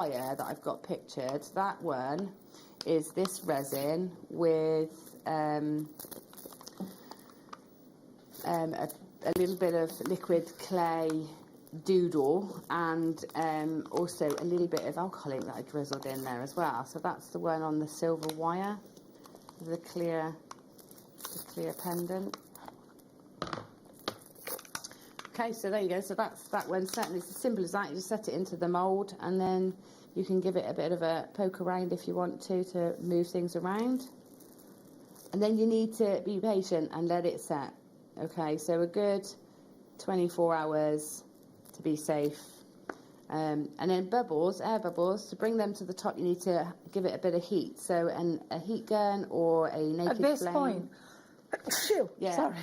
wire that I've got pictured, that one is this resin with a little bit of liquid clay doodle and also a little bit of alcohol ink that I drizzled in there as well. So that's the one on the silver wire, the clear pendant. Okay, so there you go. So that's that one set, and it's as simple as that. You just set it into the mould, and then you can give it a bit of a poke around if you want to move things around. And then you need to be patient and let it set. Okay, so a good 24 hours to be safe. And then bubbles, air bubbles, to bring them to the top, you need to give it a bit of heat. So a heat gun or a naked flame. At this point? Yeah. Sorry.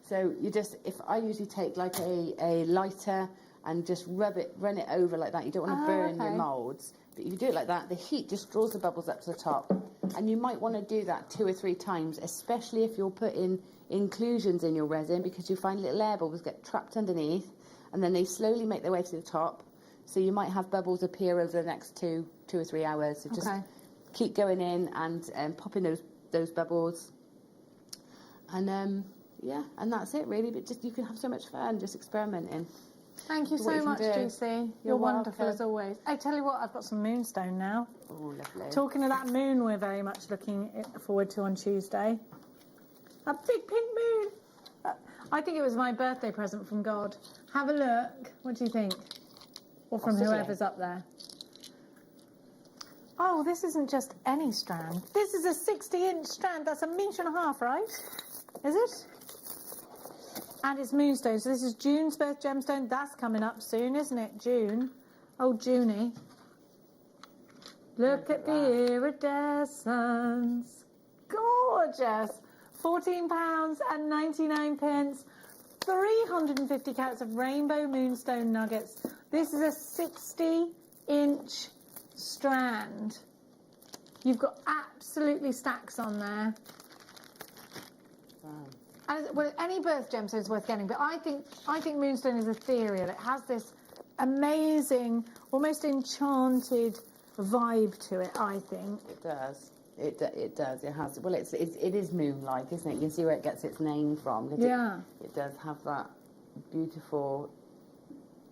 So you just, I usually take like a lighter and just run it over like that. You don't want to burn your moulds. But if you do it like that, the heat just draws the bubbles up to the top. And you might want to do that 2 or 3 times, especially if you're putting inclusions in your resin, because you find little air bubbles get trapped underneath and then they slowly make their way to the top. So you might have bubbles appear over the next 2 or 3 hours. So just keep going in and popping those bubbles. And yeah, and that's it really. But just you can have so much fun just experimenting. Thank you so much, Juicy. You're wonderful as always. I tell you what, I've got some moonstone now. Oh, lovely. Talking of that moon, we're very much looking forward to on Tuesday. A big pink moon. I think it was my birthday present from God. Have a look. What do you think? Or from whoever's up there. Oh, this isn't just any strand. This is a 60-inch strand. That's 1.5 meters, right? Is it? And it's moonstone. So this is June's birth gemstone. That's coming up soon, isn't it? June. Oh, Junie. Look at the iridescence. Gorgeous. £14.99. 350 carats of rainbow moonstone nuggets. This is a 60-inch strand. You've got absolutely stacks on there. Wow. And, well, any birth gemstone is worth getting, but I think moonstone is ethereal. It has this amazing, almost enchanted vibe to it, I think. It does. It does. It has. Well, it is moon-like, isn't it? You can see where it gets its name from. Yeah. It does have that beautiful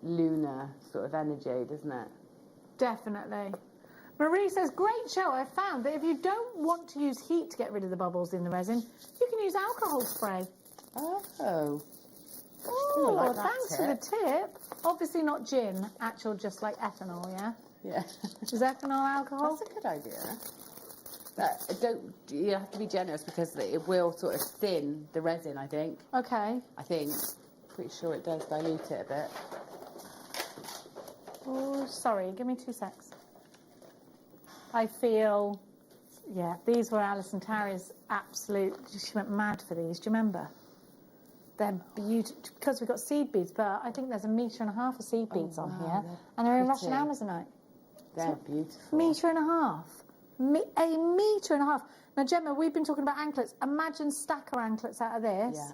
lunar sort of energy, doesn't it? Definitely. Marie says, great show. I found that if you don't want to use heat to get rid of the bubbles in the resin, you can use alcohol spray. Oh. Oh, like thanks for the tip. Obviously not gin, actual just like ethanol, yeah? Yeah. Is ethanol alcohol? That's a good idea. But you have to be generous because it will sort of thin the resin, I think. Okay. Pretty sure it does dilute it a bit. Oh, sorry, give me 2 secs. I feel, yeah, these were Alison Tarry's absolute, she went mad for these, do you remember? They're beautiful, because we've got seed beads, but I think there's 1.5 meters of seed beads on here, and they're in Russian Amazonite. They're beautiful. 1.5 meters. 1.5 meters. Now, Gemma, we've been talking about anklets. Imagine stacker anklets out of this. Yeah.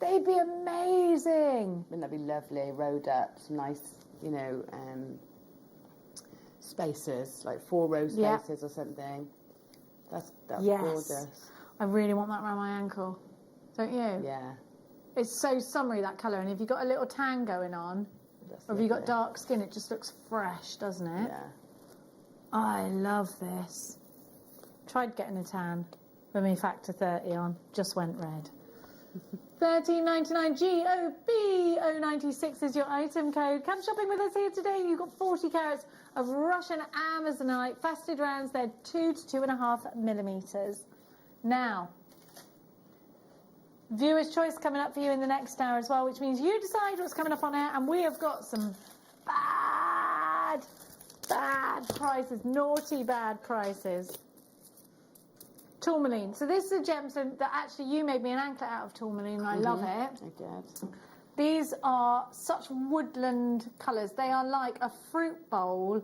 They'd be amazing. Wouldn't that be lovely? Rowed up, some nice, spaces, like 4-row spaces or something. That's gorgeous. I really want that around my ankle. Don't you? Yeah. It's so summery, that colour, and if you've got a little tan going on, or if you've got dark skin, it just looks fresh, doesn't it? Yeah. I love this. Tried getting a tan with me factor 30 on, just went red. $13.99 GOB096 is your item code. Come shopping with us here today. You've got 40 carats of Russian Amazonite faceted rounds. They're 2 to 2.5 millimeters. Now, viewer's choice coming up for you in the next hour as well, which means you decide what's coming up on air, and we have got some bad prices, naughty bad prices. Tourmaline. So this is a gemstone that actually you made me an anklet out of tourmaline, and I love it. I did. These are such woodland colours. They are like a fruit bowl.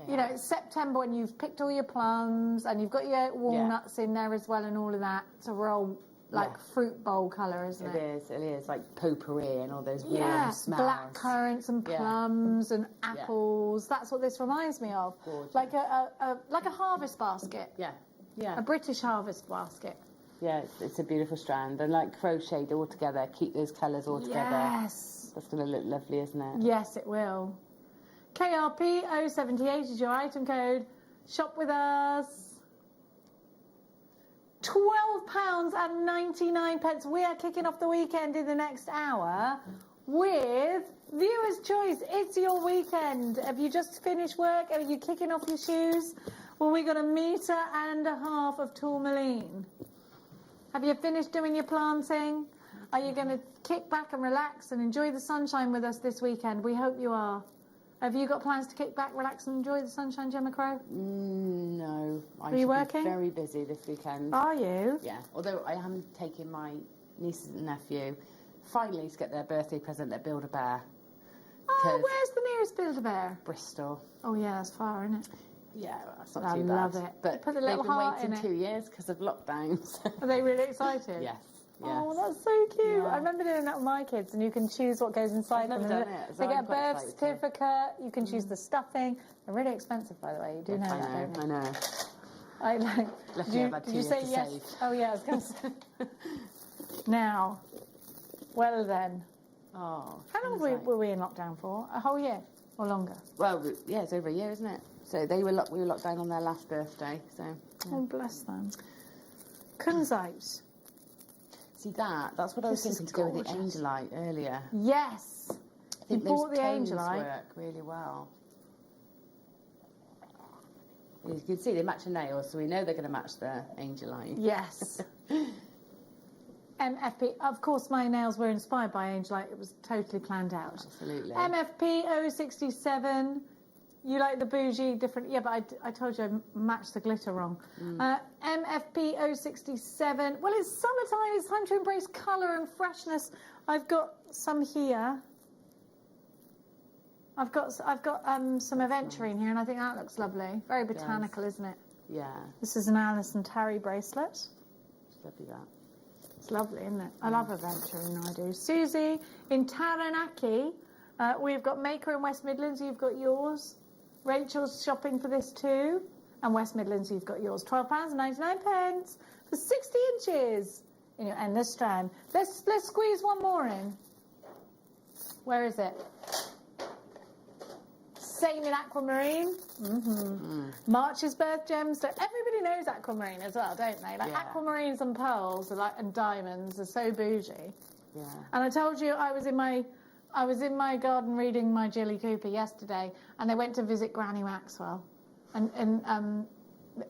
It's September when you've picked all your plums and you've got your walnuts in there as well and all of that. It's a real like fruit bowl colour, isn't it? It is, like potpourri and all those warm Yes, smells. black currants and plums and apples. That's what this reminds me of. Gorgeous. Like a harvest basket. Yeah, yeah. A British harvest basket. Yeah, it's a beautiful strand. And like crocheted all together, keep those colours all together. Yes. That's going to look lovely, isn't it? Yes, it will. KRP 078 is your item code. Shop with us. £12.99. We are kicking off the weekend in the next hour with Viewer's Choice. It's your weekend. Have you just finished work? Are you kicking off your shoes? Well, we got 1.5 metres of tourmaline. Have you finished doing your planting? Are you going to kick back and relax and enjoy the sunshine with us this weekend? We hope you are. Have you got plans to kick back, relax and enjoy the sunshine, Gemma Crow? No. Are you working? Very busy this weekend. Are you? Yeah, although I am taking my nieces and nephew finally to get their birthday present at Build-A-Bear. Oh, where's the nearest Build-A-Bear? Bristol. Oh, yeah, that's far, isn't it? Yeah, that's not I too bad. love it. But Put a they've little been heart waiting in it. 2 years because of lockdowns. Are they really excited? Yes. Oh, that's so cute. Yeah. I remember doing that with my kids, and you can choose what goes inside I've them. never done it, so They get I'm a quite birth excited. certificate. You can choose the stuffing. They're really expensive, by the way. You do know that, don't you? I know. I like. Luckily I've had 2 Did you years say to yes? save. Oh yeah, I was going to say. Now, well then, Oh. how long were we in lockdown for? A whole year or longer? Well, yeah, it's over a year, isn't it? So we were locked down on their last birthday. So. Yeah. Oh bless them. Kunzite. See that's what I was This is thinking to go with the gorgeous. Angelite earlier. Yes. I think You bought those the tones Angelite. work really well. You can see they match the nails, so we know they're going to match the Angelite. Yes. MFP. Of course, my nails were inspired by Angelite. It was totally planned out. Absolutely. MFP 067. You like the bougie, different. Yeah, but I told you I matched the glitter wrong. MFP 067. Well, it's summertime. It's time to embrace colour and freshness. I've got some here. I've got some aventurine here, and I think that looks lovely. Very botanical, isn't it? Yeah, This is an Alice and Terry bracelet. it's lovely that. It's lovely, isn't it? I love aventurine, I do. Susie in Taranaki. We've got Maker in West Midlands. You've got yours. Rachel's shopping for this too. And West Midlands, you've got yours. £12.99 for 60 inches. In your endless strand. Let's squeeze one more in. Where is it? Same in aquamarine. March's birth gemstone. Everybody knows aquamarine as well, don't they? Like aquamarines and pearls and diamonds are so bougie. Yeah. And I told you I was in my garden reading my Jilly Cooper yesterday, and they went to visit Granny Maxwell, and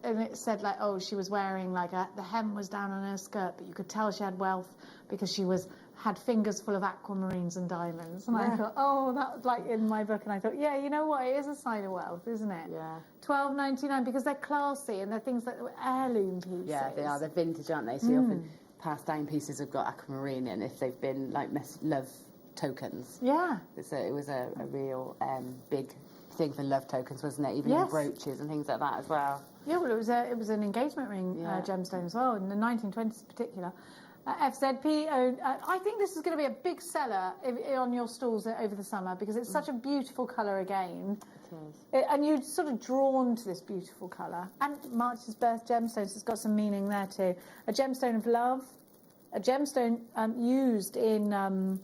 it said like, oh, she was wearing like the hem was down on her skirt, but you could tell she had wealth because she had fingers full of aquamarines and diamonds. And I thought, oh, that was like in my book, and I thought, yeah, you know what, it is a sign of wealth, isn't it? Yeah. £12.99 because they're classy and they're things like heirloom pieces. Yeah, they are. They're vintage, aren't they? So you often passed down pieces have got aquamarine in if they've been like love tokens. Yeah. So it was a real big thing for love tokens, wasn't it? Even in brooches and things like that as well. Yeah, well, it was an engagement ring gemstone as well, in the 1920s in particular. FZP, I think this is going to be a big seller on your stalls over the summer because it's such a beautiful colour again. It is. And you're sort of drawn to this beautiful colour. And March's birth gemstones, it's got some meaning there too. A gemstone of love, a gemstone used in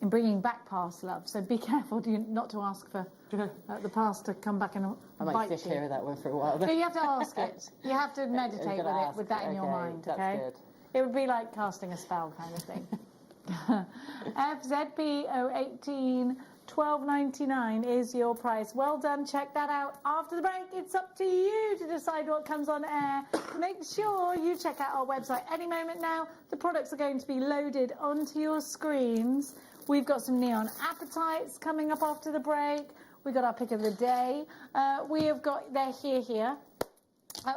bringing back past love. So be careful not to ask for the past to come back and I might bite stick you. here with that one for a while. No, you have to ask it. You have to meditate with that in your mind, okay? That's good. It would be like casting a spell kind of thing. FZP 018 £12.99 is your price. Well done. Check that out after the break. It's up to you to decide what comes on air. Make sure you check out our website any moment now. The products are going to be loaded onto your screens. We've got some neon appetites coming up after the break. We've got our pick of the day. They're here.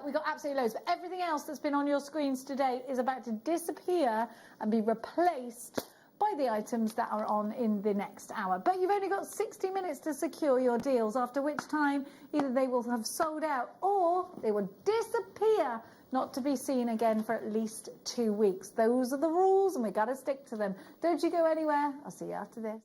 We've got absolutely loads, but everything else that's been on your screens today is about to disappear and be replaced by the items that are on in the next hour. But you've only got 60 minutes to secure your deals, after which time either they will have sold out or they will disappear not to be seen again for at least 2 weeks. Those are the rules and we got to stick to them. Don't you go anywhere. I'll see you after this.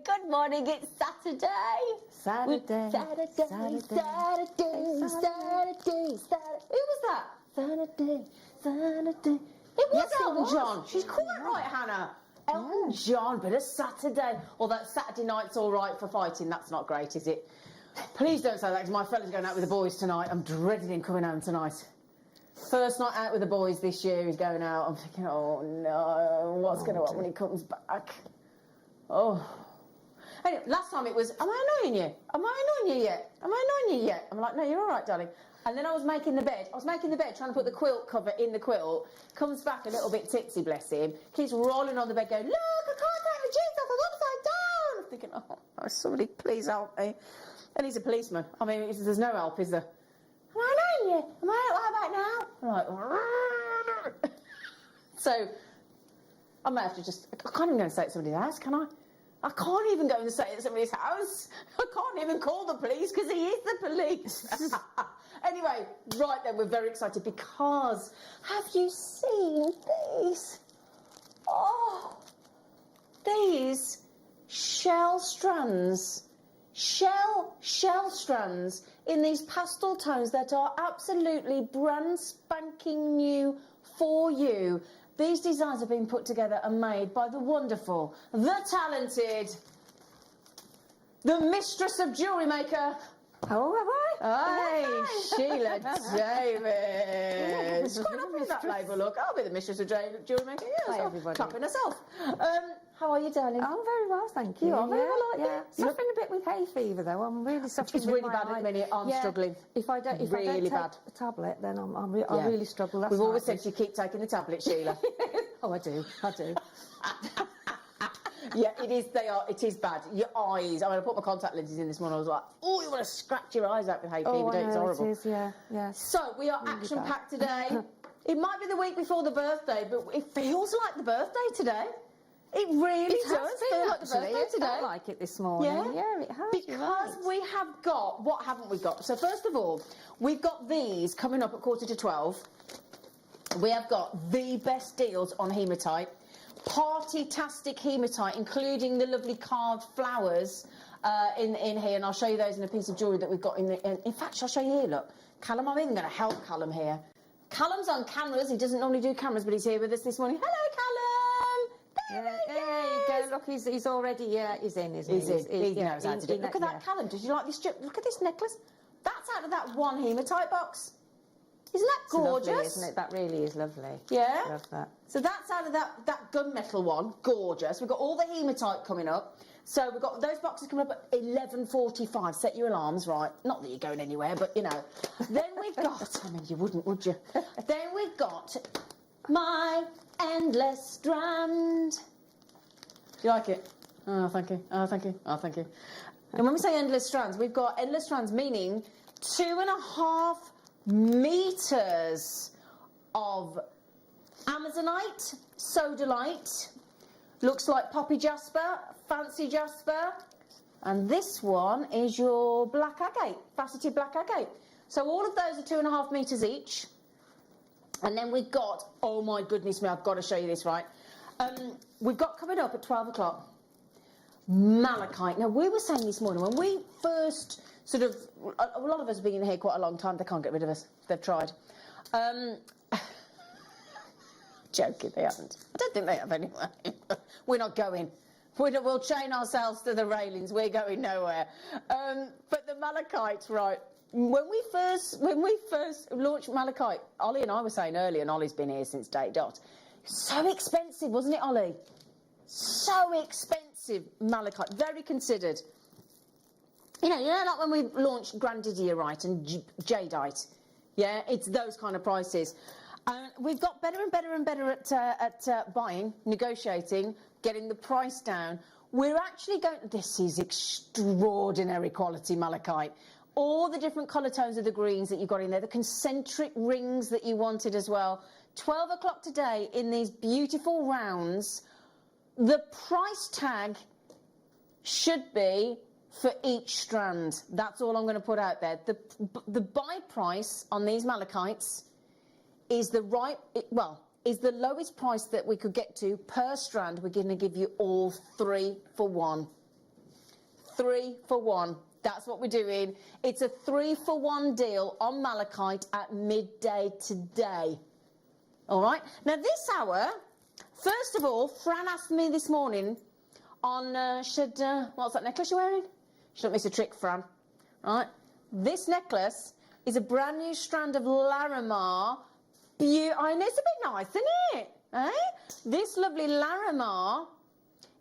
Good morning, it's Saturday. Saturday. Who was that? Saturday. It was Elton John. She's quite right, Hannah. Elton John, but a Saturday. Although Saturday night's all right for fighting, that's not great, is it? Please don't say that, because my fella's going out with the boys tonight. I'm dreading him coming home tonight. First night out with the boys this year, he's going out. I'm thinking, oh no, what's going to happen when he comes back? Oh. Anyway, last time it was, am I annoying you? Am I annoying you yet? Am I annoying you yet? I'm like, no, you're all right, darling. And then I was making the bed, trying to put the quilt cover in the quilt. Comes back a little bit tipsy, bless him. Keeps rolling on the bed going, look, I can't take the jeans off, I'm upside down. I'm thinking, oh, somebody please help me. And he's a policeman. I mean, there's no help, is there? Am I annoying you? Am I, what about now? I'm like, so, I might have to just, I can't even go and say it at somebody's house, can I? I can't even go and say it at somebody's house. I can't even call the police because he is the police. Anyway, right then, we're very excited because have you seen these? Oh, these shell strands. Shell strands in these pastel tones that are absolutely brand spanking new for you. These designs have been put together and made by the wonderful, the talented, the mistress of Jewellery Maker. Oh, have I? Hey, Sheila Davis. She's quite happy with that label, look. I'll be the mistress of Jewellery Maker. Yeah, Hi, everybody. Clapping herself. How are you, darling? I'm very well, thank you. You are very well, I like it. Suffering a bit with hay fever, though. I'm really suffering. It's really bad at the minute. I'm struggling. If I don't take a tablet, then I really struggle. That's We've always said you keep taking the tablet, Sheila. Oh, I do. Yeah, it is. It is bad. Your eyes. I mean, I put my contact lenses in this morning. I was like, oh, you want to scratch your eyes out with hay fever, don't you? It's horrible. It is. Yeah. So we are really action-packed today. It might be the week before the birthday, but it feels like the birthday today. It really does feel like the birthday today. I like it this morning. Yeah, it has. Because we have got, what haven't we got? So first of all, we've got these coming up at 11:45. We have got the best deals on hematite. Party-tastic hematite, including the lovely carved flowers in here. And I'll show you those in a piece of jewellery that we've got in the... In fact, I'll show you here, look. Callum, I'm even going to help Callum here. Callum's on cameras. He doesn't normally do cameras, but he's here with us this morning. Hello, Callum! There you go. Look, he's already, he's in, isn't he? He knows how to do it. Look at that, Callum. Did you like this? Look at this necklace. That's out of that one hematite box. Isn't that gorgeous? Lovely, isn't it? That really is lovely. Yeah? Love that. So that's out of that gunmetal one. Gorgeous. We've got all the hematite coming up. So we've got those boxes coming up at 11:45. Set your alarms, right? Not that you're going anywhere, but, you know. Then we've got... I mean, you wouldn't, would you? Then we've got my endless strand. Do you like it? Oh, thank you. Oh, thank you. Oh, thank you. And when we say endless strands, we've got endless strands meaning 2.5 meters of Amazonite, sodalite, looks like poppy jasper, fancy jasper, and this one is your black agate, faceted black agate. So all of those are 2.5 meters each. And then we've got, oh my goodness me, I've got to show you this, right? We've got coming up at 12 o'clock, malachite. Now, we were saying this morning, when we first sort of, a lot of us have been in here quite a long time, they can't get rid of us. They've tried. Joking, they haven't. I don't think they have anyway. We're not going. We'll chain ourselves to the railings. We're going nowhere. But the malachite, right? When we first launched malachite, Ollie and I were saying earlier, and Ollie's been here since day dot. So expensive, wasn't it, Ollie? So expensive, malachite. Very considered. You know, like when we launched Grandidierite and Jadeite. Yeah, it's those kind of prices. We've got better and better and better at buying, negotiating, getting the price down. We're actually going... This is extraordinary quality malachite. All the different colour tones of the greens that you've got in there, the concentric rings that you wanted as well. 12 o'clock today in these beautiful rounds. The price tag should be for each strand. That's all I'm going to put out there. The buy price on these malachites is the lowest price that we could get to per strand. We're going to give you all 3 for 1. 3 for 1. That's what we're doing. It's a 3 for 1 deal on malachite at midday today. All right. Now this hour, first of all, Fran asked me this morning on what's that necklace you're wearing? She don't miss a trick, Fran. Right. This necklace is a brand new strand of Larimar. I know, it's a bit nice, isn't it? Eh? This lovely Larimar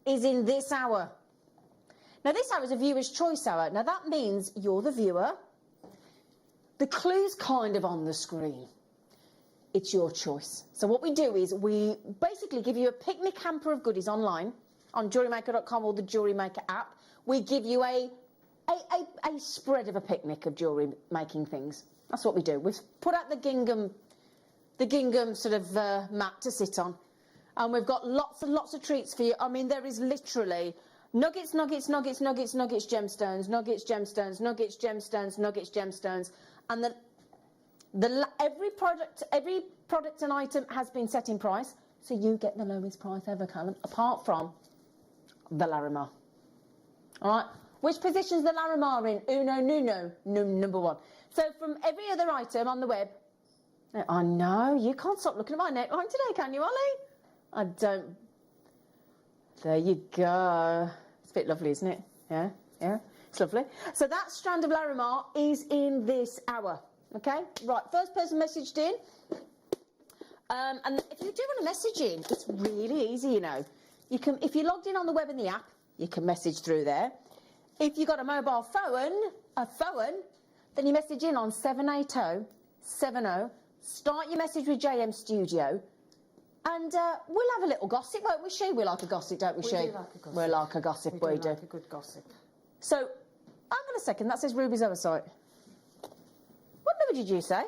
is in this hour. Now, this hour is a viewer's choice hour. Now, that means you're the viewer. The clue's kind of on the screen. It's your choice. So what we do is we basically give you a picnic hamper of goodies online on JewelleryMaker.com or the Jewellery Maker app. We give you a spread of a picnic of jewellery making things. That's what we do. We've put out the gingham sort of mat to sit on. And we've got lots and lots of treats for you. I mean, there is literally... Nuggets, nuggets, nuggets, nuggets, nuggets, gemstones, nuggets, gemstones, nuggets, gemstones, nuggets, gemstones. And every product and item has been set in price, so you get the lowest price ever, Callum, apart from the Larimar. All right? Which position's the Larimar in? Uno, nuno, number 1. So from every other item on the web, I know, you can't stop looking at my neckline today, can you, Ollie? I don't... There you go. It's a bit lovely, isn't it? Yeah, yeah, it's lovely. So that strand of Larimar is in this hour, okay? Right, first person messaged in. And if you do want to message in, it's really easy, you know. You can, if you're logged in on the web and the app, you can message through there. If you've got a mobile phone, then you message in on 78070. Start your message with JM Studio. And we'll have a little gossip, won't we, She? We like a gossip, don't we, She? We do like a gossip. We like a gossip, we do. like a good gossip. So, hang on a second, that says Ruby's oversight. What number did you say?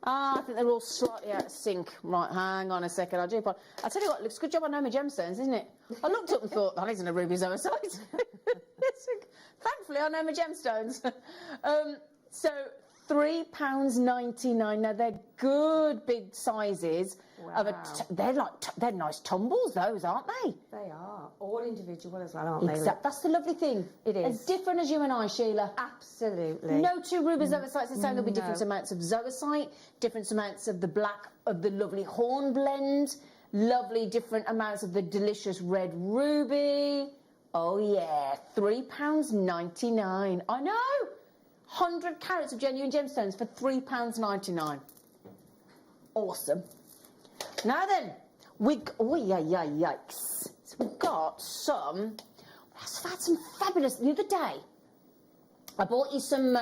Ah, I think they're all slightly out of sync. Right, hang on a second, I tell you what, looks a good job I know my gemstones, isn't it? I looked up and thought, that isn't a Ruby's oversight. Thankfully, I know my gemstones. So, £3.99. Now they're good big sizes. Wow. They're nice tumbles, those, aren't they? They are. All individual as well, aren't they? That's the lovely thing. It is. As different as you and I, Sheila. Absolutely. No two ruby zoisites the same. There'll be different amounts of zoisite, different amounts of the black of the lovely horn blend, lovely different amounts of the delicious red ruby. Oh yeah, £3.99. I know. 100 carats of genuine gemstones for £3.99. Awesome. Now then, yikes. So we've got some, I've had some fabulous, the other day, I bought you some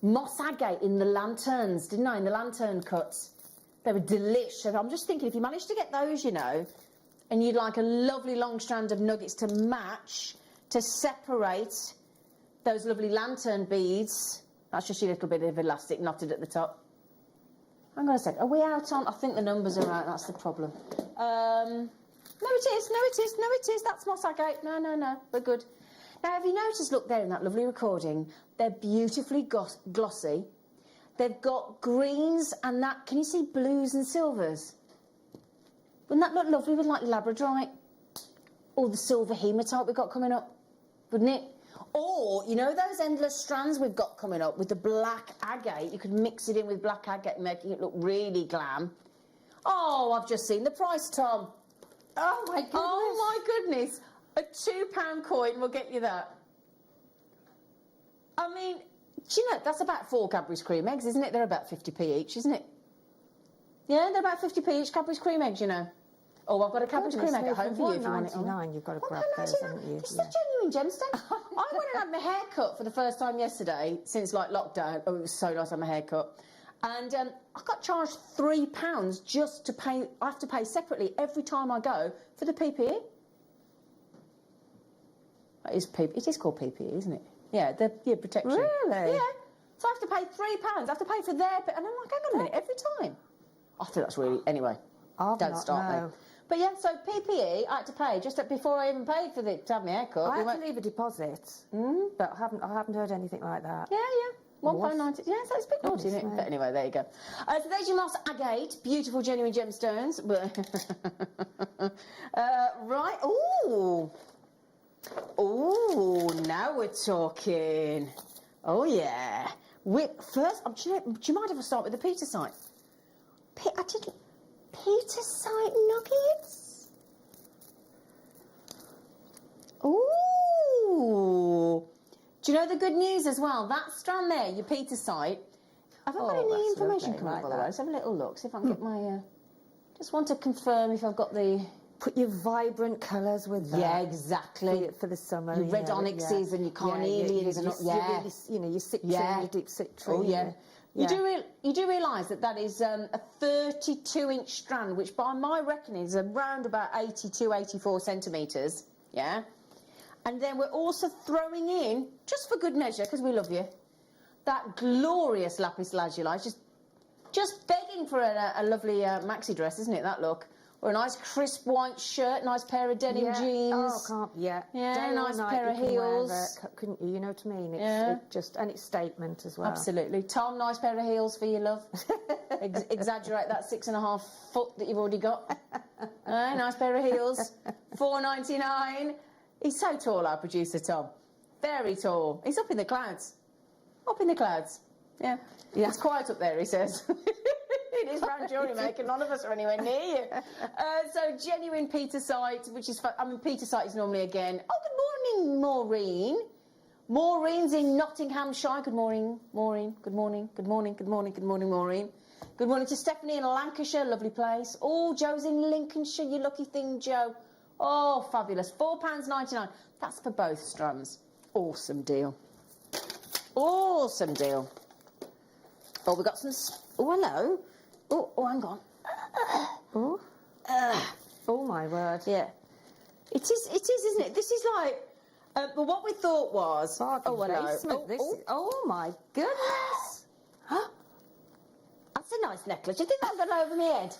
moss agate in the lanterns, didn't I, in the lantern cuts. They were delicious. I'm just thinking, if you manage to get those, you know, and you'd like a lovely long strand of nuggets to match, to separate those lovely lantern beads. That's just your little bit of elastic knotted at the top. Hang on a sec. Are we out on... I think the numbers are out. That's the problem. No, it is. That's moss agate. No. We're good. Now, have you noticed, look there in that lovely recording, they're beautifully glossy. They've got greens and that... Can you see blues and silvers? Wouldn't that look lovely with, like, labradorite? Or the silver hematite we've got coming up? Wouldn't it? Or, you know those endless strands we've got coming up with the black agate? You could mix it in with black agate, making it look really glam. Oh, I've just seen the price, Tom. Oh, my goodness. Oh, my goodness. A £2 coin will get you that. I mean, do you know, that's about 4 Cadbury's cream eggs, isn't it? They're about 50p each, isn't it? Yeah, they're about 50p each, Cadbury's cream eggs, you know. Oh, I've got a cabbage cream egg at home for you if you want it on. £1.99, you've got to grab those, haven't you? It's a genuine gemstone. I went and had my hair cut for the first time yesterday since like lockdown. Oh, it was so nice to have my hair cut. And I got charged £3 just to pay. I have to pay separately every time I go for the PPE. It is called PPE, isn't it? Yeah, the protection. Really? Yeah. So I have to pay £3. I have to pay for their... And I'm like, hang on a minute, every time. I think that's really... Anyway, don't start me. But yeah, so PPE, I had to pay just before I even paid for to have my haircut. I had to leave a deposit, but I haven't heard anything like that. Yeah. £1.90. Yeah, so it's a bit naughty, isn't it? But anyway, there you go. So there's your moss agate, beautiful genuine gemstones. Right. Ooh, now we're talking. Oh yeah. First, do you mind if I start with the Petersite? Petersite nuggets. Ooh. Do you know the good news as well? That strand there, your Petersite. Have I got any information coming up, by the way? Let's have a little look, see if I can get my... just want to confirm if I've got the... Put your vibrant colours with that. Yeah, exactly. For the summer. Your red onyxes and your carnelians and... your citron, your deep citron. Oh, yeah. You do realise that is a 32-inch strand, which by my reckoning is around about 82, 84 centimetres, yeah? And then we're also throwing in, just for good measure, because we love you, that glorious lapis lazuli. Just begging for a lovely maxi dress, isn't it, that look? Or a nice crisp white shirt, nice pair of denim jeans. Yeah, nice pair of heels. Couldn't you? You know what I mean? And it's statement as well. Absolutely. Tom, nice pair of heels for you, love. Exaggerate that 6.5 foot that you've already got. Nice pair of heels. $4.99. He's so tall, our producer, Tom. Very tall. He's up in the clouds. Up in the clouds. Yeah. It's quiet up there, he says. It is round Jewellery Maker. None of us are anywhere near you. So genuine Petersite, which is... Petersite is normally again... Oh, good morning, Maureen. Maureen's in Nottinghamshire. Good morning, Maureen. Good morning, good morning, good morning, good morning, Maureen. Good morning to Stephanie in Lancashire. Lovely place. Oh, Joe's in Lincolnshire. You lucky thing, Joe. Oh, fabulous. £4.99. That's for both strands. Awesome deal. Awesome deal. Oh, we've got some... Oh, hello. Oh, hang on. Oh, my word. Yeah. It is, isn't it? This is like... but what we thought was... Hello. Oh, my goodness. Huh? That's a nice necklace. Do you think that'll go over my head?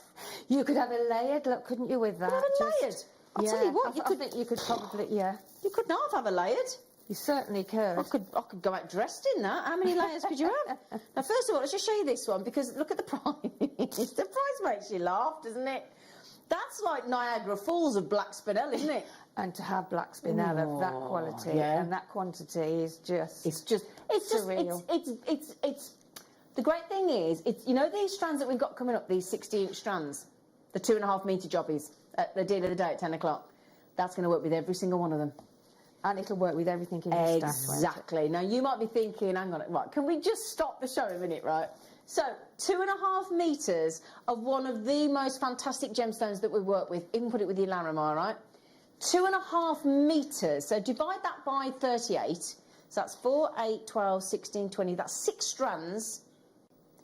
You could have a layered look, couldn't you, with that? Could have a layered. I'll tell you what, I think you could probably, You could not have a layered. You certainly could. I could go out dressed in that. How many layers could you have? Now, first of all, let's just show you this one, because look at the price. The price makes you laugh, doesn't it? That's like Niagara Falls of black spinel, isn't it? And to have black spinel of that quality and that quantity is just... It's surreal. It's the great thing is, you know these strands that we've got coming up, these 60-inch strands, the 2.5 metre jobbies at the deal of the day at 10 o'clock, that's going to work with every single one of them. And it'll work with everything in your stash. Exactly. Now, you might be thinking, hang on, right, can we just stop the show a minute, right? So, 2.5 metres of one of the most fantastic gemstones that we work with. You can put it with your Larimar, right? 2.5 metres. So, divide that by 38. So, that's 4, 8, 12, 16, 20. That's 6 strands.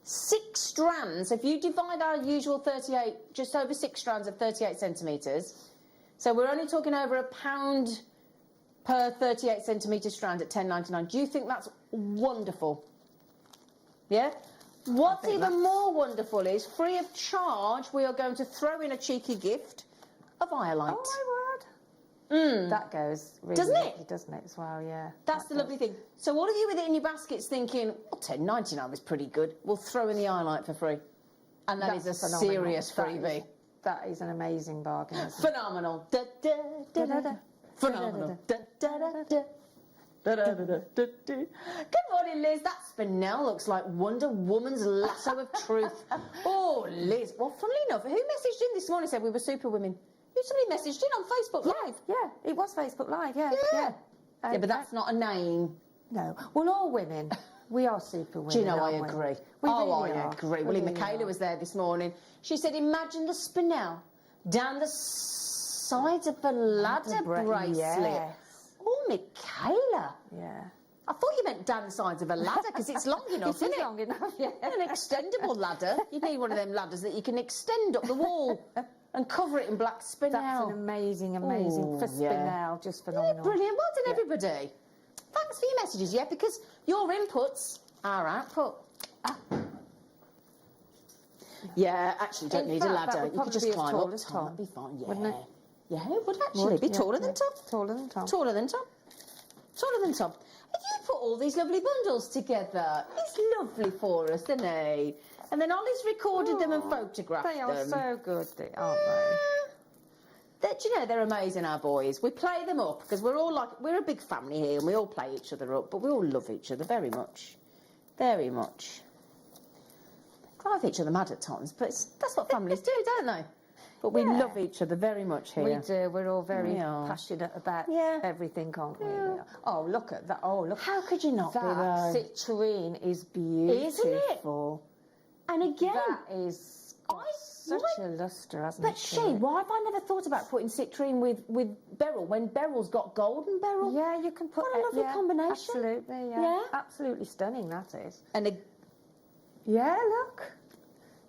6 strands. If you divide our usual 38, just over 6 strands of 38 centimetres. So, we're only talking over £1 per 38 centimetre strand at $10.99. Do you think that's wonderful? Yeah? What's even more wonderful is, free of charge, we are going to throw in a cheeky gift of Iolite. Oh, my word. That goes really... Doesn't it? Doesn't it, as well, yeah. That's the lovely thing. So all of you with it in your baskets thinking, oh, $10.99 is pretty good, we'll throw in the Iolite for free. And that's is a serious freebie. That is an amazing bargain, isn't it? Phenomenal. Da, da, da, da, da. Phenomenal. Da, da, da, da. Da, da, da, da, da, da. Good morning, Liz. That spinel looks like Wonder Woman's lasso of truth. Oh, Liz. Well, funnily enough, who messaged in this morning and said we were super women? Somebody messaged in on Facebook Live. Yeah, it was Facebook Live, yeah. Yeah, but that's not a name. No. Well, all women, we are super women. Do you know, I agree. We I really are. agree. Well, Michaela was there this morning. She said, imagine the spinel down the sides of a ladder bracelet. Yes. Oh, Michaela. Yeah. I thought you meant down the sides of a ladder because it's long enough, isn't it? long enough, yeah. An extendable ladder. You need one of them ladders that you can extend up the wall and cover it in black spinel. That's an amazing for spinel, just phenomenal. Brilliant. Well done, everybody. Thanks for your messages, yeah, because your inputs are output. Yeah, actually, you don't need a ladder. You could just climb up top. That'd be fine, yeah. Wouldn't it? Yeah, it would actually be taller than Tom. Taller than Tom. Taller than Tom. Taller than Tom. If you put all these lovely bundles together, it's lovely for us, isn't he? And then Ollie's recorded them and photographed them. They are so good, aren't they? Do you know, they're amazing, our boys. We play them up because we're a big family here and we all play each other up, but we all love each other very much. Very much. Drive each other mad at times, but that's what families do, don't they? But we love each other very much here. We do. We're all very passionate about everything, aren't we? Yeah. Oh, look at that. Oh, look. How could you not be, That though? citrine is beautiful. And again, That is such a lustre, hasn't but it? why have I never thought about putting citrine with beryl when beryl's got golden beryl? Yeah, you can put What a lovely combination. Absolutely, Yeah. Absolutely stunning, that is. And Yeah, look.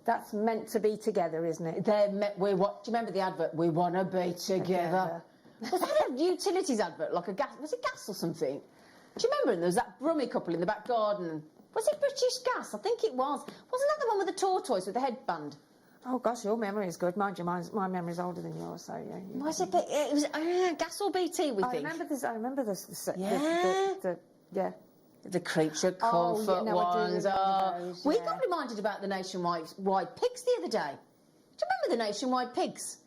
That's meant to be together, isn't it? do you remember the advert? We want to be together. Was that a utilities advert, like a gas? Was it gas or something? Do you remember? There was that Brummy couple in the back garden. Was it British Gas? I think it was. Wasn't that the one with the tortoise with the headband? Oh gosh, your memory is good. Mind you, my memory's older than yours, so yeah. Was it? It was Gas or BT. We think. I remember this. Yeah. The creature comfort ones. We got reminded about the nationwide pigs the other day. Do you remember the nationwide pigs?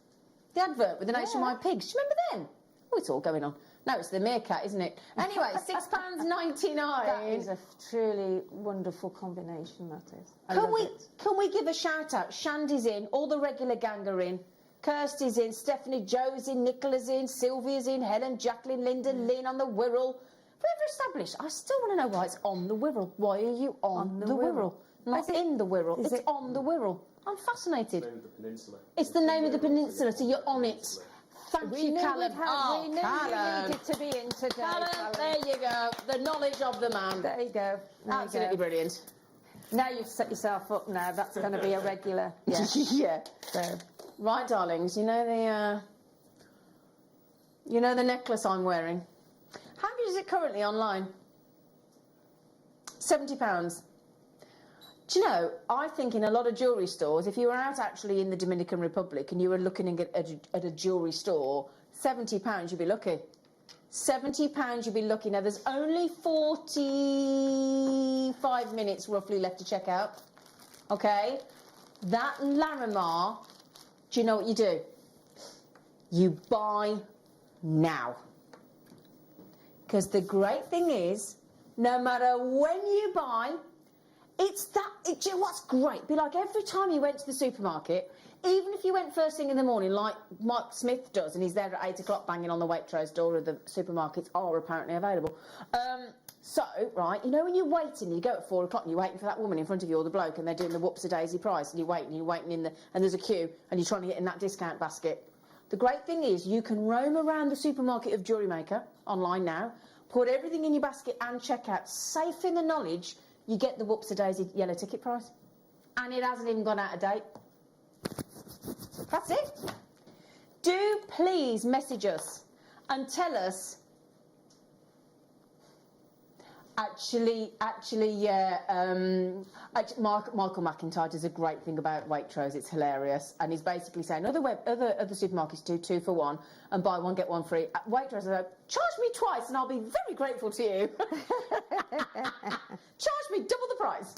The advert with the nationwide pigs. Do you remember them? Oh, it's all going on. No, it's the meerkat, isn't it? Anyway, £6.99. That is a truly wonderful combination, that is. Can we give a shout out? Shandy's in, all the regular gang are in. Kirsty's in, Stephanie, Joe's in, Nicola's in, Sylvia's in, Helen, Jacqueline, Linda, Lynn on the Wirral. Have we ever established? I still want to know why it's on the Wirral. Why are you on the Wirral? Not in the Wirral. It's on the Wirral. I'm fascinated. It's the name of the peninsula. It's the name of the peninsula, so you're on it. Thank you, Callum. We knew you needed to be in today. Callum, there you go. The knowledge of the man. There you go. Absolutely brilliant. Now you've set yourself up now. That's going to be a regular. Yeah. Yeah. So. Right, darlings, you know the necklace I'm wearing? How much is it currently online? £70. Do you know, I think in a lot of jewellery stores, if you were out actually in the Dominican Republic and you were looking at a jewellery store, £70 you'd be lucky. £70 you'd be lucky. Now, there's only 45 minutes roughly left to check out. Okay? That Larimar, do you know what you do? You buy now. Because the great thing is, no matter when you buy, do you know what's great? Be like every time you went to the supermarket, even if you went first thing in the morning, like Mark Smith does, and he's there at 8 o'clock banging on the Waitrose door of the supermarkets are apparently available. So, right, you know when you're waiting, you go at 4 o'clock and you're waiting for that woman in front of you or the bloke and they're doing the whoops-a-daisy price and you're waiting and there's a queue and you're trying to get in that discount basket. The great thing is you can roam around the supermarket of Jewellery Maker online now, put everything in your basket and check out, safe in the knowledge you get the whoops-a-daisy yellow ticket price. And it hasn't even gone out of date. That's it. Do please message us and tell us. Actually, Michael McIntyre does a great thing about Waitrose. It's hilarious, and he's basically saying other supermarkets do 2 for 1 and buy 1 get 1 free. At Waitrose, charge me twice, and I'll be very grateful to you. Charge me double the price.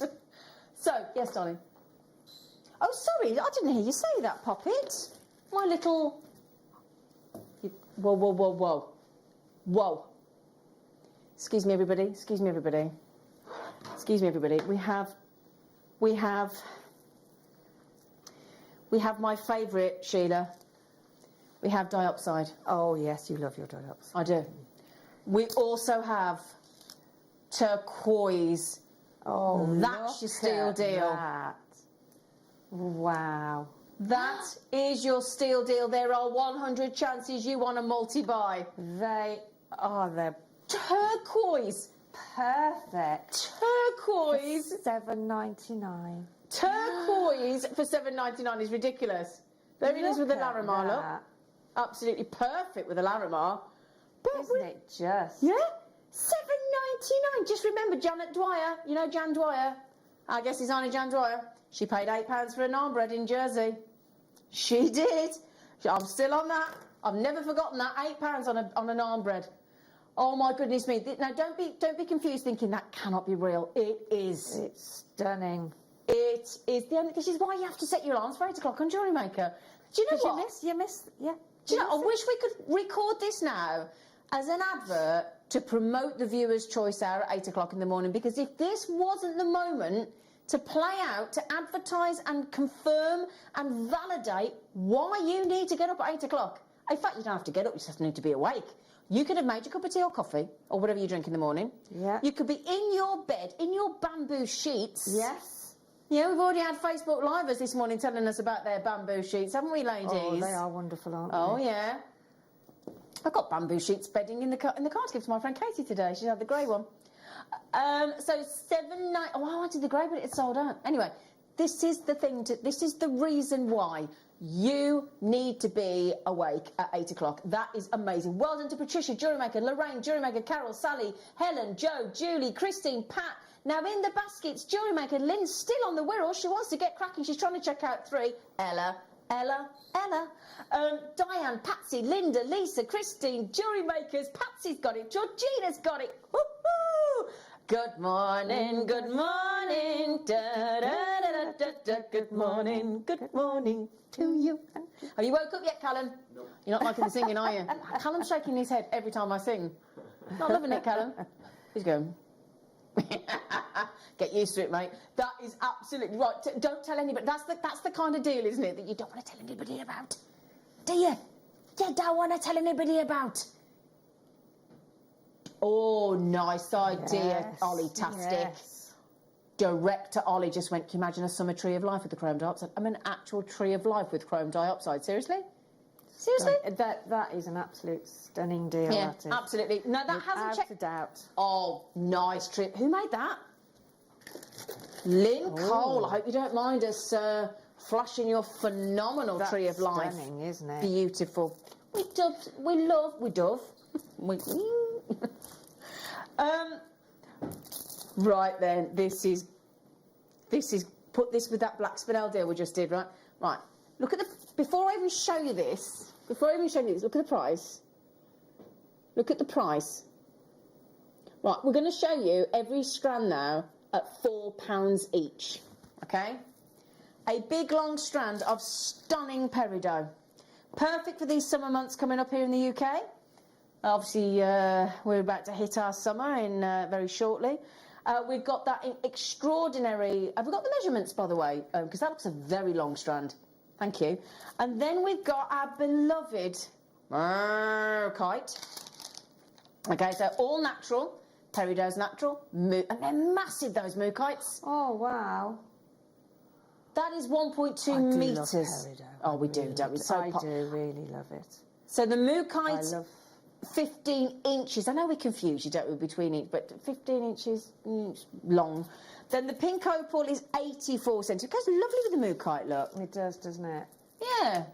So, yes, darling. Oh, sorry, I didn't hear you say that, Poppet. My little. Whoa. Excuse me, everybody. We have my favourite, Sheila. We have dioxide. Oh yes, you love your dioxide. I do. We also have turquoise. Oh, that's your steal deal. That. Wow. That is your steal deal. There are 100 chances you want a multi-buy. They're Turquoise. perfect. Turquoise. $7.99. Turquoise for $7.99 is ridiculous. There it is with the Larimar look. Absolutely perfect with the Larimar. But Isn't it just? yeah, $7.99. Just remember Janet Dwyer. You know Jan Dwyer? I guess it's only Jan Dwyer. She paid £8 for a naan bread in Jersey. She did. I'm still on that. I've never forgotten that. £8 on a naan bread. Oh my goodness me! Now don't be confused, thinking that cannot be real. It is. It's stunning. It is. This is why you have to set your alarms for 8 o'clock on Jewellery Maker. Do you know what? You miss, yeah. Do you know? I wish we could record this now as an advert to promote the Viewers' Choice Hour at 8 o'clock in the morning. Because if this wasn't the moment to play out, to advertise and confirm and validate why you need to get up at 8 o'clock. In fact, you don't have to get up, you just need to be awake. You could have made your cup of tea or coffee, or whatever you drink in the morning. Yeah. You could be in your bed, in your bamboo sheets. Yes. Yeah, we've already had Facebook Livers this morning telling us about their bamboo sheets, haven't we, ladies? Oh, they are wonderful, aren't they? Oh, yeah. I got bamboo sheets bedding in the car to give to my friend Katie today. She had the grey one. So $7.99. Oh, I wanted the grey, but it's sold out. Anyway, this is the thing. This is the reason why you need to be awake at 8 o'clock. That is amazing. Well done to Patricia, Jewellery Maker, Lorraine, Jewellery Maker, Carol, Sally, Helen, Joe, Julie, Christine, Pat. Now in the baskets, Jewellery Maker, Lynn's still on the whirl. She wants to get cracking. She's trying to check out 3. Ella. Diane, Patsy, Linda, Lisa, Christine, Jewellery Makers. Patsy's got it. Georgina's got it. Woo-hoo! Good morning, good morning. Da, da, da, da, da, good morning to you. Have you woke up yet, Callum? No. You're not liking the singing, are you? Callum's shaking his head every time I sing. Not loving it, Callum. He's going. Get used to it, mate. That is absolutely right. Don't tell anybody. That's the kind of deal, isn't it, that you don't want to tell anybody about? Do you? You don't want to tell anybody about. Oh, nice idea, Yes, Ollie-tastic. yes. Director Ollie just went, can you imagine a summer tree of life with the chrome dioxide? I'm an actual tree of life with chrome dioxide. Seriously? Seriously? That is an absolute stunning deal. Yeah, that is. absolutely. No, that hasn't Without checked. a doubt. Oh, nice trip. Who made that? Lynn Cole. I hope you don't mind us flashing your phenomenal That's tree of life. stunning, isn't it? Beautiful. We dove. Right then, this is put this with that black spinel deal we just did, right? Right. Look at before I even show you this, look at the price. Look at the price. Right, we're going to show you every strand now at £4 each. Okay? A big long strand of stunning peridot. Perfect for these summer months coming up here in the UK. Obviously, we're about to hit our summer in very shortly. We've got that extraordinary... Have we got the measurements, by the way? Because that looks a very long strand. Thank you. And then we've got our beloved kite. Okay, so all natural. Peridot's natural. And they're massive, those moo kites. Oh, wow. That is 1.2 I do metres. love peridot. Oh, we do, don't we? So I do really love it. So the moo I kite... love... 15 inches. I know we confuse you, don't we, between each, but 15 inches long. Then the pink opal is 84 centimetres. It goes lovely with the moo kite, look. It does, doesn't it? Yeah.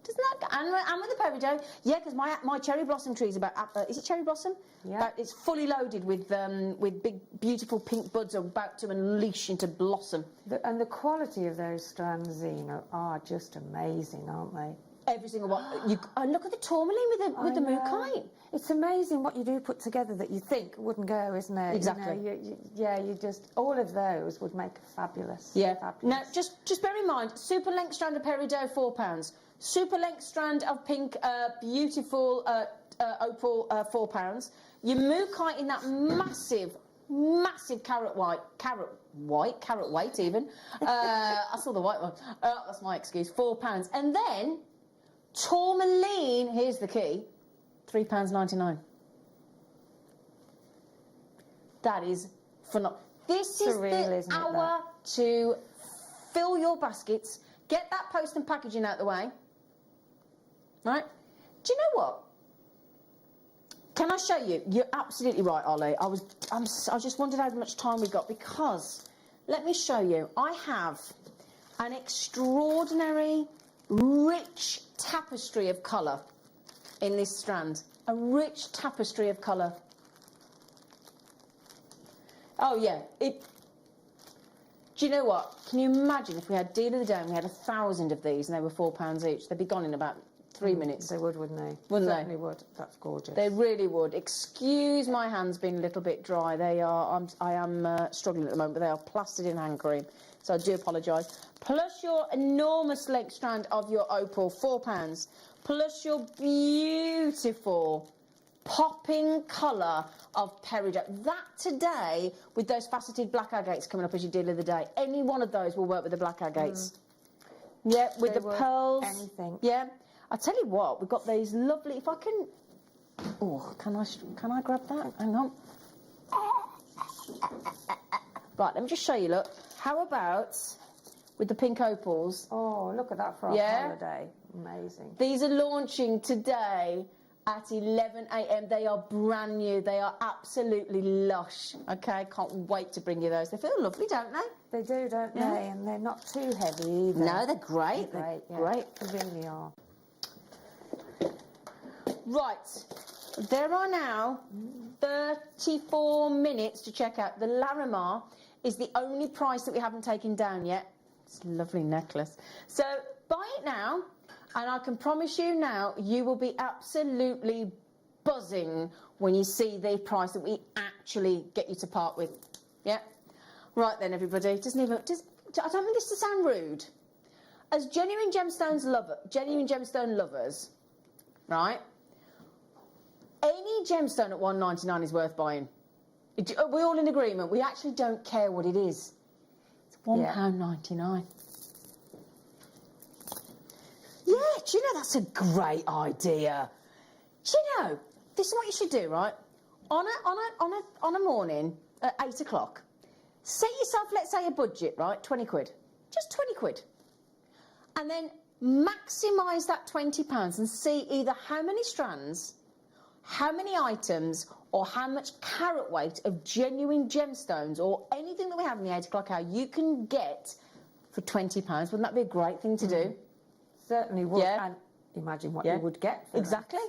Doesn't that? And with the peridot. Yeah, because my cherry blossom tree is about... is it cherry blossom? Yeah. It's fully loaded with big, beautiful pink buds about to unleash into blossom. And the quality of those strands, Zena, are just amazing, aren't they? Every single one. Look at the tourmaline with the moo kite. It's amazing what you do put together that you think wouldn't go, isn't it? Exactly. You know, you just... All of those would make a fabulous... Yeah. Fabulous. Now, just bear in mind, super length strand of peridot, £4. Super length strand of pink, beautiful opal, £4. Your moo kite in that massive carrot weight even. I saw the white one. That's my excuse. £4. And then tourmaline, here's the key, £3.99. That is phenomenal. This is surreal, the isn't it, hour to fill your baskets, get that post and packaging out the way. Right? Do you know what? Can I show you? You're absolutely right, Ollie. I just wondered how much time we've got, because let me show you. I have an extraordinary, rich tapestry of colour in this strand. A rich tapestry of colour. Oh yeah. Do you know what? Can you imagine if we had deal of the day and we had 1,000 of these and they were £4 each? They'd be gone in about 3 minutes. They would, wouldn't they? Wouldn't they? Certainly would. That's gorgeous. They really would. Excuse my hands being a little bit dry. They are. I am struggling at the moment, but they are plastered in hand cream, so I do apologise. Plus your enormous length strand of your opal, £4. Plus your beautiful popping colour of peridot. That today, with those faceted black agates coming up as you did the other day, any one of those will work with the black agates. Yeah, with the pearls. Anything. Yeah. I tell you what, we've got these lovely. If I can, oh, can I grab that? Hang on. Right, let me just show you. Look, how about with the pink opals? Oh, look at that for our holiday. Amazing. These are launching today at 11 a.m. They are brand new. They are absolutely lush. Okay, can't wait to bring you those. They feel lovely, don't they? They do, don't they? And they're not too heavy either. No, they're great. They're great. Great. They really are. Right, there are now 34 minutes to check out. The Larimar is the only price that we haven't taken down yet. It's a lovely necklace. So buy it now, and I can promise you now, you will be absolutely buzzing when you see the price that we actually get you to part with. Yeah? Right then, everybody. I don't mean this to sound rude. As genuine gemstone lovers, right? Any gemstone at $1.99 is worth buying. Are we all in agreement? We actually don't care what it is. It's £1.99. Yeah, do you know that's a great idea? Do you know, this is what you should do, right? On a morning at 8 o'clock, set yourself, let's say, a budget, right? 20 quid. Just 20 quid. And then maximise that £20 and see either how many strands, how many items, or how much carat weight of genuine gemstones or anything that we have in the 8 o'clock hour you can get for £20. Wouldn't that be a great thing to do? Certainly would. Yeah. And imagine what you would get for exactly.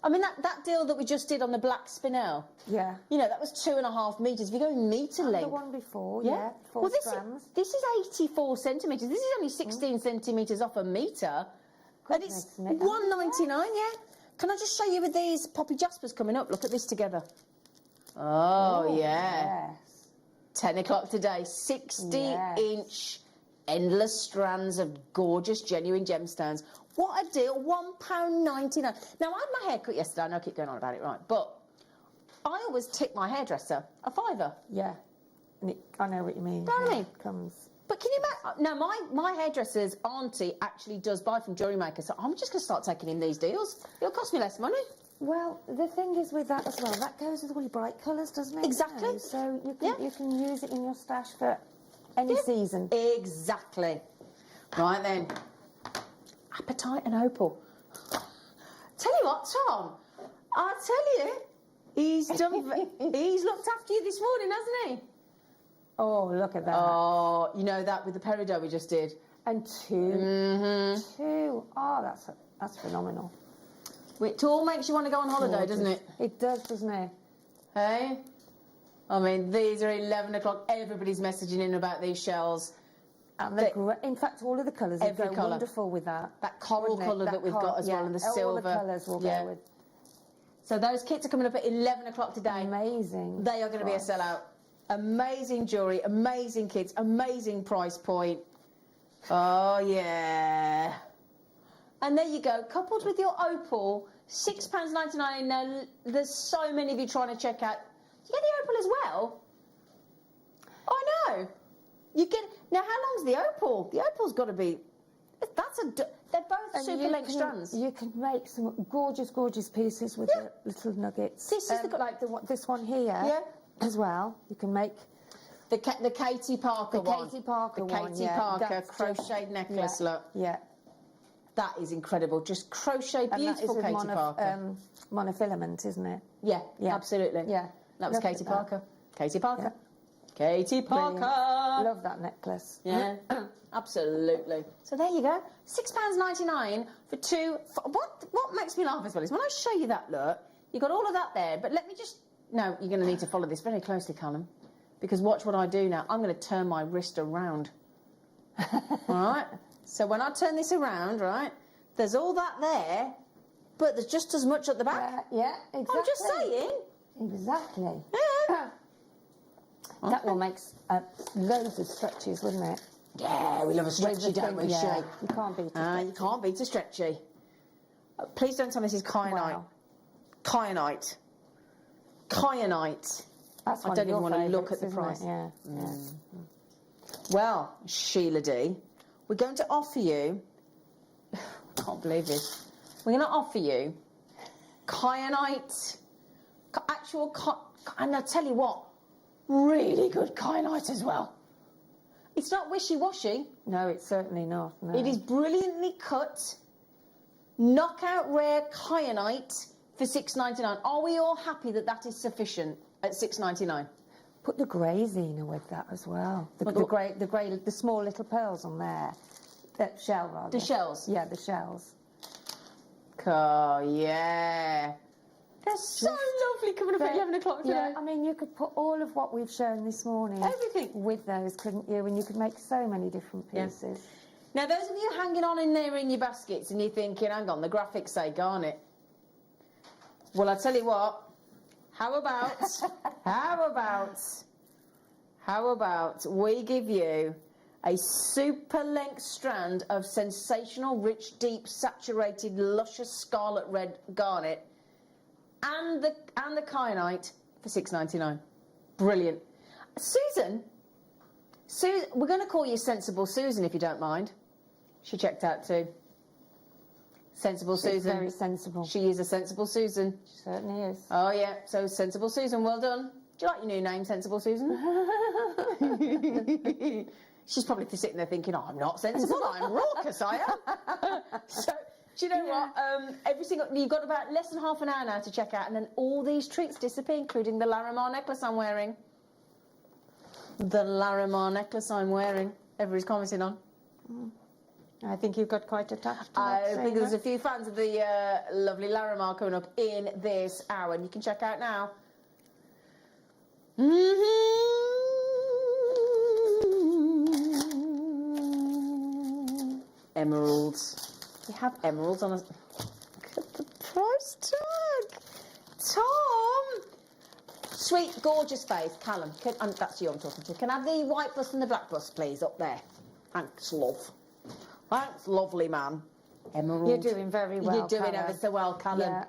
I mean, that deal that we just did on the black spinel, Yeah. you know, that was 2.5 metres. If you go in metre And length. the one before, Yeah. 4 Well, strands. this is 84 centimetres. This is only 16 centimetres off a metre. And it's Goodness me. $1.99, yeah. Can I just show you with these poppy jaspers coming up? Look at this together. Oh, yeah. Yes. 10 o'clock today. 60-inch endless strands of gorgeous, genuine gemstones. What a deal. £1.99. Now, I had my hair cut yesterday. I know I keep going on about it, right? But I always tip my hairdresser a £5. Yeah. And I know what you mean. Know what I mean? Comes. But can you imagine? Now, my hairdresser's auntie actually does buy from Jewellery Maker, so I'm just going to start taking in these deals. It'll cost me less money. Well, the thing is with that as well, that goes with all your bright colours, doesn't it? Exactly. You know? So you can use it in your stash for any season. Exactly. Right then. Appetite and opal. Tell you what, Tom, I'll tell you, he's looked after you this morning, hasn't he? Oh, look at that. Oh, you know that with the peridot we just did. And 2. Mm-hmm. 2. Oh, that's phenomenal. It all makes you want to go on holiday, doesn't it? It does, doesn't it? Hey? I mean, these are 11 o'clock. Everybody's messaging in about these shells. And in fact, all of the colours would go wonderful with that. That coral colour that we've got as well, and the silver. All the colours will go with. So those kits are coming up at 11 o'clock today. Amazing. They are going to be a sellout. Amazing jewellery, amazing kits, amazing price point. Oh, yeah. And there you go, coupled with your opal, £6.99. Now, there's so many of you trying to check out. You get the opal as well? Oh, I know. You get. Now, how long's the opal? The opal's got to be. They're both super length strands. You can make some gorgeous, gorgeous pieces with the little nuggets. This is like this one here. Yeah. As well. You can make. The Katie Parker one. Katie Parker the one, Katie yeah. Parker That's crocheted necklace yeah, look. Yeah. That is incredible. Just crochet, And that is beautiful with Katie Parker. monofilament, isn't it? Yeah, Yeah. absolutely. Yeah. That was Look at Katie that. Parker. Katie Parker. Yeah. Katie Brilliant. Parker. Love that necklace. Yeah, absolutely. So there you go. £6.99 for two. What makes me laugh as well is when I show you that look, you got all of that there, but let me just. No, you're going to need to follow this very closely, Callum, because watch what I do now. I'm going to turn my wrist around. All right. So when I turn this around, right, there's all that there, but there's just as much at the back. Yeah, exactly. I'm just saying. Exactly. Yeah. That one makes loads of stretches, wouldn't it? Yeah, we love a stretchy, don't we, Yeah, Shay? you can't beat it. You can't beat a stretchy. Please don't tell me this is kyanite. Wow. Kyanite. Kyanite. That's I one don't of your even want to look at favourites, the isn't price. it? Yeah, yeah. Well, Sheila D, we're going to offer you. I can't believe this. We're going to offer you kyanite. And I'll tell you what, really good kyanite as well. It's not wishy-washy. No, it's certainly not. No. It is brilliantly cut, knockout rare kyanite for $6.99. Are we all happy that that is sufficient at $6.99? Put the grey Zena with that as well. The small little pearls on there. That shell, rather. The shells? Yeah, the shells. Oh, yeah. They're so lovely coming up at 11 o'clock today. Yeah, I mean, you could put all of what we've shown this morning. Everything. With those, couldn't you? And you could make so many different pieces. Now, those of you hanging on in there in your baskets and you're thinking, hang on, the graphics say garnet. Well, I tell you what, how about we give you a super length strand of sensational, rich, deep, saturated, luscious scarlet red garnet and the kyanite for $6.99. Brilliant. Susan, we're going to call you Sensible Susan if you don't mind. She checked out too. Sensible She's Susan. very sensible. She is a sensible Susan. She certainly is. Oh, yeah. So, Sensible Susan, well done. Do you like your new name, Sensible Susan? She's probably sitting there thinking, oh, I'm not sensible, I'm raucous, I am. So, do you know what? You've got about less than half an hour now to check out, and then all these treats disappear, including the Larimar necklace I'm wearing. The Larimar necklace I'm wearing. Everybody's commenting on. I think you've got quite attached to that. I think there's a few fans of the lovely Larimar coming up in this hour, and you can check out now. Emeralds. We have emeralds on us. Look at the price tag. Tom! Sweet, gorgeous face. Callum, that's you I'm talking to. Can I have the white bust and the black bust, please, up there? Thanks, love. Thanks, lovely man. Emerald. You're doing very well, You're doing Callum. ever so well, Callum. Yeah,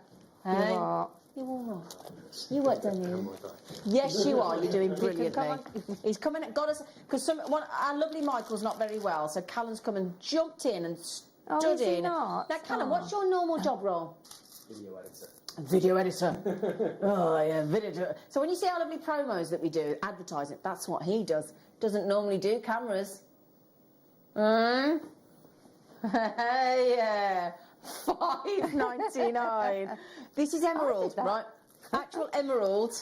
Hey? you are. You are. You what, Daniel? Yes, you are. You're doing brilliantly. He's coming. Got us because our lovely Michael's not very well, so Callum's come and jumped in and stood is he in. not? Now, Callum, what's your normal job role? Video editor. Video editor. Oh yeah, video editor. So when you see our lovely promos that we do, advertising, that's what he does. Doesn't normally do cameras. Yeah. $5.99. This is emerald, right? Actual emerald.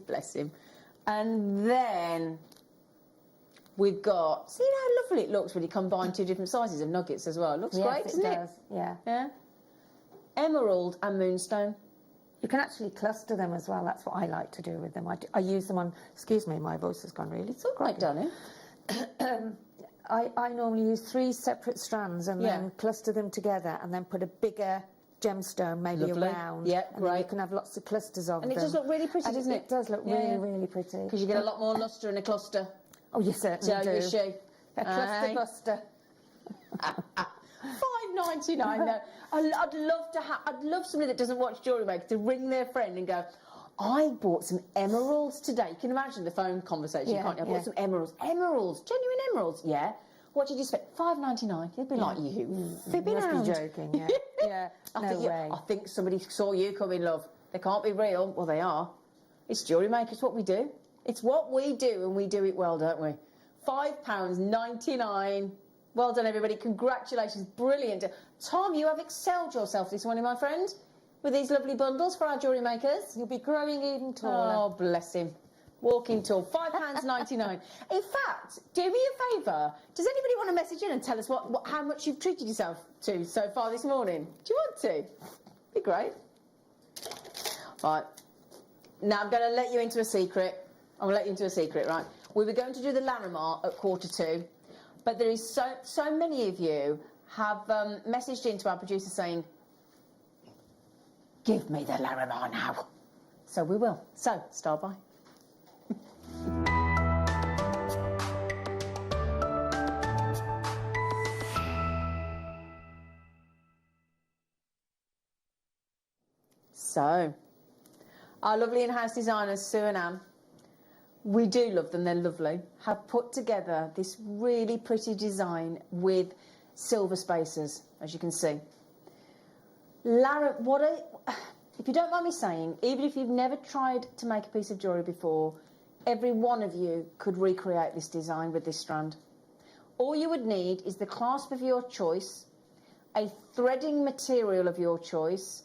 Bless him. And then we've got. See how lovely it looks when you combine two different sizes of nuggets as well. It looks great, doesn't it? Does. Yeah. Yeah. Emerald and moonstone. You can actually cluster them as well. That's what I like to do with them. I use them on. Excuse me, my voice has gone really. It's all right, darling. I normally use 3 separate strands and then cluster them together and then put a bigger gemstone maybe Lovely. around. Yeah, and great. then you can have lots of clusters of them. And it does look really pretty, doesn't it? It does look really, really pretty. Because you get a lot more lustre in a cluster. Oh, you certainly do. You see. A cluster Aye. buster. $5.99 though. I'd love somebody that doesn't watch Jewellery Maker to ring their friend and go, I bought some emeralds today. You can imagine the phone conversation, can't you? I bought some emeralds. Emeralds, genuine emeralds, yeah. What did you spend? $5.99. You'd be like, you fibbing Must around. be joking, yeah. Yeah, no way. I think somebody saw you come in, love. They can't be real. Well, they are. It's Jewellery Maker. It's what we do. It's what we do, and we do it well, don't we? £5.99. Well done, everybody. Congratulations. Brilliant. Tom, you have excelled yourself this morning, my friend, with these lovely bundles for our jewellery makers. You'll be growing even taller. Oh, bless him. Walking tall. £5.99. In fact, do me a favour. Does anybody want to message in and tell us how much you've treated yourself to so far this morning? Do you want to? Be great. Right. Now I'm going to let you into a secret. I'm going to let you into a secret, right? We were going to do the Larimar at 1:45, but there is so many of you have messaged into our producer saying, give me the Larimar now. So we will. So, start by. So, our lovely in-house designers, Sue and Anne, we do love them, they're lovely, have put together this really pretty design with silver spacers, as you can see. If you don't mind me saying, even if you've never tried to make a piece of jewellery before, every one of you could recreate this design with this strand. All you would need is the clasp of your choice, a threading material of your choice,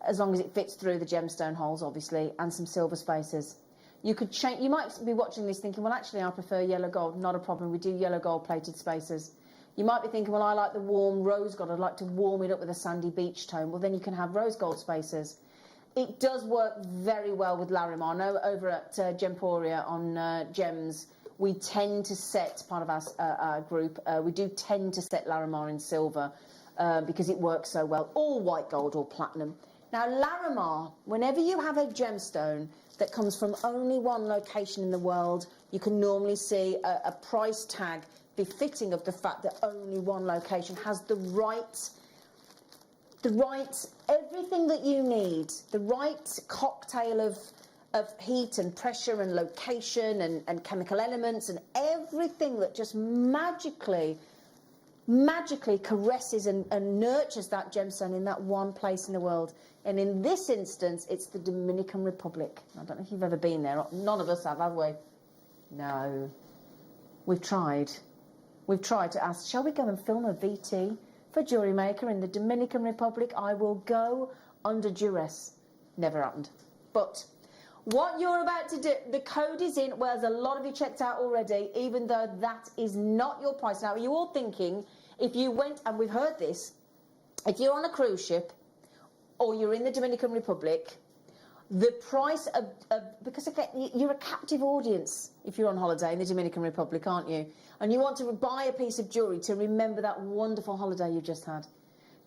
as long as it fits through the gemstone holes, obviously, and some silver spacers. You could change. You might be watching this thinking, well, actually, I prefer yellow gold. Not a problem. We do yellow gold plated spacers. You might be thinking, well, I like the warm rose gold. I'd like to warm it up with a sandy beach tone. Well, then you can have rose gold spacers. It does work very well with Larimar. I know over at Gemporia on Gems, we tend to set, part of our group, we do tend to set Larimar in silver because it works so well. All white gold or platinum. Now, Larimar, whenever you have a gemstone that comes from only one location in the world, you can normally see a price tag befitting of the fact that only one location has the right everything that you need, the right cocktail of heat and pressure and location and chemical elements and everything that just magically caresses and nurtures that gemstone in that one place in the world. And in this instance, it's the Dominican Republic. I don't know if you've ever been there. None of us have we? No. We've tried. We've tried to ask, shall we go and film a VT for Jewellery Maker in the Dominican Republic? I will go under duress. Never happened. But what you're about to do, the code is in. Well, there's a lot of you checked out already, even though that is not your price. Now, are you all thinking, if you went, and we've heard this, if you're on a cruise ship or you're in the Dominican Republic, the price of because again, you're a captive audience if you're on holiday in the Dominican Republic, aren't you? And you want to buy a piece of jewellery to remember that wonderful holiday you've just had.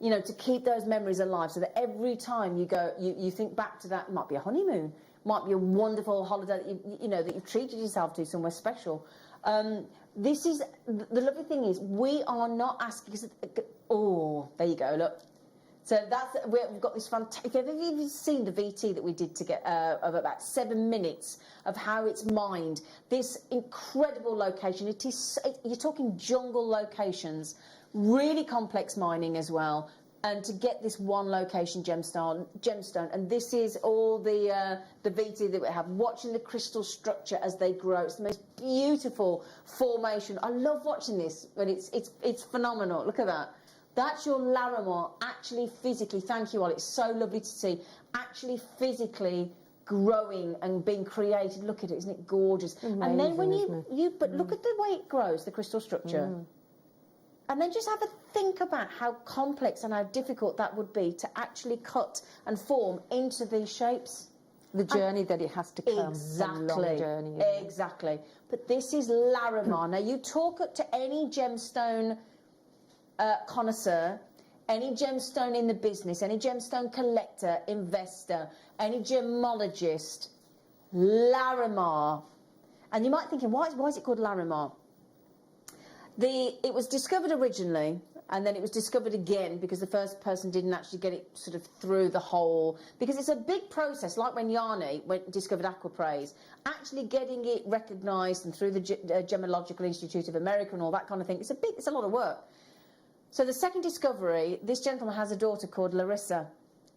You know, to keep those memories alive so that every time you go, you think back to that. It might be a honeymoon, might be a wonderful holiday that that you've treated yourself to somewhere special. This is the lovely thing is we are not asking. Oh, there you go. Look. So we've got this fantastic. Have you seen the VT that we did to get of about 7 minutes of how it's mined? This incredible location. It is. You're talking jungle locations, really complex mining as well. And to get this one location gemstone, and this is all the VT that we have. Watching the crystal structure as they grow, it's the most beautiful formation. I love watching this, but it's phenomenal. Look at that. That's your Larimar actually physically. Thank you all. It's so lovely to see. Actually physically growing and being created. Look at it, isn't it gorgeous? Amazing, and then when but look at the way it grows, the crystal structure. And then just have a think about how complex and how difficult that would be to actually cut and form into these shapes. The journey that it has to come. Exactly. A long journey. Exactly. But this is Larimar. Now, you talk to any gemstone connoisseur, any gemstone in the business, any gemstone collector, investor, any gemologist, Larimar. And you might be thinking, why is it called Larimar? It was discovered originally, and then it was discovered again because the first person didn't actually get it sort of through the whole, because it's a big process, like when Yanni discovered aquapraise, actually getting it recognised and through the Gemological Institute of America and all that kind of thing. It's a lot of work. So the second discovery, this gentleman has a daughter called Larissa,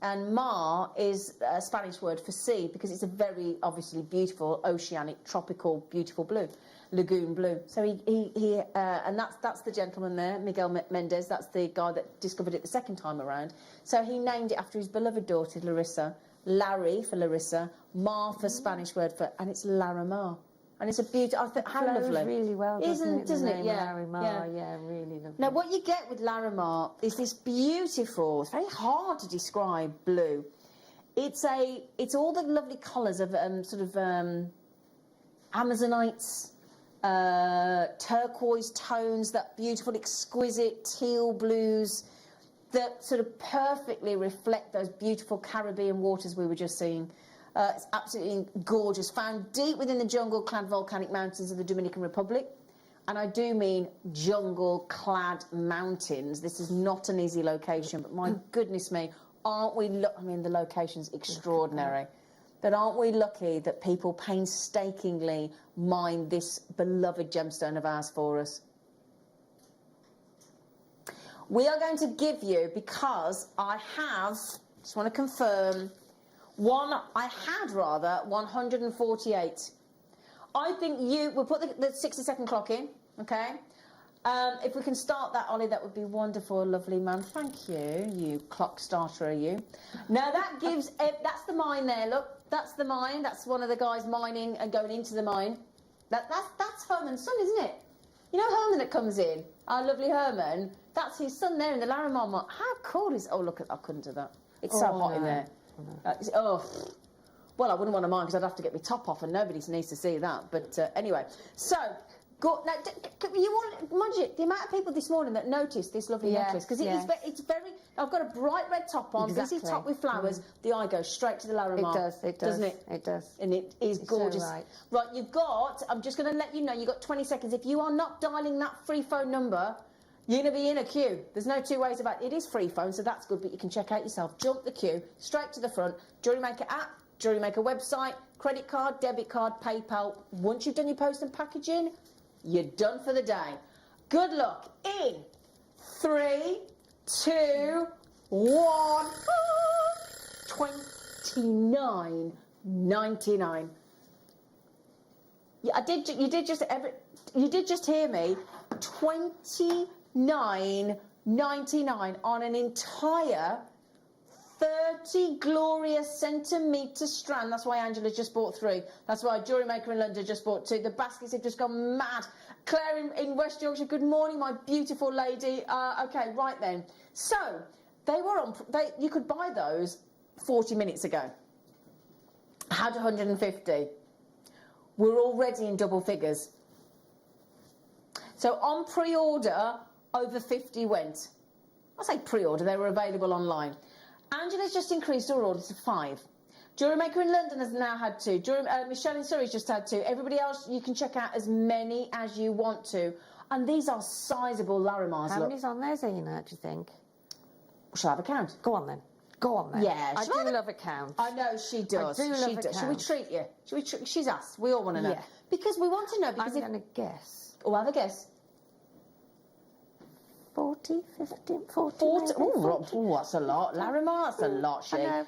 And mar is a Spanish word for sea because it's a very obviously beautiful oceanic, tropical, beautiful blue, lagoon blue. So and that's the gentleman there, Miguel Mendez. That's the guy that discovered it the second time around. So he named it after his beloved daughter Larissa. Larry for Larissa, mar for Spanish word for, and it's Larimar. And it's a beautiful. How Flows lovely, really well, doesn't it? the name Yeah, Larimar, yeah, really lovely. Now, what you get with Larimar is this beautiful. It's very hard to describe blue. It's all the lovely colours of Amazonites, turquoise tones, that beautiful, exquisite teal blues that sort of perfectly reflect those beautiful Caribbean waters we were just seeing. It's absolutely gorgeous, found deep within the jungle-clad volcanic mountains of the Dominican Republic. And I do mean jungle-clad mountains. This is not an easy location, but my goodness me, aren't we... I mean, the location's extraordinary. But aren't we lucky that people painstakingly mine this beloved gemstone of ours for us? We are going to give you, because I have, just want to confirm, I had 148. I think we'll put the 60-second clock in, okay? If we can start that, Ollie, that would be wonderful, lovely man. Thank you, you clock starter, are you? Now that gives, that's the mine there, look. That's the mine. That's one of the guys mining and going into the mine. That's Herman's son, isn't it? You know Herman that comes in? Our lovely Herman. That's his son there in the Larimar mine. How cool is... Oh, look, I couldn't do that. It's so hot in there. Well, I wouldn't want to mind because I'd have to get my top off and nobody needs to see that. But anyway, so... Now, you want, Mudgett, the amount of people this morning that noticed this lovely necklace, because it's very... I've got a bright red top on, busy top with flowers. The eye goes straight to the Larimar. It does, doesn't it? It does. And it is gorgeous. So right. Right, you've got... I'm just going to let you know, you've got 20 seconds. If you are not dialing that free phone number, you're going to be in a queue. There's no two ways about it. It is free phone, so that's good, but you can check out yourself. Jump the queue, straight to the front. Jewellery Maker app, Jewellery Maker website, credit card, debit card, PayPal. Once you've done your post and packaging, you're done for the day. Good luck. In 3, 2, 1. 29.99. Yeah, you did just hear me. 29.99 on an entire 30 glorious centimetre strand. That's why Angela just bought 3. That's why Jewellery Maker in London just bought 2. The baskets have just gone mad. Claire in West Yorkshire, good morning, my beautiful lady. Okay, right then. So, they were on... you could buy those 40 minutes ago. Had 150. We're already in double figures. So, on pre-order, over 50 went. I say pre-order, they were available online. Angela's just increased her order to 5. Jewellery Maker in London has now had 2. Michelle in Surrey's just had 2. Everybody else, you can check out as many as you want to. And these are sizable Larimars. How many's on there, Zena, do you think? Shall I have a count? Go on then. Go on then. Yeah. I do love a count. I know she does. I do love a count. Shall we treat you? She's us. We all want to know. Yeah. Because we want to know. I'm going to guess. Oh, have a guess. 40, 50, 40. Oh, that's a lot. Larimar, that's a lot, she. I know.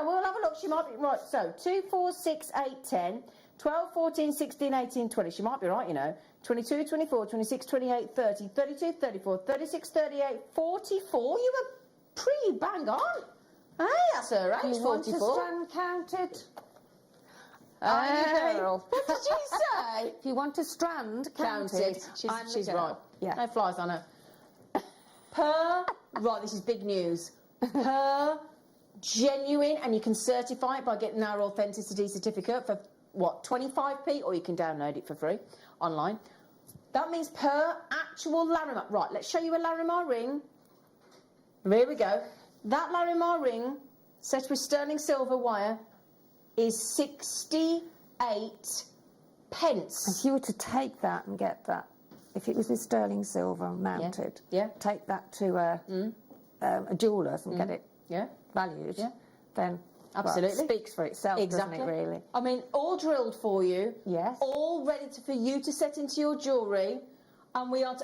We'll have a look. She might be right. So, 2, 4, 6, 8, 10, 12, 14, 16, 18, 20. She might be right, you know. 22, 24, 26, 28, 30, 32, 34, 36, 38, 44. You were pretty bang on. Hey, that's her age, 44. You want a strand counted? Hey. Girl. What did you say? If you want a strand counted, She's right. Yeah. No flies on her. Right, this is big news. Per genuine, and you can certify it by getting our authenticity certificate for, what, 25p, or you can download it for free online. That means per actual Larimar. Right, let's show you a Larimar ring. Here we go. That Larimar ring, set with sterling silver wire, is 68 pence. If you were to take that and get that, if it was with sterling silver mounted, take that to a jeweller's and get it valued, then absolutely it speaks for itself, doesn't it, really? I mean, all drilled for you, yes, all ready for you to set into your jewellery, and we are...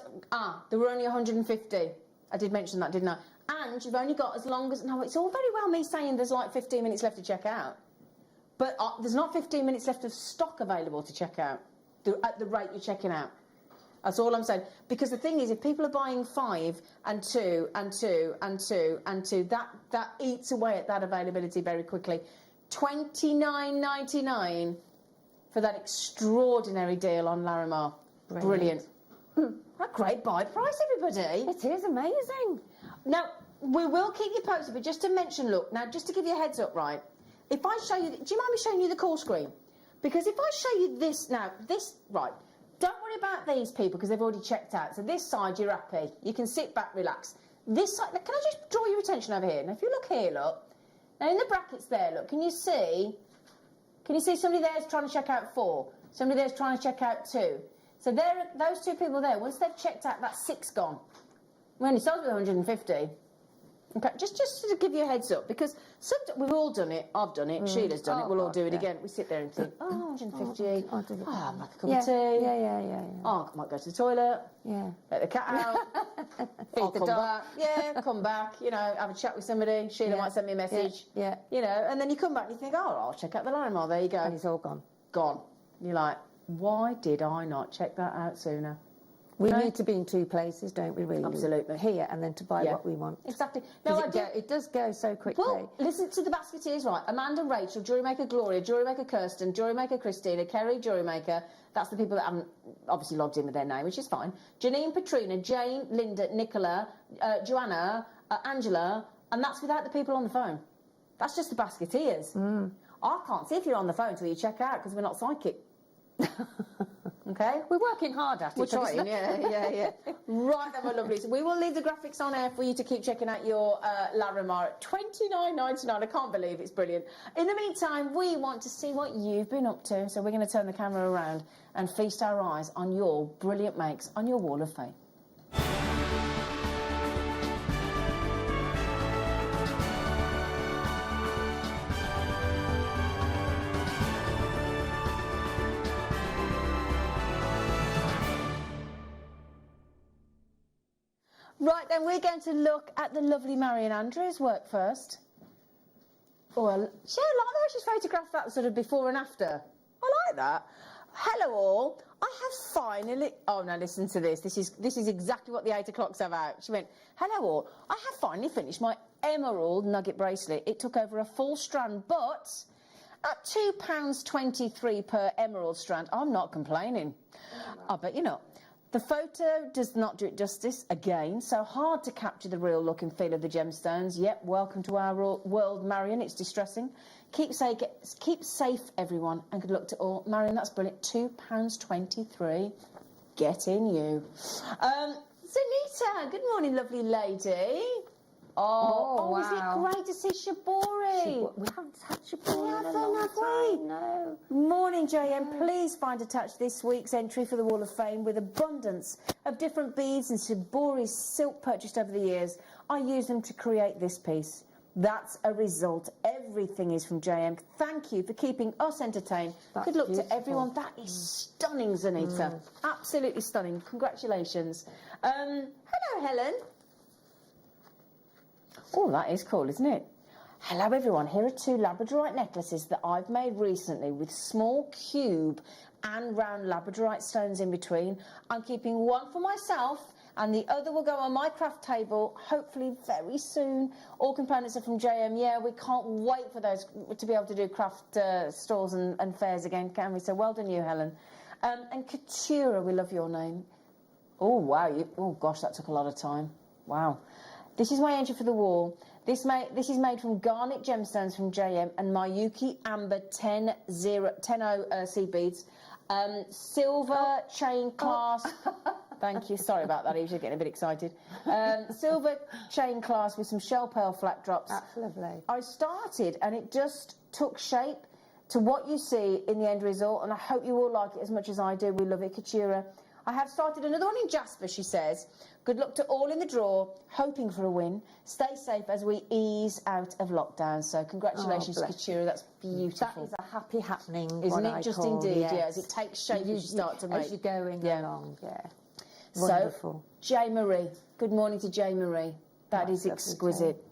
there were only 150. I did mention that, didn't I? And you've only got as long as... No, it's all very well me saying there's like 15 minutes left to check out. But there's not 15 minutes left of stock available to check out at the rate you're checking out. That's all I'm saying. Because the thing is, if people are buying 5 and 2 and 2 and 2 and 2, that eats away at that availability very quickly. $29.99 for that extraordinary deal on Larimar. Brilliant. What a great buy price, everybody. It is amazing. Now, we will keep you posted, but just to mention, look, now just to give you a heads up, right? If I show you, do you mind me showing you the call screen? Because if I show you this now, right, don't worry about these people because they've already checked out. So this side, you're happy. You can sit back, relax. This side, can I just draw your attention over here? Now, if you look here, look. Now, in the brackets there, look, can you see somebody there's trying to check out 4? Somebody there's trying to check out 2. So those 2 people there, once they've checked out, that's 6 gone. We only started with 150. Okay, just to give you a heads up, because we've all done it. I've done it. Sheila's done it. We'll all do it again. We sit there and think, 150. I'll do it. I'll make a cup of tea. Yeah. Oh, I might go to the toilet. Yeah. Let the cat out. I'll come back. Yeah, come back. You know, have a chat with somebody. Sheila might send me a message. Yeah. You know, and then you come back and you think, oh, I'll check out the Larimar. There you go. And it's all gone. Gone. You're like, why did I not check that out sooner? We need to be in 2 places, don't we, really? Absolutely. Here and then to buy what we want. Exactly. It does go so quickly. Well, listen to the basketeers, right? Amanda, Rachel, Jewellery Maker Gloria, Jewellery Maker Kirsten, Jewellery Maker Christina, Kerry, Jewellery Maker. That's the people that haven't obviously logged in with their name, which is fine. Janine, Patrina, Jane, Linda, Nicola, Joanna, Angela, and that's without the people on the phone. That's just the basketeers. I can't see if you're on the phone till you check out because we're not psychic. Okay, we're working hard at it. We're trying, yeah. Right then, my lovelies. We will leave the graphics on air for you to keep checking out your Larimar at $29.99. I can't believe it's brilliant. In the meantime, we want to see what you've been up to, so we're going to turn the camera around and feast our eyes on your brilliant makes on your wall of fame. Right, then we're going to look at the lovely Marion Andrews' work first. Oh, I like the way she's photographed that sort of before and after. I like that. Hello all. I have finally... Oh, now listen to this. This is exactly what the 8 o'clocks have out. She went, hello all. I have finally finished my emerald nugget bracelet. It took over a full strand, but at £2.23 per emerald strand, I'm not complaining. I bet you're not. The photo does not do it justice, again, so hard to capture the real look and feel of the gemstones. Yep, welcome to our world, Marion, it's distressing. Keep safe, everyone, and good luck to all. Marion, that's brilliant, £2.23. Get in you. Sunita, good morning, lovely lady. Oh, wow. Isn't it great to see Shabori? We haven't had Shabori in a Have long we? time, no. Morning, JM. Please find attached this week's entry for the Wall of Fame with abundance of different beads and Shabori's silk purchased over the years. I use them to create this piece. That's a result. Everything is from JM. Thank you for keeping us entertained. That's Good luck beautiful. to everyone. That is stunning, Zanita. Absolutely stunning. Congratulations. Hello, Helen. Oh, that is cool, isn't it? Hello, everyone. Here are 2 labradorite necklaces that I've made recently with small cube and round labradorite stones in between. I'm keeping one for myself and the other will go on my craft table, hopefully very soon. All components are from JM. Yeah, we can't wait for those to be able to do craft stores and fairs again, can we? So well done you, Helen. And Katura, we love your name. Oh, wow. Oh, gosh, that took a lot of time. Wow. This is my entry for the wall. This is made from garnet gemstones from JM and Mayuki Amber 10 seed beads. Silver chain clasp. Thank you. Sorry about that. I was getting a bit excited. Silver chain clasp with some shell pearl flat drops. That's lovely. I started and it just took shape to what you see in the end result, and I hope you all like it as much as I do. We love it, Katura. I have started another one in Jasper, she says. Good luck to all in the draw, hoping for a win. Stay safe as we ease out of lockdown. So congratulations, Katura. That's beautiful. That is a happy happening, isn't it? Just indeed, yeah. As it takes shape, you start to make. As you're going along, yeah. Wonderful. So, Jay Marie. Good morning to Jay Marie. That is That's lovely exquisite.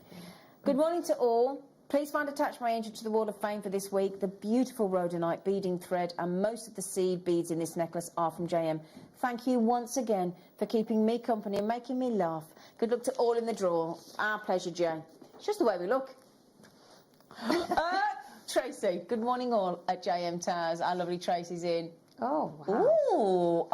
Good morning to all. Please find attached my entry to the Wall of Fame for this week. The beautiful rhodonite beading thread and most of the seed beads in this necklace are from JM. Thank you once again for keeping me company and making me laugh. Good luck to all in the draw. Our pleasure, Jay. It's just the way we look. Tracy, good morning all at JM Towers. Our lovely Tracy's in. Oh, wow. Ooh.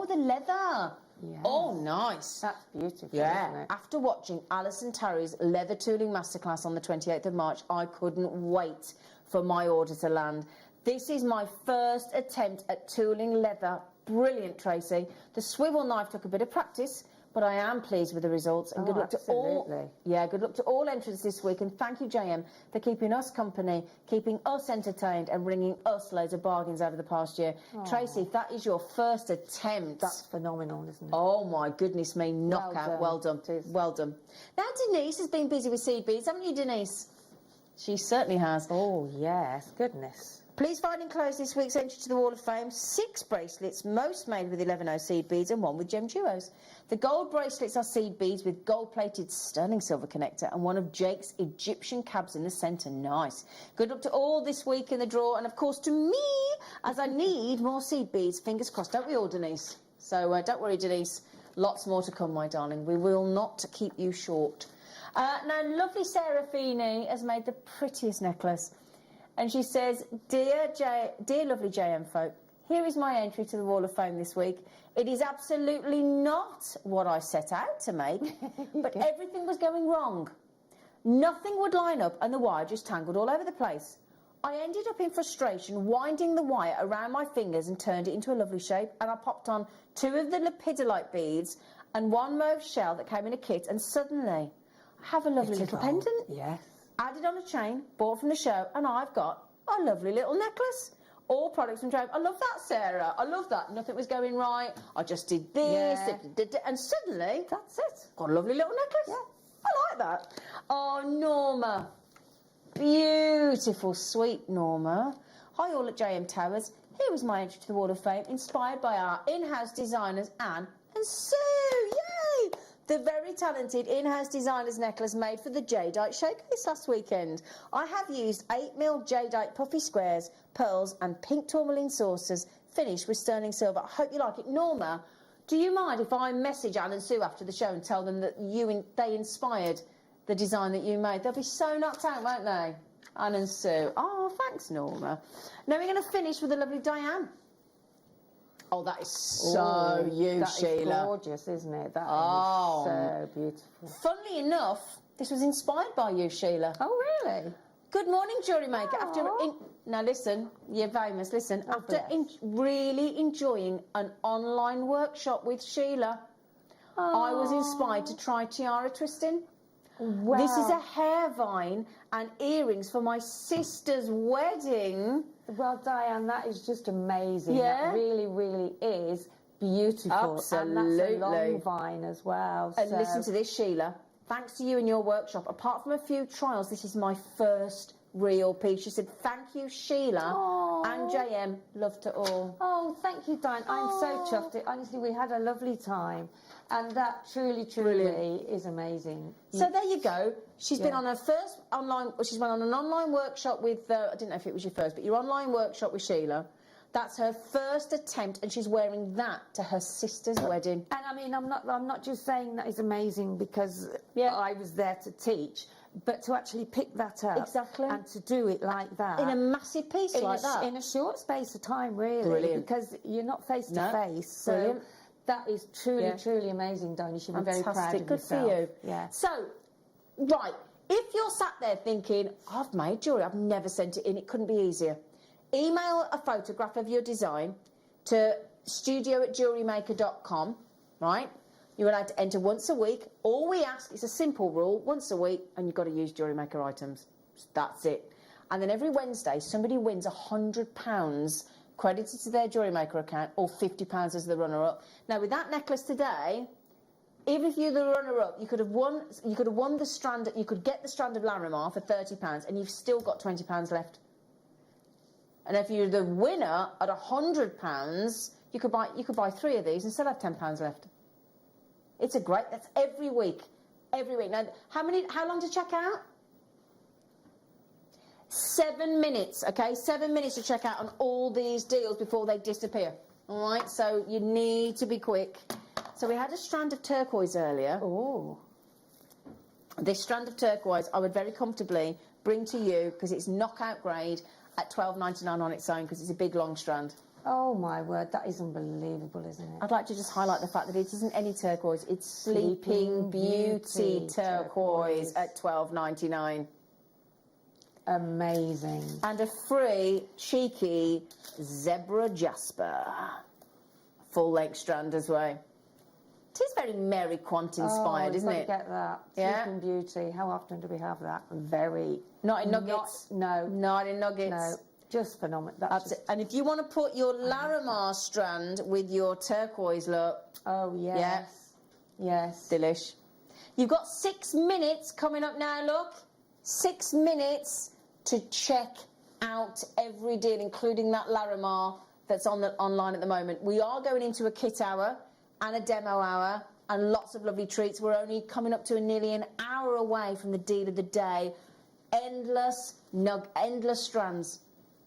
The leather. Yeah. Oh, nice. That's beautiful, Yeah. isn't it? After watching Alison Terry's leather tooling masterclass on the 28th of March, I couldn't wait for my order to land. This is my first attempt at tooling leather. Brilliant, Tracy. The swivel knife took a bit of practice, but I am pleased with the results. And good luck to all. Good luck to all entrants this week. And thank you, JM, for keeping us company, keeping us entertained, and bringing us loads of bargains over the past year. Tracy, that is your first attempt. That's phenomenal, isn't it? Oh my goodness me, knockout. Well done. Well done. Now Denise has been busy with seed beads, haven't you, Denise? She certainly has. Oh, yes. Goodness. Please find enclosed this week's entry to the Wall of Fame 6 bracelets, most made with 11O seed beads and 1 with gem duos. The gold bracelets are seed beads with gold-plated sterling silver connector and one of Jake's Egyptian cabs in the centre. Nice. Good luck to all this week in the draw and, of course, to me, as I need more seed beads. Fingers crossed, don't we all, Denise? So don't worry, Denise. Lots more to come, my darling. We will not keep you short. Now, lovely Sarah Feeney has made the prettiest necklace. And she says, Dear lovely JM folk, here is my entry to the Wall of Fame this week. It is absolutely not what I set out to make, but everything was going wrong. Nothing would line up and the wire just tangled all over the place. I ended up in frustration winding the wire around my fingers and turned it into a lovely shape, and I popped on 2 of the lepidolite beads and 1 mauve shell that came in a kit, and suddenly I have a lovely little pendant. Yes. Added on a chain, bought from the show, and I've got a lovely little necklace. All products from Jove. I love that, Sarah. I love that. Nothing was going right. I just did this, and suddenly, That's it. got a lovely little necklace. Yeah. I like that. Oh, Norma. Beautiful, sweet Norma. Hi, all at JM Towers. Here was my entry to the Wall of Fame, inspired by our in-house designers, Anne and Sue. Yay! The very talented in-house designer's necklace made for the Jadeite showcase last weekend. I have used 8mm Jadeite puffy squares, pearls and pink tourmaline saucers, finished with sterling silver. I hope you like it. Norma, do you mind if I message Anne and Sue after the show and tell them that they inspired the design that you made? They'll be so knocked out, won't they? Anne and Sue. Oh, thanks, Norma. Now we're going to finish with a lovely Diane. Oh, that is so you, Sheila. That is gorgeous, isn't it? That is so beautiful. Funnily enough, this was inspired by you, Sheila. Oh, really? Good morning, Jewellery Maker. Now listen, you're famous. Listen, after really enjoying an online workshop with Sheila, I was inspired to try tiara twisting. Wow. This is a hair vine and earrings for my sister's wedding. Well, Diane, that is just amazing. Yeah. That really, really is beautiful. Absolutely. And that's a long vine as well. And so. listen to this, Sheila. Thanks to you and your workshop, apart from a few trials, this is my first real piece. She said, thank you, Sheila and JM. Love to all. Oh, thank you, Diane. I'm so chuffed. Honestly, we had a lovely time. And that truly, truly is amazing. So there you go. She's been on her first online, she's been on an online workshop with, I didn't know if it was your first, but your online workshop with Sheila. That's her first attempt, and she's wearing that to her sister's wedding. And I mean, I'm not just saying that is amazing because I was there to teach, but to actually pick that up and to do it like that in a massive piece like that in a short space of time, really. Brilliant. Because you're not face to face. So Brilliant. That is truly, truly amazing, Dawn. You should be very proud of Good yourself. for you. Yeah. So, right, if you're sat there thinking, I've made jewellery, I've never sent it in, it couldn't be easier. Email a photograph of your design to studio@jewellerymaker.com, right? You're allowed to enter once a week. All we ask is a simple rule, once a week, and you've got to use Jewellery Maker items. That's it. And then every Wednesday, somebody wins £100 credited to their Jewellery Maker account, or £50 as the runner-up. Now, with that necklace today, even if you're the runner-up, you could have won the strand. You could get the strand of Larimar for £30, and you've still got £20 left. And if you're the winner at £100, you could buy 3 of these and still have £10 left. It's that's every week. every week. Now, how long to check out? 7 minutes, okay? 7 minutes to check out on all these deals before they disappear. All right, so you need to be quick. So we had a strand of turquoise earlier. Oh. This strand of turquoise I would very comfortably bring to you because it's knockout grade at $12.99 on its own because it's a big long strand. Oh my word, that is unbelievable, isn't it? I'd like to just highlight the fact that it isn't any turquoise, it's Sleeping Beauty turquoise at $12.99. Amazing. And a free, cheeky zebra jasper. Full-length strand as well. It is very Mary Quant inspired, isn't it? Get that. Yeah. Sleeping Beauty. How often do we have that? Very. Not in nuggets. No. Not in nuggets. No. Just phenomenal. That's it. And if you want to put your Larimar strand with your turquoise look. Oh, yes. Yeah. Yes. Delish. You've got 6 minutes coming up now, look. 6 minutes to check out every deal, including that Larimar that's online at the moment. We are going into a kit hour and a demo hour and lots of lovely treats. We're only coming up to nearly an hour away from the deal of the day. Endless strands,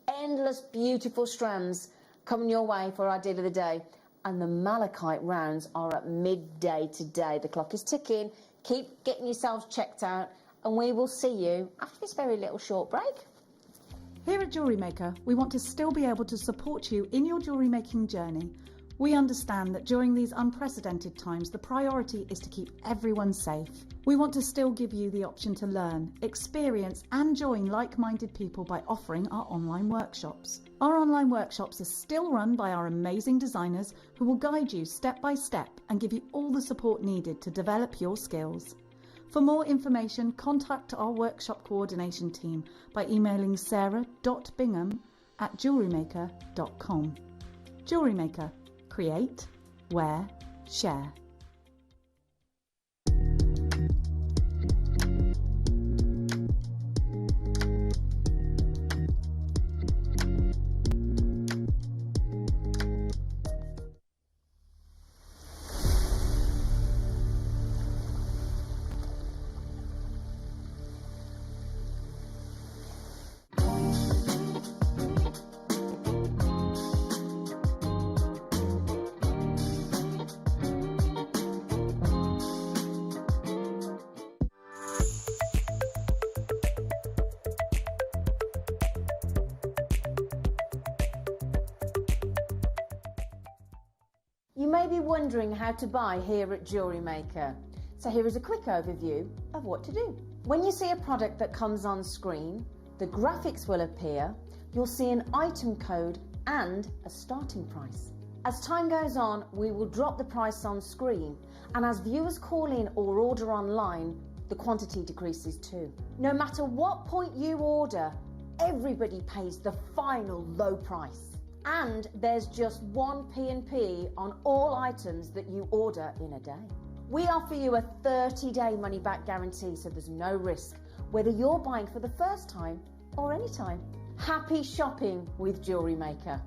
endless beautiful strands coming your way for our deal of the day. And the malachite rounds are at midday today. The clock is ticking. Keep getting yourselves checked out and we will see you after this very little short break. Here at Jewellery Maker, we want to still be able to support you in your jewellery making journey. We understand that during these unprecedented times, the priority is to keep everyone safe. We want to still give you the option to learn, experience and join like-minded people by offering our online workshops. Our online workshops are still run by our amazing designers who will guide you step by step and give you all the support needed to develop your skills. For more information, contact our workshop coordination team by emailing sarah.bingham@jewellerymaker.com. Jewellery Maker. Create, wear, share. You may be wondering how to buy here at Jewellery Maker. So here is a quick overview of what to do. When you see a product that comes on screen, the graphics will appear, you'll see an item code and a starting price. As time goes on, we will drop the price on screen, and as viewers call in or order online, the quantity decreases too. No matter what point you order, everybody pays the final low price. And there's just one P&P on all items that you order in a day. We offer you a 30-day money-back guarantee, so there's no risk, whether you're buying for the first time or any time. Happy shopping with Jewellery Maker.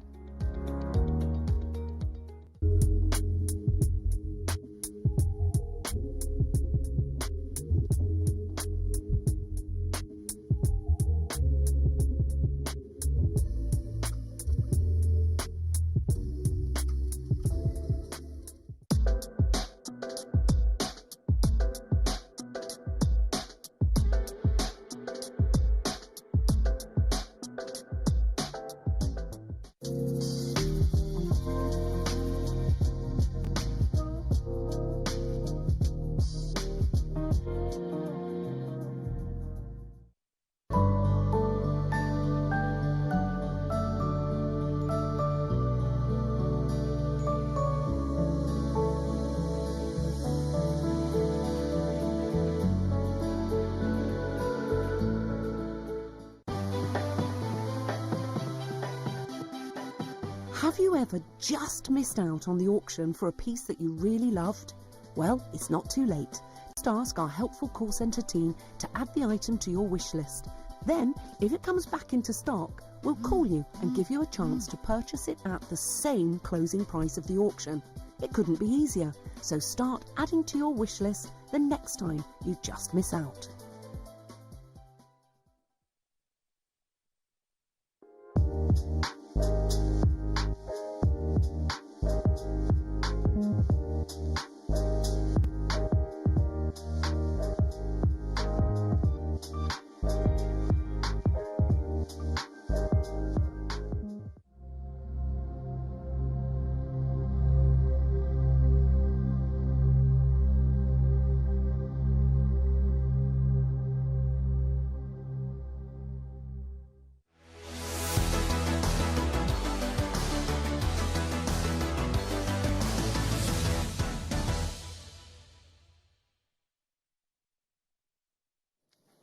Have you ever just missed out on the auction for a piece that you really loved? Well, it's not too late. Just ask our helpful call centre team to add the item to your wish list. Then, if it comes back into stock, we'll call you and give you a chance to purchase it at the same closing price of the auction. It couldn't be easier, so start adding to your wish list the next time you just miss out.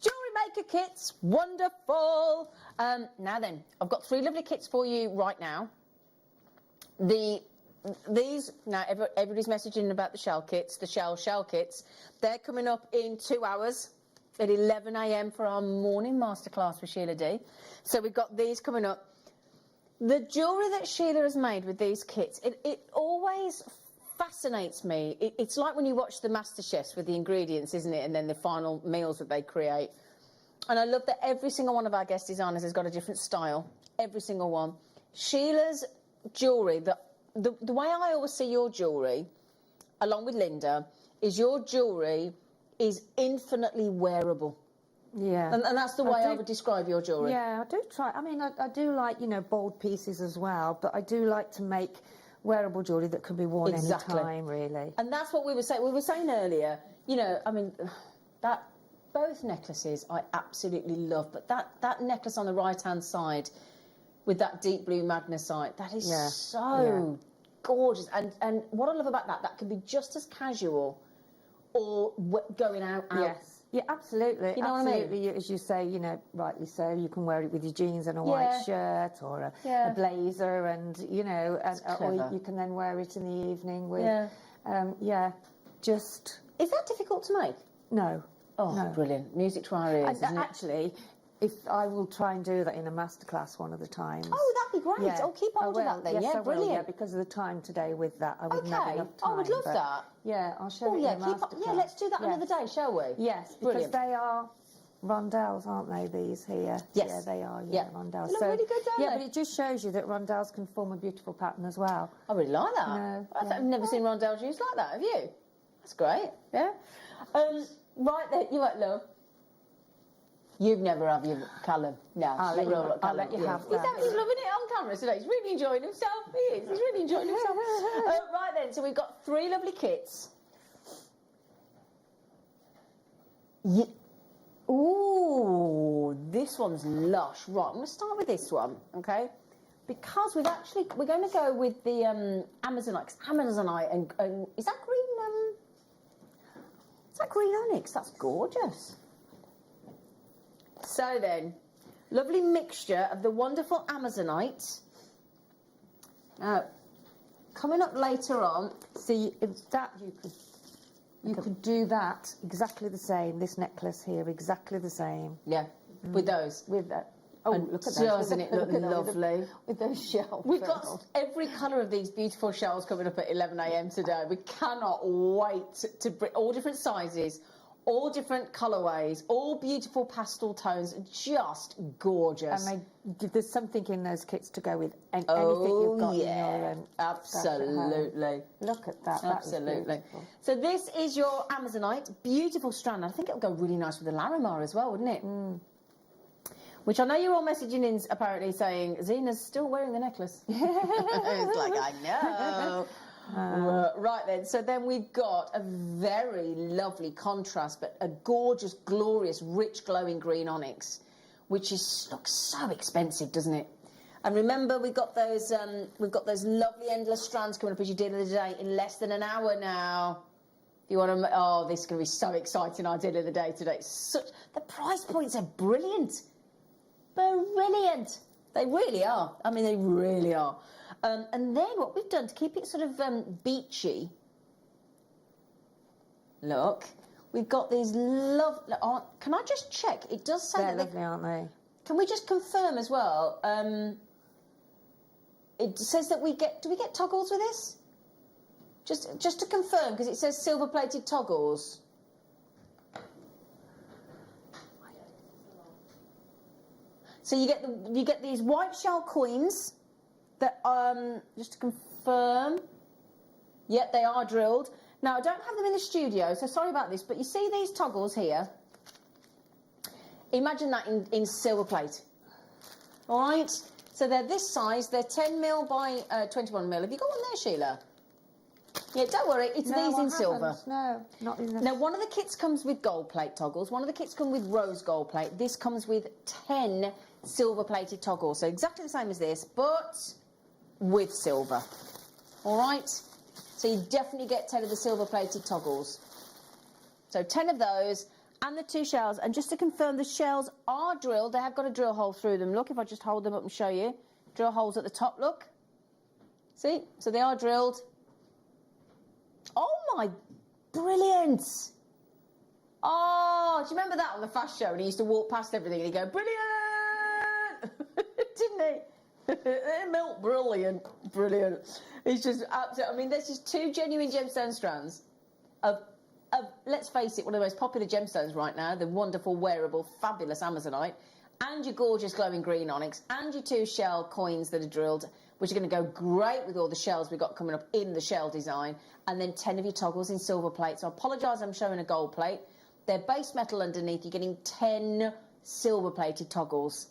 Jewellery Maker kits, wonderful. Now then, I've got 3 lovely kits for you right now. These, now everybody's messaging about the shell kits, the shell kits. They're coming up in 2 hours at 11 a.m. for our morning masterclass with Sheila D. So we've got these coming up. The jewellery that Sheila has made with these kits, it always fascinates me. It's like when you watch the Master Chefs with the ingredients, isn't it? And then the final meals that they create. And I love that every single one of our guest designers has got a different style. Every single one. Sheila's jewellery, the way I always see your jewellery, along with Linda, is your jewellery is infinitely wearable. Yeah. And that's the way I would describe your jewellery. Yeah, I do try. I mean, I do like, you know, bold pieces as well, but I do like to make wearable jewellery that can be worn Exactly. any time, really. And that's what we were saying. We were saying earlier, you know, I mean, that both necklaces I absolutely love, but that necklace on the right-hand side with that deep blue magnesite, that is so gorgeous. And what I love about that can be just as casual or going out. Yes. Yeah, absolutely. You know absolutely. what I mean? As you say, you know, rightly so, you can wear it with your jeans and a white shirt or a blazer, and, you know, or you can then wear it in the evening with, just... Is that difficult to make? No. Oh, no. Brilliant. Music to our ears, isn't it? Actually, if I will try and do that in a masterclass one of the times. Oh, that'd be great. Yeah, Oh, keep on to that then. Yes, yeah, I brilliant. will, yeah, because of the time today with that, I wouldn't have enough time. I would love that. Yeah, I'll show Oh, it yeah, in a keep on. masterclass. Yeah, let's do that another day, shall we? Yes, because Brilliant. they are rondelles, aren't they, these here? Yes. Yeah, they are, Yeah. rondelles. They look really good, don't yeah, they? but it just shows you that rondelles can form a beautiful pattern as well. I really like that. No, I've never seen rondelles used like that, have you? That's great, yeah. Right there, you what, love? You've never have you, Callum? No, I'll let you have that. He's loving it on camera today. He's really enjoying himself. He is. He's really enjoying himself. Right then, so we've got 3 lovely kits. Ooh, this one's lush. Right, I'm going to start with this one, okay? Because we're going to go with the Amazonite. 'Cause Amazonite and is that green? Is that green onyx? That's gorgeous. So then, lovely mixture of the wonderful Amazonite. Now, coming up later on, See, if that you could do that exactly the same. This necklace here, exactly the same. yeah, with those. With that. Oh, And look at that. doesn't it look at that, lovely? With those shells. We've got every colour of these beautiful shells coming up at 11 a.m. today. We cannot wait to bring all different sizes, all different colourways, all beautiful pastel tones, just gorgeous. And there's something in those kits to go with anything you've got in your absolutely. Look at that. Absolutely. So this is your Amazonite, beautiful strand. I think it'll go really nice with the Larimar as well, wouldn't it? Which I know you're all messaging in apparently saying, Zena's still wearing the necklace. It's like, I know. Right then, so then we've got a very lovely contrast, but a gorgeous, glorious, rich, glowing green onyx, which looks so expensive, doesn't it? And remember, we've got those lovely endless strands coming up as you did the other day in less than an hour now. If you want to, this is going to be so exciting, our deal of the day today. The price points are brilliant. Brilliant. They really are. I mean, they really are. And then what we've done to keep it sort of beachy, look, we've got these lovely... can I just check? It does say They're that... lovely, aren't they? Can we just confirm as well? It says that do we get toggles with this? Just to confirm, because it says silver-plated toggles. So you get these white shell coins that just to confirm, yep, they are drilled. Now I don't have them in the studio, so sorry about this, but you see these toggles here? Imagine that in silver plate. All right, so they're this size. They're 10mm by 21mm. Have you got one there, Sheila? Yeah, don't worry. It's these in silver. No, not in this. Now, one of the kits comes with gold plate toggles. One of the kits come with rose gold plate. This comes with 10 silver-plated toggles. So exactly the same as this, but with silver. All right? So you definitely get 10 of the silver-plated toggles. So 10 of those and the 2 shells. And just to confirm, the shells are drilled. They have got a drill hole through them. Look, if I just hold them up and show you. Drill holes at the top, look. See? So they are drilled. Oh, my, brilliant. Oh, do you remember that on the fast show? And he used to walk past everything and he'd go, brilliant! Didn't he? Milk, brilliant, brilliant. It's just absolutely, I mean, there's just 2 genuine gemstone strands of, let's face it, one of the most popular gemstones right now, the wonderful, wearable, fabulous Amazonite, and your gorgeous glowing green onyx, and your 2 shell coins that are drilled, which are going to go great with all the shells we've got coming up in the shell design, and then 10 of your toggles in silver plate. So I apologise, I'm showing a gold plate. They're base metal underneath. You're getting 10 silver-plated toggles,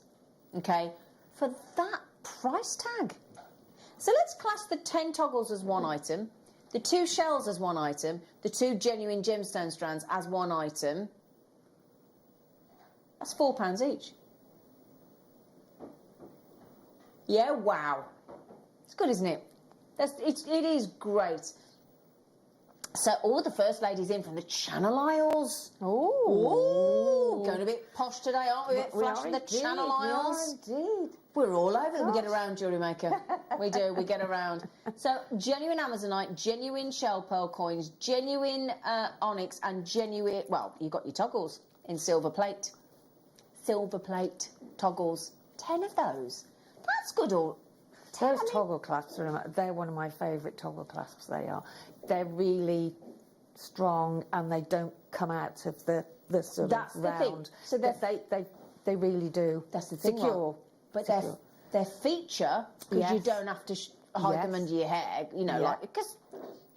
okay, for that price tag. So let's class the 10 toggles as one item, the 2 shells as one item, the 2 genuine gemstone strands as one item. That's £4 each. Yeah, wow. It's good, isn't it? It is great. So all the first ladies in from the Channel Isles. Oh, going a bit posh today, aren't we? A bit flash from the Channel Isles. We are indeed. We're all over. We get around, Jewellery Maker. We do. We get around. So genuine Amazonite, genuine shell pearl coins, genuine onyx, and genuine. Well, you've got your toggles in silver plate. Silver plate toggles. 10 of those. That's good. All. Those toggle clasps they're one of my favourite toggle clasps. They are. They're really strong and they don't come out of the sort That's of the round. thing. So they really do. That's the thing. Secure. But their feature, because you don't have to hide them under your hair, you know, like, because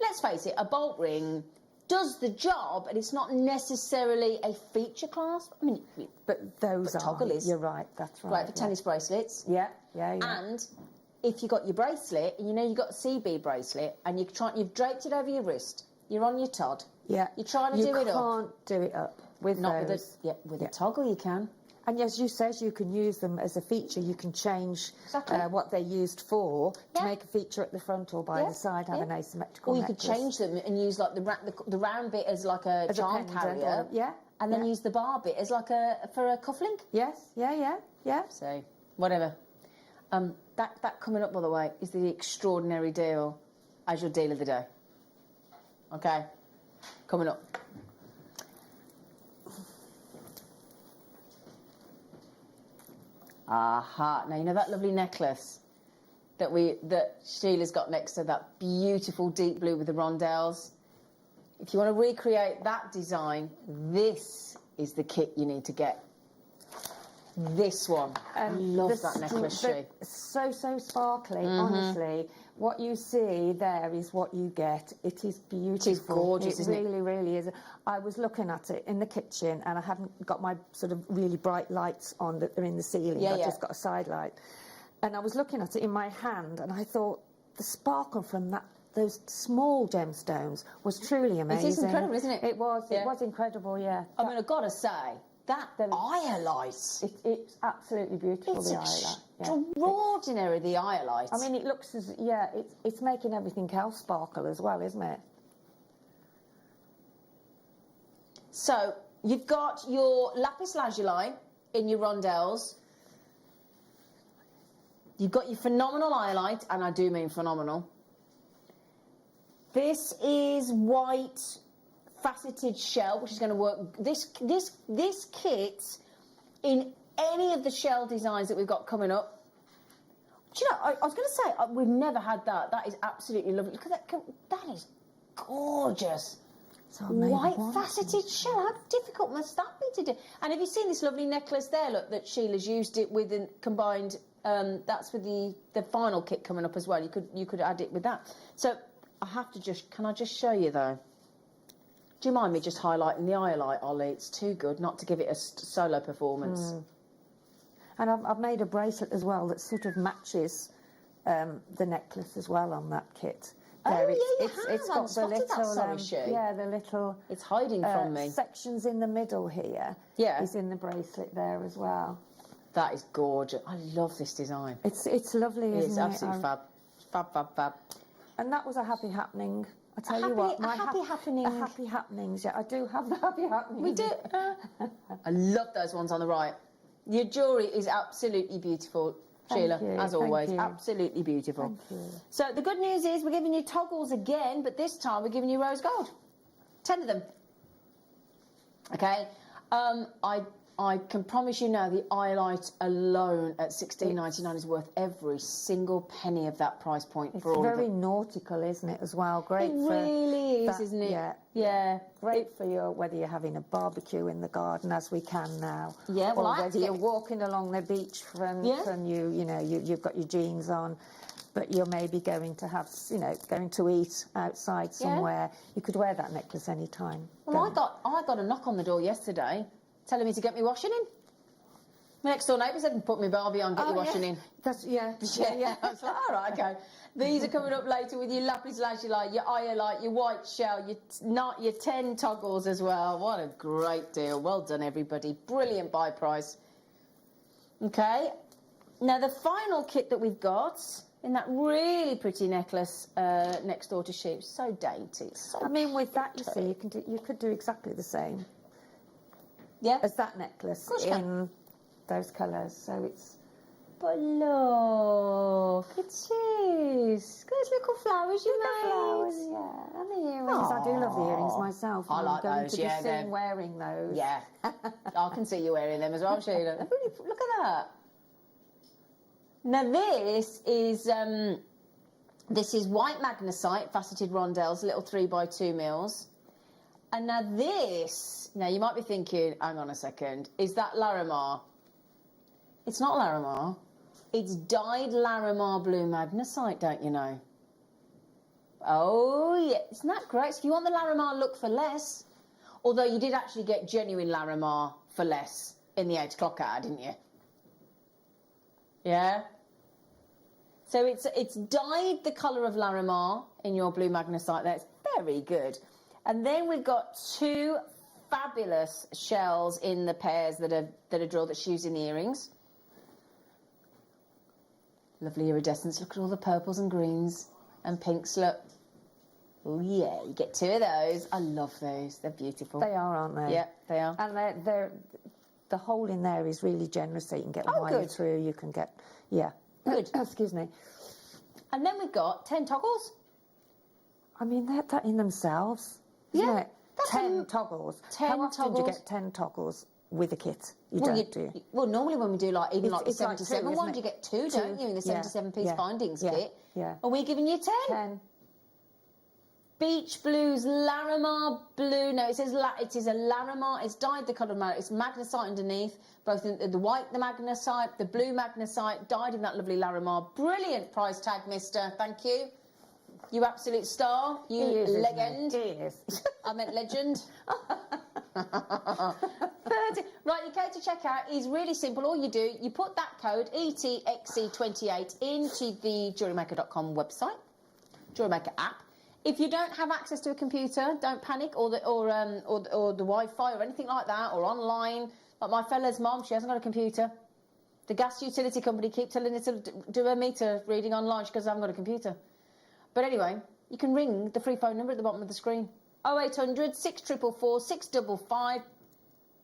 let's face it, a bolt ring does the job, and it's not necessarily a feature clasp. I mean, but those are. Toggle is. You're right. That's right. Right for tennis bracelets. Yeah. And if you got your bracelet, and you know you've got a CB bracelet, and you've draped it over your wrist, you're on your Todd. Yeah. You're trying to do it up. You can't do it up with those. With a toggle you can. And as you said, you can use them as a feature. You can change what they're used for to make a feature at the front or by the side, have an asymmetrical Or you necklace. could change them and use like the round bit as like a charm carrier. And then use the bar bit as like for a cufflink. Yes, yeah. So, whatever. That coming up, by the way, is the extraordinary deal as your deal of the day. Okay? Coming up. Aha. Now, you know that lovely necklace that Sheila's got next to that beautiful deep blue with the rondelles? If you want to recreate that design, this is the kit you need to get. This one. I love that necklace, She. So sparkly, honestly. What you see there is what you get. It is beautiful. It is gorgeous, isn't it? It really is. I was looking at it in the kitchen and I haven't got my sort of really bright lights on that are in the ceiling. I've just got a side light. And I was looking at it in my hand and I thought the sparkle from those small gemstones was truly amazing. It is incredible, isn't it? It was. It was incredible, yeah. I mean, I've got to say, that iolite. It's absolutely beautiful, the iolite. Extraordinary, the iolite. I mean, it looks as, it's making everything else sparkle as well, isn't it? So, you've got your lapis lazuli in your rondelles. You've got your phenomenal iolite, and I do mean phenomenal. This is white faceted shell, which is going to work. This kit in any of the shell designs that we've got coming up. Do you know, I was going to say we've never had that. That is absolutely lovely. Look at that. That is gorgeous. So I made White one. faceted shell. How difficult must that be to do? And have you seen this lovely necklace there? Look, that Sheila's used it with and combined. That's with the final kit coming up as well. You could add it with that. So I have to just. Can I just show you though? Do you mind me just highlighting the highlight, Ollie? It's too good not to give it a solo performance. And I've made a bracelet as well that sort of matches the necklace as well on that kit. Oh, There, yeah, you it's have. got I the spotted that, little, sorry, Sue. yeah, the little It's hiding from me. sections in the middle here. Yeah. Is in the bracelet there as well. That is gorgeous. I love this design. It's lovely, isn't It's it? absolutely fab. Fab, fab, fab. And that was a happy happening. I tell happy- you what, a happy happening. A happy happenings. Yeah, I do have the happy happenings. We do. I love those ones on the right. Your jewellery is absolutely beautiful, Sheila, you, as thank always. you. Absolutely beautiful. Thank you. So the good news is we're giving you toggles again, but this time we're giving you rose gold. 10 of them. Okay. I can promise you now the eyelight alone at $16.99 is worth every single penny of that price point It's for all of very them. nautical, isn't it, as well? Great It for really is, that- isn't it? Yeah. Yeah. Great for your whether you're having a barbecue in the garden, as we can now. Yeah, well, or I whether get- you're walking along the beach from Yeah. you've got your jeans on, but you're maybe going to have going to eat outside somewhere. You could wear that necklace any time. Well, I got a knock on the door yesterday telling me to get me washing in. My next door neighbour said, put me Barbie on, get your washing in. That's yeah. I was like, all right, okay. These are coming up later with your lapis lazuli, your iolite, your white shell, your 10 toggles as well. What a great deal. Well done, everybody. Brilliant buy price. Okay. Now, the final kit that we've got in that really pretty necklace next door to Sheep. So dainty. So I mean, with that, you see, you could do exactly the same yeah. as that necklace course you can. in those colours. So it's But look, it's those little flowers you made. flowers, yeah, and the earrings. I do love the earrings myself. I and like I'm going those, to be yeah, they're- seen wearing those. Yeah, I can see you wearing them as well, Sheila. Look at that. Now this is white magnesite, faceted rondelles, little 3x2 mils. And now this, now you might be thinking, hang on a second, is that Larimar? It's not Larimar. It's dyed Larimar blue magnesite, don't you know? Oh yeah, isn't that great? So if you want the Larimar look for less, although you did actually get genuine Larimar for less in the 8 o'clock ad, didn't you? Yeah. So it's dyed the colour of Larimar in your blue magnesite there. It's very good. And then we've got 2 fabulous shells in the pairs that are drilled that she used in the earrings. Lovely iridescence. Look at all the purples and greens and pinks. Look. Oh yeah, you get 2 of those. I love those. They're beautiful. They are, aren't they? Yeah, they are. And they're the hole in there is really generous, so you can get wire good. through. You can get Good. Excuse me. And then we've got 10 toggles. I mean, that in themselves, isn't Yeah, it? that's 10 toggles. 10 How often do you toggles. get 10 toggles with a kit? You Well, don't, do you? Well, normally when we do like even It's- like the it's like 77 2, isn't ones, it? you get 2, don't you, in the Yeah, 77-piece yeah, findings yeah, kit? yeah. And we're giving you 10. 10. Beach Blues Larimar Blue. No, it is a Larimar. It's dyed the colour of Larimar. It's magnesite underneath, both in the white, the magnesite, the blue magnesite, dyed in that lovely Larimar. Brilliant price tag, mister. Thank you. You absolute star. You He is, isn't legend. he? He is. I meant legend. 30. Right, your code to check out is really simple. All you do, you put that code ETXC28 into the JewelleryMaker.com website, JewelleryMaker app. If you don't have access to a computer, don't panic, or the Wi-Fi or anything like that, or online. Like my fella's mum, she hasn't got a computer. The gas utility company keep telling her to do her meter reading online because I haven't got a computer. But anyway, you can ring the free phone number at the bottom of the screen. 0800 644 655.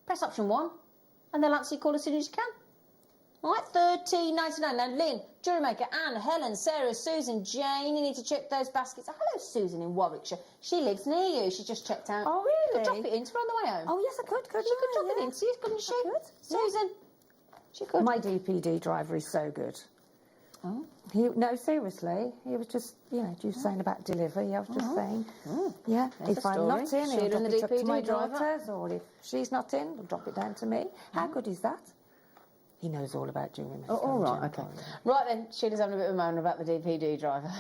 Press option 1, and they'll answer your call as soon as you can. All right, $13.99. Now, Lynn, Jewellery Maker, Anne, Helen, Sarah, Susan, Jane, you need to check those baskets. Oh, hello, Susan in Warwickshire. She lives near you. She just checked out. Oh, You really? could drop it in to her on the way home. Oh, yes, I could. you could drop it in to you, couldn't she? I could, yeah. Susan. She could. My DPD driver is so good. Oh. No, seriously, he was just, you know, you were saying about delivery. I was just saying, yeah, There's if a I'm story. not in, Sheila he'll drop and the it up to my DPD driver. daughters, or if she's not in, he'll drop it down to me. How good is that? He knows all about jewellery making. Oh, all right, okay. Right then, Sheila's having a bit of a moan about the DPD driver.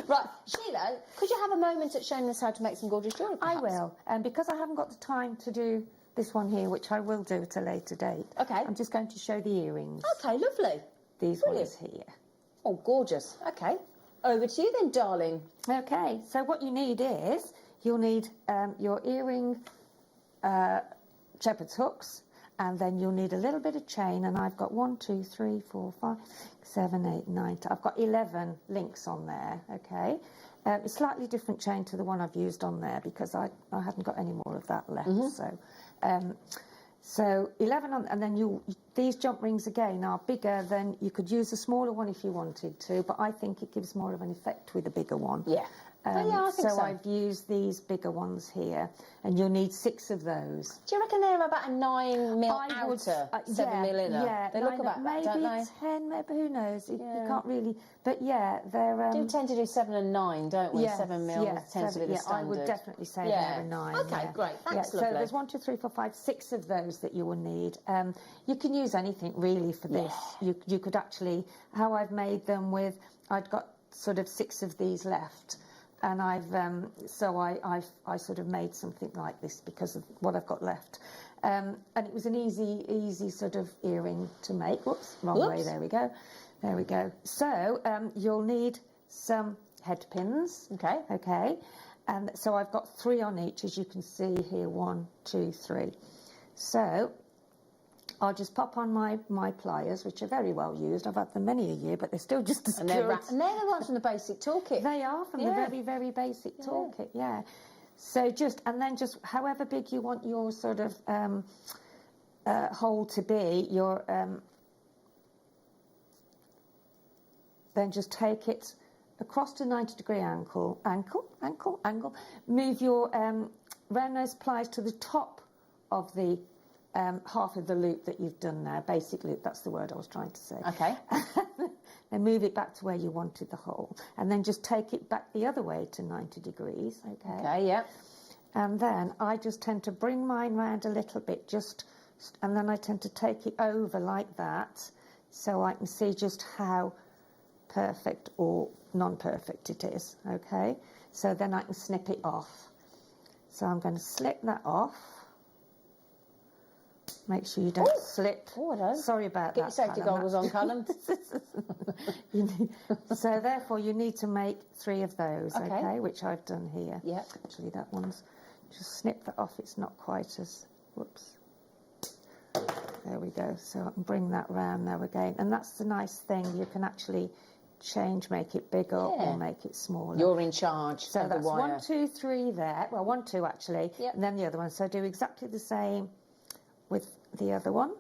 Right, Sheila, could you have a moment at showing us how to make some gorgeous jewellery? I perhaps? will, and because I haven't got the time to do this one here, which I will do at a later date. Okay. I'm just going to show the earrings. Okay, lovely. These Brilliant. ones here. Oh, gorgeous. Okay. Over to you then, darling. Okay, so what you need is, you'll need your earring shepherd's hooks, and then you'll need a little bit of chain, and I've got 1, 2, 3, 4, 5, 7, 8, 9, I've got 11 links on there, okay? It's slightly different chain to the one I've used on there because I hadn't got any more of that left, so 11 on, and then these jump rings again are bigger than, you could use a smaller one if you wanted to, but I think it gives more of an effect with a bigger one. Yeah. Yeah, I think so. I've used these bigger ones here, and you'll need 6 of those. Do you reckon they're about a 9mm I would, outer, 7mm inner? Yeah, They look about maybe that, don't they? 10, maybe, who knows? You can't really, but yeah, they're... We do tend to do 7 and 9, don't we? 7mm tends to be the standard. I would definitely say Yeah. they're a 9. Okay, great. Thanks, So lovely. there's 1, 2, 3, 4, 5, 6 of those that you will need. You can use anything really for this. You could actually, how I've made them with, I'd got sort of 6 of these left. And I've sort of made something like this because of what I've got left, and it was an easy sort of earring to make. Whoops, wrong way. There we go. So you'll need some head pins. Okay, and so I've got 3 on each, as you can see here. 1, 2, 3. So I'll just pop on my pliers, which are very well used. I've had them many a year, but they're still just as And good. they're the ones from the basic toolkit. They are from the very, very basic toolkit, yeah. So just however big you want your sort of hole to be, your then just take it across to 90-degree angle. Move your round nose pliers to the top of the half of the loop that you've done there, basic loop, that's the word I was trying to say. Okay. Then move it back to where you wanted the hole, and then just take it back the other way to 90 degrees, okay? Okay, yeah. And then I just tend to bring mine round a little bit, and then I tend to take it over like that, so I can see just how perfect or non-perfect it is, okay? So then I can snip it off. So I'm going to slip that off. Make sure you don't slip. Oh, I don't. Sorry about Get that. your safety goggles on, Callum. So therefore you need to make 3 of those, Okay. okay, which I've done here. Yeah. Actually that one's, just snip that off, it's not quite as, whoops. There we go, so I can bring that round now again. And that's the nice thing, you can actually make it bigger or make it smaller. You're in charge So of the that's wire. 1, 2, 3 there, well 1, 2 actually, Yep. and then the other one. So do exactly the same with the other one.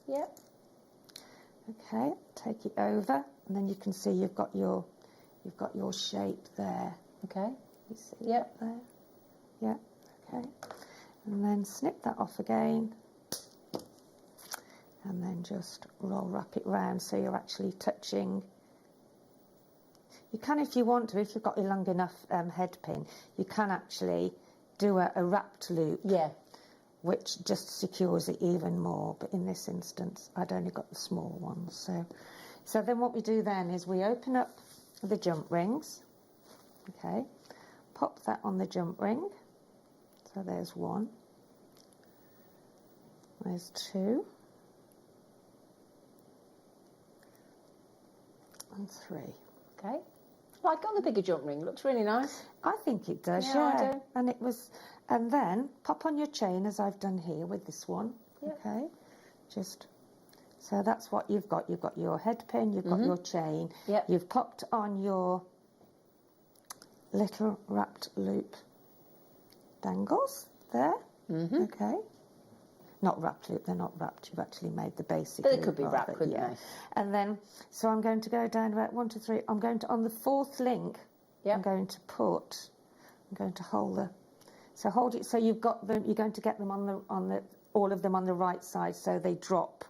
Yep. Okay, take it over, and then you can see you've got your shape there. Okay. You see Yep. that there? Yeah. Okay. And then snip that off again, and then just wrap it round so you're actually touching. You can, if you want to, if you've got a long enough head pin, you can actually do a wrapped loop. Yeah. Which just secures it even more. But in this instance, I'd only got the small ones. So then what we do then is we open up the jump rings. Okay, pop that on the jump ring. So there's 1. There's 2. And 3. Okay. Like on the bigger jump ring, looks really nice. I think it does, Yeah, I do. And then pop on your chain as I've done here with this one. Yep. Okay, so that's what you've got. You've got your head pin, you've got your chain. Yep. You've popped on your little wrapped loop dangles there. Okay. Not wrapped loop, they're not wrapped. You've actually made the basic But they loop could be of wrapped, it, couldn't yeah. they? And then, so I'm going to go down about 1, 2, 3. I'm going to, on the 4th link, Yep. I'm going to hold the, so hold it, so you've got them, you're going to get them all of them on the right side, so they drop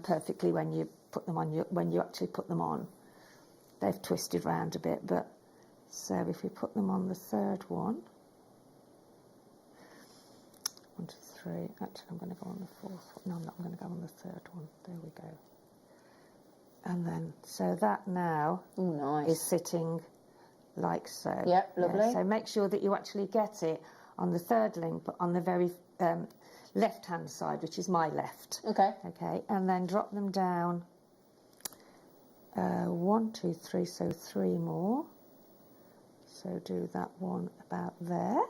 perfectly when you put them on when you actually put them on. they've twisted round a bit, but so if we put them on the third one, 1, 2, 3. Actually, I'm going to go on the fourth one. No, I'm not. I'm going to go on the third one. There we go. And then, so that now is sitting like so. Yep, lovely. Yeah, so make sure that you actually get it on the third link, but on the very left-hand side, which is my left. Okay. Okay, and then drop them down. 1, 2, 3, so 3 more. So do that one about there.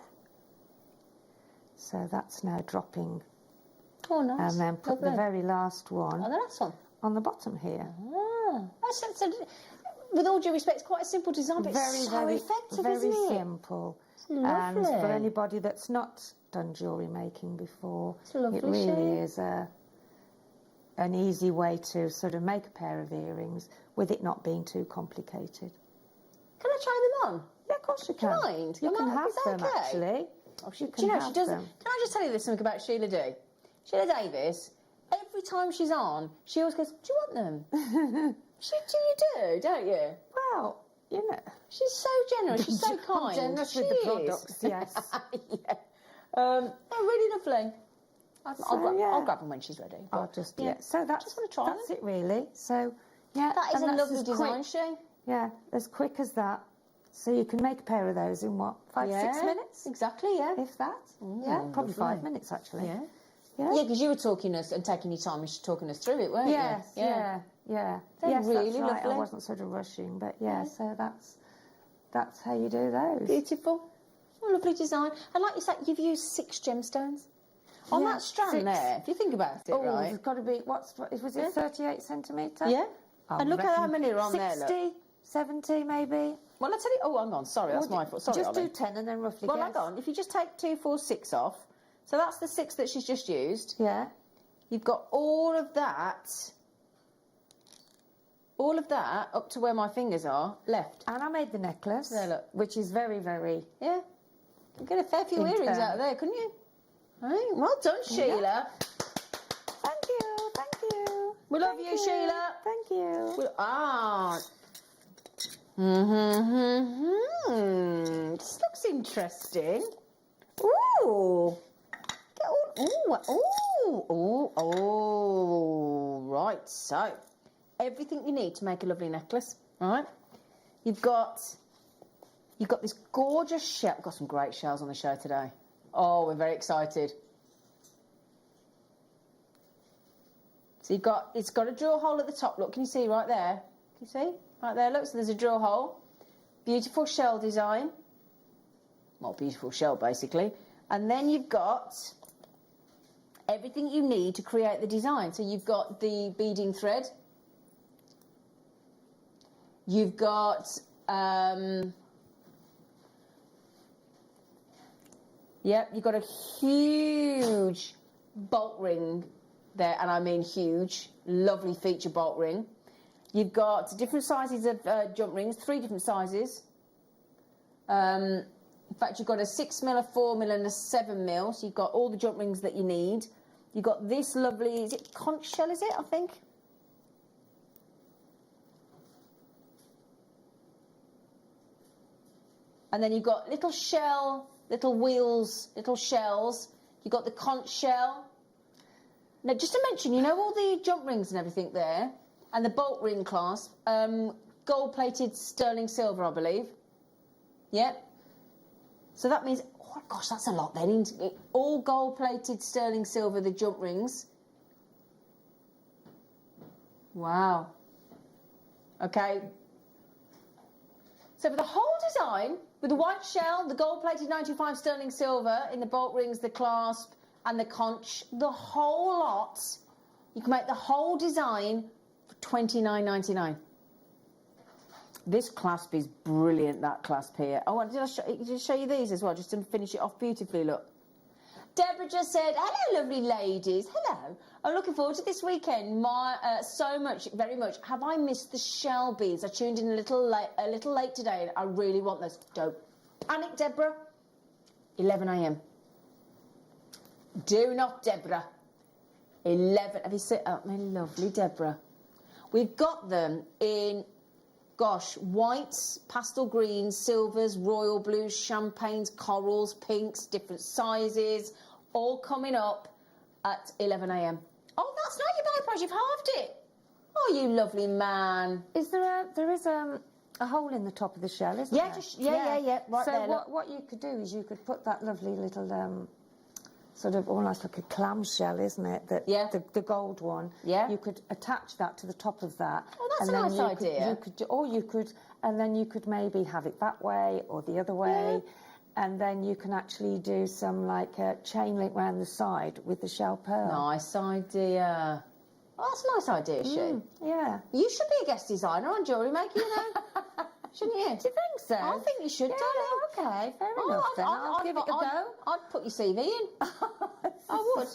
So that's now dropping. Oh, nice. And then put the very last one Oh, the last one. on the bottom here. Ah, that's with all due respect, it's quite a simple design, but it's so effective, very isn't it? simple. And Lovely. for anybody that's not done jewellery making before, It's a lovely it really shape. is an easy way to sort of make a pair of earrings with it not being too complicated. Can I try them on? Yeah, of course you can. Do you mind? You can Is have that them okay? actually. Oh, You do can you know, have she does. them. Can I just tell you this something about Sheila D? Sheila Davis, every time she's on, she always goes, "Do you want them?" You do, don't you? Well, you know. She's so generous. She's so kind. I'm generous She with the is. products, yes. Yeah. They're really lovely. I'll grab them when she's ready. I'll but, just, yeah. So that's, just wanna try that's it really. So, yeah. That is and a that's lovely as design, quick- Shay. Yeah, as quick as that. So you can make a pair of those in what, 5, 6 minutes? Exactly, yeah. If that. Yeah, probably 5 lovely. minutes actually. Yeah. Yeah. Yeah, because you were talking us and taking your time and talking us through it, weren't Yes, you? yeah. They're Yes, really that's right. lovely. I wasn't sort of rushing, but yeah, so that's how you do those. Beautiful. Oh, lovely design. And like you said, you've used 6 gemstones. On Yeah, that strand 6. there, if you think about it, Oh, right? there's got to be, was it 38 centimetre? Yeah. I And look at how reckon many are on there, 60, look. 70 maybe. Well, I tell you, oh, hang on, sorry, that's my fault. Sorry, Just Ollie. do 10 and then roughly Well, guess. hang on, if you just take 2, 4, 6 off, so that's the 6 that she's just used. Yeah. You've got all of that up to where my fingers are left. And I made the necklace, There, look. which is very, very... Yeah. You get a fair few In earrings turn. out of there, couldn't you? Right. Well done, Sheila. Thank you, thank you. We love Thank you, Sheila. Thank you. This looks interesting. Ooh. Right, so everything you need to make a lovely necklace, right? You've got this gorgeous shell. We've got some great shells on the show today. Oh, we're very excited. So it's got a drill hole at the top. Look, can you see right there? Can you see? Right there, look, so there's a drill hole. Beautiful shell design. Well, beautiful shell, basically. And then you've got everything you need to create the design. So you've got the beading thread. You've got... you've got a huge bolt ring there, and I mean huge, lovely feature bolt ring. You've got different sizes of jump rings, 3 different sizes. In fact, you've got a 6mm, a 4mm, and a 7mm, so you've got all the jump rings that you need. You've got this lovely, is it conch shell, is it, I think? And then you've got little shell, little wheels, little shells. You've got the conch shell. Now, just to mention, you know all the jump rings and everything there, and the bolt ring clasp, gold-plated sterling silver, I believe. Yep. So that means, oh gosh, that's a lot then, isn't it? All gold-plated sterling silver, the jump rings. Wow. Okay. So for the whole design, with the white shell, the gold-plated 95 sterling silver in the bolt rings, the clasp, and the conch, the whole lot, you can make the whole design for $29.99. This clasp is brilliant, that clasp here. Oh, did I show you these as well, just to finish it off beautifully, look. Deborah just said, hello, lovely ladies. Hello. I'm looking forward to this weekend so much, very much. Have I missed the shell beads? I tuned in a little late today, and I really want those. Don't panic, Deborah. 11 a.m. Do not, Deborah. 11. Have you seen? Oh, my lovely Deborah. We've got them in gosh, whites, pastel greens, silvers, royal blues, champagnes, corals, pinks, different sizes, all coming up at 11 a.m. Oh, that's not your buy price, you've halved it. Oh, you lovely man. Is there is a hole in the top of the shell, isn't Yeah, there? just, yeah, right so there. look. what you could do is you could put that lovely little sort of almost like a clam shell, isn't it? That Yeah. the gold one. Yeah. You could attach that to the top of that. Oh, that's and a then nice idea. You could, and then you could maybe have it that way or the other way. And then you can actually do some like chain link round the side with the shell pearl. Nice idea. Oh, that's a nice idea, she. Yeah. You should be a guest designer on Jewellery Maker, you know. Shouldn't you? Do you think so? I think you should, Yeah, darling. okay, fair enough then. I'll give it a go. I'd put your CV in. I would.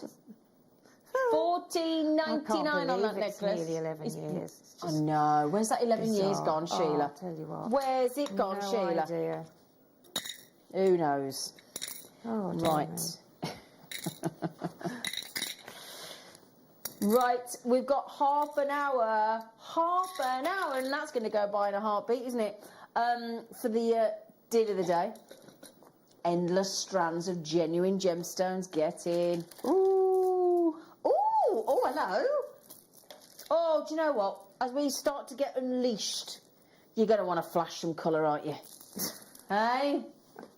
$14.99 on that It's necklace. nearly 11 years. It's I just know. Where's that 11 years bizarre. gone, Sheila? I'll tell you what. Where's it gone, No Sheila? idea. Who knows? Oh, Right. Right, we've got half an hour, and that's going to go by in a heartbeat, isn't it? For the deal of the day. Endless strands of genuine gemstones. Get in. Ooh, hello. Oh, do you know what? As we start to get unleashed, you're going to want to flash some colour, aren't you? Hey?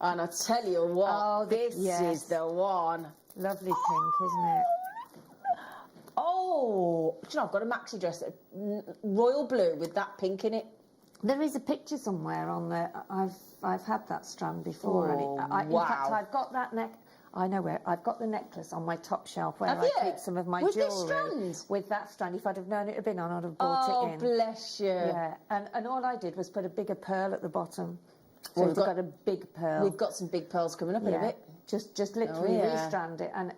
And I tell you what, Oh, this yes. is the one. Lovely pink, isn't it? Oh, do you know, I've got a maxi dress, royal blue with that pink in it. There is a picture somewhere on there. I've had that strand before. and in fact, wow. I've got that neck. I know where. I've got the necklace on my top shelf where Have I you? keep some of my With this jewellery. strand? With that strand. If I'd have known it had been on, I'd have bought it in. Bless you. Yeah, and all I did was put a bigger pearl at the bottom. So Well, we've got a big pearl. We've got some big pearls coming up in a bit. Just literally yeah. restrand it, and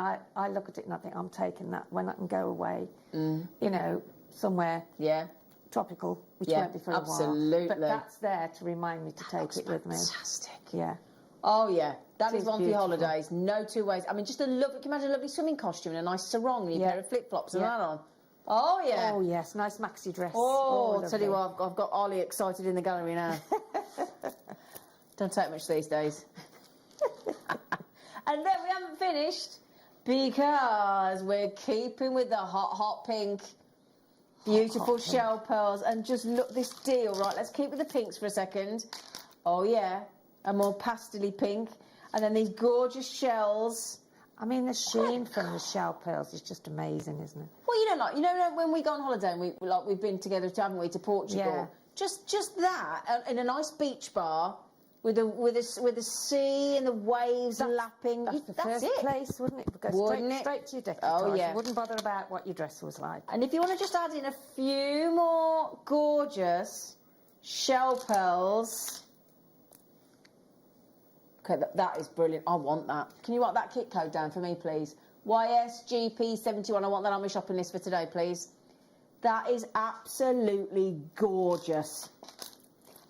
I look at it and I think I'm taking that when I can go away, you know, somewhere Yeah. tropical, which Yeah, won't be for a while. absolutely. But that's there to remind me to take it with me. Fantastic. Yeah. Oh, yeah. That It is is one for your beautiful. holidays. No two ways. I mean, just a lovely, can you imagine a lovely swimming costume and a nice sarong and a Yeah. pair of flip-flops and Yeah. that on? Oh, yeah. Oh yes, nice maxi dress. Oh, I'll tell you lovely. what, I've got Ollie excited in the gallery now. Don't take much these days. And then we haven't finished because we're keeping with the hot pink. Beautiful hot shell pearls. And just look, this deal, right? Let's keep with the pinks for a second. Oh, yeah. A more pastel-y pink. And then these gorgeous shells. I mean, the sheen from the shell pearls is just amazing, isn't it? Well, you know, when we go on holiday and we've been together, haven't we, to Portugal? Yeah. Just that in a nice beach bar with the sea and the waves lapping. That's the That's first it. place, wouldn't it? Go Wouldn't it? straight to your decollage. Oh, yeah. You wouldn't bother about what your dress was like. And if you want to just add in a few more gorgeous shell pearls. Okay, that is brilliant. I want that. Can you write that kit code down for me, please? YSGP71. I want that on my shopping list for today, please. That is absolutely gorgeous.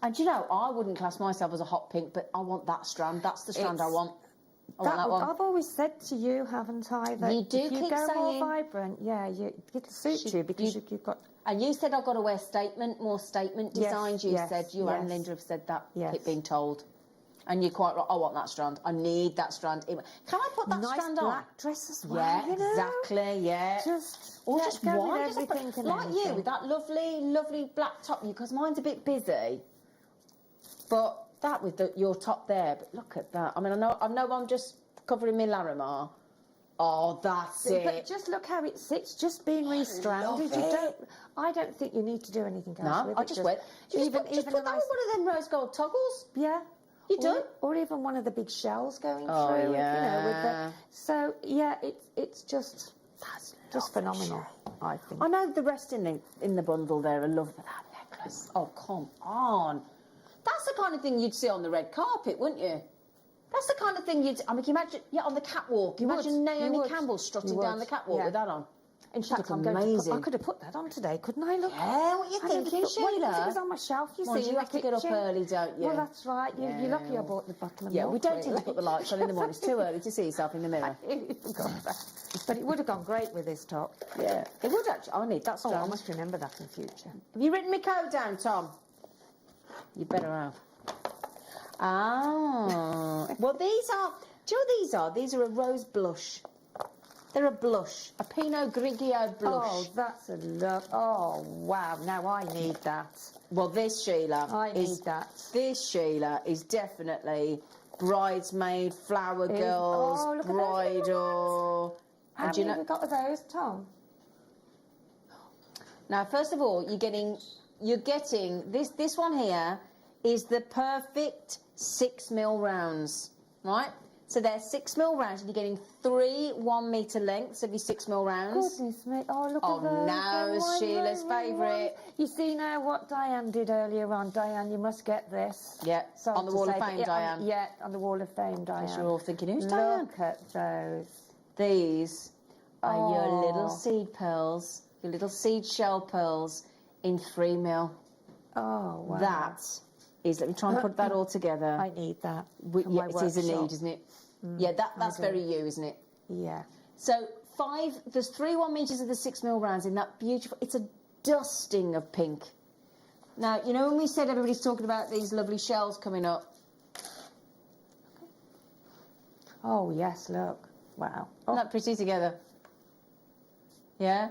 And you know, I wouldn't class myself as a hot pink, but I want that strand. That's the strand I want. I want that one. I've always said to you, haven't I, that You do if you keep go saying- more vibrant, it'll suit you because you've got... And you said I've got to wear more statement Yes, designs. You yes, said, you and yes. Linda have said that, Yes. keep being told. And you're quite right. I want that strand. I need that strand. Can I put that nice strand on? black dress as well, Yeah, you know? exactly, yeah. Or just go one. with Just everything and like you, anything. with that lovely black top, because mine's a bit busy. But that with your top there, but look at that. I mean, I know I'm just covering my Larimar. Oh, that's But it. just look how it sits, just being restranded. I don't think you need to do anything else No, with I it. just went. Just put that a nice, with one of them rose gold toggles. yeah. You do? Or even one of the big shells going Oh, through. yeah. You know, with the, so yeah, it's just phenomenal. I think. I know the rest in the bundle there are lovely. That necklace. Oh, come on. That's the kind of thing you'd see on the red carpet, wouldn't you? That's the kind of thing you'd... I mean, can you imagine... Yeah, on the catwalk. You Imagine would, Naomi you would, Campbell strutting you would, down the catwalk yeah. with that on. In fact, look I'm going to amazing. I could have put that on today, couldn't I? Look. Yeah, what are you I never thinking, thought- well, Sheila? it was on my shelf, you Mind see. you in the have to get up kitchen. early, don't you? Well, that's right. You're lucky I Yeah. bought the bottom and Yeah, we don't really. tend to put the lights on in the morning. It's too early to see yourself in the mirror. I forgot that. But it would have gone great with this top. Yeah. It would actually... I need that Oh, I strand. must remember that in future. Have you written my code down, Tom? You better have. Ah. Well, these are... Do you know what these are? These are a rose blush. They're a blush. A Pinot Grigio blush. Oh, that's a love. Oh, wow. Now I need that. Well, this, Sheila... I need that. This, Sheila, is definitely bridesmaid, flower girls, oh, look at those bridal... How many have we got of those, Tom? Now, first of all, you're getting this one here is the perfect 6mm rounds, right? So they're 6mm rounds, and you're getting 3 1-metre lengths of your 6mm rounds. Goodness me. Oh, look Oh, at those. now They're is my Sheila's lovely favourite. ones. You see now what Diane did earlier on. Diane, you must get this. Yeah, Sorry on the to Wall of say, but Fame, yeah, Diane. Yeah, on the Wall of Fame, Diane. You're all thinking, who's Diane? Look at those. These are your little Oh. seed pearls, your little seed shell pearls in 3mm. Oh, wow. That is, let me try and put that all together. I need that. Yeah, for my it is a workshop. need, isn't it? Yeah, that's do. very you, isn't it? Yeah. So there's 3 1-meters of the 6mm rounds in that beautiful, it's a dusting of pink. Now, you know when we said everybody's talking about these lovely shells coming up? Oh, yes, look. Wow. Isn't that pretty together? Yeah?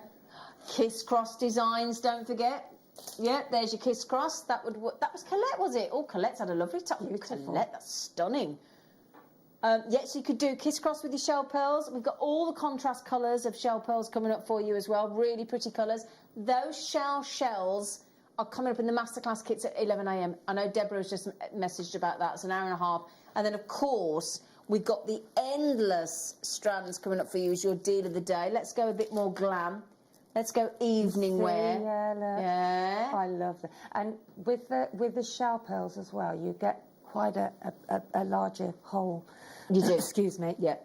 Kiss cross designs, don't forget. Yeah, there's your kiss cross. That was Colette, was it? Oh, Colette's had a lovely time. Beautiful. Colette, that's stunning. Yes, you could do kiss cross with your shell pearls. We've got all the contrast colours of shell pearls coming up for you as well. Really pretty colours. Those shells are coming up in the masterclass kits at 11 a.m. I know Deborah's just messaged about that. It's an hour and a half. And then, of course, we've got the endless strands coming up for you as your deal of the day. Let's go a bit more glam. Let's go evening wear. Yeah, look. Yeah. I love that. And with the shell pearls as well, you get quite a larger hole. You do. Excuse me. Yeah.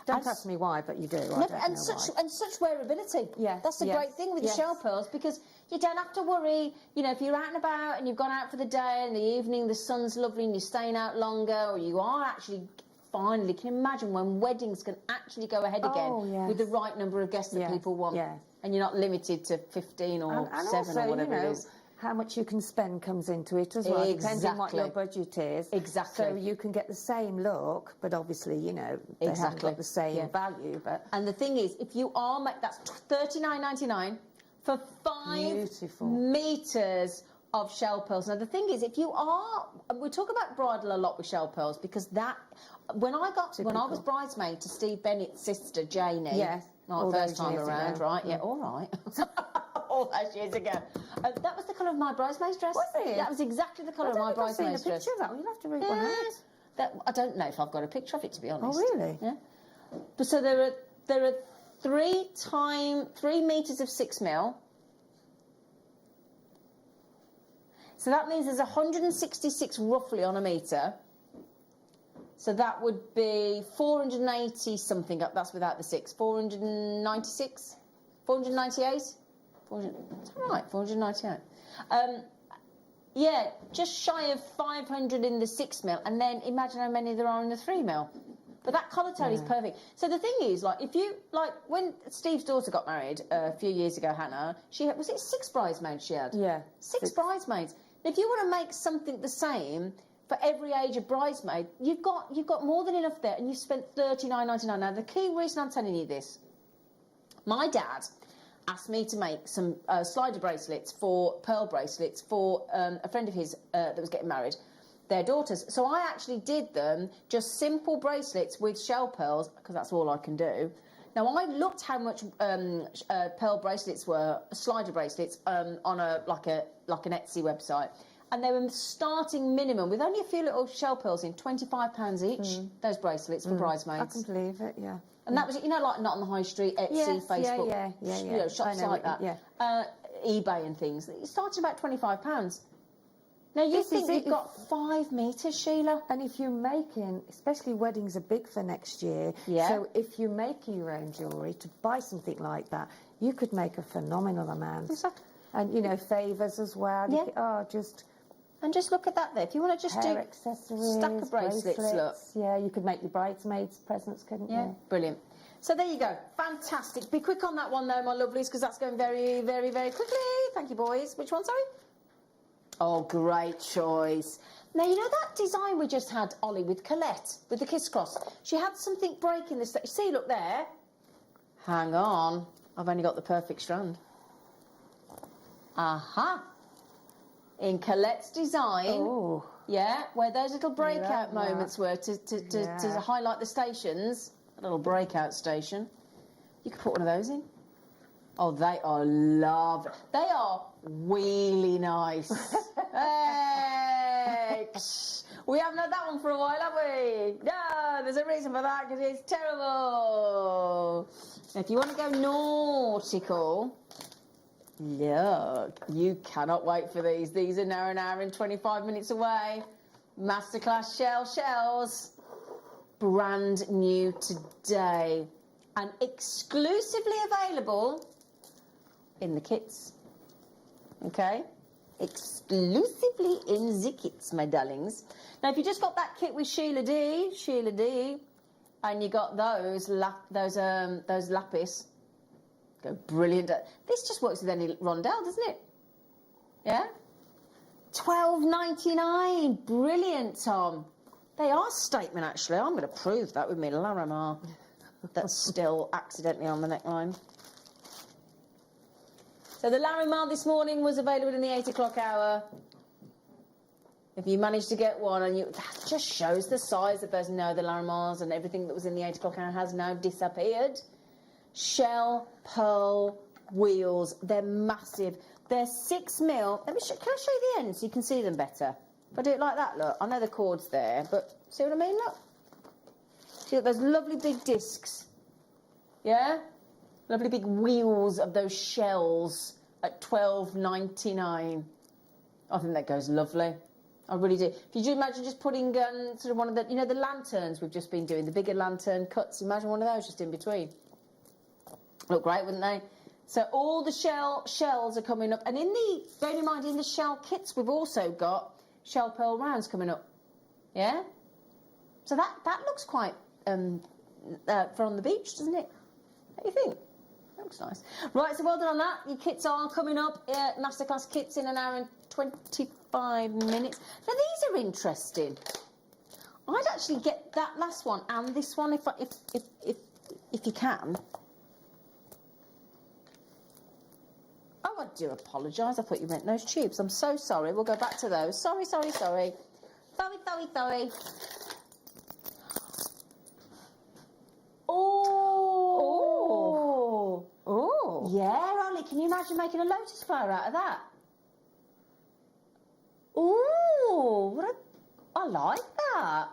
Don't ask me why, but you do. I No, don't and know such why. and such wearability. Yes, That's the yes, great thing with yes. the shell pearls, because you don't have to worry. You know, if you're out and about and you've gone out for the day and the evening, the sun's lovely and you're staying out longer, or you are actually finally, can you imagine when weddings can actually go ahead again Oh, yes. with the right number of guests that Yes, people want, yes. and you're not limited to 15 or And 7 also, or whatever you know, it is. how much you can spend comes into it as well, depending on what your budget is. Exactly. So you can get the same look, but obviously, you know, they haven't Exactly. got the same Yeah. value. But And the thing is, if you are, that's $39.99 for 5 Beautiful. meters of shell pearls. Now the thing is, if you are, we talk about bridal a lot with shell pearls, because that, when I was bridesmaid to Steve Bennett's sister Janie, Yes, not all first those time years around, ago. right? Yeah, all right. All those years ago. That was the colour of my bridesmaid's dress. Was it? That was exactly the colour of my I've seen a bridesmaid's dress. picture of that one. You'll have to read one out. That, I don't know if I've got a picture of it, to be honest. Oh, really? Yeah. But so there are 3 meters of 6mm. So that means there's 166 roughly on a metre. So that would be 480 something. That's without the 6. 496? 498? 400, is that right? 498. Yeah, just shy of 500 in the 6mm, and then imagine how many there are in the 3mm. But that colour tone is perfect. So the thing is, like, if you, like, when Steve's daughter got married a few years ago, Hannah, she had, was it 6 bridesmaids she had? Yeah. 6 bridesmaids. If you want to make something the same for every age of bridesmaid, you've got more than enough there, and you've spent $39.99. Now, the key reason I'm telling you this, my dad asked me to make some slider bracelets, pearl bracelets, for a friend of his that was getting married, their daughters. So I actually did them, just simple bracelets with shell pearls, because that's all I can do. Now, I looked how much pearl bracelets were, slider bracelets, on like an Etsy website, and they were starting minimum, with only a few little shell pearls in, £25 each, those bracelets for bridesmaids. I can believe it, yeah. And that was, you know, like Not on the High Street, Etsy, Yes, Facebook, yeah. you know, shops I know like what that, you- eBay and things. It started about £25. Now, you This think is it. you've got 5 metres, Sheila? And if you're making, especially weddings are big for next year, Yeah. so if you're making your own jewellery, to buy something like that, you could make a phenomenal amount. Exactly. And, you know, favours as well. You Yeah. could, And just look at that there. If you want to just hair do accessories, stack of bracelets, look. Yeah, you could make your bridesmaids presents, couldn't Yeah, you? brilliant. So there you go. Fantastic. Be quick on that one, though, my lovelies, because that's going very, very, very quickly. Thank you, boys. Which one, sorry? Oh, great choice. Now, you know that design we just had, Ollie, with Colette, with the kiss cross? She had something break in this. See, look there. Hang on. I've only got the perfect strand. Aha. In Colette's design. Oh. Yeah, where those little breakout moments were to highlight the stations. A little breakout station. You could put one of those in. Oh, they are lovely. They are really nice. Hey! We haven't had that one for a while, have we? No, there's a reason for that, because it's terrible. If you want to go nautical, look, you cannot wait for these. These are now an hour and 25 minutes away. Masterclass shells. Brand new today. And exclusively available in the kits. Okay? Exclusively in the kits, my darlings. Now, if you just got that kit with Sheila D, and you got those lapis, go brilliant. This just works with any rondelle, doesn't it? Yeah? $12.99. Brilliant, Tom. They are statement, actually. I'm going to prove that with my Larimar. That's still accidentally on the neckline. So the Larimar this morning was available in the 8 o'clock hour. If you managed to get one, and that just shows the size of those. No, the Larimars and everything that was in the 8 o'clock hour has now disappeared. Shell pearl wheels. They're massive. They're 6mm. Can I show you the ends so you can see them better? If I do it like that, look. I know the cord's there, but see what I mean? Look. See those lovely big discs. Yeah? Lovely big wheels of those shells at $12.99. I think that goes lovely. I really do. Could you imagine just putting sort of one of the, you know, the lanterns we've just been doing, the bigger lantern cuts? Imagine one of those just in between. Look great, wouldn't they? So all the shells are coming up. And bearing in mind, in the shell kits, we've also got shell pearl rounds coming up. Yeah? So that looks quite for on the beach, doesn't it? What do you think? That looks nice. Right, so well done on that. Your kits are coming up. Masterclass kits in an hour and 25 minutes. Now, these are interesting. I'd actually get that last one and this one if you can. Oh, I do apologise. I thought you meant those tubes. I'm so sorry. We'll go back to those. Sorry. Sorry. Oh. Yeah, Ollie, can you imagine making a lotus flower out of that? Ooh, I like that.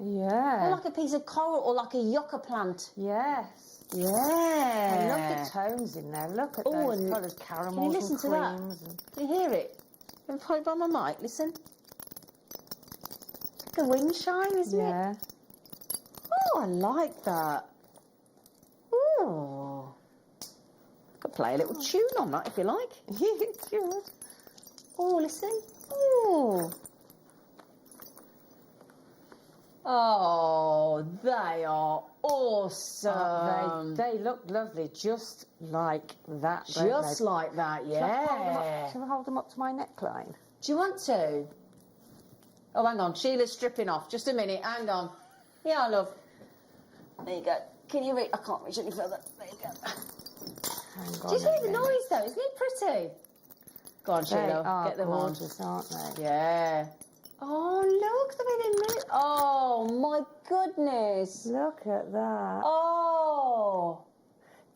Yeah. Or like a piece of coral or like a yucca plant. Yes. Yeah. I love the tones in there. Look at those colours, caramels can you listen and to that? creams. Can you hear it? Can I put it by my mic? Listen. Like a wind chime, isn't it? Yeah. Oh, I like that. Ooh. Could play a little tune on that if you like. Good. Oh, listen. Ooh. Oh, they are awesome. They look lovely, just like that. Just like that, yeah. Shall I hold them up to my neckline? Do you want to? Oh, hang on. Sheila's stripping off. Just a minute. Hang on. Yeah, love. There you go. Can you reach? I can't reach any further. There you go. Hang Do you hear the noise, though? Isn't it pretty? Go on, Sheila. Get them on. Gorgeous, aren't they? Yeah. Oh, look. The way they move. Oh, my goodness. Look at that. Oh.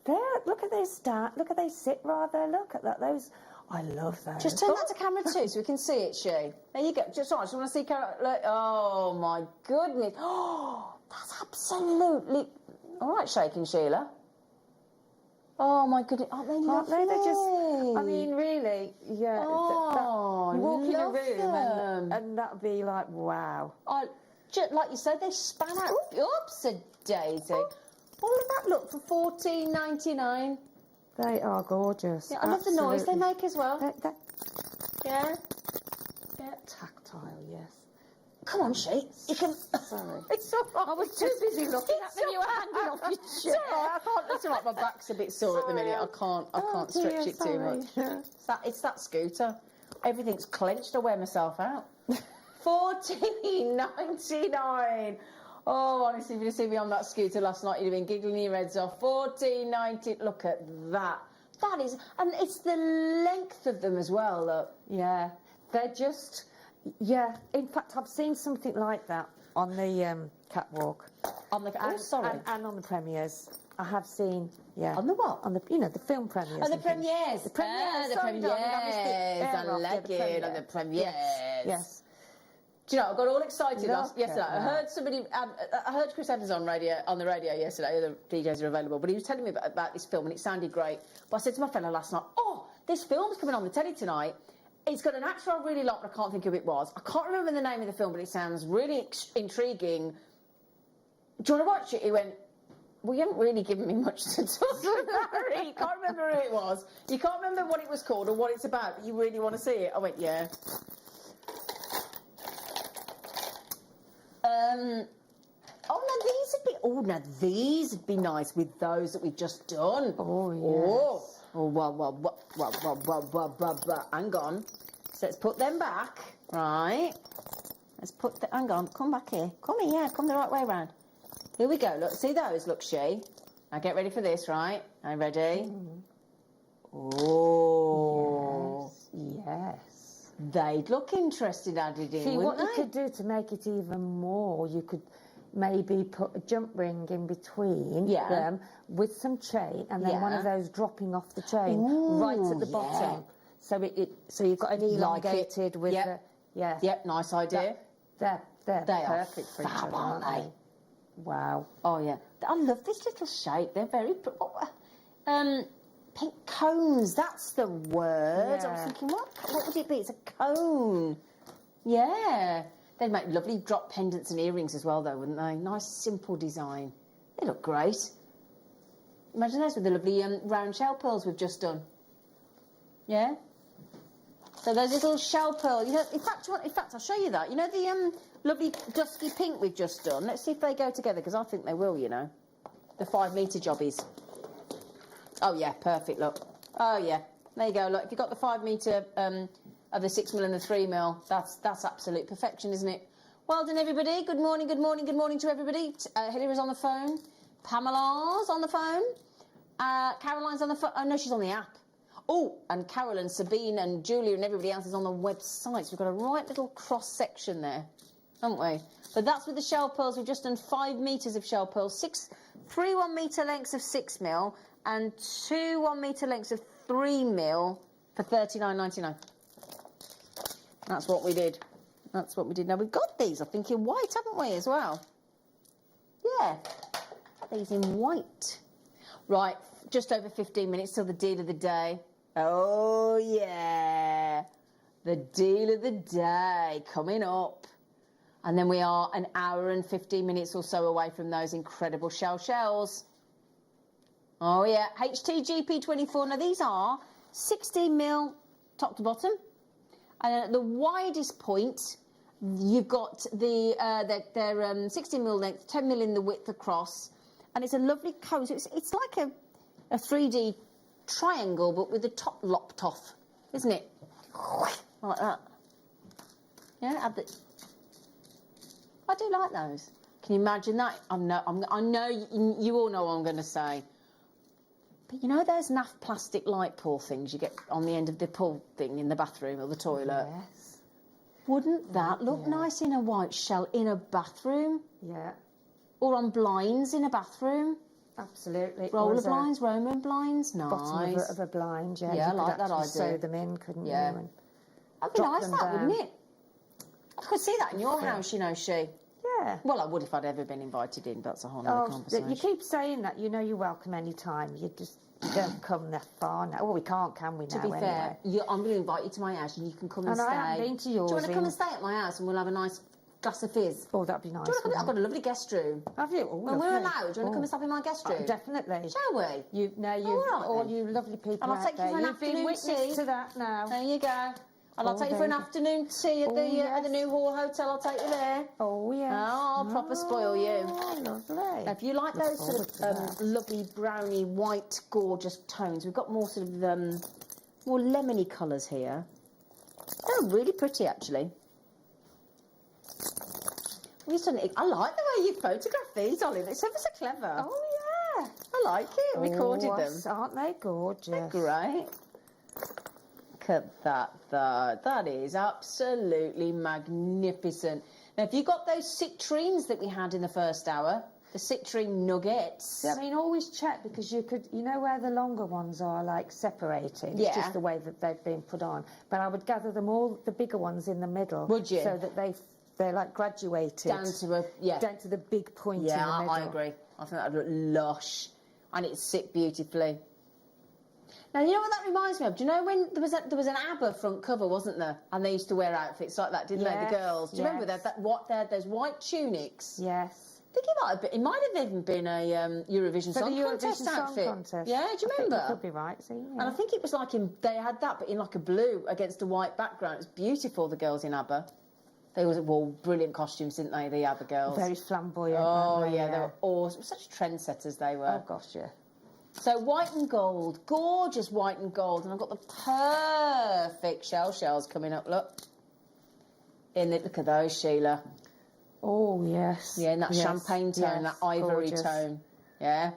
There, look at they start. Look at they sit rather. Look at that. Those. I love those. Just turn that to camera too, so we can see it, She. There you go. Just right. Just want to see camera. Look. Oh my goodness. Oh, that's absolutely. All right, shaking Sheila. Oh my goodness. Aren't they lovely? They're just. I mean, really. Yeah. Oh, you walk in a love room them. and that'd be like, wow. Just like you said, they span out. Oops, a daisy. All of that. Look for $14.99. They are gorgeous. Yeah, I love the noise they make as well. Yeah. Yeah. Tactile, yes. Come on, She. You can. Sorry. It's all right. I was too busy looking at them. You were handing off your It's all right. I can't. It's all right. My back's a bit sore at the minute. I can't stretch it too much. It's that scooter. Everything's clenched. I wear myself out. $14.99. Oh, honestly, if you'd have seen me on that scooter last night, you'd have been giggling your heads off. $14.90. Look at that. That is, and it's the length of them as well. Look. Yeah, they're just, yeah. In fact, I've seen something like that on the catwalk. On the, And, sorry. and on the premieres. I have seen, yeah. On the what? On the, the film premieres. On the and things. premieres. The premieres. The sorry, darling, I missed it. premieres. I Fair enough, yeah, like the it. premiere. On the premieres. Yes. Do you know, I got all excited Look yesterday. at I heard somebody, I heard Chris Evans on the radio yesterday. The DJs are available, but he was telling me about this film, and it sounded great. But I said to my fella last night, "Oh, this film's coming on the telly tonight. It's got an actor I really like, but I can't think who it was. I can't remember the name of the film, but it sounds really intriguing. Do you want to watch it?" He went, "Well, you haven't really given me much to talk about. You can't remember who it was. You can't remember what it was called or what it's about, but you really want to see it." I went, "Yeah." Now these would be nice with those that we've just done. Oh, yes. Well, hang on. So let's put them back, right? Let's put the, hang on, come back here. Come here, yeah, come the right way round. Here we go, look, see those, look, she. Now get ready for this, right? Are you ready? Oh. Yes. They'd look interested added in, See, what wouldn't you they? could do to make it even more, you could maybe put a jump ring in between them with some chain, and then one of those dropping off the chain right at the bottom. So so you've got an elongated with the Yep, nice idea. They're They perfect are for each fab, other, aren't aren't they? Wow. Oh yeah, I love this little shape. They're very pink cones. That's the word. I was Yeah. thinking, what would it be? It's a cone. Yeah, they'd make lovely drop pendants and earrings as well, though, wouldn't they? Nice, simple design. They look great. Imagine those with the lovely round shell pearls we've just done. Yeah. So those little shell pearls. You know, in fact, I'll show you that. You know the lovely dusky pink we've just done. Let's see if they go together, because I think they will. You know, the 5 metre jobbies. Oh yeah, perfect. Look. Oh yeah. There you go. Look, if you've got the 5 metre of the 6mm and the 3mm, that's absolute perfection, isn't it? Well done, everybody. Good morning. Good morning. Good morning to everybody. Hillary's on the phone. Pamela's on the phone. Caroline's on the phone. Oh no, she's on the app. Oh, and Carol and Sabine and Julia and everybody else is on the website. So we've got a right little cross section there, haven't we? But that's with the shell pearls. We've just done 5 metres of shell pearls, 3 1 metre lengths of 6mm and 2 1 metre lengths of 3mm for $39.99. That's what we did. That's what we did. Now we've got these, I think, in white, haven't we, as well? Yeah, these in white. Right, just over 15 minutes till the deal of the day. Oh, yeah. The deal of the day coming up. And then we are an hour and 15 minutes or so away from those incredible shells. Oh, yeah. HTGP24. Now, these are 16mm top to bottom. And at the widest point, you've got they're 16mm length, 10mm in the width across. And it's a lovely cone. So it's like a 3D triangle, but with the top lopped off, isn't it? Like that. Yeah, I do like those. Can you imagine that? I know you all know what I'm going to say. But you know those naff plastic light pull things you get on the end of the pull thing in the bathroom or the toilet? Yes. Wouldn't that look nice in a white shell in a bathroom? Yeah. Or on blinds in a bathroom? Absolutely. Roller blinds, Roman blinds, nice. Bottom of a blind, yeah. Yeah, I You like could that actually idea. sew them in, couldn't Yeah. you? And That'd be drop nice, them that, down. wouldn't it? I could see that in your house, you know, she. yeah. Well, I would if I'd ever been invited in, but that's a whole other conversation. you keep saying that. You know you're welcome any time. You just don't come that far now. Well, we can't, can we now? To be fair, anyway? I'm going to invite you to my house and you can come and And stay. I haven't been to yours. Do you want to come and stay at my house and we'll have a nice glass of fizz? Oh, that'd be nice. Do you want to come? I've got a lovely guest room. Have you? Oh, And we're lovely. allowed. Do you want to come and stop in my guest room? Definitely. Shall we? All then. you lovely people And I'll out take you there, for an you've been afternoon witness tea. to that now. There you go. And I'll Oh, take you for an there you go. afternoon tea at the yes. New Hall Hotel. I'll take you there. Oh, yeah. Oh, I'll proper spoil you. Oh, lovely. Now, if you like those forward sort to of lovely browny, white, gorgeous tones, we've got more sort of more lemony colours here. They're really pretty, actually. I like the way you photographed these, Olive. It's ever so clever. Oh, yeah. I like it. Recorded them. Aren't they gorgeous? They're great. Look at that, though. That is absolutely magnificent. Now, have you got those citrines that we had in the first hour? The citrine nuggets? I mean, always check, because you know where the longer ones are, like, separated. Yeah. It's just the way that they've been put on. But I would gather them all, the bigger ones, in the middle. Would you? So that they're like graduated. Down to the big point in the Yeah, middle. I agree. I think that would look lush. And it'd sit beautifully. Now, you know what that reminds me of? Do you know when there was an ABBA front cover, wasn't there? And they used to wear outfits like that, didn't they, the girls? Do you remember they had those white tunics? Yes. I think it might have even been a Eurovision Song Contest outfit. Contest. Yeah, do you remember? You could be right, see. Yeah. And I think it was like they had that, but in like a blue against a white background. It was beautiful, the girls in ABBA. They wore brilliant costumes, didn't they, the ABBA girls? Very flamboyant. Oh, yeah, they were awesome. Such trendsetters they were. Oh, gosh, yeah. So white and gold, gorgeous white and gold. And I've got the perfect shells coming up, look. Look at those, Sheila. Oh, yes. Yeah, in that champagne tone, that ivory tone. Yeah.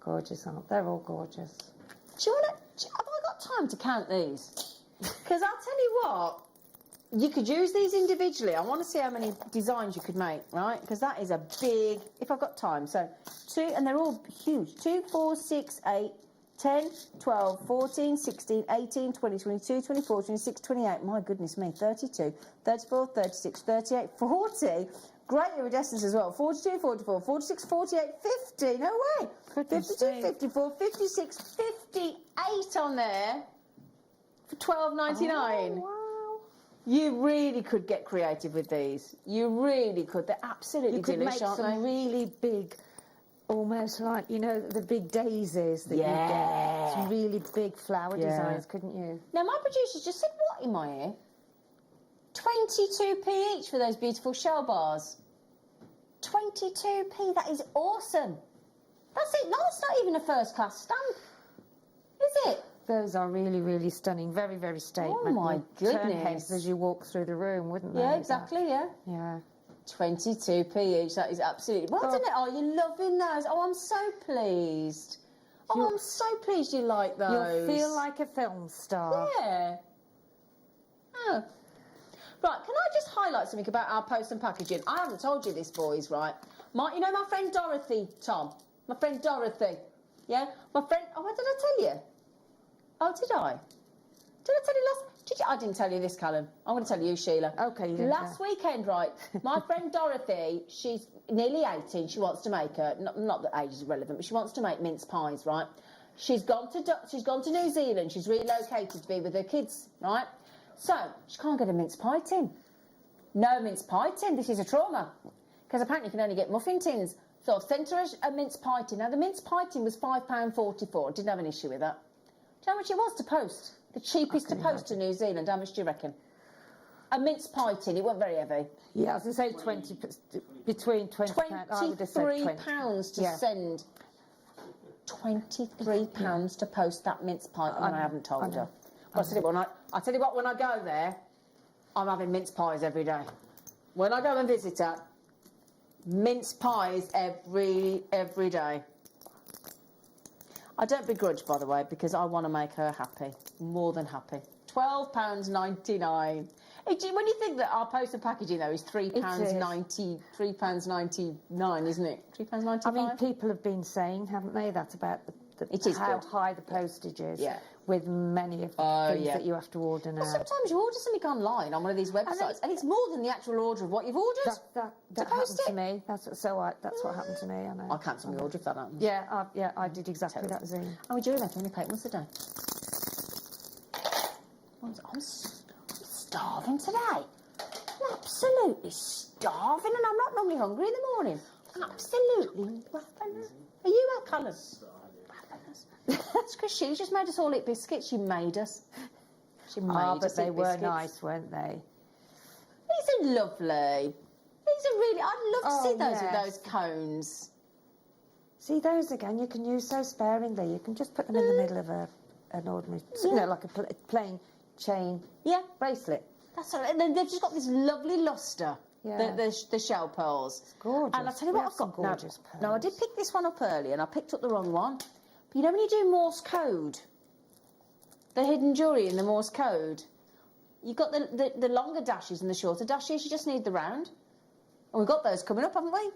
Gorgeous, aren't they? They're all gorgeous. Have I got time to count these? Because I'll tell you what, you could use these individually. I want to see how many designs you could make, right? Because that is a big, if I've got time. So 2, and they're all huge. 2, 4, 6, 8, 10, 12, 14, 16, 18, 20, 22, 24, 26, 28. My goodness me, 32, 34, 36, 38, 40. Great iridescence as well. 42, 44, 46, 48, 50. No way. 52, 54, 56, 58 on there for $12.99. Oh, wow. You really could get creative with these. You really could. They're absolutely delicious, make aren't some they? really big, almost like, you know, the big daisies that you get. Some really big flower designs, couldn't you? Now, my producers just said what in my ear? 22p each for those beautiful shell bars. 22p, that is awesome. That's it. No, that's not even a first class stamp, is it? Those are really, really stunning. Very, very statement. Oh, my They'd turn goodness. heads as you walk through the room, wouldn't they? Yeah, exactly, yeah. Yeah. 22p each, that is absolutely... Well, Oh. isn't it? Oh, you're loving those. Oh, I'm so pleased. Oh, I'm so pleased you like those. You'll feel like a film star. Yeah. Oh. Right, can I just highlight something about our post and packaging? I haven't told you this, boys, right? You know my friend Dorothy, Tom? My friend Dorothy. Yeah? My friend... Oh, what did I tell you? Oh, did I? Did I tell you last... I didn't tell you this, Callum. I'm going to tell you, Sheila. Okay, you didn't, Last weekend, right, my friend Dorothy, she's nearly 18. She wants to make not that age is relevant, but she wants to make mince pies, right? She's gone to New Zealand. She's relocated to be with her kids, right? So she can't get a mince pie tin. No mince pie tin. This is a trauma, because apparently you can only get muffin tins. So I've sent her a mince pie tin. Now the mince pie tin was £5.44. Didn't have an issue with that. Do you know how much it was to post? The cheapest to post to New Zealand. How much do you reckon? A mince pie tin. It wasn't very heavy. Yeah, I was going to say 20, between 20 I would have said 20. £23 to Yeah. send. £23 to post that mince pie, and I haven't told her. But I tell you what, when I go there, I'm having mince pies every day. When I go and visit her, mince pies every day. I don't begrudge, by the way, because I want to make her happy, more than happy. £12.99. When you think that our post and packaging, though, is £3.99, isn't it? £3.95. I mean, people have been saying, haven't they, that about It is how good. high the postage is Yeah. with many of the things that you have to order now. Well, sometimes you order something online on one of these websites, and it's more than the actual order of what you've ordered. That post happened it. to me. That's what happened to me. I know. I cancel my order if that happens. Yeah, I did exactly that, Zoom. And we JewelleryMaker only pay once a day. I'm starving today. I'm absolutely starving, and I'm not normally hungry in the morning. I'm absolutely ravenous. Are you out, Callum? Ravenous. That's because she just made us all eat biscuits. She made us. She made us But they eat were biscuits. nice, weren't they? These are lovely. These are really... I'd love to see those with yes. those cones. See, those again, you can use so sparingly. You can just put them in the middle of an ordinary, you know, like a plain chain Yeah, bracelet. that's all right. And then they've just got this lovely lustre. Yeah. The shell pearls. It's gorgeous. And I'll tell you We what have I've some got. gorgeous Now, I pearls. did pick this one up early and I picked up the wrong one. But you know when you do Morse code, the hidden jewellery in the Morse code, you've got the longer dashes and the shorter dashes. You just need the round. And we've got those coming up, haven't we?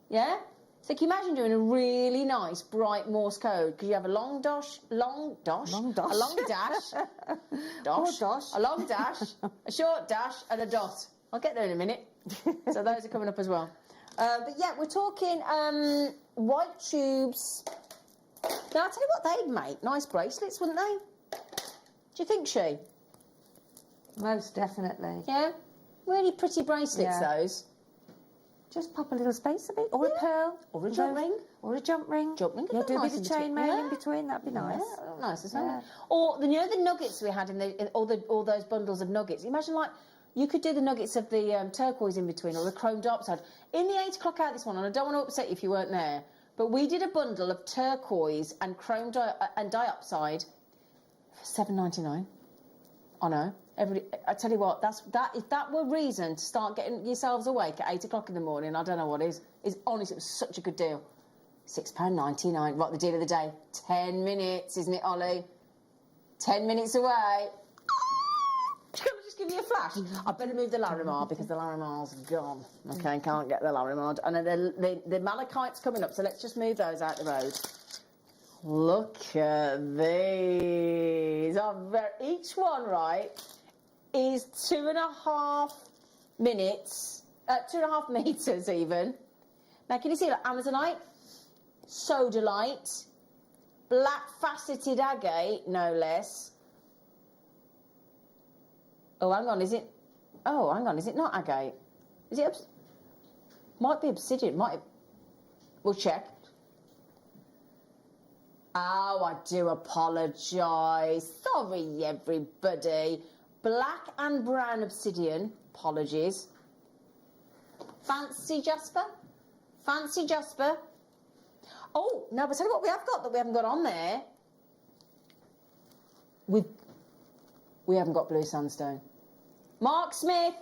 Yeah? So can you imagine doing a really nice, bright Morse code? Because you have a long dash, a long dash, a long dash, a long dash, a short dash, and a dot. I'll get there in a minute. So those are coming up as well. But yeah, we're talking white tubes. Now, I'll tell you what they'd make. Nice bracelets, wouldn't they? Do you think she? Most definitely. Yeah? Really pretty bracelets, Yeah. those. Just pop a little space a bit, or a pearl, Or a jump ring. or a jump ring. Jump ring. Yeah, do a nice bit in of between. chain mail Yeah. in between. That'd be nice. Yeah, that look nice as well. Yeah. Or you know the nuggets we had in all those bundles of nuggets. Imagine like you could do the nuggets of the turquoise in between or the chrome dioxide in the 8 o'clock hour this one. And I don't want to upset you if you weren't there, but we did a bundle of turquoise and chrome dioxide for $7.99. I know. I tell you what, if that were reason to start getting yourselves awake at 8 o'clock in the morning, I don't know what is. It's honestly, it was such a good deal. £6.99. What the deal of the day? 10 minutes, isn't it, Ollie? 10 minutes away. Can I just give you a flash? I better move the Larimar because the Larimar's gone. Okay, can't get the Larimar. And the Malachite's coming up, so let's just move those out the road. Look at these. Each one, right, is 2.5 minutes, 2.5 metres even. Now, can you see that? Amazonite, sodalite, black faceted agate, no less. Oh, hang on, is it? Oh, hang on, is it not agate? Is it? Might be obsidian. We'll check. Oh, I do apologise. Sorry, everybody. Black and brown obsidian. Apologies. Fancy Jasper? Fancy Jasper? Oh, no, but tell you what we have got that we haven't got on there. We haven't got blue sandstone. Mark Smith.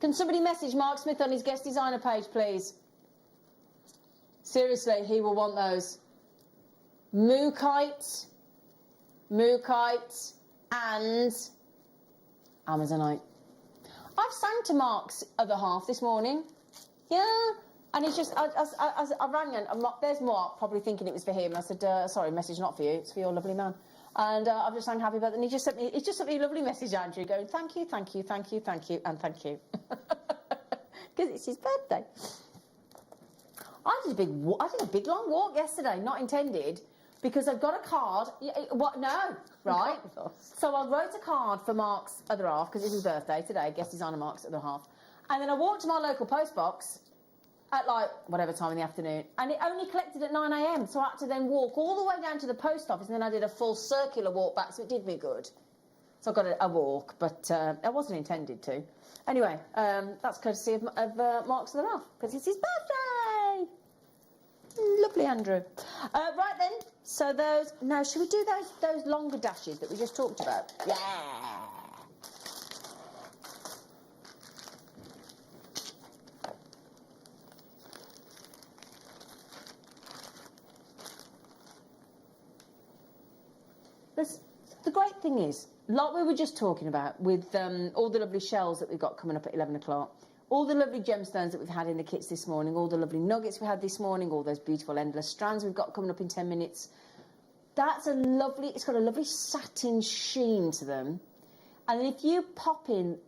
Can somebody message Mark Smith on his guest designer page, please? Seriously, he will want those. Mookite, and Amazonite. I've sang to Mark's other half this morning. Yeah, and he's just, I rang and there's Mark probably thinking it was for him. I said, sorry, message not for you, it's for your lovely man. And I've just sang happy birthday, and he just sent me a lovely message, Andrew, going, thank you, thank you, thank you, thank you, and thank you. Because it's his birthday. I did a big long walk yesterday, not intended, because I've got a card. What? No, right? So I wrote a card for Mark's other half, because it's his birthday today, guest designer Mark's other half. And then I walked to my local post box at like whatever time in the afternoon, and it only collected at 9 a.m. So I had to then walk all the way down to the post office, and then I did a full circular walk back, so it did me good. So I got a walk, but I wasn't intended to. Anyway, that's courtesy of Mark's other half, because it's his birthday. Lovely, Andrew. Right then, so those... Now, should we do those longer dashes that we just talked about? Yeah! The great thing is, like we were just talking about, with all the lovely shells that we've got coming up at 11 o'clock, all the lovely gemstones that we've had in the kits this morning, all the lovely nuggets we had this morning, all those beautiful endless strands we've got coming up in 10 minutes. That's it's got a lovely satin sheen to them. And if you pop in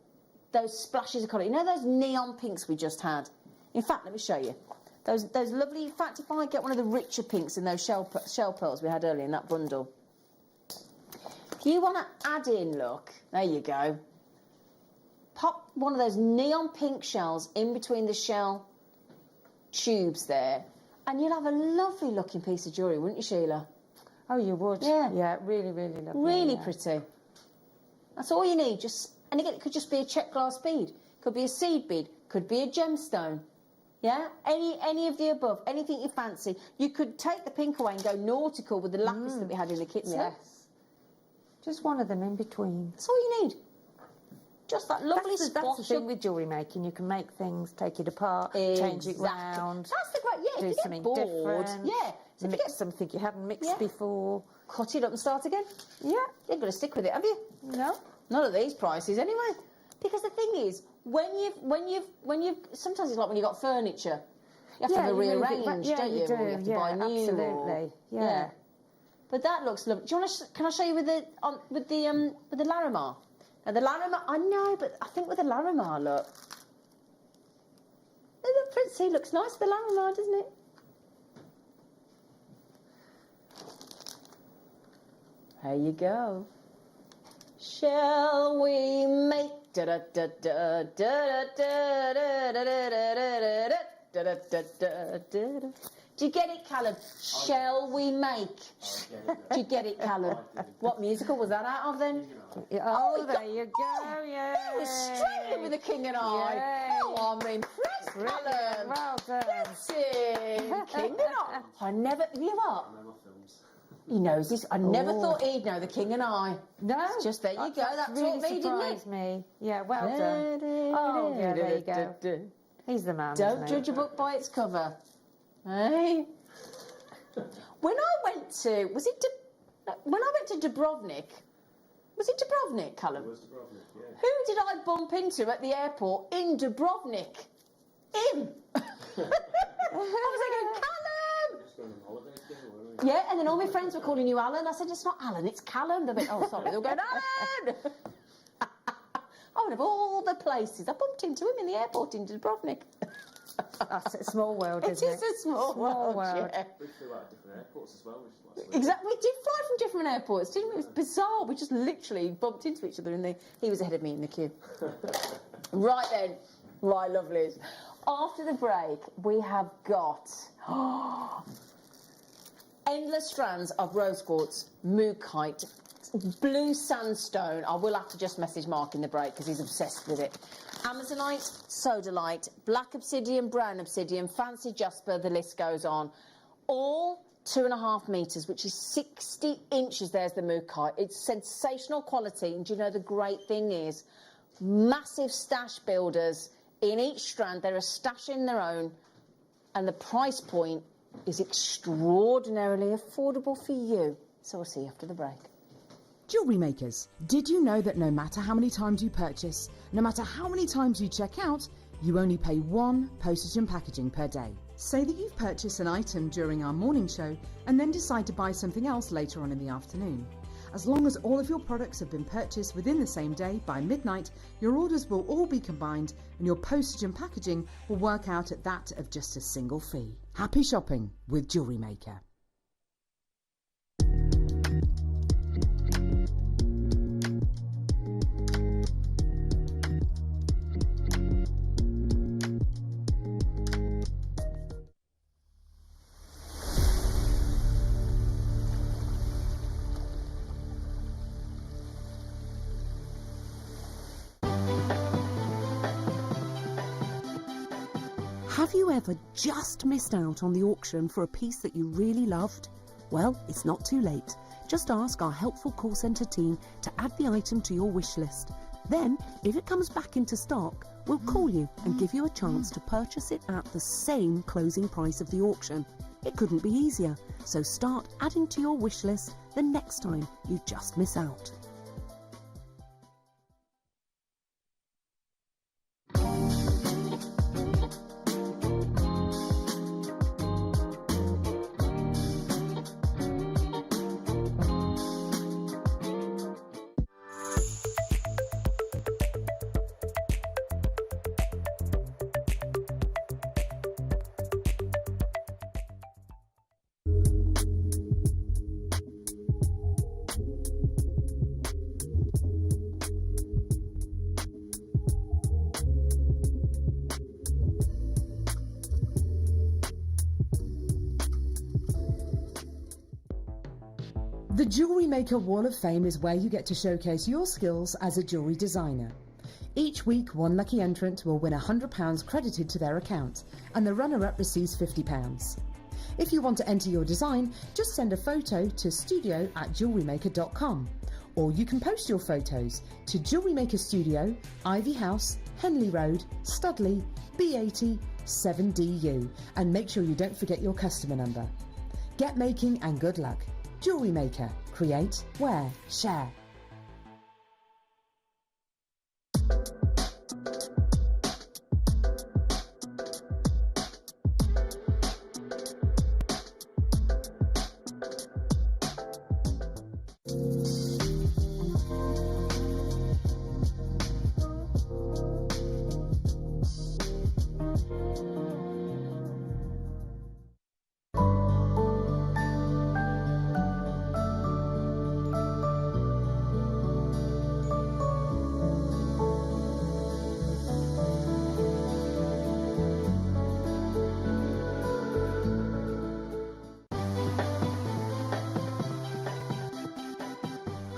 those splashes of colour, you know those neon pinks we just had? In fact, let me show you. Those lovely, in fact, if I get one of the richer pinks in those shell pearls we had earlier in that bundle. If you want to add in, look, there you go. Pop one of those neon pink shells in between the shell tubes there, and you'll have a lovely looking piece of jewellery, wouldn't you, Sheila? Oh, you would. Yeah. Yeah, really, really lovely. Really yeah. pretty. That's all you need. And again, it could just be a check glass bead, could be a seed bead, could be a gemstone. Yeah, any of the above, anything you fancy. You could take the pink away and go nautical with the lapis that we had in the kit. Yes. Just one of them in between. That's all you need. Just that lovely That's the squash thing of... with jewellery making. You can make things, take it apart, change it round. That's the great... Yeah, do if you something get bored... different. Yeah. So if you Mix get... something you hadn't mixed Yeah. before. Cut it up and start again. Yeah. You ain't going to stick with it, have you? No. Not at these prices, anyway. Because the thing is, when you've... Sometimes it's like when you've got furniture. You have to have it you move it rearranged, back. don't you? You do. Or you have to buy new. Absolutely. Yeah. But that looks lovely. Do you want to? Can I show you with the Larimar? Now the Larimar, I know, but I think with the Larimar, look. The Princey looks nice with the Larimar, doesn't it? There you go. Shall we make da da da da da da da da da da da da da. Do you get it, Callum? Shall we make? Do you get it, Callum? What musical was that out of then? Oh, there you go. Yeah. It was straight in with the King and I. Yay. Oh, I'm impressed, Callum. Well done. That's it. King and I. I never. You know what? He knows this. I never thought he'd know the King and I. No. It's just there you go. That's really what me, didn't surprised it? me. Yeah, well done. Oh, yeah, there you go. He's the man. Don't isn't judge a book by its cover. Hey? When I went to... when I went to Dubrovnik... Was it Dubrovnik, Callum? It was Dubrovnik, yeah. Who did I bump into at the airport in Dubrovnik? Him! I was like, Callum! Just going on holiday together, weren't we? Yeah, and then all my friends were calling you Alan. I said, it's not Alan, it's Callum. They went, oh, sorry. They were going, Alan! Out of all the places, I bumped into him in the airport in Dubrovnik. That's a small world, It isn't is a small world. Yeah. We flew out of different airports as well, which is like... Exactly, we did fly from different airports, didn't we? It was bizarre. We just literally bumped into each other he was ahead of me in the queue. Right then, right lovelies. After the break, we have got endless strands of rose quartz, mookaite, blue sandstone. I will have to just message Mark in the break because he's obsessed with it. Amazonite, sodalite, black obsidian, brown obsidian, fancy jasper, the list goes on. All 2.5 metres, which is 60 inches. There's the mookaite. It's sensational quality. And do you know the great thing is? Massive stash builders in each strand. They're a stash in their own. And the price point is extraordinarily affordable for you. So we'll see you after the break. Jewellery makers, did you know that no matter how many times you purchase, no matter how many times you check out, you only pay 1 postage and packaging per day? Say that you've purchased an item during our morning show and then decide to buy something else later on in the afternoon. As long as all of your products have been purchased within the same day by midnight, your orders will all be combined and your postage and packaging will work out at that of just a single fee. Happy shopping with Jewellery Maker. Have you ever just missed out on the auction for a piece that you really loved? Well, it's not too late. Just ask our helpful call centre team to add the item to your wish list. Then, if it comes back into stock, we'll call you and give you a chance to purchase it at the same closing price of the auction. It couldn't be easier, so start adding to your wish list the next time you just miss out. The Jewellery Maker Wall of Fame is where you get to showcase your skills as a jewellery designer. Each week, one lucky entrant will win £100 credited to their account, and the runner-up receives £50. If you want to enter your design, just send a photo to studio@jewellerymaker.com Or you can post your photos to Jewellery Maker Studio, Ivy House, Henley Road, Studley, B80 7DU, and make sure you don't forget your customer number. Get making and good luck. Jewellery Maker. Create, wear, share.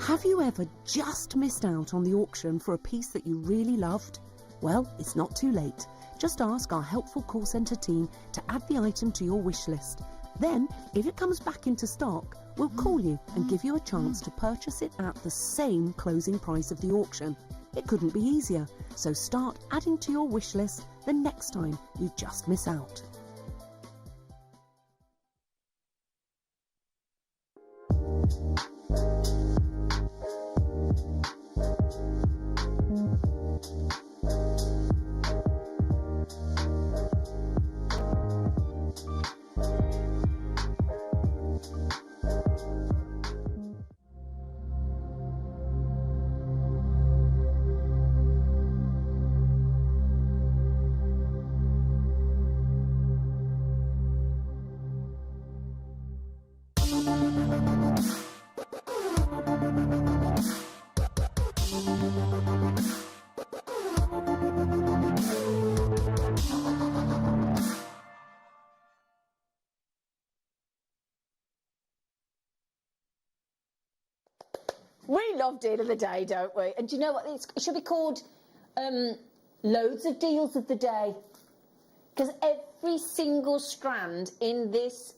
Have you ever just missed out on the auction for a piece that you really loved? Well, it's not too late. Just ask our helpful call centre team to add the item to your wish list. Then, if it comes back into stock, we'll call you and give you a chance to purchase it at the same closing price of the auction. It couldn't be easier, so start adding to your wish list the next time you just miss out. We love Deal of the Day, don't we? And do you know what? It should be called Loads of Deals of the Day. Because every single strand in this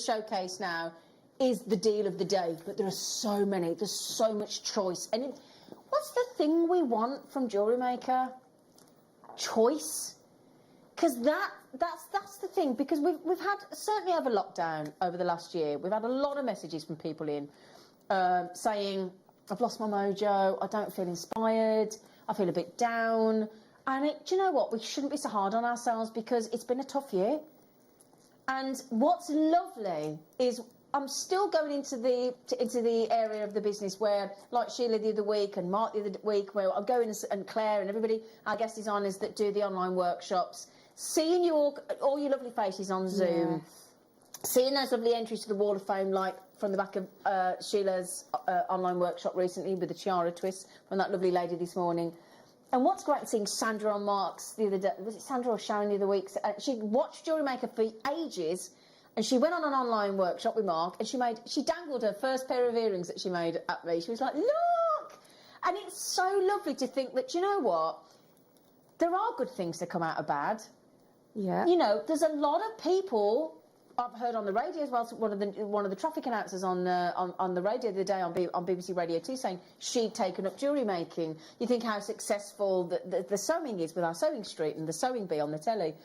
showcase now is the deal of the day. But there are so many. There's so much choice. And what's the thing we want from Jewellery Maker? Choice. Because that's the thing. Because we've had, certainly over lockdown over the last year, we've had a lot of messages from people in saying, I've lost my mojo, I don't feel inspired, I feel a bit down. And do you know what? We shouldn't be so hard on ourselves because it's been a tough year. And what's lovely is I'm still going into the area of the business where, like Sheila the other week and Mark the other week, where I'm going, and Claire and everybody, our guest designers that do the online workshops, seeing you all your lovely faces on Zoom, seeing those lovely entries to the Wall of Fame, like from the back of Sheila's online workshop recently with the tiara twist from that lovely lady this morning. And what's great seeing Sandra on Mark's the other day, was it Sandra or Sharon the other week? She watched Jewellery Maker for ages, and she went on an online workshop with Mark, and she dangled her first pair of earrings that she made at me. She was like, look! And it's so lovely to think that, you know what? There are good things that come out of bad. Yeah. You know, there's a lot of people. I've heard on the radio as well, one of the traffic announcers on the radio the other day on BBC Radio 2 saying she'd taken up jewellery making. You think how successful the sewing is with our Sewing Street and the Sewing Bee on the telly.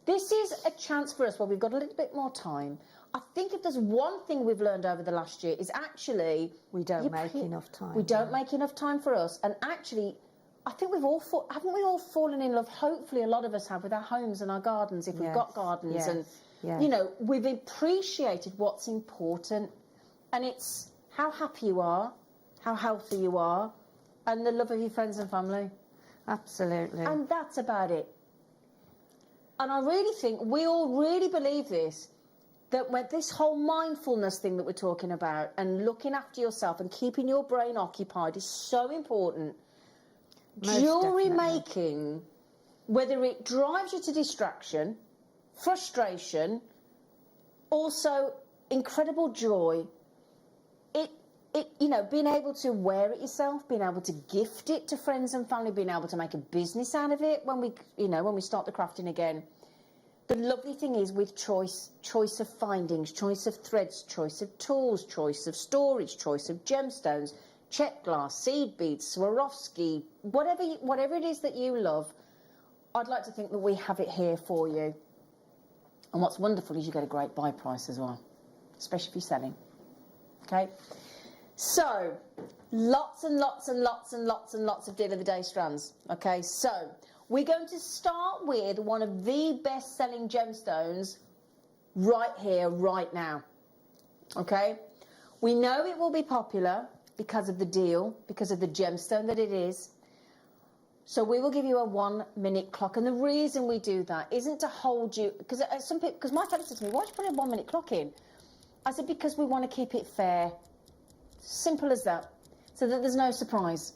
This is a chance for us, well, we've got a little bit more time. I think if there's one thing we've learned over the last year is actually... We don't make enough time. We don't make enough time for us. And actually, I think haven't we all fallen in love, hopefully a lot of us have, with our homes and our gardens, if we've got gardens. Yes. And you know, we've appreciated what's important, and it's how happy you are, how healthy you are, and the love of your friends and family. Absolutely. And that's about it. And I really think we all really believe this, that when this whole mindfulness thing that we're talking about and looking after yourself and keeping your brain occupied is so important. Jewellery making, whether it drives you to distraction, frustration, also incredible joy. You know, being able to wear it yourself, being able to gift it to friends and family, being able to make a business out of it when we start the crafting again. The lovely thing is with choice of findings, choice of threads, choice of tools, choice of storage, choice of gemstones, check glass, seed beads, Swarovski, whatever it is that you love, I'd like to think that we have it here for you. And what's wonderful is you get a great buy price as well, especially if you're selling. Okay? So, lots and lots and lots and lots and lots of deal of the day strands. Okay, so we're going to start with one of the best-selling gemstones right here, right now. Okay? We know it will be popular because of the deal, because of the gemstone that it is. So we will give you a 1-minute clock, and the reason we do that isn't to hold you, because some people, because my friend said to me, why'd you put a 1-minute clock in? I said, because we want to keep it fair. Simple as that, so that there's no surprise.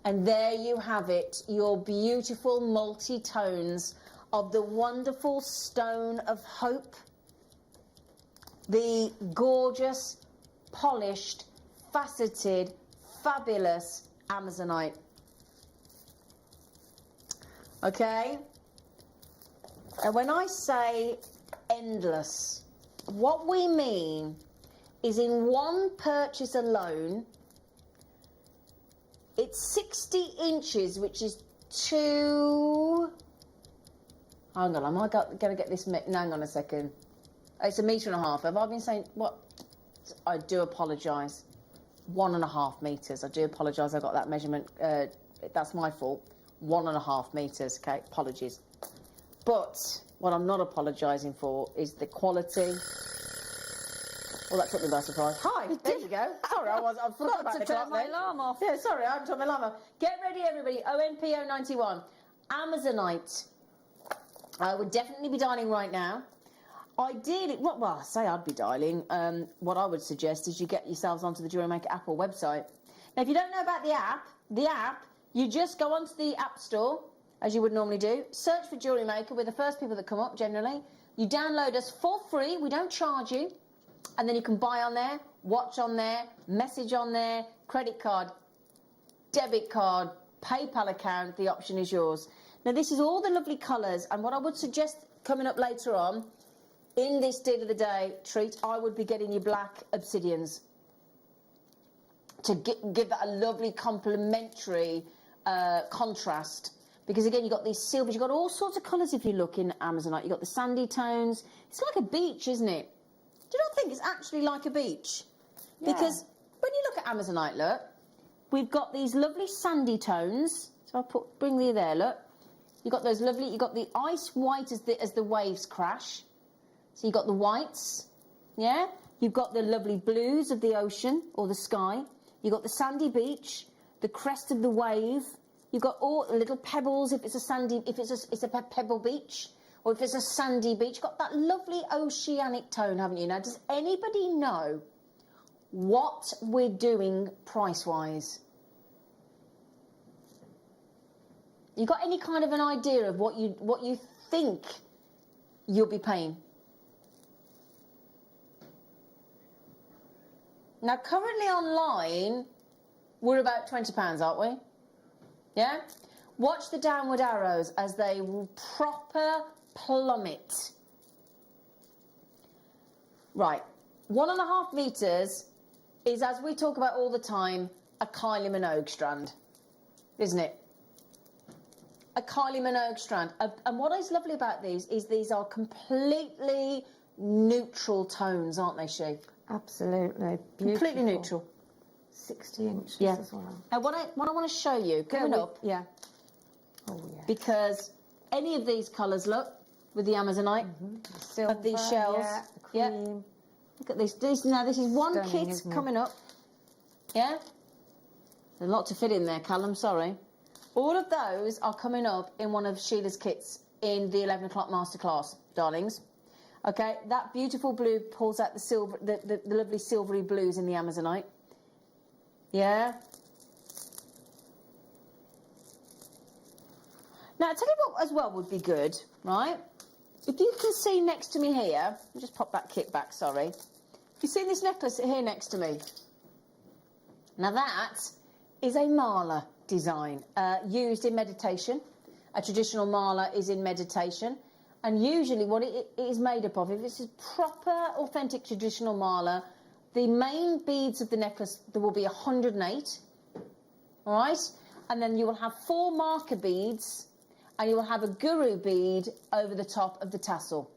And there you have it, your beautiful multi-tones of the wonderful stone of hope, the gorgeous, polished, faceted, fabulous Amazonite. Okay? And when I say endless, what we mean is in one purchase alone, it's 60 inches, which is hang on, am I going to get this, no, hang on a second. It's 1.5 meters. Have I been saying, what? I do apologise. 1.5 meters. I do apologise, I got that measurement, that's my fault. 1.5 meters, okay, apologies. But what I'm not apologising for is the quality. Well, that took me by surprise. Hi, there you go. Sorry, I forgot about the clock my then. alarm off. Yeah, sorry, I haven't turned my alarm off. Get ready, everybody. ONPO 91. Amazonite. I would definitely be dialing right now. Ideally, well, I say I'd be dialing. What I would suggest is you get yourselves onto the Jewellery Maker Apple website. Now, if you don't know about the app, you just go onto the App Store, as you would normally do, search for Jewellery Maker. We're the first people that come up, generally. You download us for free. We don't charge you. And then you can buy on there, watch on there, message on there, credit card, debit card, PayPal account. The option is yours. Now, this is all the lovely colours. And what I would suggest coming up later on, in this deal of the day treat, I would be getting you black obsidians to give that a lovely complementary contrast. Because again, you've got these silvers, you've got all sorts of colours if you look in Amazonite. You've got the sandy tones. It's like a beach, isn't it? Do you not think it's actually like a beach? Yeah. Because when you look at Amazonite, look, we've got these lovely sandy tones. So I'll bring you there, look. You've got those lovely, you've got the ice white as the waves crash. So you've got the whites, yeah? You've got the lovely blues of the ocean or the sky. You've got the sandy beach, the crest of the wave. You've got all the little pebbles if it's a sandy, it's a pebble beach, or if it's a sandy beach. You've got that lovely oceanic tone, haven't you? Now, does anybody know what we're doing price-wise? You got any kind of an idea of what you think you'll be paying? Now, currently online, we're about £20, aren't we? Yeah? Watch the downward arrows as they proper plummet. Right. 1.5 meters is, as we talk about all the time, a Kylie Minogue strand, isn't it? A Kylie Minogue strand. And what is lovely about these is these are completely neutral tones, aren't they, She? Absolutely. Beautiful. Completely neutral. 60 inches as well. And what I want to show you coming up, yeah. Oh, yeah. because any of these colours, look, with the Amazonite, Silver, of these shells, yeah, the cream. Look at this. Now this is one Stunning, kit isn't it? coming up. Yeah, there's a lot to fit in there, Callum. Sorry. All of those are coming up in one of Sheila's kits in the 11 o'clock masterclass, darlings. Okay, that beautiful blue pulls out the silver, the lovely silvery blues in the Amazonite. Yeah. Now, I'll tell you what as well would be good, right? If you can see next to me here, I'll just pop that kit back, sorry. You see this necklace here next to me? Now that is a mala design used in meditation. A traditional mala is in meditation. And usually what it is made up of, if it's a proper, authentic traditional mala, the main beads of the necklace, there will be 108, all right? And then you will have 4 marker beads, and you will have a guru bead over the top of the tassel.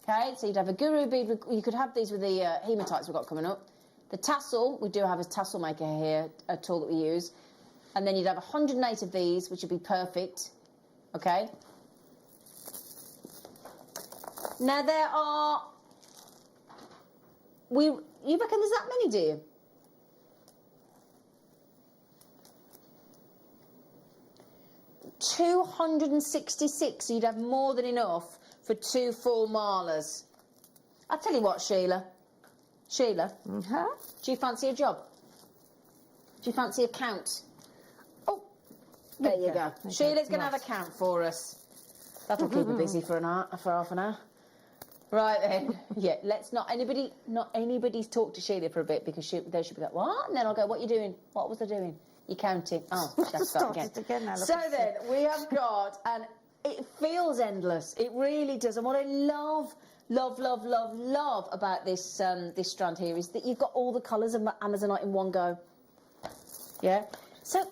Okay, so you'd have a guru bead, you could have these with the hematites we've got coming up. The tassel, we do have a tassel maker here, a tool that we use. And then you'd have 108 of these, which would be perfect. Okay. Now there are, you reckon there's that many, do you? $266, so you'd have more than enough for 2 full malers. I'll tell you what, Sheila. Sheila, do you fancy a job? Do you fancy a count? Oh, there you go. Sheila's going to have a count for us. That'll keep her busy for half an hour. Right then, yeah. Let's not anybody talk to Sheila for a bit because they should be like, what? And then I'll go, what are you doing? What was I doing? You're counting. Oh, let's start again. Now, So then we have got, and it feels endless. It really does. And what I love about this this strand here is that you've got all the colours of Amazonite in one go. Yeah. So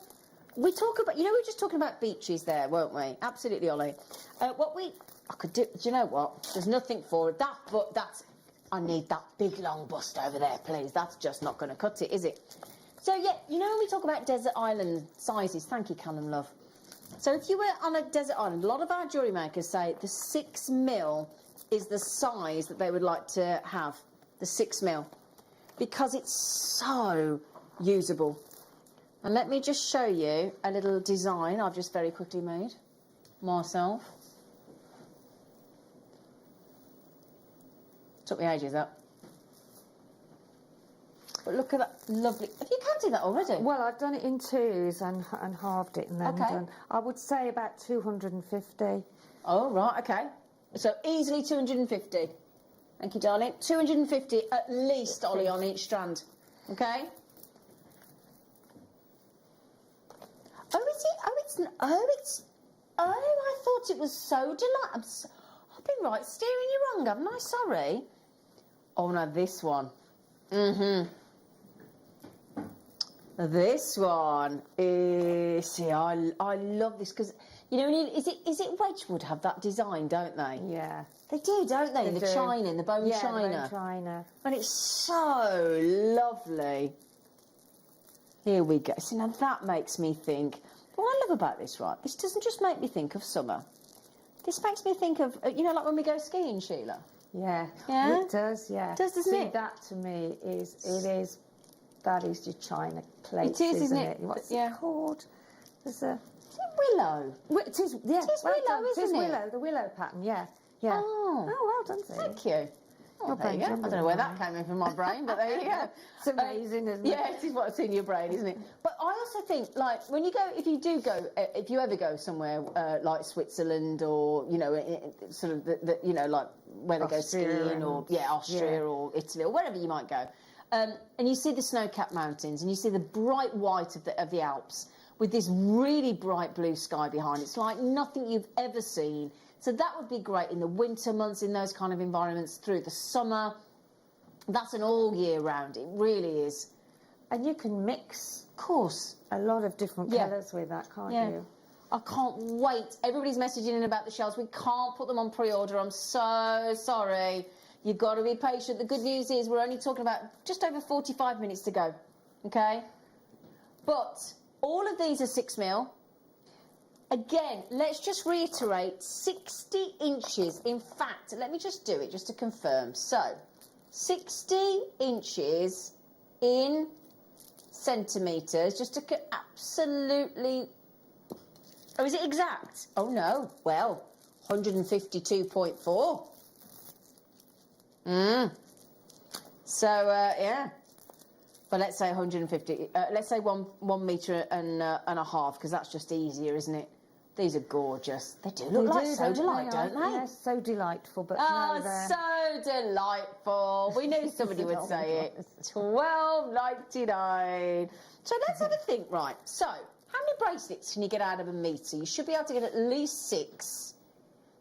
we talk about, we were just talking about beaches there, weren't we? Absolutely, Ollie. I could do. Do you know what? There's nothing for it. I need that big long bust over there, please. That's just not going to cut it, is it? So yeah, when we talk about desert island sizes, thank you, Callum, love. So if you were on a desert island, a lot of our jewellery makers say the 6mm is the size that they would like to have, the 6mm, because it's so usable. And let me just show you a little design I've just very quickly made myself. Took me ages, that. But look at that, lovely. Have you counted that already? Well, I've done it in 2s and halved it and then done. I would say about 250. Oh, right, okay. So easily 250. Thank you, darling. 250 at least, Ollie, on each strand. Okay? I thought it was so delightful. I've been right steering you wrong, haven't I? Sorry. Oh, no, this one. This one is, see, I love this because, is it Wedgwood have that design, don't they? Yeah. They do, don't they? The china, the bone china. Yeah, the bone china. And it's so lovely. Here we go. See, now that makes me think, what I love about this, right, this doesn't just make me think of summer. This makes me think of, like when we go skiing, Sheila. Yeah. Yeah? It does, yeah. Doesn't See, it? that to me that is your china plates, It is, isn't it? it? What's Yeah. it called? There's a... Is it willow? It is, yeah. It is willow, It is isn't it? willow, the willow pattern, yeah. Yeah. Oh. Well done, Sue. Thank you. Oh, there you go. I don't know where that came in from my brain, but there you go. It's amazing, isn't it? Yeah, it is what's in your brain, isn't it? But I also think, like, if you ever go somewhere like Switzerland or, sort of, like where they go skiing or, Austria or Italy or wherever you might go, and you see the snow-capped mountains and you see the bright white of the Alps with this really bright blue sky behind. It's like nothing you've ever seen. So that would be great in the winter months, in those kind of environments, through the summer. That's an all year round. It really is. And you can mix, of course, a lot of different colours with that, can't you? I can't wait. Everybody's messaging in about the shells. We can't put them on pre-order. I'm so sorry. You've got to be patient. The good news is we're only talking about just over 45 minutes to go. Okay? But all of these are 6mm. Again, let's just reiterate, 60 inches. In fact, let me just do it just to confirm. So, 60 inches in centimetres, just to absolutely... Oh, is it exact? Oh, no. Well, 152.4. So, yeah. But let's say 150. Let's say one metre and a half, because that's just easier, isn't it? These are gorgeous. They do look like Sodalite, don't they? Yeah, so delightful. But so delightful. We knew somebody would say it. $12.99. So let's have a think, right? So, how many bracelets can you get out of a metre? You should be able to get at least 6.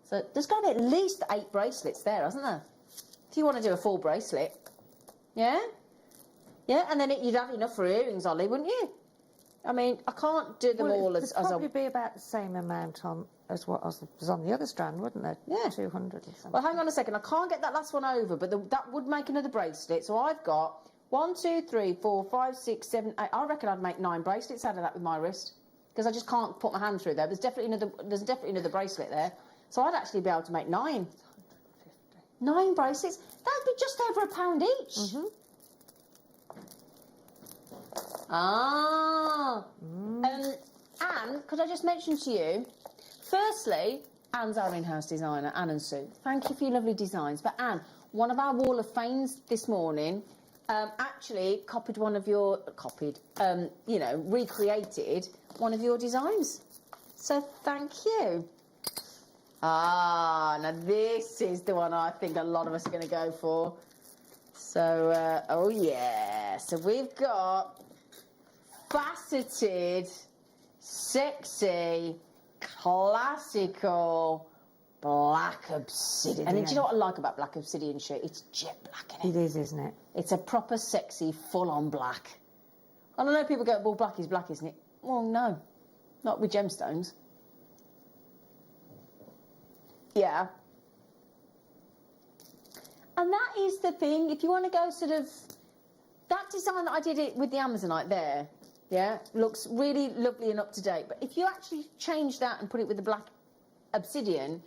So there's got to be at least 8 bracelets there, hasn't there? If you want to do a full bracelet. Yeah? Yeah, and then you'd have enough for earrings, Ollie, wouldn't you? I mean, I can't do them all as There'd probably be about the same amount on as what was on the other strand, wouldn't there? Yeah. 200 or something. Well, hang on a second. I can't get that last one over, but that would make another bracelet. So I've got 1, 2, 3, 4, 5, 6, 7, 8. I reckon I'd make 9 bracelets out of that with my wrist, because I just can't put my hand through there. There's definitely another bracelet there. So I'd actually be able to make 9. 9 bracelets. That'd be just over £1 each. Mm-hmm. And could I just mention to you, firstly, Anne's our in-house designer, Anne and Sue. Thank you for your lovely designs. But Anne, one of our Wall of Fames this morning actually recreated one of your designs. So thank you. Now this is the one I think a lot of us are going to go for. So, oh yeah. So we've got faceted, sexy, classical black obsidian. And do you know what I like about black obsidian shit? It's jet black, isn't it? It is, isn't it? It's a proper sexy, full-on black. And I know people go, well, black is black, isn't it? Well, no. Not with gemstones. Yeah. And that is the thing, if you want to go sort of... That design that I did it with the Amazonite there, yeah, looks really lovely and up-to-date. But if you actually change that and put it with the black obsidian,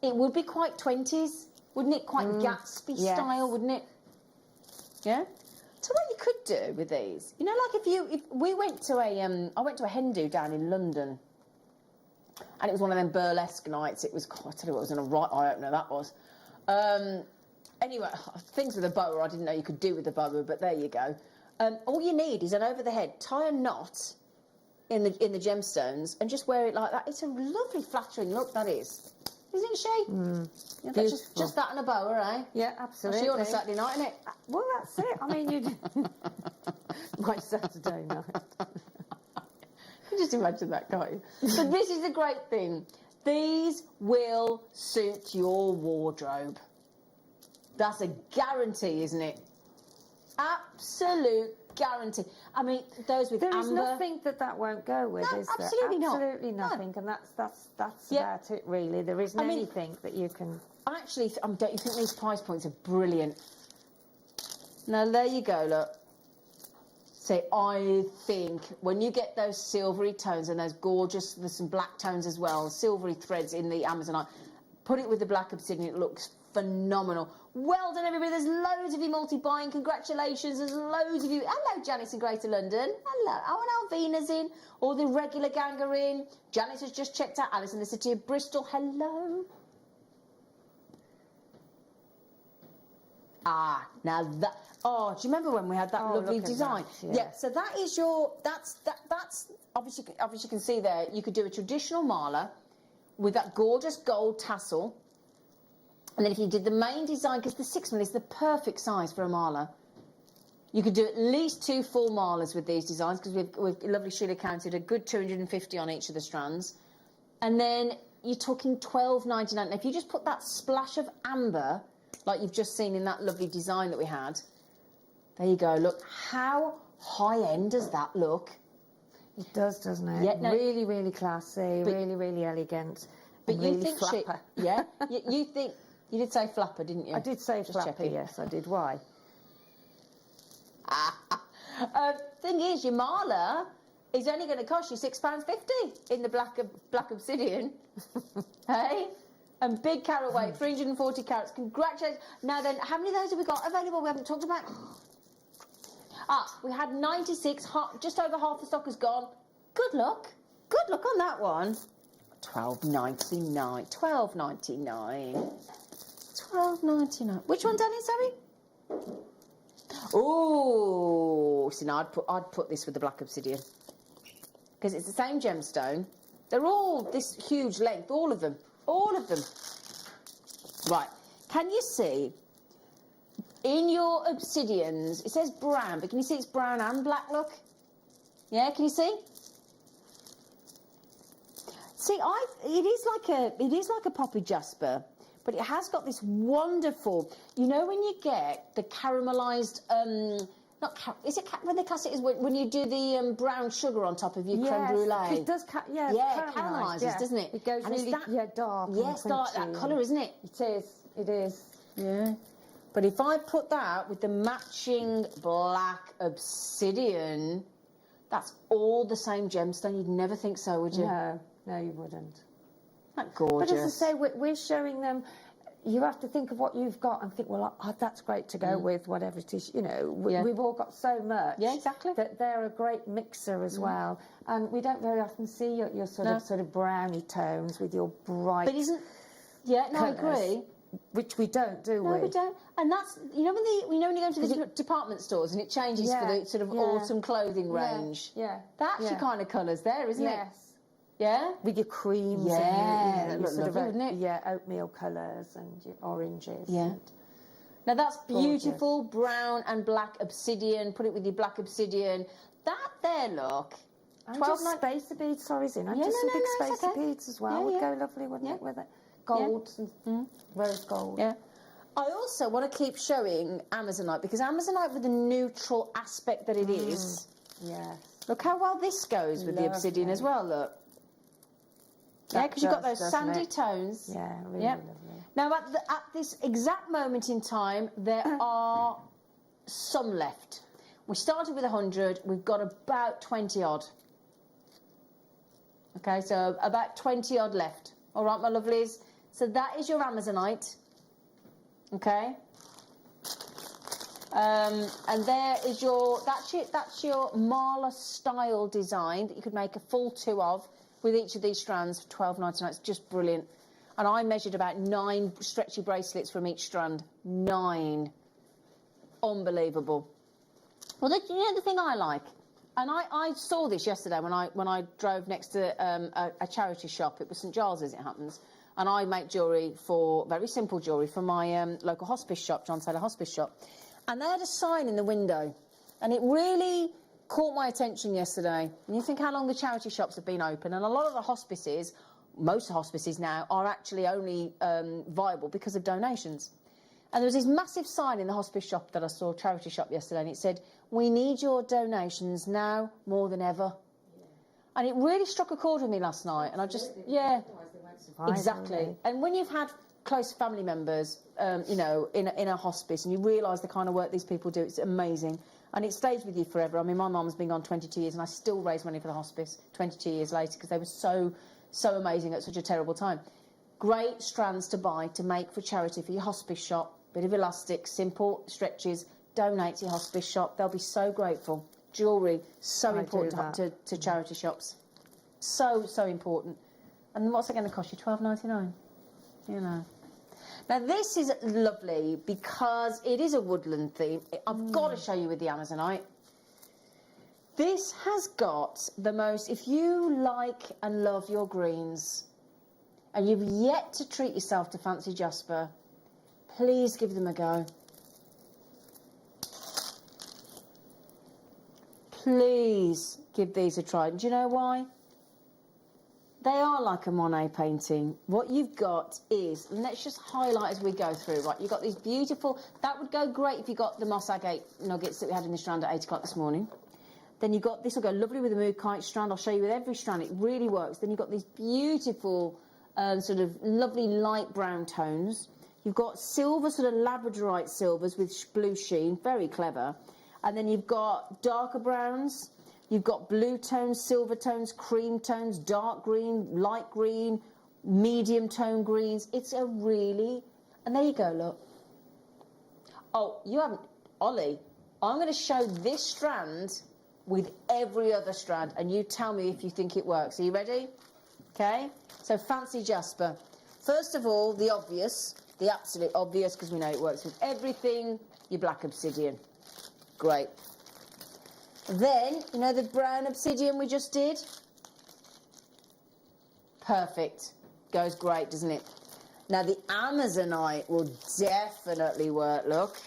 it would be quite 20s, wouldn't it? Quite Gatsby style, wouldn't it? Yeah? So what you could do with these, you know, like if we went to I went to a hen do down in London, and it was one of them burlesque nights. It was, I tell you what, it was a right eye-opener, that was. Anyway, things with a boa I didn't know you could do with a boa, but there you go. All you need is an over-the-head, tie a knot in the gemstones and just wear it like that. It's a lovely, flattering look, that is. Isn't she? Yeah, that's just that and a boa, eh? Yeah, absolutely. She on a Saturday night, isn't it? Well, that's it. I mean, you my Saturday night. You just imagine that, can't you? But this is a great thing. These will suit your wardrobe. That's a guarantee, isn't it? Absolute guarantee. I mean, those with There amber... is nothing that won't go with, No, is there? absolutely not. Absolutely nothing, No. and that's Yeah. about it, really. There isn't anything that you can... Actually, don't you think these price points are brilliant? Now, there you go, look. So I think when you get those silvery tones and those gorgeous, there's some black tones as well, silvery threads in the Amazonite, put it with the black obsidian, it looks phenomenal. Well done, everybody. There's loads of you multi-buying. Congratulations. There's loads of you. Hello, Janice in Greater London. Hello. Oh, and Alvina's in. All the regular gang are in. Janice has just checked out. Alice in the city of Bristol. Hello. Now that... Oh, do you remember when we had that lovely design? That, yeah. So that is your... That's obviously you can see there, you could do a traditional mala with that gorgeous gold tassel. And then if you did the main design, because the 6mm is the perfect size for a mala, you could do at least 2 full malas with these designs, because we've lovely Sheila counted a good 250 on each of the strands. And then you're talking $12.99. Now, if you just put that splash of amber, like you've just seen in that lovely design that we had, there you go. Look, how high-end does that look? It does, doesn't it? Yeah, no, really, really classy, really, really elegant. But and you really think flapper. yeah? you think... You did say flapper, didn't you? I did say Just flapper, checking. yes, I did. Why? Thing is, your mala is only going to cost you £6.50 in the black obsidian. Hey? And big carat weight, 340 carats. Congratulations. Now then, how many of those have we got available we haven't talked about? We had 96, just over half the stock is gone. Good luck. Good luck on that one. $12.99. $12.99. $12.99. Which one, Danny? Sorry. Oh, see, now I'd put this with the black obsidian, because it's the same gemstone. They're all this huge length, all of them, Right. Can you see in your obsidians? It says brown, but can you see it's brown and black? Look. Yeah, can you see? See, it is like a poppy jasper, but it has got this wonderful, you know, when you get the caramelised not is it when they class it as when you do the brown sugar on top of your creme brulee? It does, yeah, it caramelizes, doesn't it? It goes and really dark. Yes, dark, that colour, isn't it? It is. Yeah. But if I put that with the matching black obsidian, that's all the same gemstone. You'd never think so, would you? No, you wouldn't. Isn't that gorgeous? But as I say, we're showing them. You have to think of what you've got and think, well, that's great to go with whatever it is. You know, we've all got so much. Yeah, exactly. That they're a great mixer as well. And we don't very often see your sort of browny tones with your bright. But isn't? Yeah, no, I agree. Which we don't, do we? No, we don't. And that's when you go to the department stores and it changes for the sort of autumn clothing range. Yeah. That's your kind of colours there, isn't it? Yes. Yeah? With your creams Yeah, and that your looked sort lovely, of wouldn't it? Yeah, oatmeal colours and your oranges. Yeah. Now that's beautiful brown and black obsidian. Put it with your black obsidian. That there, look. And just spacer beads, sorry, Zin. And just some big spacer beads as well would go lovely, wouldn't it, with it? Gold and rose gold. Yeah. I also want to keep showing Amazonite because Amazonite with the neutral aspect that it is. Yes. Look how well this goes with the obsidian as well, look. Yeah, because you've got those sandy tones. Yeah, really lovely. Now, at this exact moment in time, there are some left. We started with 100. We've got about 20 odd. Okay, so about 20 odd left. All right, my lovelies. So that is your Amazonite. Okay. And there is your that's your Marla style design that you could make a full 2 of with each of these strands for £12.99. It's just brilliant. And I measured about 9 stretchy bracelets from each strand. 9. Unbelievable. Well, you know the thing I like, and I saw this yesterday when I drove next to a charity shop. It was St Giles, as it happens, and I make jewellery very simple jewellery for my local hospice shop, John Taylor Hospice Shop, and they had a sign in the window, and it really caught my attention yesterday. And you think how long the charity shops have been open, and a lot of the hospices, most hospices now, are actually only viable because of donations. And there was this massive sign in the hospice shop that I saw, charity shop, yesterday, and it said, "We need your donations now more than ever." Yeah. And it really struck a chord with me last night, and I just, exactly. And when you've had close family members, you know, in a hospice, and you realise the kind of work these people do, it's amazing. And it stays with you forever. I mean, my mum's been gone 22 years, and I still raise money for the hospice 22 years later, because they were so amazing at such a terrible time. Great strands to buy, to make for charity for your hospice shop. Bit of elastic, simple stretches, donate to your hospice shop. They'll be so grateful. Jewellery, so important to charity shops. So important. And what's it going to cost you? £12.99? You know. Now, this is lovely because it is a woodland theme. I've got to show you with the Amazonite. This has got the most, if you like and love your greens, and you've yet to treat yourself to Fancy Jasper, please give them a go. Please give these a try. Do you know why? They are like a Monet painting. What you've got is, and let's just highlight as we go through, right? You've got these beautiful, that would go great if you got the moss agate nuggets that we had in the strand at 8 o'clock this morning. Then you've got, this will go lovely with the mood kite strand. I'll show you with every strand. It really works. Then you've got these beautiful, sort of lovely light brown tones. You've got silver, sort of labradorite silvers with blue sheen. Very clever. And then you've got darker browns. You've got blue tones, silver tones, cream tones, dark green, light green, medium tone greens. It's a really... And there you go, look. Oh, you haven't... Ollie, I'm going to show this strand with every other strand, and you tell me if you think it works. Are you ready? Okay. So Fancy Jasper. First of all, the obvious, the absolute obvious, because we know it works with everything, your black obsidian. Great. Then, you know the brown obsidian we just did? Perfect. Goes great, doesn't it? Now, the Amazonite will definitely work, look.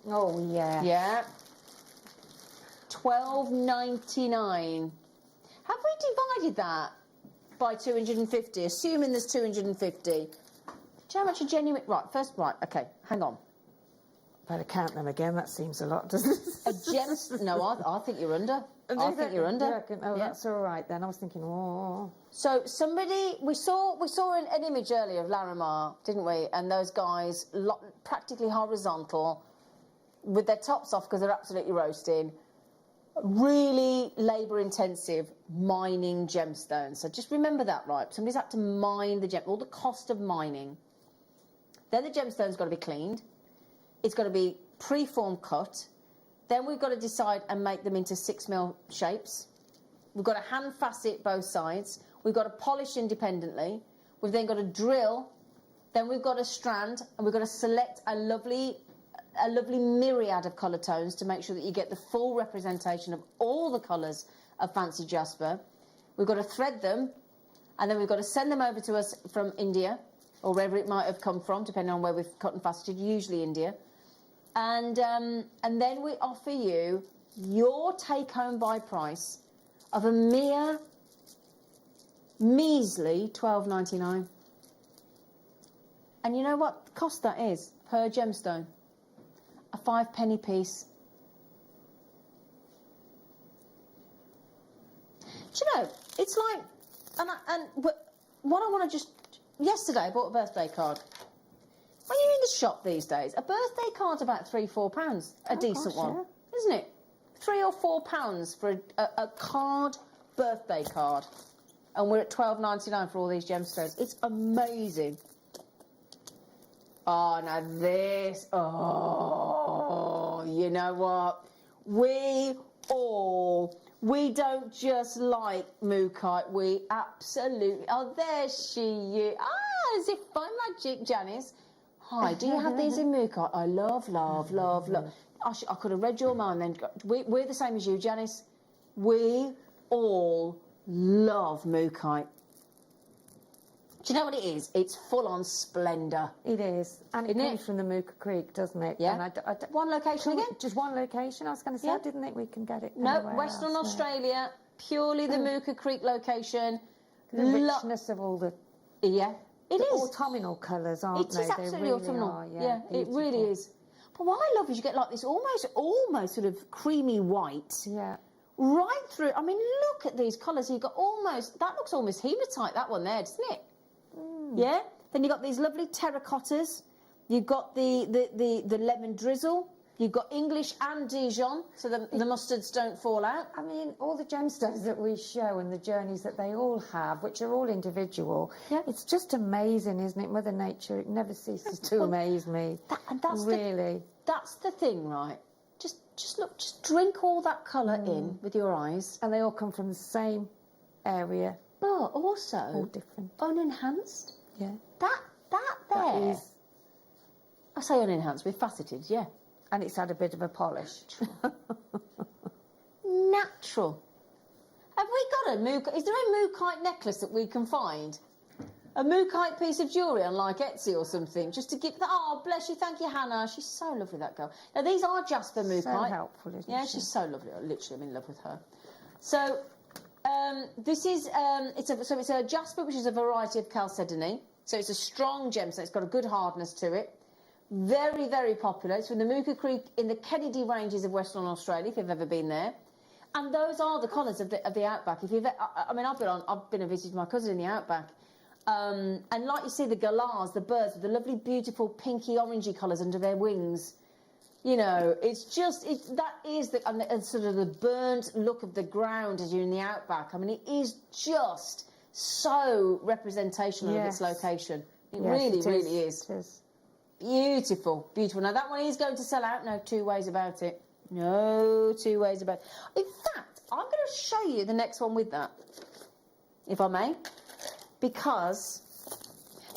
Oh, yeah. Yeah. £12.99. Have we divided that by 250? Assuming there's 250. Do you know how much a genuine... Right, first, right, OK, hang on. Better count them again. That seems a lot, doesn't it? A gemstone. No, I think you're under. I think you're under. You reckon? Oh, Yeah. that's all right then. I was thinking, oh. So somebody, we saw an image earlier of Larimar, didn't we? And those guys, practically horizontal, with their tops off because they're absolutely roasting. Really labour-intensive mining gemstones. So just remember that, right? Somebody's had to mine the gem, all the cost of mining. Then the gemstone's got to be cleaned. It's got to be pre-form cut. Then we've got to decide and make them into 6mm shapes. We've got to hand facet both sides. We've got to polish independently. We've then got to drill. Then we've got to strand, and we've got to select a lovely myriad of colour tones to make sure that you get the full representation of all the colours of fancy jasper. We've got to thread them, and then we've got to send them over to us from India, or wherever it might have come from, depending on where we've cut and faceted, usually India. And then we offer you your take-home buy price of a mere measly $12.99. And you know what cost that is per gemstone? A 5p piece. Do you know, it's like, but what I want to just, yesterday I bought a birthday card. When you're in the shop these days, a birthday card's about £3-4, a decent one, isn't it? £3 or £4 for a card, birthday card. And we're at $12.99 for all these gemstones. It's amazing. Oh, now this, you know what? We don't just like Mookite, we absolutely, oh, there she is. Ah, as if by magic, Janice. Hi, do you have these in Mookite? I love. I could have read your mind then. We're the same as you, Janice. We all love Mookite. Do you know what it is? It's full-on splendour. It is. And it comes from the Mooka Creek, doesn't it? Yeah. And one location again? Just one location, I was going to say. Yeah. I didn't think we can get it No, anywhere Western else, Australia, purely the Mooka Creek location. The richness of all the... Yeah, it is. Autumnal colours, aren't they? It is absolutely they really autumnal. Are, yeah, it really is. But what I love is you get like this almost sort of creamy white. Yeah. Right through. I mean, look at these colours. You've got almost, that looks almost hematite, that one there, doesn't it? Yeah. Then you've got these lovely terracottas. You've got the lemon drizzle. You've got English and Dijon, so the mustards don't fall out. I mean, all the gemstones that we show and the journeys that they all have, which are all individual, it's just amazing, isn't it? Mother Nature, it never ceases to amaze me. That's the thing, right? Just look, just drink all that colour in with your eyes. And they all come from the same area. But also... all different. Unenhanced. Yeah. That there... That is... I say unenhanced, with faceted, yeah. And it's had a bit of a polish. Natural. Have we got a Mookite? Is there a Mookite necklace that we can find? A Mookite piece of jewellery on like Etsy or something, just to give that. Oh, bless you, thank you, Hannah. She's so lovely, that girl. Now these are Jasper Mookite. So helpful, isn't she? Yeah, she's so lovely. Literally, I'm in love with her. So this is it's a Jasper, which is a variety of chalcedony. So it's a strong gemstone. It's got a good hardness to it. Very, very popular. It's from the Mooka Creek in the Kennedy Ranges of Western Australia, if you've ever been there. And those are the colours of the outback. If you've, I mean, I've been and visited my cousin in the outback, and like you see the galahs, the birds with the lovely, beautiful pinky, orangey colours under their wings. You know, it's just that is and sort of the burnt look of the ground as you're in the outback. I mean, it is just so representational of its location. It really is. It is. Beautiful, beautiful. Now, that one is going to sell out. No two ways about it. No two ways about it. In fact, I'm going to show you the next one with that, if I may. Because,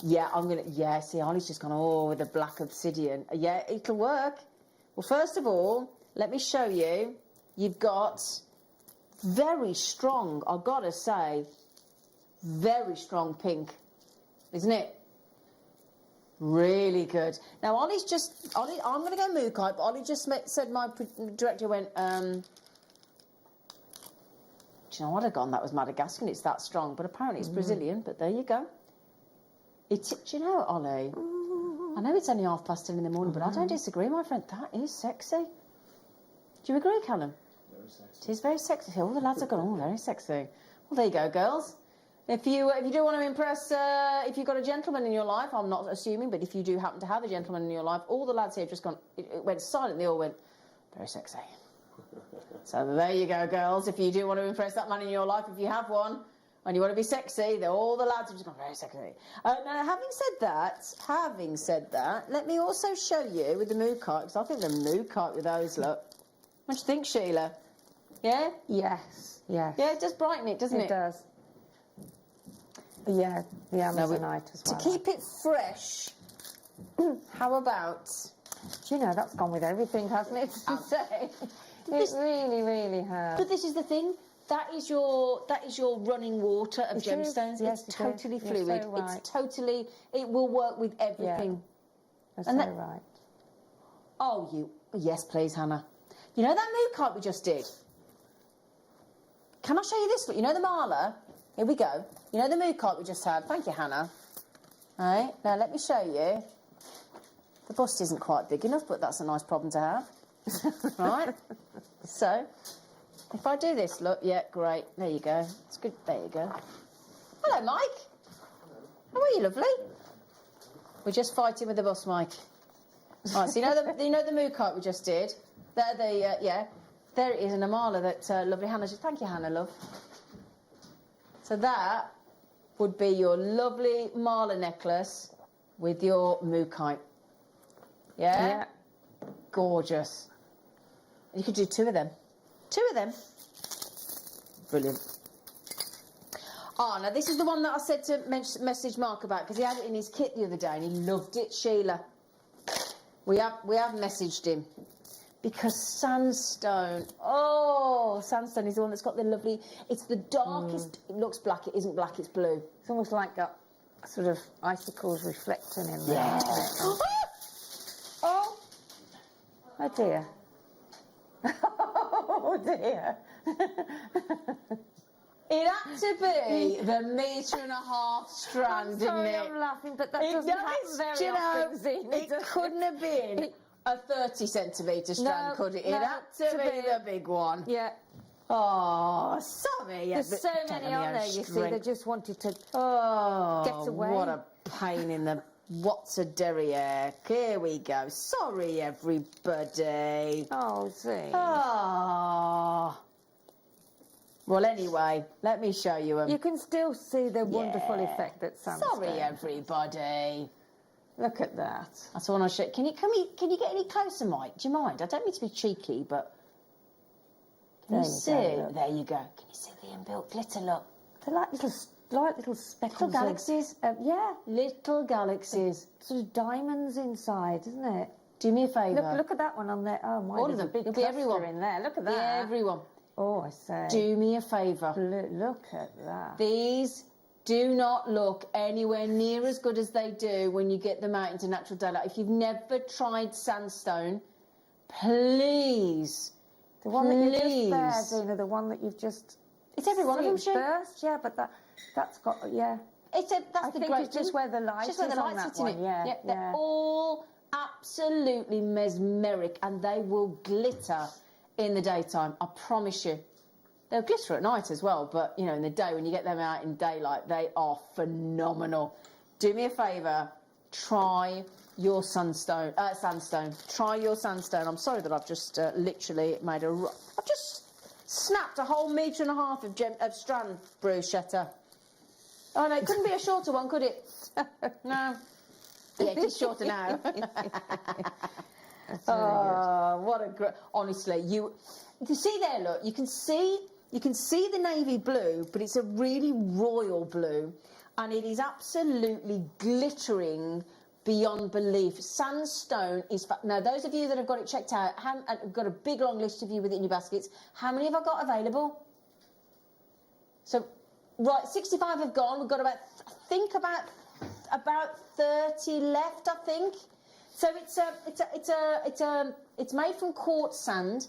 see, Ollie's just gone, with the black obsidian. Yeah, it'll work. Well, first of all, let me show you. You've got very strong, I've got to say, very strong pink, isn't it? Really good. Now, I'm going to go Mookite, but Ollie just said, my director went, do you know what I'd gone? That was Madagascar, it's that strong, but apparently it's Brazilian, but there you go. Do you know, Ollie? I know it's only 10:30 in the morning, but I don't disagree, my friend. That is sexy. Do you agree, Callum? Very sexy. It is very sexy. All the lads have gone, oh, very sexy. Well, there you go, girls. If you do want to impress, if you've got a gentleman in your life, I'm not assuming, but if you do happen to have a gentleman in your life, all the lads here have just gone, it went silent, they all went, very sexy. So there you go, girls. If you do want to impress that man in your life, if you have one, and you want to be sexy, all the lads have just gone, very sexy. Now, having said that, let me also show you with the mood kite, because I think the mood kite with those, look. What do you think, Sheila? Yeah? Yes, yes. Yeah, it does brighten it, doesn't it? It does. Yeah, the Amazonite as well. To keep it fresh, how about... Do you know, that's gone with everything, hasn't it, to say? It really, really has. But this is the thing. That is your running water of gemstones. Yes, it's totally You're fluid. so right. It's totally. It will work with everything. You're And so that- right. Oh, yes, please, Hannah. You know that mood kite we just did? Can I show you this? You know the Marla? Here we go. You know the mood kite we just had? Thank you, Hannah. All right, now let me show you. The bust isn't quite big enough, but that's a nice problem to have. Right? So, if I do this, look, yeah, great. There you go. It's good. There you go. Hello, Mike. How are you, lovely? We're just fighting with the bus, Mike. Right, so you know the mood kite we just did? There it is in a Marla that lovely Hannah just... Thank you, Hannah, love. So that would be your lovely Marla necklace with your mood kite. Yeah? Yeah. Gorgeous. You could do 2 of them. 2 of them. Brilliant. Oh, now this is the one that I said to message Mark about because he had it in his kit the other day and he loved it, Sheila. We have messaged him because sandstone. Oh, sandstone is the one that's got the lovely. It's the darkest. It looks black. It isn't black. It's blue. It's almost like got sort of icicles reflecting in there. Yeah. Oh. Oh dear. Oh dear. It had to be the 1.5 strand, I'm sorry, didn't it? I'm laughing, but that It doesn't happen does, very often, Zine, it does couldn't have been a 30-centimetre strand, No, could it? It no, had to to be be- the big one. Yeah. Oh, sorry. Yeah, There's so many on there, you see, they just wanted to... Oh, get away. what a pain in the... What's a derriere? Here we go. Sorry, everybody. Oh, see. Oh. Well, anyway, let me show you them. You can still see the wonderful effect that sandstone. Sorry, everybody. Look at that. That's all I show. Can you get any closer, Mike? Do you mind? I don't mean to be cheeky, but can There you you see? go, look. There you go. Can you see the inbuilt glitter? Look, They're like little speckles. little galaxies. Yeah, Little galaxies. sort of diamonds inside, isn't it? Do me a favour. Look at that one on there. Oh my, All there's of them. a big It'll be cluster everyone. in there. Look at Yeah, that. everyone. Oh, I say. Do me a favour. Look at that. These do not look anywhere near as good as they do when you get them out into natural daylight. If you've never tried sandstone, please, The one that you just please. there, Zena, the one that you've just... It's every one of them, It's Sue. burst, yeah, but that's got, yeah. That's I the think great it's just thing. where the light It's just where is the on light's that hitting one, it. yeah, They're yeah. all absolutely mesmeric and they will glitter in the daytime, I promise you. They'll glitter at night as well, but, you know, in the day, when you get them out in daylight, they are phenomenal. Do me a favour, try your sandstone. Try your sandstone. I'm sorry that I've just literally made I've just snapped a whole 1.5 metre of strand, bruschetta. Oh, no, it couldn't be a shorter one, could it? No. Yeah, it is shorter now. Oh, what a great... Honestly, you see there, look, you can see the navy blue, but it's a really royal blue, and it is absolutely glittering beyond belief. Sandstone is... Now, those of you that have got it checked out, I've got a big, long list of you with it in your baskets. How many have I got available? So, right, 65 have gone. We've got about 30 left, I think. So it's made from quartz sand,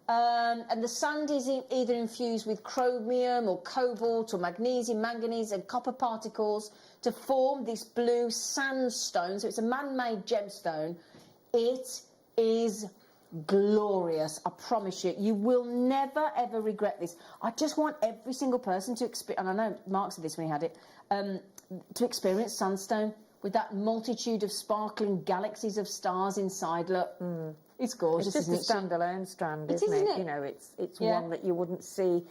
and the sand is either infused with chromium or cobalt or magnesium, manganese, and copper particles to form this blue sandstone. So it's a man-made gemstone. It is glorious, I promise you. You will never ever regret this. I just want every single person to experience, and I know Mark said this when he had it, to experience sandstone with that multitude of sparkling galaxies of stars inside. Look, it's gorgeous. It's just a standalone strand, isn't it? You know, it's one that you wouldn't see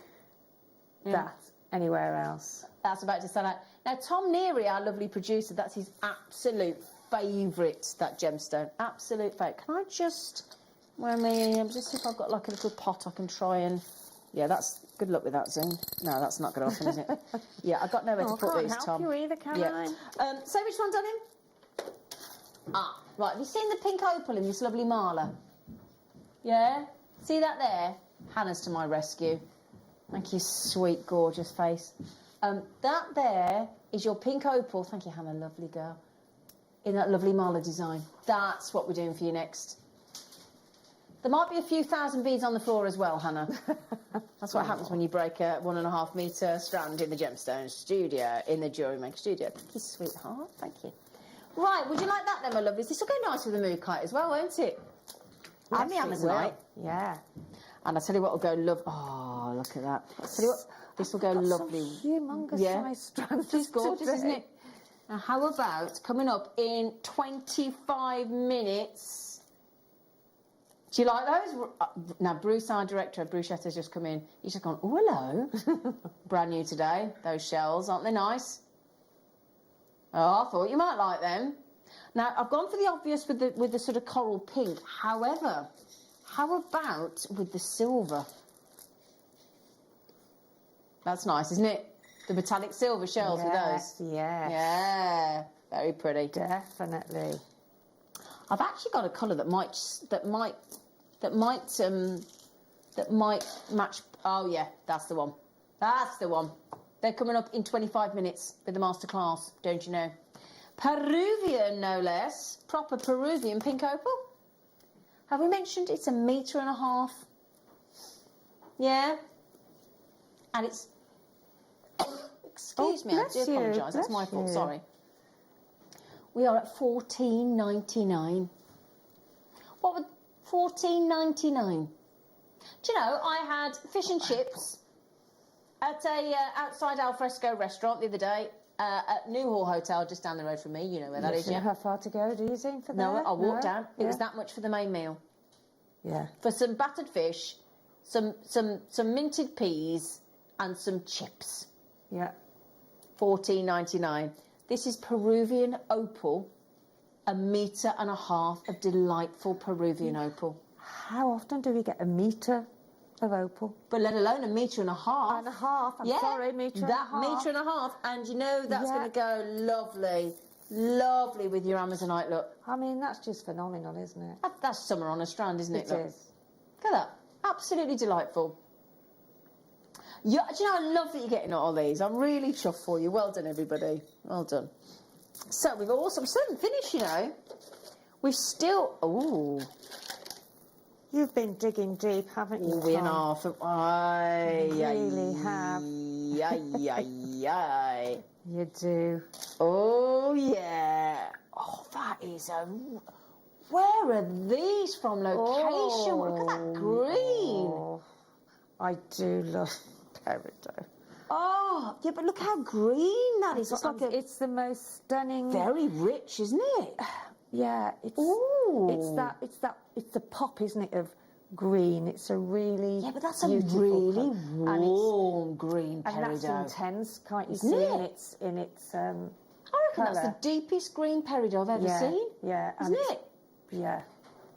that anywhere else. That's about to sell out. Now, Tom Neary, our lovely producer, that's his absolute favourite, that gemstone. Absolute favourite. Can I just, just see if I've got like a little pot I can try and... Yeah, that's... Good luck with that, Zoom. No, that's not going to happen, is it? Yeah, I've got nowhere to put these, Tom. I can't help you either, can I? So which one's on him? Ah, right. Have you seen the pink opal in this lovely Marla? Yeah? See that there? Hannah's to my rescue. Thank you, sweet, gorgeous face. That there is your pink opal. Thank you, Hannah, lovely girl. In that lovely Marla design. That's what we're doing for you next. There might be a few thousand beads on the floor as well, Hannah. That's what happens when you break a 1.5 metre strand in the gemstone studio, in the Jewellery Maker studio. Thank you, sweetheart. Thank you. Right, would you like that then, my lovelies? This will go nice with the mood kite as well, won't it? Yes, and the Amazonite. Yeah. And I tell you what will go love. Oh, look at that. I tell you what, this will go lovely. Humongous size strands. It's gorgeous, isn't it? Now, how about coming up in 25 minutes? Do you like those? Now, Bruce, our director, Bruchette, has just come in. He's just gone, oh, hello. Brand new today, those shells. Aren't they nice? Oh, I thought you might like them. Now, I've gone for the obvious with the sort of coral pink. However, how about with the silver? That's nice, isn't it? The metallic silver shells with those. Yes. Yeah, very pretty. Definitely. I've actually got a colour that might match. Oh yeah, that's the one. That's the one. They're coming up in 25 minutes with the masterclass, don't you know? Peruvian, no less. Proper Peruvian pink opal. Have we mentioned it's 1.5 meters? Yeah. And it's... Excuse me, I do apologise. That's my fault, sorry. We are at $14.99. What would $14.99? Do you know, I had fish and chips at a outside alfresco restaurant the other day at Newhall Hotel, just down the road from me. You know where that is, yeah? How far to go, do you think, for that? No, I walked down. It was that much for the main meal. Yeah. For some battered fish, some minted peas, and some chips. Yeah. $14.99. This is Peruvian opal, 1.5 meters of delightful Peruvian opal. How often do we get 1 meter of opal? But let alone 1.5 meters. 1.5. I'm sorry, metre and a half. That 1.5 meters, and you know that's going to go lovely, lovely with your Amazonite look. I mean, that's just phenomenal, isn't it? That's summer on a strand, isn't it? It is. Look at that, absolutely delightful. Yeah, do you know, I love that you're getting all these. I'm really chuffed for you. Well done, everybody. Well done. So we've also, we still haven't finished, you know. We've still, ooh. You've been digging deep, haven't you? We are. You really have. You do. Oh, yeah. Oh, that is a... Where are these from? Location? Look at that green. Oh, I do love peridot. Oh, yeah, but look how green that is. It's the most stunning. Very rich, isn't it? Yeah, it's the pop, isn't it, of green. It's a really but that's a really warm green peridot. And that's intense, can't you see? In its I reckon that's the deepest green peridot I've ever seen. Yeah, isn't it? Yeah.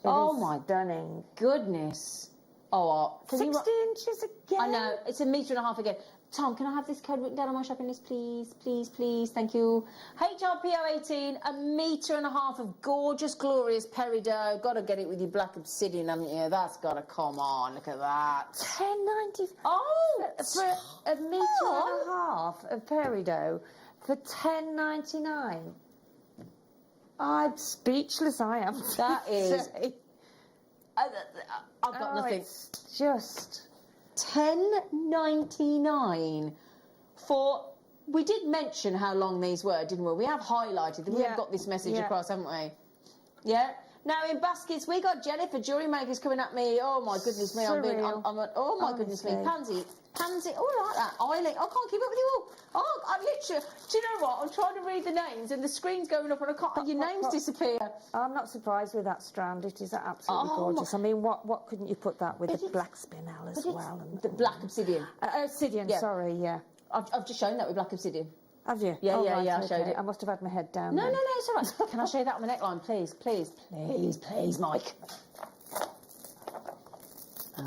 Oh my stunning goodness! Oh, 60 inches again. I know, it's 1.5 meters again. Tom, can I have this code written down on my shopping list, please? Please, please, thank you. HRPO18, 1.5 meters of gorgeous, glorious peridot. Got to get it with your black obsidian, haven't you? That's got to come on. Look at that. $10.90. Oh, for 1.5 meters of peridot for $10.99. I'm speechless. I am. That is. I've got nothing. It's just $10.99 for we did mention how long these were, didn't we? We have highlighted them. We Yeah. have got this message Yeah. across, haven't we? Yeah. Now in baskets, we got Jennifer Jewellery Makers coming at me. Oh my goodness me! Oh my goodness me! Honestly. Pansy. Oh, I like that. Eileen. I can't keep up with you all. Oh, I literally. Do you know what? I'm trying to read the names, and the screen's going up, and I can't. Your names disappear. I'm not surprised with that strand. It is absolutely Oh, gorgeous. I mean, what couldn't you put that with the black spinel as well? And The black obsidian. obsidian. Yeah. Sorry, yeah. I've just shown that with black obsidian. Have you? Yeah, Oh, yeah, right, yeah, I showed okay. it. I must have had my head down. No, then. it's all right. Can I show you that on my neckline, please, Mike?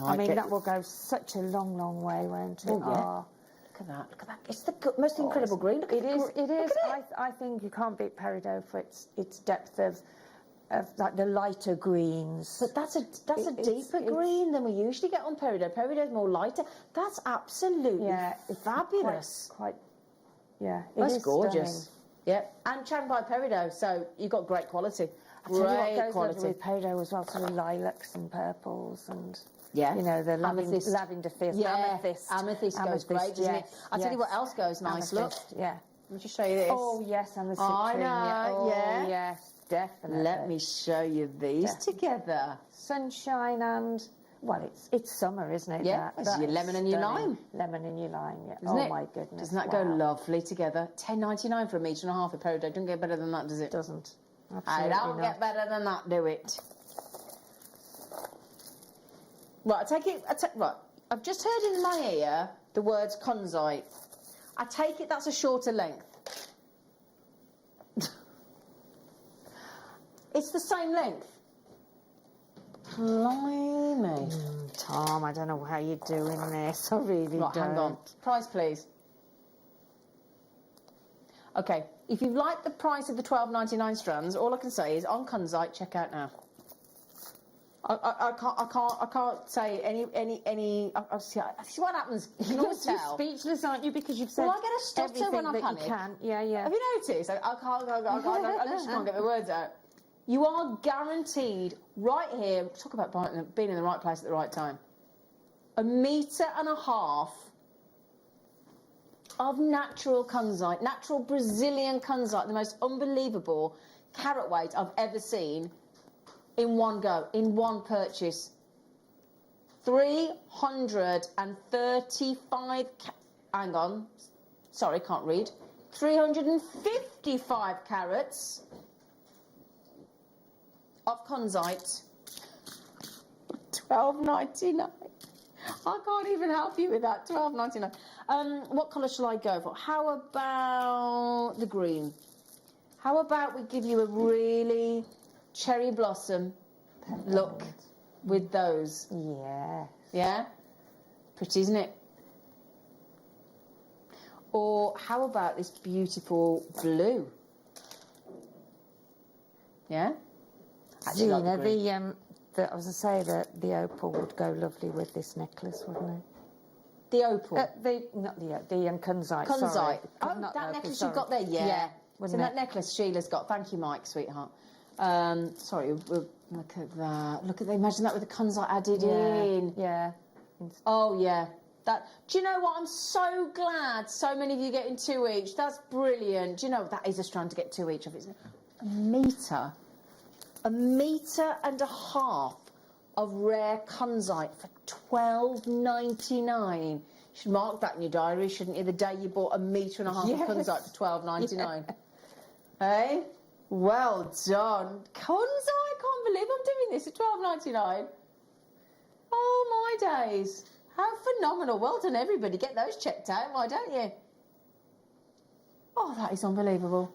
I mean, that will go such a long, long way, won't it? Oh, yeah. Oh. Look at that. Look at that. It's the most incredible green. Look at It is. the It is. Look at it. I think you can't beat peridot for its depth of like the lighter greens. But that's a It's- deeper it's- green than we usually get on peridot. Peridot's more lighter. That's absolutely fabulous. Quite. Yeah. It That's is gorgeous. stunning. Yeah, and Shanghai peridot, so you've got great quality. I tell you what Great goes quality. lovely with peridot as well, sort of lilacs and purples and. Yeah. You know, the Amethyst. lavender fierce. Yeah, Amethyst. amethyst goes great, doesn't it? yes, I'll tell you what yes. else goes nice, look. Amethyst, yeah. Let me just show you this. Oh, yes, and the I citrine. know, Oh, yeah. yes, definitely. Let me show you these Definitely. together. Sunshine and, well, it's summer, isn't it? Yeah, that? it's your is lemon and your stunning. lime. Lemon and your lime, yeah. Isn't oh, it? my goodness. Doesn't that go wow. lovely together? $10.99 for a metre and a half of peridot. Don't get better than that, does it? Doesn't. I Absolutely don't not. get better than that, do it? Right, right. I've just heard in my ear the words conzite. I take it that's a shorter length. It's the same length. Blimey. Tom, I don't know how you're doing this. I really Right, don't. hang on. Price, please. Okay, if you like the price of the $12.99 strands, all I can say is on Kunzite, check out now. I can't say any. See what happens. You can always You're tell. speechless, aren't you? Because you've said Well, I get a stutter everything when I that panic. you can. Yeah, yeah. Have you noticed? I literally can't get the words out. You are guaranteed right here. Talk about being in the right place at the right time. 1.5 meters of natural kunzite, natural Brazilian kunzite, the most unbelievable carat weight I've ever seen in one go, in one purchase. 335, hang on, sorry, can't read. 355 carats of kunzite. $12.99. I can't even help you with that. $12.99. What colour shall I go for? How about the green? How about we give you a really cherry blossom look with those? Yeah. Yeah? Pretty, isn't it? Or how about this beautiful blue? Yeah? Actually, like Zena, the green. I was going to say that the opal would go lovely with this necklace, wouldn't it? The opal. Not the kunzite. Kunzite. Sorry. Oh, Not that opal, necklace sorry. you've got there, yeah. Yeah, So wouldn't that it? necklace Sheila's got. Thank you, Mike, sweetheart. Sorry, look at that. Look at imagine that with the kunzite added in. Yeah. Oh yeah. That. Do you know what? I'm so glad so many of you getting 2 each. That's brilliant. Do you know that is a strand to get 2 each of? It's a metre. 1.5 meters of rare kunzite for $12.99. You should mark that in your diary, shouldn't you? The day you bought 1.5 meters of kunzite for $12.99. Hey? Well done. Kunzite, I can't believe I'm doing this at $12.99. Oh my days. How phenomenal. Well done everybody. Get those checked out, why don't you? Oh, that is unbelievable.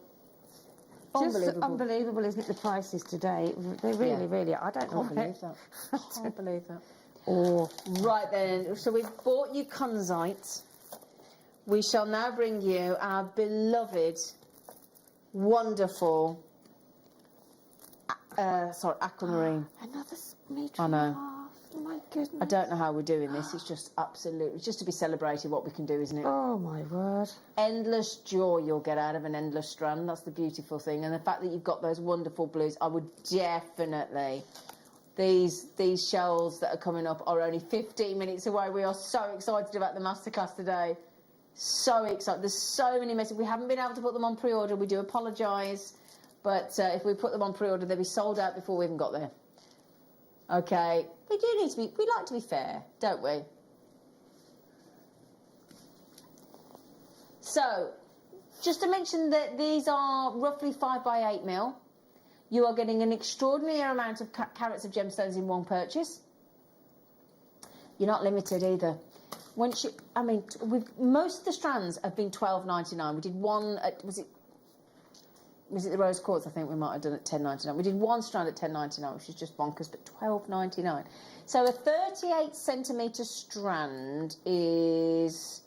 Just unbelievable, isn't it, the prices today? They really, really, I don't know. Can't believe that. I can't believe that. Oh, Right then, so we've bought you kunzite. We shall now bring you our beloved, wonderful, aquamarine. another metre I know. and a half. My goodness. I don't know how we're doing this. It's just absolutely, it's just to be celebrated what we can do, isn't it? Oh, my word. Endless joy you'll get out of an endless strand. That's the beautiful thing. And the fact that you've got those wonderful blues, I would definitely. These shells that are coming up are only 15 minutes away. We are so excited about the masterclass today. So excited. There's so many messages. We haven't been able to put them on pre-order. We do apologise. But if we put them on pre-order, they'll be sold out before we even got there. Okay. We like to be fair, don't we? So, just to mention that these are roughly 5x8mm. You are getting an extraordinary amount of carats of gemstones in one purchase. You're not limited either. Most of the strands have been $12.99. We did one at, was it the rose quartz? I think we might have done at $10.99. We did one strand at $10.99, which is just bonkers, but $12.99. So a 38 centimetre strand is,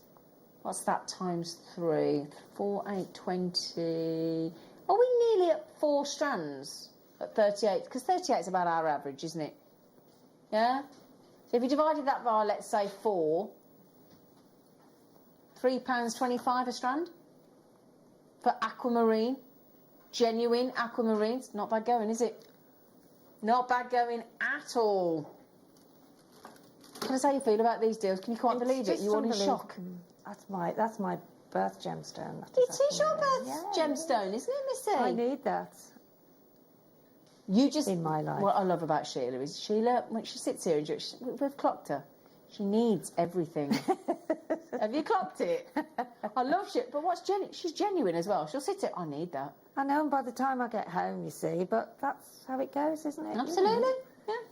what's that times 3? 4, 8, 20. Are we nearly at 4 strands at 38? Because 38 is about our average, isn't it? Yeah? So if you divided that by, let's say, 4, £3.25 a strand for aquamarine, genuine aquamarine. It's not bad going, is it? Not bad going at all. Can I say how you feel about these deals? Can you quite believe it? You're all in shock. That's my birth gemstone. It is your birth gemstone, isn't it, Missy? I need that. You just in my life. What I love about Sheila is Sheila, when she sits here and we've clocked her. She needs everything. Have you clocked it? I love Sheila, but she's genuine as well. She'll sit here. I need that. I know, and by the time I get home, you see, but that's how it goes, isn't it? Absolutely.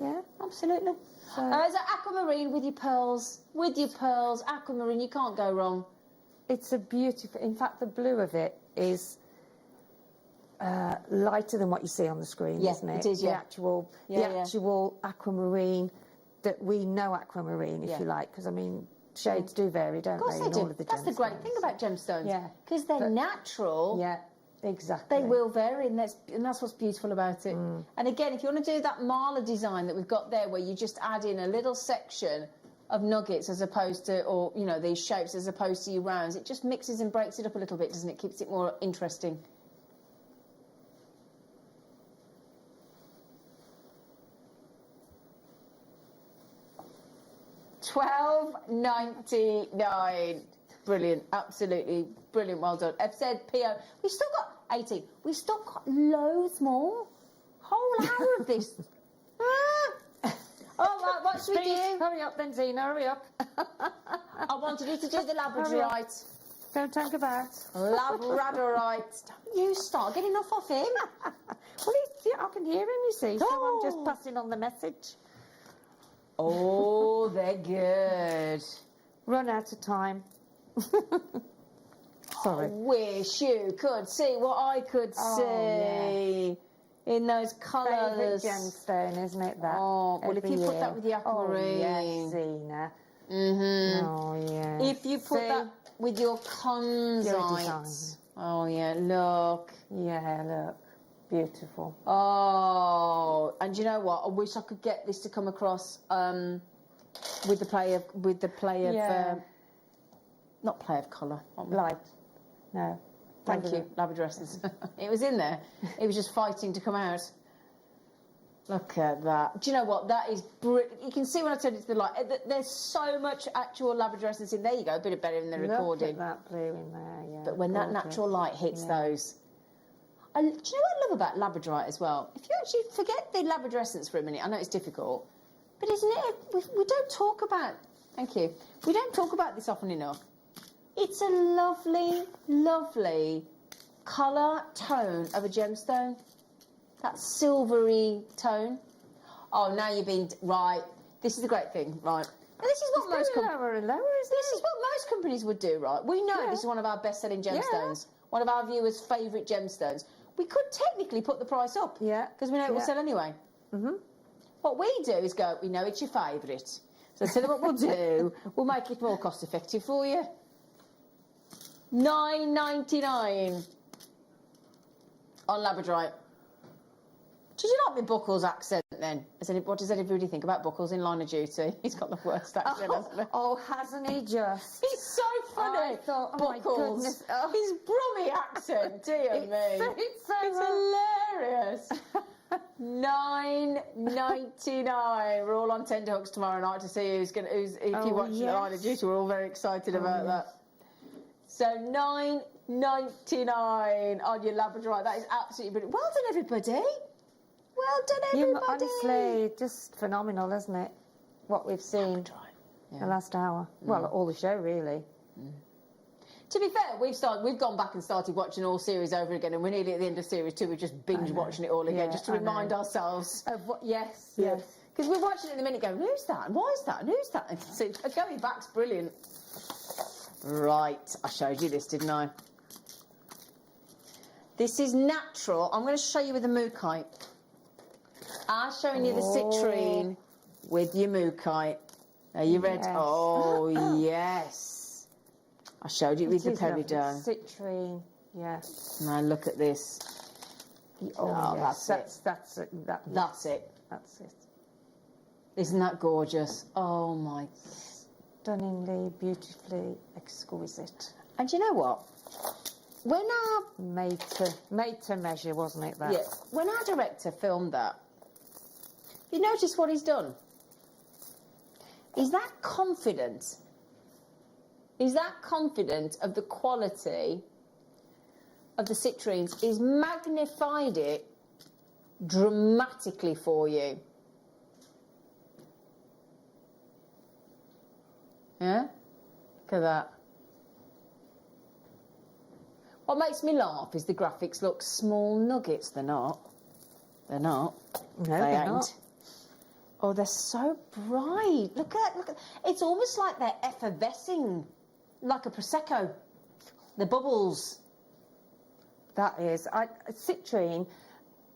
Yeah, absolutely. So aquamarine with your pearls, aquamarine. You can't go wrong. It's a beautiful. In fact, the blue of it is lighter than what you see on the screen, isn't it? It is. The actual aquamarine that we know aquamarine, if you like, because I mean shades do vary, don't they? Of course they do. All of the That's the great thing about gemstones. Yeah, because they're natural. Yeah. Exactly. They will vary, and that's what's beautiful about it. And again, if you want to do that mala design that we've got there, where you just add in a little section of nuggets as opposed to, or you know, these shapes as opposed to your rounds, it just mixes and breaks it up a little bit, doesn't it? Keeps it more interesting. $12.99. Brilliant, absolutely brilliant. Well done. I've said PO. We've still got 18. We've still got loads more. Whole hour of this. All right, what should we do? Hurry up then, Zena, hurry up. I wanted you to do the labradorite. Don't talk about. Labradorite. You start getting off him. Well, I can hear him, you see, so I'm just passing on the message. Oh, they're good. Run out of time. Sorry. I wish you could see what I could see in those colours. Favourite gemstone, isn't it? That. Oh, well, if you put that with the aquamarine. Oh, yes, Zena. Oh, yeah. If you put that with your consite. Oh, yeah, look. Yeah, look. Beautiful. Oh, and you know what? I wish I could get this to come across with the play of not play of colour. Light. No. Thank you, Labradrescence. It was in there. It was just fighting to come out. Look at that. Do you know what? That is brilliant. You can see when I turned it to the light. There's so much actual Labradrescence in there. You go, a bit better in the recording. Look at that blue in there, yeah. But when that natural light hits those. Do you know what I love about labradorite as well? If you actually forget the Labradrescence for a minute, I know it's difficult, but isn't it? We don't talk about. Thank you. We don't talk about this often enough. It's a lovely, lovely colour tone of a gemstone. That silvery tone. Oh, now you've been right. This is the great thing, right? And this is what most lower and lower, isn't this is what most companies would do, right? We know this is one of our best-selling gemstones. One of our viewers' favourite gemstones. We could technically put the price up. Yeah. Because we know it will sell anyway. Mm-hmm. What we do is go, we know it's your favourite. So tell you what we'll do. We'll make it more cost-effective for you. $9.99 on labradorite. Did you like my Buckles accent then? What does anybody think about Buckles in Line of Duty? He's got the worst accent, hasn't he? Oh, hasn't he just? He's so funny. I thought, Buckles. my goodness. Oh. His Brummy accent, dear me. It's hilarious. $9.99. We're all on tenterhooks tomorrow night to see if you watch Line of Duty. We're all very excited about that. So $9.99 on your Labradorite. That is absolutely brilliant. Well done, everybody. Well done, everybody. Honestly, just phenomenal, isn't it? What we've seen the last hour. Well, all the show, really. To be fair, we've gone back and started watching all series over again, and we're nearly at the end of series 2. We're just binge watching it all again, just to remind ourselves of what. Yes. Because we're watching it in a minute, going, who's that? And why is that? And who's that? And so going back's brilliant. Right, I showed you this, didn't I? This is natural. I'm going to show you with the mookaite. I'm showing you the citrine with your mookaite. Are you ready? Yes. Oh, yes. I showed you with the peridot. Citrine, yes. Now look at this. Oh, yes. That's it. That's it. Isn't that gorgeous? Oh, my. Stunningly, beautifully, exquisite. And you know what? When our made to measure, wasn't it? That. Yeah. When our director filmed that, you notice what he's done? He's that confident. He's that confident of the quality of the citrines. He's magnified it dramatically for you. Yeah? Look at that. What makes me laugh is the graphics look small nuggets. They're not. They're not. No, they they're ain't. not. Oh, they're so bright. Look at. It's almost like they're effervescing, like a prosecco. The bubbles. That is. Citrine.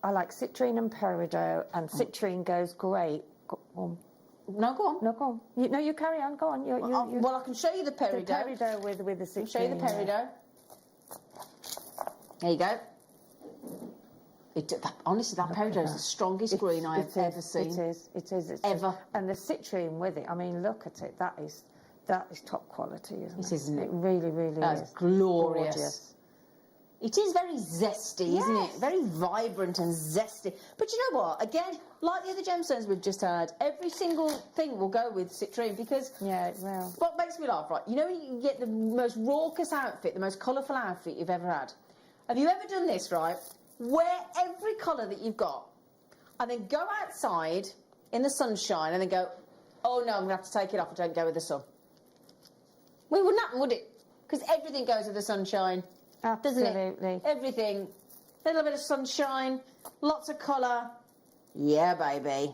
I like citrine and peridot, and citrine goes great. No, go on. No, go on. You carry on. Go on. Well, I can show you the peridot. The peridot with the citrine. I'll show you the peridot. There you go. Honestly, that peridot is the strongest green I have ever seen. It is. Ever. And the citrine with it. I mean, look at it. That is top quality, isn't it? It is, isn't it? It really, really That's is. glorious. Gorgeous. It is very zesty, isn't it? Very vibrant and zesty. But you know what? Again, like the other gemstones we've just had, every single thing will go with citrine because... Yeah, it will. What makes me laugh, right? You know when you get the most raucous outfit, the most colourful outfit you've ever had? Have you ever done this, right? Wear every colour that you've got and then go outside in the sunshine and then go, oh no, I'm going to have to take it off, I don't go with the sun. Well, it wouldn't happen, would it? Because everything goes with the sunshine. Absolutely. Doesn't it? Everything. A little bit of sunshine, lots of colour. Yeah, baby. I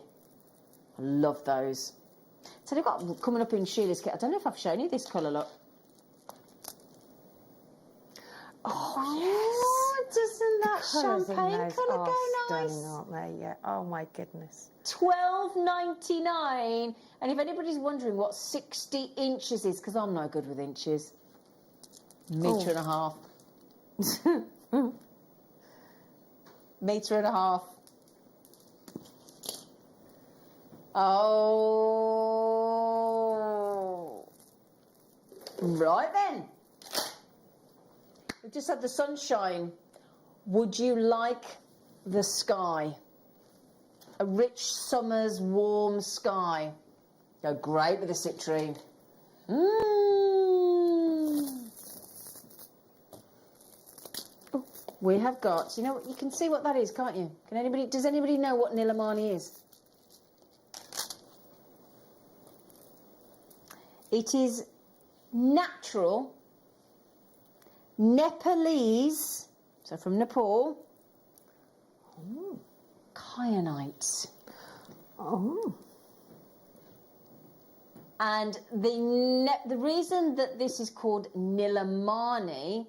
love those. So they've got coming up in Sheila's kit. I don't know if I've shown you this colour, look. Oh, yes. Doesn't that champagne colour go nice? Stunning, aren't they? Yeah. Oh, my goodness. $12.99. And if anybody's wondering what 60 inches is, because I'm no good with inches, metre and a half. Metre and a half. Oh. Right then. We've just had the sunshine. Would you like the sky? A rich summer's warm sky. Go great with the citrine. We have got, you know, you can see what that is, can't you? Does anybody know what Nilamani is? It is natural Nepalese, so from Nepal, kyanite. Oh. And the reason that this is called Nilamani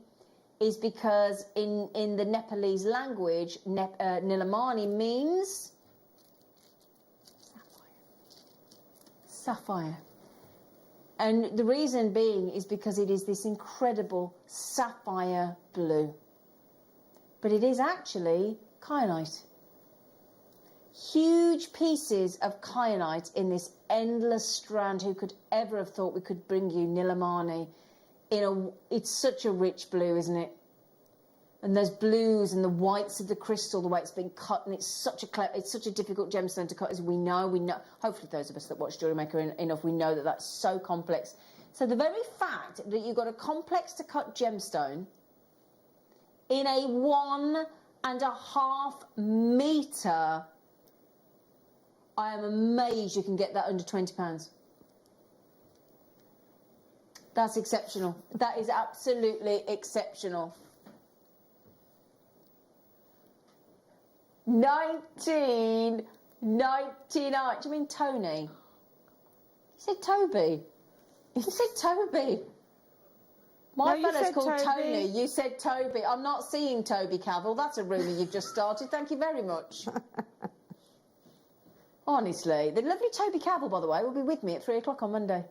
is because in the Nepalese language, Nilamani means sapphire. And the reason being is because it is this incredible sapphire blue. But it is actually kyanite. Huge pieces of kyanite in this endless strand. Who could ever have thought we could bring you Nilamani? It's such a rich blue, isn't it? And those blues and the whites of the crystal, the way it's been cut, and it's such a difficult gemstone to cut, as we know. Hopefully those of us that watch Jewellery Maker enough, we know that that's so complex. So the very fact that you've got a complex to cut gemstone in a 1.5 metre, I am amazed you can get that under £20. That's exceptional. That is absolutely exceptional. 19.99. Do you mean Tony? You said Toby. You said Toby. My No, you fella's said called Toby. Tony. You said Toby. I'm not seeing Toby Cavill. That's a rumour you've just started. Thank you very much. Honestly. The lovely Toby Cavill, by the way, will be with me at 3 o'clock on Monday.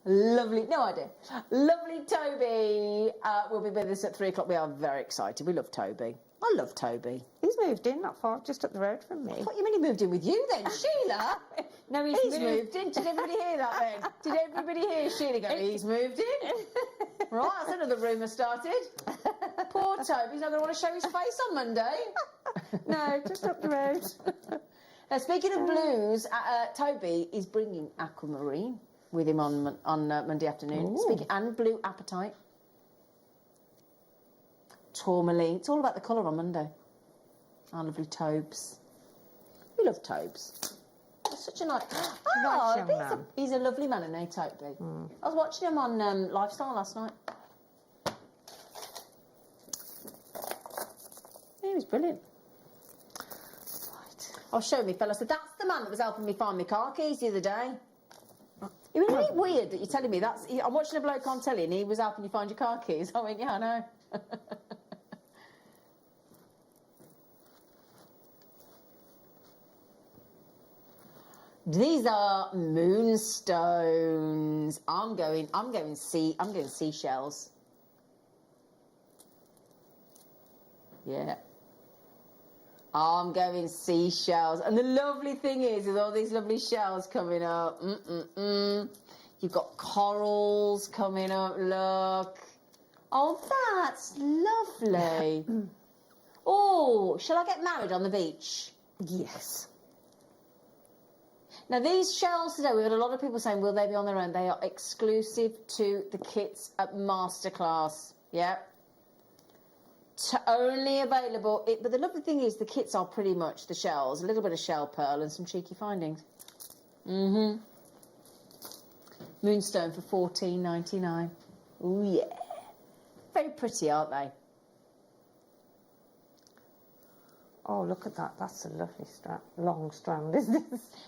Lovely, no idea. Lovely Toby will be with us at 3 o'clock. We are very excited. We love Toby. I love Toby. He's moved in, not far, just up the road from me. What, you mean he moved in with you then, Sheila? No, He's moved in. Did everybody hear that then? Did everybody hear Sheila go, he's moved in? Right, that's another rumour started. Poor Toby's not going to want to show his face on Monday. No, just up the road. Now, speaking of blues, Toby is bringing aquamarine with him on Monday afternoon. Speaking and blue apatite. Tourmaline. It's all about the colour on Monday. Our lovely Tobes. We love Tobes. He's such a nice... Nice young man. He's a lovely man, isn't he, Toby? I was watching him on Lifestyle last night. Yeah, he was brilliant. Right. I was showing me fella, so that's the man that was helping me find my car keys the other day. Isn't it weird that you're telling me that's... I'm watching a bloke on telly and he was helping you find your car keys. I went, yeah, I know. These are moonstones. I'm going seashells. Yeah. I'm going seashells. And the lovely thing is, with all these lovely shells coming up, you've got corals coming up, look. Oh, that's lovely. Oh, shall I get married on the beach? Yes. Now, these shells today, we've had a lot of people saying, will they be on their own? They are exclusive to the kits at Masterclass. Yeah. Only available. But the lovely thing is, the kits are pretty much the shells, a little bit of shell pearl and some cheeky findings. Moonstone for $14.99. Oh, yeah. Very pretty, aren't they? Oh, look at that. That's a lovely long strand, isn't it?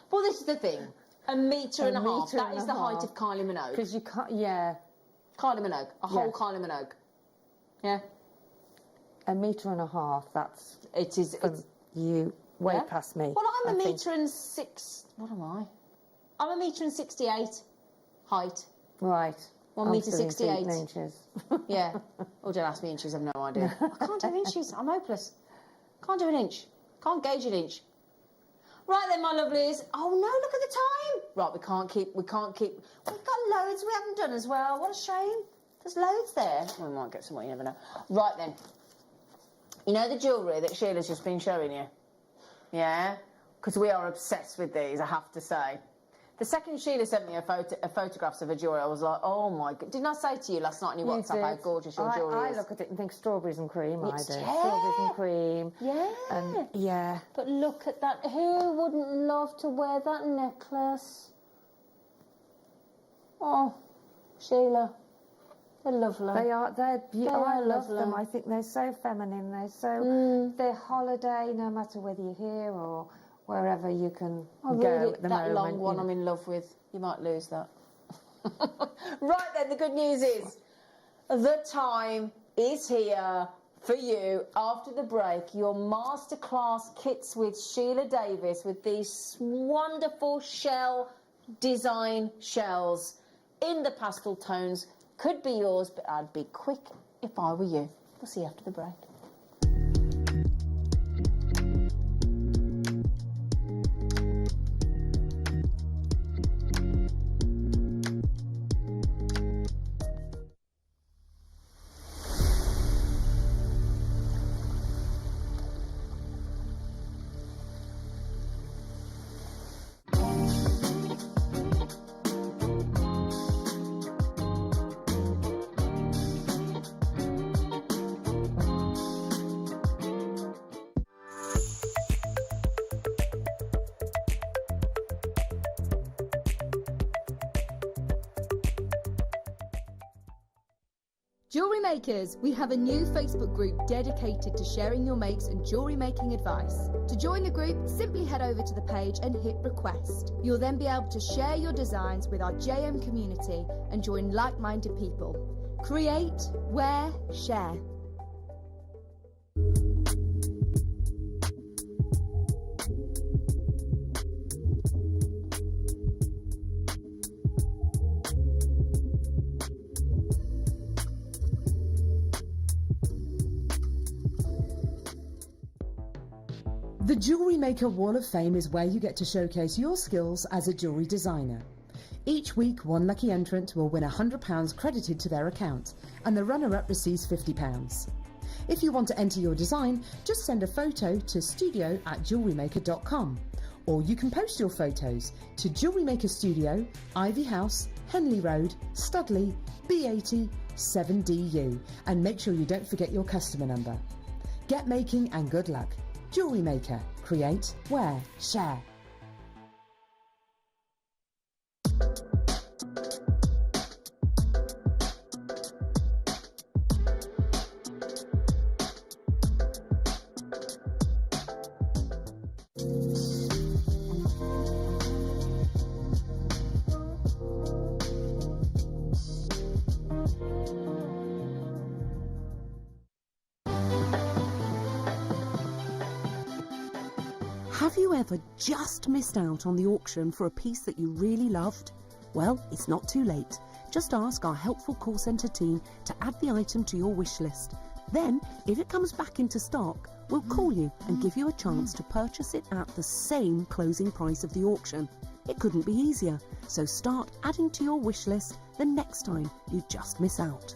Well, this is the thing. A metre and a half. metre That and is a the height half. of Kylie Minogue. Because you can't, yeah. Kylie Minogue. A whole Kylie Minogue. Yeah. A metre and a half, that's It is. from It's, you way yeah. past me. Well, I'm I a think. metre and six. What am I? I'm a metre and 68 height. Right. 1 I'm metre still in 68. feet and inches. Yeah. Oh, don't ask me inches. I've no idea. I can't do inches. I'm hopeless. Can't do an inch. Can't gauge an inch. Right then, my lovelies. Oh no, look at the time. Right, we can't keep. We've got loads we haven't done as well. What a shame. There's loads there. We might get some more, you never know. Right then. You know the jewellery that Sheila's just been showing you? Yeah? Because we are obsessed with these, I have to say. The second Sheila sent me photographs of her jewellery, I was like, oh my God. Didn't I say to you last night on your WhatsApp how gorgeous your jewellery is? I look at it and think strawberries and cream, I do. Yeah. Strawberries and cream. Yeah. And, yeah. But look at that. Who wouldn't love to wear that necklace? Oh, Sheila. They're lovely. They're beautiful. They are I love lovely. them. I think they're so feminine. They're holiday, no matter whether you're here or wherever you can go at the that moment. long one I'm in love with. You might lose that. Right then, the good news is the time is here for you after the break. Your masterclass kits with Sheila Davis with these wonderful shell design shells in the pastel tones could be yours, but I'd be quick if I were you. We'll see you after the break. Jewellery Makers, we have a new Facebook group dedicated to sharing your makes and jewellery making advice. To join the group, simply head over to the page and hit request. You'll then be able to share your designs with our JM community and join like-minded people. Create, wear, share. The Jewellery Maker Wall of Fame is where you get to showcase your skills as a jewellery designer. Each week, one lucky entrant will win £100 credited to their account, and the runner-up receives £50. If you want to enter your design, just send a photo to studio@jewellerymaker.com, or you can post your photos to Jewellery Maker Studio, Ivy House, Henley Road, Studley, B80 7DU, and make sure you don't forget your customer number. Get making and good luck. Jewellery Maker. Create, wear, share. Have you ever just missed out on the auction for a piece that you really loved? Well, it's not too late. Just ask our helpful call centre team to add the item to your wish list. Then, if it comes back into stock, we'll call you and give you a chance to purchase it at the same closing price of the auction. It couldn't be easier, so start adding to your wish list the next time you just miss out.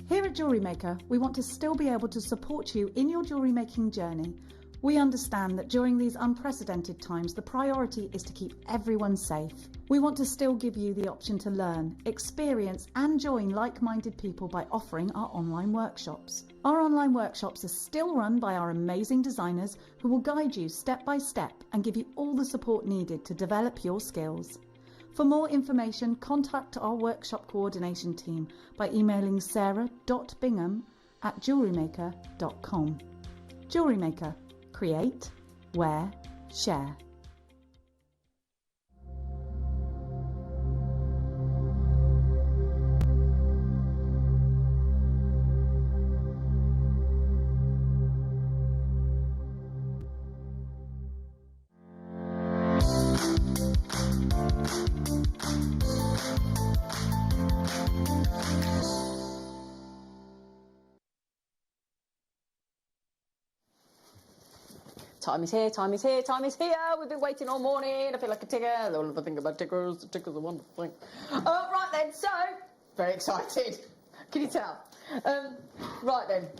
Here at Jewellery Maker, we want to still be able to support you in your jewellery making journey. We understand that during these unprecedented times, the priority is to keep everyone safe. We want to still give you the option to learn, experience and join like-minded people by offering our online workshops. Our online workshops are still run by our amazing designers who will guide you step by step and give you all the support needed to develop your skills. For more information, contact our workshop coordination team by emailing sarah.bingham@jewellerymaker.com. Jewellery Maker. Create, wear, share. Time is here, time is here, time is here. We've been waiting all morning. I feel like a ticker. I love the thing about tickers. The tickers are wonderful thing. Right then, so, very excited. Can you tell? Right then.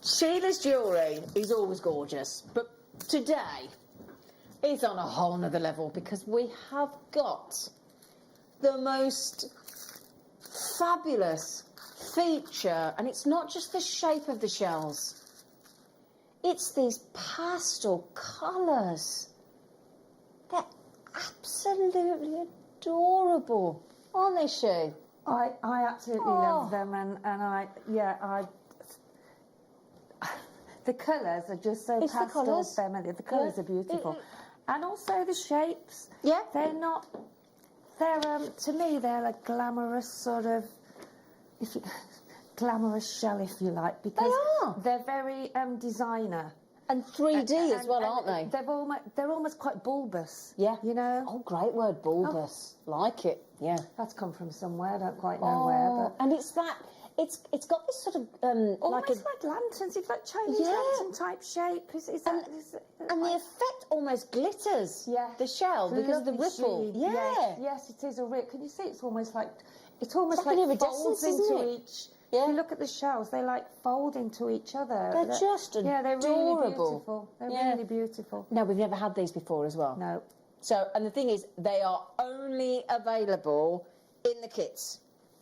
Sheila's jewellery is always gorgeous, but today is on a whole nother level because we have got the most fabulous feature, and it's not just the shape of the shells. It's these pastel colours. They're absolutely adorable, aren't they, Sue? I absolutely love them, and the colours are just so It's the pastel, colours. Emily. The colours are beautiful, and also the shapes. Yeah. They're not. They're to me they're a glamorous sort of, glamorous shell, if you like, because are. they're very designer. And 3D as well, aren't they? They're almost quite bulbous. Yeah. You know? Oh, great word, bulbous. Like it, yeah. That's come from somewhere, I don't quite know where, but... And it's that, it's got this sort of Almost like lanterns, it's like Chinese lantern type shape. And the effect almost glitters. The shell because of the ripple. Sheen. Yes, it is a rip. Can you see? It's almost like like like an folds iridescence, into isn't it? each. If you look at the shells, they like fold into each other. They're just they're really adorable. beautiful. They're really beautiful. No, we've never had these before as well. No. So, and the thing is, they are only available in the kits.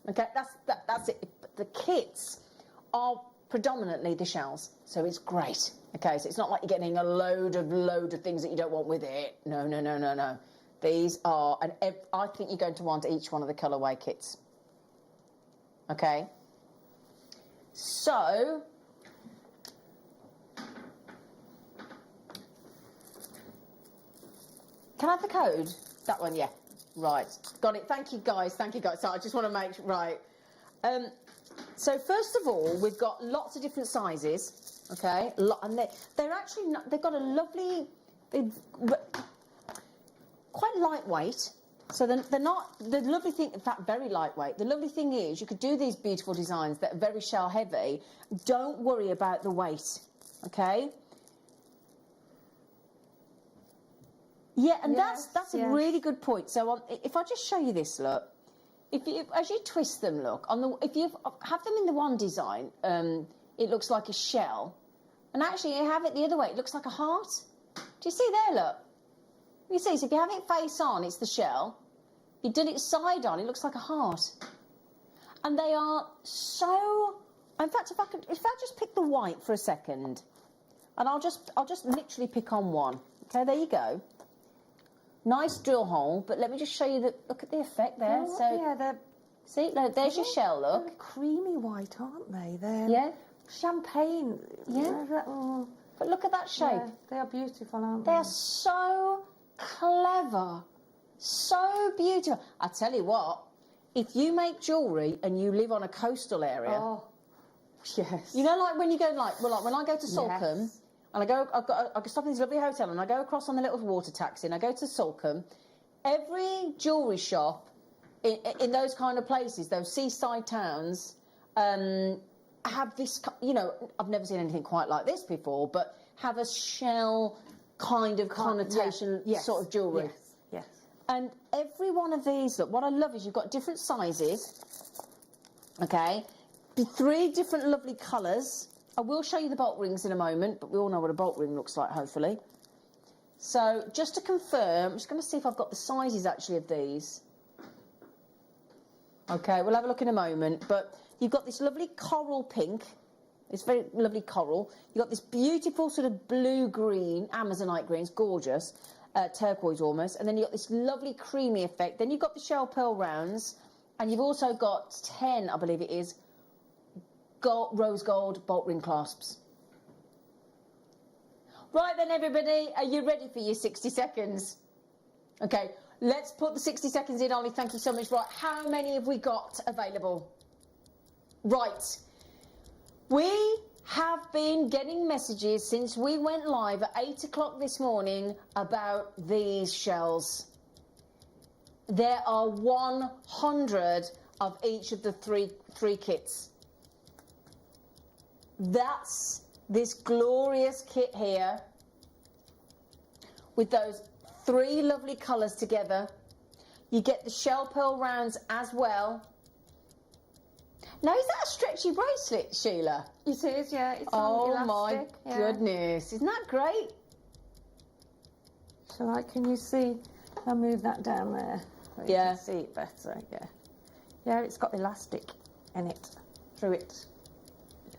Okay, that's it. The kits are predominantly the shells, so it's great. Okay, so it's not like you're getting a load of things that you don't want with it. No, no, no, no, no. These are, and I think you're going to want each one of the colourway kits. Okay. So, can I have the code? That one, yeah. Right, got it. Thank you, guys. Thank you, guys. So I just want to make right. So first of all, we've got lots of different sizes. Okay, and they're actually not, they've got a lovely, quite lightweight. So they're not, the lovely thing, in fact, very lightweight. The lovely thing is you could do these beautiful designs that are very shell heavy. Don't worry about the weight, okay? Yeah, and that's a really good point. So if I just show you this, look, as you twist them, look, if you have them in the one design, it looks like a shell. And actually, you have it the other way, it looks like a heart. Do you see there, look? You see, so if you have it face on, it's the shell. If you did it side on, it looks like a heart. And they are so... In fact, if I just pick the white for a second, and I'll just literally pick on one. Okay, there you go. Nice drill hole, but let me just show you look at the effect there. Oh, so yeah, they're... See, look, there's your shell, look. They're creamy white, aren't they? They're champagne. Yeah. But look at that shape. Yeah, they are beautiful, aren't they? They're so clever. So beautiful. I tell you what, if you make jewellery and you live on a coastal area... Oh, yes. You know, like when you go, like when I go to Salcombe, and I stop in this lovely hotel and I go across on the little water taxi and I go to Salcombe, every jewellery shop in those kind of places, those seaside towns, have this, you know, I've never seen anything quite like this before, but have a shell kind of connotation sort of jewellery. Yes. And every one of these, look, what I love is you've got different sizes, okay? 3 different lovely colours. I will show you the bolt rings in a moment, but we all know what a bolt ring looks like, hopefully. So, just to confirm, I'm just going to see if I've got the sizes, actually, of these. Okay, we'll have a look in a moment, but you've got this lovely coral pink. It's very lovely coral. You've got this beautiful sort of blue-green, Amazonite green, it's gorgeous, turquoise almost, and then you've got this lovely creamy effect. Then you've got the shell pearl rounds, and you've also got 10, I believe it is, rose gold bolt ring clasps. Right then, everybody, are you ready for your 60 seconds? Okay, let's put the 60 seconds in, Ollie. Thank you so much. Right, how many have we got available? Right, we have been getting messages since we went live at 8 o'clock this morning about these shells. There are 100 of each of the three kits. That's this glorious kit here with those 3 lovely colours together. You get the shell pearl rounds as well. Now, is that a stretchy bracelet, Sheila? It is, yeah. It's oh elastic, my goodness. Isn't that great? So, can you see? I'll move that down there. So you can see it better, Yeah, it's got elastic in it, through it.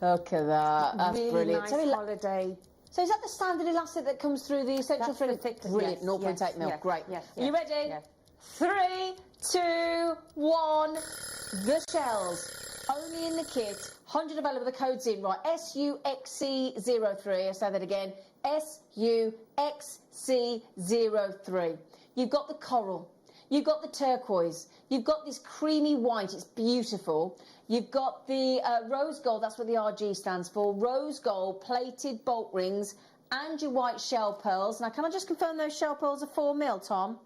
Look at that. That's really brilliant. Nice holiday. So is that the standard elastic that comes through the essential thread? Brilliant. 0.8 mil. Great. Yes, Are you ready? Yes. 3, 2, 1. The shells. Only in the kit. 100 available. The code's in. Right. SUXC03. I'll say that again. SUXC03. You've got the coral. You've got the turquoise. You've got this creamy white. It's beautiful. You've got the rose gold. That's what the RG stands for. Rose gold plated bolt rings and your white shell pearls. Now, can I just confirm those shell pearls are 4 mil, Tom?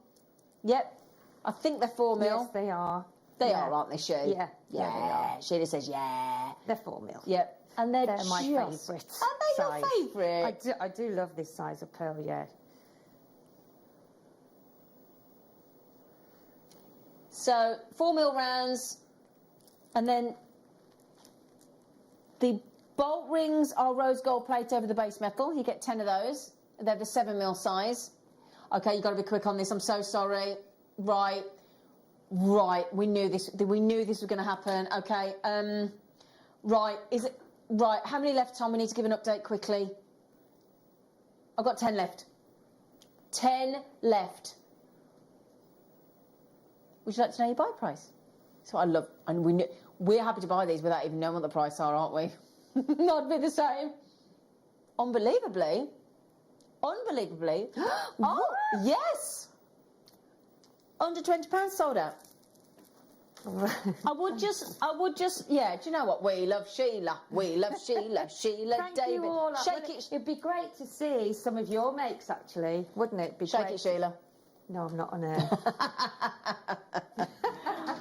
Yep. I think they're 4 mil. Yes, they are. They Yeah. are, aren't they, She? Yeah, Yeah, yeah, they are. Sheila says, yeah. They're 4 mil. Yep. And they're my just... favourite. Are they your size. favourite? I do love this size of pearl, yeah. So 4 mil rounds, and then the bolt rings are rose gold plate over the base metal. You get 10 of those. They're the 7 mil size. Okay, you've got to be quick on this. I'm so sorry. Right. We knew this. We knew this was going to happen. Okay. Right. Is it right? How many left, Tom? We need to give an update quickly. I've got 10 left. 10 left. Would you like to know your buy price? That's what I love. And we're happy to buy these without even knowing what the price are, aren't we? Not be the same. Unbelievably. Oh, yes. Under £20 sold out. I would just, yeah, do you know what? We love Sheila. Sheila Thank David. you all. Shake it. It'd be great to see some of your makes, actually, wouldn't it? Shake it, Sheila. No, I'm not on air.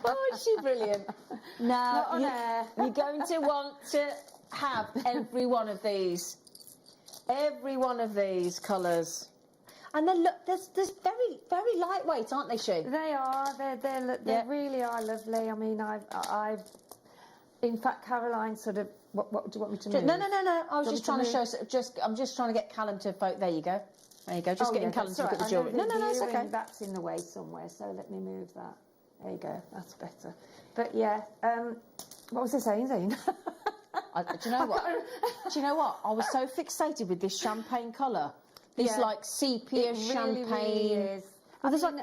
Oh, is she brilliant? Now, Not on air. you're going to want to have every one of these. Every one of these colours. And then look, there's very, very lightweight, aren't they, She? They are. They Yeah. really are lovely. I mean, I've. In fact, Caroline sort of. What do you want me to move? No. I was Do you just trying to want show. I'm just trying to get Callum to vote. There you go. Just getting Callum to look at the jewellery. No, it's okay. That's in the way somewhere. So let me move that. There you go. That's better. But yeah. What was I saying, Zane? Do you know what? I was so fixated with this champagne colour. This Yeah. like sepia champagne. Really is. I know what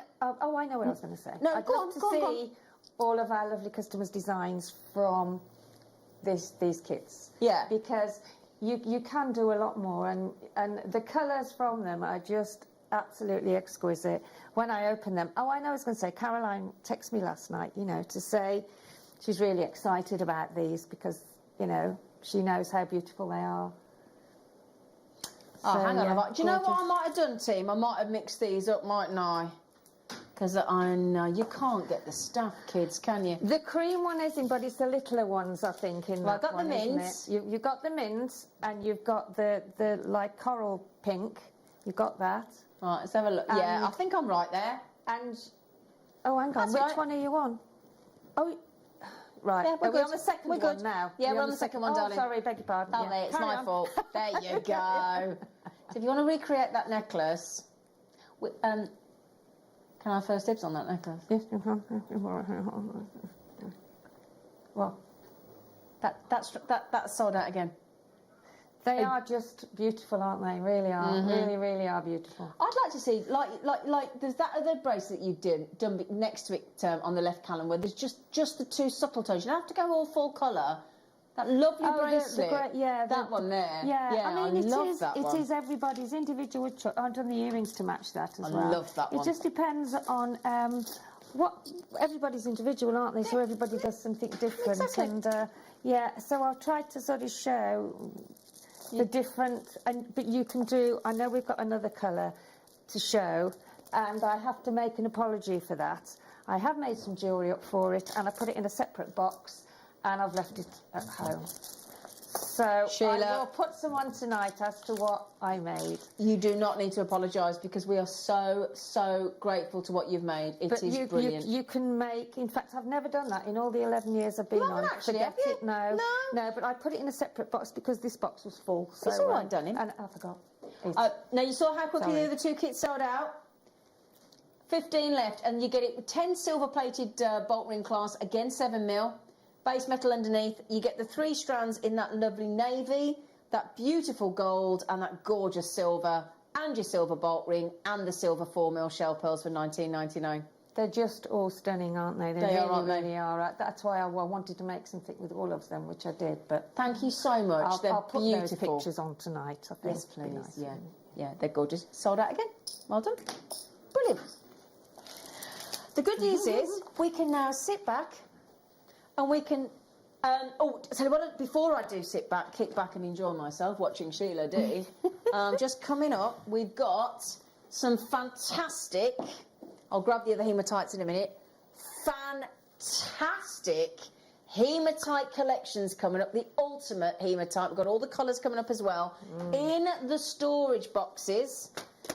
I was going to say. No, I'd go love on, to go on. see all of our lovely customers' designs from these kits. Yeah. Because you can do a lot more, and the colours from them are just absolutely exquisite. When I open them, I know I was going to say, Caroline texted me last night, to say she's really excited about these because, she knows how beautiful they are. Oh, So, hang on. yeah, Do you know what I gorgeous. might have done, team? I might have mixed these up, mightn't I? Because I know you can't get the stuff, kids, can you? The cream one isn't, but it's the littler ones, I think, in Well, I've that got the one, isn't mints. it? You've got the mints, and you've got the like coral pink. You've got that. Right, let's have a look. Yeah, And- I think I'm right there. And oh, hang on, That's which right. one are you on? Oh, right. Yeah, we're Are we good. on the second We're one good. now? Yeah, we're on the second one, oh, darling. sorry, beg your pardon. Oh, yeah. there, it's Carry my on. fault. There you go. So if you want to recreate that necklace, can I have first dibs on that necklace? Well, that's sold out again. They are just beautiful, aren't they? Really are. Mm-hmm. Really, really are beautiful. I'd like to see, like, there's that other bracelet you've done next to it on the left, Callum, where there's just the two subtle tones. You don't have to go all full colour. That lovely bracelet. That one there. Yeah, I mean, love that one. It is everybody's individual choice. I've done the earrings to match that as I well. love that one. It just depends on what everybody's individual, aren't they? So everybody does something different. Exactly. And so I'll try to sort of show the different. But you can do. I know we've got another colour to show, and I have to make an apology for that. I have made some jewellery up for it, and I put it in a separate box. And I've left it at home. So Sheila, I will put some on tonight as to what I made. You do not need to apologise because we are so grateful to what you've made. It is brilliant. You can make. In fact, I've never done that in all the 11 years I've been You on. haven't actually, Forget have you? it. No. No. But I put it in a separate box because this box was full. So, It's all right, darling. And I forgot. Now you saw how quickly Sorry. the other two kits sold out. 15 left, and you get it with 10 silver-plated bolt ring clasps, again 7mm. Base metal underneath. You get the 3 strands in that lovely navy, that beautiful gold, and that gorgeous silver, and your silver bolt ring, and the silver 4mm shell pearls for $19.99. They're just all stunning, aren't they? They are, aren't they? really are. That's why I wanted to make something with all of them, which I did. But Thank you so much. They're I'll put beautiful. those pictures on tonight. I think. Yes, It'd be please. nice. Yeah, they're gorgeous. Sold out again. Well done. Brilliant. The good news is we can now sit back and we can... before I do sit back, kick back and enjoy myself watching Sheila do, just coming up, we've got some fantastic... I'll grab the other hematites in a minute. fantastic hematite collections coming up, the ultimate hematite. We've got all the colours coming up as well in the storage boxes.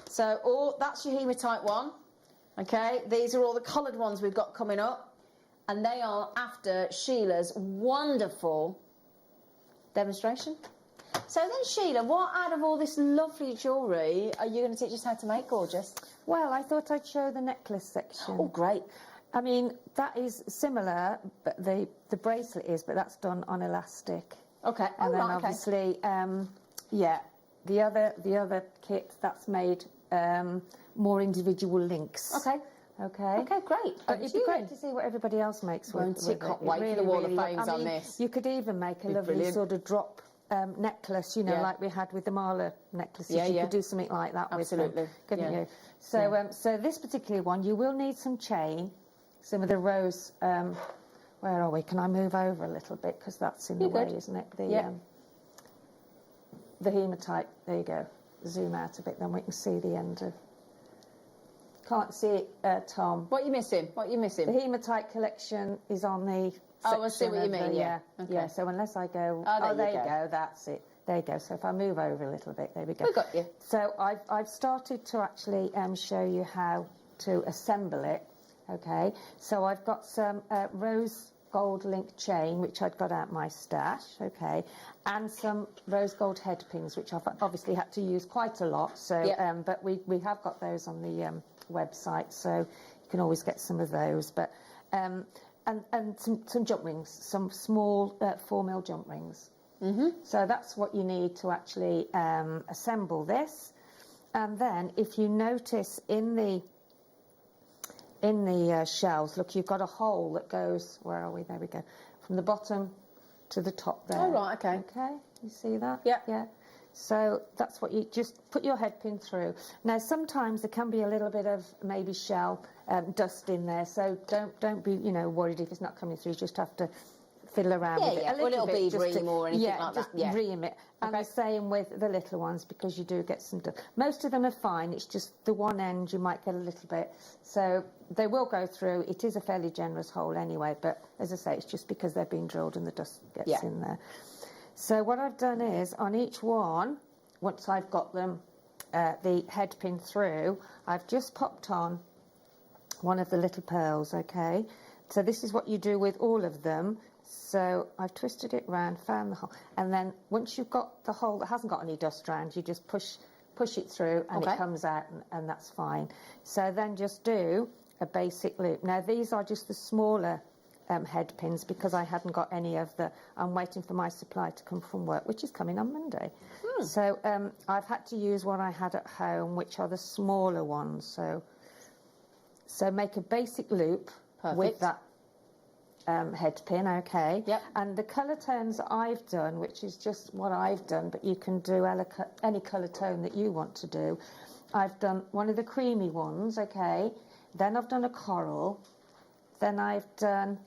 So that's your hematite one. Okay, these are all the coloured ones we've got coming up, and they are after Sheila's wonderful demonstration. So then, Sheila, what out of all this lovely jewellery are you going to teach us how to make, gorgeous? Well, I thought I'd show the necklace section. Oh, great. I mean, that is similar, but the bracelet is, but that's done on elastic. Okay. And then right, obviously, yeah, the other kit that's made more individual links. Okay. Okay. Okay, great. But it'd be great to see what everybody else makes with it. Can't wait for the wall of fames on this. You could even make a lovely brilliant. sort of drop necklace, you know, Yeah. like we had with the Marla necklaces. Yeah, you yeah. could do something like that Absolutely. with them, couldn't Yeah. you? So, so this particular one, you will need some chain, some of the rose. Where are we? Can I move over a little bit because that's in the way, isn't it? The hematite. There you go. Zoom out a bit, then we can see the end of. Can't see it, Tom. What are you missing? What are you missing? The hematite collection is on the. Oh, I see what you mean. Yeah. Okay. Yeah. So unless I go. Oh, there you go. That's it. There you go. So if I move over a little bit, there we go. We got you. So I've started to actually show you how to assemble it. Okay. So I've got some rose gold link chain, which I'd got out my stash. Okay. And some rose gold head pins, which I've obviously had to use quite a lot. So, but we have got those on the website, so you can always get some of those. But and some jump rings, some small 4mm jump rings. So that's what you need to actually assemble this. And then, if you notice in the shells, look, you've got a hole that goes. Where are we? There we go. From the bottom to the top there. Oh, right. Okay. Okay. You see that? Yeah. Yeah. So that's what you just put your head pin through. Now sometimes there can be a little bit of maybe shell dust in there, so don't be worried if it's not coming through. You just have to fiddle around with it a little bit, bead just ream or anything like that. Just ream it. And the same with the little ones, because you do get some dust. Most of them are fine. It's just the one end you might get a little bit. So they will go through. It is a fairly generous hole anyway, but as I say, it's just because they're being drilled and the dust gets in there. So what I've done is, on each one, once I've got them, the head pin through, I've just popped on one of the little pearls, okay? So this is what you do with all of them. So I've twisted it round, found the hole, and then once you've got the hole that hasn't got any dust around, you just push it through and it comes out, and that's fine. So then just do a basic loop. Now these are just the smaller head pins, because I hadn't got any of I'm waiting for my supply to come from work, which is coming on Monday. So I've had to use what I had at home, which are the smaller ones. So make a basic loop with that head pin, okay? Yep. And the colour tones I've done, which is just what I've done, but you can do any colour tone that you want to do. I've done one of the creamy ones, okay? Then I've done a coral. Then I've done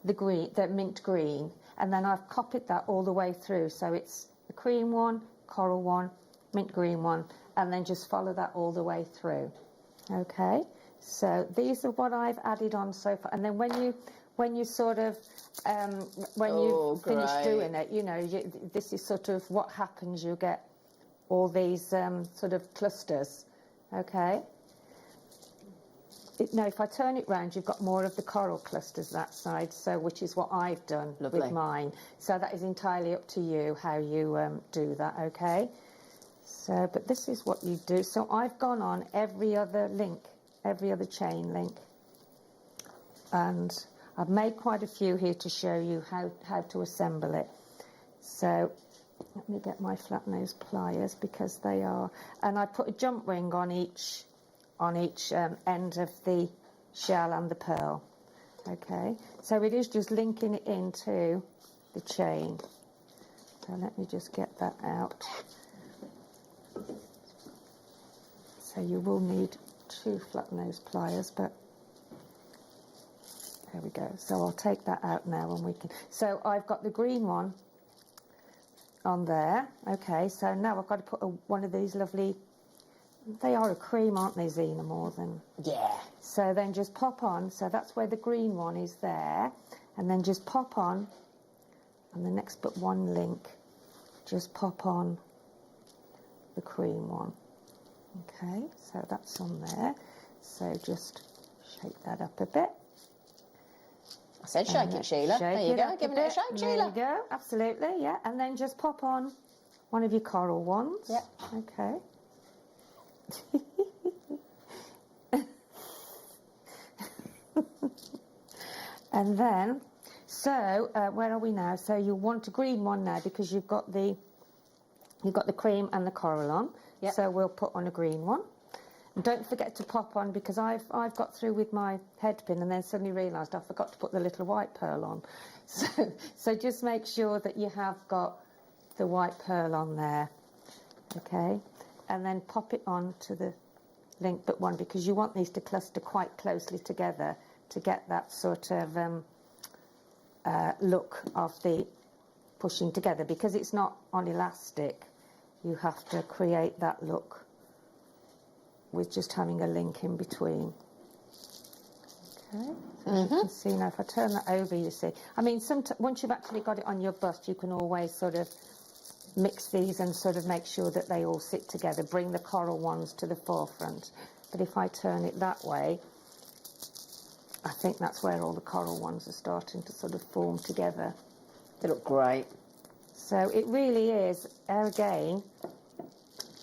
the mint green, and then I've copied that all the way through. So it's the cream one, coral one, mint green one, and then just follow that all the way through. Okay, so these are what I've added on so far. And then when you sort of when you finish doing it, this is sort of what happens. You get all these sort of clusters. Okay. Now, if I turn it round, you've got more of the coral clusters that side, so which is what I've done with mine. So that is entirely up to you how you do that, okay? So, but this is what you do. So I've gone on every other link, every other chain link, and I've made quite a few here to show you how to assemble it. So let me get my flat nose pliers, because they are, and I put a jump ring on each end of the shell and the pearl. Okay, so it is just linking it into the chain. So let me just get that out. So you will need 2 flat nose pliers, but there we go. So I'll take that out now, and we can. So I've got the green one on there. Okay, so now I've got to put one of these lovely They are a cream, aren't they, Zena, more than... Yeah. So then just pop on, so that's where the green one is there, and then just pop on, and the next but one link, just pop on the cream one. Okay, so that's on there, so just shake that up a bit. I said shake it, Sheila. There you go, giving it a shake, There Sheila. you go, absolutely, yeah, and then just pop on one of your coral ones. Yep. Okay. And then, so where are we now? So you want a green one now because you've got the cream and the coral on. Yep. So we'll put on a green one. And don't forget to pop on, because I've got through with my head pin and then suddenly realised I forgot to put the little white pearl on. So just make sure that you have got the white pearl on there. Okay, and then pop it on to the link but one, because you want these to cluster quite closely together to get that sort of look of the pushing together, because it's not on elastic. You have to create that look with just having a link in between. Okay, so as you can see now, if I turn that over, you see, I mean, once you've actually got it on your bust, you can always sort of mix these and sort of make sure that they all sit together, bring the coral ones to the forefront. But if I turn it that way, I think that's where all the coral ones are starting to sort of form together. They look great. So it really is, again,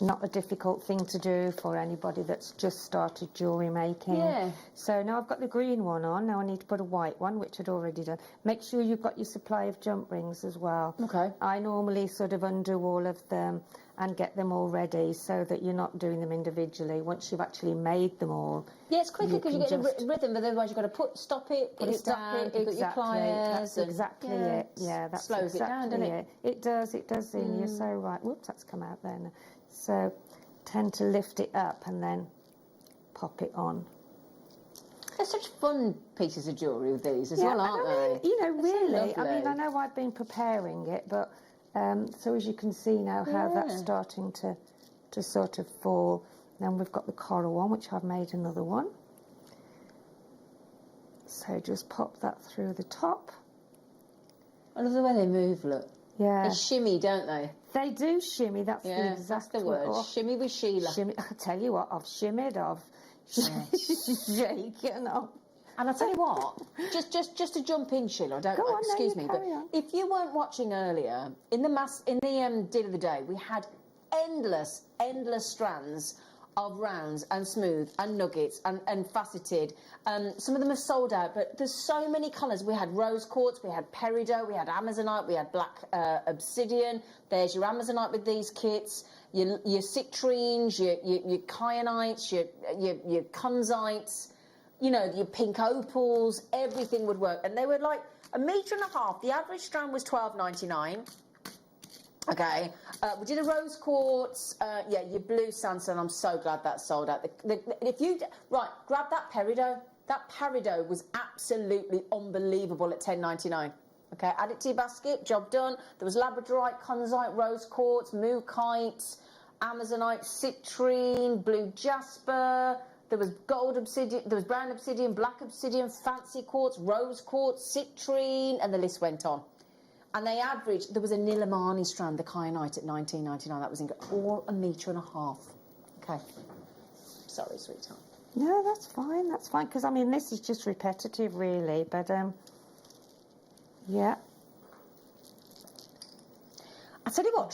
not a difficult thing to do for anybody that's just started jewellery making. Yeah. So now I've got the green one on, now I need to put a white one, which I'd already done. Make sure you've got your supply of jump rings as well. Okay. I normally sort of undo all of them and get them all ready so that you're not doing them individually. Once you've actually made them all. Yeah, it's quicker because you get just the rhythm, but otherwise you've got to stop it, put it down, pick up your pliers. That's exactly it. Yeah, that slows it down, doesn't it? It does, Zine, you're so right. Whoops, that's come out then. So tend to lift it up and then pop it on. They're such fun pieces of jewellery with these as well, aren't they? You know, They're so really. I mean, lovely. I know I've been preparing it, but so as you can see now how that's starting to sort of fall. Then we've got the coral one, which I've made another one. So just pop that through the top. I love the way they move, look. Yeah. They shimmy, don't they? They do shimmy, that's the Yeah, exact that's the word. word. Shimmy with Sheila. Shimmy. I tell you what, I've shimmied, I've shaken off. And I tell you what, just to jump in, Sheila, Go on, no, excuse you me, but carry on. if you weren't watching earlier, in the deal of the day, we had endless strands of rounds and smooth and nuggets and faceted. Some of them have sold out, but there's so many colours. We had rose quartz, we had peridot, we had amazonite, we had black obsidian. There's your amazonite with these kits, your citrines, your kyanites, your kunzites, you know, your pink opals. Everything would work, and they were like $1.5 meters. The average strand was $12.99. Okay, we did a rose quartz, yeah, your blue sandstone. I'm so glad that sold out. If you grab that peridot. That peridot was absolutely unbelievable at $10.99. Okay, add it to your basket, job done. There was labradorite, kunzite, rose quartz, mookaite, amazonite, citrine, blue jasper. There was gold obsidian, there was brown obsidian, black obsidian, fancy quartz, rose quartz, citrine, and the list went on. And they averaged, there was a Nilamani strand, the kyanite, at $19.99. That was all $1.5 meters. Okay. Sorry, sweetheart. No, that's fine, because, I mean, this is just repetitive, really, but, yeah. I tell you what,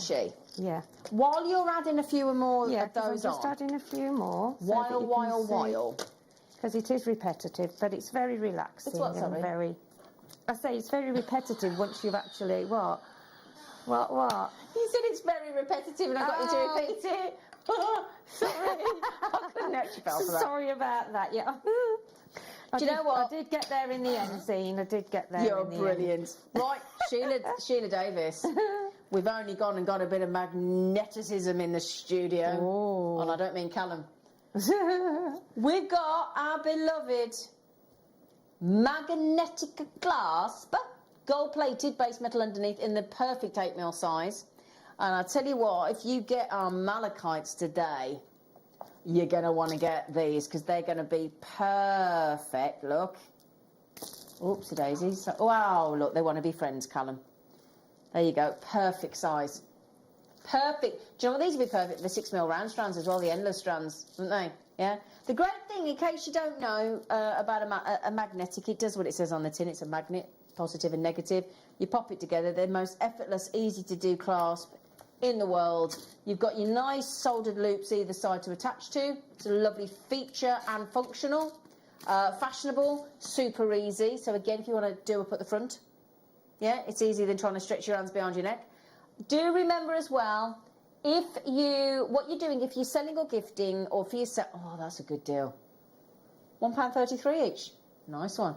Yeah. while you're adding a few more Yeah, of those I'm just on, adding a few more. while. Because it is repetitive, but it's very relaxing. It's what, and sorry? very... I say it's very repetitive once you've actually... What? You said it's very repetitive and I got you to repeat it. Sorry. I couldn't actually fell for that. Sorry about that, yeah. Do you know what? I did get there in the end, Zine. I did get there You're in the brilliant. Right, Sheila Davis. We've only gone and got a bit of magneticism in the studio. Oh. And I don't mean Callum. We've got our beloved magnetic clasp, gold-plated base metal underneath in the perfect 8mm size. And I tell you what, if you get our malachites today, you're going to want to get these because they're going to be perfect. Look. Oopsie daisies. Wow, look, they want to be friends, Callum. There you go. Perfect size. Perfect. Do you know what these would be perfect? The 6mm round strands as well, the endless strands, wouldn't they? Yeah. The great thing, in case you don't know about a magnetic, it does what it says on the tin. It's a magnet, positive and negative. You pop it together. They're the most effortless, easy to do clasp in the world. You've got your nice soldered loops either side to attach to. It's a lovely feature and functional. Fashionable, super easy. So again, if you want to do up at the front, yeah, it's easier than trying to stretch your hands behind your neck. Do remember as well, what you're doing, if you're selling or gifting, or for yourself, oh, that's a good deal. £1.33 each. Nice one.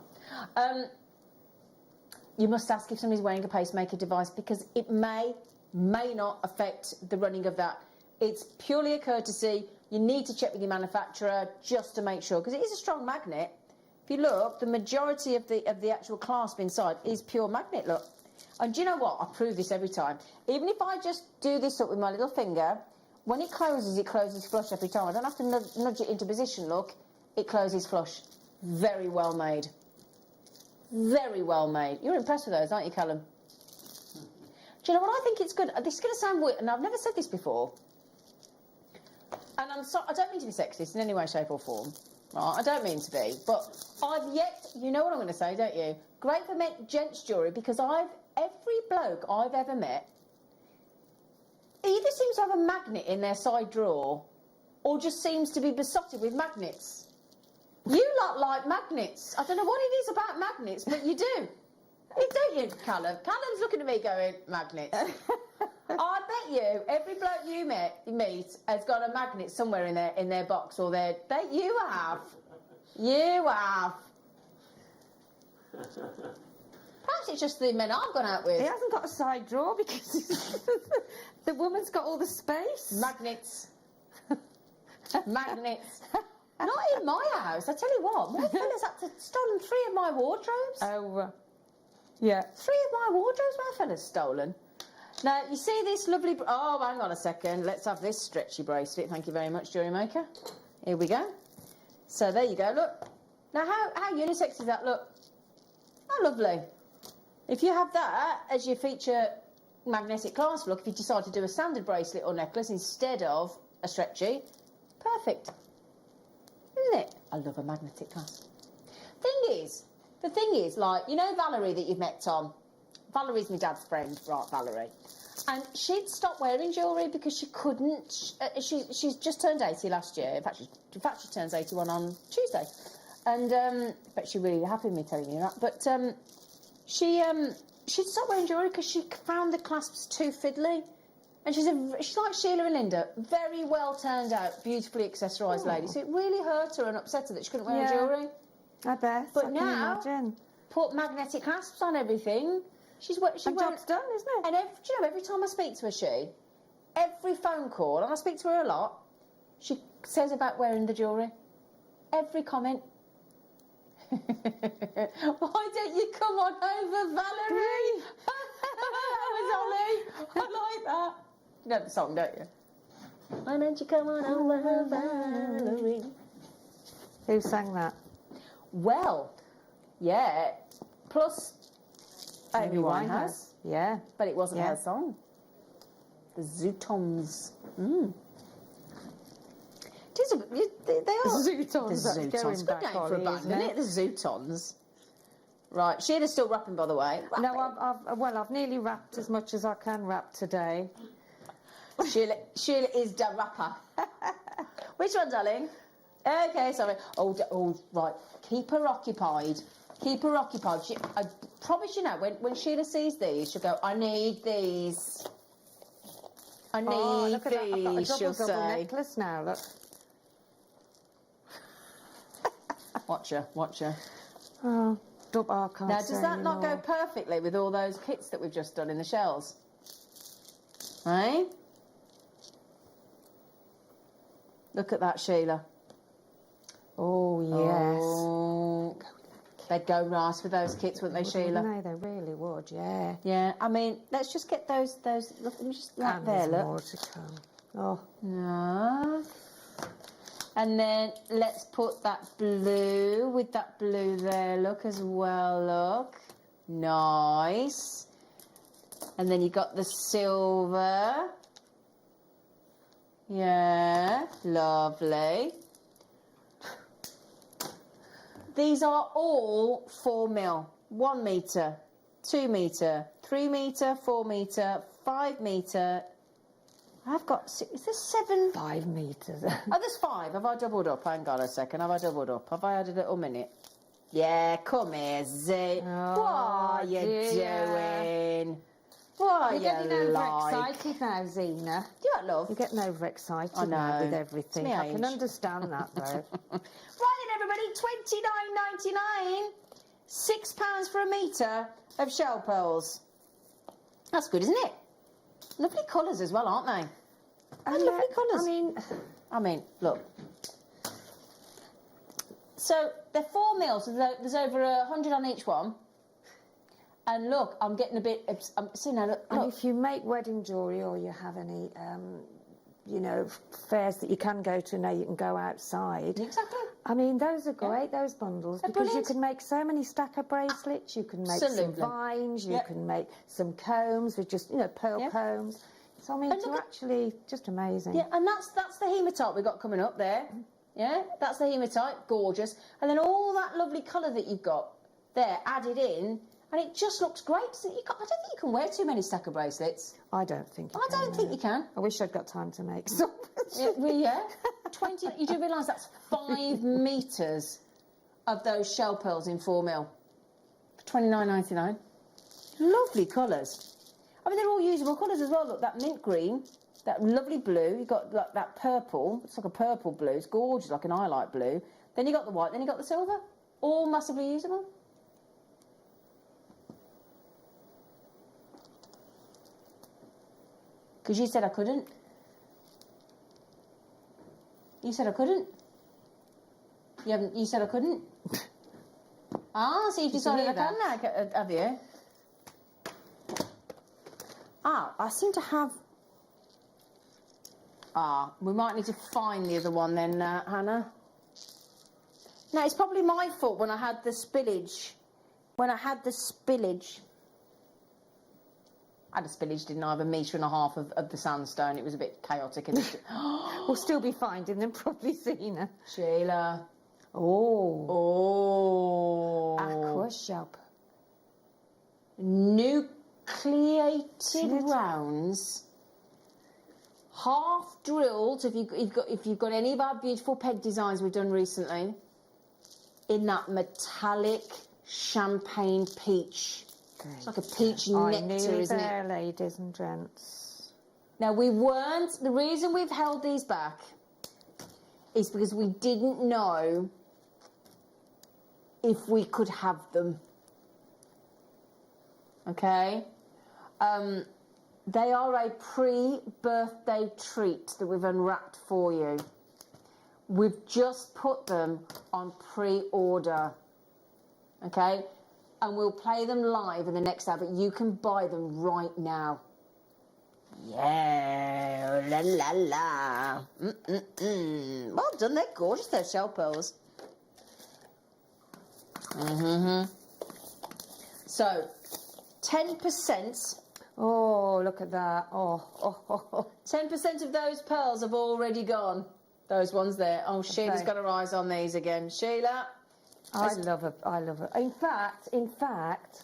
You must ask if somebody's wearing a pacemaker device because it may not affect the running of that. It's purely a courtesy. You need to check with your manufacturer just to make sure, because it is a strong magnet. If you look, the majority of the actual clasp inside is pure magnet, look. And do you know what? I prove this every time. Even if I just do this up with my little finger, when it closes flush every time. I don't have to nudge it into position, look. It closes flush. Very well made. Very well made. You're impressed with those, aren't you, Callum? Do you know what I think it's good? This is going to sound weird, and I've never said this before. And I don't mean to be sexist in any way, shape or form. Right, I don't mean to be. But you know what I'm going to say, don't you? Great for gents jewellery, because every bloke I've ever met either seems to have a magnet in their side drawer or just seems to be besotted with magnets. You lot like magnets. I don't know what it is about magnets, but you do. Don't you, Callum? Callum's looking at me going, magnets. I bet you every bloke you meet has got a magnet somewhere in their box or you have. You have. Perhaps it's just the men I've gone out with. He hasn't got a side drawer because the woman's got all the space. Magnets. Magnets. Not in my house. I tell you what, my fella's had to stolen 3 of my wardrobes. Oh, yeah. 3 of my wardrobes my fella's stolen. Now, you see this lovely... Oh, hang on a second. Let's have this stretchy bracelet. Thank you very much, Jewellery Maker. Here we go. So, there you go. Look. Now, how unisex is that? Look. How lovely. If you have that as your feature magnetic clasp, look, if you decide to do a standard bracelet or necklace instead of a stretchy, perfect. Isn't it? I love a magnetic clasp. The thing is, like, you know Valerie that you've met, Tom? Valerie's my dad's friend, right, Valerie. And she'd stopped wearing jewellery because she couldn't... she's just turned 80 last year. In fact, she turns 81 on Tuesday. And, but she's really happy with me telling you that. But she'd stopped wearing jewellery because she found the clasps too fiddly. And she's like Sheila and Linda, very well turned out, beautifully accessorised lady. So it really hurt her and upset her that she couldn't wear jewellery. I bet. But I now, can imagine. Put magnetic clasps on everything. Job's done, isn't it? And every time I speak to her, every phone call, and I speak to her a lot, she says about wearing the jewellery. Every comment. Why don't you come on over, Valerie? That was Ollie. I like that. You know the song, don't you? Why don't you come on over, Valerie? Who sang that? Well, yeah. Plus... Amy Winehouse. Yeah. But it wasn't her song. The Zootons. They are. Zootons. The Zootons. Good name for a band, isn't it? The Zootons. Right. Sheila's still rapping, by the way. No, I've nearly rapped as much as I can rap today. Sheila is the rapper. Which one, darling? Okay, sorry. Oh, right. Keep her occupied. Keep her occupied. I promise you now, when Sheila sees these, she'll go, I need these. I need look at these, that. I've got a she'll double say. necklace now, look. Watch her. Oh, I can't Now, say does that not go anymore. perfectly with all those kits that we've just done in the shells? Right? Look at that, Sheila. Oh, yes. Oh, they'd go right with those kits, wouldn't they, Sheila? No, they really would, yeah. Yeah, I mean, let's just get those, look, let me just, like And there, there's look. more to come. Oh. No. And then let's put that blue with that blue there, look, as well, look. Nice. And then you got the silver. Yeah, lovely. These are all 4 mil. 1 metre, 2 metre, 3 metre, 4 metre, 5 metre. I've got, is there 7? 5 metres. Oh, there's 5. Have I doubled up? Hang on a second. Have I doubled up? Have I had a little minute? Yeah, come here, Z. What are you doing? What are You're getting you like? overexcited now, Zena. Do you love? You're getting overexcited I now know. with everything. It's my I can age. understand that, though. Right then, everybody, £29.99. £6 for a metre of shell pearls. That's good, isn't it? Lovely colours as well, aren't they? They're lovely colours. I mean, look. So they're 4 mil, so there's over 100 on each one. And look, I'm getting a bit. See now, look. And if you make wedding jewellery or you have any, you know, fairs that you can go to now, you can go outside. Exactly. I mean, those are great, those bundles, They're because brilliant. you can make so many stacker bracelets, you can make Absolutely. some vines, you Yep. can make some combs with just, you know, pearl Yep. combs. So, I mean, And to look at- actually, just amazing. Yeah, and that's the hematite we've got coming up there. Yeah, that's the hematite, gorgeous. And then all that lovely colour that you've got there added in, and it just looks great. So I don't think you can wear too many stacker bracelets. I don't think you I can, don't think no. you can. I wish I'd got time to make some. Yeah. 20. You do realise that's 5 metres of those shell pearls in 4 mil for £29.99. Lovely colours. I mean, they're all usable colours as well. Look, that mint green, that lovely blue. You've got like that purple. It's like a purple blue. It's gorgeous, like an highlight blue. Then you got the white. Then you got the silver. All massively usable. Because you said I couldn't. You said I couldn't. You said I couldn't. Ah, so you've decided I hear can now, have you? Ah, I seem to have. Ah, we might need to find the other one then, Hannah. No, it's probably my fault when I had the spillage. I had a spillage, didn't I? Of 1.5 metres of the sandstone. It was a bit chaotic. And We'll still be finding them, probably, Zena. Sheila. Oh. Oh. Aqua shop. Nucleated rounds. Half drilled. If you've got any of our beautiful peg designs we've done recently, in that metallic champagne peach. It's like a peach nectar, isn't it? Ladies and gents. Now, the reason we've held these back is because we didn't know if we could have them. Okay? They are a pre-birthday treat that we've unwrapped for you. We've just put them on pre-order. Okay? And we'll play them live in the next hour, but you can buy them right now. Yeah, la la la. Well done, they're gorgeous, those shell pearls. So, 10%. Oh, look at that. 10% of those pearls have already gone. Those ones there. Oh, Sheila's got her eyes on these again. Sheila. I love it. In fact,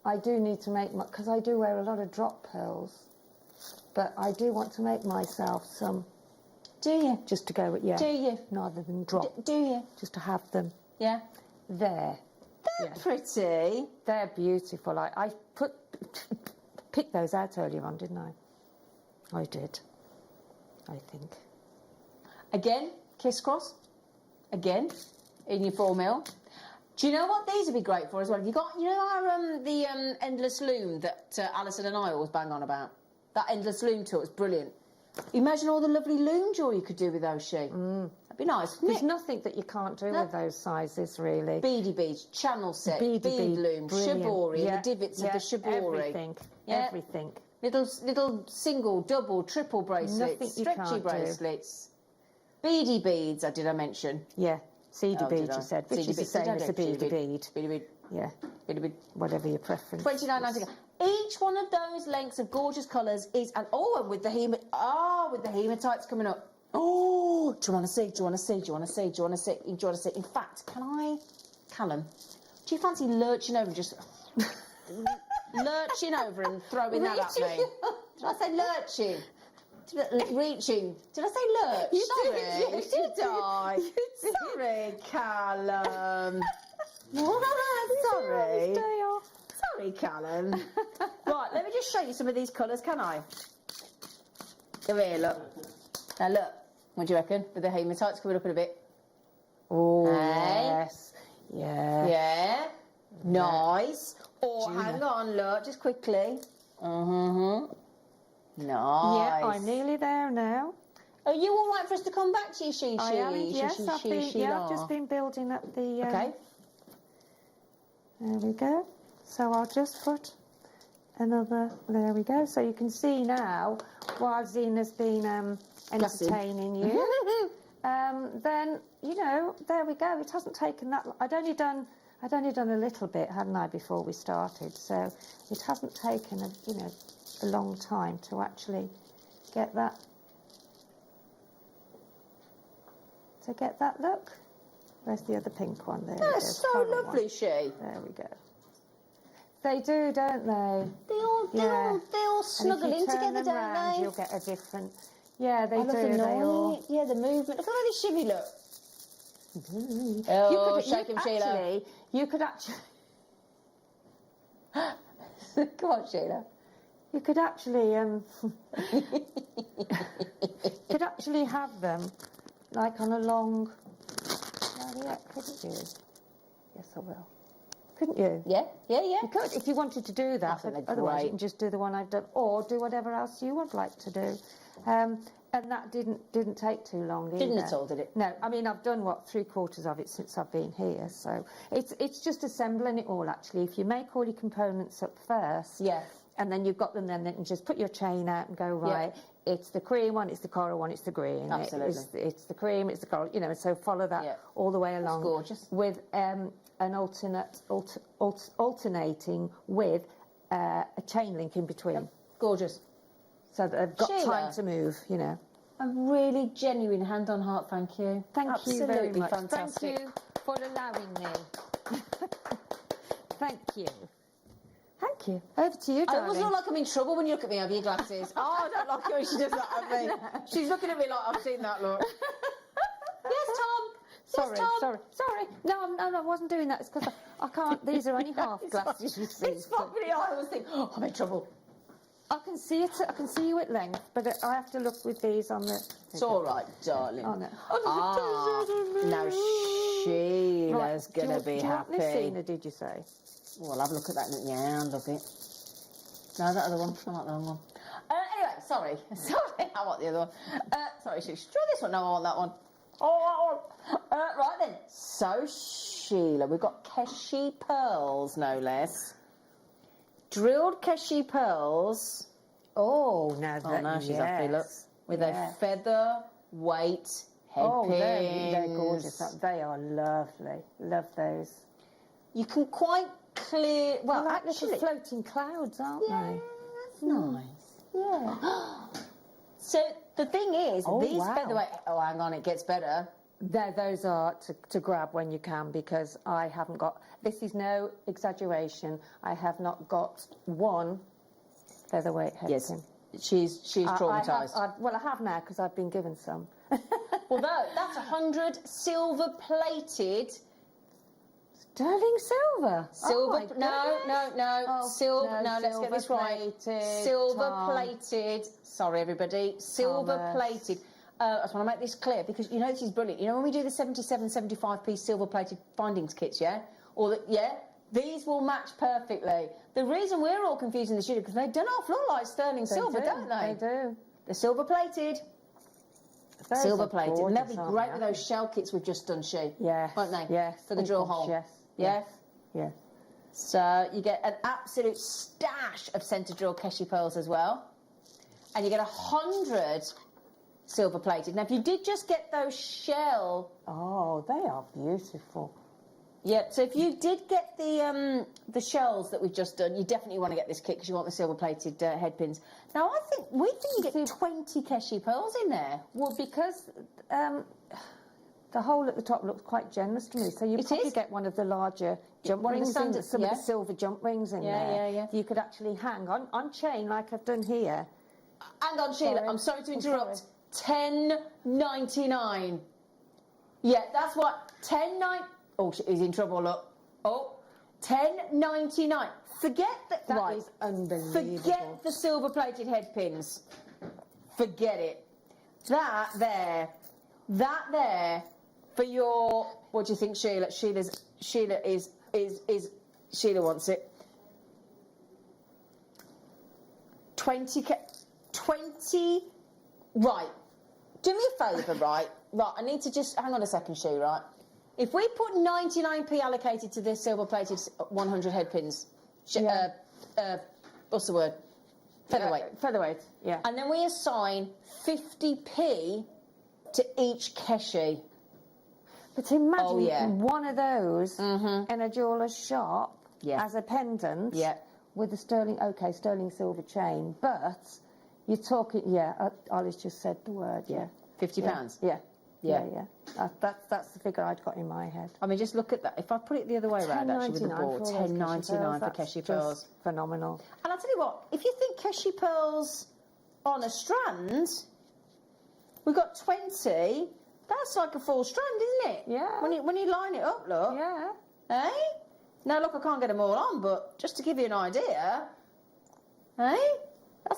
I do need to make because I do wear a lot of drop pearls, but I do want to make myself some. Do you? Just to go with, yeah. Do you? Rather than drop. Do you? Just to have them. Yeah. There. They're pretty. They're beautiful. I picked those out earlier on, didn't I? I did. I think. Again, kiss cross. Again, in your 4 mil. Do you know what these would be great for as well? Have you got, you know, our endless loom that Alison and I always bang on about? That endless loom tool is brilliant. Imagine all the lovely loom jewellery you could do with those, That'd be nice, wouldn't There's it? nothing that you can't do with those sizes, really. Beady beads, channel set, bead loom, brilliant. shibori, Yeah, the divots yeah, of the shibori. Everything. Yeah. Everything. Little single, double, triple bracelets, Nothing you stretchy can't do. bracelets. Beady beads, did I mention? Yeah, seedy Oh, did bead, I? you said, which Seedy is the bead. same Did I as do a beady seedy bead. Beady bead. Yeah, Beady bead. whatever your preference. £29.99. Each one of those lengths of gorgeous colours is, and with the hematites coming up. Oh, do you want to see? Do you want to see? Do you want to see? Do you want to see? Do you want to see? In fact, Callum, do you fancy lurching over and just lurching over and throwing that at me? Did I say lurching? Reaching. Did I say lurch? You Sorry. Did I? Sorry, Callum. Sorry. Sorry, Callum. Right, let me just show you some of these colours, can I? Come here, look. Now look, what do you reckon? With the hematites coming up in a bit. Oh, Hey? yes. Yeah. Yeah. Nice. Oh, Julia. hang on, look, just quickly. Nice. Yeah, I'm nearly there now. Are you all right for us to come back to you, I am, yes, I've just been building up the... Okay. There we go. So I'll just put another... There we go. So you can see now, while Zena's been entertaining you, then, you know, there we go. It hasn't taken that... I'd only done a little bit, hadn't I, before we started. So it hasn't taken, a long time to actually get that... To get that look. Where's the other pink one? There. That's so Current lovely, one. she. There we go. They do, don't they? They all snuggle in together, don't round, they? You'll get a different. Yeah, they I love do. the They noise. all. Yeah, the movement. Look at how they shimmy, look. You Oh, could, shake him, Sheila. actually, you could actually. Come on, Sheila. You could actually could actually have them like on a long. Oh, yeah, couldn't you? Yes, I will. Couldn't you? Yeah. You could, if you wanted to do that. think they're Otherwise, great. you can just do the one I've done, or do whatever else you would like to do. And that didn't take too long either. Didn't at all, did it? No, I mean I've done what 3/4 of it since I've been here, so it's just assembling it all. Actually, if you make all your components up first, Yeah. and then you've got them, then you can just put your chain out and go right. It's the cream one, it's the coral one, it's the green. Absolutely. It's the cream, it's the coral. You know, so follow that all the way along. gorgeous. With an alternating with a chain link in between. Gorgeous. So that they've got Sheila. time to move, you know. A really genuine hand on heart, thank you. Thank you very Absolutely much. fantastic. Thank you for allowing me. Thank you. Thank you. Over to you, I darling. always look like I'm in trouble when you look at me over your glasses. Oh, I don't like it when she does that at me. She's looking at me like I've seen that look. Yes, Tom. Sorry, yes, Tom. sorry. No, I wasn't doing that. It's because I can't. These are only half glasses, you see. It's probably I always think, oh, I'm in trouble. I can see it. I can see you at length, but I have to look with these on the. It's all right, darling. Oh, no. Now Sheila's going to be do you happy. want this, Zena, did you say? Well, have a look at that. Yeah, I love it. No, that other one. I like the wrong one. Anyway, sorry. Sorry, I want the other one. Sorry, Sheila. Try this one. No, I want that one. Oh, that one. Right then. So, Sheila, we've got Keshi pearls, no less. Drilled Keshi pearls. Oh, now Oh, now she's happy, look. With a feather weight head they're pins. gorgeous. They are lovely. Love those. You can quite clear... Well, They're like actually... little floating clouds, aren't they? That's nice. Yeah. So, the thing is, these wow. featherweight... Oh, hang on, it gets better. Those are to grab when you can, because I haven't got... This is no exaggeration. I have not got one featherweight head Yes, pin. she's traumatised. I have now, because I've been given some. Although, that's 100 silver-plated... Sterling silver. Silver... Oh, no. Silver... No, let's get this right. Silver-plated, Silver-plated. Sorry, everybody. Silver-plated. I just want to make this clear, because you know this is brilliant. You know when we do the 77, 75p silver-plated findings kits, yeah? These will match perfectly. The reason we're all confused in the studio, because they don't half look like sterling silver, don't they? They do. They're silver-plated. Those Silver-plated. are And they'll be gorgeous, great aren't with those shell kits we've just done, Yes. won't they? Yes. For the drill hole. Yes. Yes? Yes. So you get an absolute stash of centre drill Keshi pearls as well. And you get 100 silver plated. Now, if you did just get those shell, Oh, they are beautiful. yeah. So if you did get the shells that we've just done, you definitely want to get this kit because you want the silver plated head pins. Now, I think we can get 20 Keshi pearls in there. Well, because the hole at the top looks quite generous to me, so you probably get one of the larger jump One of the rings, standard- some of yeah. the silver jump rings in Yeah, there. yeah. You could actually hang on chain like I've done here. Hang on, Sheila. Sorry. I'm sorry to I'm interrupt. $10.99. Yeah, that's what. $10.99. Oh, he's in trouble. Look. Oh, $10.99. Forget that. That right. is unbelievable. Forget the silver-plated head pins. Forget it. That there for your. What do you think, Sheila? Sheila wants it. 20. Right. Do me a favour, right? Right. I need to just hang on a second, Sheila. Right. If we put 99p allocated to this silver-plated 100 head pins, what's the word? Featherweight. Featherweight, yeah. And then we assign 50p to each Keshi. But imagine Oh, yeah. one of those in a jeweller's shop Yeah. as a pendant Yeah. with a sterling silver chain. But you're talking, Ollie's just said the word, yeah. £50. Yeah. Yeah. That's the figure I'd got in my head. I mean, just look at that. If I put it the other way around, actually, with the board, $10.99 for Keshi pearls. Phenomenal. And I'll tell you what, if you think Keshi pearls on a strand, we've got 20. That's like a full strand, isn't it? Yeah. When you line it up, look. Yeah. Eh? Now, look, I can't get them all on, but just to give you an idea, eh? I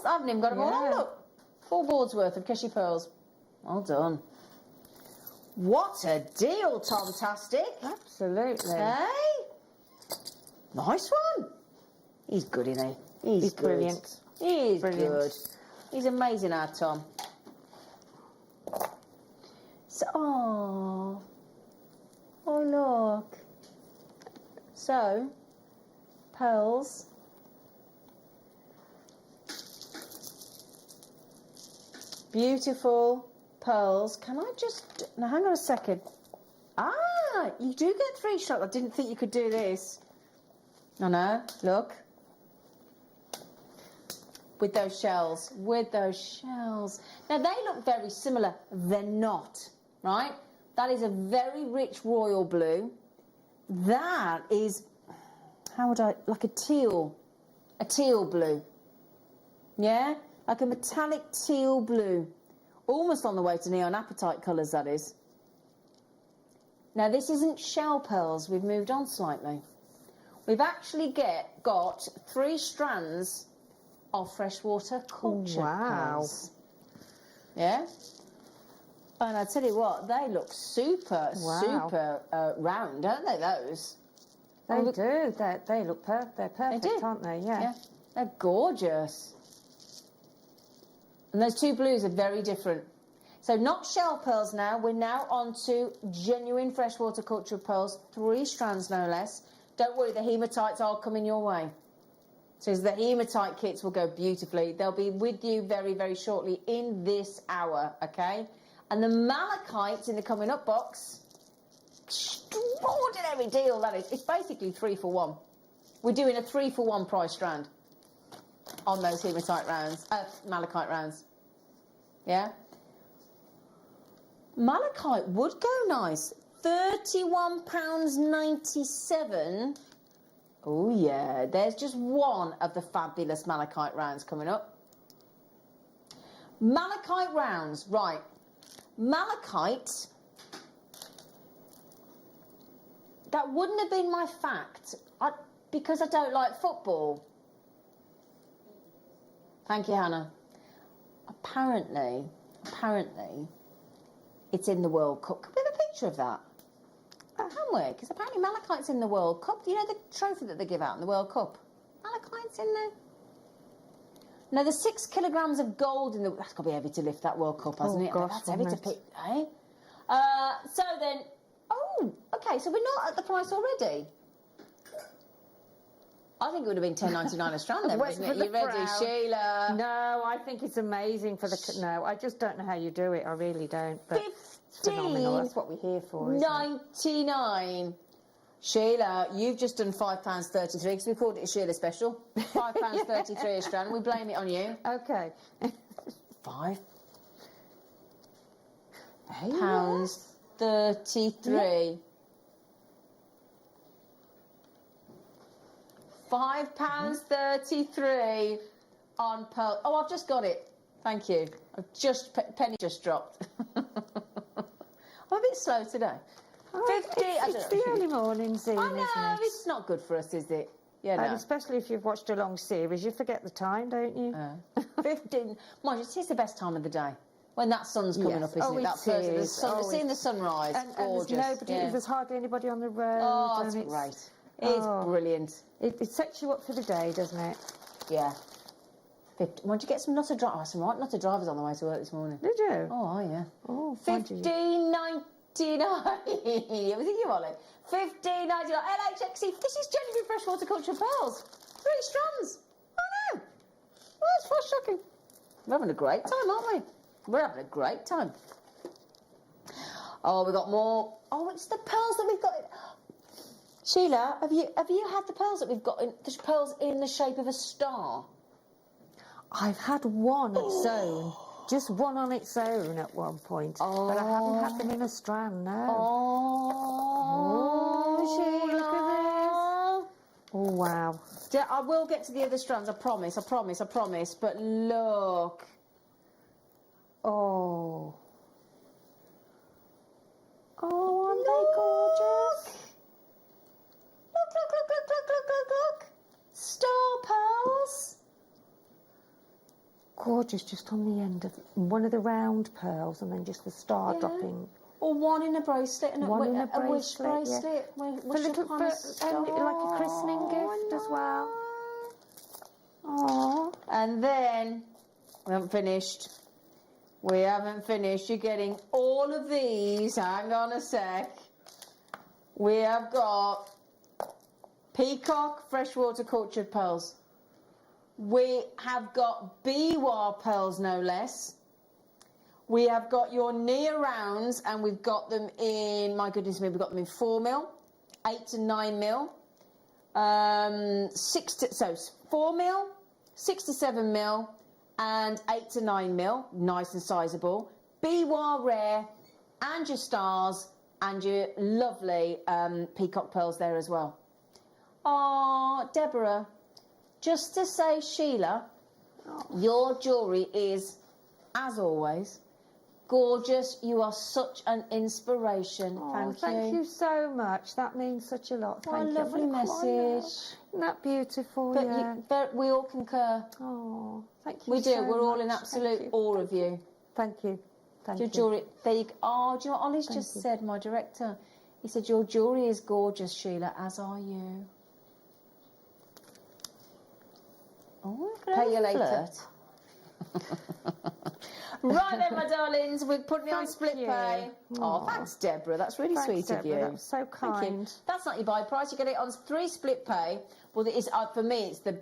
haven't even got them all on, look. 4 boards worth of Keshi pearls. Well done. What a deal, Tom-tastic. Absolutely. Eh? Nice one. He's good, isn't he? He's good. brilliant. He's Brilliant. good. He's amazing, our Tom. So, oh, look. So, pearls. Beautiful pearls. Can I just... Now, hang on a second. Ah, you do get 3 shots. I didn't think you could do this. I know. Look. With those shells. With those shells. Now, they look very similar. They're not, right? That is a very rich royal blue. That is... How would I... Like a teal blue. Yeah? Like a metallic teal blue. Almost on the way to neon apatite colours, that is. Now, this isn't shell pearls. We've moved on slightly. We've actually got 3 strands of freshwater cultured pearls. Yeah? And I tell you what, they look super round, don't they, those? They do. They look they're perfect, do. aren't they? Yeah. They're gorgeous. And those 2 blues are very different. So not shell pearls now. We're now on to genuine freshwater cultured pearls. 3 strands, no less. Don't worry, the hematites are coming your way. So the hematite kits will go beautifully. They'll be with you very, very shortly in this hour, okay? And the malachites in the coming up box, extraordinary deal that is. It's basically 3 for 1. We're doing a 3 for 1 price strand on those hematite rounds, malachite rounds. Yeah? Malachite would go nice. £31.97. Oh, yeah. There's just one of the fabulous malachite rounds coming up. Malachite rounds, right. Malachite, that wouldn't have been my fact because I don't like football. Thank you, Hannah. Apparently, it's in the World Cup. Can we have a picture of that? Can we? Because apparently malachite's in the World Cup. You know the trophy that they give out in the World Cup? Malachite's in there. Now, there's 6 kilograms of gold in the... That's got to be heavy to lift that World Cup, hasn't it? Gosh, That's heavy to pick, eh? So then... Oh, OK, so we're not at the price already. I think it would have been $10.99 a strand then, Wait wasn't for it? the You ready, crowd. Sheila? No, I think it's amazing for the... No, I just don't know how you do it. I really don't. But it's phenomenal. That's what we're here for, isn't it? $99. Sheila, you've just done £5.33 because we called it a Sheila special. £5.33 a strand. We blame it on you. Okay. £5.33. £5.33 on pearl. Oh, I've just got it. Thank you. I've just penny just dropped. I'm a bit slow today. 50. It's the early morning scene, I isn't know it? it's not good for us, is it? Yeah, And no. especially if you've watched a long series, you forget the time, don't you? 15. Mind you, it's the best time of the day when that sun's coming Yes. up, isn't Oh, it? That it first, the is. sun, Oh, seeing the sunrise, And gorgeous. there's nobody, yeah. there's hardly anybody on the road. Oh, and it's great. It's Oh. brilliant. It sets you up for the day, doesn't it? Yeah. 50. Mind you, get some nutter drivers. Some right nutter drivers on the way to work this morning. Did you? Oh, yeah. Oh, mind you. $15.99. I think you Ollie. $15.99. LHXC. This is genuine freshwater culture pearls. 3 strands. I know. Well, that's quite shocking. We're having a great time, aren't we? We're having a great time. Oh, we've got more. Oh, it's the pearls that we've got. Sheila, have you had the pearls that we've got? The pearls in the shape of a star. I've had one its own. Just one on its own at one point. But I haven't had them in a strand, no. Oh, Sheila, look at this. Oh, wow. Yeah, I will get to the other strands, I promise. But look. Oh. Oh, aren't they gorgeous? Look. Star pearls. Gorgeous, just on the end of one of the round pearls and then just the star dropping. Or one in a bracelet and One in a wish bracelet, yeah. bracelet. For little, for, like a christening gift as well. Oh. And then, we haven't finished. You're getting all of these. Hang on a sec. We have got peacock freshwater cultured pearls. We have got biwa pearls, no less. We have got your near rounds, and we've got them in, my goodness me, we've got them in 4mm, 8 and 9mm, 4mm, 6 to 7mm, and 8 to 9mm, nice and sizable. Biwa rare, and your stars, and your lovely peacock pearls there as well. Oh, Deborah, just to say, Sheila, your jewellery is, as always, gorgeous. You are such an inspiration. Oh, thank you so much. That means such a lot. What a Thank you. lovely I'm gonna cry now. message. Isn't that beautiful? But, yeah. we all concur. Oh, thank you. We do. so We're all in much. absolute Thank you. awe of you. Thank you. Thank Your you. jewellery. There you go. Oh, do you know what Ollie's just said? My director. He said your jewellery is gorgeous, Sheila. As are you. Oh, pay you later. Right then, my darlings, we're putting it on split you. pay. Oh, thanks, Deborah. That's really Thanks, sweet of Deborah. you. That was so Thank you. kind. That's not your buy price. You get it on 3 split pay. Well, it is for me. It's the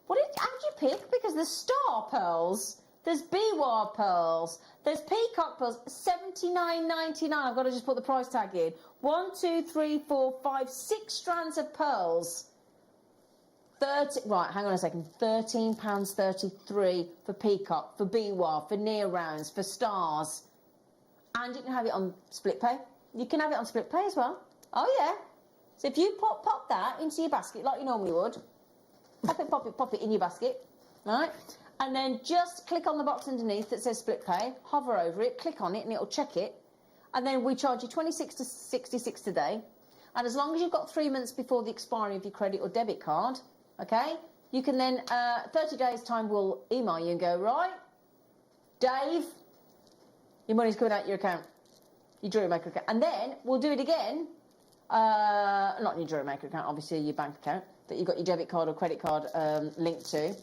how do you pick? Because there's star pearls, there's biwa pearls, there's peacock pearls. $79.99. I've got to just put the price tag in. 1, 2, 3, 4, 5, 6 strands of pearls. 30, right, hang on a second. £13.33 for peacock, for biwa, for near rounds, for stars. And you can have it on split pay. You can have it on split pay as well. Oh, yeah. So if you pop that into your basket like you normally would, pop it in your basket, right? And then just click on the box underneath that says split pay, hover over it, click on it, and it'll check it. And then we charge you $26 to $66 today. And as long as you've got 3 months before the expiry of your credit or debit card, okay, you can then, 30 days' time, we'll email you and go, right, Dave, your money's coming out your account, your Jewellery Maker account. And then we'll do it again, not in your Jewellery Maker account, obviously your bank account, that you've got your debit card or credit card linked to.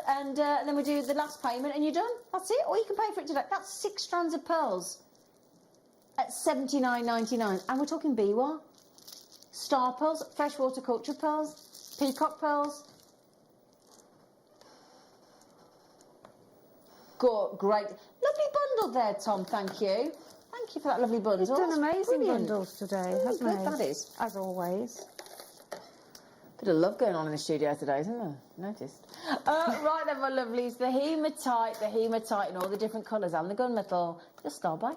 And then we do the last payment and you're done. That's it. Or you can pay for it today. That's 6 strands of pearls at $79.99. And we're talking biwa, star pearls, freshwater culture pearls. Peacock pearls. Good, great. Lovely bundle there, Tom, thank you. Thank you for that lovely bundle. He's done That's amazing brilliant. bundles today, Really hasn't good, he? that is. As always. Bit of love going on in the studio today, isn't there? Noticed. Right then, my lovelies, the hematite in all the different colours and the gunmetal. Just start by.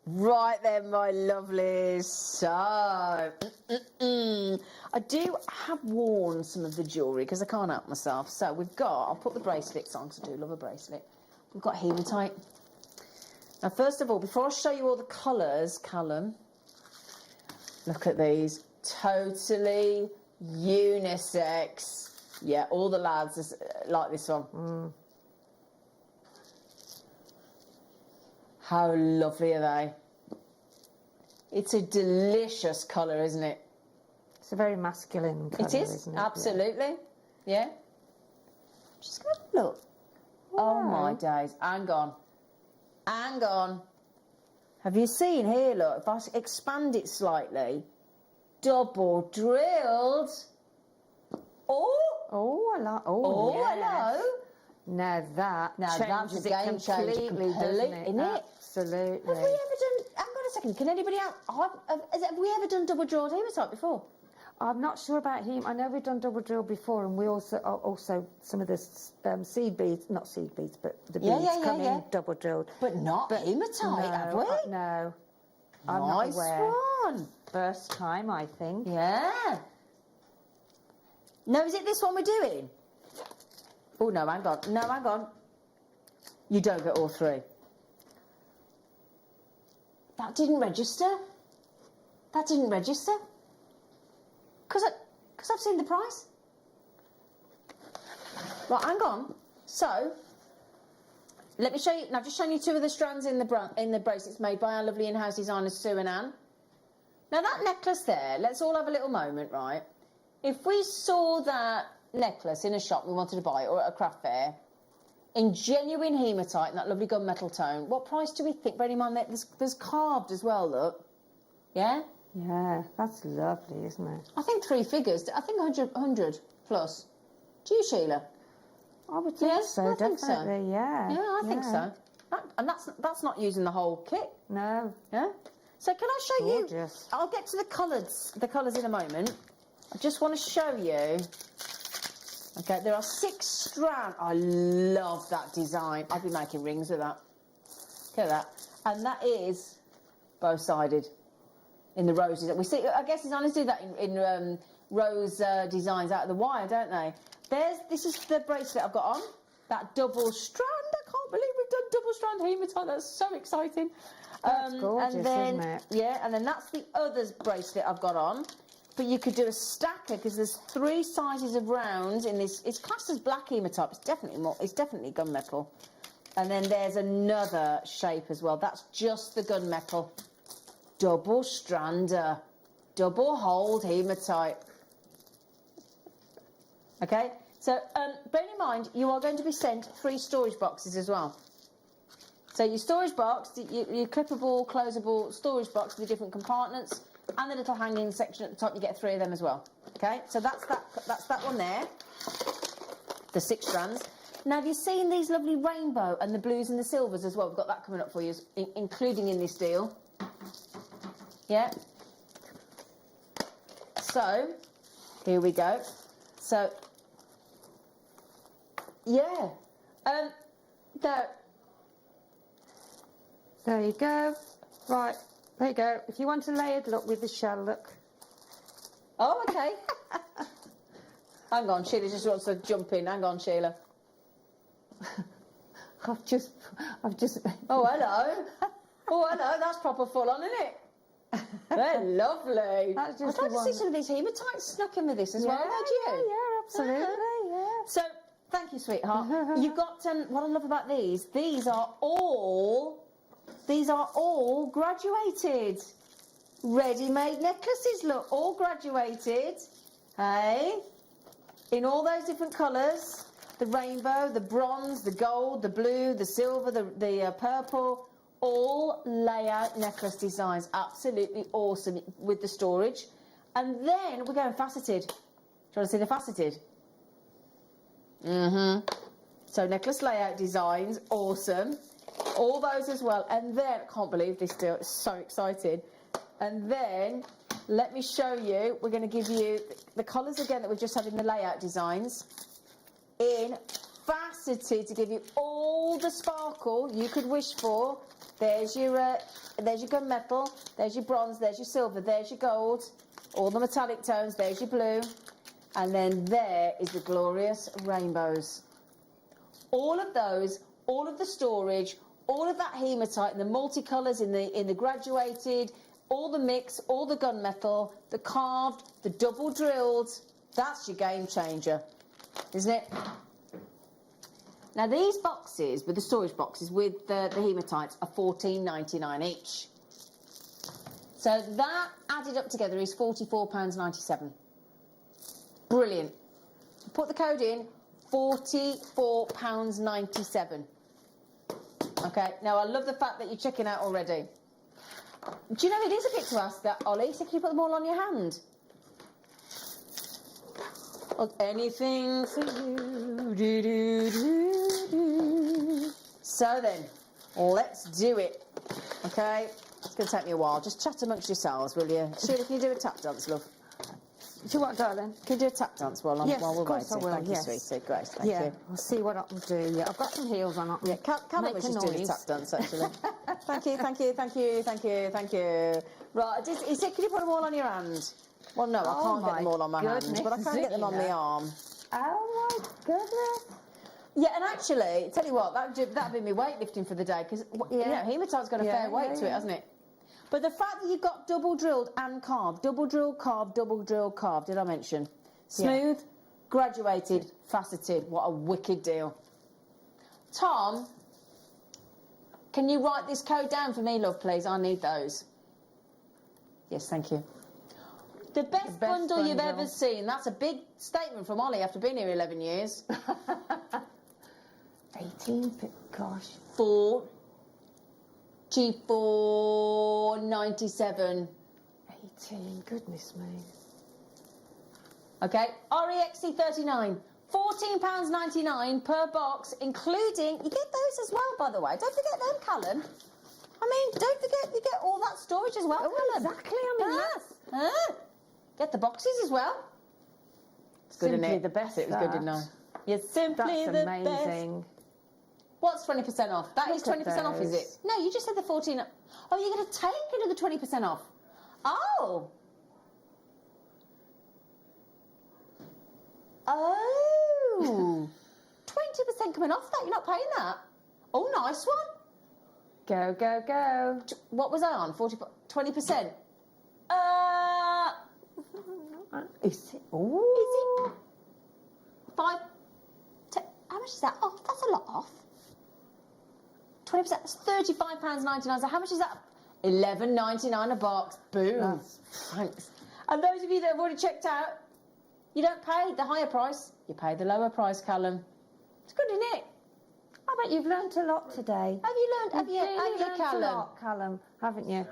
Right then, my lovelies. So, I do have worn some of the jewellery because I can't help myself. So we've got, I'll put the bracelets on because I do love a bracelet. We've got hematite. Now, first of all, before I show you all the colours, Callum, look at these. Totally unisex. Yeah, all the lads like this one. How lovely are they? It's a delicious colour, isn't it? It's a very masculine colour, It is, isn't it? absolutely. Yeah. Just going to look. Oh my days. Hang on. Hang on. Have you seen here, look, if I expand it slightly, double drilled. Oh, I like. Oh, yes. Hello. Now that Now that's changes a game it changer completely, doesn't it? isn't it? Absolutely. Have we ever done, hang on a second, can anybody else, have we ever done double drilled hematite before? I'm not sure about him. I know we've done double drill before, and we also some of the seed beads, not seed beads, but the beads come in double drilled. But not hematite, have we? No, I'm Nice not aware. one. First time, I think. Yeah. No, is it this one we're doing? Oh, no, hang on. No, hang on. You don't get all three. That didn't register. That didn't register. Because I've seen the price. Right, hang on. So, let me show you. Now, I've just shown you two of the strands in the bracelets made by our lovely in-house designers, Sue and Anne. Now, that necklace there, let's all have a little moment, right? If we saw that necklace in a shop, we wanted to buy it, or at a craft fair, in genuine hematite, and that lovely gunmetal tone, what price do we think? Bearing in mind that there's carved as well, look. Yeah? Yeah, that's lovely, isn't it? I think three figures. I think 100 plus. Do you, Sheila? I would think so, I think so. definitely, yeah. Yeah, I think so. And that's not using the whole kit. No. Yeah? So can I show Gorgeous. you? I'll get to the colours in a moment. I just want to show you. Okay, there are 6 strands. I love that design. I've been making rings with that. Look at that. And that is bow-sided in the roses. We see, I guess designers do that in rose designs out of the wire, don't they? This is the bracelet I've got on. That double strand. I can't believe we've done double strand hematite. That's so exciting. That's gorgeous, and then, isn't it? Yeah, and then that's the other bracelet I've got on. But you could do a stacker because there's 3 sizes of rounds in this. It's classed as black hematite. It's definitely more. It's definitely gunmetal. And then there's another shape as well. That's just the gunmetal. Double strander, double hold hematite. Okay. So bear in mind, you are going to be sent 3 storage boxes as well. So your storage box, your clippable, closable storage box with the different compartments. And the little hanging section at the top, you get 3 of them as well. Okay, so that's that one there. The 6 strands. Now, have you seen these lovely rainbow and the blues and the silvers as well? We've got that coming up for you, including in this deal. Yeah. So, here we go. So, yeah. There you go. Right. There you go. If you want a layered look with the shell look. Oh, okay. Hang on, Sheila just wants to jump in. Hang on, Sheila. I've just. Oh, hello. Oh, hello. That's proper full on, isn't it? They're lovely. That's just I'd like the to see one. some of these hematites snuck in with this as well. Would you? Yeah, absolutely. Yeah. So, thank you, sweetheart. You've got what I love about these. These are all graduated. Ready-made necklaces, look, all graduated. Hey? in all those different colours, the rainbow, the bronze, the gold, the blue, the silver, the purple, all layout necklace designs. Absolutely awesome with the storage. And then we're going faceted. Do you want to see the faceted? So necklace layout designs, awesome. All those as well. And then, I can't believe this deal, so excited. And then, let me show you, we're going to give you the colours again that we've just had in the layout designs in faceted to give you all the sparkle you could wish for. There's your gunmetal, there's your bronze, there's your silver, there's your gold, all the metallic tones, there's your blue, and then there is the glorious rainbows. All of those, all of the storage, all of that hematite and the multicolours in the graduated, all the mix, all the gunmetal, the carved, the double drilled, that's your game changer, isn't it? Now these boxes, with the storage boxes with the hematites, are $14.99 each. So that added up together is £44.97. Brilliant. Put the code in, £44.97. Okay, now I love the fact that you're checking out already. Do you know, it is a bit to ask that, Ollie, so can you put them all on your hand? Or anything for you. Do, do, do, do. So then, let's do it. Okay, it's going to take me a while. Just chat amongst yourselves, will you? Shirley, can you do a tap dance, love? Do what, darling? Can you do a tap dance while we're Yes, waiting? of course I will, Thank yes. you, sweetie. Great, thank Yeah, you. I'll see what I can do. Yeah, I've got some heels on. Yeah, Callum was just doing a tap dance, actually. Thank you, thank you, thank you, thank you, thank you. Right, he said, can you put them all on your hand? Well, no, I can't get them all on my hand, but I can get them on my arm. Oh, my goodness. Yeah, and actually, tell you what, that'd be me weightlifting for the day, because, you know, hematite's got a fair weight to it, hasn't it? But the fact that you've got double drilled and carved, double drilled, carved, double drilled, carved, did I mention? Smooth, graduated, faceted. What a wicked deal. Tom, can you write this code down for me, love, please? I need those. Yes, thank you. The best bundle you've ever seen. That's a big statement from Ollie after being here 11 years. 18, gosh. $44.97. 18, goodness me. Okay, REXC39, £14.99 per box, including, you get those as well, by the way. Don't forget them, Callum. I mean, don't forget you get all that storage as well, Callum. Exactly, I mean, Get the boxes as well. It's good, Simply isn't it? the best, It was good, didn't I? You're simply That's the amazing. best. What's 20% off? That is Look at 20% off, is it? those. No, you just said the 14. Oh, you're going to take another 20% off. Oh. Oh. 20% coming off that. You're not paying that. Oh, nice one. Go, go, go. What was I on? 20%. Is it? Ooh. Is it 5? How much is that off? That's a lot off. 20%. That's £35.99. So how much is that? £11.99 a box. Boom. Thanks. And those of you that have already checked out, you don't pay the higher price. You pay the lower price, Callum. It's good, isn't it? I bet you've learnt a lot today. Have you learned? Have you, learnt Callum? a lot, Callum, haven't you?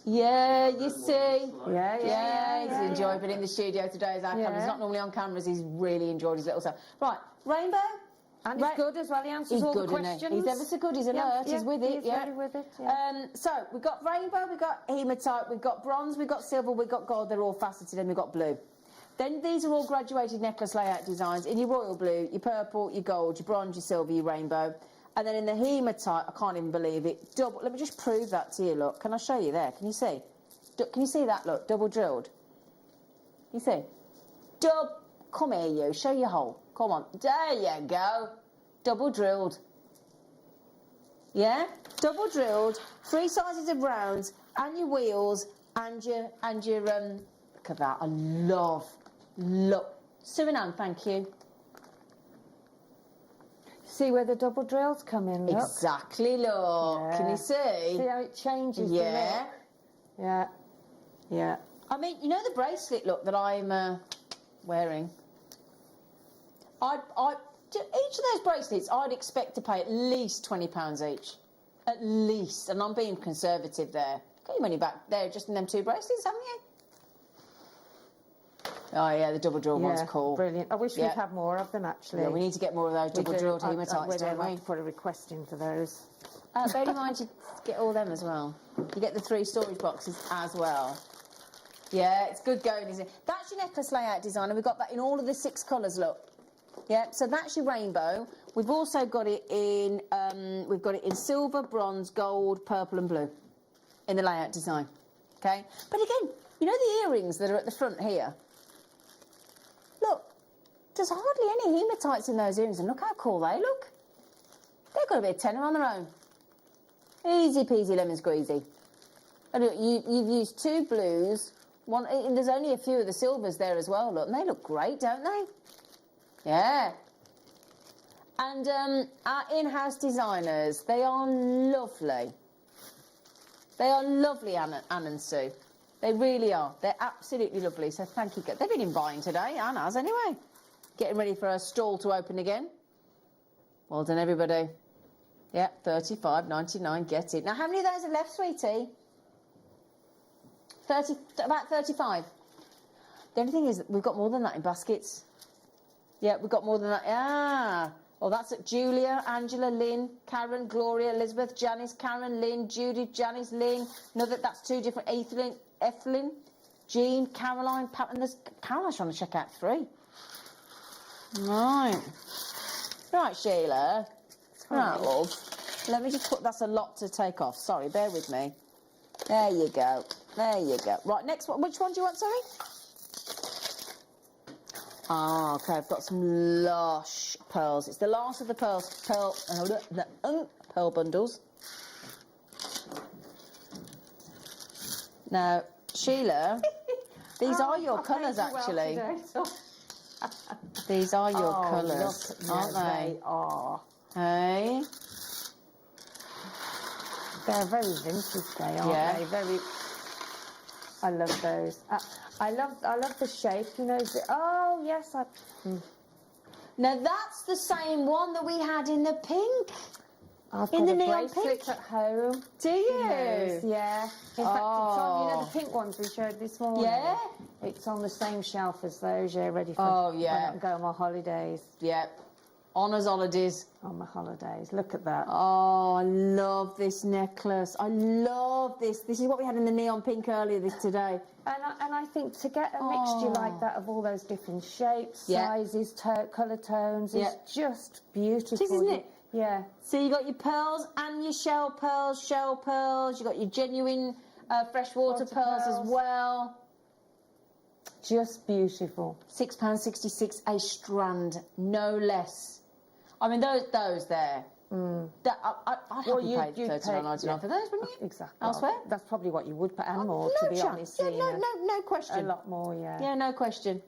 Yeah, you see. Yeah. He's enjoyed being in the studio today as our Callum. He's not normally on cameras. He's really enjoyed his little self. Right, rainbow. And he's good as well. He answers all the questions. Isn't he? He's ever so good. He's alert. He's with it. He's ready with it. Yeah. So we've got rainbow, we've got hematite, we've got bronze, we've got silver, we've got gold. They're all faceted, and we've got blue. Then these are all graduated necklace layout designs in your royal blue, your purple, your gold, your bronze, your silver, your rainbow. And then in the hematite, I can't even believe it. Double. Let me just prove that to you. Look, can I show you there? Can you see? Can you see that? Look, double drilled. You see? Come here, you. Show your hole. Come on. There you go. Double drilled. Yeah? Double drilled. 3 sizes of rounds and your wheels and your look at that. I love. Suriname, thank you. See where the double drills come in, look. Exactly, look. Yeah. Can you see? See how it changes Yeah. the look? Yeah. I mean, you know the bracelet, look, that I'm wearing. Each of those bracelets, I'd expect to pay at least £20 each. At least. And I'm being conservative there. Got your money back there just in them 2 bracelets, haven't you? Oh, yeah, the double drill one's cool. Brilliant. I wish we'd had more of them, actually. Yeah, we need to get more of those double drilled hematites, don't we? Have to put a request in for those. Bear in mind you get all them as well. You get the 3 storage boxes as well. Yeah, it's good going, isn't it? That's your necklace layout design, and we've got that in all of the 6 colours, look. Yeah, so that's your rainbow. We've also got it in silver, bronze, gold, purple and blue in the layout design. Okay? But again, you know the earrings that are at the front here? Look, there's hardly any hematites in those earrings, and look how cool they look. They've got to be a tenner on their own. Easy peasy lemon squeezy. And look, you've used 2 blues, and there's only a few of the silvers there as well, look, and they look great, don't they? Yeah. And our in-house designers, they are lovely. They are lovely, Anne and Sue. They really are. They're absolutely lovely, so thank you. They've been in buying today, Anne has anyway. Getting ready for her stall to open again. Well done, everybody. Yeah, $35.99, get it. Now, how many of those are left, sweetie? 30, about 35. The only thing is that we've got more than that in baskets. Yeah, we've got more than that. Ah. Oh, that's it. Julia, Angela, Lynn, Karen, Gloria, Elizabeth, Janice, Karen, Lynn, Judith, Janice, Lynn. Another, that's 2 different. Ethelyn, Jean, Caroline, Pat, and there's Caroline's trying to check out 3. Right. Right, Sheila. Right, love. Let me just put, that's a lot to take off. Sorry, bear with me. There you go. There you go. Right, next one. Which one do you want, sorry? Ah, okay, I've got some lush pearls. It's the last of the pearl bundles. Now, Sheila, these are your colours, actually. These are your colours, aren't they? They are. Hey? They're very vintage, they aren't they? Very. I love those. I love the shape. You know. Oh yes. Now that's the same one that we had in the pink. I've in got the a neon bracelet pink at home. Do you? Yes, yeah. In fact, it's on, you know, the pink ones we showed this morning. Yeah. It's on the same shelf as those. Yeah, ready for. Oh yeah. When I go on my holidays. Yeah. Honours holidays. On my holidays. Look at that. Oh, I love this necklace. I love this. This is what we had in the neon pink earlier today. And I think to get a mixture like that of all those different shapes, sizes, colour tones is just beautiful. It is, isn't it? Yeah. So you got your pearls and your shell pearls. You got your genuine freshwater pearls as well. Just beautiful. £6.66 a strand, no less. I mean, those there. That, I'd happily pay £39.99 for those, wouldn't you? Exactly. Elsewhere? That's probably what you would pay, and more, to be honest. Yeah, no question. A lot more, yeah. Yeah, no question.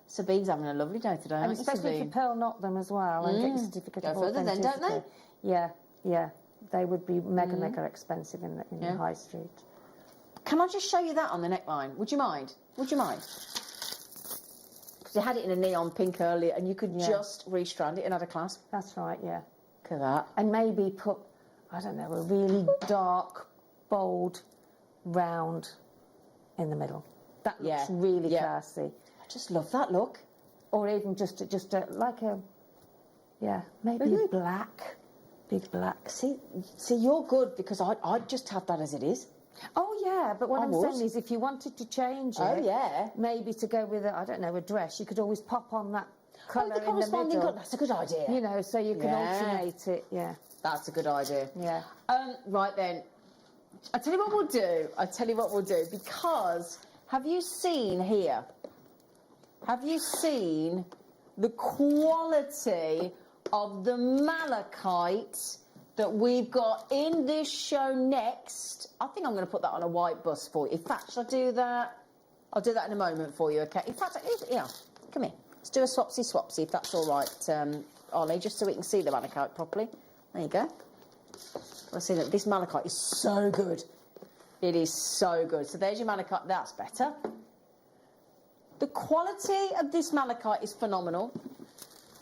Sabine's having a lovely day today, And especially if you pearl knot them as well and get your certificate of authenticity. Go further then, don't they? Yeah. They would be mega expensive in the high street. Can I just show you that on the neckline? Would you mind? Would you mind? Because you had it in a neon pink earlier and you could just restrand it and add a clasp. That's right, yeah. Look at that. And maybe put, I don't know, a really dark, bold round in the middle. That looks really classy. I just love that look. Or even just like a, maybe a black, big black. See, you're good because I'd just have that as it is. Oh yeah, but what I'm saying is, if you wanted to change it, maybe to go with a dress, you could always pop on that colour in the middle. That's a good idea. You know, so you can alternate it. Yeah, that's a good idea. Yeah. Right then, I tell you what we'll do. Because have you seen here? Have you seen the quality of the malachite that we've got in this show next? I think I'm going to put that on a white bust for you. In fact, shall I do that? I'll do that in a moment for you, okay? In fact, come here. Let's do a swapsy, if that's all right, Ollie, just so we can see the malachite properly. There you go. I see that this malachite is so good. It is so good. So there's your malachite. That's better. The quality of this malachite is phenomenal.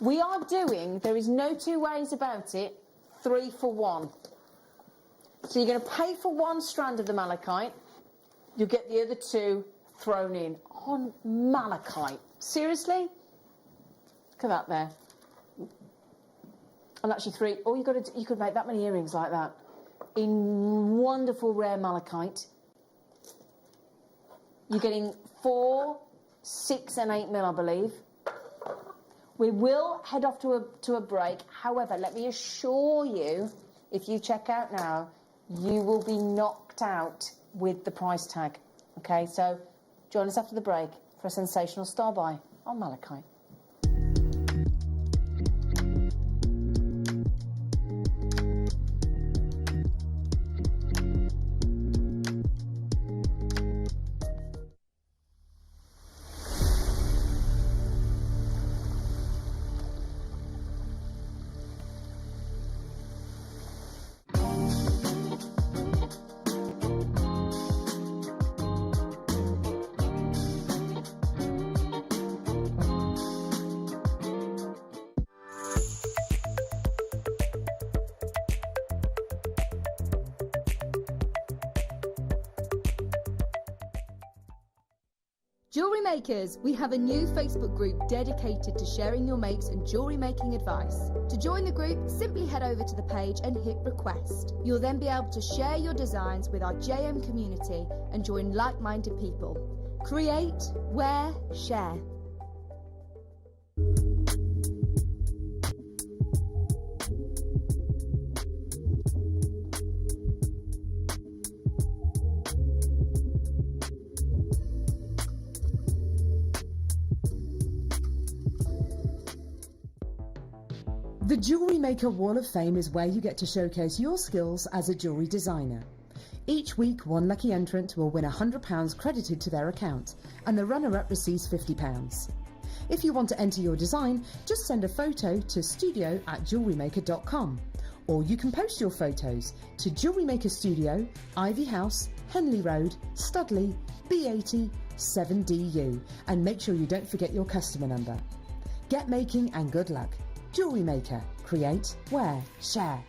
We are doing, there is no two ways about it, 3 for 1. So you're going to pay for 1 strand of the malachite, you'll get the other 2 thrown in on malachite. Seriously? Look at that there. And actually 3, all you got to do, you could make that many earrings like that in wonderful rare malachite. You're getting 4, 6 and 8 mil, I believe. We will head off to a break. However, let me assure you, if you check out now, you will be knocked out with the price tag. Okay, so join us after the break for a sensational star buy on malachite. Jewellery Makers, we have a new Facebook group dedicated to sharing your makes and jewellery making advice. To join the group, simply head over to the page and hit request. You'll then be able to share your designs with our JM community and join like-minded people. Create, wear, share. The Jewellery Maker Wall of Fame is where you get to showcase your skills as a jewellery designer. Each week, one lucky entrant will win £100 credited to their account, and the runner-up receives £50. If you want to enter your design, just send a photo to studio@jewellerymaker.com, or you can post your photos to Jewellery Maker Studio, Ivy House, Henley Road, Studley, B80 7DU, and make sure you don't forget your customer number. Get making and good luck. Jewellery Maker. Create, wear, share.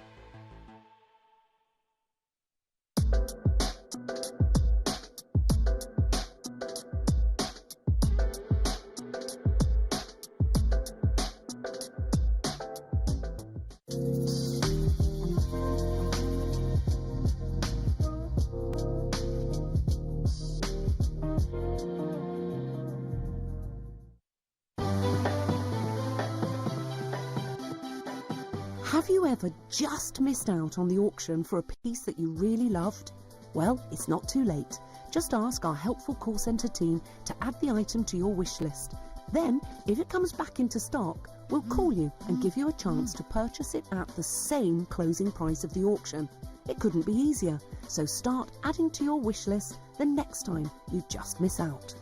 Have you ever just missed out on the auction for a piece that you really loved? Well, it's not too late. Just ask our helpful call centre team to add the item to your wish list. Then, if it comes back into stock, we'll call you and give you a chance to purchase it at the same closing price of the auction. It couldn't be easier, so start adding to your wish list the next time you just miss out.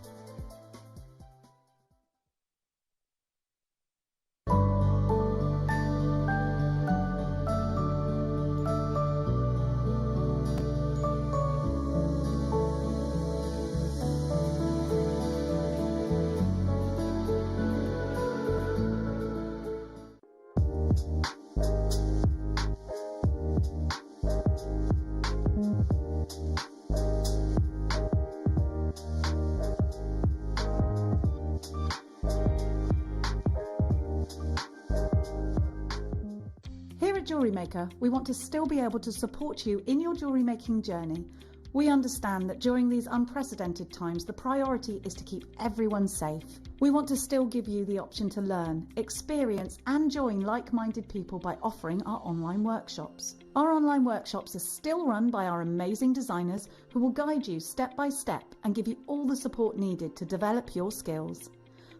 Here at Jewellery Maker, we want to still be able to support you in your jewellery making journey. We understand that during these unprecedented times, the priority is to keep everyone safe. We want to still give you the option to learn, experience and join like-minded people by offering our online workshops. Our online workshops are still run by our amazing designers who will guide you step by step and give you all the support needed to develop your skills.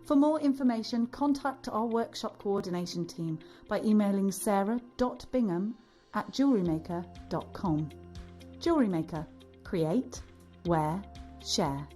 For more information, contact our workshop coordination team by emailing sarah.bingham@jewellerymaker.com. Jewellery Maker. Create, wear, share.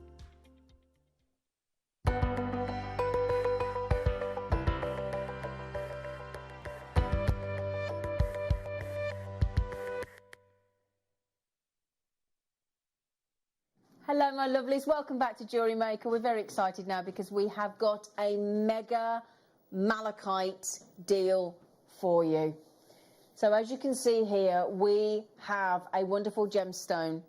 Hello, my lovelies. Welcome back to Jewellery Maker. We're very excited now because we have got a mega malachite deal for you. So as you can see here, we have a wonderful gemstone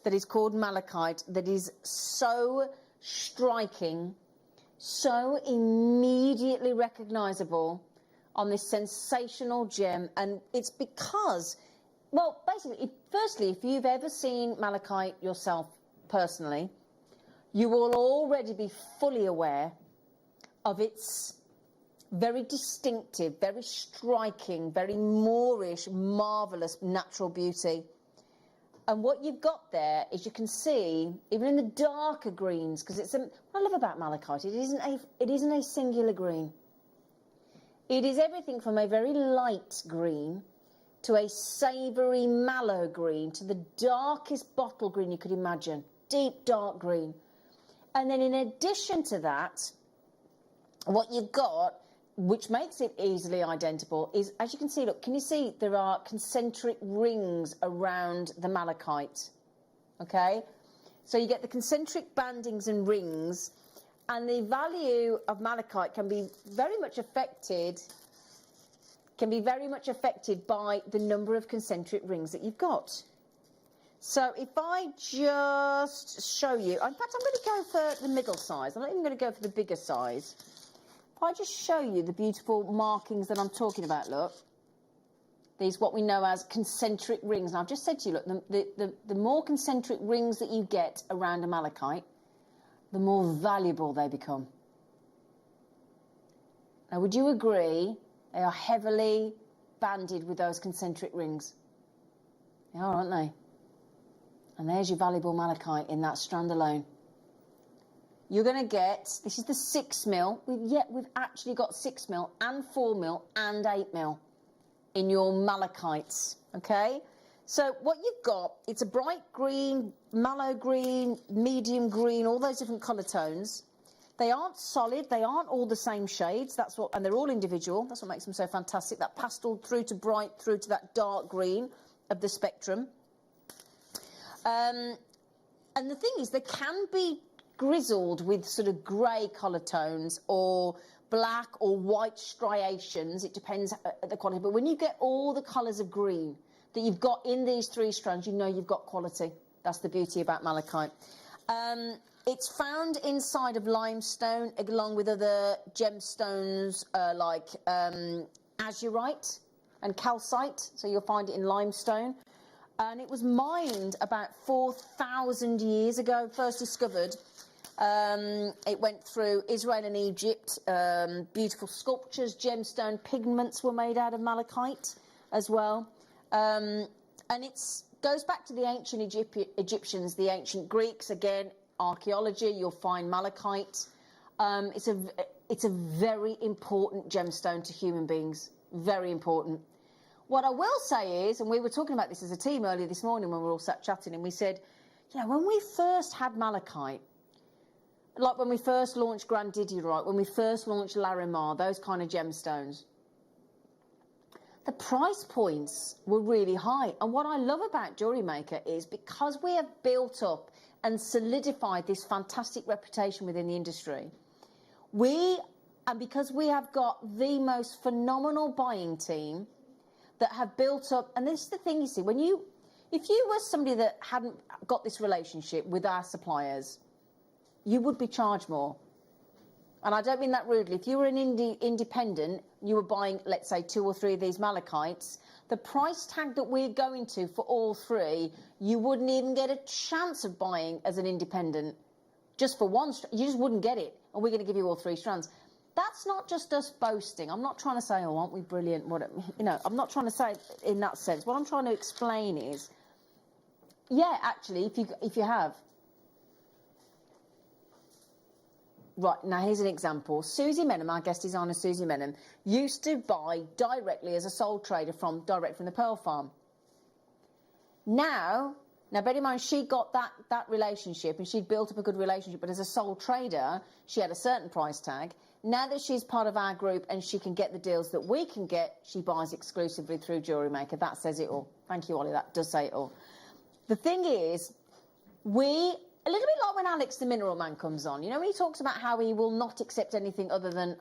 that is called malachite that is so striking, so immediately recognisable on this sensational gem. And it's because, well, basically, firstly, if you've ever seen malachite yourself personally, you will already be fully aware of its very distinctive, very striking, very Moorish, marvellous natural beauty. And what you've got there is you can see, even in the darker greens, because it's what I love about malachite, it isn't a singular green. It is everything from a very light green to a savoury mallow green to the darkest bottle green you could imagine, deep dark green. And then in addition to that, what you've got, which makes it easily identifiable, is, as you can see, look, can you see there are concentric rings around the malachite, okay? So you get the concentric bandings and rings, and the value of malachite can be very much affected by the number of concentric rings that you've got. So if I just show you, in fact, I'm going to go for the middle size. I'm not even going to go for the bigger size. If I just show you the beautiful markings that I'm talking about, look. These, what we know as concentric rings. And I've just said to you, look, the more concentric rings that you get around a malachite, the more valuable they become. Now, would you agree they are heavily banded with those concentric rings? They are, aren't they? And there's your valuable malachite in that strand alone. You're going to get, this is the 6mm. We've actually got 6mm and 4mm and 8mm in your malachites, okay? So what you've got, it's a bright green, mallow green, medium green, all those different colour tones. They aren't solid, they aren't all the same shades, that's what, and they're all individual. That's what makes them so fantastic. That pastel through to bright, through to that dark green of the spectrum. And the thing is, they can be grizzled with sort of grey colour tones or black or white striations. It depends at the quality. But when you get all the colours of green that you've got in these 3 strands, you know you've got quality. That's the beauty about malachite. It's found inside of limestone along with other gemstones like azurite and calcite. So you'll find it in limestone. And it was mined about 4,000 years ago, first discovered. It went through Israel and Egypt. Beautiful sculptures, gemstone pigments were made out of malachite as well. And it goes back to the ancient Egyptians, the ancient Greeks. Again, archaeology, you'll find malachite. It's a very important gemstone to human beings, very important. What I will say is, and we were talking about this as a team earlier this morning when we were all sat chatting, and we said, you know, when we first had malachite, like when we first launched Grandidierite, when we first launched Larimar, those kind of gemstones, the price points were really high. And what I love about Jewellery Maker is because we have built up and solidified this fantastic reputation within the industry, and because we have got the most phenomenal buying team that have built up, and this is the thing, you see, if you were somebody that hadn't got this relationship with our suppliers, you would be charged more. And I don't mean that rudely. If you were an independent, you were buying, let's say, 2 or 3 of these malachites, the price tag that we're going to for all 3, you wouldn't even get a chance of buying as an independent. Just for one, you just wouldn't get it. And we're going to give you all 3 strands. That's not just us boasting. I'm not trying to say, oh, aren't we brilliant? I'm not trying to say it in that sense. What I'm trying to explain is, yeah, actually, if you have. Right, now here's an example. Susie Menham, our guest designer Susie Menham, used to buy directly as a sole trader direct from the Pearl Farm. Now bear in mind, she got that relationship and she'd built up a good relationship, but as a sole trader, she had a certain price tag. Now that she's part of our group and she can get the deals that we can get, she buys exclusively through Jewellery Maker. That says it all. Thank you, Ollie. That does say it all. The thing is, we a little bit like when Alex the Mineral Man comes on. You know, when he talks about how he will not accept anything other than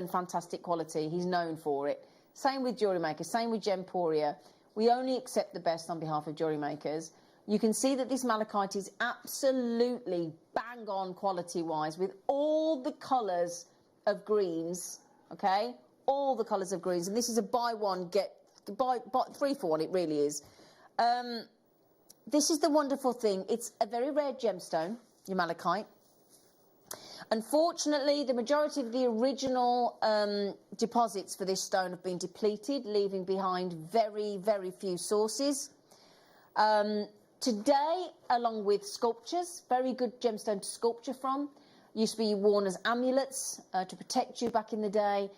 fantastic quality. He's known for it. Same with Jewellery Maker, same with Gemporia. We only accept the best on behalf of Jewellery Makers. You can see that this malachite is absolutely bang on quality-wise with all the colours of greens, okay? All the colours of greens. And this is a buy 3 for 1, it really is. This is the wonderful thing. It's a very rare gemstone, your malachite. Unfortunately, the majority of the original deposits for this stone have been depleted, leaving behind very, very few sources. Today, along with sculptures, very good gemstone to sculpture from, used to be worn as amulets to protect you back in the day.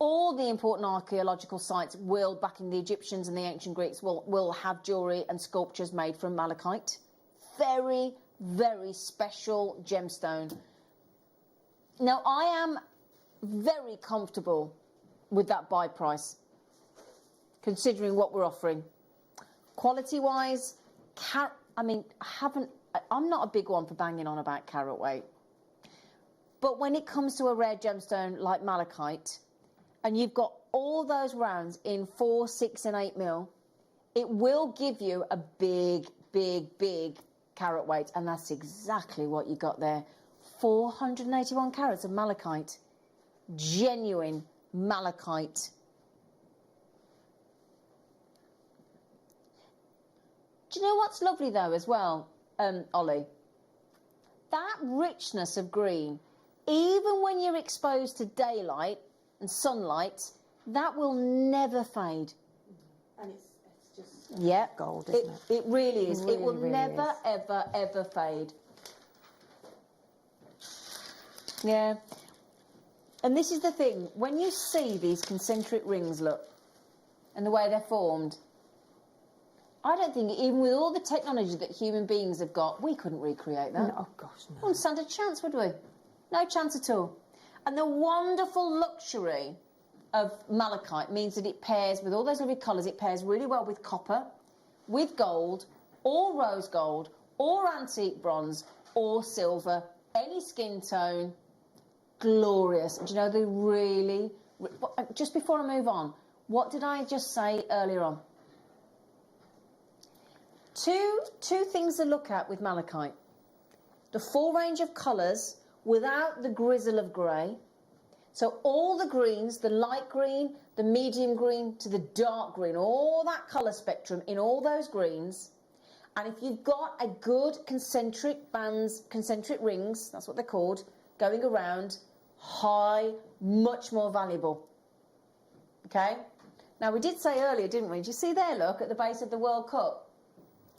All the important archaeological sites back in the Egyptians and the ancient Greeks, will have jewellery and sculptures made from malachite. Very, very special gemstone. Now, I am very comfortable with that buy price, considering what we're offering. Quality-wise, I'm not a big one for banging on about carat weight. But when it comes to a rare gemstone like malachite, and you've got all those rounds in 4, 6 and 8 mil, it will give you a big, big, big carat weight. And that's exactly what you got there. 481 carats of malachite. Genuine malachite. Do you know what's lovely though as well, Ollie? That richness of green, even when you're exposed to daylight and sunlight, that will never fade. And it's just gold, isn't it? It really is. Really, it will really never, is. ever, ever fade. Yeah. And this is the thing. When you see these concentric rings, look, and the way they're formed, I don't think, even with all the technology that human beings have got, we couldn't recreate that. No, oh gosh, no. We wouldn't stand a chance, would we? No chance at all. And the wonderful luxury of malachite means that it pairs with all those lovely colours. It pairs really well with copper, with gold, or rose gold, or antique bronze, or silver, any skin tone. Glorious. Do you know, they really... Just before I move on, what did I just say earlier on? Two things to look at with malachite. The full range of colours without the grizzle of grey. So all the greens, the light green, the medium green to the dark green, all that colour spectrum in all those greens. And if you've got a good concentric bands, concentric rings, that's what they're called, going around, high, much more valuable. Okay? Now, we did say earlier, didn't we? Did you see there, look, at the base of the World Cup?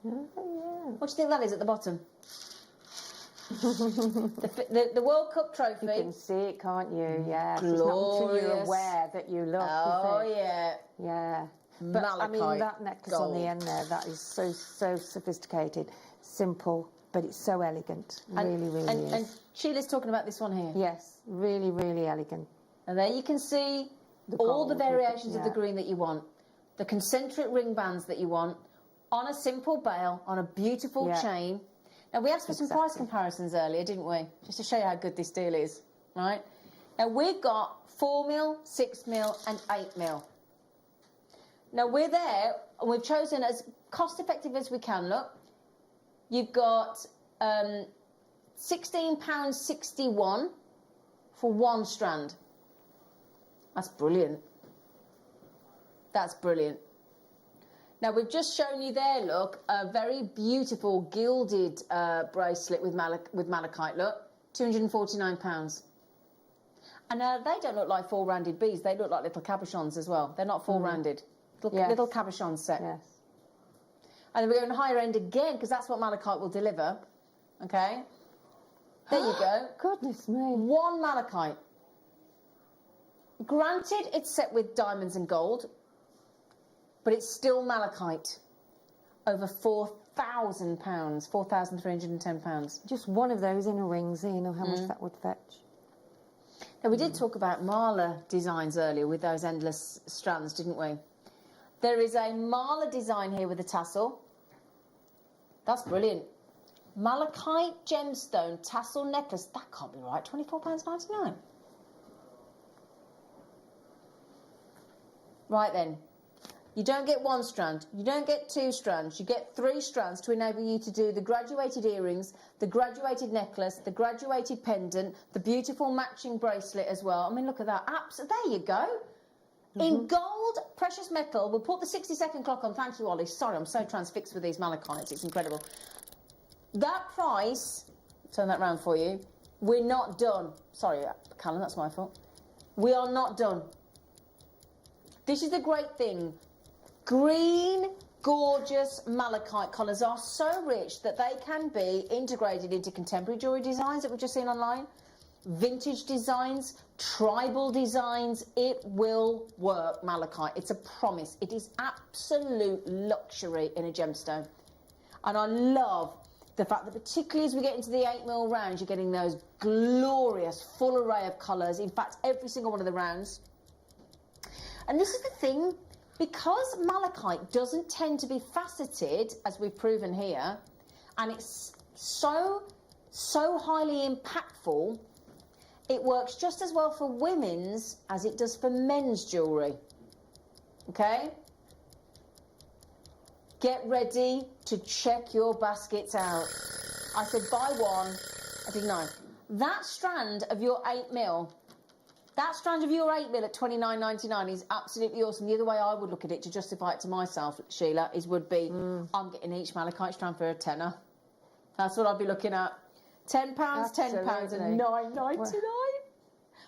Oh, yeah. What do you think that is at the bottom? the World Cup trophy. You can see it, can't you? Yeah. Glorious. It's not until you're aware that you look. Oh, is it? yeah. Yeah. But Malachite I mean, that necklace gold. on the end there, that is so sophisticated, simple, but it's so elegant. Really is. And Sheila's talking about this one here. Yes, really, really elegant. And there you can see all the variations of the green that you want, the concentric ring bands that you want, on a simple bail, on a beautiful chain. Now, we asked for some price comparisons earlier, didn't we? Just to show you how good this deal is, right? Now, we've got 4 mil, 6 mil and 8 mil. Now, we're there, and we've chosen as cost-effective as we can, look. You've got £16.61 for one strand. That's brilliant. That's brilliant. Now, we've just shown you there, look, a very beautiful gilded bracelet with malachite, look, £249. And they don't look like 4-rounded beads. They look like little cabochons as well. They're not 4-rounded. Little cabochon set. Yes. And then we're going higher end again, because that's what malachite will deliver. Okay? There you go. Goodness me. One malachite. Granted, it's set with diamonds and gold, but it's still malachite. Over £4,000, £4,310. Just one of those inner rings, you know how much that would fetch. Now, we did talk about mala designs earlier with those endless strands, didn't we? There is a mala design here with a tassel. That's brilliant. Malachite gemstone tassel necklace. That can't be right. £24.99. Right then. You don't get one strand, you don't get two strands, you get 3 strands to enable you to do the graduated earrings, the graduated necklace, the graduated pendant, the beautiful matching bracelet as well. I mean, look at that. There you go. In gold, precious metal, we'll put the 60-second clock on. Thank you, Ollie. Sorry, I'm so transfixed with these malachites. It's incredible. That price, turn that round for you, we're not done. Sorry, Callum, that's my fault. We are not done. This is the great thing. Green, gorgeous malachite colours are so rich that they can be integrated into contemporary jewellery designs that we've just seen online, vintage designs, tribal designs. It will work, malachite. It's a promise. It is absolute luxury in a gemstone. And I love the fact that particularly as we get into the 8mm rounds, you're getting those glorious full array of colours. In fact, every single one of the rounds. And this is the thing. Because malachite doesn't tend to be faceted, as we've proven here, and it's so highly impactful, it works just as well for women's as it does for men's jewellery. Okay? Get ready to check your baskets out. I said buy one, I did 9. That strand of your 8mm, that strand of your 8mm at £29.99 is absolutely awesome. The other way I would look at it to justify it to myself, Sheila, would be I'm getting each malachite strand for a tenner. That's what I'd be looking at. £10, £10 and £9.99. When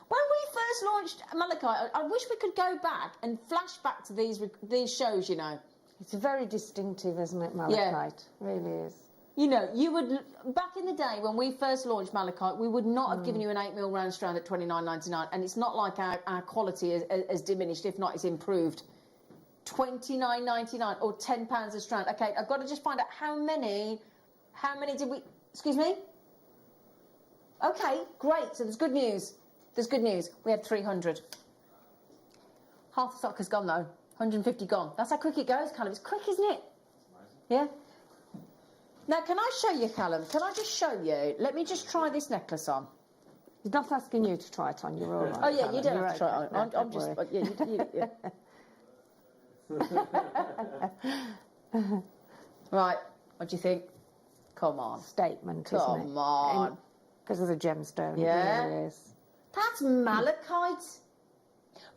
we first launched malachite, I wish we could go back and flash back to these shows, you know. It's very distinctive, isn't it, malachite? Yeah. Really is. You know, you would, back in the day when we first launched malachite, we would not have given you an 8mm round strand at £29.99, and it's not like our quality has diminished, if not, it's improved. £29.99 or £10 a strand. Okay, I've got to just find out how many did we, excuse me? Okay, great, so there's good news. There's good news. We had 300. Half the stock has gone, though. 150 gone. That's how quick it goes, Callum. It's quick, isn't it? Yeah? Now, can I show you, Callum? Can I just show you? Let me just try this necklace on. He's not asking you to try it on. You're all right. Oh, yeah, Callum. you don't You're have to try it on. okay. I'm just... yeah. Right, what do you think? Come on. Statement, isn't it? Come on. Because of the gemstone. Yeah. It really is. That's malachite.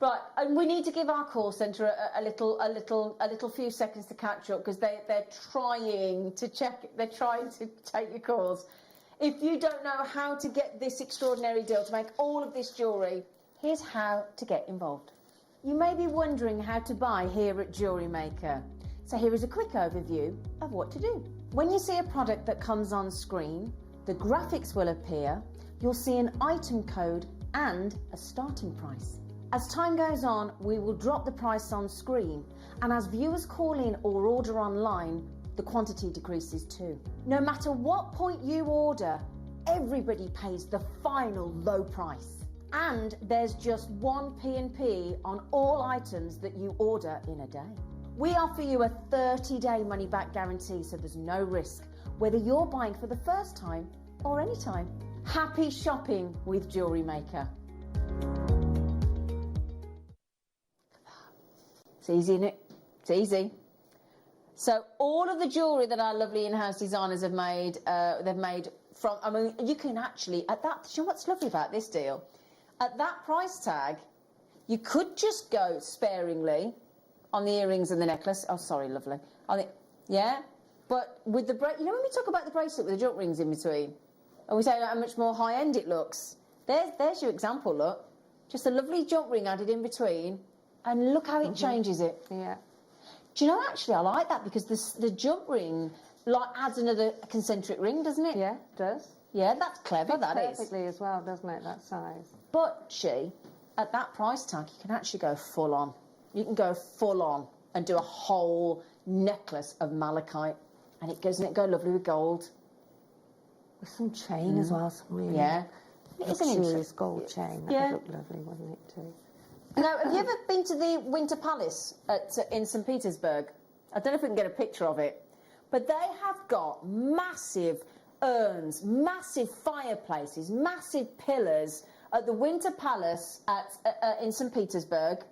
Right, and we need to give our call centre a little few seconds to catch up because they're trying to check. They're trying to take your calls. If you don't know how to get this extraordinary deal to make all of this jewellery, here's how to get involved. You may be wondering how to buy here at Jewellery Maker. So here is a quick overview of what to do. When you see a product that comes on screen, the graphics will appear. You'll see an item code and a starting price. As time goes on, we will drop the price on screen, and as viewers call in or order online, the quantity decreases too. No matter what point you order, everybody pays the final low price. And there's just one P&P on all items that you order in a day. We offer you a 30-day money-back guarantee, so there's no risk, whether you're buying for the first time or any time. Happy shopping with Jewellery Maker. It's easy, isn't it? It's easy. So all of the jewellery that our lovely in-house designers have made, they've made from, I mean, you can actually, at that, you know what's lovely about this deal? At that price tag, you could just go sparingly on the earrings and the necklace. Oh, sorry, lovely. Yeah? But with the, you know when we talk about the bracelet with the jump rings in between? And we say how much more high-end it looks. There's your example, look. Just a lovely jump ring added in between. And look how it changes it. Yeah. Do you know, actually, I like that because the jump ring like adds another concentric ring, doesn't it? Yeah, it does. Yeah, that's clever, that is. Perfectly as well, doesn't it, that size? But, at that price tag, you can actually go full on. You can go full on and do a whole necklace of malachite. And doesn't it go lovely with gold? With some chain as well, some really luxurious gold chain. That would look lovely, wouldn't it, too? Now, have you ever been to the Winter Palace in St. Petersburg? I don't know if we can get a picture of it. But they have got massive urns, massive fireplaces, massive pillars at the Winter Palace in St. Petersburg.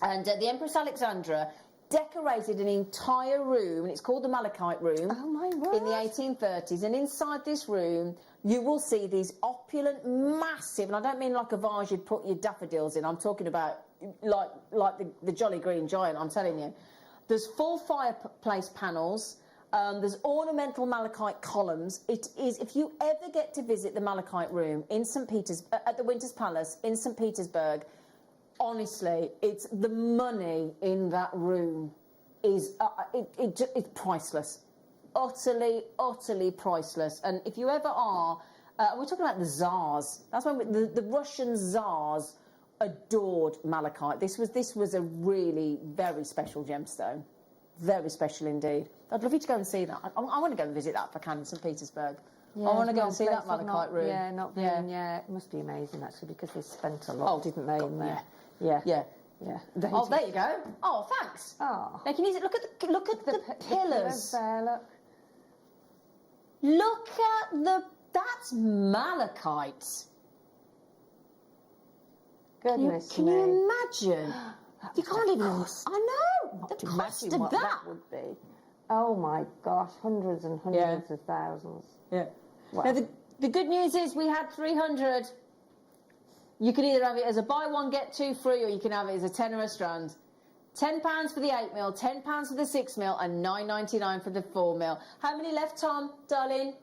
And the Empress Alexandra decorated an entire room, and it's called the Malachite Room. Oh my word. In the 1830s, and inside this room you will see these opulent, massive, and I don't mean like a vase you'd put your daffodils in, I'm talking about like the Jolly Green Giant, I'm telling you. There's full fireplace panels, there's ornamental malachite columns. It is, if you ever get to visit the Malachite Room in at the Winter's Palace in St. Petersburg, honestly, it's the money in that room is it's priceless, utterly priceless. And if you ever are, we're talking about the Tsars. That's when the Russian Tsars adored malachite. This was a really very special gemstone, very special indeed. I'd love you to go and see that. I want to go and visit that for Cannes, St. Petersburg. Yeah, I want to go and see that malachite room. Yeah, not been. Yeah, it must be amazing actually because they spent a lot, didn't they? In there. Yeah. Oh, there you go. Oh, thanks. Oh, Now, can you look at the pillars? There, Look at that's malachite. goodness Can me. you imagine? You can't even. I know Not the to cost imagine of what that. would be. Oh my gosh, hundreds and hundreds of thousands. Yeah. Wow. Now the good news is we had 300. You can either have it as a buy one get two free, or you can have it as a tenner a strand. £10 for the 8mm, £10 for the 6mm, and $9.99 for the 4mm. How many left, Tom, darling?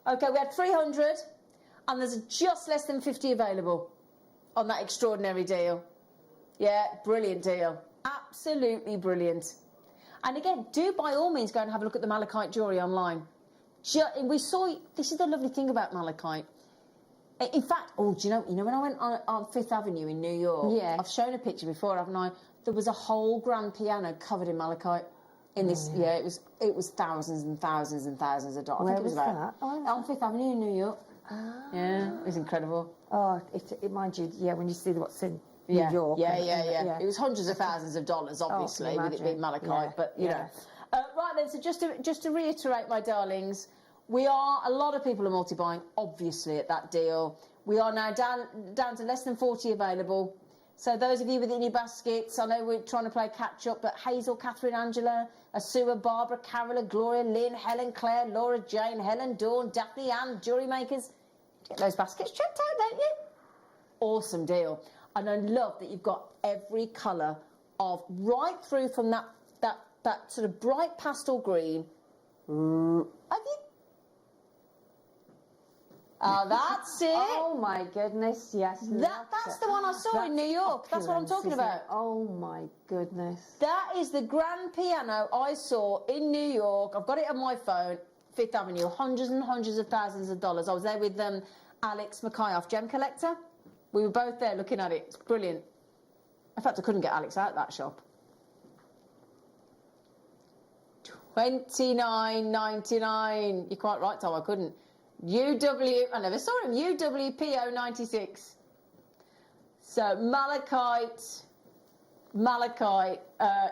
Okay, we had 300, and there's just less than 50 available on that extraordinary deal. Yeah, brilliant deal. Absolutely brilliant. And again, do by all means go and have a look at the malachite jewellery online. This is the lovely thing about malachite. In fact, do you know when I went on Fifth Avenue in New York? Yeah. I've shown a picture before, haven't I? There was a whole grand piano covered in malachite. In this, it was thousands and thousands and thousands of dollars. Where I think it was was about that? on Fifth Avenue in New York. Ah. Yeah, it was incredible. Oh, it mind you, when you see what's in New York. Yeah. It was hundreds of thousands of dollars, obviously, with it being malachite. But you know, right then. So just to reiterate, my darlings, a lot of people are multi-buying, obviously, at that deal. We are now down to less than 40 available. So those of you within your baskets, I know we're trying to play catch-up, but Hazel, Catherine, Angela, Asua, Barbara, Carola, Gloria, Lynn, Helen, Claire, Laura, Jane, Helen, Dawn, Daphne, Anne, Jewellery Makers. Get those baskets checked out, don't you? Awesome deal. And I love that you've got every colour of right through from that sort of bright pastel green. Have you? Oh, that's it. Oh my goodness, yes. That's the one I saw in New York. That's what I'm talking about. Oh my goodness. That is the grand piano I saw in New York. I've got it on my phone, Fifth Avenue, hundreds and hundreds of thousands of dollars. I was there with Alex Mikhailov, Gem Collector. We were both there looking at it. It's brilliant. In fact, I couldn't get Alex out of that shop. $29.99. You're quite right, Tom, I couldn't. I never saw him, UWPO 96. So, malachite,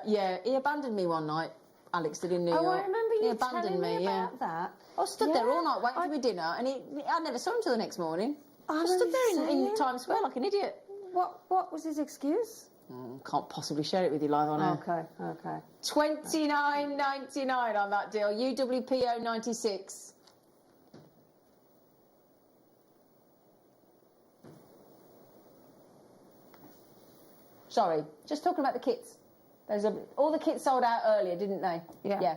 he abandoned me one night, Alex did in New York. Oh, I remember you abandoned telling me about that. I stood there all night waiting for my dinner, and I never saw him till the next morning. I stood there in Times Square like an idiot. What was his excuse? Can't possibly share it with you live on air. Okay. $29.99 on that deal, UWPO 96. Sorry, just talking about the kits. All the kits sold out earlier, didn't they? Yeah.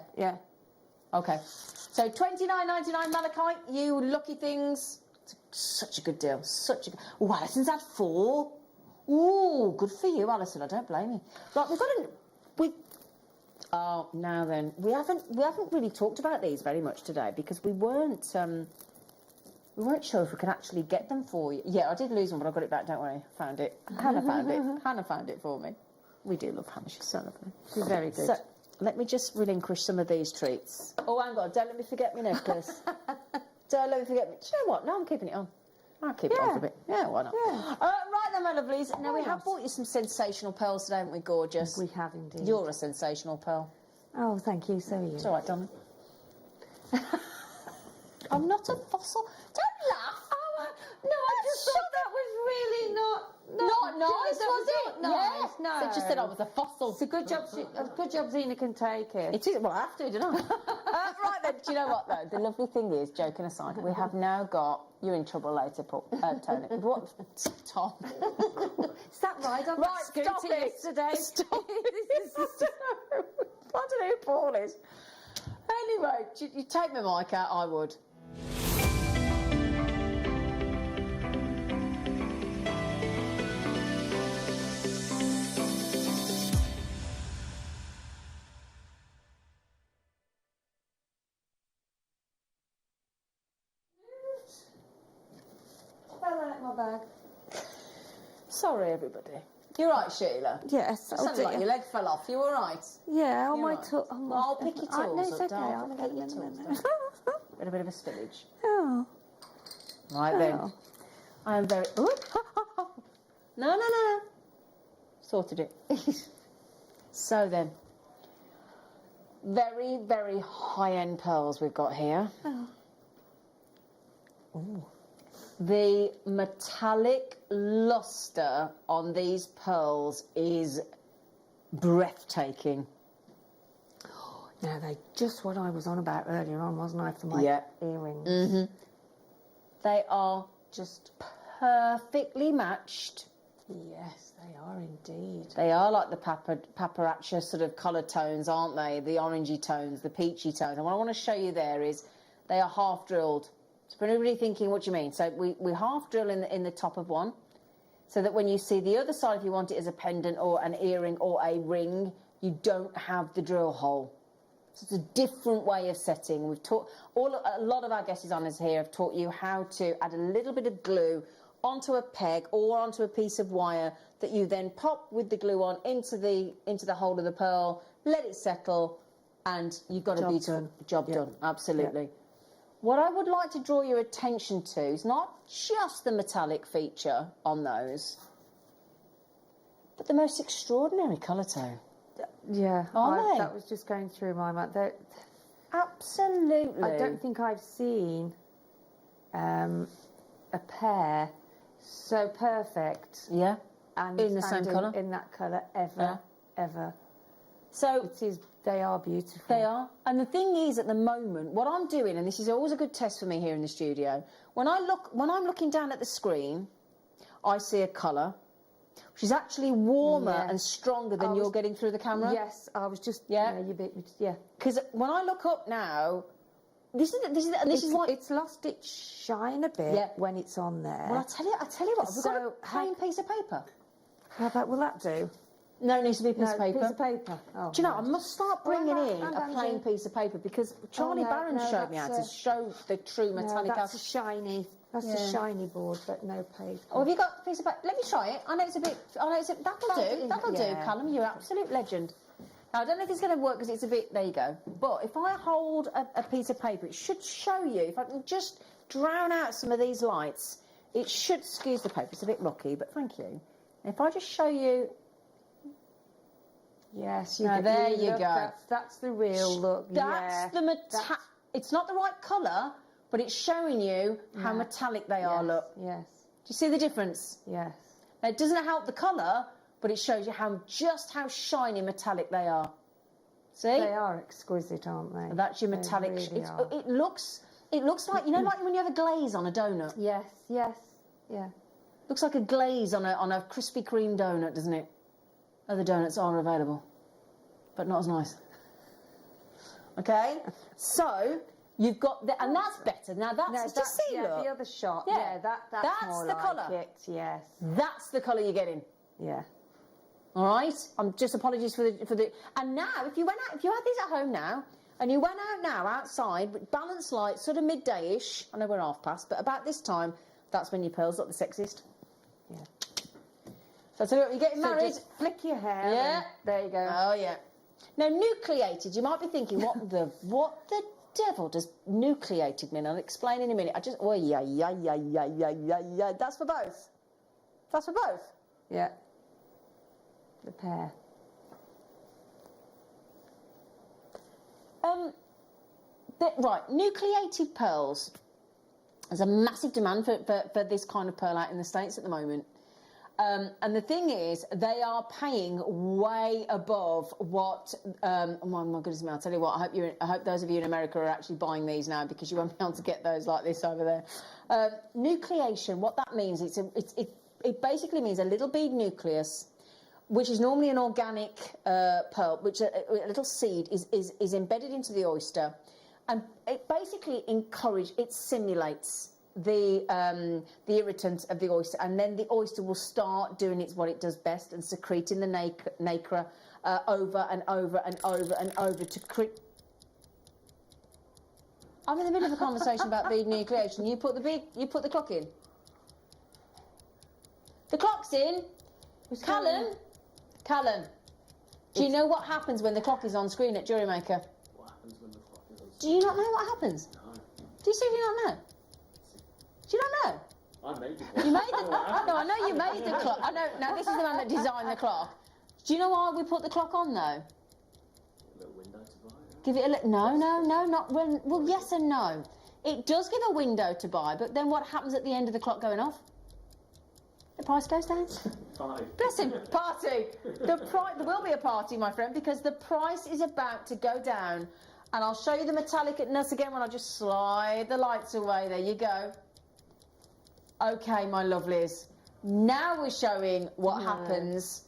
Okay. So $29.99 malachite, you lucky things. It's such a good deal. Oh, Alison's had 4. Ooh, good for you, Alison. I don't blame you. Right, oh, now then, we haven't really talked about these very much today because we weren't sure if we could actually get them for you. Yeah, I did lose one, but I got it back. Don't worry, found it. Hannah found it. Hannah found it for me. We do love Hannah. She's so lovely. She's very good. So let me just relinquish some of these treats. Oh, hang on! Don't let me forget my necklace. Don't let me forget me. Do you know what? No, I'm keeping it on. I'll keep it on for a bit. Yeah, why not? Yeah. Right then, my lovelies. Now, we have bought you some sensational pearls today, haven't we, gorgeous? We have indeed. You're a sensational pearl. Oh, thank you. So are you. It's all right, darling. I'm not a fossil. Don't laugh. No, I just thought that was really not nice, good. was it? Nice, Yeah. no. So just said I was a fossil. It's a good job. Good job, Zena can take it. It is. Well, I have to, don't I? Right then. Do you know what though? The lovely thing is, joking aside, we have now got. You're in trouble later, Tony. What? Tom. Is that right? On Right, that stop scooter it. yesterday. Stop it. I don't know who Paul is. Anyway, you take my mic out, I would. Fell out my bag. Sorry, everybody. You're right, Sheila. Yes. It sounded like your leg fell off. You all right? Yeah, on You're my right. toe. Well, I'll pick your tools No, it's up, okay. darling. I'll Pick your tools no. Been a bit of a spillage. Oh. Right then. Oh. I am very. Ooh. No. Sorted it. So then, very, very high-end pearls we've got here. Oh. Ooh. The metallic luster on these pearls is breathtaking. Now, they're just what I was on about earlier on, wasn't I, for my earrings? Mm-hmm. They are just perfectly matched. Yes, they are indeed. They are like the paparazzi sort of colour tones, aren't they? The orangey tones, the peachy tones. And what I want to show you there is they are half drilled. So for anybody thinking, what do you mean? So we half drill in the top of one, so that when you see the other side, if you want it as a pendant or an earring or a ring, you don't have the drill hole. So it's a different way of setting. We've taught a lot of our guest designers here have taught you how to add a little bit of glue onto a peg or onto a piece of wire that you then pop with the glue on into the hole of the pearl, let it settle, and you've got a beautiful job done. Absolutely. Yeah. What I would like to draw your attention to is not just the metallic feature on those, but the most extraordinary colour tone. Yeah, Aren't they? that was just going through my mind. Absolutely. I don't think I've seen a pair so perfect. Yeah. And in the same colour. In that colour ever. So they are beautiful. They are. And the thing is, at the moment, what I'm doing, and this is always a good test for me here in the studio, when I'm looking down at the screen, I see a colour which is actually warmer and stronger than you're getting through the camera. Yes, I was just Because when I look up now, this is like it's lost its shine a bit when it's on there. Well, I tell you what, we've got a plain piece of paper. How about will that do? No, it needs to be a piece of paper. Piece of paper. Oh, do you know, I must start bringing in a plain piece of paper because Charlie Barron showed me how to show the true metallic. No, that's a shiny. That's a shiny board, but no paper. Oh, have you got a piece of paper? Let me try it. I know it's a bit. That'll do, Callum. You're an absolute legend. Now, I don't know if it's going to work because it's a bit. There you go. But if I hold a piece of paper, it should show you. If I can just drown out some of these lights, it should. Excuse the paper. It's a bit rocky, but thank you. If I just show you. Yes, there you go. That's the real look. That's the metallic. It's not the right colour, but it's showing you how metallic they are. Look. Yes. Do you see the difference? Yes. Now, it doesn't help the colour, but it shows you how shiny metallic they are. See? They are exquisite, aren't they? That's your metallic. Really it looks like like when you have a glaze on a donut. Yes. Yeah. Looks like a glaze on a Krispy Kreme donut, doesn't it? Other donuts are available, but not as nice. Okay, so you've got and that's better. Now that's just see look. The other shot. Yeah, that's more the like colour. it. Yes, that's the colour you're getting. Yeah. All right. I'm just apologies for the. And now, if you had these at home now, and you went out now outside, with balanced light, sort of midday-ish. I know we're half past, but about this time, that's when your pearls look the sexiest. Yeah. So tell you what, you're getting married. Just flick your hair. Yeah. There you go. Oh yeah. Now nucleated, you might be thinking, what the devil does nucleated mean? I'll explain in a minute. That's for both. That's for both. Yeah. The pair. Right, nucleated pearls. There's a massive demand for this kind of pearl out in the States at the moment. And the thing is, they are paying way above what. Oh my goodness me! I'll tell you what. I hope those of you in America are actually buying these now, because you won't be able to get those like this over there. Nucleation. What that means? It basically means a little bead nucleus, which is normally an organic pearl, which a little seed is embedded into the oyster, and it basically simulates the irritant of the oyster, and then the oyster will start doing what it does best and secreting the nacre over and over and over and over to create. I'm in the middle of a conversation about bead nucleation. You put the clock in. The clock's in. Callum, do you know what happens when the clock is on screen at Jewellery Maker? What happens when the clock is on? Do you not know what happens? No. Do you seriously not know? Do you not know? I made the clock. You made the clock. No, I know you made the clock. I know. Now this is the man that designed the clock. Do you know why we put the clock on though? A little window to buy. Give it a little. No, not when. Well, yes and no. It does give a window to buy, but then what happens at the end of the clock going off? The price goes down. 5. Bless him. Party. There will be a party, my friend, because the price is about to go down, and I'll show you the metallicness again when I just slide the lights away. There you go. Okay, my lovelies. Now we're showing what happens.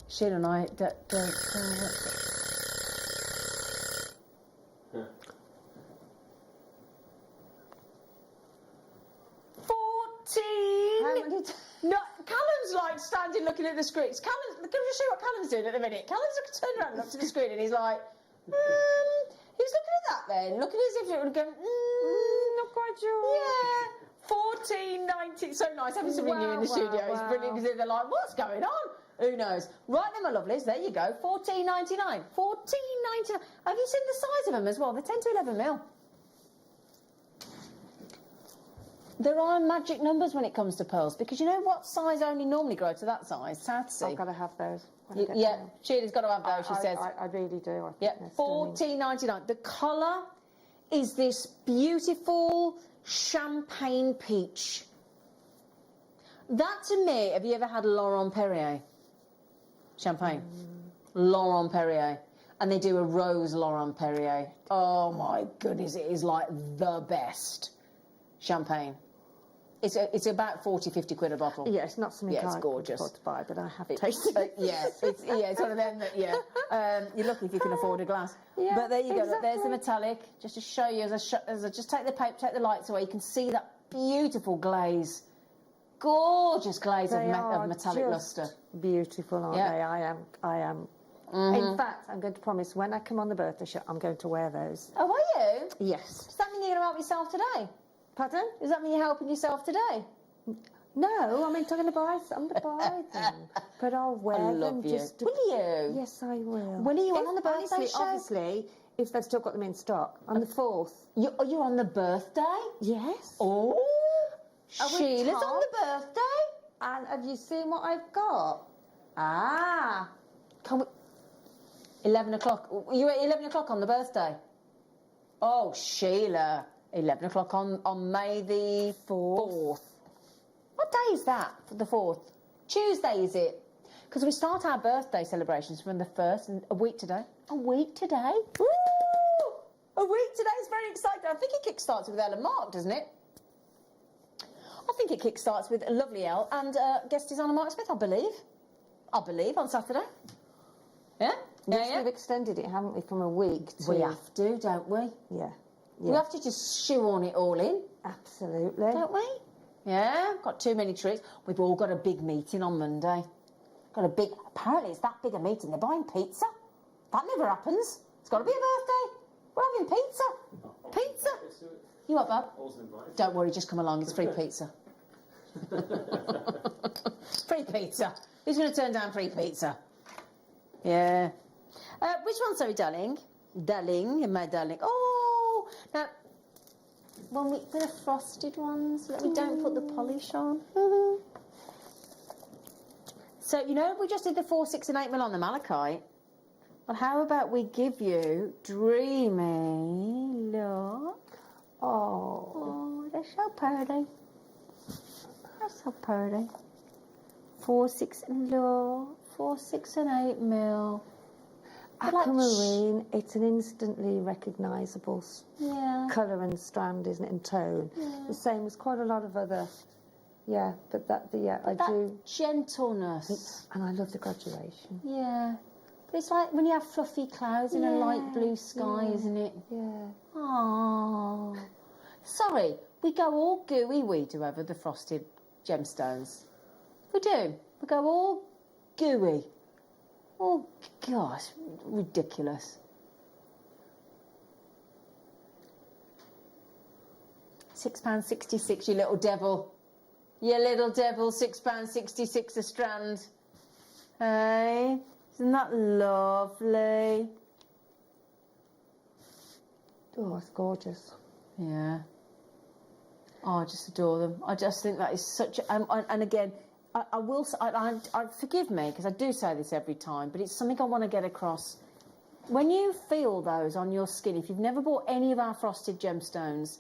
Sheila and I don't. 14. No, Callum's like standing looking at the screen. Can we just show you what Callum's doing at the minute? Callum's turned around and looked at the screen and he's like, he's looking at that then, looking as if it would go, Not quite sure. Yeah. 14.90. So nice having somebody new in the studio. It's brilliant because they're like, what's going on? Who knows? Right then, my lovelies, there you go. 14.99. 14.99. Have you seen the size of them as well? They're 10 to 11 mil. There are magic numbers when it comes to pearls, because you know what size only normally grow to that size? South Sea. I've got to have those. Yeah, Sheila's got to have those, she says. I really do. I think Yeah, they're stunning. $14.99. The colour is this beautiful champagne peach. That to me, have you ever had Laurent Perrier? Champagne. Laurent Perrier. And they do a rose Laurent Perrier. Oh my goodness, it is like the best champagne. It's about 40, 50 quid a bottle. Yeah, it's not something it's I gorgeous. could afford to buy, but I have tasted it. It's one of them that, you're lucky if you can afford a glass. Yeah, but there you go, look, there's the exactly. metallic, just to show you, as I just take the paper, take the lights away, you can see that beautiful glaze. Gorgeous glaze of metallic lustre. Beautiful, aren't Yeah. they? I am. In fact, I'm going to promise when I come on the birthday show, I'm going to wear those. Oh, are you? Yes. Does that mean you're going to help yourself today? Pardon? Does that mean you're helping yourself today? No, I mean, I'm going to buy them. But I'll wear them love you. just to... Will you? Yes, I will. When are you on the birthday honestly, show? Obviously, if they've still got them in stock. On the 4th. You're on the birthday? Yes. Oh, Are we Sheila's on top? the birthday? And have you seen what I've got? Ah, can we... 11 o'clock. You at 11 o'clock on the birthday? Oh, Sheila. 11 o'clock on May the 4th. What day is that, the 4th? Tuesday, is it? Because we start our birthday celebrations from the 1st, and a week today. A week today? Woo! A week today is very exciting. I think it kickstarts with Ellen Mark, doesn't it? I think it kickstarts with Lovely Elle and guest designer Mark Smith, I believe. On Saturday. Yeah? Yes, we've extended it, haven't we, from a week to... We have to, don't we? Yeah. We have to just shoehorn it all in, Absolutely. don't we? Yeah, got too many treats. We've all got a big meeting on Monday. Apparently it's that big a meeting, they're buying pizza. That never happens. It's got to be a birthday. We're having pizza. Pizza. You what, Bob? Don't worry, just come along, it's free pizza. Free pizza. Who's going to turn down free pizza? Yeah. Which one, sorry, darling? Darling, my darling. Oh, now, the frosted ones, don't put the polish on. So, you know, we just did the 4, 6 and 8 mil on the malachite. Well, how about we give you Dreamy? Look. Oh, they're so pretty. They're so pretty. 4, 6, and look. 4, 6, and 8 mil. Aquamarine, it's an instantly recognisable colour and strand, isn't it, and tone. Yeah. The same as quite a lot of other, I do. Gentleness. And I love the graduation. Yeah. But it's like when you have fluffy clouds in a light blue sky, isn't it? Yeah. Oh. Sorry, we go all gooey, we do, over the frosted gemstones. We do. We go all gooey. Oh, gosh, ridiculous. £6.66, you little devil. You little devil, £6.66 a strand. Hey, isn't that lovely? Oh, it's gorgeous. Yeah. Oh, I just adore them. I just think that is such a... and again, I will... forgive me, because I do say this every time, but it's something I want to get across. When you feel those on your skin, if you've never bought any of our frosted gemstones,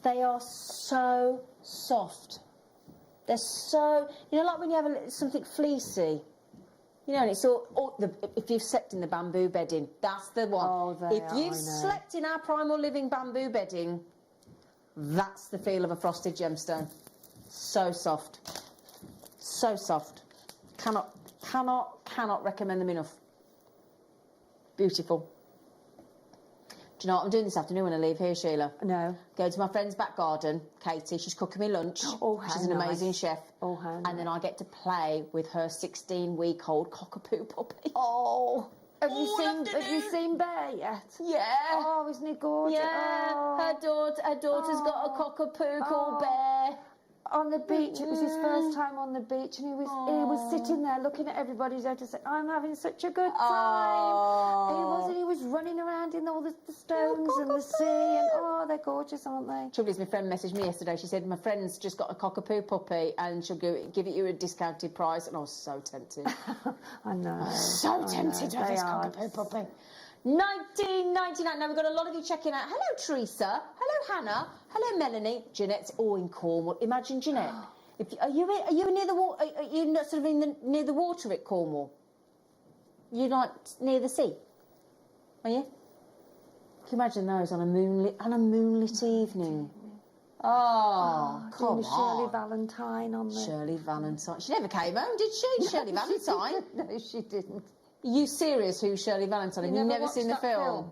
they are so soft. They're so... You know, like when you have something fleecy, you know, and it's all if you've slept in the bamboo bedding, that's the one. Oh, if you've slept in our Primal Living bamboo bedding, that's the feel of a frosted gemstone. So soft. So soft. Cannot recommend them enough. Beautiful. Do you know what I'm doing this afternoon when I leave here, Sheila? No. Go to my friend's back garden, Katie. She's cooking me lunch. Oh, how She's an nice. amazing chef. Oh, how And then I get to play with her 16-week-old cockapoo puppy. Oh, have you afternoon. seen Bear yet? Yeah. Oh, isn't he gorgeous? Yeah. Oh. Her daughter's got a cockapoo called Bear. On the beach, it was his first time on the beach, and he was sitting there looking at everybody's out to say, "I'm having such a good time." He was running around in all the stones and the sea, and they're gorgeous, aren't they? Trouble is, my friend messaged me yesterday. She said, my friend's just got a cockapoo puppy and she'll give it you a discounted price. And I was so tempted. I know. So tempted to have this cockapoo puppy. 19.99. Now we've got a lot of you checking out. Hello, Teresa. Hello, Hannah. Hello, Melanie. Jeanette's all in Cornwall. Imagine Jeanette. Are you near the water? Are you not sort of near the water at Cornwall? You're not near the sea, are you? Can you imagine those on a moonlit evening? Oh, come doing on. Shirley Valentine on the... Shirley Valentine. She never came home, did she? Shirley Valentine. No, she didn't. Are you serious? Who's Shirley Valentine? Have you never seen the film?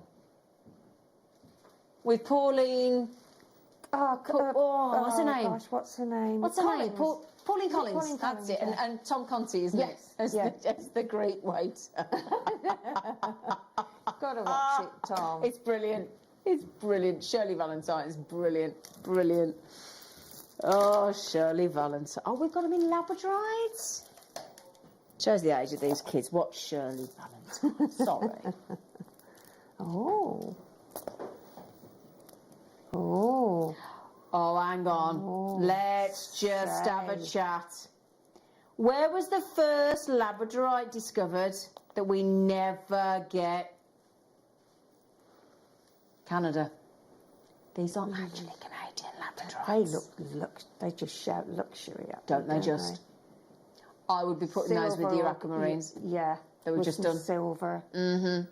With Pauline... what's her name? Gosh, what's her name? What's her name? Pauline Collins. Pauline That's Collins, it. yeah. And Tom Conti, isn't it? As the great waiter. Gotta watch it, Tom. It's brilliant. It's brilliant. Shirley Valentine is brilliant. Brilliant. Oh, Shirley Valentine. Oh, we've got them in Labradorites. Shows the age of these kids. What's Shirley Valentine? Sorry. Oh, hang on. Let's just have a chat. Where was the first Labradorite discovered that we never get? Canada. These aren't actually Canadian Labradorites. They just shout luxury at Don't they just? I would be putting those with your aquamarines. Yeah. They were just done. Silver. Mm-hmm.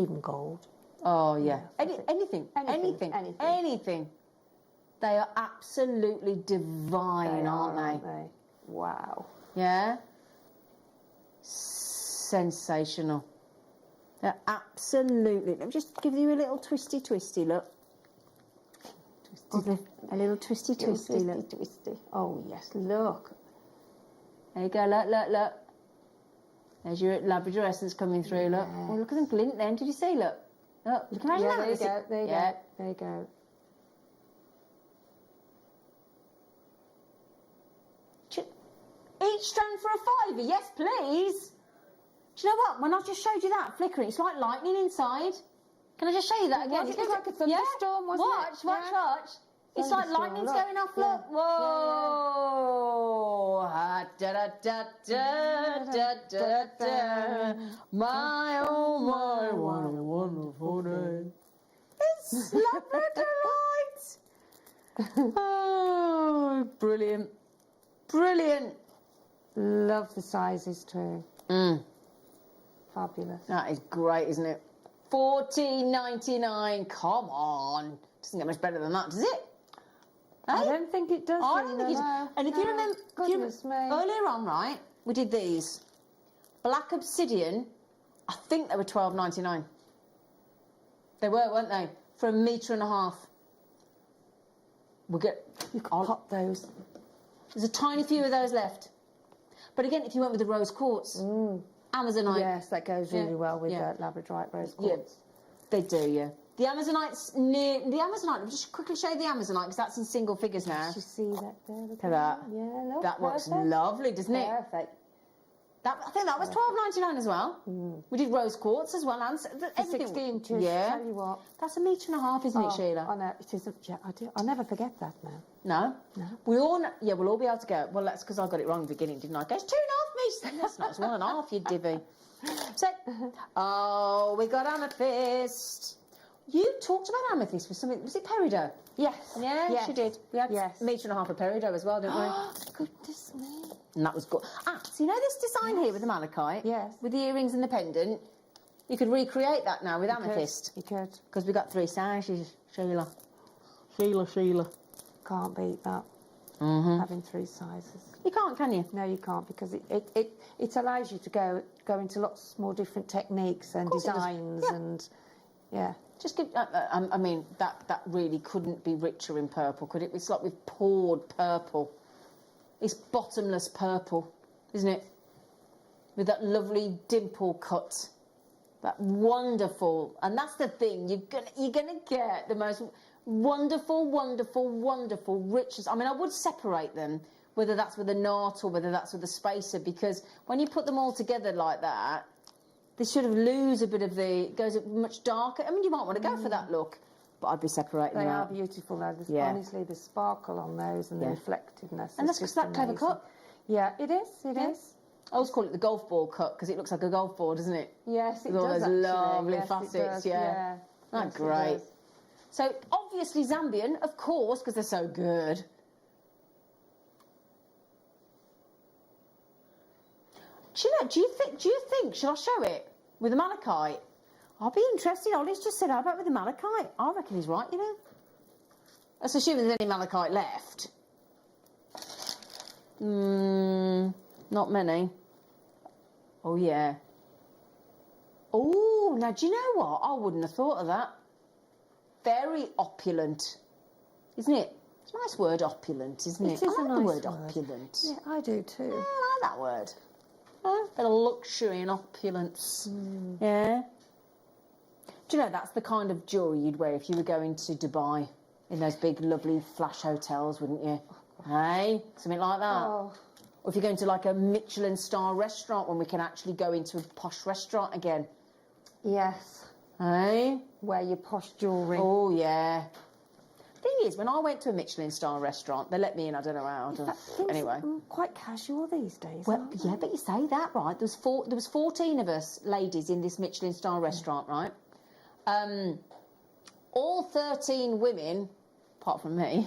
Even gold. Oh, yeah. Anything. They are absolutely divine, aren't they? Wow. Yeah? Sensational. They're absolutely... Let me just give you a little twisty look. A little twisty look. Twisty. Oh, yes, look. There you go, look. There's your Labrador essence coming through, look. Oh, look at them glint then. Did you see, look? Look, you can imagine that. There you go. Each strand for a £5, yes please. Do you know what? When I just showed you that flickering, it's like lightning inside. Can I just show you that again? It was like a thunderstorm, wasn't it? Watch. It's like lightning's going off, look. Whoa! A da da da da da da da. My oh my, what a wonderful day. It's labradorite. Oh, brilliant, brilliant. Love the sizes too. Mm. Fabulous. That is great, isn't it? $14.99. Come on, doesn't get much better than that, does it? I Eh? don't think it does. I don't think it. no, And if you no. remember, Goodness me. earlier on, right, we did these black obsidian. I think they were $12.99. They were, weren't they? For 1.5 meters. We'll get. You can pop those. There's a tiny few of those left. But again, if you went with the rose quartz, Amazonite, Yes, that goes really Yeah, well with yeah. labradorite rose Yeah. quartz. they do, yeah. The Amazonite's near. The Amazonite. I'll just quickly show you the Amazonite because that's in single figures now. You see that there? Look at that. Yeah, look. That looks perfect. lovely, doesn't it? Perfect. That, I think that was $12.99 as well. We did rose quartz as well, and For everything. 60 inches, Yeah, tell you what. that's 1.5 meters, isn't it, Sheila? I know, it is. Yeah, I do. I'll never forget that now. No, we all know, yeah, we'll all be able to go. Well, that's because I got it wrong at the beginning, didn't I? It goes 2.5 meters. That's not, it's 1.5, you divvy. So, oh, we got amethyst. You talked about amethyst for something. Was it peridot? Yes. Yeah, yes. she did. We had Yes. 1.5 meters of peridot as well, didn't we? Goodness me. And that was good. Ah, so you know this design here with the malachite? Yes. With the earrings and the pendant? You could recreate that now with amethyst. You could. Because we got 3 sizes, Sheila. Sheila. Can't beat that. Mm-hmm. Having 3 sizes. You can't, can you? No, you can't, because it allows you to go into lots more different techniques and course it does. designs Yeah. and yeah. Just give, I mean, that really couldn't be richer in purple, could it? It's like we've poured purple. It's bottomless purple, isn't it? With that lovely dimple cut. That wonderful, and that's the thing, you're gonna get the most wonderful, wonderful, wonderful riches. I mean, I would separate them, whether that's with a knot or whether that's with a spacer, because when you put them all together like that, they sort of lose a bit of the, goes much darker. I mean, you might want to go for that look, but I'd be separating They them are out. beautiful though. There's Yeah. honestly the sparkle on those and the Yeah. reflectiveness. And is that's because just that clever amazing. cut. Yeah, it is. It is. I always call it the golf ball cut because it looks like a golf ball, doesn't it? Yes, it With all does those actually. lovely Yes, it facets, does. yeah. Oh, Yes, it great. does. So obviously Zambian, of course, because they're so good. Do you think? Shall I show it with the malachite? I'll be interested. Ollie's just said, how about with the malachite? I reckon he's right. You know. That's assuming there's any malachite left. Not many. Oh yeah. Oh, now do you know what? I wouldn't have thought of that. Very opulent, isn't it? It's a nice word, opulent, isn't it? It is I like a the nice word word. opulent. Yeah, I do too. Yeah, I like that word. Bit of luxury and opulence. Yeah. Do you know that's the kind of jewellery you'd wear if you were going to Dubai in those big, lovely flash hotels, wouldn't you? Hey, something like that. Oh. Or if you're going to like a Michelin star restaurant when we can actually go into a posh restaurant again. Yes. Hey? Wear your posh jewellery. Oh, yeah. Thing is, when I went to a Michelin star restaurant, they let me in, I don't know how. I don't know. Anyway. Quite casual these days. Well, aren't they? yeah, but you say that, right? There was 14 of us ladies in this Michelin star restaurant, right? All 13 women, apart from me,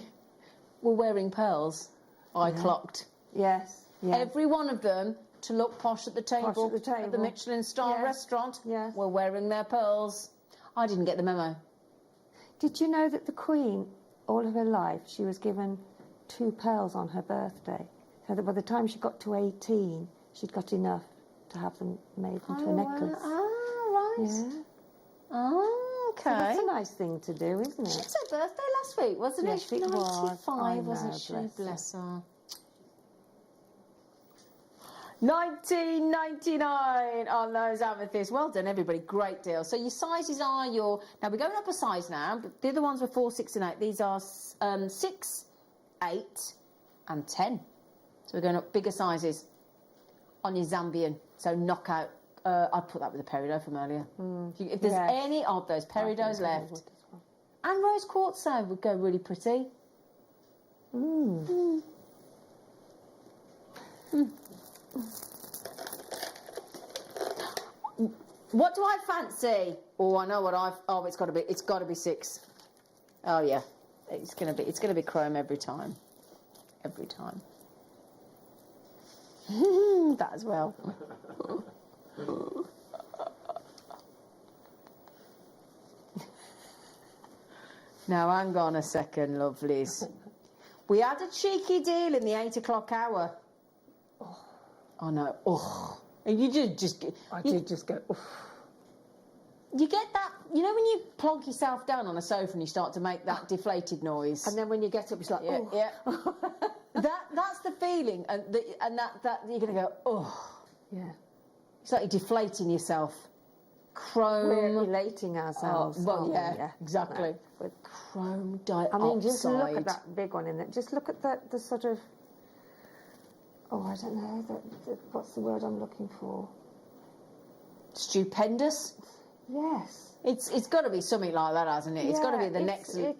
were wearing pearls. I clocked. Yes. Yes. Every one of them, to look posh at the table, at the table. Michelin star Yes. restaurant, Yes. were wearing their pearls. I didn't get the memo. Did you know that the Queen, all of her life, she was given 2 pearls on her birthday? So that by the time she got to 18, she'd got enough to have them made into a necklace. Oh, right. Yeah. Oh, okay. So that's a nice thing to do, isn't it? It's her birthday last week, wasn't Yes, it? it was. 95, I know, wasn't she? bless her. Bless her. 19.99 on those amethysts. Well done, everybody. Great deal. So your sizes are your. Now we're going up a size now. But the other ones were 4, 6, and 8. These are 6, 8, and 10. So we're going up bigger sizes on your Zambian. So knockout. I'd put that with the peridot from earlier. If there's Yes. any of those peridots I left, would as well. and rose quartz would go really pretty. What do I fancy? Oh, I know what I've. Oh, it's got to be 6. Oh yeah, it's gonna be chrome every time. Every time. That as well. Now, hang on a second, lovelies. We had a cheeky deal in the 8 o'clock hour. Oh no. Oh. And you did just get. I did just go, oof. You get that, you know when you plonk yourself down on a sofa and you start to make that deflated noise? And then when you get up, it's like, Yeah, oh. yeah. That's the feeling, and that you're going to go, oh. Yeah. It's like you're deflating yourself. Chrome. We're elating ourselves. Well, aren't we? yeah, exactly. No, with Chrome dioxide. I mean, just look at that big one in there. Just look at the sort of, oh, I don't know, what's the word I'm looking for? Stupendous. Yes. It's got to be something like that, hasn't it? It's got to be the next. a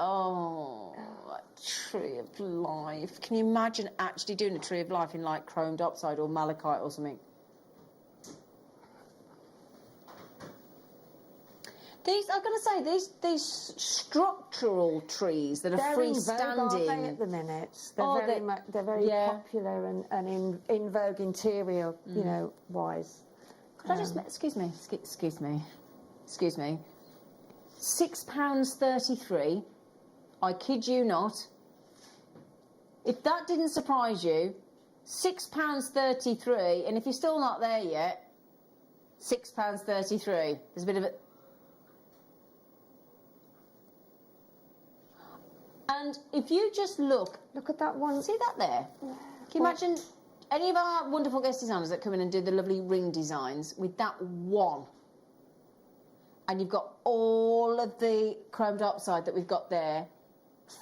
Tree of Life. Can you imagine actually doing a Tree of Life in like chrome dioxide or malachite or something? I'm going to say these structural trees that are They're freestanding. in vogue, at the minute. They're very popular and in vogue interior, you know, wise. Could I just excuse me? £6.33. I kid you not. If that didn't surprise you, £6.33, and if you're still not there yet, £6.33. There's a bit of it. And if you just look at that one. See that there? Yeah. Can you imagine any of our wonderful guest designers that come in and do the lovely ring designs with that one? And you've got all of the chrome dioxide that we've got there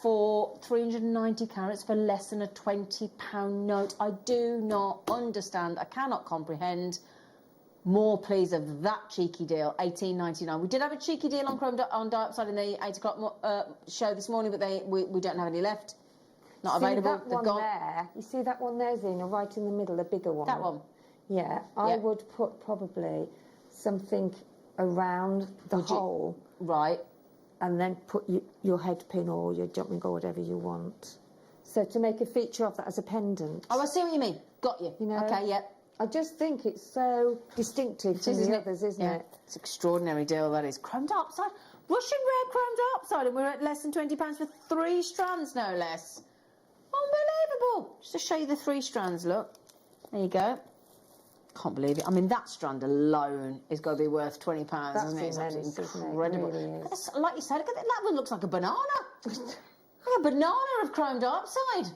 for 390 carats for less than a £20 note. I do not understand. I cannot comprehend. More, please, of that cheeky deal, $18.99. We did have a cheeky deal on chrome on dioxide in the 8 o'clock show this morning, but we don't have any left. Not available. That one there. You see that one there, Zena, right in the middle, a bigger one. That one. Yeah, I would put probably something around the hole. Right. And then put your head pin or your jumping or whatever you want. So to make a feature of that as a pendant. Oh, I see what you mean. Got you. You know? Okay, yeah. I just think it's so distinctive from the others, isn't it? It's an extraordinary deal, that is. Chrome dioxide. Russian red chrome dioxide, and we're at less than £20 for 3 strands, no less. Unbelievable. Just to show you the 3 strands, look. There you go. Can't believe it. I mean, that strand alone is going to be worth £20, isn't it? It's immense, incredible. It really is. Like you said, look at that one looks like a banana. Like a banana of chrome dioxide.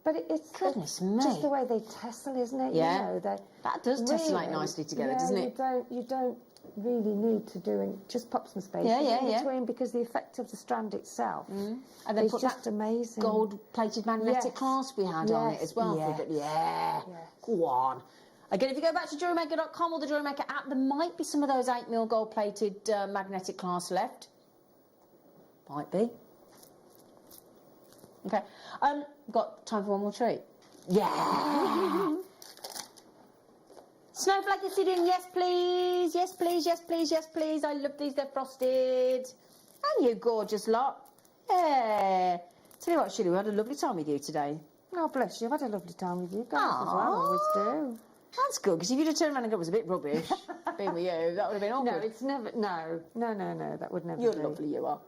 But it's Goodness me. just the way they tessel, isn't it? Yeah. You know, that does tessellate nicely together, doesn't it? You don't really need to do it. Just pop some space in between because the effect of the strand itself and then is put just that amazing. Gold-plated magnetic clasp we had on it as well. Yes. Go on. Again, if you go back to JewelleryMaker.com or the Jewellery Maker app, there might be some of those 8mm gold-plated magnetic clasps left. Might be. Okay. Got time for one more treat? Yeah. Snowflake is sitting. Yes, please. Yes, please. Yes, please. Yes, please. I love these. They're frosted. And you gorgeous lot. Yeah. Tell you what, Shirley, we had a lovely time with you today. Oh, bless you. I've had a lovely time with you guys as well. I always do. That's good, because if you'd have turned around and go, it was a bit rubbish, being with you, that would have been awkward. No, it's never... No. That would never You're be. lovely, you are.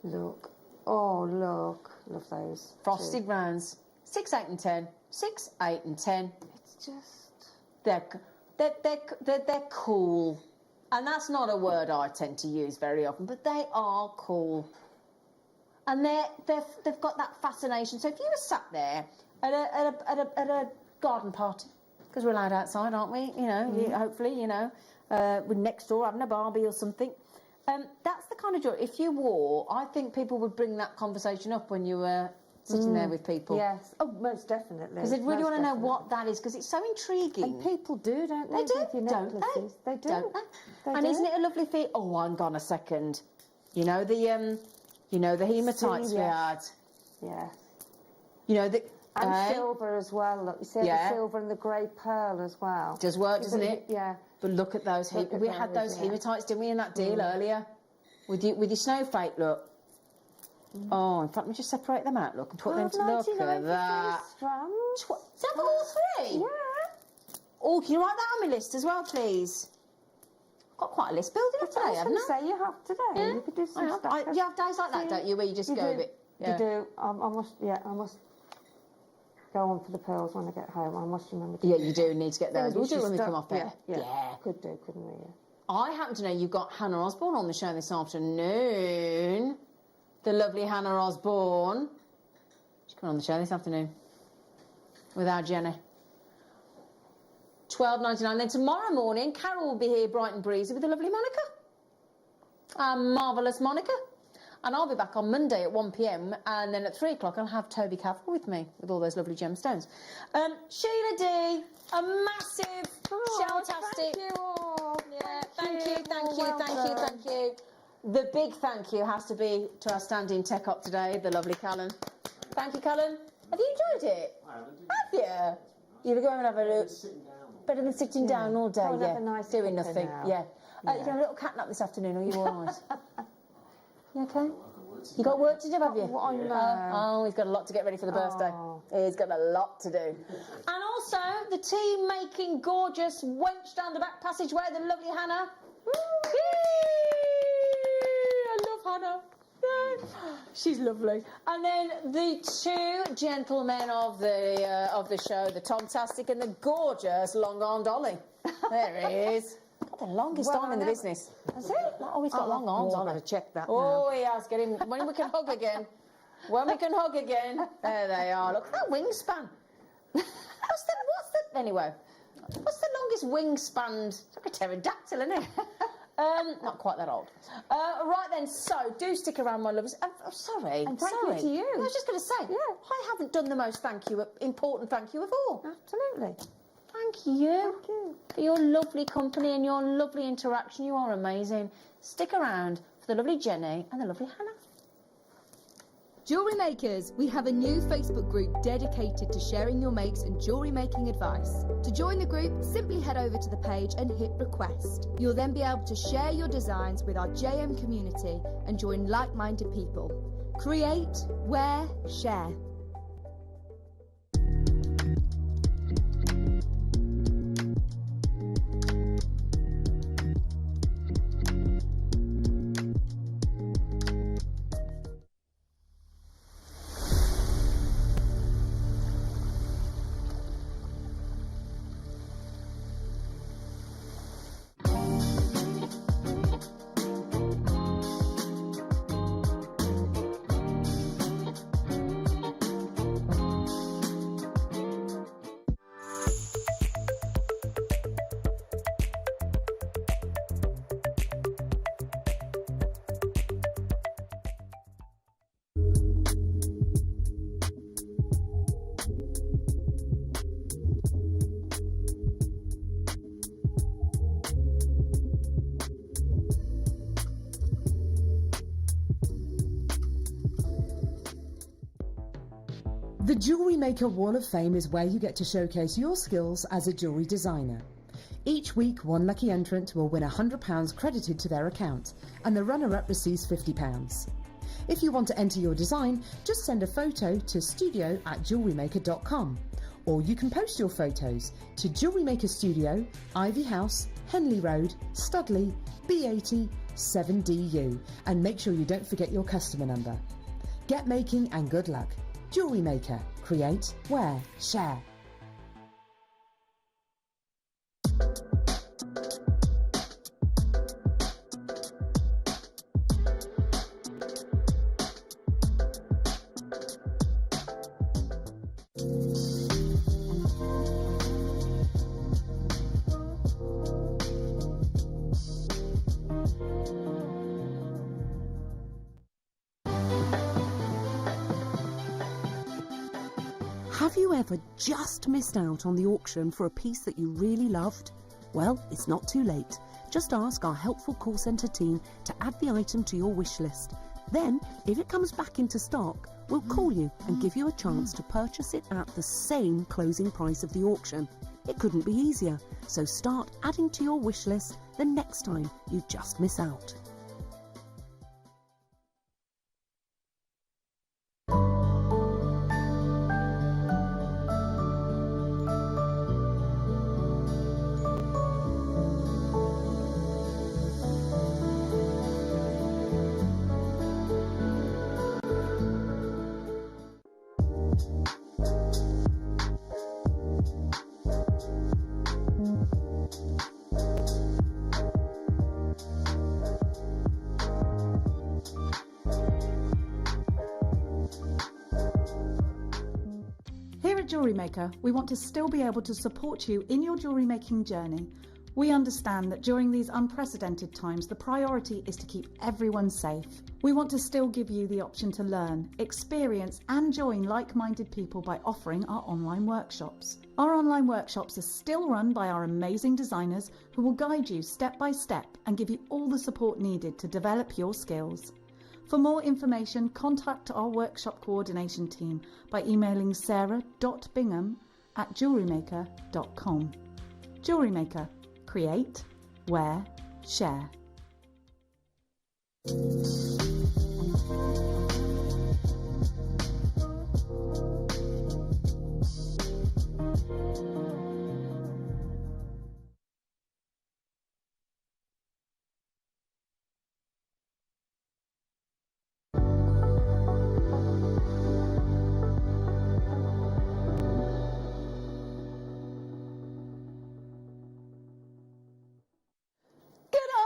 Look. Oh, look. Love those. Frosted rounds. 6, 8 and 10. 6, 8 and 10. It's just... They're cool. And that's not a word I tend to use very often, but they are cool. And they've got that fascination. So if you were sat there at a garden party, because we're allowed outside, aren't we? You know, hopefully, you know, we're next door having a barbie or something. That's the kind of joy. If you wore, I think people would bring that conversation up when you were sitting there with people. Yes. Oh, most definitely. Because they'd really want to know what that is, because it's so intriguing. And people do, don't they? They do, with your don't necklaces. They do. Don't they? They And do. isn't it a lovely feat? Oh, hang on a second. You know the hematites we had. Yeah. You know, And Eh? silver as well. Look, you see Yeah. the silver and the grey pearl as well. Does work, doesn't it? Yeah. But look at those. Look at We had those those, yeah. hematites, didn't we, in that deal earlier? With your snowflake, look. Oh, in fact, let me just separate them out, look, and put them to look at that. Strands. Is that for all three? Yeah. Oh, can you write that on my list as well, please? Got quite a list building up I today, was haven't going to I? say you have today. You could do some stuff. You have days like that, don't you, where you just You go do. a bit... You do. I must go on for the pearls when I get home. I must remember to Yeah, do you that. do need to get those. We'll do it when we come off Yeah, there. yeah. Could do, couldn't we? Yeah. I happen to know you've got Hannah Osborne on the show this afternoon. The lovely Hannah Osborne. She's coming on the show this afternoon with our Jenny. $12.99. Then tomorrow morning, Carol will be here bright and breezy with the lovely Monica. Marvellous Monica. And I'll be back on Monday at 1 p.m. and then at 3 o'clock I'll have Toby Cavill with me with all those lovely gemstones. Sheila D, a massive shell-tastic. Thank you all. Yeah, thank you. The big thank you has to be to our standing tech op today, the lovely Callan. Thank you, Callan. Have you enjoyed it? I haven't. Have you? You'll go and have a look. Sitting down. Better than sitting down all day, Go and yeah. have a nice doing supper nothing, now. yeah. You got a little cat nap this afternoon, are you all right? You okay? You got work to do, have you? I know. Oh, he's got a lot to get ready for the birthday. Oh. He's got a lot to do. And also, the tea making gorgeous wench down the back passageway, the lovely Hannah. Yay! I love Hannah. Yay. She's lovely. And then the two gentlemen of the show, the Tomtastic and the gorgeous long-armed Dolly. There he is. Got the longest arm in the business. Has it? Oh, he's got long arms on I've it. got to check that Oh, he has. Get him. When we can hug again. When we can hug again. There they are. Look at that wingspan. Anyway, what's the longest wingspan? It's like a pterodactyl, isn't it? Not quite that old. Right then, so do stick around, my lovers. I'm sorry. And thank you to you. I was just going to say, I haven't done the most important thank you of all. Absolutely. Thank you. Thank you. For your lovely company and your lovely interaction. You are amazing. Stick around for the lovely Jenny and the lovely Hannah. Jewellery Makers, we have a new Facebook group dedicated to sharing your makes and jewellery making advice. To join the group, simply head over to the page and hit request. You'll then be able to share your designs with our JM community and join like-minded people. Create, wear, share. The Jewellery Maker Wall of Fame is where you get to showcase your skills as a jewellery designer. Each week, one lucky entrant will win £100 credited to their account, and the runner-up receives £50. If you want to enter your design, just send a photo to studio@jewellerymaker.com, or you can post your photos to Jewellery Maker Studio, Ivy House, Henley Road, Studley, B80 7DU, and make sure you don't forget your customer number. Get making and good luck. Jewellery Maker. Create, wear, share. Have you ever just missed out on the auction for a piece that you really loved? Well, it's not too late. Just ask our helpful call centre team to add the item to your wish list. Then, if it comes back into stock, we'll call you and give you a chance to purchase it at the same closing price of the auction. It couldn't be easier, so start adding to your wish list the next time you just miss out. Here at Jewellery Maker, we want to still be able to support you in your jewellery making journey. We understand that during these unprecedented times, the priority is to keep everyone safe. We want to still give you the option to learn, experience and join like-minded people by offering our online workshops. Our online workshops are still run by our amazing designers who will guide you step by step and give you all the support needed to develop your skills. For more information, contact our workshop coordination team by emailing sarah.bingham@jewellerymaker.com. Jewellery Maker. Create, wear, share.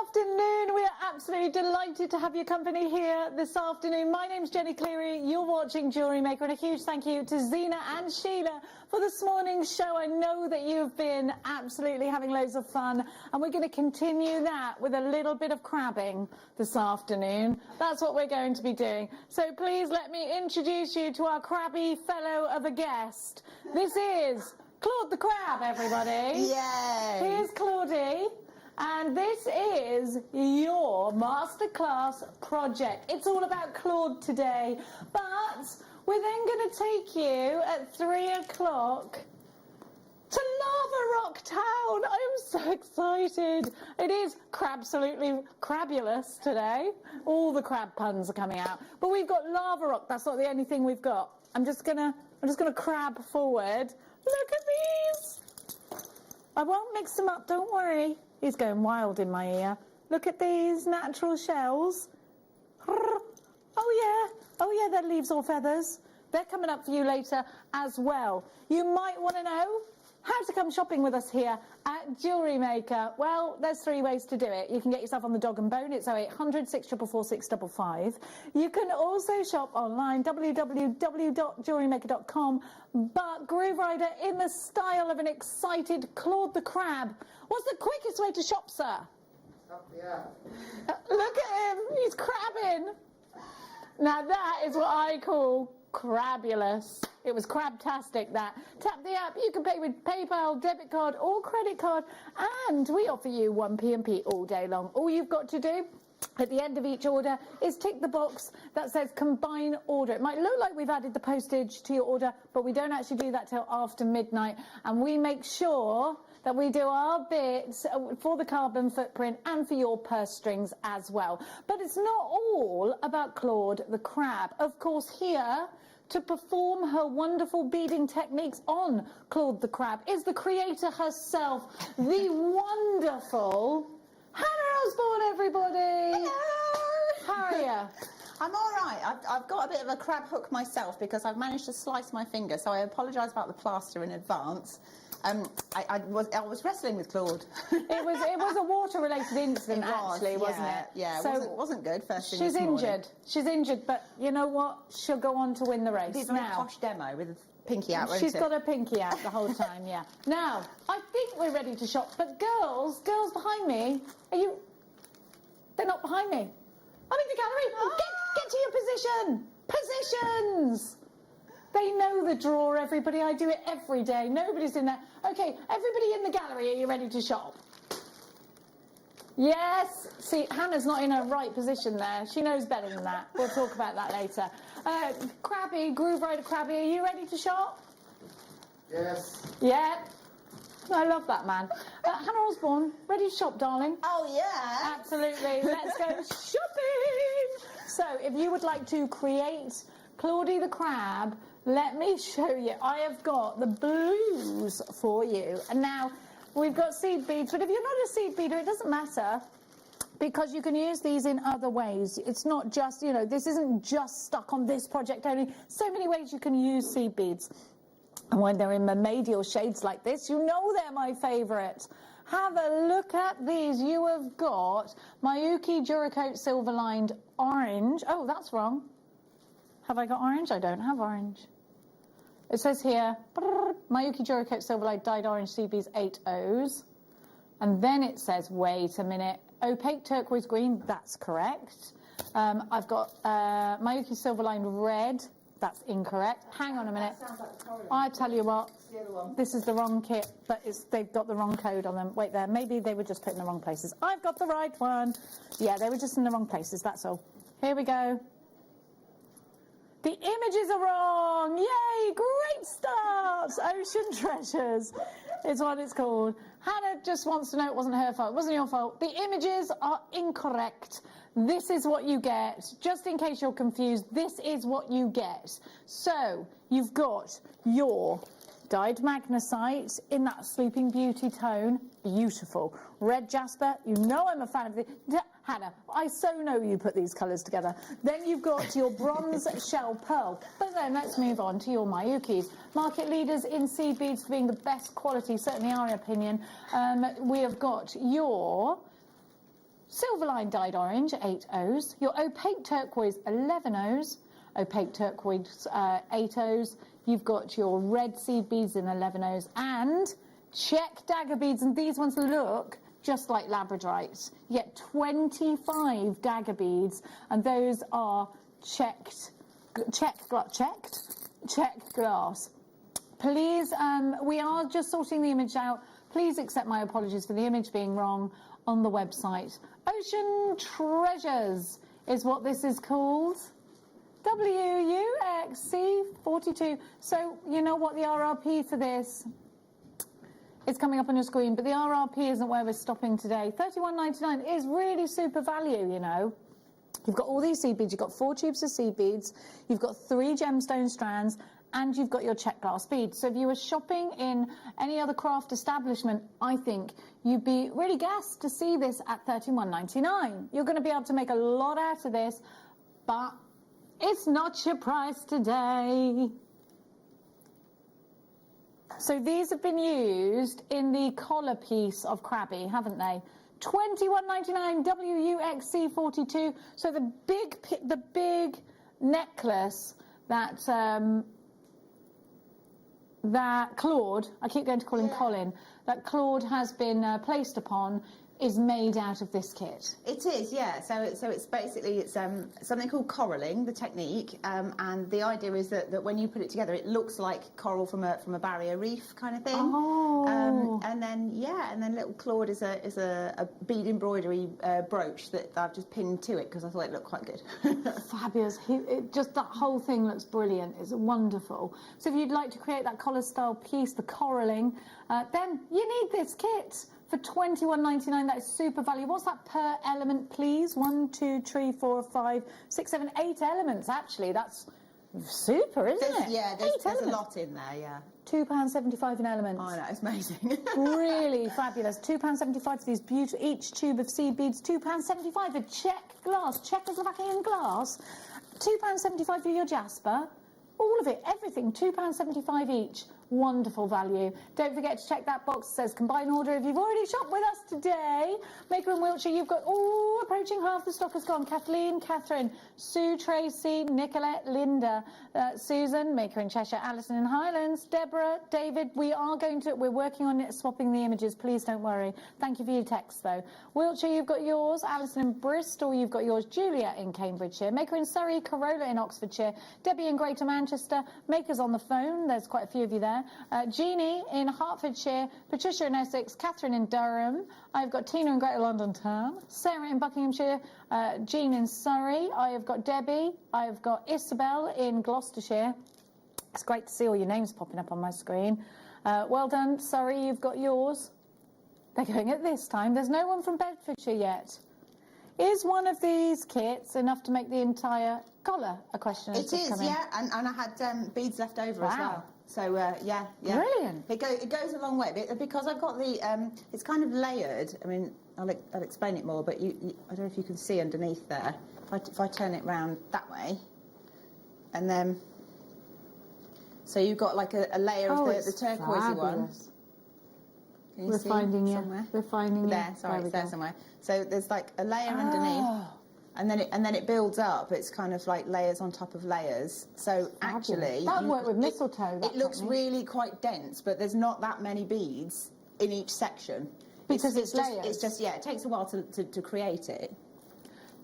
Afternoon. We are absolutely delighted to have your company here this afternoon. My name's Jenny Cleary. You're watching Jewellery Maker, and a huge thank you to Zena and Sheila for this morning's show. I know that you've been absolutely having loads of fun, and we're going to continue that with a little bit of crabbing this afternoon. That's what we're going to be doing. So please let me introduce you to our crabby fellow of a guest. This is Claude the Crab, everybody. Yay! Here's Claudie. And this is your masterclass project. It's all about Claude today, but we're then going to take you at 3 o'clock to Lava Rock Town. I'm so excited. It is crabsolutely crabulous today. All the crab puns are coming out. But we've got Lava Rock. That's not the only thing we've got. I'm just gonna crab forward. Look at these. I won't mix them up, don't worry. He's going wild in my ear. Look at these natural shells. Oh yeah, they're leaves or feathers. They're coming up for you later as well. You might want to know how to come shopping with us here at Jewellery Maker. Well, there's 3 ways to do it. You can get yourself on the dog and bone. It's 0800 644 655. You can also shop online, www.jewellerymaker.com. But Groove Rider, in the style of an excited Claude the Crab, what's the quickest way to shop, sir? Yeah. Look at him. He's crabbing. Now that is what I call crabulous. It was crabtastic, that. Tap the app. You can pay with PayPal, debit card or credit card, and we offer you 1p&p all day long. All you've got to do at the end of each order is tick the box that says combine order. It might look like we've added the postage to your order, but we don't actually do that till after midnight, and we make sure that we do our bits for the carbon footprint and for your purse strings as well. But it's not all about Claude the Crab. Of course, here to perform her wonderful beading techniques on Claude the Crab is the creator herself, the wonderful Hannah Osborne, everybody. Hello. How are you? I'm all right. I've got a bit of a crab hook myself because I've managed to slice my finger, so I apologise about the plaster in advance. I was wrestling with Claude. It was a water-related incident, wasn't it? Yeah, so it wasn't good first thing she's this morning. injured. She's injured, but you know what? She'll go on to win the race. It's a very posh demo with a pinky out, won't She's it? got her pinky out the whole time, yeah. Now, I think we're ready to shop, but girls behind me, they're not behind me. I'm in the gallery. Get to your position. Positions. They know the draw, everybody. I do it every day. Nobody's in there. Okay, everybody in the gallery, are you ready to shop? Yes. See, Hannah's not in her right position there. She knows better than that. We'll talk about that later. Crabby, Groove Rider Crabby, are you ready to shop? Yes. Yeah. I love that man. Hannah Osborne, ready to shop, darling? Oh, yeah. Absolutely. Let's go shopping. So, if you would like to create Claudie the Crab, let me show you. I have got the blues for you. And now, we've got seed beads, but if you're not a seed beader, it doesn't matter, because you can use these in other ways. It's not just, you know, this isn't just stuck on this project only. So many ways you can use seed beads. And when they're in mermaidial shades like this, you know they're my favourite. Have a look at these. You have got Miyuki Duracoat Silver Lined Orange. Oh, that's wrong. Have I got orange? I don't have orange. It says here, Miyuki Duracoat Silver Lined Dyed Orange CB's 8 O's. And then it says, wait a minute, Opaque Turquoise Green, that's correct. I've got Miyuki Silver Lined Red. That's incorrect. Hang on a minute. I tell you what, this is the wrong kit, but they've got the wrong code on them. Wait there, maybe they were just put in the wrong places. I've got the right one. Yeah, they were just in the wrong places, that's all. Here we go. The images are wrong. Yay, great start. Ocean Treasures is what it's called. Hannah just wants to know it wasn't her fault. It wasn't your fault. The images are incorrect. This is what you get. Just in case you're confused, this is what you get. So, you've got your dyed magnesite in that Sleeping Beauty tone. Beautiful. Red jasper, you know I'm a fan of this. Hannah, I so know you put these colours together. Then you've got your bronze shell pearl. But then let's move on to your Miyukis. Market leaders in seed beads for being the best quality, certainly our opinion. We have got your Silver Line Dyed Orange, 8 O's. Your Opaque Turquoise, 11 O's. Opaque Turquoise, 8 O's. You've got your red seed beads in 11 O's. And check dagger beads. And these ones look just like labradorites. You get 25 dagger beads. And those are checked glass. Please, we are just sorting the image out. Please accept my apologies for the image being wrong on the website. Ocean Treasures is what this is called. WUXC42. So you know what the RRP for this is coming up on your screen, but the RRP isn't where we're stopping today. $31.99 is really super value, you know. You've got all these seed beads. You've got 4 tubes of seed beads. You've got 3 gemstone strands. And you've got your check glass beads. So if you were shopping in any other craft establishment, I think you'd be really gassed to see this at $31.99. You're going to be able to make a lot out of this, but it's not your price today. So these have been used in the collar piece of Crabby, haven't they? $21.99 WUXC42. So the big necklace that Claude, I keep going to call him Colin, that Claude has been placed upon is made out of this kit. It is, yeah. So it's basically something called coralling, the technique, and the idea is that when you put it together, it looks like coral from a barrier reef kind of thing. Oh. And then little Claude is a bead embroidery brooch that I've just pinned to it because I thought it looked quite good. Fabulous. Just that whole thing looks brilliant. It's wonderful. So if you'd like to create that collar style piece, the coralling, then you need this kit. For $21.99, that is super value. What's that per element, please? 1, 2, 3, 4, 5, 6, 7, 8 elements, actually. That's super, isn't it? Yeah, there's a lot in there, yeah. £2.75 an element. Oh, no, it's amazing. Really fabulous. £2.75 for these beautiful, each tube of seed beads. £2.75 for check glass, Czechoslovakian glass. £2.75 for your jasper. All of it, everything, £2.75 each. Wonderful value. Don't forget to check that box that says combine order if you've already shopped with us today. Maker in Wiltshire, you've got, approaching half the stock has gone. Kathleen, Catherine, Sue, Tracy, Nicolette, Linda, Susan, Maker in Cheshire, Alison in Highlands, Deborah, David. We're working on it, swapping the images. Please don't worry. Thank you for your text, though. Wiltshire, you've got yours. Alison in Bristol, you've got yours. Julia in Cambridgeshire. Maker in Surrey, Corolla in Oxfordshire. Debbie in Greater Manchester. Makers on the phone. There's quite a few of you there. there. Jeannie in Hertfordshire, Patricia in Essex, Catherine in Durham. I've got Tina in Greater London Town, Sarah in Buckinghamshire, Jean in Surrey. I have got Debbie. I've got Isabel in Gloucestershire. It's great to see all your names popping up on my screen. Well done, Surrey, you've got yours. They're going at this time. There's no one from Bedfordshire yet. Is one of these kits enough to make the entire collar? A question It is, yeah, and I had beads left over as well. So, yeah. Brilliant. It goes a long way. Because I've got the, it's kind of layered. I mean, I'll explain it more, but I don't know if you can see underneath there. If I turn it round that way, and then, so you've got like a layer of the turquoisey one. Can you We're see finding you. somewhere? We're finding you. There, sorry, it's there somewhere. So there's like a layer underneath, and then it builds up. It's kind of like layers on top of layers. So actually, that would work with mistletoe. It looks really quite dense, but there's not that many beads in each section because it's just, layers. It's just it takes a while to create it.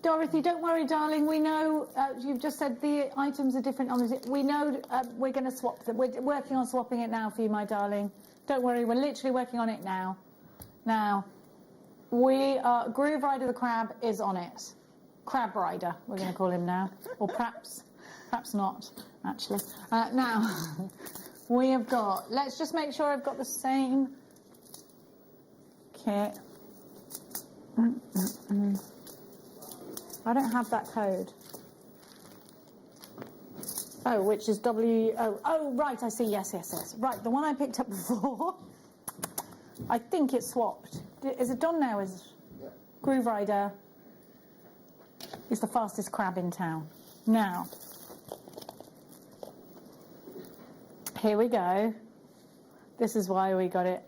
Dorothy, don't worry, darling. We know you've just said the items are different on it. We know we're going to swap them. We're working on swapping it now for you, my darling. Don't worry, we're literally working on it now. Now, Groove Rider the Crab is on it. Crab Rider, we're going to call him now. Or perhaps not, actually. Now, we have got, let's just make sure I've got the same kit. I don't have that code. Oh, which is oh, right, I see, yes. Right, the one I picked up before, I think it's swapped. Is it done now? Groove Rider is the fastest crab in town. Now, here we go. This is why we got it.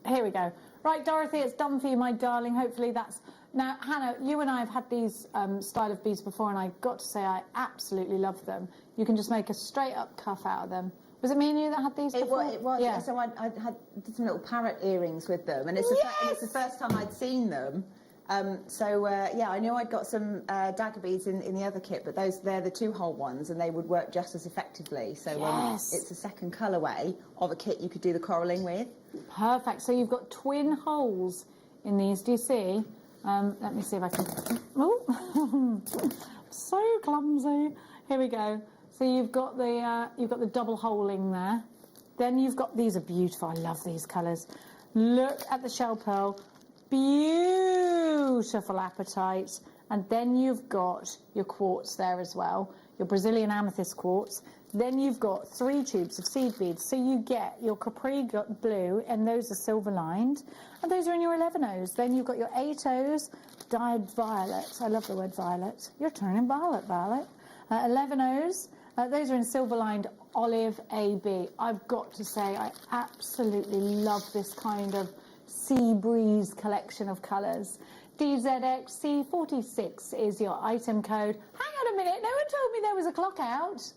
Here we go. Right, Dorothy, it's done for you, my darling. Hopefully that's... Now, Hannah, you and I have had these style of beads before, and I've got to say I absolutely love them. You can just make a straight-up cuff out of them. Was it me and you that had these before? It was. Yeah. So I did some little parrot earrings with them, and it's the first time I'd seen them. Yeah, I knew I'd got some dagger beads in the other kit, but they're the 2-hole ones, and they would work just as effectively. So it's a second colourway of a kit you could do the coralling with. Perfect. So you've got twin holes in these. Do you see? Let me see if I can... Oh, so clumsy. Here we go. So you've got the double holing there. Then you've got, these are beautiful. I love these colours. Look at the shell pearl. Beautiful apatite. And then you've got your quartz there as well, your Brazilian amethyst quartz. Then you've got 3 tubes of seed beads. So you get your Capri blue, and those are silver lined. And those are in your 11 O's. Then you've got your 8 O's dyed violet. I love the word violet. You're turning violet, Violet. 11 O's. Those are in silver lined olive AB. I've got to say, I absolutely love this kind of sea breeze collection of colours. DZXC46 is your item code. Hang on a minute, no one told me there was a clock out.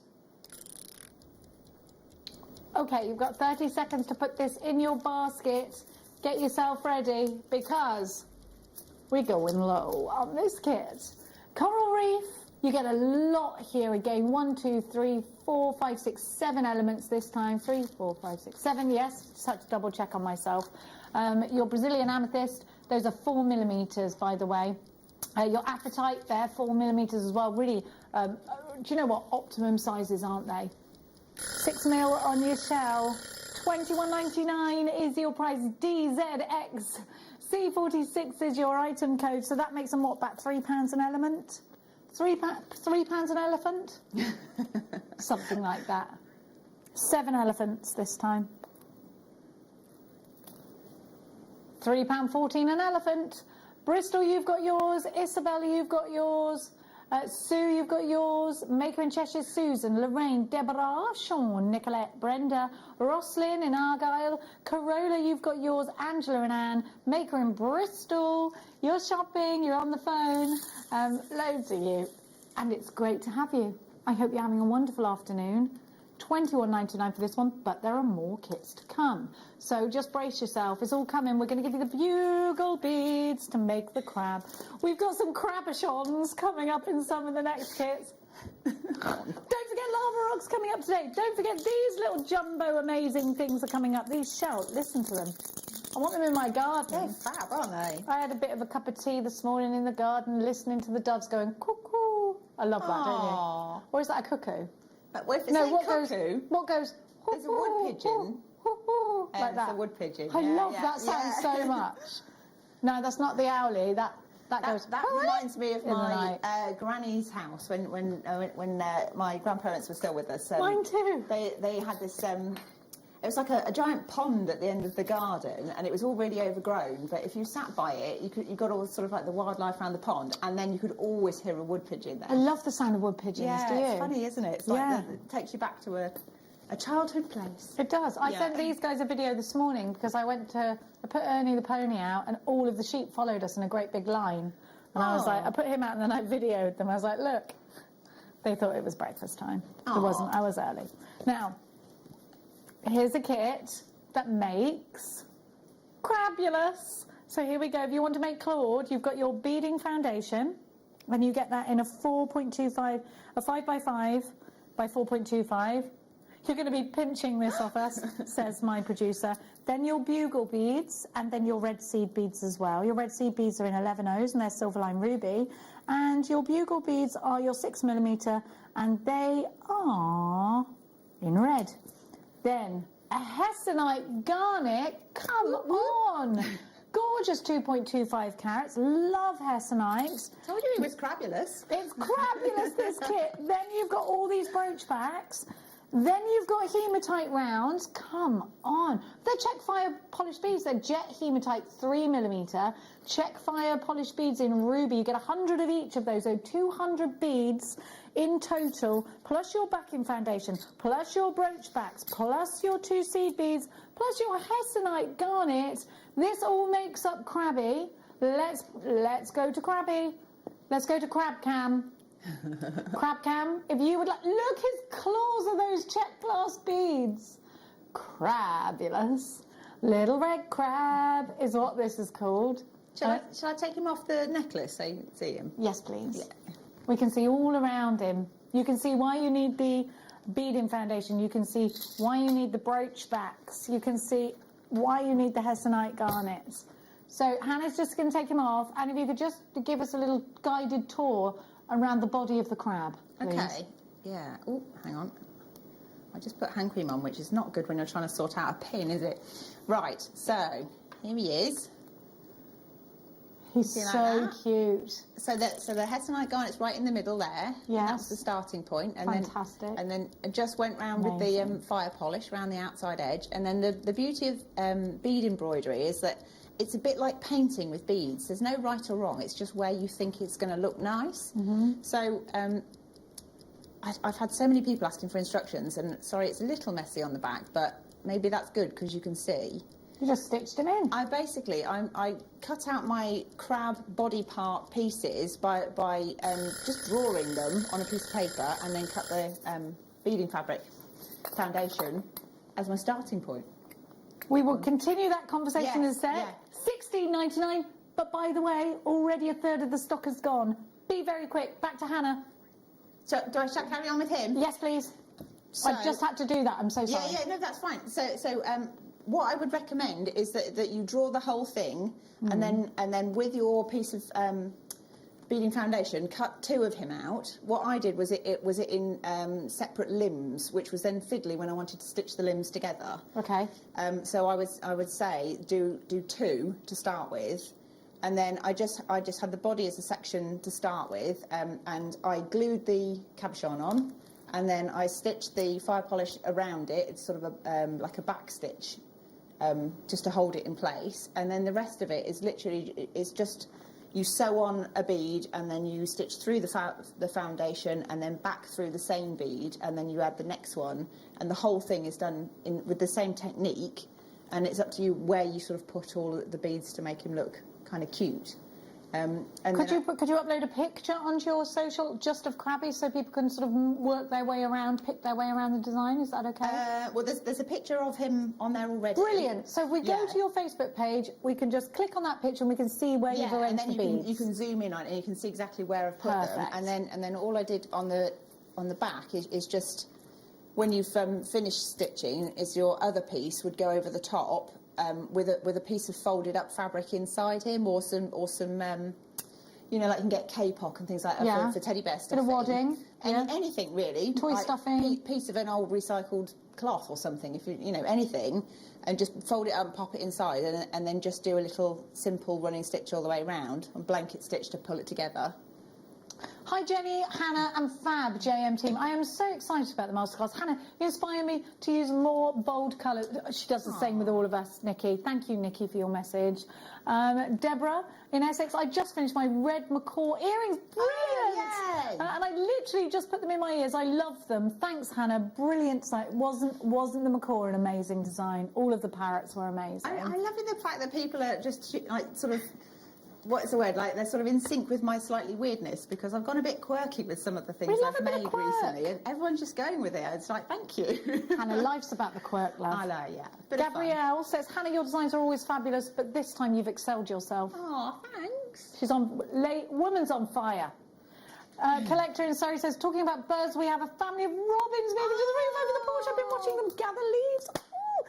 Okay, you've got 30 seconds to put this in your basket. Get yourself ready, because we're going low on this kit. Coral Reef, you get a lot here again. 1, 2, 3, 4, 5, 6, 7 elements this time. 3, 4, 5, 6, 7, yes, just had to double check on myself. Your Brazilian amethyst, those are 4 millimetres, by the way. Your apatite there, 4 millimetres as well. Really, do you know what? Optimum sizes, aren't they? 6 mil on your shell. $21.99 is your price. DZX C46 is your item code. So that makes them what, about £3 an element? £3 an elephant? Something like that. 7 elephants this time. £3.14 an elephant. Bristol, you've got yours. Isabella, you've got yours. Sue, you've got yours. Maker in Cheshire, Susan, Lorraine, Deborah, Sean, Nicolette, Brenda, Roslyn in Argyle, Corolla, you've got yours. Angela and Anne, Maker in Bristol. You're shopping, you're on the phone. Loads of you. And it's great to have you. I hope you're having a wonderful afternoon. $21.99 for this one, but there are more kits to come. So just brace yourself. It's all coming. We're going to give you the bugle beads to make the crab. We've got some crabachons coming up in some of the next kits. Don't forget lava rocks coming up today. Don't forget these little jumbo amazing things are coming up. These shells, listen to them. I want them in my garden. They're fab, aren't they? I had a bit of a cup of tea this morning in the garden, listening to the doves going cuckoo. I love that, don't you? Or is that a cuckoo? But what if it's No, a what cuckoo? What goes? There's a wood pigeon. Like It's that. a wood pigeon. I yeah, love yeah, that sound yeah. so much. No, that's not the owlie. That goes. That reminds me of in the my night. granny's house when my grandparents were still with us. Mine too. They had this. It was like a giant pond at the end of the garden, and it was all really overgrown. But if you sat by it, you got all sort of like the wildlife around the pond, and then you could always hear a wood pigeon there. I love the sound of wood pigeons. Yeah, Do you? it's funny, isn't it? It's like it takes you back to a childhood place. It does. I sent these guys a video this morning because I put Ernie the pony out, and all of the sheep followed us in a great big line. And I was like, I put him out and then I videoed them. I was like, look. They thought it was breakfast time. It wasn't. I was early. Now, here's a kit that makes crabulous. So here we go. If you want to make Claude, you've got your beading foundation, and you get that in a 4.25, a 5x5 by 4.25. You're going to be pinching this off us, says my producer. Then your bugle beads, and then your red seed beads as well. Your red seed beads are in 11Os, and they're silver line ruby. And your bugle beads are your 6mm, and they are in red. Then a hessonite garnet. Come on! Gorgeous 2.25 carats. Love hessonites. Told you it was crabulous. It's crabulous, this kit. Then you've got all these brooch backs. Then you've got hematite rounds. Come on. They're check fire polished beads. They're jet hematite 3mm. Check fire polished beads in ruby. You get 100 of each of those. So 200 beads in total, plus your backing foundation, plus your brooch backs, plus your 2 seed beads, plus your hessonite garnet. This all makes up Crabby. Let's go to Crabby. Let's go to Crab Cam. Crab Cam, if you would like, look, his claws are those check glass beads. Crabulous. Little red crab is what this is called. Shall I take him off the necklace so you can see him? Yes, please. Yeah. We can see all around him. You can see why you need the beading foundation. You can see why you need the brooch backs. You can see why you need the hessonite garnets. So Hannah's just going to take him off, and if you could just give us a little guided tour around the body of the crab, please. Okay. Yeah. Oh, hang on. I just put hand cream on, which is not good when you're trying to sort out a pin, is it? Right. So here he is. He's like so that? cute. So the hessonite garnet's right in the middle there. Yes. That's the starting point. And Fantastic. Then I just went round with the fire polish around the outside edge. And then the beauty of bead embroidery is that it's a bit like painting with beads. There's no right or wrong. It's just where you think it's going to look nice. Mm-hmm. So I've had so many people asking for instructions, and sorry, it's a little messy on the back, but maybe that's good because you can see. You just stitched him in. I cut out my crab body part pieces by just drawing them on a piece of paper, and then cut the beading fabric foundation as my starting point. We will continue that conversation Yes, as said. yeah. $16.99, but by the way, already a third of the stock is gone. Be very quick. Back to Hannah. So do I carry on with him? Yes, please. So, I just had to do that. I'm so sorry. Yeah, no, that's fine. So what I would recommend is that you draw the whole thing, and then with your piece of beading foundation, cut 2 of him out. What I did was it was in separate limbs, which was then fiddly when I wanted to stitch the limbs together. Okay. So I would say do 2 to start with, and then I just had the body as a section to start with, and I glued the cabochon on, and then I stitched the fire polish around it. It's sort of like a back stitch, just to hold it in place, and then the rest of it is literally just. You sew on a bead, and then you stitch through the foundation, and then back through the same bead, and then you add the next one, and the whole thing is done with the same technique, and it's up to you where you sort of put all the beads to make him look kind of cute. Could you upload a picture onto your social just of Crabby so people can sort of work their way around, pick their way around the design? Is that okay? Well, there's a picture of him on there already. Brilliant. So if we go to your Facebook page, we can just click on that picture and we can see where you've arranged and then the beads. you can zoom in on it and you can see exactly where I've put them. And then all I did on the on the back is just when you've finished stitching, is your other piece would go over the top with a piece of folded up fabric inside him, or some you know, like you can get K-pop and things like that for teddy bear Bit stuffing. of wadding. Anything really. Toy like stuffing. Piece of an old recycled cloth or something, if you know, anything, and just fold it up and pop it inside, and then just do a little simple running stitch all the way around and blanket stitch to pull it together. Hi Jenny, Hannah and Fab JM team. I am so excited about the masterclass. Hannah, you inspire me to use more bold colours. She does the same with all of us, Nikki. Thank you, Nikki, for your message. Deborah in Essex, I just finished my red macaw earrings. Brilliant! Oh, yay. And I literally just put them in my ears. I love them. Thanks, Hannah. Brilliant design. Wasn't the macaw an amazing design? All of the parrots were amazing. I love the fact that people are just like sort of, what's the word, like they're sort of in sync with my slightly weirdness, because I've gone a bit quirky with some of the things I've made recently, and everyone's just going with it. It's like, thank you. Hannah, life's about the quirk, love. I know, yeah. Bit of fun. Gabrielle says, Hannah, your designs are always fabulous, but this time you've excelled yourself. Oh, thanks. She's on, woman's on fire. Collector in Surrey says, talking about birds, we have a family of robins moving to the roof over the porch. I've been watching them gather leaves.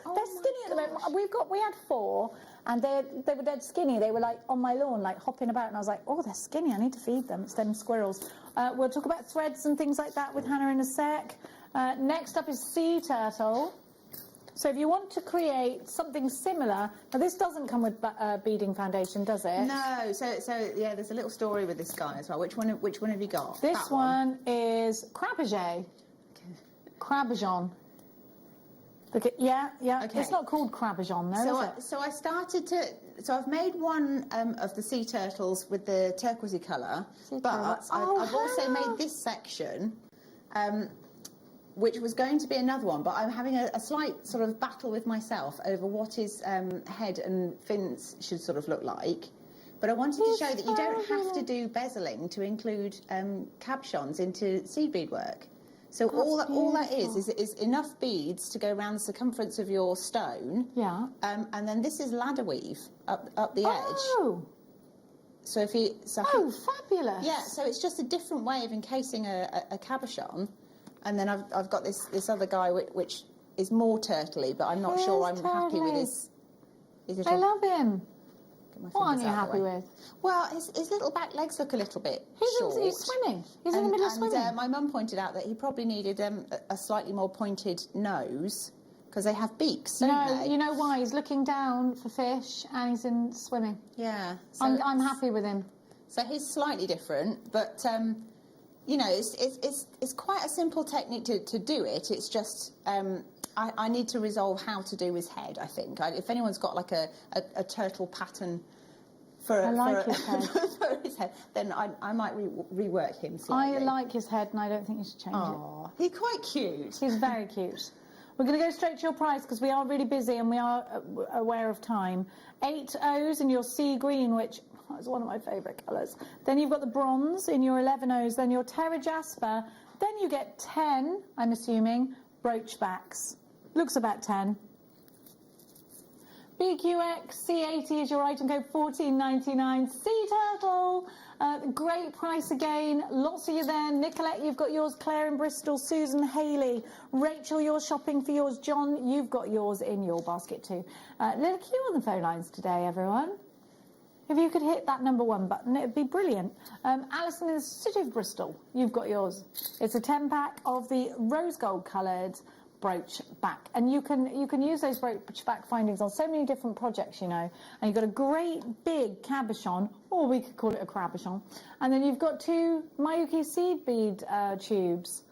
Oh, they're skinny at the moment. We had 4, and they were dead skinny. They were like on my lawn, like hopping about, and I was like, oh, they're skinny. I need to feed them. It's them squirrels. We'll talk about threads and things like that with Hannah in a sec. Next up is sea turtle. So if you want to create something similar, now this doesn't come with beading foundation, does it? No. So yeah, there's a little story with this guy as well. Which one have you got? This one is Crabagé. Crabagnon. Okay, yeah. Okay. It's not called Crabagnon, though, is it? So I started to. So I've made one of the sea turtles with the turquoisey colour, but I've also made this section, which was going to be another one. But I'm having a slight sort of battle with myself over what his head and fins should sort of look like. But I wanted to show that you don't have to do bezeling to include cabochons into seed bead work. So all that is enough beads to go around the circumference of your stone. Yeah. And then this is ladder weave up the edge. Oh. So if you fabulous. Yeah. So it's just a different way of encasing a cabochon. And then I've got this other guy which is more turtley, but I'm not sure I'm happy with his. I love him. What aren't you happy with? Well, his little back legs look a little bit short. He's swimming. He's in the middle of swimming. My mum pointed out that he probably needed a slightly more pointed nose, because they have beaks, don't they? You know why? He's looking down for fish and he's in swimming. Yeah. So I'm happy with him. So he's slightly different, but you know, it's quite a simple technique to do it. It's just I need to resolve how to do his head, I think. If anyone's got like a turtle pattern for his head, then I might rework him slightly. I like his head, and I don't think you should change it. He's quite cute. He's very cute. We're going to go straight to your price because we are really busy and we are aware of time. 8 O's in your sea green, which is one of my favourite colours. Then you've got the bronze in your 11 O's, then your terra jasper. Then you get 10, I'm assuming, brooch backs. Looks about 10. BQX C80 is your item code, $14.99. Sea turtle, great price again. Lots of you there. Nicolette, you've got yours. Claire in Bristol. Susan, Haley, Rachel, you're shopping for yours. John, you've got yours in your basket too. Little Q on the phone lines today, everyone. If you could hit that number 1 button, it would be brilliant. Alison in the city of Bristol, you've got yours. It's a 10-pack of the rose gold coloured brooch back, and you can use those brooch back findings on so many different projects, you know. And you've got a great big cabochon, or we could call it a crabochon, and then you've got 2 Miyuki seed bead tubes,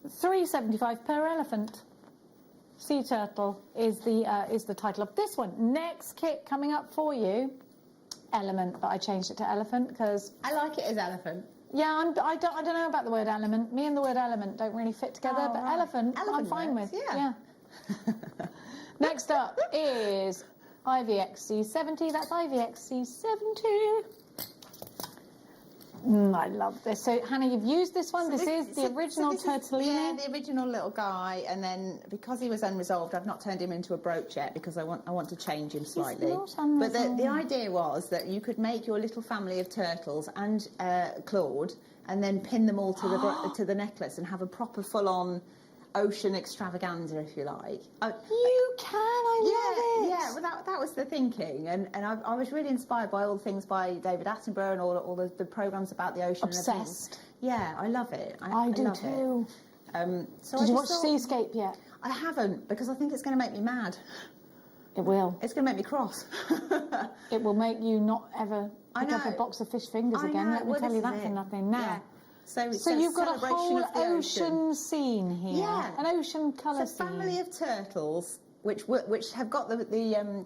$3.75 per elephant. Sea turtle is the title of this one. Next kit coming up for you, element, but I changed it to elephant because I like it as elephant. Yeah, I don't know about the word element. Me and the word element don't really fit together, but elephant I'm fine with. Yeah. Next up is IVXC70. That's IVXC70. I love this. So, Hannah, you've used this one. This is the original Turtellini. Yeah, the original little guy. And then because he was unresolved, I've not turned him into a brooch yet because I want to change him slightly. not But the unresolved. idea was that you could make your little family of turtles and Claude, and then pin them all to the necklace and have a proper full-on ocean extravaganza, if you like. You can. I love it. Yeah, well, that was the thinking, and I was really inspired by all the things by David Attenborough and all the programmes about the ocean. Obsessed. And everything. Yeah, I love it. I do love too. It. So Did I you watch just thought- Seascape yet? I haven't, because I think it's going to make me mad. It will. It's going to make me cross. It will make you not ever I pick up a know. box of fish fingers I again. know. Let me Well, tell you this that is for it. nothing. Now. Yeah. So it's So a you've got a celebration whole of the ocean scene here. Yeah. An ocean colour It's a scene. family of turtles which have got the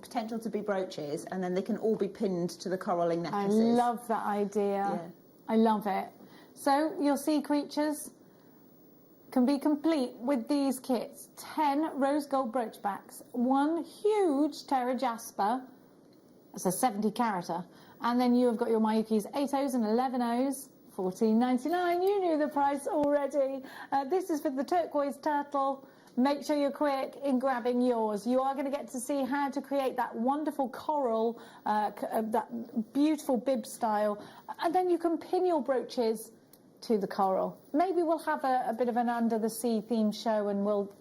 potential to be brooches, and then they can all be pinned to the coralling I necklaces. love that idea. Yeah. I love it. So your sea creatures can be complete with these kits. 10 rose gold brooch backs, 1 huge Terra Jasper, that's a 70 carater, and then you have got your Mayukis 8Os and 11Os, $14.99. You knew the price already. This is for the turquoise turtle. Make sure you're quick in grabbing yours. You are going to get to see how to create that wonderful coral, that beautiful bib style, and then you can pin your brooches to the coral. Maybe we'll have a bit of an under the sea theme show, and we'll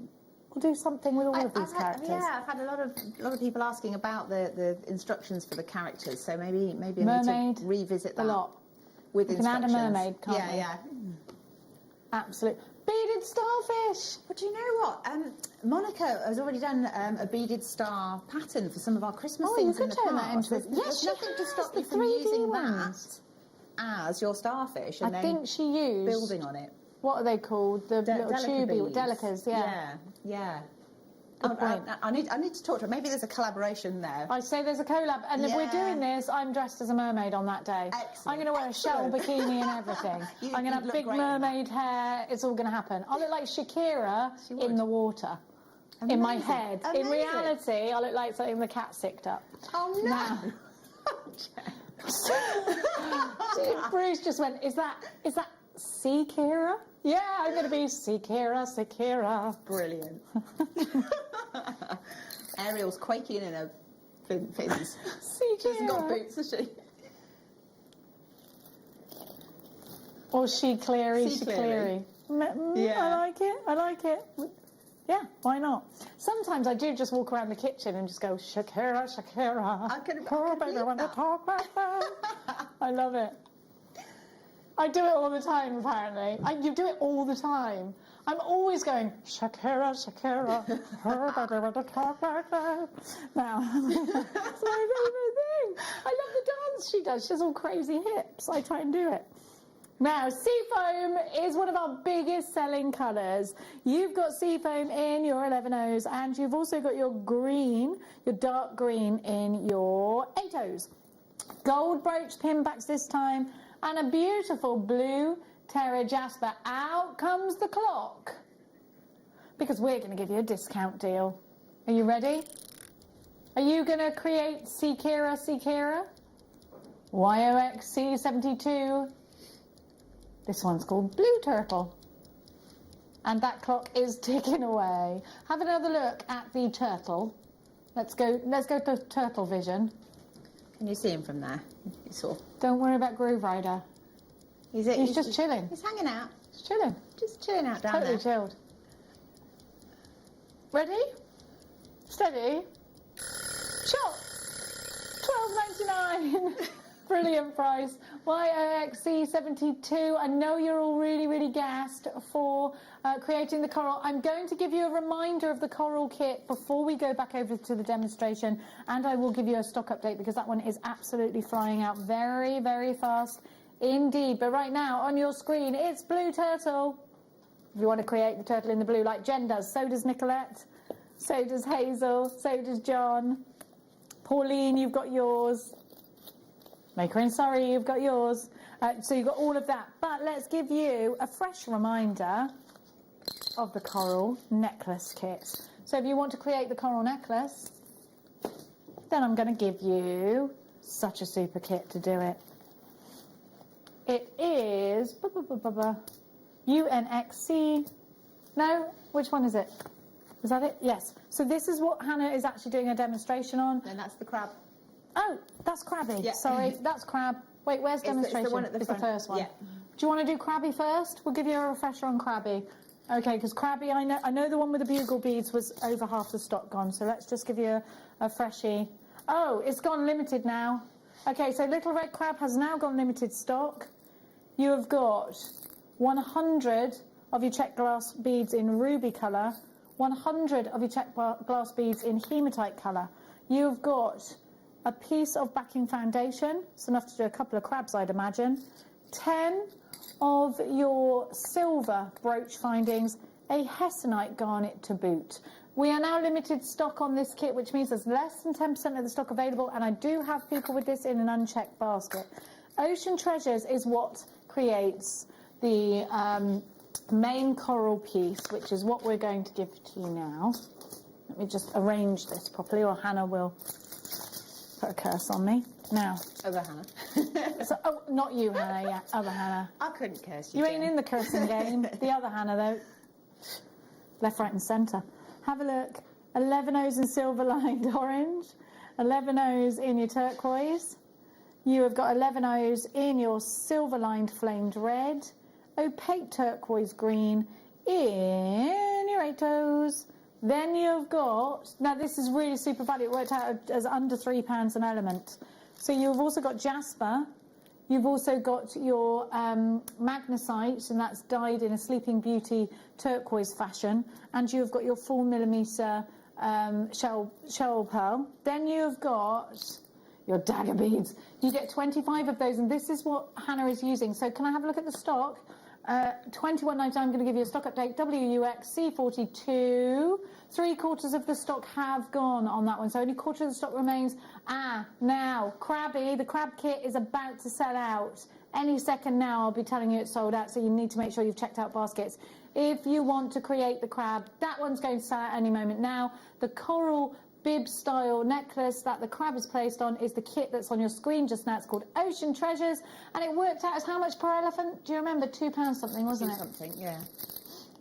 do something with all of these characters. I've had a lot of people asking about the instructions for the characters, so maybe I need Mermaid, to revisit that a lot. with We can add a instructions. mermaid, can't we? Yeah. Absolutely. Beaded starfish. But do you know what? Monica has already done a beaded star pattern for some of our Christmas Oh, things you in could the turn that past. into a- There's Yes, she nothing to has, stop the you from 3D using ones. that as your starfish and I then think she used building on it. What are they called? The little Delica tubey beads. delicas. Yeah. Yeah. Good point. I need to talk to her. Maybe there's a collaboration there. I say there's a collab, and if we're Yeah. doing this, I'm dressed as a mermaid on that day. Excellent. I'm going to wear a shell Excellent. bikini and everything. You'd I'm going to have look big great in that. mermaid hair. It's all going to happen. I'll look like Shakira in the water. In my Amazing. head. In Amazing. reality, I look like something the cat sicked up. Oh no! Now. Bruce just went, is that Sea Kira? Yeah, I'm going to be Sea Kira. Brilliant. Ariel's quaking in her fins. Sea She hasn't got Kira. boots, has she? Or She Cleary, Sea She Cleary. Cleary. Yeah. I like it. Yeah, why not? Sometimes I do just walk around the kitchen and just go, Shakira. I can Oh, baby, believe want to that. talk like that. I love it. I do it all the time, apparently. You do it all the time. I'm always going, Shakira. Oh, baby, want to talk like that. Now, it's my favourite thing. I love the dance she does. She has all crazy hips. I try and do it. Now, seafoam is one of our biggest selling colours. You've got seafoam in your 11Os, and you've also got your green, your dark green in your 8Os. Gold brooch pin backs this time, and a beautiful blue Terra Jasper. Out comes the clock, because we're going to give you a discount deal. Are you ready? Are you going to create Seakira? YOXC72. This one's called Blue Turtle. And that clock is ticking away. Have another look at the turtle. Let's go to turtle vision. Can you see him from there? You saw. Don't worry about Groove Rider. He's just chilling. He's hanging out. He's chilling. Just chilling out down Totally there. chilled. Ready? Steady. Shot. $12.99. Brilliant price. YOXC72. I know you're all really gassed for creating the coral. I'm going to give you a reminder of the coral kit before we go back over to the demonstration, and I will give you a stock update because that one is absolutely flying out very fast indeed. But right now on your screen, it's Blue Turtle. If you want to create the turtle in the blue like Jen does, so does Nicolette, so does Hazel, so does John. Pauline, you've got yours. Maker and Sorry, you've got yours. So you've got all of that. But let's give you a fresh reminder of the coral necklace kit. So if you want to create the coral necklace, then I'm going to give you such a super kit to do it. It is UNXC. No, which one is it? Is that it? Yes. So this is what Hannah is actually doing a demonstration on. And that's the crab. Oh, that's Crabby. Yeah. Sorry, that's Crab. Wait, where's demonstration? It's the one at the It's front. the first one. Yeah. Do you want to do Crabby first? We'll give you a refresher on Crabby. Okay, because Crabby, I know the one with the bugle beads was over half the stock gone, so let's just give you a freshie. Oh, it's gone limited now. Okay, so Little Red Crab has now gone limited stock. You have got 100 of your check glass beads in ruby colour, 100 of your check glass beads in hematite colour. You've got a piece of backing foundation, it's enough to do a couple of crabs, I'd imagine. 10 of your silver brooch findings, a hessonite garnet to boot. We are now limited stock on this kit, which means there's less than 10% of the stock available, and I do have people with this in an unchecked basket. Ocean Treasures is what creates the main coral piece, which is what we're going to give to you now. Let me just arrange this properly, or Hannah will put a curse on me. Now. Other Hannah. So, oh, not you, Hannah, yeah, other Hannah. I couldn't curse you. You ain't in the cursing game. The other Hannah, though. Left, right and centre. Have a look. 11 O's in silver lined orange. 11 O's in your turquoise. You have got 11 O's in your silver lined flamed red. Opaque turquoise green in your 8 O's. Then you've got, now this is really super value, it worked out as under £3 an element. So you've also got jasper, you've also got your magnesite, and that's dyed in a Sleeping Beauty turquoise fashion, and you've got your 4mm shell pearl. Then you've got your dagger beads. You get 25 of those, and this is what Hannah is using. So can I have a look at the stock? 21.99. I'm going to give you a stock update. WUX C42. 3/4 of the stock have gone on that one, so only 1/4 of the stock remains. Now Crabby, the crab kit is about to sell out any second now. I'll be telling you it's sold out, so you need to make sure you've checked out baskets if you want to create the crab. That one's going to sell out any moment now. The coral bib style necklace that the crab is placed on is the kit that's on your screen just now. It's called Ocean Treasures, and it worked out as how much per elephant? Do you remember? £2 something, wasn't it? Something, yeah.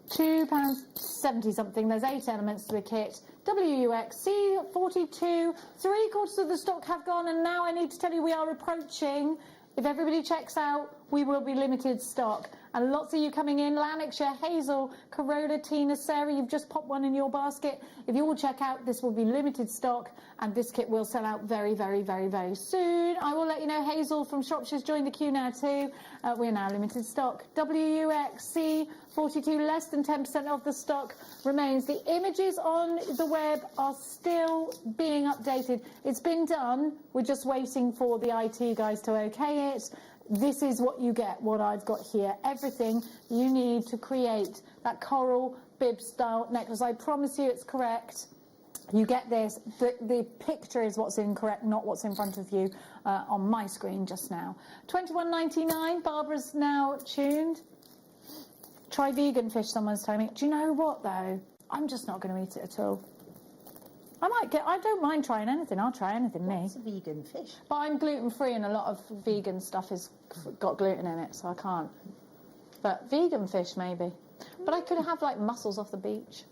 £2.70 something. There's 8 elements to the kit. WUX C42. 3/4 of the stock have gone, and now I need to tell you we are approaching. If everybody checks out, we will be limited stock. And lots of you coming in. Lanarkshire, Hazel, Corolla, Tina, Sarah, you've just popped one in your basket. If you all check out, this will be limited stock, and this kit will sell out very, very, very, very soon. I will let you know Hazel from Shropshire's joined the queue now too. We're now limited stock. WUXC 42, less than 10% of the stock remains. The images on the web are still being updated. It's been done. We're just waiting for the IT guys to okay it. This is what you get, what I've got here. Everything you need to create that coral bib style necklace. I promise you it's correct. You get this. The picture is what's incorrect, not what's in front of you on my screen just now. £21.99. Barbara's now tuned. Try vegan fish, someone's telling me. Do you know what, though? I'm just not going to eat it at all. I don't mind trying anything. I'll try anything, me. What's a vegan fish? But I'm gluten-free, and a lot of vegan stuff has got gluten in it, so I can't. But vegan fish, maybe. But I could have, like, mussels off the beach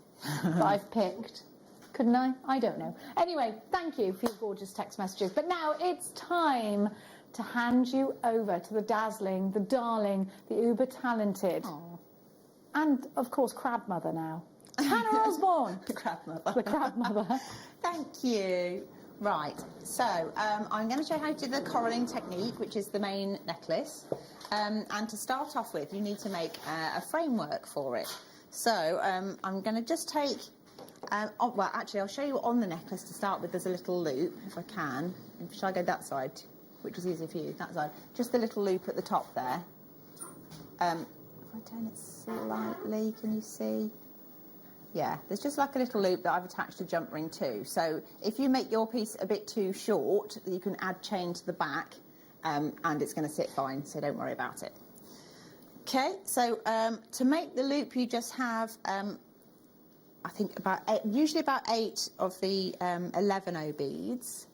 that I've picked. Couldn't I? I don't know. Anyway, thank you for your gorgeous text messages. But now it's time to hand you over to the dazzling, the darling, the uber-talented, and, of course, Crab Mother now. Hannah Osborne. The crab mother. The Crab Mother. Thank you. Right, so I'm going to show you how to do the coralling technique, which is the main necklace. And to start off with, you need to make a framework for it. So I'm going to just take, well, actually, I'll show you on the necklace to start with. There's a little loop, if I can. Shall I go that side, which is easier for you, that side? Just the little loop at the top there. If I turn it slightly, can you see? Yeah, there's just like a little loop that I've attached a jump ring to. So if you make your piece a bit too short, you can add chain to the back, and it's going to sit fine, so don't worry about it. Okay, so to make the loop, you just have, I think usually about 8 of the 11 O beads.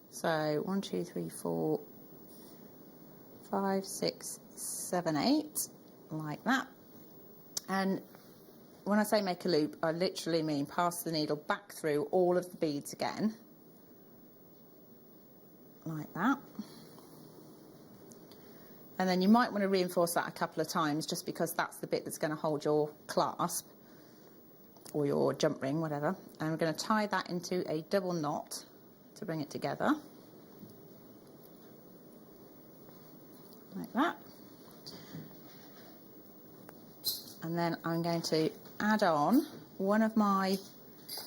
So 1, 2, 3, 4, 5, 6, 7, 8, like that. And when I say make a loop, I literally mean pass the needle back through all of the beads again, like that. And then you might want to reinforce that a couple of times, just because that's the bit that's going to hold your clasp or your jump ring, whatever. And we're going to tie that into a double knot to bring it together, like that. And then I'm going to add on one of my,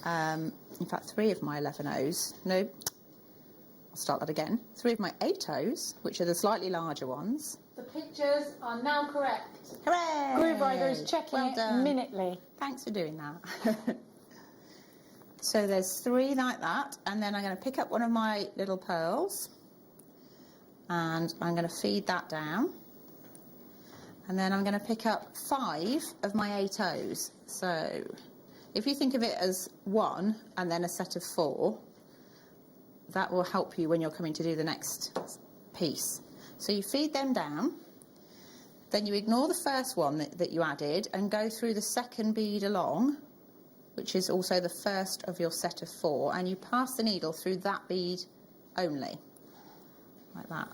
in fact 3 of my 11Os, no, I'll start that again, 3 of my 8Os, which are the slightly larger ones. The pictures are now correct. Hooray! Groove Rider is checking Well it done. minutely. Thanks for doing that. So there's 3 like that, and then I'm going to pick up one of my little pearls, and I'm going to feed that down. And then I'm going to pick up 5 of my 8Os. So if you think of it as 1 and then a set of 4, that will help you when you're coming to do the next piece. So you feed them down, then you ignore the first one that you added and go through the second bead along, which is also the first of your set of 4, and you pass the needle through that bead only, like that.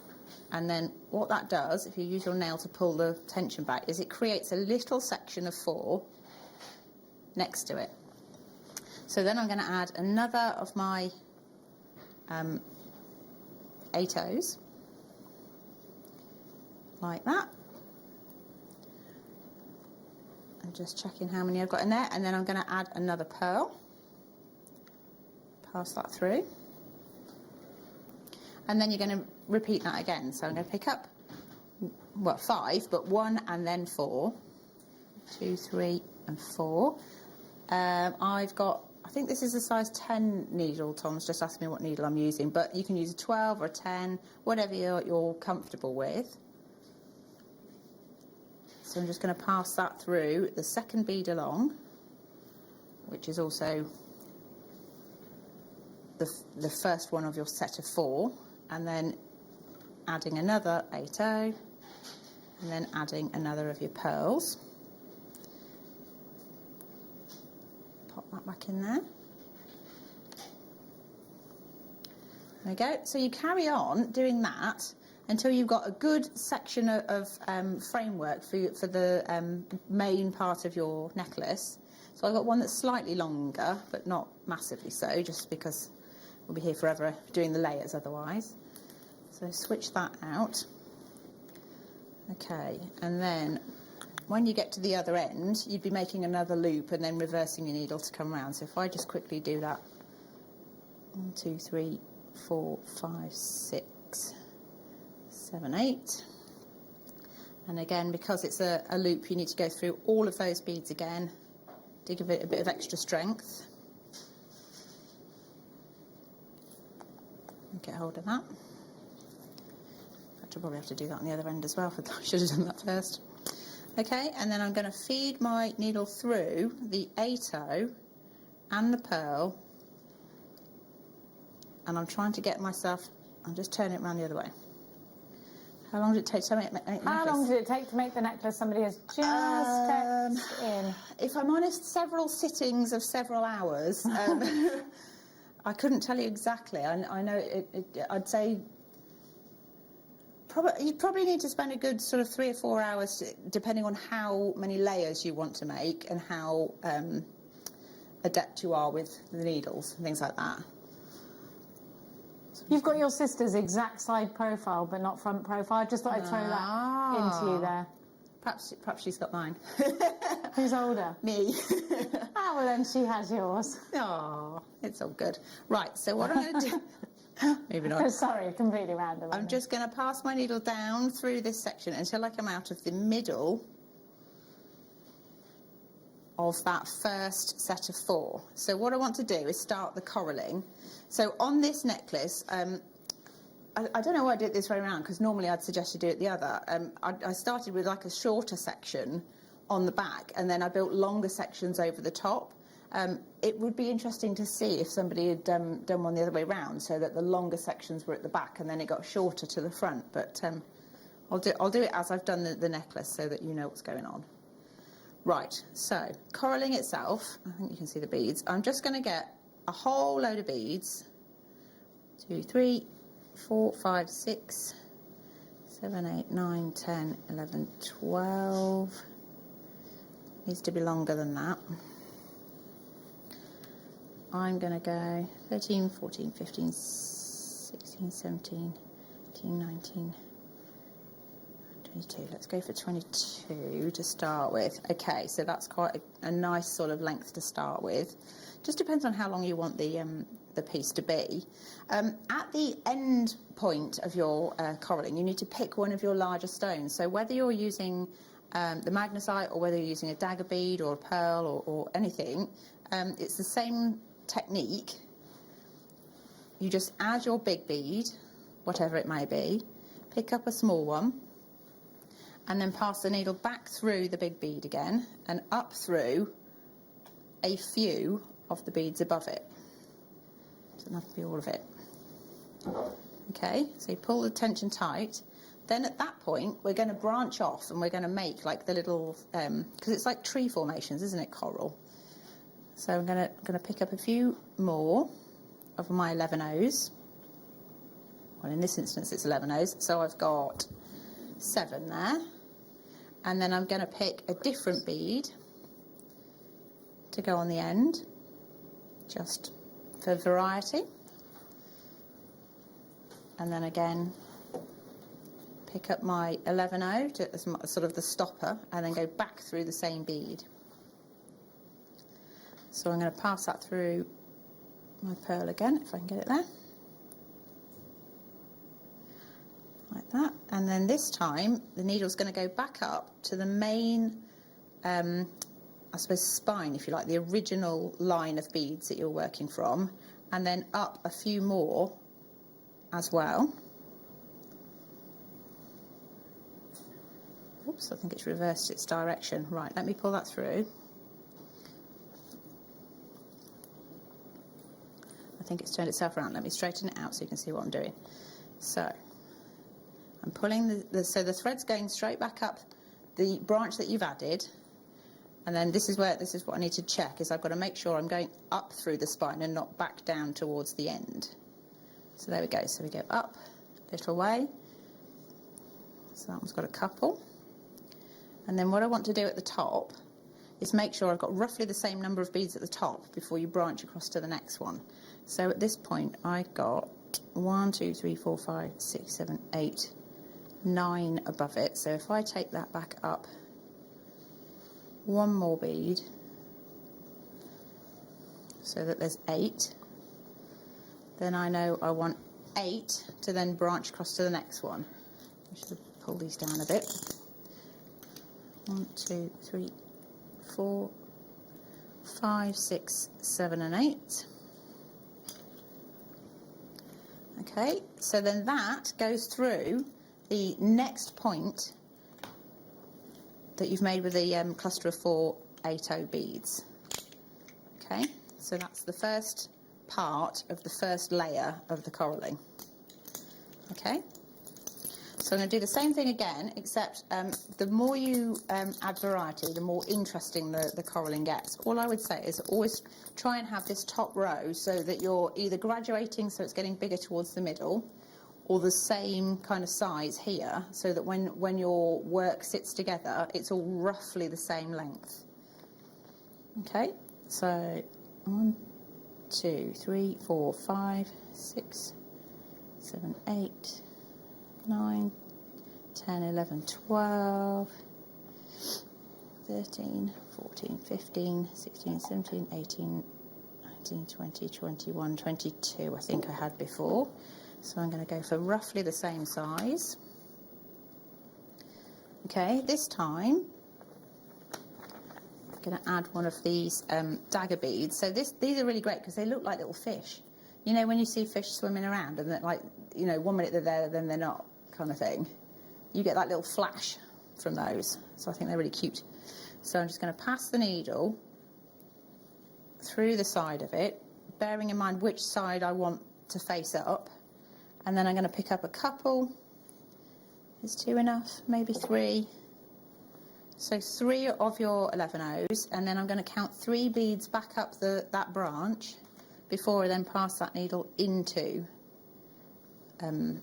And then what that does, if you use your nail to pull the tension back, is it creates a little section of 4 next to it. So then I'm going to add another of my 8Os, like that. I'm just checking how many I've got in there, and then I'm going to add another pearl, pass that through. And then you're going to repeat that again. So I'm going to pick up, well, 5, but 1 and then 4. 2, 3, and 4. I've got, I think this is a size 10 needle. Tom's just asked me what needle I'm using, but you can use a 12 or a 10, whatever you're comfortable with. So I'm just going to pass that through the second bead along, which is also the first one of your set of 4, and then adding another 8O, and then adding another of your pearls. Pop that back in there. There we go. So you carry on doing that until you've got a good section of framework for the main part of your necklace. So I've got one that's slightly longer, but not massively so, just because we'll be here forever doing the layers otherwise. So switch that out. Okay, and then when you get to the other end, you'd be making another loop and then reversing your needle to come round. So if I just quickly do that, 1, 2, 3, 4, 5, 6, 7, 8. And again, because it's a loop, you need to go through all of those beads again to give it a bit of extra strength. Get hold of that. I'll probably have to do that on the other end as well. I should have done that first. Okay, and then I'm going to feed my needle through the 8O and the pearl, and I'm trying to get myself, I'm just turning it around the other way. How long did it take to make the necklace? How long did it take to make the necklace? Somebody has just texted in. If I'm honest, several sittings of several hours. I couldn't tell you exactly. I know I'd say you probably need to spend a good sort of 3 or 4 hours, depending on how many layers you want to make and how adept you are with the needles and things like that. You've got your sister's exact side profile, but not front profile. I just thought I'd throw that into you there. Perhaps she's got mine. Who's older? Me. Ah, well then she has yours. Oh, it's all good. Right, so what I'm going to do... Maybe not. Sorry, completely random. I'm just going to pass my needle down through this section until I come out of the middle of that first set of 4. So what I want to do is start the coralling. So on this necklace, I don't know why I did it this way around, because normally I'd suggest you do it the other. I started with like a shorter section on the back, and then I built longer sections over the top. It would be interesting to see if somebody had done one the other way round, so that the longer sections were at the back and then it got shorter to the front, but I'll do it as I've done the necklace so that you know what's going on. Right, so coralling itself, I think you can see the beads. I'm just going to get a whole load of beads. 2, 3, 4, 5, 6, 7, 8, 9, 10, 11, 12. Needs to be longer than that. I'm going to go 13, 14, 15, 16, 17, 18, 19, 22. Let's go for 22 to start with. Okay, so that's quite a nice sort of length to start with. Just depends on how long you want the piece to be. At the end point of your coralling, you need to pick one of your larger stones. So whether you're using the magnesite or whether you're using a dagger bead or a pearl or anything, it's the same technique. You just add your big bead, whatever it may be, pick up a small one, and then pass the needle back through the big bead again and up through a few of the beads above it. Doesn't have to be all of it. Okay, so you pull the tension tight. Then at that point, we're going to branch off and we're going to make like the little, because it's like tree formations, isn't it, coral? So I'm going to pick up a few more of my 11 O's. Well, in this instance, it's 11 O's, so I've got 7 there. And then I'm going to pick a different bead to go on the end, just for variety. And then again, pick up my 11O as sort of the stopper, and then go back through the same bead. So I'm going to pass that through my pearl again, if I can get it there. Like that. And then this time, the needle's going to go back up to the main, I suppose, spine, if you like, the original line of beads that you're working from, and then up a few more as well. Oops, I think it's reversed its direction. Right, let me pull that through. I think it's turned itself around. Let me straighten it out so you can see what I'm doing. So I'm pulling so the thread's going straight back up the branch that you've added, and then this is what I need to check, is I've got to make sure I'm going up through the spine and not back down towards the end. So there we go. So we go up a little way. So that one's got a couple. And then what I want to do at the top is make sure I've got roughly the same number of beads at the top before you branch across to the next one. So at this point I got 1, 2, 3, 4, 5, 6, 7, 8, 9 above it. So if I take that back up one more bead, so that there's 8, then I know I want 8 to then branch across to the next one. I should pull these down a bit. 1, 2, 3, 4, 5, 6, 7 and 8. Okay, so then that goes through the next point that you've made with the cluster of 4 8O beads. Okay, so that's the first part of the first layer of the coralling. Okay, so I'm going to do the same thing again, except the more you add variety, the more interesting the coralling gets. All I would say is always try and have this top row so that you're either graduating, so it's getting bigger towards the middle, or the same kind of size here, so that when your work sits together, it's all roughly the same length. Okay, so 1, 2, 3, 4, 5, 6, 7, 8, 9, 10, 11, 12, 13, 14, 15, 16, 17, 18, 19, 20, 21, 22 I think I had before. So I'm going to go for roughly the same size. Okay, this time I'm going to add one of these dagger beads. So these are really great because they look like little fish. You know, when you see fish swimming around and they're like, you know, 1 minute they're there, then they're not, kind of thing. You get that little flash from those. So I think they're really cute. So I'm just going to pass the needle through the side of it, bearing in mind which side I want to face up. And then I'm going to pick up a couple Is 2 enough? Maybe 3. So 3 of your 11 O's, and then I'm going to count 3 beads back up that branch before I then pass that needle into, I want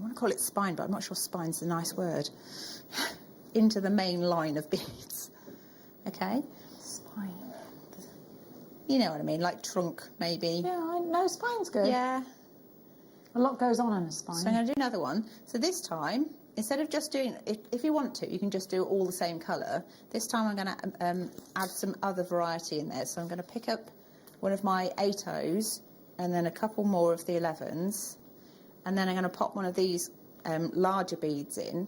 to call it spine, but I'm not sure spine's a nice word, into the main line of beads. Okay? Spine. You know what I mean, like trunk maybe. Yeah, I know spine's good. Yeah. A lot goes on in a spine. So I'm going to do another one. So this time, instead of just doing, if you want to, you can just do all the same colour. This time I'm going to add some other variety in there. So I'm going to pick up one of my 8 O's and then a couple more of the 11s. And then I'm going to pop one of these larger beads in.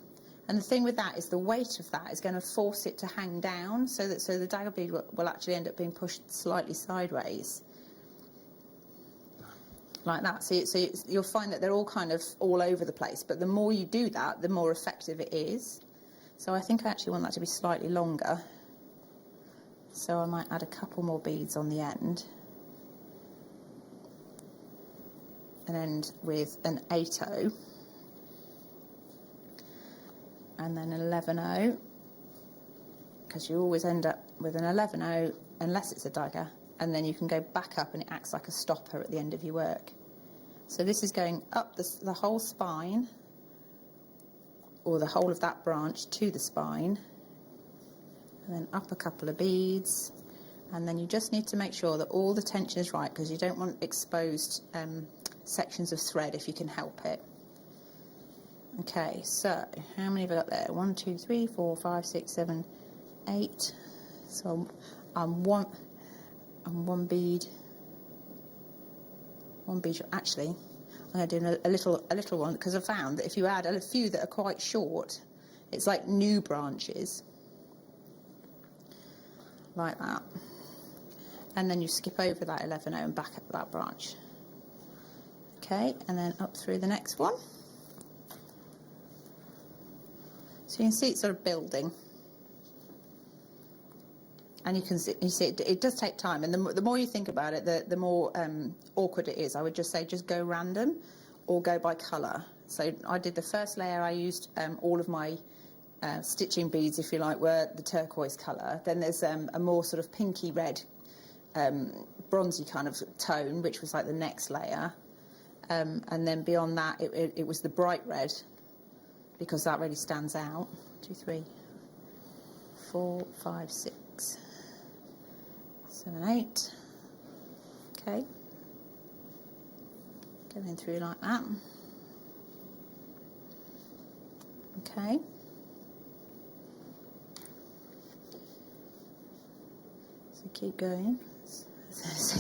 And the thing with that is the weight of that is going to force it to hang down so the dagger bead will actually end up being pushed slightly sideways. Like that. So you'll find that they're all kind of all over the place, but the more you do that, the more effective it is. So I think I actually want that to be slightly longer. So I might add a couple more beads on the end. And end with an 8O. And then an 11O. Because you always end up with an 11O unless it's a dagger. And then you can go back up and it acts like a stopper at the end of your work. So this is going up the whole spine, or the whole of that branch to the spine, and then up a couple of beads, and then you just need to make sure that all the tension is right, because you don't want exposed sections of thread if you can help it. Okay, so how many have I got there? 1, 2, 3, 4, 5, 6, 7, 8. So I'm one bead. Actually, I'm going to do a little one, because I found that if you add a few that are quite short, it's like new branches, like that, and then you skip over that 11O and back up that branch. Okay, and then up through the next one. So you can see it's sort of building. And you can see it does take time, and the more you think about it, the more awkward it is. I would just say just go random or go by colour. So I did the first layer, I used all of my stitching beads, if you like, were the turquoise colour. Then there's a more sort of pinky red, bronzy kind of tone, which was like the next layer. And then beyond that, it was the bright red, because that really stands out. 2, 3, 4, 5, 6. 7, 8. Okay. Going through like that. Okay. So keep going.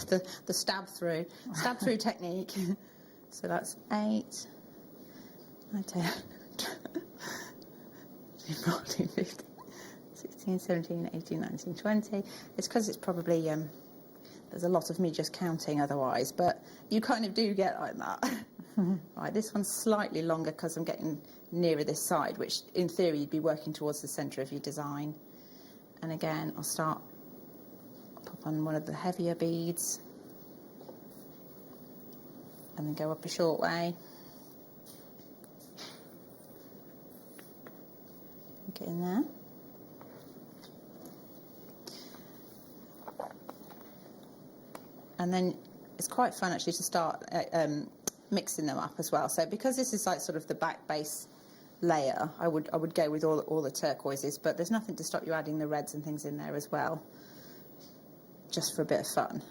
the stab through technique. So that's 8. 9, 10, 14, 15. 16, 17, 18, 19, 20. It's because it's probably, there's a lot of me just counting otherwise, but you kind of do get like that. Right, this one's slightly longer because I'm getting nearer this side, which in theory you'd be working towards the centre of your design. And again, I'll pop on one of the heavier beads, and then go up a short way. Get in there. And then it's quite fun actually to start mixing them up as well. So because this is like sort of the back base layer, I would go with all the turquoises, but there's nothing to stop you adding the reds and things in there as well, just for a bit of fun.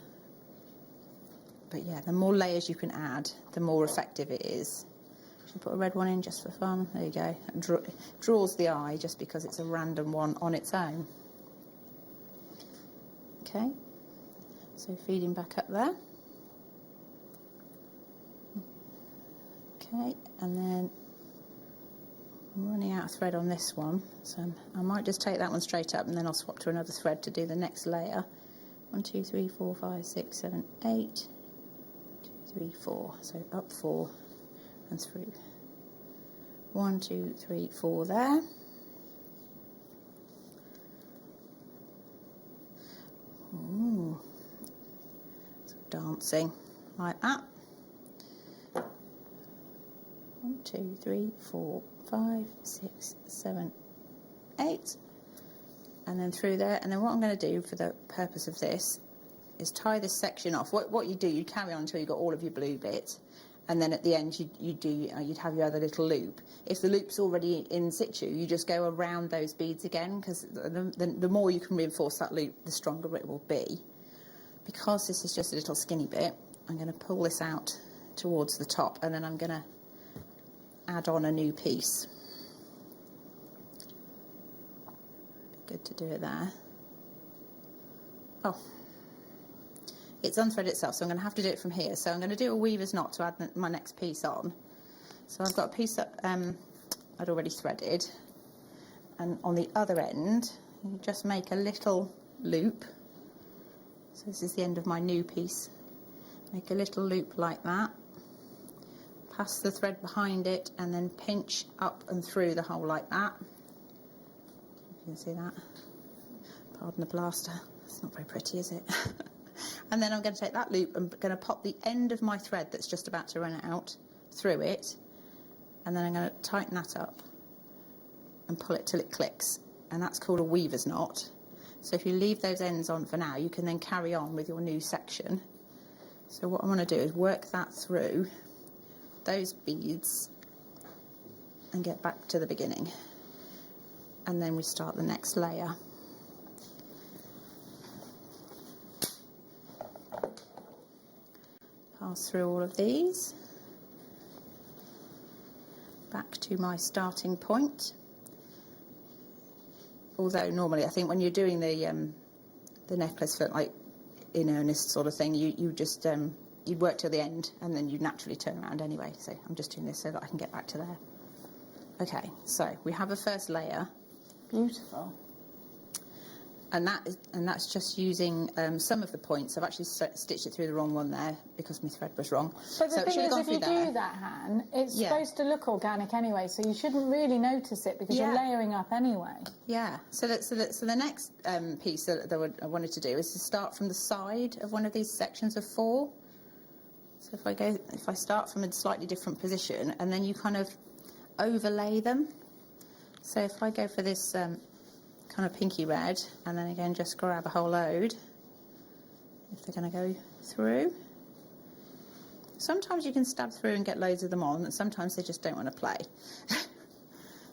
But yeah, the more layers you can add, the more effective it is. Should put a red one in just for fun. There you go. It draws the eye just because it's a random one on its own. Okay. So feeding back up there. Okay, and then I'm running out of thread on this one, so I might just take that one straight up, and then I'll swap to another thread to do the next layer. 1, 2, 3, 4, 5, 6, 7, 8. 2, 3, 4. So up 4 and through. 1, 2, 3, 4 there. Ooh. Dancing like that. 1, 2, 3, 4, 5, 6, 7, 8, and then through there. And then what I'm going to do for the purpose of this is tie this section off. What you do, you carry on until you've got all of your blue bit, and then at the end you'd have your other little loop. If the loop's already in situ, you just go around those beads again, because the more you can reinforce that loop, the stronger it will be. Because this is just a little skinny bit, I'm going to pull this out towards the top, and then I'm going to add on a new piece. Good to do it there. Oh, it's unthreaded itself, so I'm going to have to do it from here. So I'm going to do a weaver's knot to add my next piece on. So I've got a piece that I'd already threaded, and on the other end you just make a little loop. So this is the end of my new piece. Make a little loop like that, pass the thread behind it, and then pinch up and through the hole like that. You can see that. Pardon the plaster, it's not very pretty, is it? And then I'm going to take that loop and going to pop the end of my thread that's just about to run out through it, and then I'm going to tighten that up and pull it till it clicks, and that's called a weaver's knot. So if you leave those ends on for now, you can then carry on with your new section. So what I want to do is work that through those beads and get back to the beginning, and then we start the next layer. Pass through all of these, back to my starting point. Although normally I think when you're doing the necklace for like in earnest sort of thing, you just you'd work till the end and then you naturally turn around anyway. So I'm just doing this so that I can get back to there. Okay, so we have a first layer. Beautiful. And that's just using some of the points. I've actually stitched it through the wrong one there because my thread was wrong. But the so thing is, if you do that, Han, it's supposed to look organic anyway, so you shouldn't really notice it because you're layering up anyway. Yeah. So the next piece that I wanted to do is to start from the side of one of these sections of 4. So if I start from a slightly different position, and then you kind of overlay them. So if I go for this kind of pinky red, and then again just grab a whole load if they're going to go through. Sometimes you can stab through and get loads of them on, and sometimes they just don't want to play.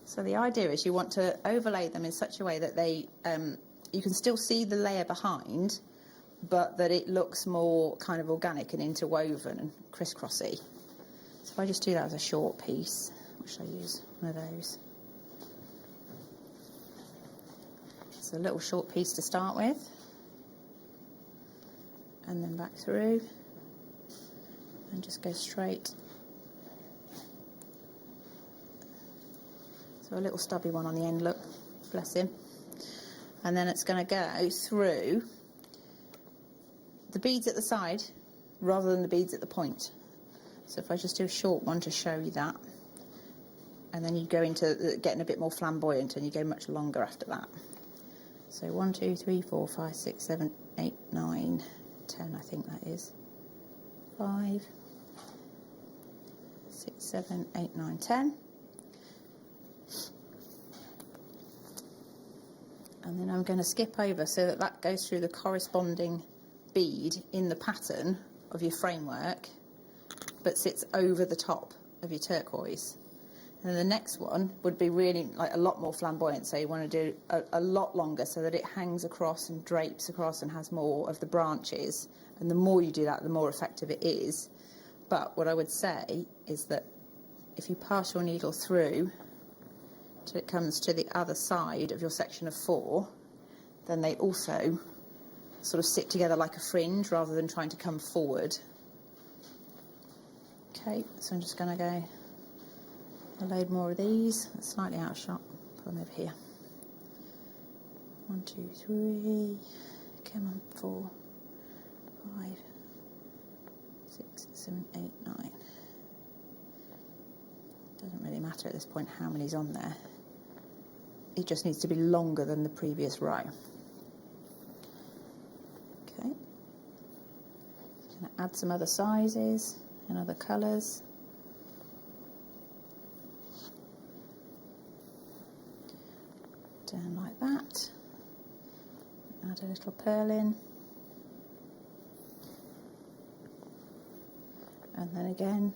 So the idea is you want to overlay them in such a way that they you can still see the layer behind, but that it looks more kind of organic and interwoven and crisscrossy. So if I just do that as a short piece, which I use one of those. It's a little short piece to start with, and then back through, and just go straight. So a little stubby one on the end, look, bless him. And then it's going to go through the beads at the side rather than the beads at the point. So if I just do a short one to show you that, and then you go into getting a bit more flamboyant, and you go much longer after that. So 1, 2, 3, 4, 5, 6, 7, 8, 9, 10, I think that is. 5, 6, 7, 8, 9, 10. And then I'm going to skip over so that that goes through the corresponding bead in the pattern of your framework, but sits over the top of your turquoise. And then the next one would be really like a lot more flamboyant, so you want to do a lot longer so that it hangs across and drapes across and has more of the branches. And the more you do that, the more effective it is. But what I would say is that if you pass your needle through till it comes to the other side of your section of 4, then they also sort of sit together like a fringe rather than trying to come forward. Okay, so I'm just going to go a load more of these. That's slightly out of shot. Put them over here. 1, 2, 3. Come on, 4, 5, 6, 7, 8, 9. Doesn't really matter at this point how many's on there. It just needs to be longer than the previous row. Okay. Just going to add some other sizes and other colours. down like that. Add a little pearl in. And then again,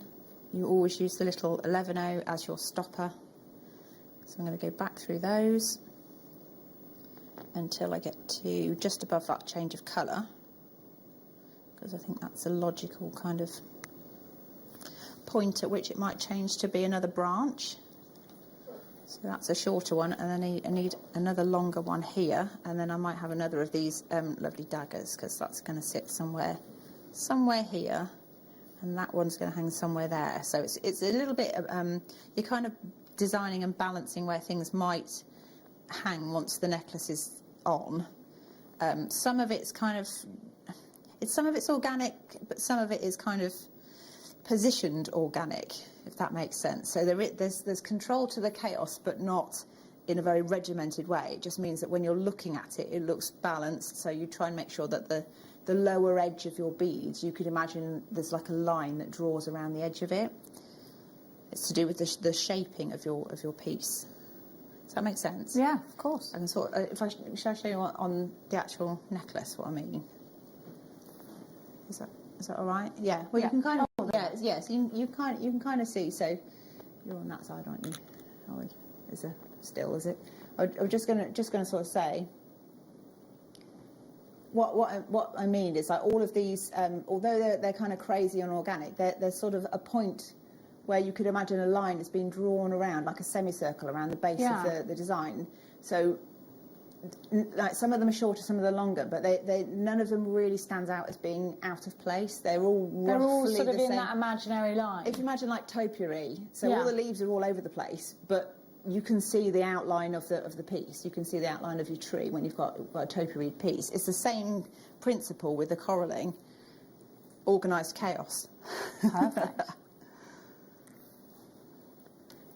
you always use the little 11-0 as your stopper. So I'm going to go back through those until I get to just above that change of colour, because I think that's a logical kind of point at which it might change to be another branch. So that's a shorter one, and then I need another longer one here, and then I might have another of these lovely daggers, because that's going to sit somewhere here, and that one's going to hang somewhere there. So it's a little bit you're kind of designing and balancing where things might hang once the necklace is on. Some of it's kind of some of it's organic, but some of it is kind of positioned organic, if that makes sense. So there's control to the chaos, but not in a very regimented way. It just means that when you're looking at it, it looks balanced. So you try and make sure that the lower edge of your beads, you could imagine there's like a line that draws around the edge of it. It's to do with the shaping of your piece. Does that make sense? Yeah, of course. And sort of, shall I show you on the actual necklace what I mean? Is that all right? Yeah. Well, you can kind of yes. You can kind of see. So you're on that side, aren't you? Oh, is it still? Is it? I'm just gonna sort of say. What I mean is like all of these, although they're kind of crazy and organic, there's sort of a point where you could imagine a line that's been drawn around, like a semicircle around the base of the design. So, like some of them are shorter, some of them are longer, but they none of them really stands out as being out of place. They're all sort of in that imaginary line. If you imagine like topiary, so all the leaves are all over the place, but you can see the outline of the piece. You can see the outline of your tree when you've got a topiary piece. It's the same principle with the coralling. Organised chaos. Perfect.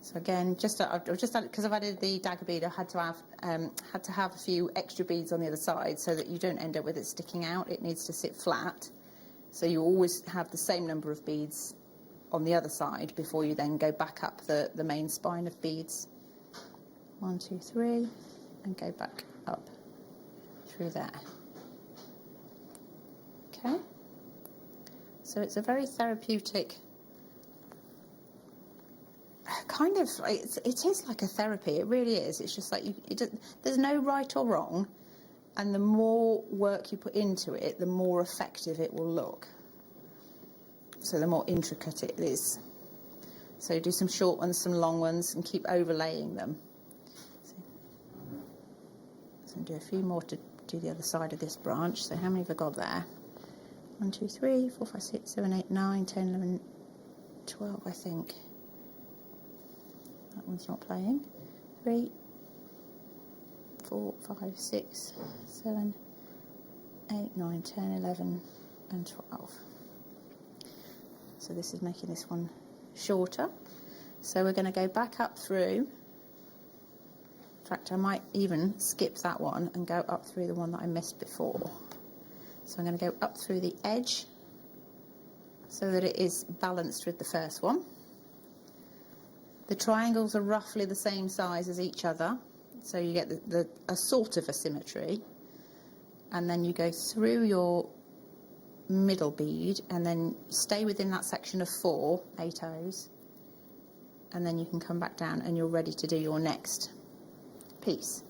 So again, I've just added, because I've added the dagger bead, I had to have a few extra beads on the other side so that you don't end up with it sticking out. It needs to sit flat. So you always have the same number of beads on the other side before you then go back up the main spine of beads. 1, 2, 3, and go back up through there. Okay. So it's a very therapeutic kind of, it is like a therapy. It really is. It's just like there's no right or wrong, and the more work you put into it, the more effective it will look. So the more intricate it is. So do some short ones, some long ones, and keep overlaying them. So do a few more to do the other side of this branch. So how many have I got there? 1, 2, 3, 4, 5, 6, 7, 8, 9, 10, 11, 12, I think. That one's not playing. 3, 4, 5, 6, 7, 8, 9, 10, 11, and 12. So this is making this one shorter. So we're going to go back up through. In fact, I might even skip that one and go up through the one that I missed before. So I'm going to go up through the edge so that it is balanced with the first one. The triangles are roughly the same size as each other, so you get a sort of a symmetry. And then you go through your middle bead and then stay within that section of 4 8/0s, and then you can come back down and you're ready to do your next piece.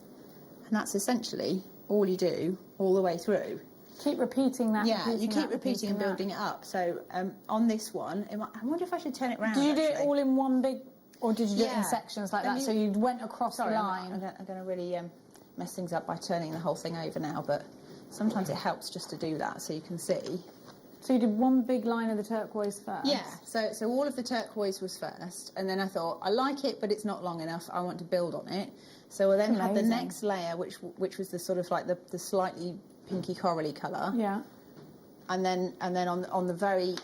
And that's essentially all you do all the way through. Keep repeating that. Yeah, you keep repeating and building it up. So on this one, I wonder if I should turn it round. Did you do it actually. all in one big, or did you do it in sections like Then that? So you went across the line. I'm going to really mess things up by turning the whole thing over now, but sometimes it helps just to do that so you can see. So you did one big line of the turquoise first? Yeah, so all of the turquoise was first, and then I thought, I like it, but it's not long enough, I want to build on it. So I then had the next layer, which was the sort of like the slightly pinky corally colour. Yeah. And then on the very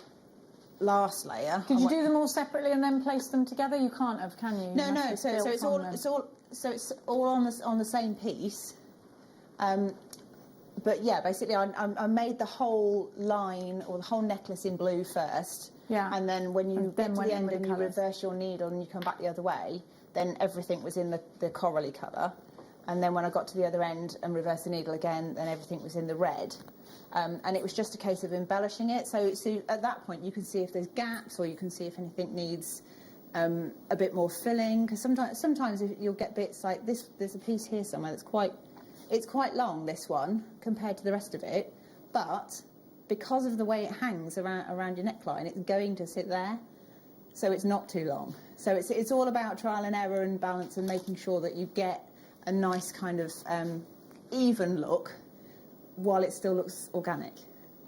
last layer... Did you do them all separately and then place them together? You can't have, can you? No. So it's all on the same piece. But yeah, basically, I made the whole line or the whole necklace in blue first. Yeah. And then when you get to the end and you reverse your needle and you come back the other way, then everything was in the corally colour. and then when I got to the other end and reversed the needle again, then everything was in the red. And it was just a case of embellishing it. So at that point, you can see if there's gaps, or you can see if anything needs a bit more filling. Because sometimes you'll get bits like this. There's a piece here somewhere that's quite long, this one, compared to the rest of it. But because of the way it hangs around your neckline, it's going to sit there. So it's not too long. So it's all about trial and error and balance and making sure that you get a nice kind of even look while it still looks organic.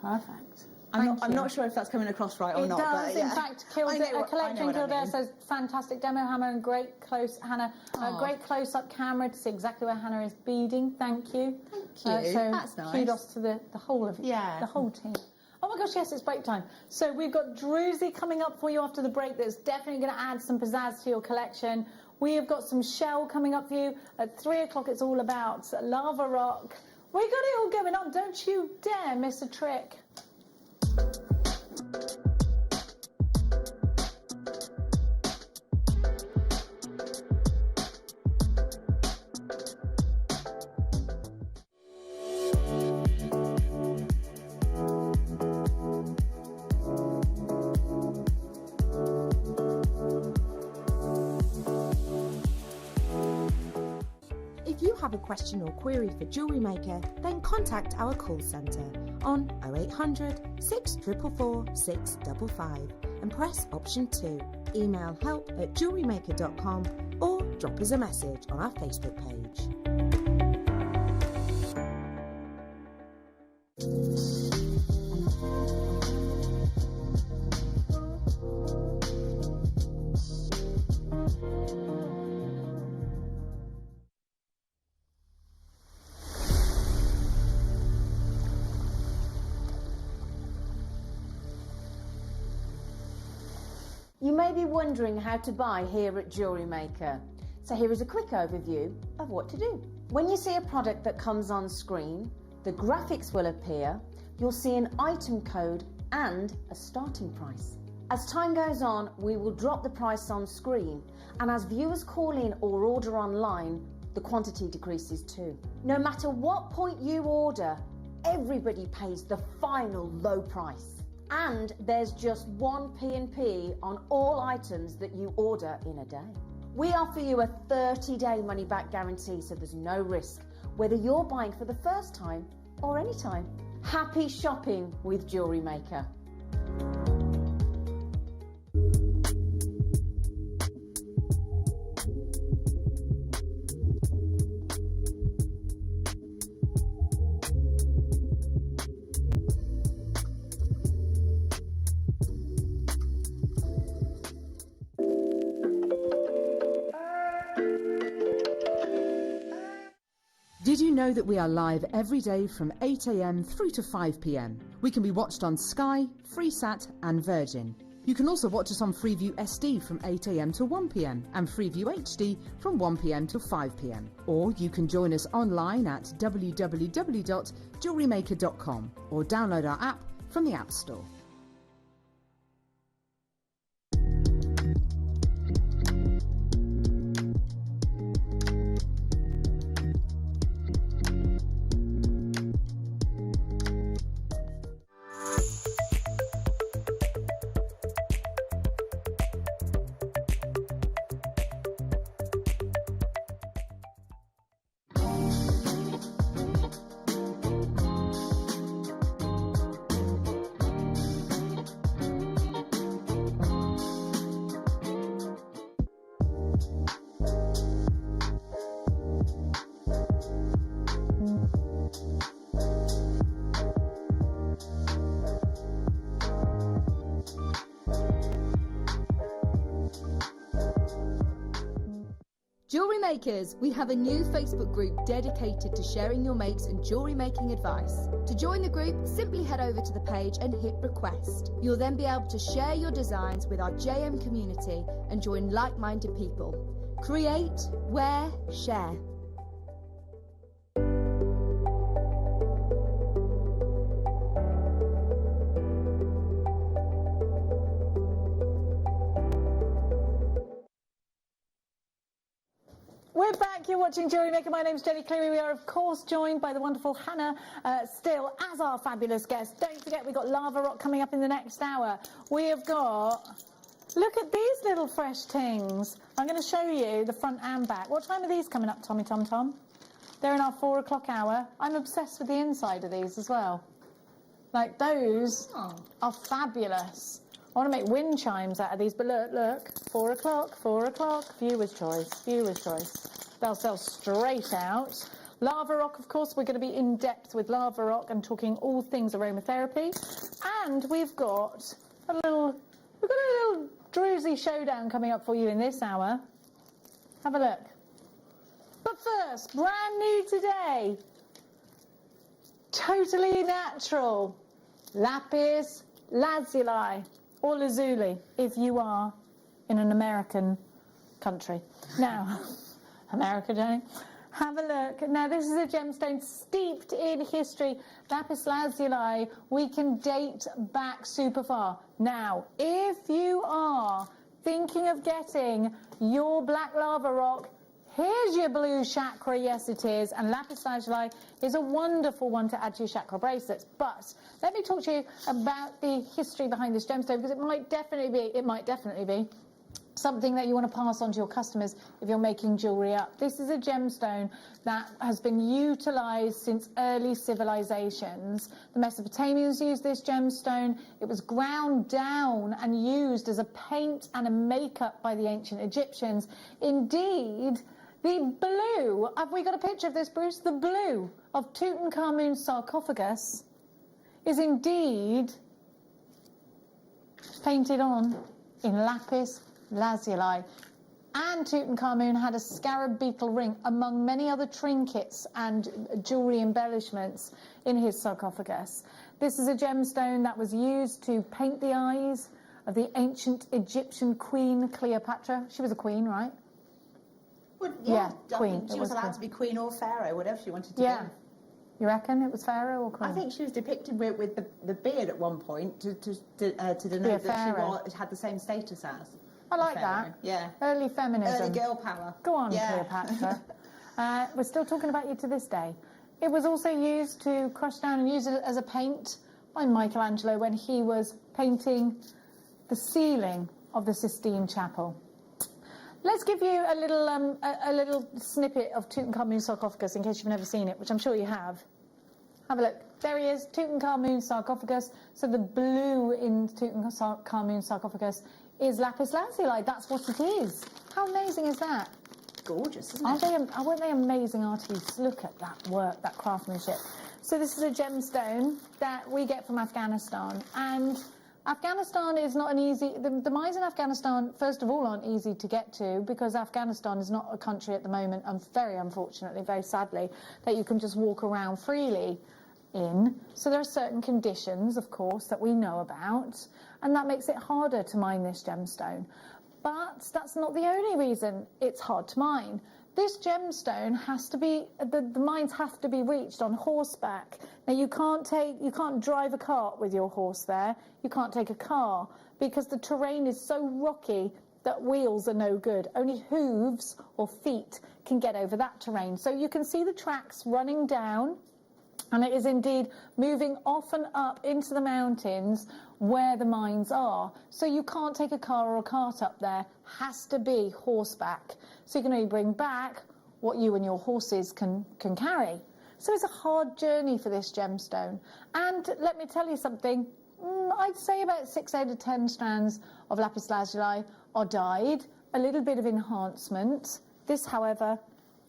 Perfect. I'm not sure if that's coming across right or not. It does, but, yeah. in fact. A collection Kildare says, fantastic demo, Hannah, and great close, Hannah. Great close-up camera to see exactly where Hannah is beading. Thank you. Thank you. So That's nice. kudos to the whole of the whole team. Oh my gosh, yes, it's break time. So we've got Druzy coming up for you after the break. That's definitely going to add some pizzazz to your collection. We have got some shell coming up for you. At 3 o'clock, it's all about lava rock. We got it all going on. Don't you dare miss a trick. If you have a question or query for Jewellery Maker, then contact our call centre on 0800 644 655 and press option 2. Email help@jewellerymaker.com or drop us a message on our Facebook page. You may be wondering how to buy here at Jewellery Maker. So here is a quick overview of what to do. When you see a product that comes on screen, the graphics will appear, you'll see an item code and a starting price. As time goes on, we will drop the price on screen, and as viewers call in or order online, the quantity decreases too. No matter what point you order, everybody pays the final low price. And there's just one P&P on all items that you order in a day. We offer you a 30-day money-back guarantee, so there's no risk, whether you're buying for the first time or any time. Happy shopping with Jewellery Maker. Did you know that we are live every day from 8 a.m. through to 5 p.m? We can be watched on Sky, Freesat and Virgin. You can also watch us on Freeview SD from 8 a.m. to 1 p.m. and Freeview HD from 1 p.m. to 5 p.m. Or you can join us online at www.jewellerymaker.com or download our app from the App Store. Jewellery Makers, we have a new Facebook group dedicated to sharing your makes and jewellery making advice. To join the group, simply head over to the page and hit request. You'll then be able to share your designs with our JM community and join like-minded people. Create, wear, share. We're back. You're watching Jewellery Maker. My name's Jenny Cleary. We are, of course, joined by the wonderful Hannah still as our fabulous guest. Don't forget, we've got Lava Rock coming up in the next hour. We have got... Look at these little fresh things. I'm going to show you the front and back. What time are these coming up, Tommy Tom Tom? They're in our 4 o'clock hour. I'm obsessed with the inside of these as well. Like, those are fabulous. I want to make wind chimes out of these, but look, 4 o'clock, 4 o'clock, viewer's choice, viewer's choice. They'll sell straight out. Lava Rock, of course, we're going to be in depth with Lava Rock and talking all things aromatherapy. And we've got a little Druzy showdown coming up for you in this hour. Have a look. But first, brand new today, totally natural, lapis lazuli, or lazuli, if you are in an American country. Now, America, Jenny, have a look. Now, this is a gemstone steeped in history. Lapis lazuli, we can date back super far. Now, if you are thinking of getting your black lava rock, here's your blue chakra, yes it is, and lapis lazuli is a wonderful one to add to your chakra bracelets. But let me talk to you about the history behind this gemstone, because it might definitely be something that you want to pass on to your customers if you're making jewellery up. This is a gemstone that has been utilised since early civilizations. The Mesopotamians used this gemstone. It was ground down and used as a paint and a makeup by the ancient Egyptians. Indeed, the blue, have we got a picture of this, Bruce? The blue of Tutankhamun's sarcophagus is indeed painted on in lapis lazuli. And Tutankhamun had a scarab beetle ring among many other trinkets and jewellery embellishments in his sarcophagus. This is a gemstone that was used to paint the eyes of the ancient Egyptian queen Cleopatra. She was a queen, right? Well, Yeah, I queen. think she was allowed to be queen or pharaoh, whatever she wanted to Yeah. be. You reckon it was pharaoh or queen? I think she was depicted with the beard at one point to denote that pharaoh. she had the same status as. I like pharaoh. that. Yeah. Early feminism. Early girl power. Go on, Yeah. Cleopatra. We're still talking about you to this day. It was also used to crush down and use it as a paint by Michelangelo when he was painting the ceiling of the Sistine Chapel. Let's give you a little snippet of Tutankhamun's sarcophagus in case you've never seen it, which I'm sure you have. Have a look. There he is, Tutankhamun's sarcophagus. So the blue in Tutankhamun's sarcophagus is lapis lazuli. That's what it is. How amazing is that? Gorgeous, isn't it? Weren't they amazing artists? Look at that work, that craftsmanship. So this is a gemstone that we get from Afghanistan. And Afghanistan is not an easy... The mines in Afghanistan, first of all, aren't easy to get to because Afghanistan is not a country at the moment, and very unfortunately, very sadly, that you can just walk around freely in. So there are certain conditions, of course, that we know about, and that makes it harder to mine this gemstone. But that's not the only reason it's hard to mine. This gemstone has to be, the mines have to be reached on horseback. Now you can't drive a cart with your horse there. You can't take a car because the terrain is so rocky that wheels are no good. Only hooves or feet can get over that terrain. So you can see the tracks running down, and it is indeed moving off and up into the mountains where the mines are. So you can't take a car or a cart up there. Has to be horseback. So you can only bring back what you and your horses can carry. So it's a hard journey for this gemstone. And let me tell you something, I'd say about 6 out of 10 strands of lapis lazuli are dyed, a little bit of enhancement. This, however,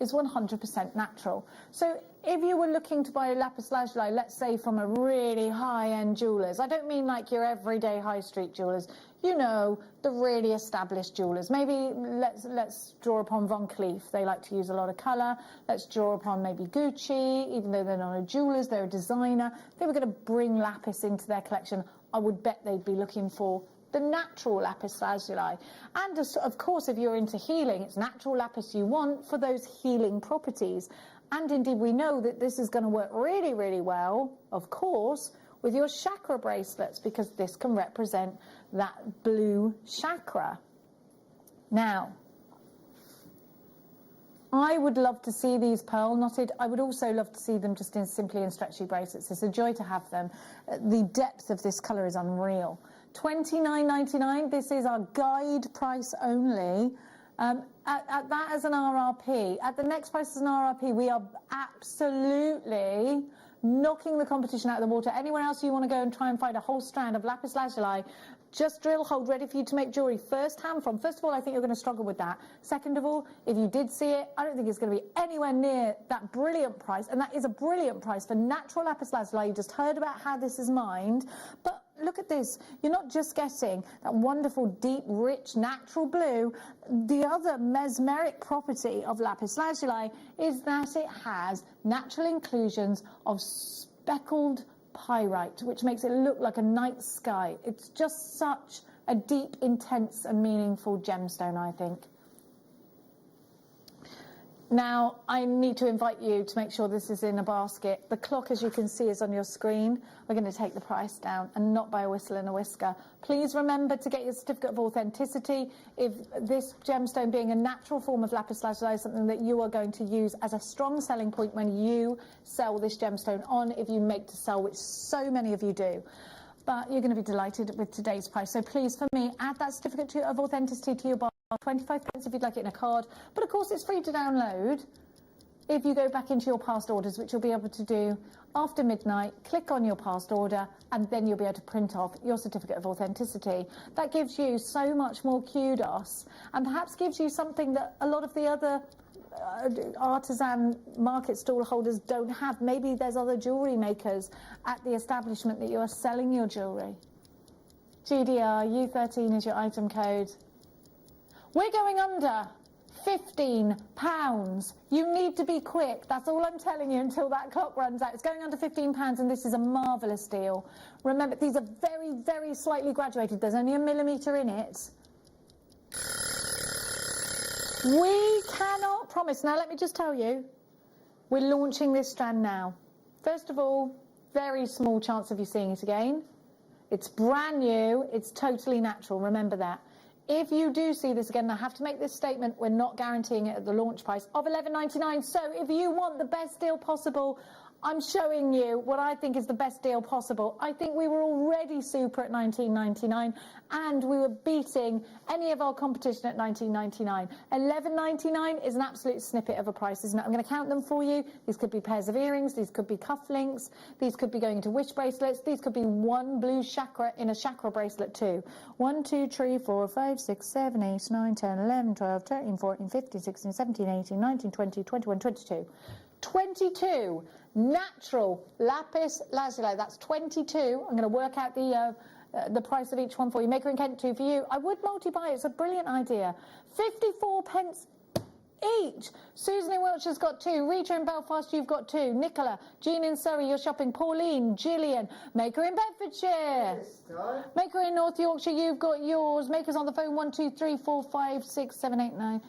is 100% natural. So if you were looking to buy a lapis lazuli, let's say from a really high-end jewellers, I don't mean like your everyday high street jewellers, you know, the really established jewellers. Maybe let's draw upon Von Cleef. They like to use a lot of colour. Let's draw upon maybe Gucci, even though they're not a jewellers, they're a designer. If they were going to bring lapis into their collection, I would bet they'd be looking for the natural lapis lazuli. And of course, if you're into healing, it's natural lapis you want for those healing properties. And indeed, we know that this is going to work really, really well, of course, with your chakra bracelets, because this can represent that blue chakra. Now, I would love to see these pearl knotted. I would also love to see them just in simply in stretchy bracelets. It's a joy to have them. The depth of this colour is unreal. $29.99. This is our guide price only. At that as an RRP. At the next price as an RRP, we are absolutely knocking the competition out of the water. Anyone else you want to go and try and find a whole strand of lapis lazuli, just drill, hold, ready for you to make jewellery first hand from. First of all, I think you're going to struggle with that. Second of all, if you did see it, I don't think it's going to be anywhere near that brilliant price. And that is a brilliant price for natural lapis lazuli. You just heard about how this is mined. But look at this. You're not just getting that wonderful, deep, rich, natural blue. The other mesmeric property of lapis lazuli is that it has natural inclusions of speckled pyrite, which makes it look like a night sky. It's just such a deep, intense and meaningful gemstone, I think. Now, I need to invite you to make sure this is in a basket. The clock, as you can see, is on your screen. We're going to take the price down, and not by a whistle and a whisker. Please remember to get your certificate of authenticity. If this gemstone being a natural form of lapis lazuli is something that you are going to use as a strong selling point when you sell this gemstone on, if you make to sell, which so many of you do. But you're going to be delighted with today's price. So please, for me, add that certificate of authenticity to your bar. 25 pence if you'd like it in a card, but of course it's free to download if you go back into your past orders, which you'll be able to do after midnight. Click on your past order and then you'll be able to print off your certificate of authenticity. That gives you so much more kudos and perhaps gives you something that a lot of the other artisan market stall holders don't have. Maybe there's other jewellery makers at the establishment that you are selling your jewellery. GDR U13 is your item code. We're going under £15. You need to be quick. That's all I'm telling you until that clock runs out. It's going under £15 and this is a marvellous deal. Remember, these are very, very slightly graduated. There's only 1 millimetre in it. We cannot promise. Now, let me just tell you, we're launching this strand now. First of all, very small chance of you seeing it again. It's brand new. It's totally natural. Remember that. If you do see this again, I have to make this statement, we're not guaranteeing it at the launch price of $11.99. So if you want the best deal possible, I'm showing you what I think is the best deal possible. I think we were already super at $19.99 and we were beating any of our competition at $19.99. $11.99 is an absolute snippet of a price, isn't it? I'm going to count them for you. These could be pairs of earrings, these could be cufflinks, these could be going into wish bracelets, these could be one blue chakra in a chakra bracelet too. 1, 2, 3, 4, 5, 6, 7, 8, 9, 10, 11, 12, 13, 14, 15, 16, 17, 18, 19, 20, 21, 22. 22 natural lapis lazuli. That's 22. I'm going to work out the price of each one for you. Maker in Kent, 2 for you. I would multi-buy. It's a brilliant idea. 54 pence each. Susan in Wiltshire's got 2. Rita in Belfast, you've got 2. Nicola, Jean in Surrey, you're shopping. Pauline, Gillian, Maker in Bedfordshire. Maker in North Yorkshire, you've got yours. Maker's on the phone. 1, 2, 3, 4, 5, 6, 7, 8, 9.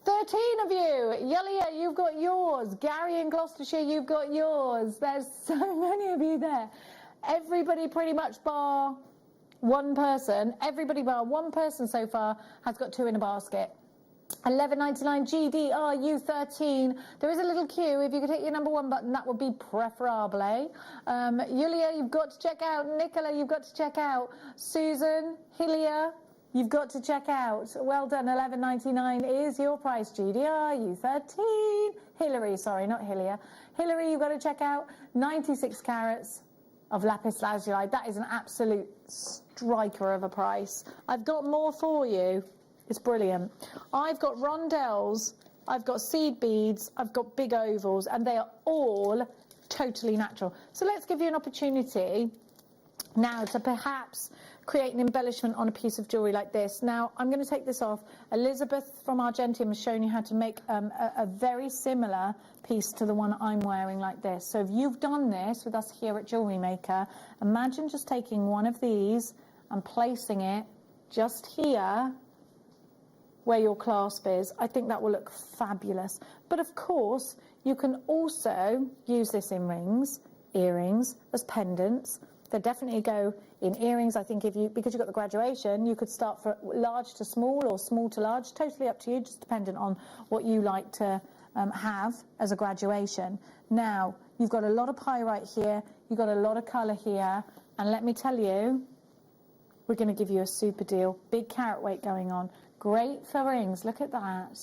13 of you. Yulia, you've got yours. Gary in Gloucestershire, you've got yours. There's so many of you there. Everybody pretty much bar one person. Everybody bar one person so far has got 2 in a basket. $11.99 GDR U13. There is a little queue. If you could hit your number 1 button, that would be preferable. Yulia, you've got to check out. Nicola, you've got to check out. Susan, Hilia, you've got to check out. Well done. $11.99 is your price. GDR U13. Hillary, sorry, not Hilia. Hillary, you've got to check out. 96 carats of lapis lazuli. That is an absolute striker of a price. I've got more for you. It's brilliant. I've got rondelles, I've got seed beads, I've got big ovals, and they are all totally natural. So let's give you an opportunity now to perhaps create an embellishment on a piece of jewellery like this. Now, I'm going to take this off. Elizabeth from Argentium has shown you how to make a very similar piece to the one I'm wearing like this. So if you've done this with us here at Jewellery Maker, imagine just taking one of these and placing it just here where your clasp is. I think that will look fabulous. But of course, you can also use this in rings, earrings, as pendants, They definitely go in earrings. I think because you've got the graduation, you could start from large to small or small to large. Totally up to you, just dependent on what you like to have as a graduation. Now, you've got a lot of pyrite here. You've got a lot of colour here. And let me tell you, we're going to give you a super deal. Big carat weight going on. Great for rings. Look at that.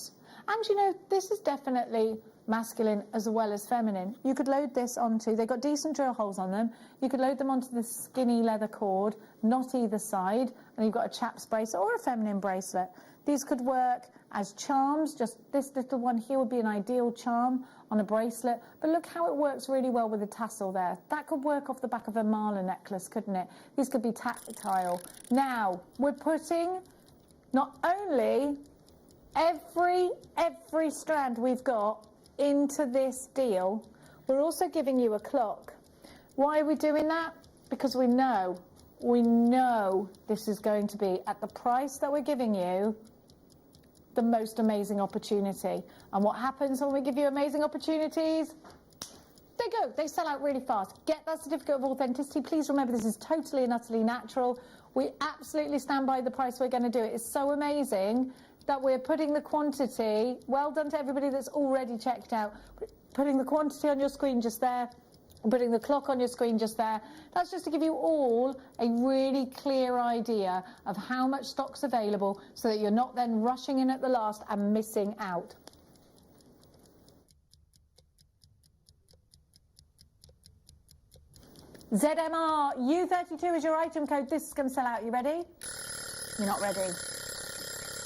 And, you know, this is definitely masculine as well as feminine. You could load this onto, they've got decent drill holes on them. You could load them onto the skinny leather cord, not either side, and you've got a chap's bracelet or a feminine bracelet. These could work as charms. Just this little one here would be an ideal charm on a bracelet. But look how it works really well with the tassel there. That could work off the back of a mala necklace, couldn't it? These could be tactile. Now, we're putting not only every strand we've got into this deal, we're also giving you a clock. Why are we doing that? Because we know this is going to be, at the price that we're giving you, the most amazing opportunity. And what happens when we give you amazing opportunities? They sell out really fast. Get that certificate of authenticity. Please remember, this is totally and utterly natural. We absolutely stand by the price we're going to do it. It's so amazing that we're putting the quantity, well done to everybody that's already checked out, putting the quantity on your screen just there, putting the clock on your screen just there. That's just to give you all a really clear idea of how much stock's available so that you're not then rushing in at the last and missing out. ZMR U32 is your item code. This is going to sell out. You ready? You're not ready.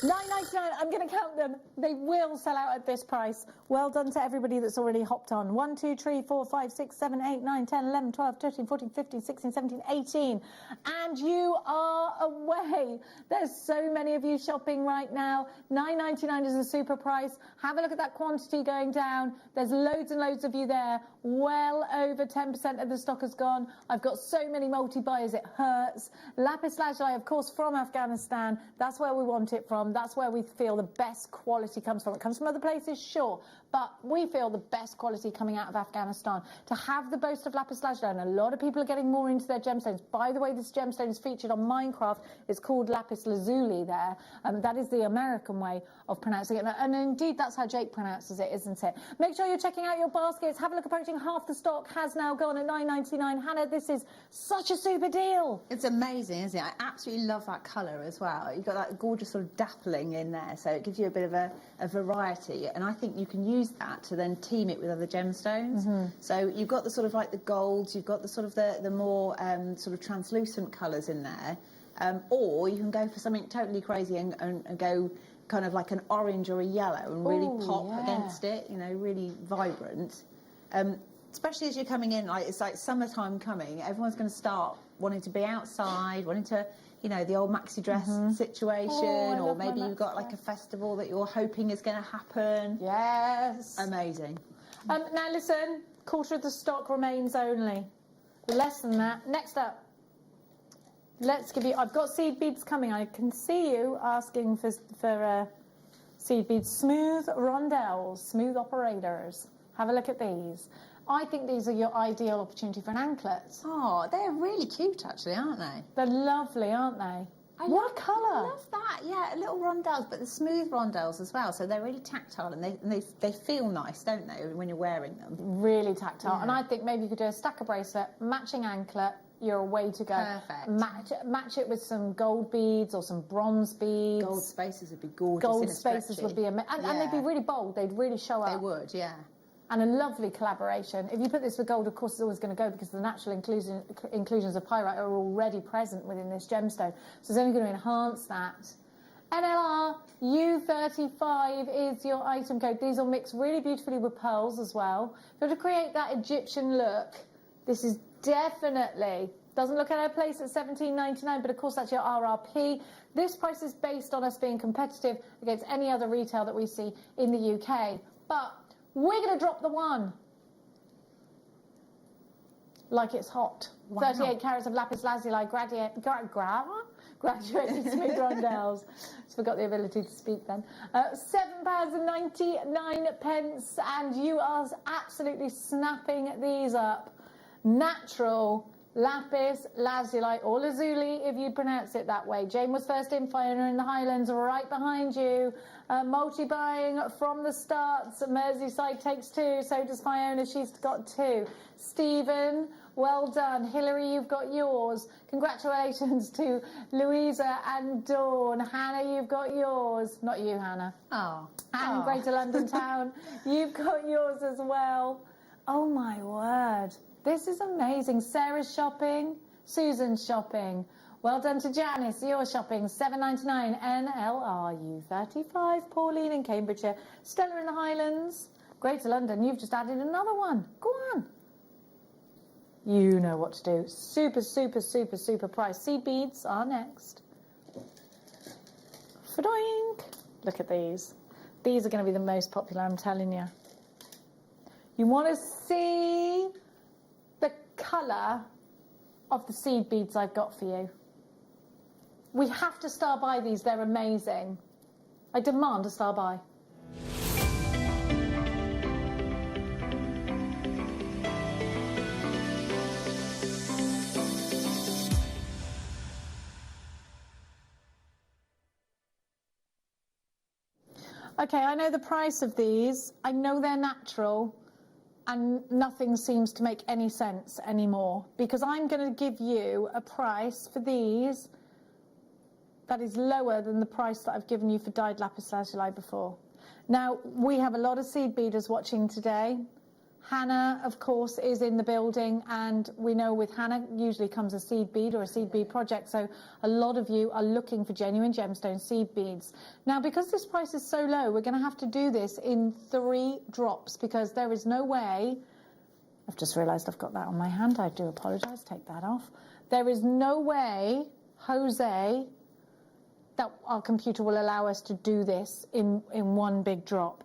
$9.99, I'm going to count them. They will sell out at this price. Well done to everybody that's already hopped on. 1, 2, 3, 4, 5, 6, 7, 8, 9, 10, 11, 12, 13, 14, 15, 16, 17, 18. And you are away. There's so many of you shopping right now. $9.99 is a super price. Have a look at that quantity going down. There's loads and loads of you there. Well over 10% of the stock has gone. I've got so many multi-buyers, it hurts. Lapis lazuli, of course, from Afghanistan. That's where we want it from. That's where we feel the best quality comes from. It comes from other places, sure, but we feel the best quality coming out of Afghanistan. To have the boast of lapis lazuli, and a lot of people are getting more into their gemstones. By the way, this gemstone is featured on Minecraft. It's called lapis lazuli there. That is the American way of pronouncing it. And indeed, that's how Jake pronounces it, isn't it? Make sure you're checking out your baskets. Have a look. Approaching half the stock has now gone at $9.99. Hannah, this is such a super deal. It's amazing, isn't it? I absolutely love that colour as well. You've got that gorgeous sort of dappling in there, so it gives you a bit of a variety. And I think you can use that to then team it with other gemstones. Mm-hmm. So you've got the sort of like the golds, you've got the sort of the more sort of translucent colours in there. Or you can go for something totally crazy and go kind of like an orange or a yellow and really pop against it, you know, really vibrant. Especially as you're coming in, like it's like summertime coming, everyone's going to start wanting to be outside, wanting to, you know, the old maxi dress situation, or maybe you've got like a festival that you're hoping is going to happen. Yes. Amazing. Now listen, quarter of the stock remains only. Less than that. Next up, let's give you, I've got seed beads coming. I can see you asking for seed beads. Smooth rondelles, smooth operators. Have a look at these. I think these are your ideal opportunity for an anklet. Oh, they're really cute actually, aren't they? They're lovely, aren't they? What a colour! I love that. Yeah, little rondelles, but the smooth rondelles as well. So they're really tactile and they feel nice, don't they, when you're wearing them? Really tactile. Yeah. And I think maybe you could do a stacker bracelet, matching anklet. You're a way to go. Perfect. Match it with some gold beads or some bronze beads. Gold spaces would be gorgeous. Gold spaces would be amazing. And they'd be really bold. They'd really show up. They would, yeah. And a lovely collaboration. If you put this with gold, of course, it's always going to go because the natural inclusions of pyrite are already present within this gemstone. So it's only going to enhance that. NLR U35 is your item code. These will mix really beautifully with pearls as well. So to create that Egyptian look, this is definitely, doesn't look at a place at $17.99, but of course that's your RRP. This price is based on us being competitive against any other retail that we see in the UK. But we're going to drop the one. Like it's hot. Wow. 38 carats of lapis lazuli, graduated smooth rondelles. Just forgot the ability to speak then. £7.99, and you are absolutely snapping these up. Natural, lapis lazuli, or lazuli if you pronounce it that way. Jane was first in, Fiona in the Highlands, right behind you. Multi-buying from the start. Merseyside takes 2, so does Fiona, she's got 2. Stephen, well done. Hilary, you've got yours. Congratulations to Louisa and Dawn. Hannah, you've got yours. Not you, Hannah. Oh. And in Greater London Town, you've got yours as well. Oh my word. This is amazing. Sarah's shopping. Susan's shopping. Well done to Janice. You're shopping. $7.99. NLRU 35. Pauline in Cambridgeshire. Stella in the Highlands. Greater London. You've just added another one. Go on. You know what to do. Super, super, super, super price. Seed beads are next. Fa-doink. Look at these. These are going to be the most popular, I'm telling you. You want to see the colour of the seed beads I've got for you. We have to star buy these. They're amazing. I demand a star buy. Okay, I know the price of these. I know they're natural, and nothing seems to make any sense anymore, because I'm going to give you a price for these that is lower than the price that I've given you for dyed lapis lazuli before. Now, we have a lot of seed beaders watching today. Hannah, of course, is in the building, and we know with Hannah usually comes a seed bead or a seed bead project, so a lot of you are looking for genuine gemstone seed beads. Now, because this price is so low, we're going to have to do this in 3 drops, because there is no way... I've just realised I've got that on my hand. I do apologise. Take that off. There is no way, Jose, that our computer will allow us to do this in one big drop.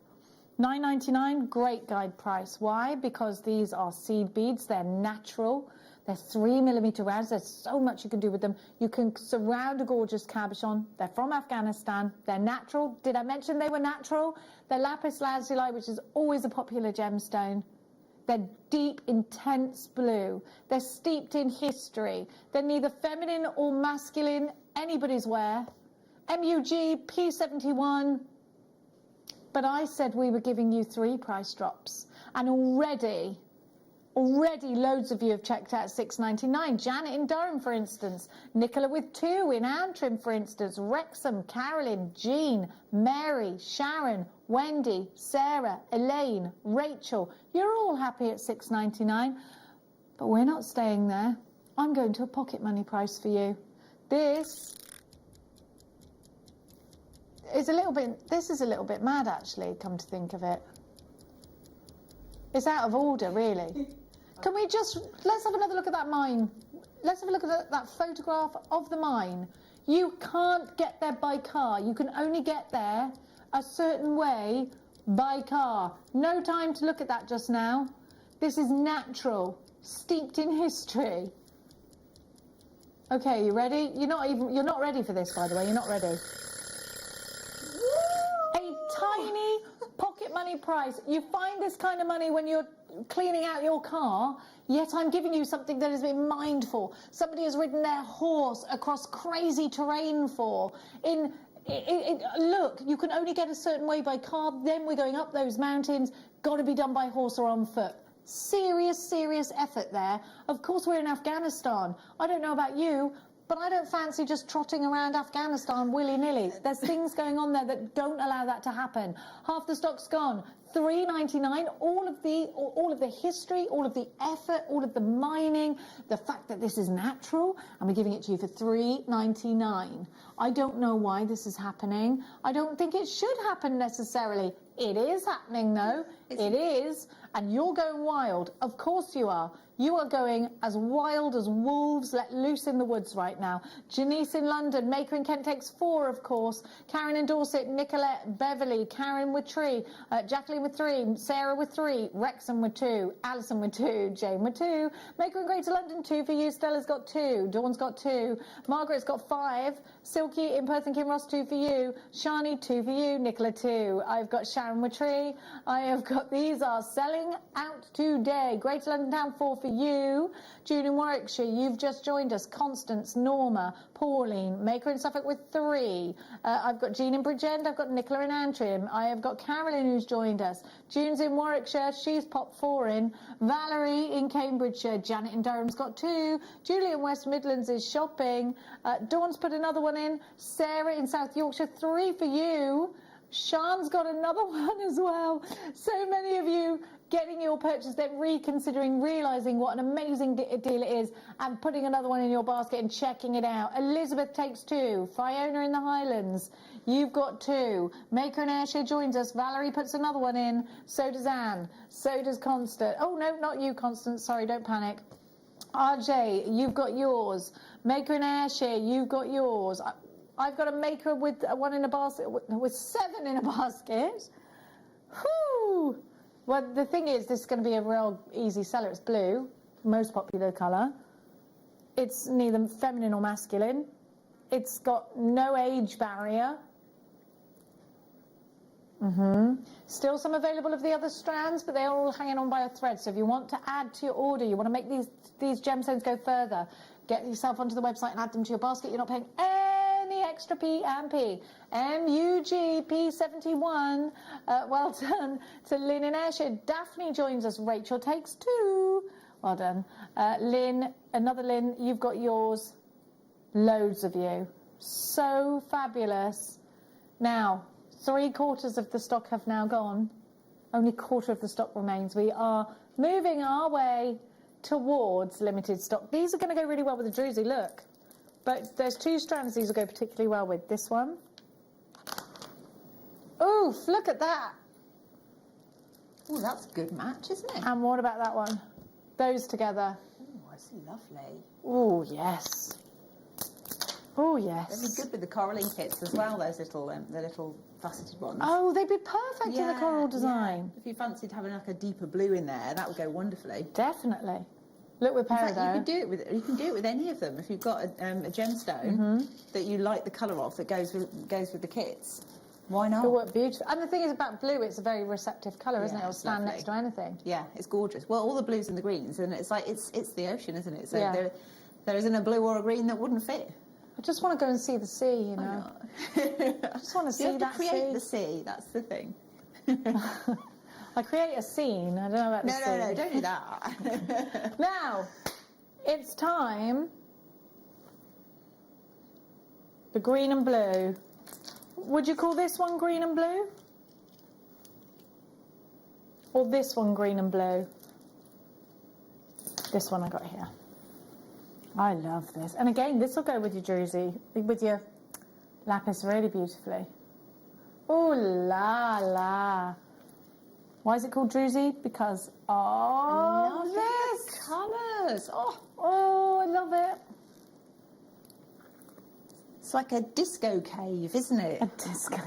$9.99, great guide price. Why? Because these are seed beads. They're natural. They're 3mm rounds. There's so much you can do with them. You can surround a gorgeous cabochon. They're from Afghanistan. They're natural. Did I mention they were natural? They're lapis lazuli, which is always a popular gemstone. They're deep, intense blue. They're steeped in history. They're neither feminine or masculine, anybody's wear. MUG, P71. But I said we were giving you 3 price drops. And already loads of you have checked out $6.99. Janet in Durham, for instance. Nicola with 2 in Antrim, for instance. Wrexham, Carolyn, Jean, Mary, Sharon, Wendy, Sarah, Elaine, Rachel. You're all happy at $6.99. But we're not staying there. I'm going to a pocket money price for you. This is a little bit mad, actually, come to think of it. It's out of order, really. Can we just, let's have another look at that mine. Let's have a look at that photograph of the mine. You can't get there by car. You can only get there a certain way by car. No time to look at that just now. This is natural, steeped in history. Okay, you ready? You're not ready for this, by the way. You're not ready. Tiny pocket money price. You find this kind of money when you're cleaning out your car, yet I'm giving you something that has been mined for. Somebody has ridden their horse across crazy terrain for. Look, you can only get a certain way by car, then we're going up those mountains, got to be done by horse or on foot. Serious effort there. Of course, we're in Afghanistan. I don't know about you, but I don't fancy just trotting around Afghanistan willy-nilly. There's things going on there that don't allow that to happen. Half the stock's gone. $3.99. All of the history, all of the effort, all of the mining, the fact that this is natural, and we're giving it to you for $3.99. I don't know why this is happening. I don't think it should happen necessarily. It is happening, though. It is. And you're going wild. Of course you are. You are going as wild as wolves let loose in the woods right now. Janice in London, Maker in Kent takes 4, of course. Karen in Dorset, Nicolette, Beverly, Karen with 3, Jacqueline with 3, Sarah with 3, Wrexham with 2, Alison with 2, Jane with 2, Maker in Greater London 2 for you, Stella's got 2, Dawn's got 2, Margaret's got 5, Silky in Perth and Kinross 2 for you, Shani 2 for you, Nicola 2. I've got Sharon with 3. I have got, these are selling out today. Greater London Town 4 for for you. June in Warwickshire, you've just joined us. Constance, Norma, Pauline, Maker in Suffolk with 3. I've got Jean in Bridgend, I've got Nicola in Antrim, I have got Carolyn who's joined us. June's in Warwickshire, she's popped 4 in. Valerie in Cambridgeshire, Janet in Durham's got 2. Julie in West Midlands is shopping. Dawn's put another one in. Sarah in South Yorkshire, 3 for you. Sean's got another one as well. So many of you getting your purchase, then reconsidering, realising what an amazing deal it is, and putting another one in your basket and checking it out. Elizabeth takes 2. Fiona in the Highlands, you've got 2. Maker in Ayrshire joins us. Valerie puts another one in. So does Anne. So does Constance. Oh, no, not you, Constance. Sorry, don't panic. RJ, you've got yours. Maker in Ayrshire, you've got yours. I've got a Maker with 1 in a basket, with 7 in a basket. Whew! Well, the thing is, this is going to be a real easy seller. It's blue, most popular colour. It's neither feminine or masculine. It's got no age barrier. Still some available of the other strands, but they're all hanging on by a thread. So if you want to add to your order, you want to make these gemstones go further, get yourself onto the website and add them to your basket. You're not paying any extra P&P. MUGP71. Well done to Lynn in Ayrshire. Daphne joins us. Rachel takes 2. Well done. Lynn, another Lynn, you've got yours. Loads of you. So fabulous. Now, 3/4 of the stock have now gone. Only 1/4 of the stock remains. We are moving our way towards limited stock. These are going to go really well with the druzy, look. But there's 2 strands these will go particularly well with. This one. Oof, look at that. Oh, that's a good match, isn't it? And what about that one? Those together. Oh, it's lovely. Oh, yes. Oh, yes. They'd be good with the coralline kits as well, those little, the little faceted ones. Oh, they'd be perfect in the coral design. Yeah. If you fancied having like a deeper blue in there, that would go wonderfully. Definitely. Look with In fact, peridot. you can do it with any of them. If you've got a gemstone that you like the colour of that goes with the kits, why not? It'll work beautiful. And the thing is about blue, it's a very receptive colour, isn't it? It'll stand lovely. next to anything. Yeah, it's gorgeous. Well, all the blues and the greens, and it's like it's the ocean, isn't it? So Yeah. there isn't a blue or a green that wouldn't fit. I just want to go and see the sea, you know. I just want to see You have that to create sea. the sea. That's the thing. I create a scene. I don't know about the sea. No, don't do that. Now, it's time. The green and blue. Would you call this one green and blue? Or this one green and blue? This one I got here. I love this. And again, this will go with your druzy, with your lapis really beautifully. Ooh la la. Why is it called druzy? Because, oh, this! Colours. Oh, I love it. It's like a disco cave, isn't it? A disco.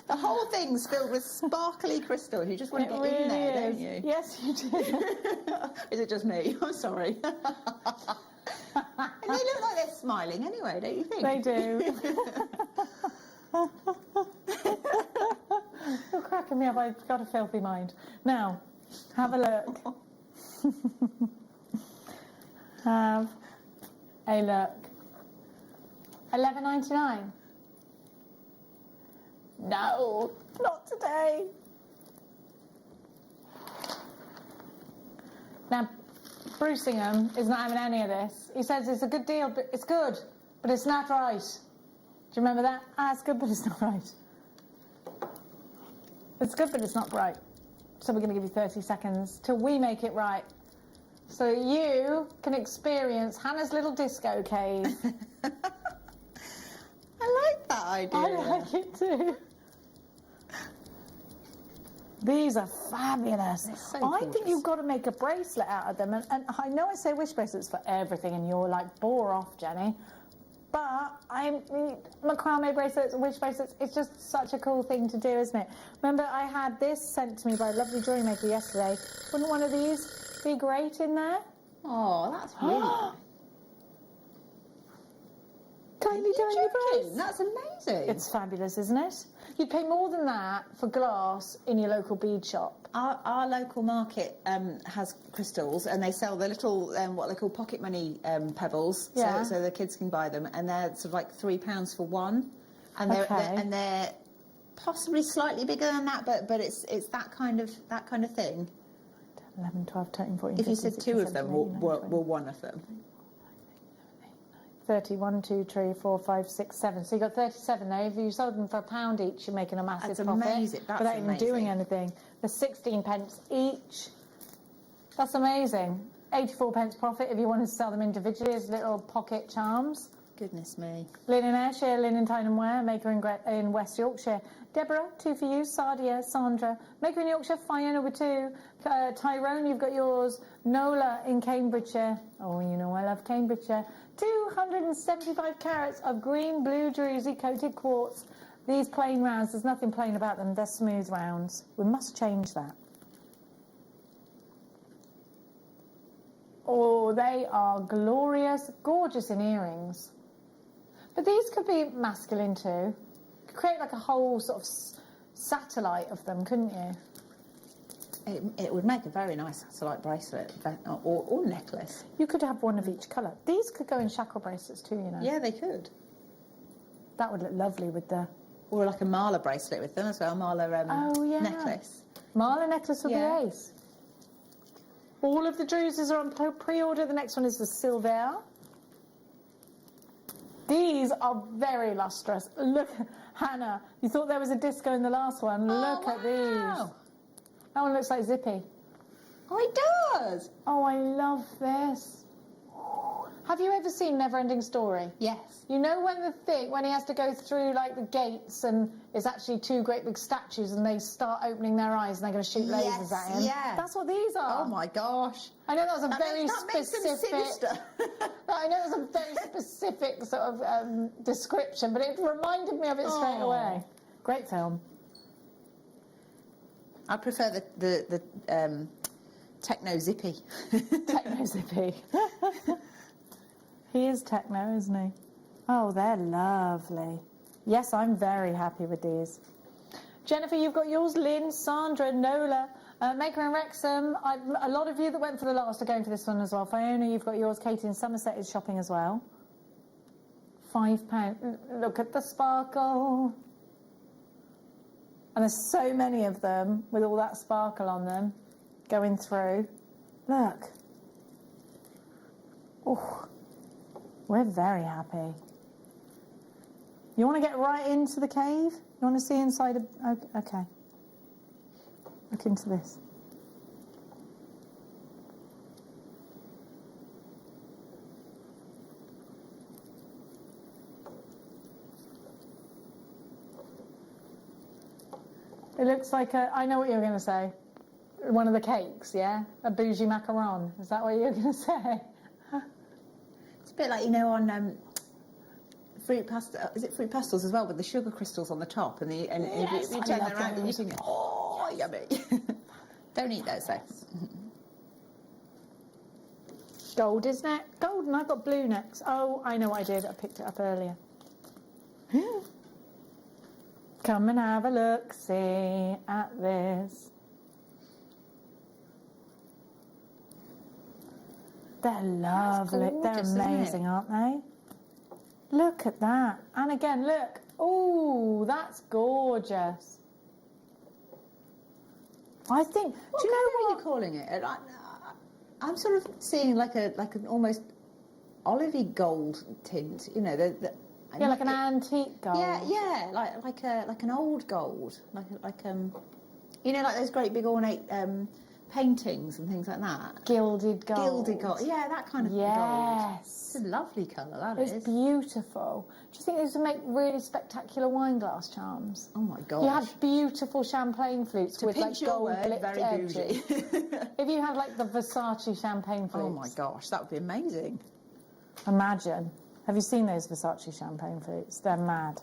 The whole thing's filled with sparkly crystals. You just want to get in there, don't you? Yes, you do. Is it just me? I'm sorry. And they look like they're smiling anyway, don't you think? They do. You're cracking me up. I've got a filthy mind. Now, have a look. Have a look. $11.99. No, not today. Now, Brucingham is not having any of this. He says it's a good deal, but it's good, but it's not right. Do you remember that? Ah, it's good, but it's not right. It's good, but it's not right. So we're going to give you 30 seconds till we make it right. So you can experience Hannah's little disco cave. I like that idea. I like it too. These are fabulous. So I think gorgeous. you've got to make a bracelet out of them. And I know I say wish bracelets for everything, and you're like, bore off, Jenny. But macrame bracelets, wish bracelets, it's just such a cool thing to do, isn't it? Remember, I had this sent to me by a lovely Jewellery Maker yesterday. Wouldn't one of these be great in there? Oh, that's really nice. tiny, You're tiny joking? price. That's amazing. It's fabulous, isn't it? You'd pay more than that for glass in your local bead shop. Our local market has crystals, and they sell the little what they call pocket money pebbles, Yeah. so the kids can buy them, and they're sort of like £3 for one, and they're possibly slightly bigger than that, but it's that kind of thing. 11, 12, 13, 14, If you 15, said 16, two of 17, them 18, 19, were 20. one of them. 30, 1, 2, 3, 4, 5, 6, 7. So you got 37 there. If you sold them for £1 each, you're making a massive That's profit. amazing. That's without even doing amazing. anything. They're 16 pence each. That's amazing. 84 pence profit if you want to sell them individually as little pocket charms. Goodness me. Linen Ayrshire, Linen Tyne and Wear, maker in West Yorkshire. Deborah, 2 for you. Sadia, Sandra, maker in Yorkshire. Fiona with 2. Tyrone, you've got yours. Nola in Cambridgeshire. Oh, you know I love Cambridgeshire. 275 carats of green blue druzy coated quartz. These plain rounds, there's nothing plain about them. They're smooth rounds. We must change that. Oh, they are glorious, gorgeous in earrings. But these could be masculine too. You could create like a whole sort of satellite of them, couldn't you? It would make a very nice satellite bracelet or necklace. You could have one of each colour. These could go in shackle bracelets too, you know. Yeah, they could. That would look lovely with the... Or like a mala bracelet with them as well, mala necklace. Mala necklace would Yeah. be ace. All of the druzes are on pre-order. The next one is the Silver. These are very lustrous. Look, Hannah, you thought there was a disco in the last one. Look at these. That one looks like Zippy. Oh, it does. Oh, I love this. Have you ever seen Neverending Story? Yes. You know when he has to go through like the gates and it's actually 2 great big statues and they start opening their eyes and they're going to shoot lasers at him? Yeah. That's what these are. Oh my gosh. I know that was a That very makes them specific. sinister. I know it was a very specific sort of description, but it reminded me of it straight away. Great film. I prefer the techno zippy. Techno Zippy. He is techno, isn't he? Oh, they're lovely. Yes, I'm very happy with these. Jennifer, you've got yours. Lynn, Sandra, Nola, Maker and Wrexham. A lot of you that went for the last are going for this one as well. Fiona, you've got yours. Katie in Somerset is shopping as well. £5. Look at the sparkle. And there's so many of them with all that sparkle on them going through. Look. Oh, we're very happy. You want to get right into the cave? You want to see inside a... Okay. Look into this. It looks like a... I know what you're going to say. One of the cakes, yeah? A bougie macaron. Is that what you're going to say? It's a bit like, you know, on fruit pastel. Is it fruit pastels as well, with the sugar crystals on the top, and if you turn them around and you think, oh, yummy. Don't eat those though. Gold, isn't it? Gold, and I've got blue next. Oh, I know what I did. I picked it up earlier. Come and have a look-see at this. They're lovely. gorgeous, They're isn't it? amazing, aren't they? Look at that. And again, look. Oh, that's gorgeous. I think... What do you know colour what? are you calling it? I'm sort of seeing like an almost olivey gold tint. You know, Yeah, like an antique gold. Yeah, like an old gold, you know, like those great big ornate paintings and things like that. Gilded gold. Gilded gold, yeah, that kind of gold. Yes. It's a lovely colour, that It's is. beautiful. Do you think these would make really spectacular wine glass charms? Oh my gosh. You had beautiful champagne flutes To with like pinch your gold word, blipped very edges. bougie. If you had like the Versace champagne flutes. Oh my gosh, that would be amazing. Imagine. Have you seen those Versace champagne flutes? They're mad.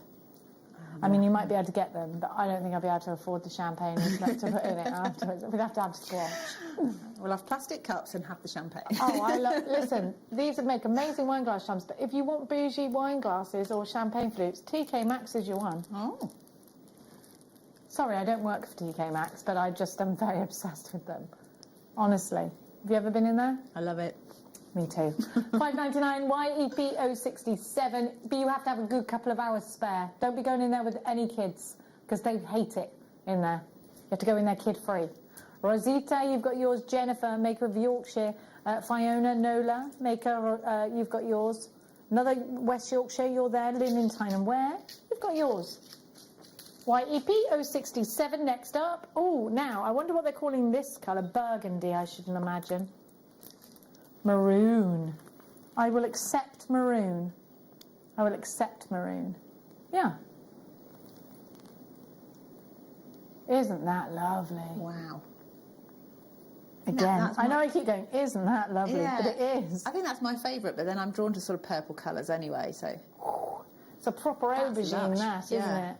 I mean, you might be able to get them, but I don't think I'll be able to afford the champagne to put in it afterwards. We'd have to have squash. We'll have plastic cups and have the champagne. Oh, I love. Listen, these would make amazing wine glass charms. But if you want bougie wine glasses or champagne flutes, TK Maxx is your one. Oh. Sorry, I don't work for TK Maxx, but I just am very obsessed with them. Honestly, have you ever been in there? I love it. Me too. $5.99 YEP067. But you have to have a good couple of hours spare. Don't be going in there with any kids because they hate it in there. You have to go in there kid-free. Rosita, you've got yours. Jennifer, maker of Yorkshire. Fiona, Nola, maker, you've got yours. Another West Yorkshire, you're there. Linen and Ware, you've got yours. YEP067 next up. Oh, now, I wonder what they're calling this colour. Burgundy, I shouldn't imagine. Maroon. I will accept maroon. I will accept maroon. Yeah. Isn't that lovely? Wow. Again, I know I keep going, isn't that lovely? Yeah. But it is. I think that's my favourite, but then I'm drawn to sort of purple colours anyway, so. It's a proper That's aubergine, lush, that, isn't yeah. it?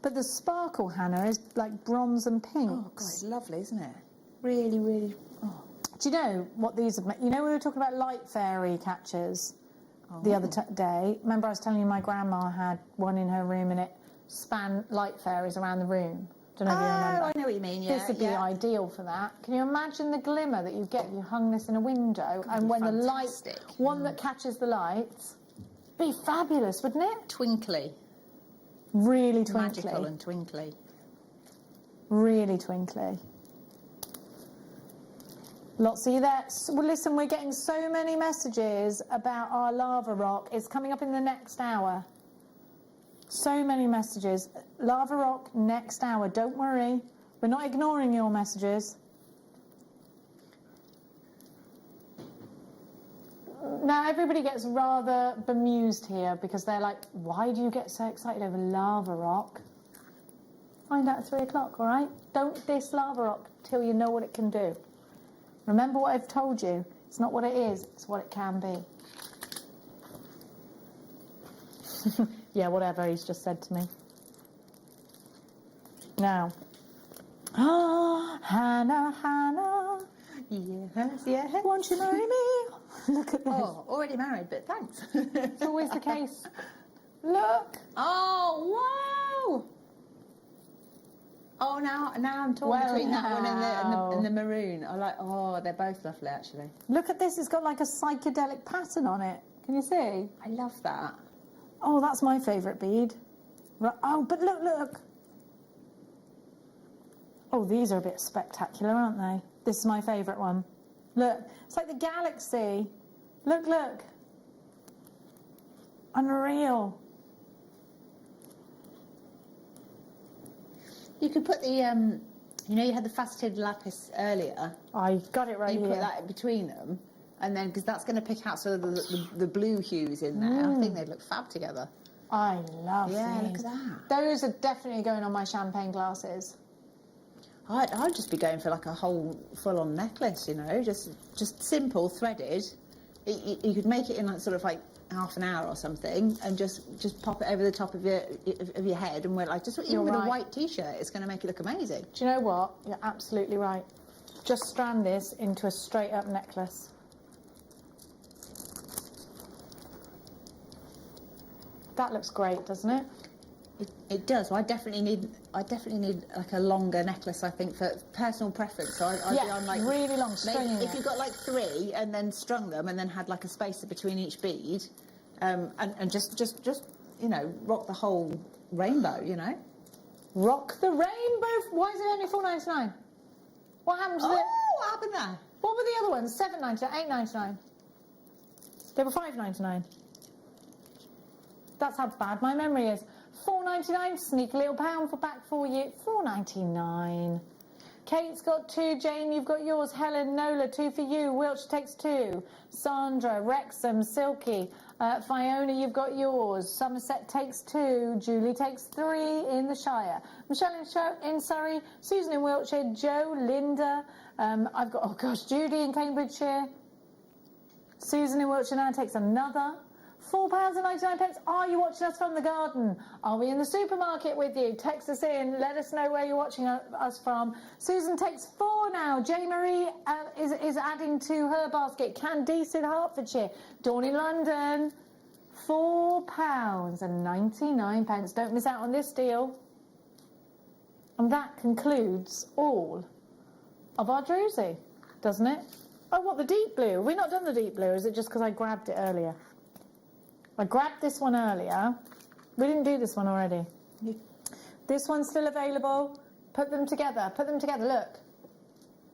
But the sparkle, Hannah, is like bronze and pinks. Oh, God, it's lovely, isn't it? Really, really. Oh. Do you know what these are? You know, we were talking about light fairy catchers the other day. Remember, I was telling you my grandma had one in her room and it span light fairies around the room. Don't know if you remember. I know what you mean, yeah. This would be ideal for that. Can you imagine the glimmer that you get if you hung this in a window? And when fantastic. the light, one that catches the lights, be fabulous, wouldn't it? Twinkly. Really twinkly. Magical and twinkly. Really twinkly. Lots of you there. Well, listen, we're getting so many messages about our lava rock. It's coming up in the next hour. So many messages. Lava rock next hour. Don't worry. We're not ignoring your messages. Now, everybody gets rather bemused here because they're like, why do you get so excited over lava rock? Find out at 3 o'clock, all right? Don't diss lava rock till you know what it can do. Remember what I've told you. It's not what it is, it's what it can be. Yeah, whatever he's just said to me. Now. Hannah, Hannah. Yes, yes. Won't you marry me? Look at this. Oh, already married, but thanks. It's always the case. Look. Oh, wow. Oh, now I'm torn between that one and the maroon. They're both lovely, actually. Look at this. It's got like a psychedelic pattern on it. Can you see? I love that. Oh, that's my favourite bead. Right. Oh, but look. Oh, these are a bit spectacular, aren't they? This is my favourite one. Look, it's like the galaxy. Look. Unreal. You could put the, you had the faceted lapis earlier. I got it right you here. You put that between them, and then, because that's going to pick out sort of the blue hues in there. I think they'd look fab together. I love Yeah, these. look at that. Those are definitely going on my champagne glasses. I'd just be going for like a whole full-on necklace, just simple, threaded. You could make it in like sort of like half an hour or something, and just pop it over the top of your head, and wear like even with a white t-shirt, it's going to make it look amazing. Do you know what? You're absolutely right. Just strand this into a straight-up necklace. That looks great, doesn't it? It does. I definitely need like a longer necklace. I think for personal preference. So I'd be on like really long stringing. If you got like 3 and then strung them and then had like a spacer between each bead, and just rock the whole rainbow. Rock the rainbow. Why is it only $4.99? What happened to what happened there? What were the other ones? $7.99, $8.99. They were $5.99. That's how bad my memory is. $4.99, sneak a little pound back for you. $4.99. Kate's got 2. Jane, you've got yours. Helen, Nola, 2 for you. Wiltshire takes 2. Sandra, Wrexham, Silky. Fiona, you've got yours. Somerset takes 2. Julie takes 3 in the Shire. Michelle in Surrey. Susan in Wiltshire. Jo, Linda. I've got, Judy in Cambridgeshire. Susan in Wiltshire now takes another. £4.99. Are you watching us from the garden? Are we in the supermarket with you? Text us in. Let us know where you're watching us from. Susan takes 4 now. Marie is adding to her basket. Candice in Hertfordshire. Dawn in London. £4.99. Don't miss out on this deal. And that concludes all of our druzy, doesn't it? Oh, what, the deep blue? Have we not done the deep blue? Or is it just because I grabbed it earlier? I grabbed this one earlier. We didn't do this one already. This one's still available. Put them together. Put them together. Look.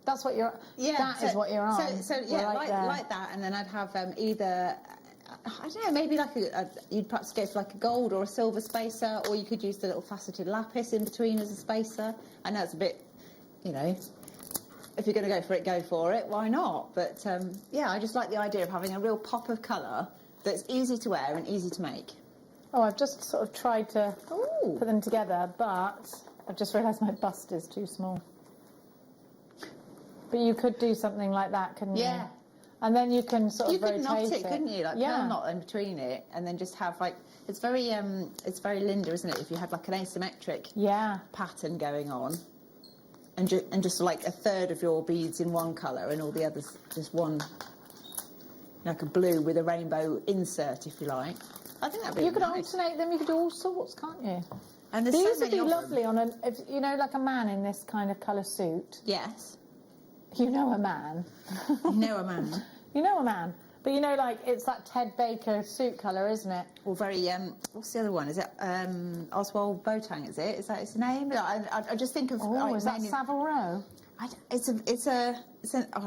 That's what you're... Yeah. That is what you're on. So yeah, like that. And then I'd have either... I don't know, maybe like you'd perhaps go for like a gold or a silver spacer, or you could use the little faceted lapis in between as a spacer. I know it's a bit, you know, if you're going to go for it, why not? But yeah, I just like the idea of having a real pop of colour that's easy to wear and easy to make. Oh, I've just sort of tried to put them together, but I've just realised my bust is too small. But you could do something like that, couldn't you? Yeah. And then you can sort of rotate You could knot it, couldn't you? Like yeah. pearl knot in between it, and then just have like it's very Linda, isn't it? If you had like an asymmetric pattern going on, and just like a third of your beads in one colour and all the others just one, like a blue with a rainbow insert, if you like. I think that'd be You could nice. alternate them. You could do all sorts, can't you? And there's These so would be many of lovely them. on you know, like a man in this kind of colour suit. Yes. You know a man. You know a man. You know a man. But you know, like, it's that Ted Baker suit colour, isn't it? Or very, what's the other one? Is it Oswald Boateng, is it? Is that his name? I just think of... Oh, is that Savile Row? I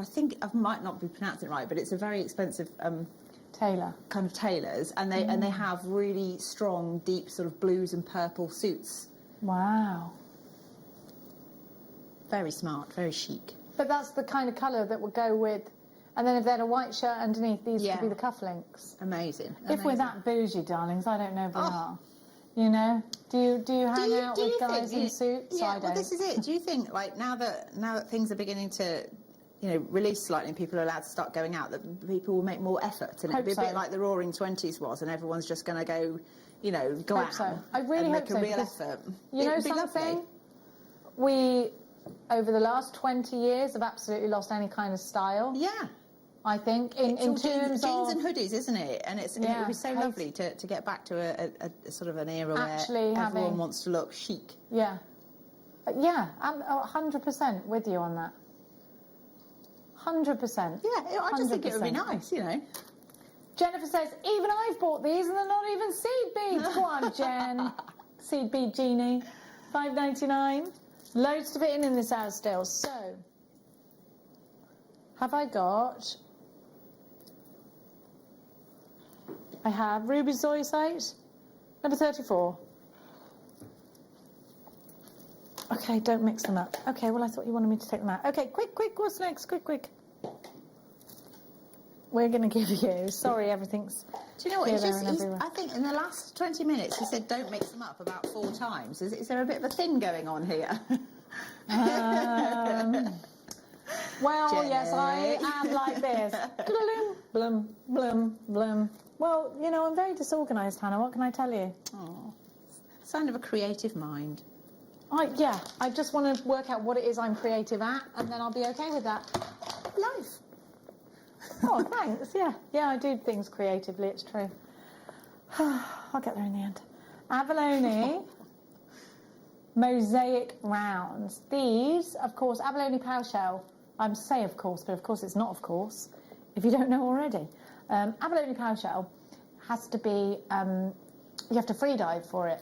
think I might not be pronouncing it right, but it's a very expensive... tailor. Kind of tailors, and they have really strong, deep sort of blues and purple suits. Wow. Very smart, very chic. But that's the kind of colour that would go with... And then if they had a white shirt underneath, these could be the cufflinks. Amazing. If we're that bougie, darlings, I don't know if we are. You know? Do you hang out with guys in suits? Yeah, I don't. well, this is it. Do you think, like, now that things are beginning to, you know, release slightly and people are allowed to start going out, that people will make more effort? And it'll be a bit like the Roaring Twenties was, and everyone's just going to go, you know, glam. Hope so. I really and hope make a so, real because effort. You know It'd be something? lovely. We, over the last 20 years, have absolutely lost any kind of style. Yeah. I think in terms jeans of and hoodies, isn't it? And it would be so lovely to get back to a sort of an era Actually where everyone wants to look chic. Yeah, yeah, I'm 100% with you on that. 100%. Yeah, I just think it would be 100%. nice, you know. Jennifer says, even I've bought these and they're not even seed beads. Go on, Jen. Seed bead genie. $5.99. Loads to fit in this house still. So, have I got... I have Ruby Zoisite, number 34. Okay, don't mix them up. Okay, well, I thought you wanted me to take them out. Okay, quick, what's next? Quick. We're going to give you... Sorry, everything's... Do you know what? here, there, and I everywhere. think in the last 20 minutes he said don't mix them up about 4 times. Is there a bit of a thing going on here? Well, Jenny. yes, I am like this. Blum, blum, blum. Well, you know, I'm very disorganised, Hannah. What can I tell you? Oh, sign of a creative mind. I just want to work out what it is I'm creative at, and then I'll be okay with that. Life. Oh, thanks. Yeah, I do things creatively. It's true. I'll get there in the end. Abalone mosaic rounds. These, of course, abalone power shell. I'm say of course, but of course it's not of course. If you don't know already, abalone power shell has to be. You have to free dive for it.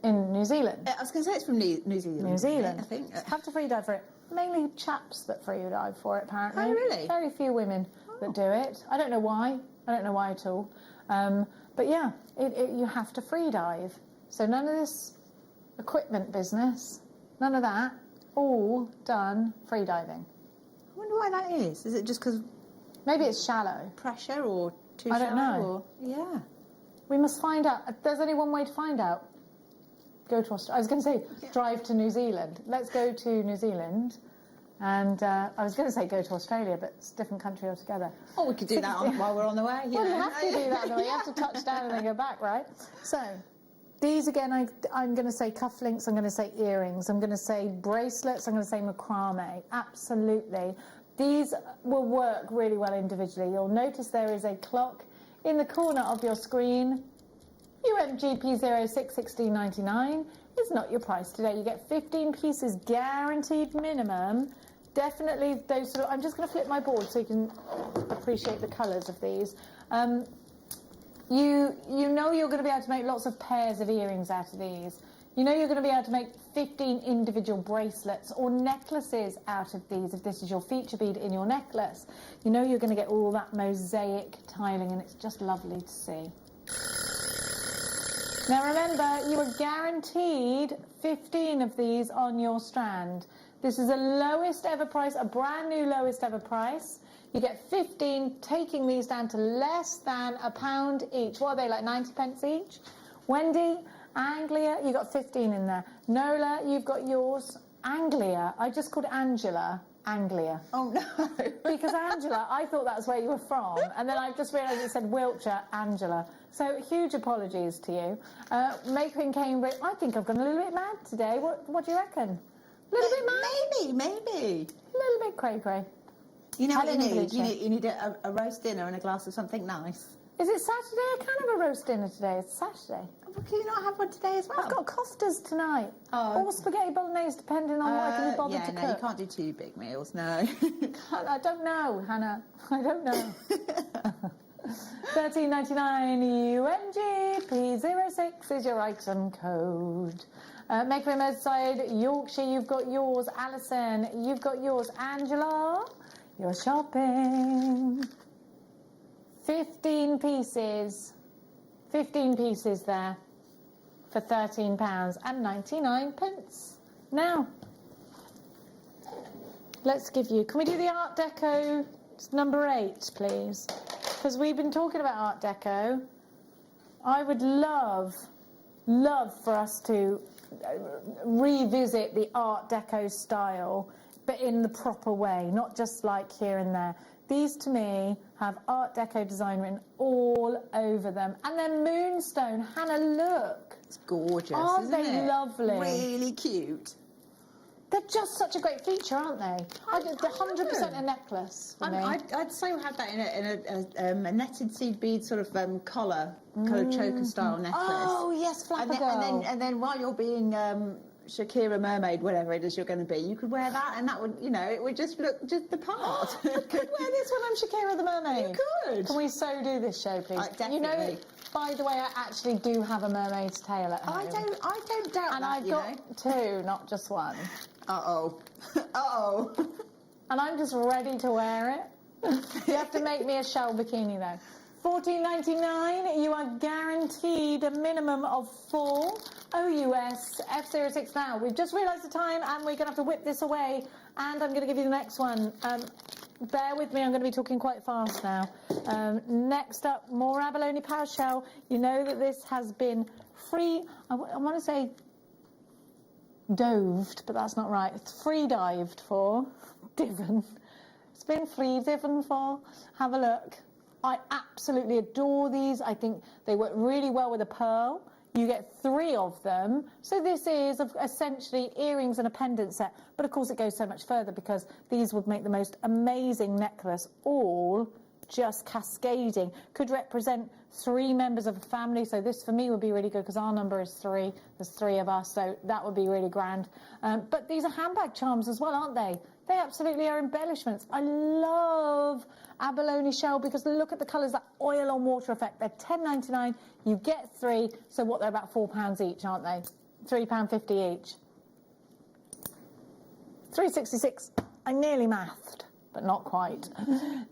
In New Zealand. I was going to say it's from New Zealand. New Zealand. I think. Have to free dive for it. Mainly chaps that free dive for it, apparently. Oh, really? Very few women that do it. I don't know why. I don't know why at all. But yeah, you have to free dive. So none of this equipment business, none of that, all done free diving. I wonder why that is. Is it just because Maybe it's shallow. pressure or too I shallow? don't know. Or, yeah. We must find out. There's only one way to find out. Go to Australia. I was going to say, drive to New Zealand. Let's go to New Zealand And I was going to say go to Australia, but it's a different country altogether. Oh, we could do that while we're on the way. Well, you have to do that on the way. You have to touch down and then go back, right? So, these again, I'm going to say cufflinks, I'm going to say earrings, I'm going to say bracelets, I'm going to say macrame. Absolutely. These will work really well individually. You'll notice there is a clock in the corner of your screen. UMGP061699 is not your price today. You get 15 pieces guaranteed minimum. Definitely those sort of, I'm just going to flip my board so you can appreciate the colours of these. You know you're going to be able to make lots of pairs of earrings out of these. You know you're going to be able to make 15 individual bracelets or necklaces out of these if this is your feature bead in your necklace. You know you're going to get all that mosaic tiling and it's just lovely to see. Now remember, you are guaranteed 15 of these on your strand. This is a lowest ever price, a brand new lowest ever price. You get 15, taking these down to less than £1 each. What are they, like 90 pence each? Wendy, Anglia, you got 15 in there. Nola, you've got yours. Anglia, I just called Angela. Anglia. Oh, no. Because Angela, I thought that's where you were from. And then I just realised it said Wiltshire, Angela. So huge apologies to you. Maker in Cambridge, I think I've gone a little bit mad today. What do you reckon? A little bit mad? Maybe. A little bit cray-cray. You know what you need? Bleacher. You need a roast dinner and a glass of something nice. Is it Saturday? I can have a roast dinner today. It's Saturday. Well, can you not have one today as well? I've got koftas tonight. Oh. Or spaghetti bolognese, depending on what I can be bothered to no, cook. you can't do 2 big meals, no. I don't know, Hannah. I don't know. $13.99 UMGP06 is your item code. Maker in Merseyside, Yorkshire, you've got yours. Alison, you've got yours. Angela, you're shopping. 15 pieces. 15 pieces there for £13.99. Now, let's give you, can we do the Art Deco number 8, please? Because we've been talking about Art Deco. I would love for us to revisit the Art Deco style, but in the proper way, not just like here and there. These, to me, have Art Deco design written all over them. And then moonstone. Hannah, look. It's gorgeous, Aren't isn't they it? lovely? Really cute. They're just such a great feature, aren't they? They're 100% a necklace for me. I'd so have that in a netted seed bead sort of collar, kind of choker style necklace. Oh, yes, Flapper Girl. And then while you're being Shakira mermaid, whatever it is you're going to be, you could wear that, and that would, it would just look just the part. I could wear this when I'm Shakira the mermaid. You could. Can we so do this show, please? Definitely. You know, by the way, I actually do have a mermaid's tail at home. I don't doubt and that. I've got 2, not just 1. Uh-oh. Uh-oh. And I'm just ready to wear it. You have to make me a shell bikini, though. $14.99, you are guaranteed a minimum of 4 OUS F06 now. We've just realised the time and we're going to have to whip this away. And I'm going to give you the next one. Bear with me, I'm going to be talking quite fast now. Next up, more abalone power shell. You know that this has been free, I want to say doved, but that's not right. It's free dived for. Divin. It's been free divin for. Have a look. I absolutely adore these. I think they work really well with a pearl. You get 3 of them. So this is essentially earrings and a pendant set. But of course it goes so much further because these would make the most amazing necklace, all just cascading. Could represent 3 members of a family. So this for me would be really good because our number is 3. There's 3 of us, so that would be really grand. But these are handbag charms as well, aren't they? They absolutely are embellishments. I love abalone shell because look at the colours, that oil on water effect. They're $10.99. You get 3. So what, they're about £4 each, aren't they? £3.50 each. $3.66. I nearly mathed, but not quite.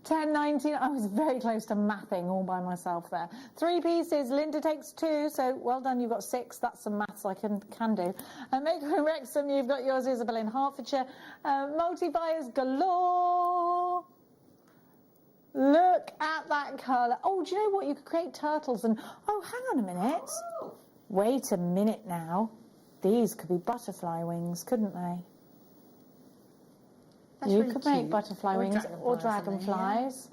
$10.19. I was very close to mathing all by myself there. 3 pieces. Linda takes 2. So well done. You've got 6. That's some maths I can do. Maker in Wrexham. You've got yours, Isabel, in Hertfordshire. Multi-buyers galore. Look at that colour. Oh, do you know what? You could create turtles and... Oh, hang on a minute. Oh. Wait a minute now. These could be butterfly wings, couldn't they? You really could make cute. butterfly Or wings or dragonflies, something, yeah. dragonflies.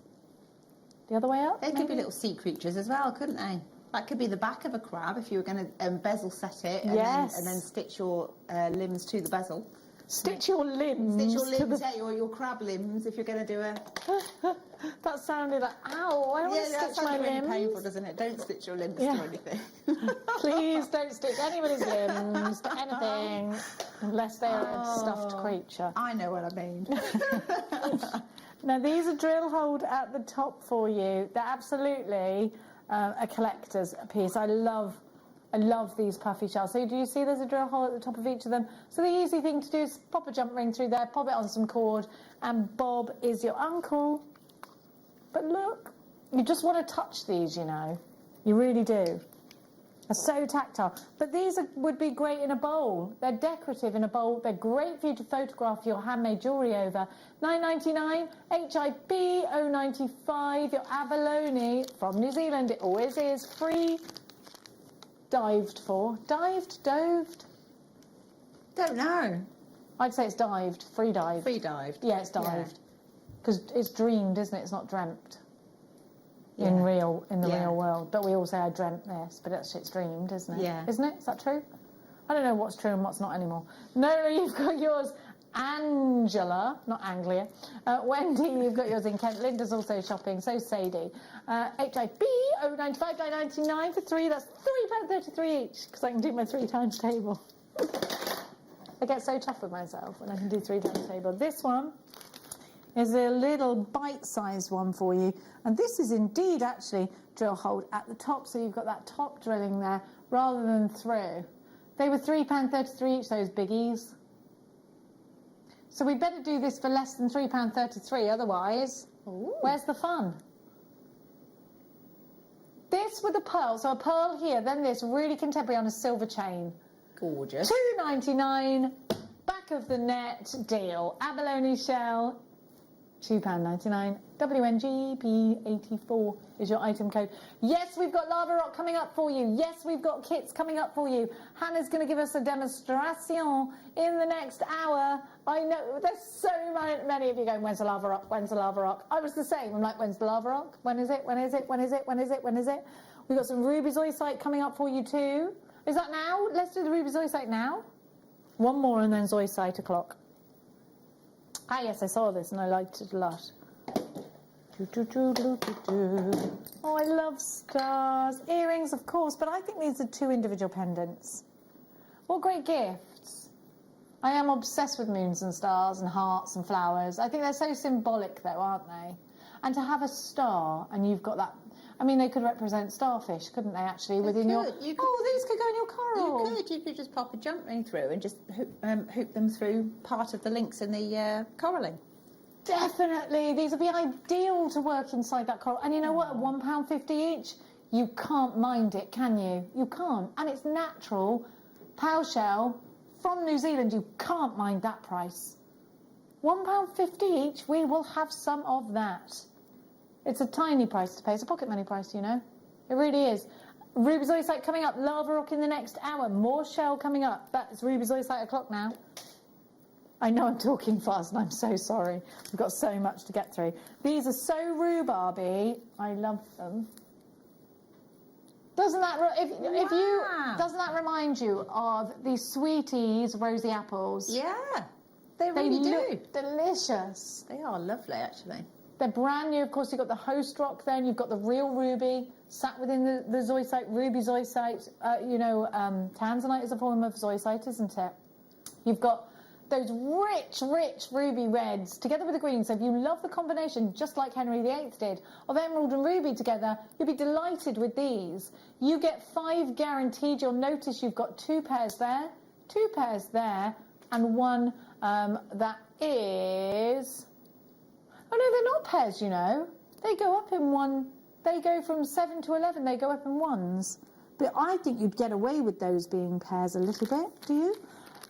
The other way up? They could be maybe? little sea creatures as well, couldn't they? That could be the back of a crab if you were going to bezel set it and, Yes. and then stitch your limbs to the bezel. Stitch your limbs. Stitch your to limbs, the... or your crab limbs if you're going to do a... That sounded like, ow, I don't want to that stitch my sounds really limbs. painful, doesn't it? Don't stitch your limbs Yeah. to anything. Please don't stitch anybody's limbs to anything unless they are a stuffed creature. I know what I mean. Now, these are drill holed at the top for you. They're absolutely a collector's piece. I love these puffy shells. So do you see there's a drill hole at the top of each of them? So the easy thing to do is pop a jump ring through there, pop it on some cord, and Bob is your uncle. But look, you just want to touch these, you know. You really do. They're so tactile. But these would be great in a bowl. They're decorative in a bowl. They're great for you to photograph your handmade jewellery over. $9.99, HIP 095, your abalone from New Zealand. It always is. Free. Dived for. Dived? Doved? Don't know. I'd say it's dived. Free dived. Free dived. Yeah, it's dived. Because it's dreamed, isn't it? It's not dreamt. Yeah. In the real Yeah. world. But we all say I dreamt this, but actually it's dreamed, isn't it? Yeah. Isn't it? Is that true? I don't know what's true and what's not anymore. Nola, you've got yours. Angela, not Anglia. Wendy, you've got yours in Kent. Linda's also shopping, so Sadie. HIB 095 999 for three. That's £3.33 each, because I can do my 3 times table. I get so tough with myself when I can do 3 times table. This one is a little bite-sized one for you, and this is indeed actually drill holed at the top, so you've got that top drilling there rather than through. They were £3.33 each, those biggies. So we better do this for less than £3.33, otherwise, where's the fun? This with a pearl, so a pearl here, then this really contemporary on a silver chain. Gorgeous. £2.99, back of the net deal. Abalone shell, £2.99. WNGP84 is your item code. Yes, we've got lava rock coming up for you. Yes, we've got kits coming up for you. Hannah's going to give us a demonstration in the next hour. I know there's so many of you going, when's the lava rock? When's the lava rock? I was the same. I'm like, when's the lava rock? When is it? When is it? When is it? When is it? When is it? We've got some ruby zoisite coming up for you too. Is that now? Let's do the ruby zoisite now. One more and then zoisite o'clock. Ah, yes, I saw this and I liked it a lot. Oh, I love stars. Earrings, of course, but I think these are 2 individual pendants. What great gifts. I am obsessed with moons and stars and hearts and flowers. I think they're so symbolic, though, aren't they? And to have a star, and you've got that... I mean, they could represent starfish, couldn't they, actually, within your... You could, oh, these could go in your coral. You could just pop a jump ring through and just hoop them through part of the links in the coralling. Definitely. These would be ideal to work inside that coral. And you know what? At £1.50 each, you can't mind it, can you? You can't. And it's natural. Pow shell from New Zealand, you can't mind that price. £1.50 each, we will have some of that. It's a tiny price to pay. It's a pocket money price, you know. It really is. Ruby zoisite coming up. Lava rock in the next hour. More shell coming up. That's ruby zoisite o'clock now. I know I'm talking fast and I'm so sorry. We've got so much to get through. These are so rhubarby. I love them. Doesn't that doesn't that remind you of these Sweeties rosy apples? Yeah, they really do. Look delicious. They are lovely, actually. They're brand new. Of course, you've got the host rock there, and you've got the real ruby sat within the zoisite, ruby zoisite. Tanzanite is a form of zoisite, isn't it? You've got those rich ruby reds together with the green. So if you love the combination, just like Henry VIII did, of emerald and ruby together, you'll be delighted with these. You get 5 guaranteed. You'll notice you've got 2 pairs there, 2 pairs there, and one that is... Oh, no, they're not pairs, you know. They go up in one. They go from 7 to 11. They go up in ones. But I think you'd get away with those being pairs a little bit, do you?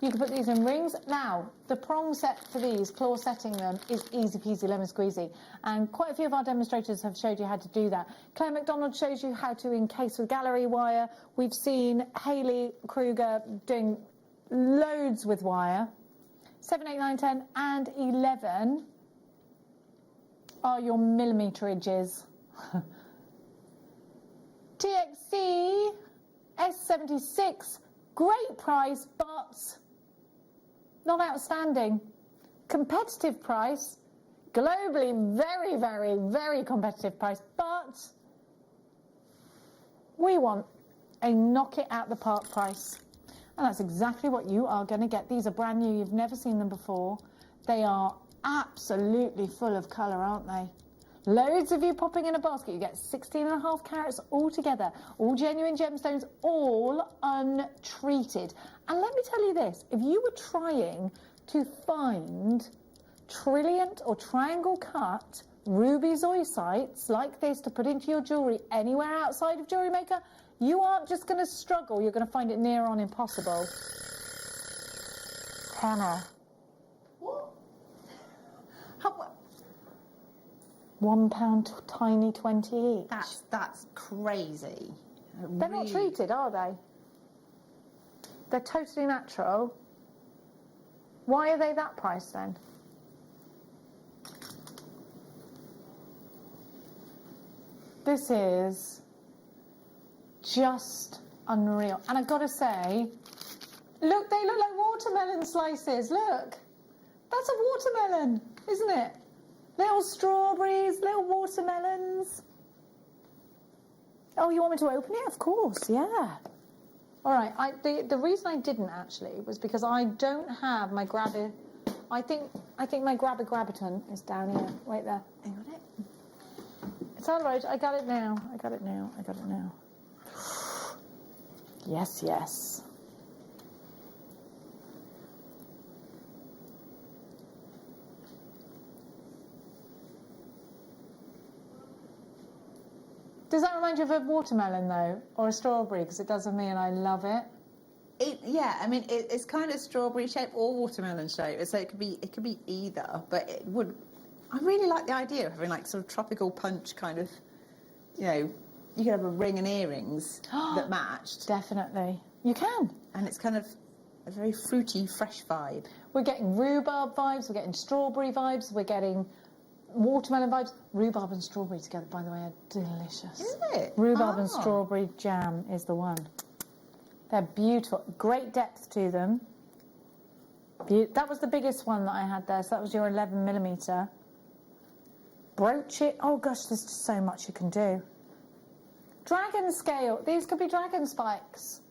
You can put these in rings. Now, the prong set for these, claw setting them, is easy peasy lemon squeezy. And quite a few of our demonstrators have showed you how to do that. Claire McDonald shows you how to encase with gallery wire. We've seen Hayley Kruger doing loads with wire. 7, 8, 9, 10 and 11 are your millimeterages. TXC S76, great price, but not outstanding. Competitive price, globally very, very, very competitive price, but we want a knock it out the park price. And that's exactly what you are going to get. These are brand new, you've never seen them before. They are absolutely full of colour, aren't they? Loads of you popping in a basket. You get 16.5 carats all together, all genuine gemstones, all untreated. And let me tell you this, if you were trying to find trilliant or triangle cut ruby zoisites like this to put into your jewellery anywhere outside of Jewellery Maker, you aren't just going to struggle, you're going to find it near on impossible. Hannah. What? £1 tiny 20 each. That's crazy. They're not treated, are they? They're totally natural. Why are they that price then? This is just unreal. And I've got to say, look, they look like watermelon slices. Look, that's a watermelon, isn't it? Little strawberries, little watermelons. Oh, you want me to open it? Of course, yeah. All right, the reason I didn't actually was because I don't have my grabber. I think my grabber-grabberton is down here. Wait there. You got it? It's all right. I got it now. Yes, yes. Does that remind you of a watermelon, though, or a strawberry? Because it does with me, and I love it. Yeah, I mean, it's kind of strawberry shape or watermelon shape, so it could be either. But it would. I really like the idea of having like sort of tropical punch kind of. You know, you could have a ring and earrings that matched. Definitely, you can. And it's kind of a very fruity, fresh vibe. We're getting rhubarb vibes. We're getting strawberry vibes. We're getting watermelon vibes. Rhubarb and strawberry together, by the way, are delicious. Is it? Rhubarb and strawberry jam is the one. They're beautiful. Great depth to them. That was the biggest one that I had there, so that was your 11mm. Brooch it. Oh gosh, there's just so much you can do. Dragon scale. These could be dragon spikes,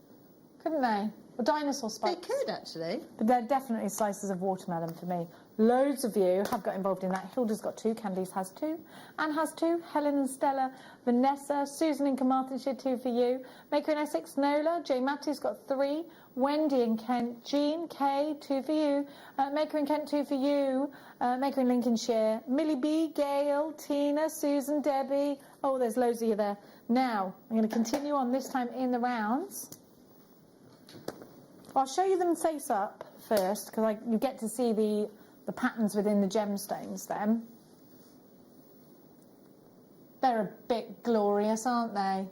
couldn't they? Or dinosaur spikes. They could, actually. But they're definitely slices of watermelon for me. Loads of you have got involved in that. Hilda's got 2, Candice has 2, Anne has 2, Helen and Stella, Vanessa, Susan in Carmarthenshire, 2 for you, Maker in Essex, Nola, Jay Matthew's got 3, Wendy in Kent, Jean, Kay, 2 for you, Maker in Kent, 2 for you, Maker in Lincolnshire, Millie B, Gail, Tina, Susan, Debbie. Oh, there's loads of you there. Now, I'm going to continue on, this time in the rounds. I'll show you them face up first, because you get to see the patterns within the gemstones then. They're a bit glorious, aren't they?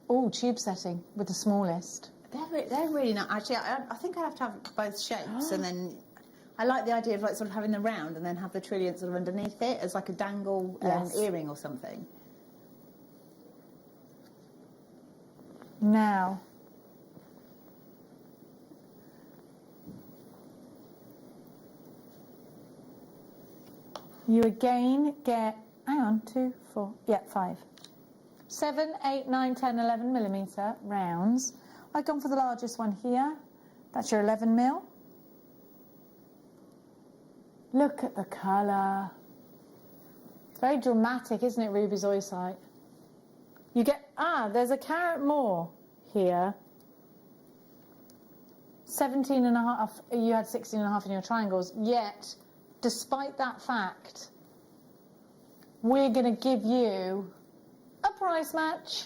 Oh, tube setting with the smallest. They're really nice. Actually, I think I'd have to have both shapes, and then I like the idea of like sort of having the round and then have the trilliant sort of underneath it as like a dangle earring or something. Now, you again get, hang on, 2, 4, yeah, 5. 7, 8, 9, 10, 11mm rounds. I've gone for the largest one here. That's your 11mm. Look at the colour. It's very dramatic, isn't it, Ruby Zoisite? You get, there's a carat more here. 17.5, you had 16.5 in your triangles, yet, despite that fact, we're going to give you a price match.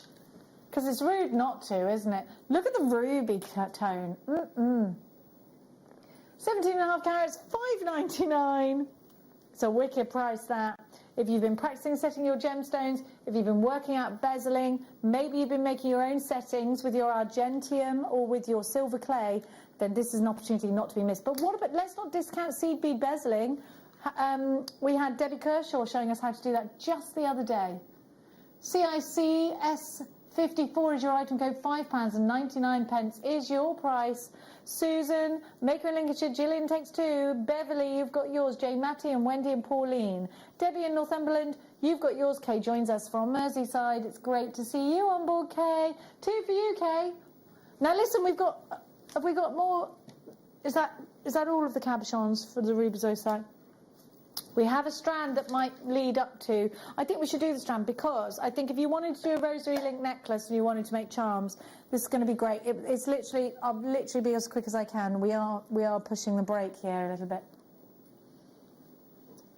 Because it's rude not to, isn't it? Look at the ruby tone. 17.5 carats, $5.99. It's a wicked price, that. if you've been practicing setting your gemstones, if you've been working out bezeling, maybe you've been making your own settings with your argentium or with your silver clay, then this is an opportunity not to be missed. But what about, let's not discount seed bead bezeling. We had Debbie Kershaw showing us how to do that just the other day. CICS54 is your item code, £5.99 is your price. Susan, Maker in Lincolnshire, Gillian takes 2, Beverly, you've got yours, Jay, Matty and Wendy and Pauline. Debbie in Northumberland, you've got yours. Kay joins us from Merseyside. It's great to see you on board, Kay. 2 for you, Kay. Now listen, have we got more? Is that all of the cabochons for the Ruby Zoisite? We have a strand that might lead up to, I think we should do the strand, because I think if you wanted to do a rosary link necklace and you wanted to make charms, this is going to be great. It's literally, I'll literally be as quick as I can. We are pushing the brake here a little bit.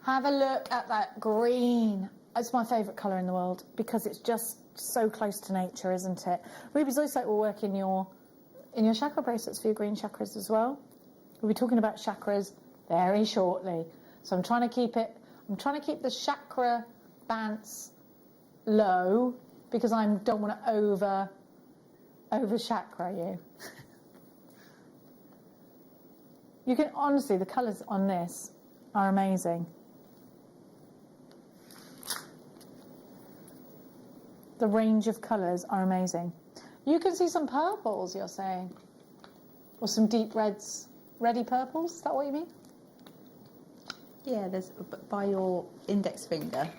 Have a look at that green. It's my favourite colour in the world because it's just so close to nature, isn't it? Ruby Zoisite will work in your chakra bracelets for your green chakras as well. We'll be talking about chakras very shortly. So I'm trying to keep the chakra bants low because I don't want to over chakra you. You can honestly, the colours on this are amazing. The range of colours are amazing. You can see some purples, you're saying, or some deep reds, reddy purples. Is that what you mean? Yeah, there's by your index finger.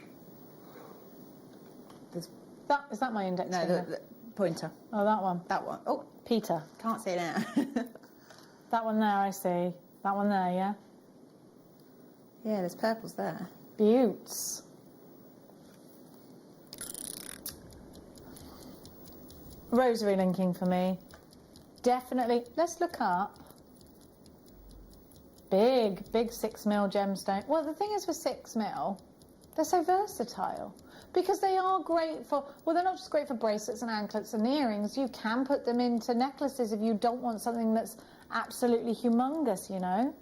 Is that my index No, finger? the pointer. Oh, that one. That one. Oh, Peter. can't see it now. That one there, I see. That one there, yeah? Yeah, there's purples there. Beauts. Rosary linking for me. Definitely. Let's look up. Big 6mm gemstone. Well, the thing is with 6mm, they're so versatile because they are great for, well, they're not just great for bracelets and anklets and earrings. You can put them into necklaces if you don't want something that's absolutely humongous, you know.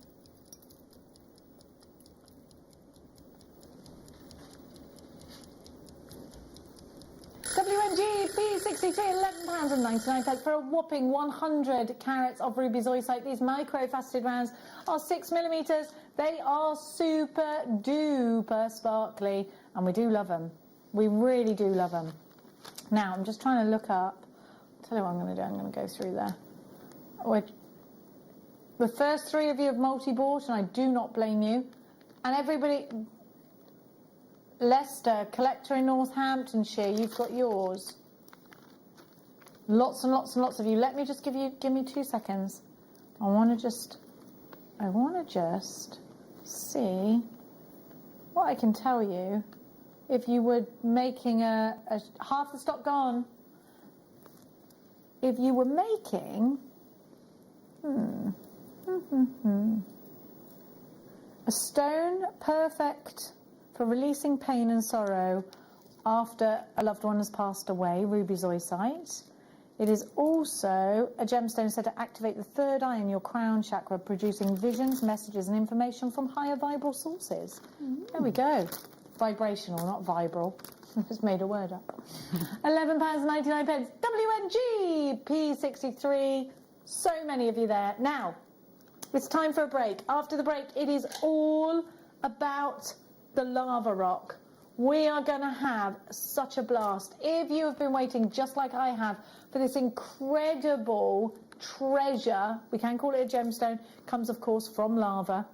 WMG P63, £11.99 for a whopping 100 carats of Ruby Zoisite. These micro-faceted rounds are 6mm. They are super duper sparkly, and we do love them. We really do love them. Now, I'm just trying to look up. I'll tell you what I'm going to do. I'm going to go through there. The first 3 of you have multi-bought, and I do not blame you. And everybody... Leicester, collector in Northamptonshire, you've got yours. Lots and lots and lots of you. Let me just give me 2 seconds. I want to just see what I can tell you. If you were making a half the stock gone. If you were making a stone perfect for releasing pain and sorrow after a loved one has passed away, Ruby Zoisite. It is also a gemstone said to activate the third eye in your crown chakra, producing visions, messages and information from higher vibral sources. There we go. Vibrational, not vibral. I just made a word up. £11.99. WNG P63. So many of you there. Now, it's time for a break. After the break, it is all about the lava rock. We are going to have such a blast. If you have been waiting, just like I have, for this incredible treasure, we can call it a gemstone, comes of course from lava,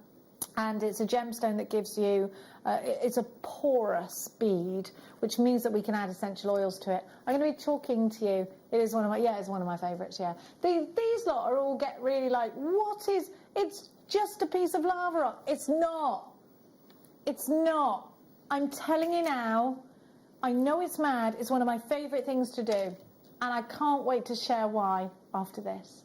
and it's a gemstone that gives you, it's a porous bead, which means that we can add essential oils to it. I'm going to be talking to you. It is one of my, it's one of my favourites, yeah. These lot are all get really like, what is, it's just a piece of lava rock. It's not. It's not. I'm telling you now, I know it's mad. It's one of my favourite things to do. And I can't wait to share why after this.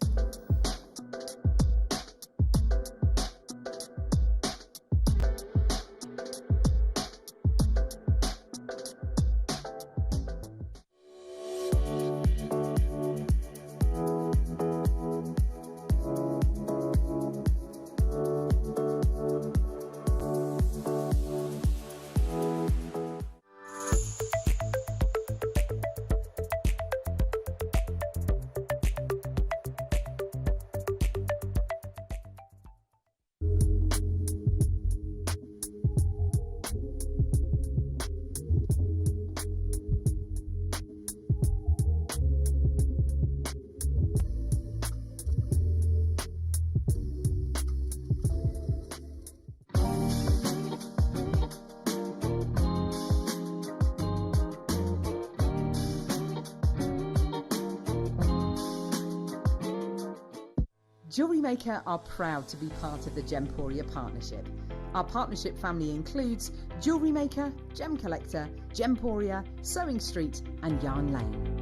Jewellery Maker are proud to be part of the Gemporia partnership. Our partnership family includes Jewellery Maker, Gem Collector, Gemporia, Sewing Street and Yarn Lane.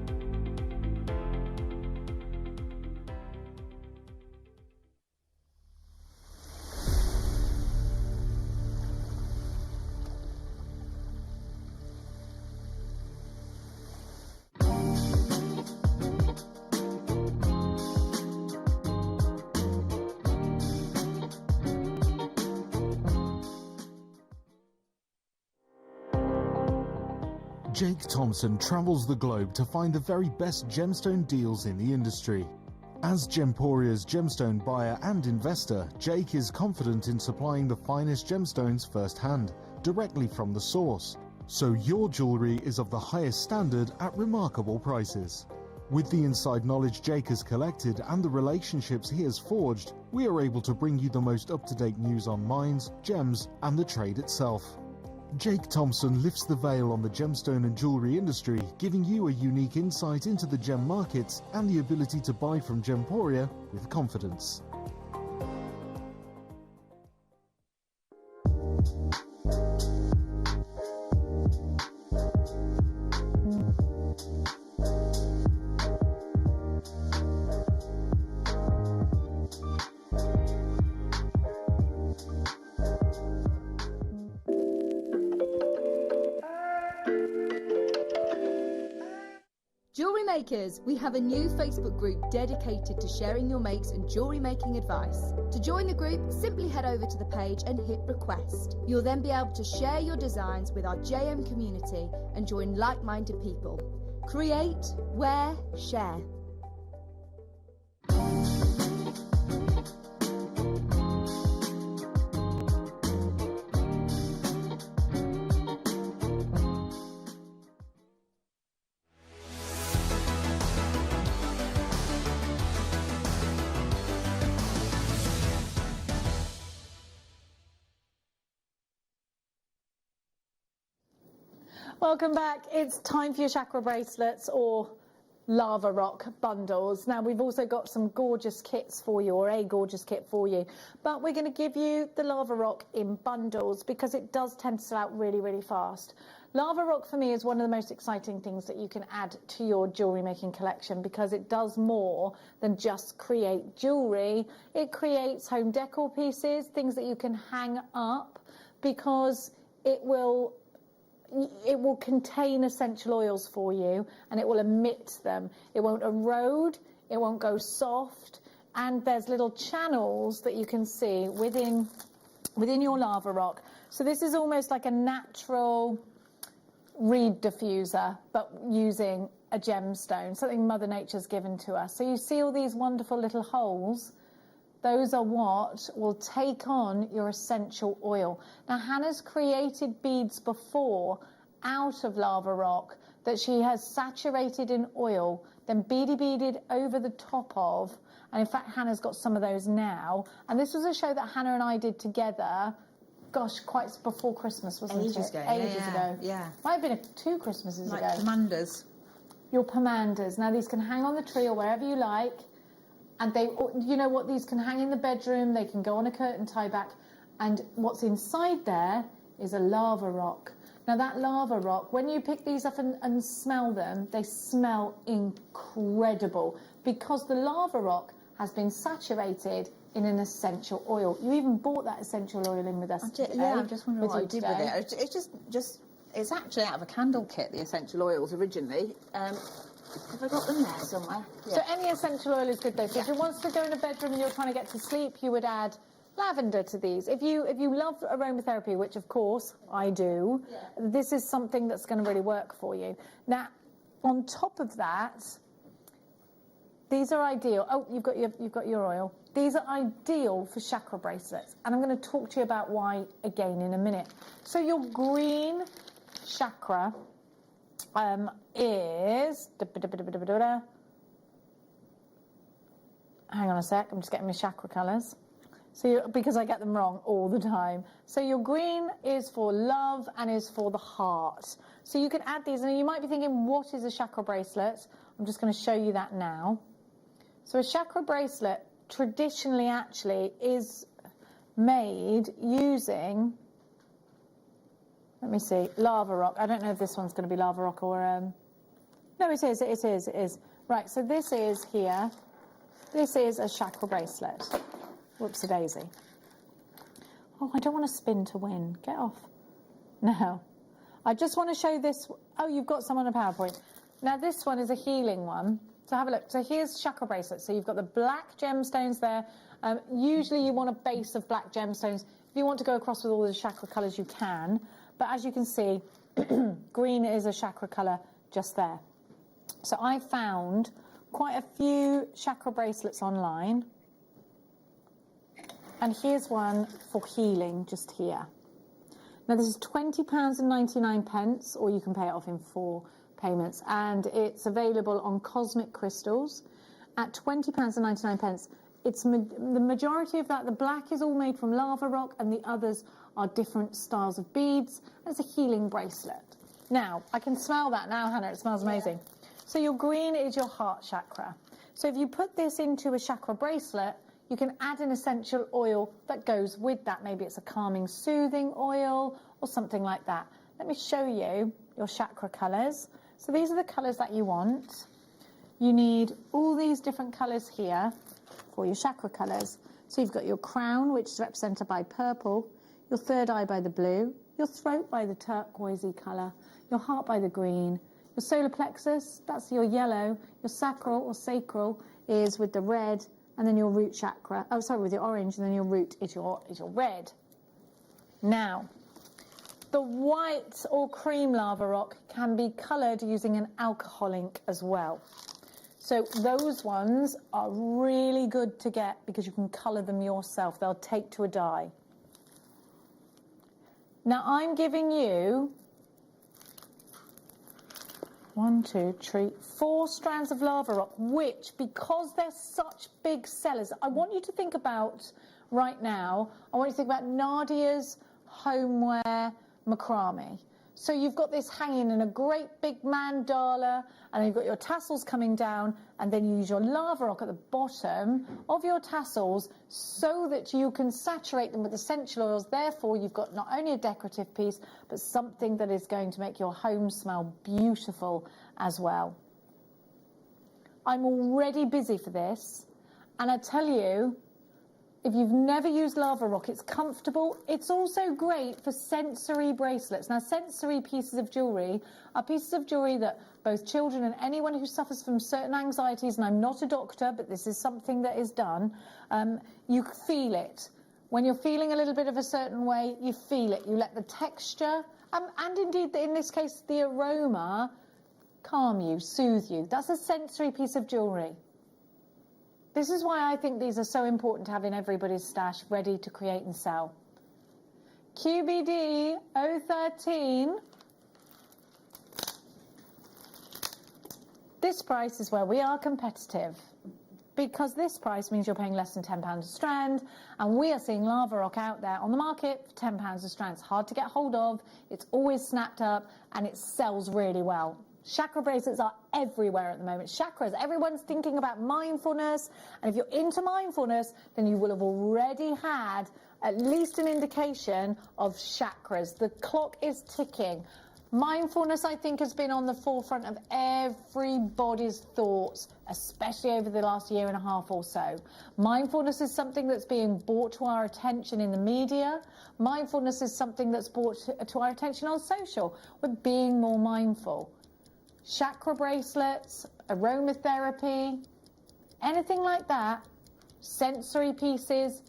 Jake Thompson travels the globe to find the very best gemstone deals in the industry. As Gemporia's gemstone buyer and investor, Jake is confident in supplying the finest gemstones firsthand, directly from the source. So your jewellery is of the highest standard at remarkable prices. With the inside knowledge Jake has collected and the relationships he has forged, we are able to bring you the most up-to-date news on mines, gems and the trade itself. Jake Thompson lifts the veil on the gemstone and jewellery industry, giving you a unique insight into the gem markets and the ability to buy from Gemporia with confidence. Jewellery Makers, we have a new Facebook group dedicated to sharing your makes and jewellery making advice. To join the group, simply head over to the page and hit request. You'll then be able to share your designs with our JM community and join like-minded people. Create, wear, share. Welcome back. It's time for your chakra bracelets or lava rock bundles. Now we've also got some gorgeous kits for you, or a gorgeous kit for you, but we're going to give you the lava rock in bundles because it does tend to sell out really, really fast. Lava rock for me is one of the most exciting things that you can add to your jewellery making collection because it does more than just create jewellery. It creates home decor pieces, things that you can hang up, because it will contain essential oils for you and it will emit them. It won't erode, it won't go soft, and there's little channels that you can see within your lava rock. So this is almost like a natural reed diffuser, but using a gemstone, something Mother Nature's given to us. So you see all these wonderful little holes. Those are what will take on your essential oil. Now, Hannah's created beads before out of lava rock that she has saturated in oil, then beaded over the top of. And in fact, Hannah's got some of those now. And this was a show that Hannah and I did together, gosh, quite before Christmas, wasn't it? Ages ago. Ages ago. Yeah. Might have been 2 Christmases Like ago. commanders. Your pomandas. Now, these can hang on the tree or wherever you like. And they, you know what, these can hang in the bedroom, they can go on a curtain tie back, and what's inside there is a lava rock. Now that lava rock, when you pick these up and smell them, they smell incredible because the lava rock has been saturated in an essential oil. You even bought that essential oil in with us today. Yeah, I'm just wondering what I did with today. it. It's just, it's actually out of a candle kit, the essential oils originally. Have I got them there somewhere? Yeah. So any essential oil is good though. So if you want to go in a bedroom and you're trying to get to sleep, you would add lavender to these. If you love aromatherapy, which of course I do, this is something that's going to really work for you. Now, on top of that, these are ideal. Oh, you've got your oil. These are ideal for chakra bracelets, and I'm going to talk to you about why again in a minute. So your green chakra is, hang on a sec, I'm just getting my chakra colours. So because I get them wrong all the time. So your green is for love and is for the heart. So you can add these, and you might be thinking, what is a chakra bracelet? I'm just going to show you that now. So a chakra bracelet traditionally actually is made using, let me see, lava rock. I don't know if this one's going to be lava rock or, no, it is. Right, so this is here, this is a chakra bracelet. Whoopsie daisy. Oh, I don't want to spin to win. Get off. Now, I just want to show this. Oh, you've got some on a PowerPoint. Now, this one is a healing one. So have a look. So here's chakra bracelet. So you've got the black gemstones there. Usually you want a base of black gemstones. If you want to go across with all the chakra colours, you can. But as you can see, green is a chakra colour just there. So I found quite a few chakra bracelets online. And here's one for healing, just here. Now this is £20.99, or you can pay it off in 4 payments, and it's available on Cosmic Crystals at £20.99. It's the majority of that. The black is all made from lava rock, and the others are different styles of beads. And it's a healing bracelet. Now I can smell that now, Hannah. It smells amazing. So your green is your heart chakra. So if you put this into a chakra bracelet, you can add an essential oil that goes with that. Maybe it's a calming, soothing oil or something like that. Let me show you your chakra colours. So these are the colours that you want. You need all these different colours here for your chakra colours. So you've got your crown, which is represented by purple, your third eye by the blue, your throat by the turquoisey colour, your heart by the green, your solar plexus, that's your yellow, your sacral or sacral is with the red, and then your root chakra, with your orange, and then your root is your red. Now, the white or cream lava rock can be coloured using an alcohol ink as well. So those ones are really good to get because you can colour them yourself. They'll take to a dye. Now I'm giving you 1, 2, 3, 4 strands of lava rock, which, because they're such big sellers, I want you to think about right now, I want you to think about Nadia's homeware macrame. So you've got this hanging in a great big mandala, and you've got your tassels coming down, and then you use your lava rock at the bottom of your tassels so that you can saturate them with essential oils. Therefore, you've got not only a decorative piece, but something that is going to make your home smell beautiful as well. I'm already busy for this, and I tell you, if you've never used lava rock, it's comfortable. It's also great for sensory bracelets. Now, sensory pieces of jewellery are pieces of jewellery that both children and anyone who suffers from certain anxieties, and I'm not a doctor, but this is something that is done, you feel it. When you're feeling a little bit of a certain way, you feel it. You let the texture, and indeed, in this case, the aroma, calm you, soothe you. That's a sensory piece of jewellery. This is why I think these are so important to have in everybody's stash, ready to create and sell. QBD 013. This price is where we are competitive, because this price means you're paying less than £10 a strand, and we are seeing lava rock out there on the market for £10 a strand. It's hard to get hold of, it's always snapped up, and it sells really well. Chakra bracelets are everywhere at the moment. Chakras, everyone's thinking about mindfulness, and if you're into mindfulness, then you will have already had at least an indication of chakras. The clock is ticking. Mindfulness, I think, has been on the forefront of everybody's thoughts, especially over the last year and a half or so. Mindfulness is something that's being brought to our attention in the media. Mindfulness is something that's brought to our attention on social. We're being more mindful. Chakra bracelets, aromatherapy, anything like that, sensory pieces,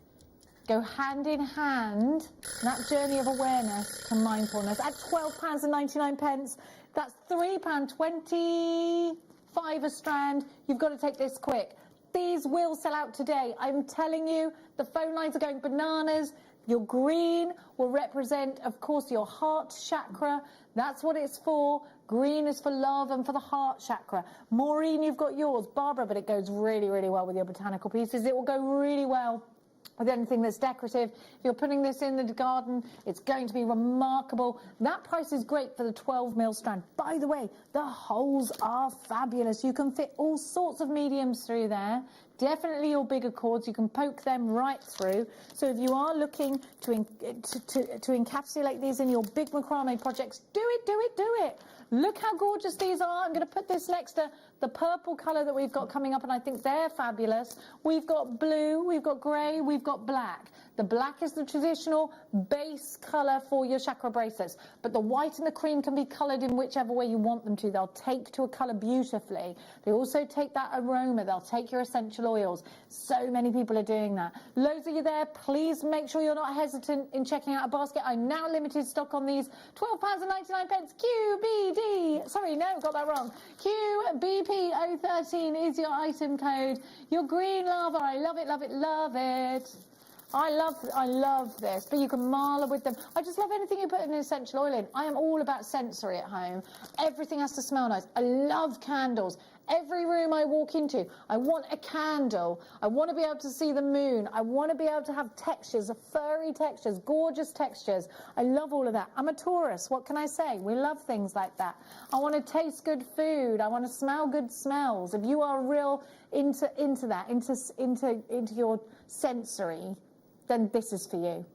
go hand in hand, that journey of awareness to mindfulness at £12.99. That's £3.25 a strand. You've got to take this quick. These will sell out today. I'm telling you, the phone lines are going bananas. Your green will represent, of course, your heart chakra. That's what it's for. Green is for love and for the heart chakra. Maureen, you've got yours. Barbara, but it goes really, really well with your botanical pieces. It will go really well with anything that's decorative. If you're putting this in the garden, it's going to be remarkable. That price is great for the 12mm strand. By the way, the holes are fabulous. You can fit all sorts of mediums through there. definitely your bigger cords. You can poke them right through. So if you are looking to encapsulate these in your big macrame projects, do it, do it, do it. Look how gorgeous these are. I'm going to put this next to the purple colour that we've got coming up, and I think they're fabulous. We've got blue, we've got grey, we've got black. The black is the traditional base colour for your chakra bracelets, but the white and the cream can be coloured in whichever way you want them to. They'll take to a colour beautifully. They also take that aroma. They'll take your essential oils. So many people are doing that. Loads of you there, please make sure you're not hesitant in checking out a basket. I'm now limited stock on these. £12.99 QBD. Sorry, no, got that wrong. QBP013 is your item code. Your green lava. I love it, love it, love it. I love this, but you can marla with them. I just love anything you put an essential oil in. I am all about sensory at home. Everything has to smell nice. I love candles. Every room I walk into, I want a candle. I want to be able to see the moon. I want to be able to have textures, furry textures, gorgeous textures. I love all of that. I'm a Taurus. What can I say? We love things like that. I want to taste good food. I want to smell good smells. If you are real into that, into your sensory, then this is for you.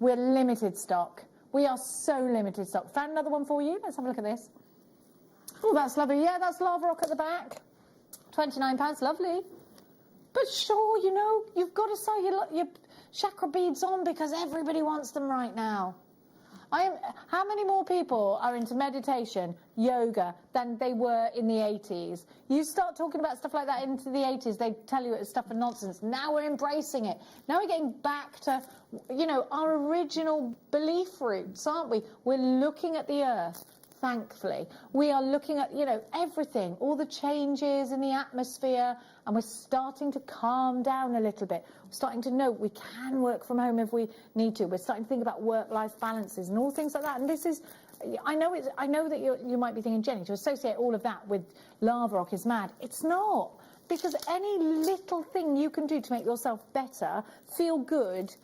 We're limited stock. We are so limited stock. Found another one for you. Let's have a look at this. Oh, that's lovely. Yeah, that's lava rock at the back. £29, lovely. But sure, you know, you've got to sew your chakra beads on because everybody wants them right now. How many more people are into meditation, yoga, than they were in the 80s? You start talking about stuff like that into the 80s, they tell you it's stuff and nonsense. Now we're embracing it. Now we're getting back to, you know, our original belief roots, aren't we? We're looking at the earth. Thankfully, we are looking at, you know, everything, all the changes in the atmosphere, and we're starting to calm down a little bit. We're starting to know we can work from home if we need to. We're starting to think about work-life balances and all things like that. And this is, I know that you might be thinking, Jenny, to associate all of that with lava rock is mad. It's not, because any little thing you can do to make yourself better, feel good,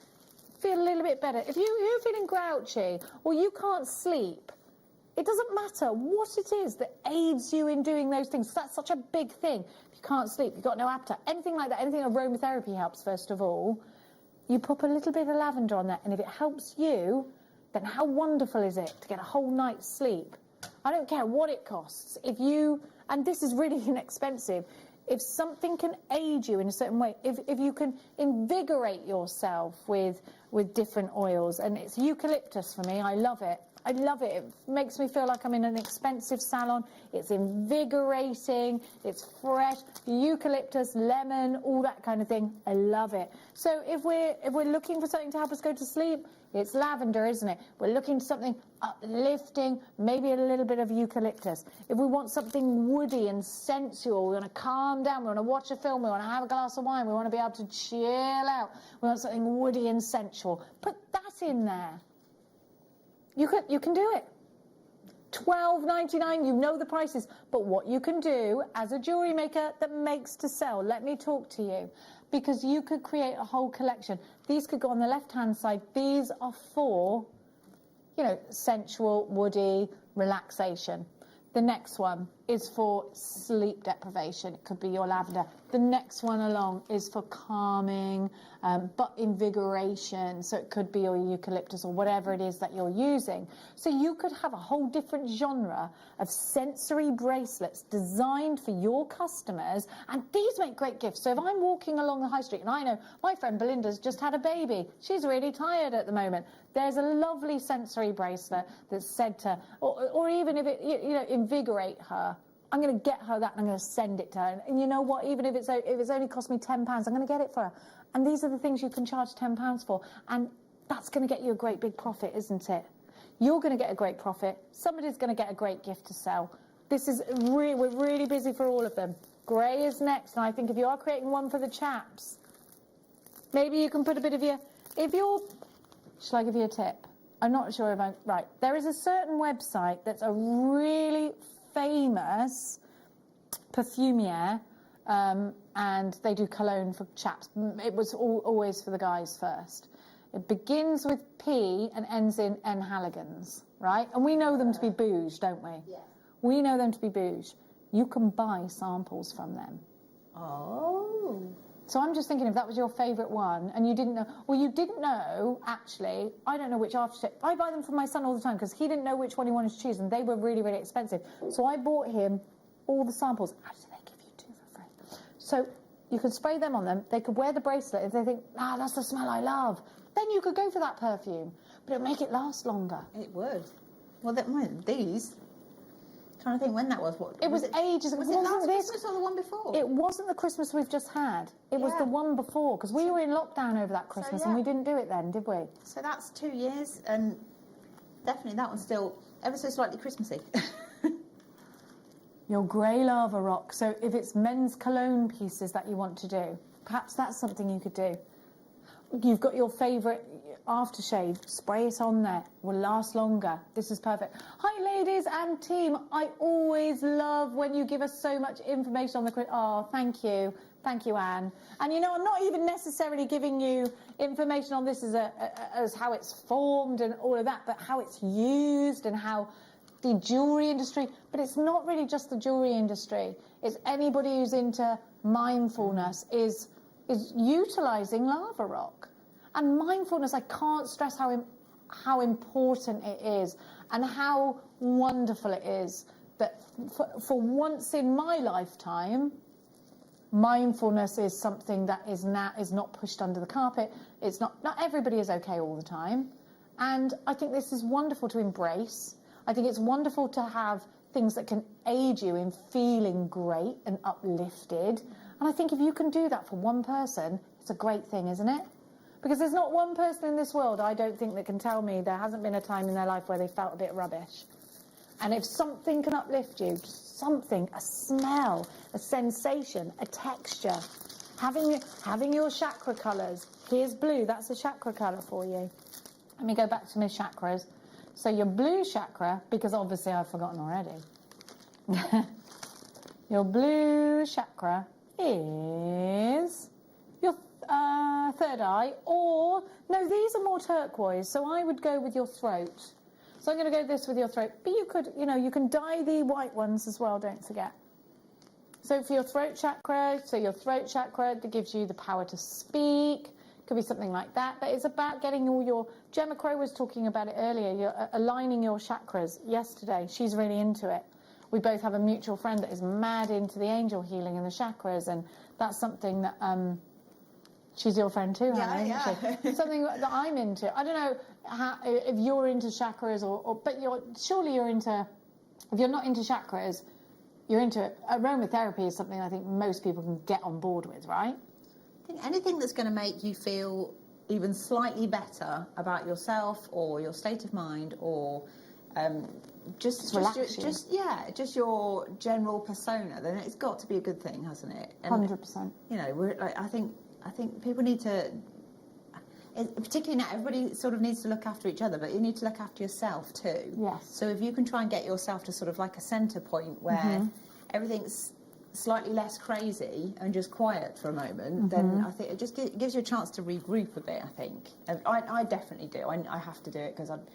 feel a little bit better. If you're feeling grouchy or you can't sleep, it doesn't matter what it is that aids you in doing those things. That's such a big thing. If you can't sleep, you've got no appetite, anything like that, anything aromatherapy helps, first of all. You pop a little bit of lavender on that, and if it helps you, then how wonderful is it to get a whole night's sleep? I don't care what it costs. And this is really inexpensive, if something can aid you in a certain way, if you can invigorate yourself with different oils, and it's eucalyptus for me, I love it. I love it. It makes me feel like I'm in an expensive salon. It's invigorating. It's fresh. Eucalyptus, lemon, all that kind of thing. I love it. So if we're looking for something to help us go to sleep, it's lavender, isn't it? We're looking for something uplifting, maybe a little bit of eucalyptus. If we want something woody and sensual, we want to calm down, we want to watch a film, we want to have a glass of wine, we want to be able to chill out, we want something woody and sensual. Put that in there. You can do it. £12.99, you know the prices. But what you can do as a jewellery maker that makes to sell, let me talk to you. Because you could create a whole collection. These could go on the left-hand side. These are for, you know, sensual, woody, relaxation. The next one is for sleep deprivation. It could be your lavender. The next one along is for calming, but invigoration. So it could be your eucalyptus or whatever it is that you're using. So you could have a whole different genre of sensory bracelets designed for your customers. And these make great gifts. So if I'm walking along the high street, and I know my friend Belinda's just had a baby. She's really tired at the moment. There's a lovely sensory bracelet that's said to, or even if it, you know, invigorate her. I'm going to get her that and I'm going to send it to her. And you know what? Even if it's only cost me £10, I'm going to get it for her. And these are the things you can charge £10 for. And that's going to get you a great big profit, isn't it? You're going to get a great profit. Somebody's going to get a great gift to sell. This is we're really busy for all of them. Grey is next. And I think if you are creating one for the chaps, maybe you can put a bit of shall I give you a tip? I'm not sure if I'm right. There is a certain website that's a really famous perfumier, and they do cologne for chaps. It was always for the guys first. It begins with P and ends in N. Halligan's, right? And we know them to be bouge, don't we? Yeah. We know them to be bouge. You can buy samples from them. Oh. So I'm just thinking if that was your favourite one and you didn't know, well, you didn't know, actually, I don't know which aftershave. I buy them for my son all the time because he didn't know which one he wanted to choose and they were really, really expensive. So I bought him all the samples. Actually, they give you 2 for free. So you could spray them on them. They could wear the bracelet if they think, that's the smell I love. Then you could go for that perfume. But it would make it last longer. It would. Well, these... trying to think when that was. What it was ages ago. Was it last Christmas or the one before? It wasn't the Christmas we've just had. It was the one before, because we were in lockdown over that Christmas and we didn't do it then, did we? So that's 2 years, and definitely that one's still ever so slightly Christmassy. Your grey lava rock. So if it's men's cologne pieces that you want to do, perhaps that's something you could do. You've got your favourite aftershave, spray it on there, will last longer. This is perfect. Hi ladies and team, I always love when you give us so much information on the... Oh, thank you, Anne. And you know, I'm not even necessarily giving you information on this as how it's formed and all of that, but how it's used and how the jewellery industry, but it's not really just the jewellery industry, it's anybody who's into mindfulness is utilising lava rock. And mindfulness, I can't stress how important it is and how wonderful it is that for once in my lifetime, mindfulness is something that is not pushed under the carpet. It's not everybody is okay all the time. And I think this is wonderful to embrace. I think it's wonderful to have things that can aid you in feeling great and uplifted. And I think if you can do that for one person, it's a great thing, isn't it? Because there's not one person in this world, I don't think, that can tell me there hasn't been a time in their life where they felt a bit rubbish. And if something can uplift you, just something, a smell, a sensation, a texture, having your chakra colours. Here's blue, that's a chakra colour for you. Let me go back to my chakras. So your blue chakra, because obviously I've forgotten already. Your blue chakra is your third eye, or no, these are more turquoise, so I would go with your throat. So I'm going to go this with your throat, but you could, you can dye the white ones as well, don't forget. So for your throat chakra, that gives you the power to speak, could be something like that, but it's about getting all your, Gemma Crow was talking about it earlier, you're aligning your chakras yesterday, she's really into it. We both have a mutual friend that is mad into the angel healing and the chakras, and that's something that, she's your friend too, Hannah, isn't she? Something that I'm into. I don't know if you're into chakras but surely you're into, if you're not into chakras, you're into aromatherapy is something I think most people can get on board with, right? I think anything that's going to make you feel even slightly better about yourself or your state of mind or just your general persona, then it's got to be a good thing, hasn't it? And, 100%. I think people need to, particularly now, everybody sort of needs to look after each other, but you need to look after yourself too. Yes. So if you can try and get yourself to sort of like a centre point where everything's slightly less crazy and just quiet for a moment, then I think it just gives you a chance to regroup a bit, I think. I definitely do. I have to do it because I'm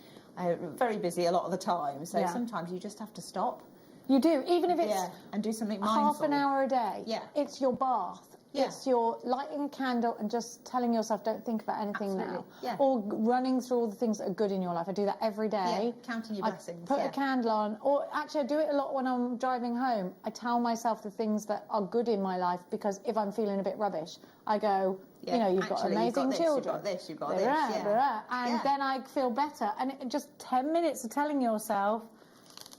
very busy a lot of the time, so sometimes you just have to stop. You do, even if it's and do something mindful. half an hour a day. Yeah. It's your bath. Yeah. It's your lighting a candle and just telling yourself, don't think about anything now. Yeah. Or running through all the things that are good in your life. I do that every day. Yeah. Counting your blessings. Put a candle on. Or actually, I do it a lot when I'm driving home. I tell myself the things that are good in my life, because if I'm feeling a bit rubbish, I go, you've got amazing children. You've got this. And then I feel better. And just 10 minutes of telling yourself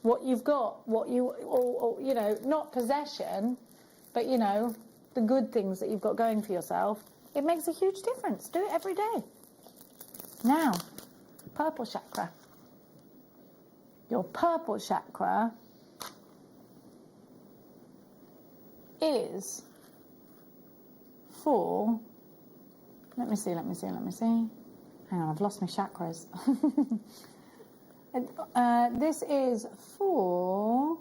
what you've got, what you, or not possession, but, the good things that you've got going for yourself, it makes a huge difference. Do it every day. Now, purple chakra. Your purple chakra is for, let me see. Hang on, I've lost my chakras. This is for,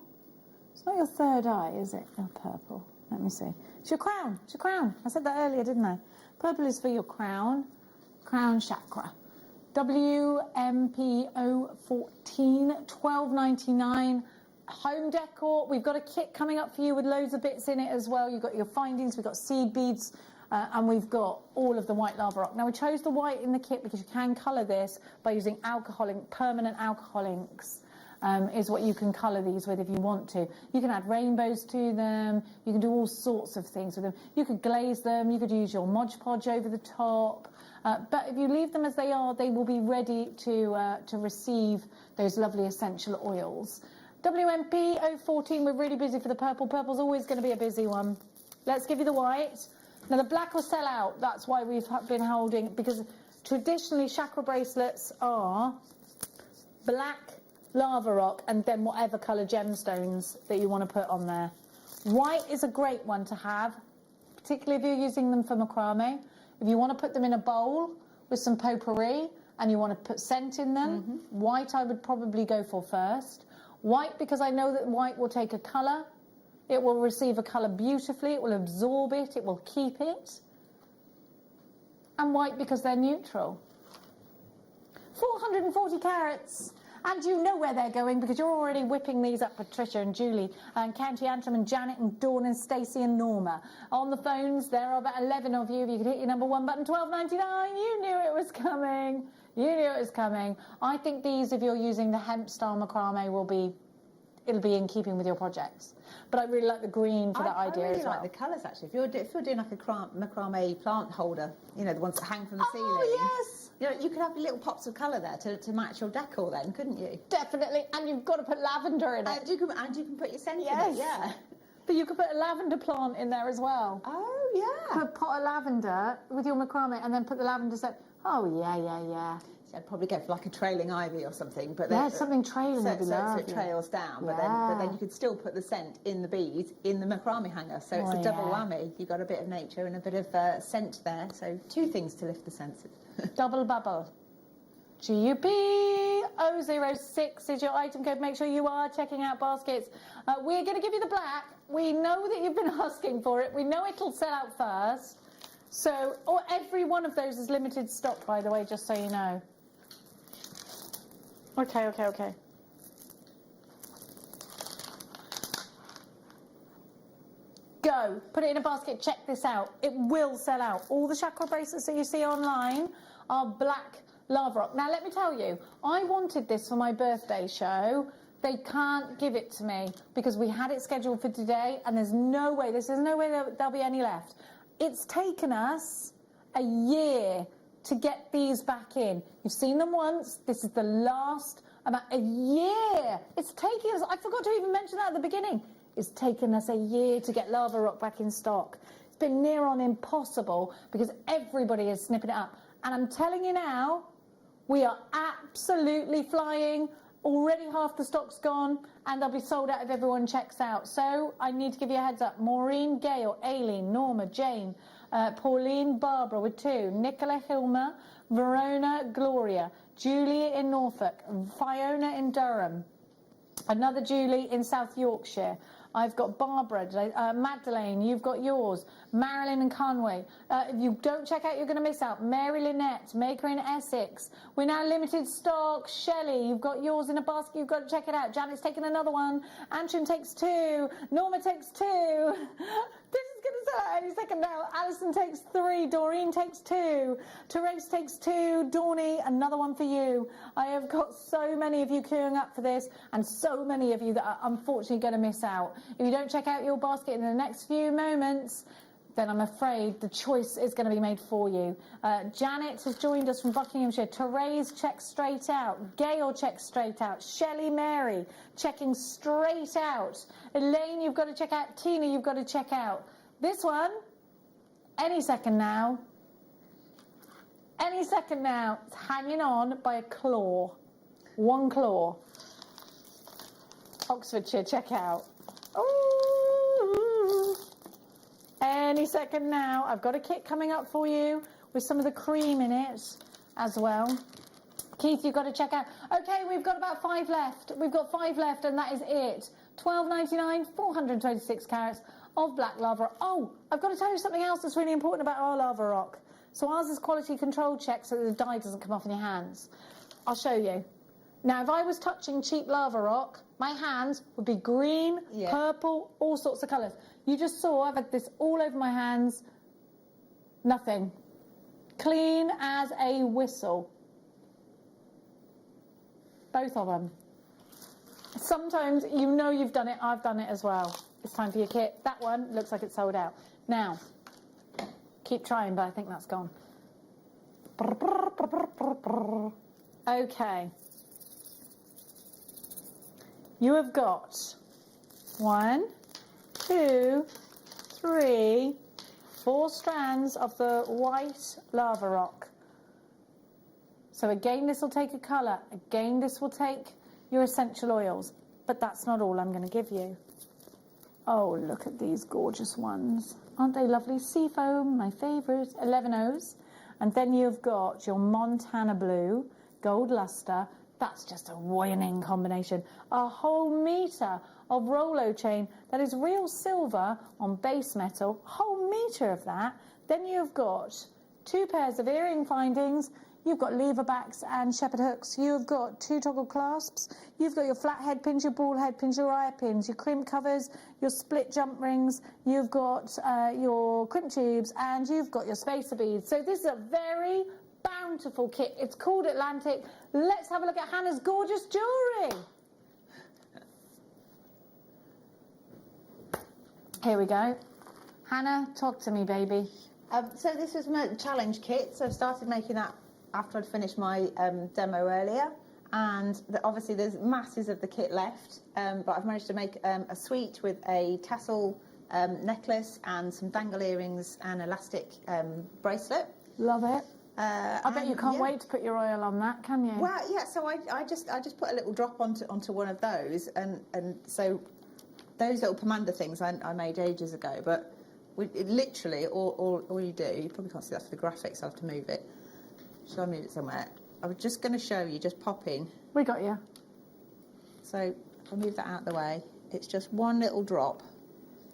it's not your third eye, is it? Your purple. Let me see. It's your crown. It's your crown. I said that earlier, didn't I? Purple is for your crown chakra. WMPO 14, $12.99. Home decor. We've got a kit coming up for you with loads of bits in it as well. You've got your findings. We've got seed beads. and we've got all of the white lava rock. Now we chose the white in the kit because you can colour this by using permanent alcohol inks. Is what you can colour these with if you want to. You can add rainbows to them. You can do all sorts of things with them. You could glaze them. You could use your Mod Podge over the top. But if you leave them as they are, they will be ready to receive those lovely essential oils. WMP 014, we're really busy for the purple. Purple's always going to be a busy one. Let's give you the white. Now the black will sell out. That's why we've been holding, because traditionally chakra bracelets are black lava rock and then whatever colour gemstones that you want to put on there. White is a great one to have, particularly if you're using them for macrame. If you want to put them in a bowl with some potpourri and you want to put scent in them, white I would probably go for first. White, because I know that white will take a colour, it will receive a colour beautifully, it will absorb it, it will keep it. And white because they're neutral. 440 carats. And you know where they're going because you're already whipping these up, Patricia and Julie and County Antrim and Janet and Dawn and Stacey and Norma. On the phones, there are about 11 of you. If you could hit your number one button, $12.99. You knew it was coming. You knew it was coming. I think these, if you're using the hemp style macrame, it'll be in keeping with your projects. But I really like the green for that idea as well. I really like the colours actually. If you're doing like a macrame plant holder, you know, the ones that hang from the ceiling. Oh, yes. You know, you could have little pops of colour there to match your decor then, couldn't you? Definitely. And you've got to put lavender in it. And you can put your scent in it, yeah. But you could put a lavender plant in there as well. Oh, yeah. Put a pot of lavender with your macrame and then put the lavender scent. Oh, yeah. So I'd probably go for like a trailing ivy or something. But yeah, something trailing would be lovely. So it trails down, yeah. but then you could still put the scent in the beads in the macrame hanger. So it's a double whammy. You've got a bit of nature and a bit of scent there. So two things to lift the senses. Double bubble. GUP 006 is your item code. Make sure you are checking out baskets. We're going to give you the black. We know that you've been asking for it. We know it'll sell out first. So, every one of those is limited stock, by the way, just so you know. Okay. Go. Put it in a basket. Check this out. It will sell out. All the chakra bracelets that you see online are black lava rock. Now, let me tell you, I wanted this for my birthday show. They can't give it to me because we had it scheduled for today and there's no way there'll be any left. It's taken us a year to get these back in. You've seen them once. This is the last, about a year. It's taking us, I forgot to even mention that at the beginning. It's taken us a year to get lava rock back in stock. It's been near on impossible because everybody is snipping it up. And I'm telling you now, we are absolutely flying. Already half the stock's gone and they'll be sold out if everyone checks out. So I need to give you a heads up. Maureen, Gail, Aileen, Norma, Jane, Pauline, Barbara with 2, Nicola, Hilma, Verona, Gloria, Julie in Norfolk, Fiona in Durham, another Julie in South Yorkshire. I've got Barbara, Magdalene, you've got yours, Marilyn and Conway. If you don't check out, you're going to miss out. Mary Lynette, Maker in Essex. We're now limited stock. Shelley, you've got yours in a basket. You've got to check it out. Janet's taking another one. Antrim takes 2. Norma takes 2. This is going to sell out any second now. Alison takes 3. Doreen takes 2. Therese takes 2. Dawny, another one for you. I have got so many of you queuing up for this and so many of you that are unfortunately going to miss out. If you don't check out your basket in the next few moments, then I'm afraid the choice is going to be made for you. Janet has joined us from Buckinghamshire. Therese checks straight out. Gail checks straight out. Shelley Mary checking straight out. Elaine, you've got to check out. Tina, you've got to check out. This one, any second now. Any second now. It's hanging on by a claw. One claw. Oxfordshire, check out. Ooh. Any second now. I've got a kit coming up for you with some of the cream in it as well. Keith, you've got to check out. Okay, we've got about 5 left. We've got 5 left and that is it. $12.99, 426 carats of black lava rock. Oh, I've got to tell you something else that's really important about our lava rock. So ours is quality control check so that the dye doesn't come off in your hands. I'll show you. Now, if I was touching cheap lava rock, my hands would be green, purple, all sorts of colours. You just saw I've had this all over my hands. Nothing. Clean as a whistle. Both of them. Sometimes you know you've done it, I've done it as well. It's time for your kit. That one looks like it's sold out. Now, keep trying, but I think that's gone. Okay. You have got 1, 2, 3, 4 strands of the white lava rock. So again, this will take a colour. Again, this will take your essential oils. But that's not all I'm going to give you. Oh, look at these gorgeous ones. Aren't they lovely? Seafoam, my favourite. 11 O's. And then you've got your Montana Blue, Gold Luster. That's just a winning combination. A whole metre of Rolo chain that is real silver on base metal. Whole metre of that. Then you've got 2 pairs of earring findings. You've got lever backs and shepherd hooks. You've got 2 toggle clasps. You've got your flat head pins, your ball head pins, your eye pins, your crimp covers, your split jump rings. You've got your crimp tubes, and you've got your spacer beads. So this is a very bountiful kit. It's called Atlantic. Let's have a look at Hannah's gorgeous jewellery. Here we go. Hannah, talk to me, baby. So this was my challenge kit. So I started making that after I'd finished my demo earlier. And obviously there's masses of the kit left. But I've managed to make a suite with a tassel necklace and some dangle earrings and elastic bracelet. Love it. I bet you can't wait to put your oil on that, can you? Well, yeah. So I just put a little drop onto one of those, and so those little pomander things I made ages ago. But literally all you do, you probably can't see that for the graphics. I have to move it. Should I move it somewhere? I was just going to show you, just pop in. We got you. So if I move that out of the way, it's just one little drop.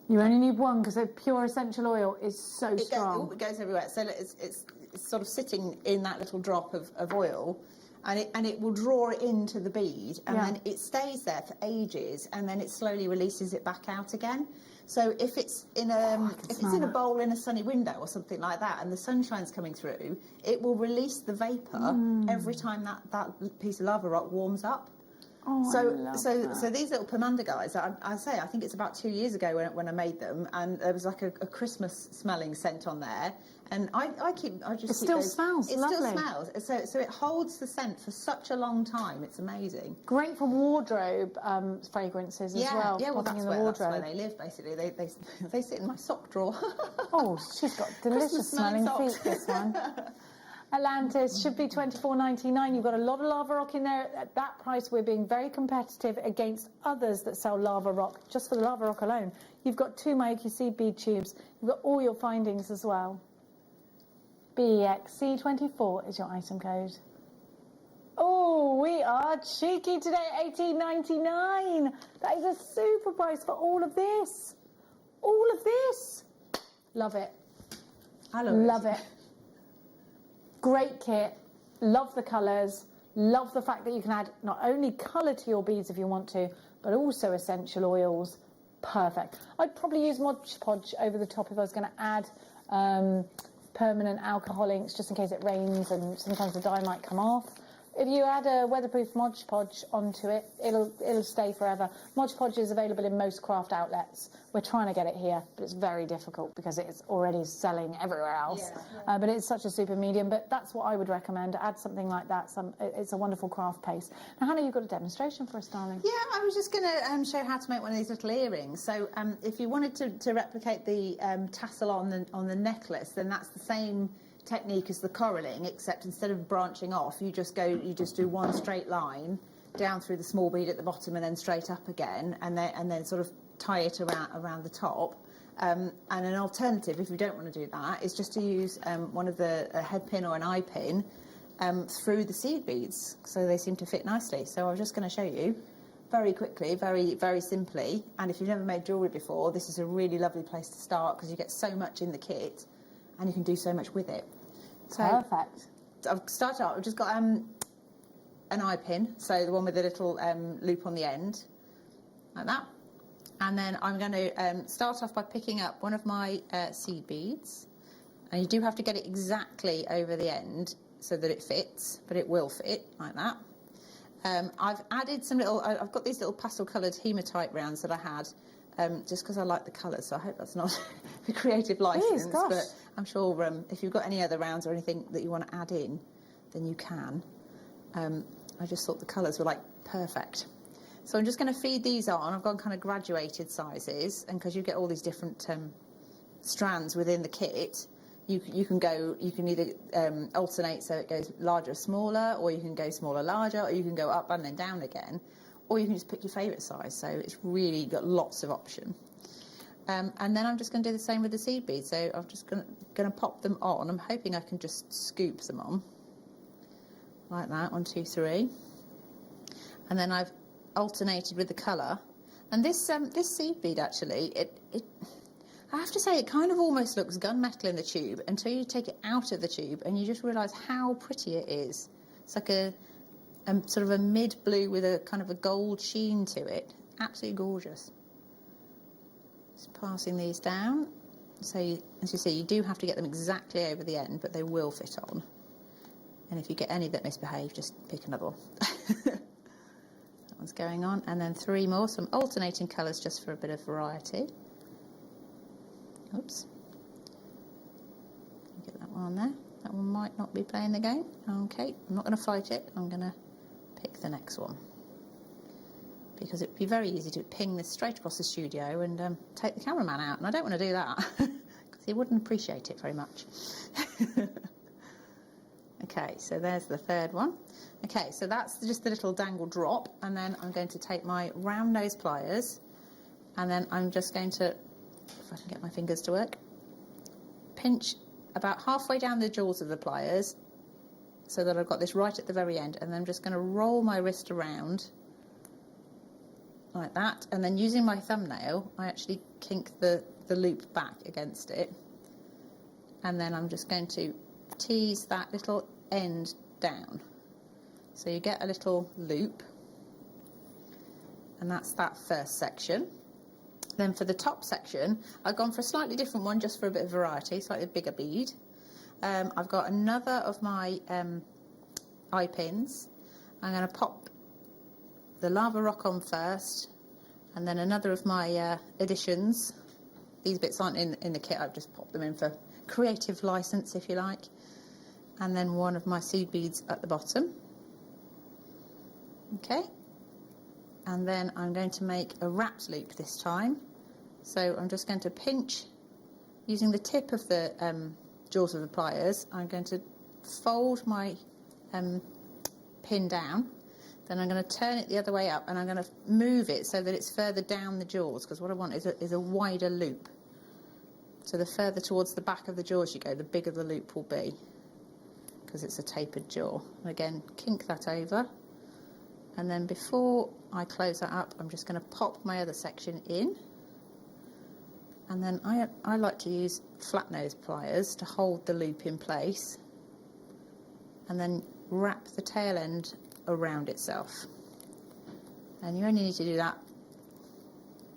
You only need one because the pure essential oil is so strong. It goes everywhere. So it's sort of sitting in that little drop of oil, and it will draw it into the bead, and then it stays there for ages, and then it slowly releases it back out again. So if it's in a bowl in a sunny window or something like that, and the sunshine's coming through, it will release the vapour every time that piece of lava rock warms up. Oh, so these little pomander guys, I think it's about 2 years ago when I made them, and there was like a Christmas smelling scent on there, and it still smells lovely. Still smells. So it holds the scent for such a long time. It's amazing. Great for wardrobe fragrances as well. Yeah, well, that's where they live basically. They sit in my sock drawer. Oh, she's got delicious smelling feet. This one. Atlantis should be $24.99. You've got a lot of lava rock in there. At that price, we're being very competitive against others that sell lava rock, just for the lava rock alone. You've got 2 Mayuki seed bead tubes. You've got all your findings as well. BXC24 is your item code. Oh, we are cheeky today, $18.99. That is a super price for all of this. All of this. Love it. I love it. Great kit, love the colours, love the fact that you can add not only colour to your beads if you want to, but also essential oils. Perfect. I'd probably use Mod Podge over the top if I was going to add permanent alcohol inks, just in case it rains and sometimes the dye might come off. If you add a weatherproof Mod Podge onto it, it'll stay forever. Mod Podge is available in most craft outlets. We're trying to get it here, but it's very difficult because it's already selling everywhere else. But it's such a super medium. But that's what I would recommend. Add something like that. It's a wonderful craft paste. Now, Hannah, you've got a demonstration for us, darling. Yeah, I was just going to show how to make one of these little earrings. So if you wanted to replicate the tassel on the necklace, then that's the same technique as the coralling, except instead of branching off, you just do one straight line down through the small bead at the bottom and then straight up again, and then sort of tie it around the top. And an alternative, if you don't want to do that, is just to use one of a head pin or an eye pin through the seed beads, so they seem to fit nicely. So I was just going to show you very quickly, very, very simply, and if you've never made jewellery before, this is a really lovely place to start because you get so much in the kit and you can do so much with it. So perfect. I've started out, I've just got an eye pin, so the one with the little loop on the end, like that. And then I'm going to start off by picking up one of my seed beads, And you do have to get it exactly over the end so that it fits, but it will fit like that. I've added some little, I've got these little pastel coloured hematite rounds that I had, just because I like the colours, so I hope that's not a creative license. gosh. But I'm sure if you've got any other rounds or anything that you want to add in, then you can. I just thought the colours were like perfect. So I'm just going to feed these on. I've gone kind of graduated sizes, and because you get all these different strands within the kit, you can either alternate so it goes larger, smaller, or you can go smaller, larger, or you can go up and then down again, or you can just pick your favourite size. So it's really got lots of option. And then I'm just going to do the same with the seed beads. So I'm just going to pop them on. I'm hoping I can just scoop them on like that. 1, 2, 3, and then I've alternated with the colour. And this seed bead actually, I have to say, it kind of almost looks gunmetal in the tube until you take it out of the tube and you just realise how pretty it is. It's like a sort of a mid-blue with a kind of a gold sheen to it. Absolutely gorgeous. Just passing these down. So, as you see, you do have to get them exactly over the end, but they will fit on. And if you get any that misbehave, just pick another one. That one's going on. And then 3 more, some alternating colours just for a bit of variety. Oops. Get that one on there. That one might not be playing the game. Okay, I'm not going to fight it. I'm going to pick the next one. Because it would be very easy to ping this straight across the studio and take the cameraman out. And I don't want to do that, because he wouldn't appreciate it very much. Okay, so there's the 3rd one. Okay, so that's just the little dangle drop. And then I'm going to take my round nose pliers. And then I'm just going to, if I can get my fingers to work, pinch about halfway down the jaws of the pliers so that I've got this right at the very end, and then I'm just going to roll my wrist around like that, and then using my thumbnail I actually kink the loop back against it, and then I'm just going to tease that little end down so you get a little loop, and that's that first section. Then for the top section, I've gone for a slightly different one just for a bit of variety, slightly bigger bead. I've got another of my eye pins. I'm going to pop the lava rock on first, and then another of my additions. These bits aren't in the kit, I've just popped them in for creative license, if you like. And then one of my seed beads at the bottom. Okay. And then I'm going to make a wrapped loop this time. So I'm just going to pinch, using the tip of the jaws of the pliers, I'm going to fold my pin down, then I'm going to turn it the other way up, and I'm going to move it so that it's further down the jaws, because what I want is a wider loop. So the further towards the back of the jaws you go, the bigger the loop will be, because it's a tapered jaw. And again, kink that over. And then before I close that up, I'm just going to pop my other section in. And then I like to use flat nose pliers to hold the loop in place. And then wrap the tail end around itself. And you only need to do that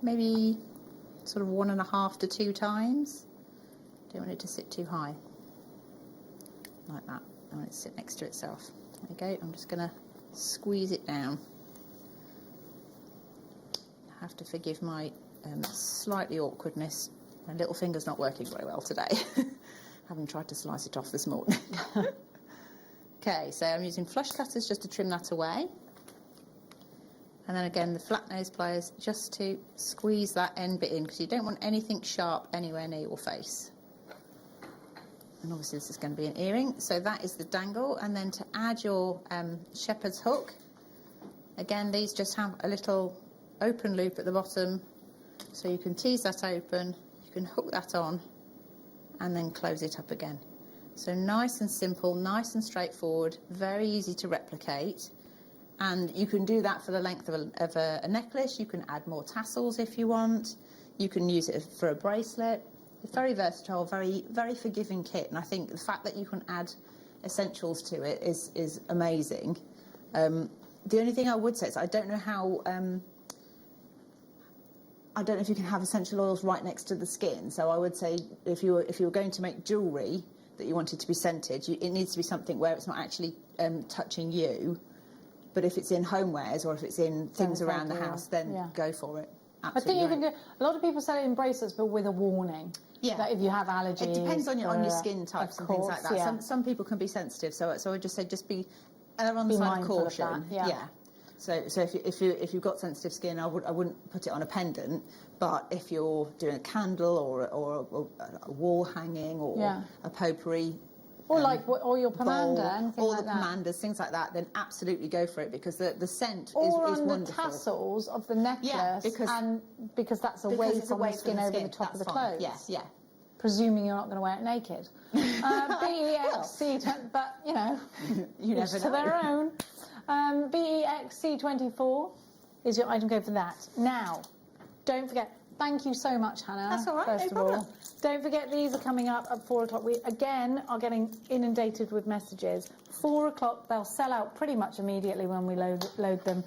maybe sort of 1.5 to 2 times. Don't want it to sit too high. Like that. I want it to sit next to itself. There you go. I'm just going to squeeze it down. I have to forgive my slightly awkwardness. My little finger's not working very well today. Having tried to slice it off this morning. Okay, so I'm using flush cutters just to trim that away. And then again the flat nose pliers just to squeeze that end bit in, because you don't want anything sharp anywhere near your face. And obviously this is going to be an earring, so that is the dangle. And then to add your shepherd's hook, again these just have a little open loop at the bottom, so you can tease that open, you can hook that on, and then close it up again. So nice and simple, nice and straightforward, very easy to replicate. And you can do that for the length of a necklace. You can add more tassels if you want. You can use it for a bracelet. It's very versatile, very, very forgiving kit. And I think the fact that you can add essentials to it is amazing. The only thing I would say is I don't know I don't know if you can have essential oils right next to the skin. So I would say if you were going to make jewellery that you wanted to be scented, it needs to be something where it's not actually touching you. But if it's in homewares or if it's in things around the house, then go for it. Absolutely. I think you can do. A lot of people sell it in bracelets, but with a warning. Yeah. That if you have allergies. It depends on your skin types and things like that. Yeah. Some people can be sensitive, so I would just say be on the side of caution. Yeah. So if you've got sensitive skin, I wouldn't put it on a pendant. But if you're doing a candle or a wall hanging or a potpourri. Or your pomander, anything all like the that. pomanders, things like that, then absolutely go for it because the scent is on wonderful. The tassels of the necklace, because that's away from the skin over the top of the clothes. Yes, yeah. Presuming you're not going to wear it naked. BEXC, but you know, you never know. To their own. BEXC24 is your item code for that. Now, don't forget. Thank you so much, Hannah. That's all right. First of all, don't forget these are coming up at 4 o'clock. We again are getting inundated with messages. 4 o'clock, they'll sell out pretty much immediately when we load them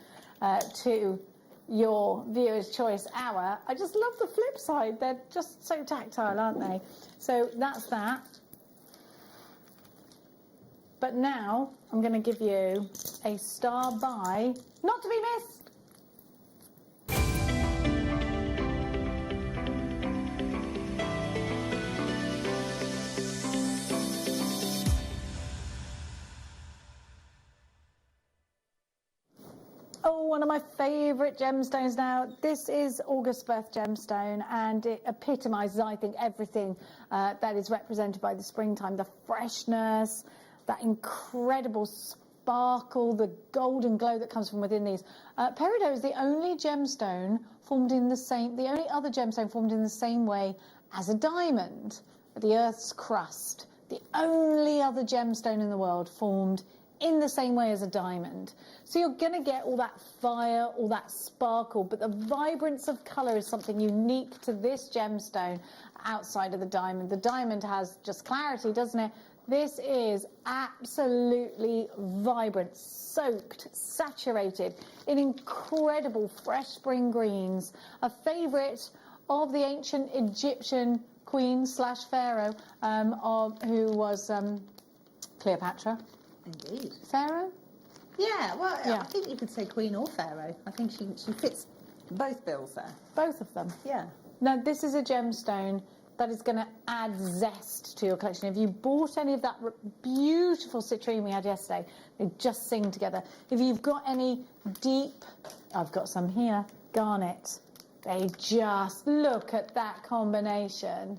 to your viewer's choice hour. I just love the flip side. They're just so tactile, aren't they? So that's that. But now I'm going to give you a star by not to be missed. Oh, one of my favourite gemstones now. This is August Birth gemstone, and it epitomises, I think, everything that is represented by the springtime. The freshness, that incredible sparkle, the golden glow that comes from within these. Peridot is the only gemstone formed in the only other gemstone formed in the same way as a diamond, the Earth's crust. The only other gemstone in the world formed in the same way as a diamond. So you're going to get all that fire, all that sparkle, but the vibrance of colour is something unique to this gemstone outside of the diamond. The diamond has just clarity, doesn't it? This is absolutely vibrant, soaked, saturated in incredible fresh spring greens. A favourite of the ancient Egyptian queen / pharaoh who was Cleopatra. Indeed. Pharaoh? Yeah, well, I think you could say queen or pharaoh. I think she fits both bills there. Both of them? Yeah. Now, this is a gemstone that is going to add zest to your collection. If you bought any of that beautiful citrine we had yesterday, they just sing together. If you've got any deep, I've got some here, garnet, they just look at that combination.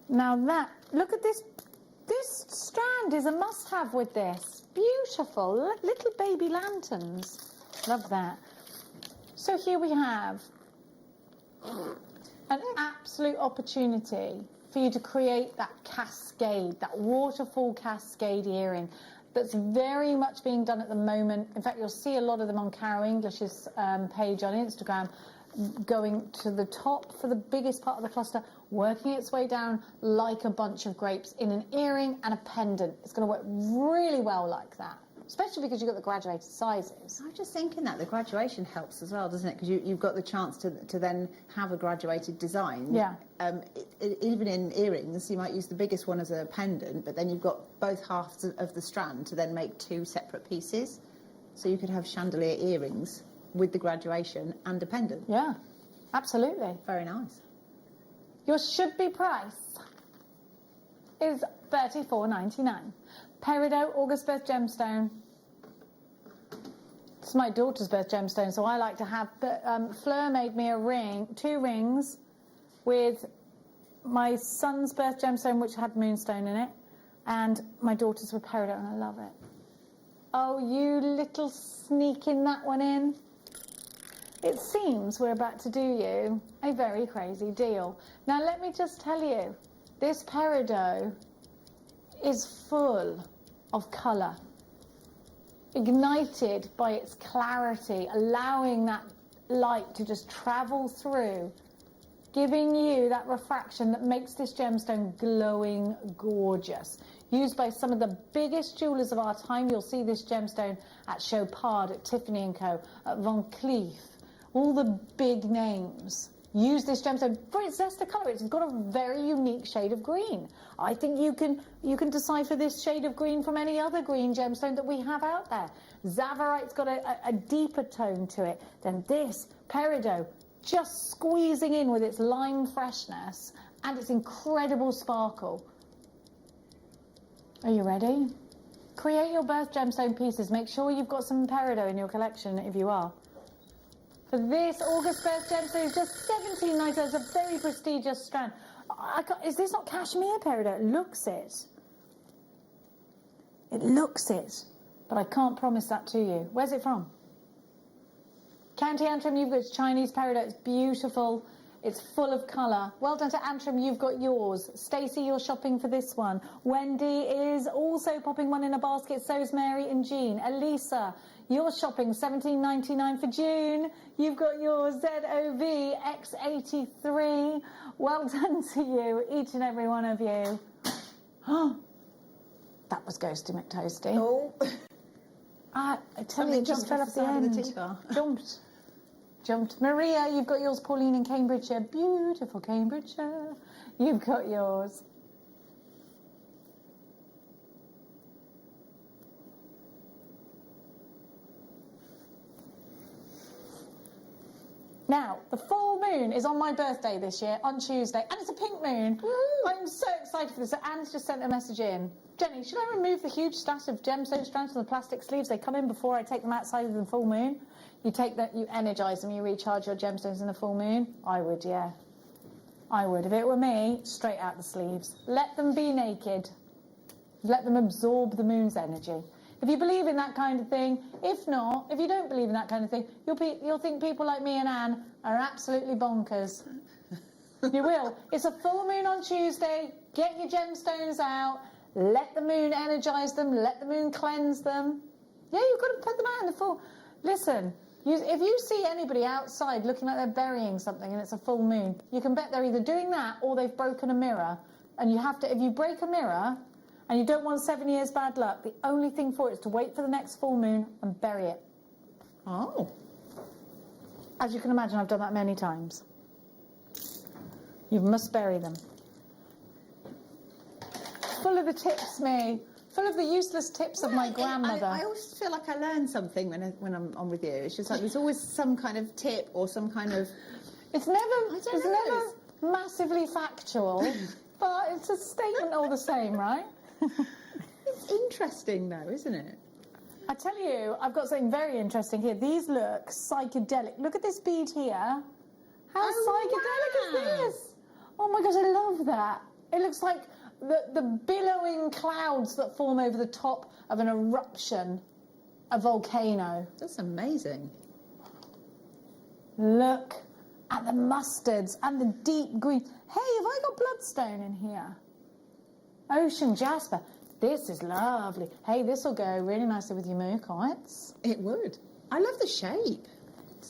Now look at this. This strand is a must-have with this. Beautiful, little baby lanterns. Love that. So here we have an absolute opportunity for you to create that cascade, that waterfall cascade earring that's very much being done at the moment. In fact, you'll see a lot of them on Caro English's page on Instagram, going to the top for the biggest part of the cluster, working its way down like a bunch of grapes in an earring and a pendant. It's going to work really well like that, especially because you've got the graduated sizes. I was just thinking that the graduation helps as well, doesn't it? Because you've got the chance to then have a graduated design. Yeah. Even in earrings, you might use the biggest one as a pendant, but then you've got both halves of the strand to then make two separate pieces. So you could have chandelier earrings with the graduation and a pendant. Yeah, absolutely. Very nice. Your should-be price is $34.99. Peridot August Birth gemstone. It's my daughter's birth gemstone, so I like to have. But Fleur made me a ring, 2 rings, with my son's birth gemstone, which had moonstone in it, and my daughter's with peridot, and I love it. Oh, you little sneaking that one in. It seems we're about to do you a very crazy deal. Now, let me just tell you, this peridot is full of colour, ignited by its clarity, allowing that light to just travel through, giving you that refraction that makes this gemstone glowing gorgeous. Used by some of the biggest jewellers of our time. You'll see this gemstone at Chopard, at Tiffany & Co., at Van Cleef, all the big names use this gemstone for its zester colour. It's got a very unique shade of green. I think you can decipher this shade of green from any other green gemstone that we have out there. Zavarite's got a deeper tone to it than this. Peridot, just squeezing in with its lime freshness and its incredible sparkle. Are you ready? Create your birth gemstone pieces. Make sure you've got some peridot in your collection if you are. For this August birth gemstone is just $17.99. It's a very prestigious strand. Is this not cashmere peridot? It looks it. It looks it. But I can't promise that to you. Where's it from? County Antrim, you've got Chinese peridot. It's beautiful. It's full of colour. Well done to Antrim, you've got yours. Stacey, you're shopping for this one. Wendy is also popping one in a basket. So is Mary and Jean. Elisa, you're shopping $17.99 for June. You've got your ZOV X83. Well done to you, each and every one of you. That was Ghosty McToasty. Oh. I tell you, it just fell off the end. Jumped. Maria, you've got yours. Pauline in Cambridgeshire. Beautiful Cambridgeshire. You've got yours. Now, the full moon is on my birthday this year, on Tuesday, and it's a pink moon. Woo! I'm so excited for this. Anne's just sent a message in. Jenny, should I remove the huge stash of gemstone strands from the plastic sleeves? They come in before I take them outside of the full moon. You take that, you energise them, you recharge your gemstones in the full moon? I would, yeah. I would. If it were me, straight out the sleeves. Let them be naked. Let them absorb the moon's energy. If you believe in that kind of thing, if not, if you don't believe in that kind of thing, you'll think people like me and Anne are absolutely bonkers. You will. It's a full moon on Tuesday. Get your gemstones out. Let the moon energise them. Let the moon cleanse them. Yeah, you've got to put them out in the full... Listen, if you see anybody outside looking like they're burying something and it's a full moon, you can bet they're either doing that or they've broken a mirror. And you have to... If you break a mirror... and you don't want 7 years bad luck, the only thing for it is to wait for the next full moon and bury it. Oh. As you can imagine, I've done that many times. You must bury them. Full of the tips, me. Full of the useless tips of my grandmother. I always feel like I learn something when I'm on with you. It's just like there's always some kind of tip or some kind of... It's never massively factual, but it's a statement all the same, right? It's interesting though, isn't it? I tell you, I've got something very interesting here. These look psychedelic. Look at this bead here. How psychedelic is this? Oh my gosh, I love that. It looks like the billowing clouds that form over the top of an eruption, a volcano. That's amazing. Look at the mustards and the deep green. Hey, have I got bloodstone in here? Ocean jasper. This is lovely. Hey, this will go really nicely with your mookites. It would. I love the shape.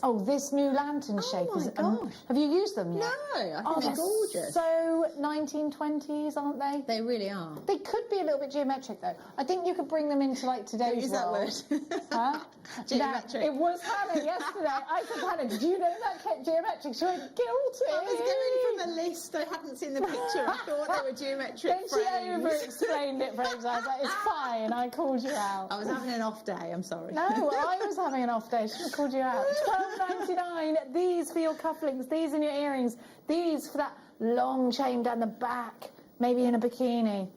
Oh, this new lantern shape is... have you used them yet? No, I think they're gorgeous. So 1920s, aren't they? They really are. They could be a little bit geometric, though. I think you could bring them into, like, today's world. That word. Huh? Geometric. It was Hannah yesterday. I said, Hannah, did you know that kept geometric? She went, guilty. I was going from a list. I hadn't seen the picture. I thought they were geometric Then frames. she over-explained it for us. I was like, it's fine. I called you out. I was having an off day. I'm sorry. No, I was having an off day. She have called you out. $12.99. These for your cufflinks. These in your earrings. These for that long chain down the back. Maybe in a bikini.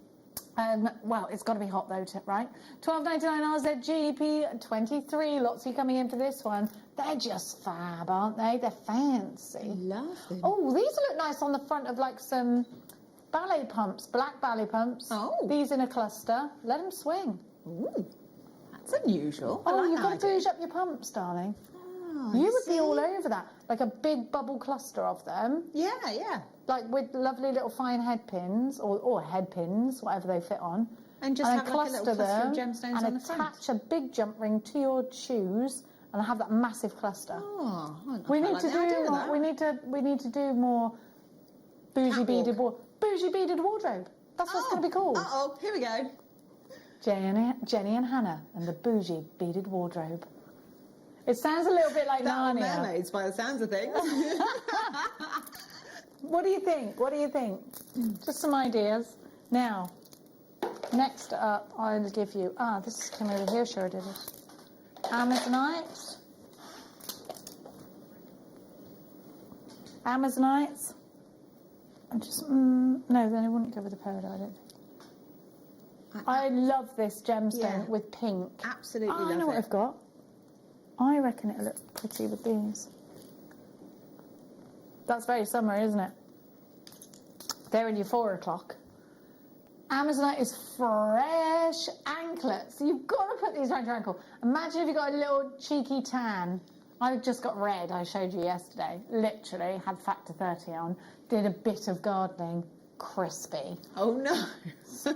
Well, it's got to be hot though, right? $12.99 RZGP 23. Lots of you coming in for this one. They're just fab, aren't they? They're fancy. I love them. Oh, these look nice on the front of like some ballet pumps, black ballet pumps. Oh. These in a cluster. Let them swing. Ooh, that's unusual. Oh, you've got to bouge up your pumps, darling. Oh, You would be all over that. Like a big bubble cluster of them. Yeah, yeah. Like with lovely little fine head pins, or head pins, whatever they fit on. And just have like a little cluster of gemstones and on the front. attach a big jump ring to your shoes and have that massive cluster. Oh, we need to do more. We need to do more bougie beaded wardrobe. That's what's going to be called. Uh-oh, here we go. Jenny and Hannah and the bougie beaded wardrobe. It sounds a little bit like That or Narnia. mermaids by the sounds of things. What do you think? What do you think? Just some ideas. Now, next up, I'll give you... this came over here, sure did it. Amazonite. Amazonites. I'm just... no, then it wouldn't go with the peridot, I don't think. I love this gemstone with pink. Absolutely love I know it. what I've got. I reckon it'll look pretty with these. That's very summer, isn't it? They're in your 4 o'clock. Amazonite is fresh anklets. So you've got to put these around your ankle. Imagine if you got a little cheeky tan. I've just got red, I showed you yesterday. Literally, had factor 30 on. Did a bit of gardening. Crispy. Oh, no.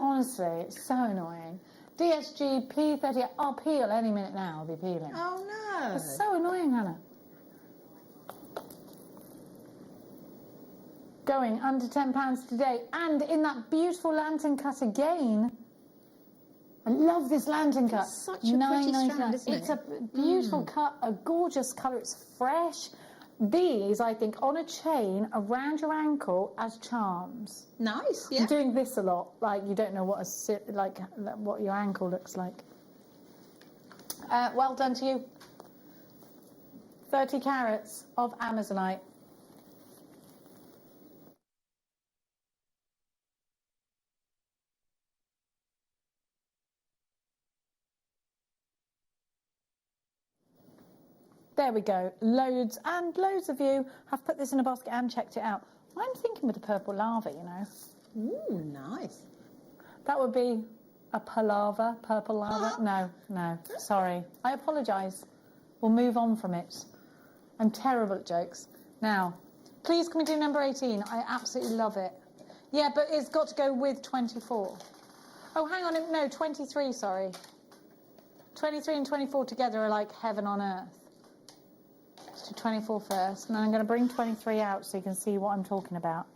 Honestly, it's so annoying. DSG P30, I'll peel any minute now, I'll be peeling. Oh, no. It's so annoying, Hannah. Going under £10 today, and in that beautiful lantern cut again. I love this lantern cut. It's such a pretty strand, isn't it? It's a beautiful cut, a gorgeous colour, it's fresh. These, I think, on a chain around your ankle as charms. Nice, yeah. I'm doing this a lot, like you don't know what what your ankle looks like. Well done to you. 30 carats of Amazonite. There we go. Loads and loads of you have put this in a basket and checked it out. I'm thinking with the purple lava, you know. Ooh, nice. That would be a palaver, purple lava. No, sorry. I apologise. We'll move on from it. I'm terrible at jokes. Now, please can we do number 18? I absolutely love it. Yeah, but it's got to go with 24. Oh, hang on. No, 23, sorry. 23 and 24 together are like heaven on earth. Let's do 24 first, and then I'm going to bring 23 out so you can see what I'm talking about.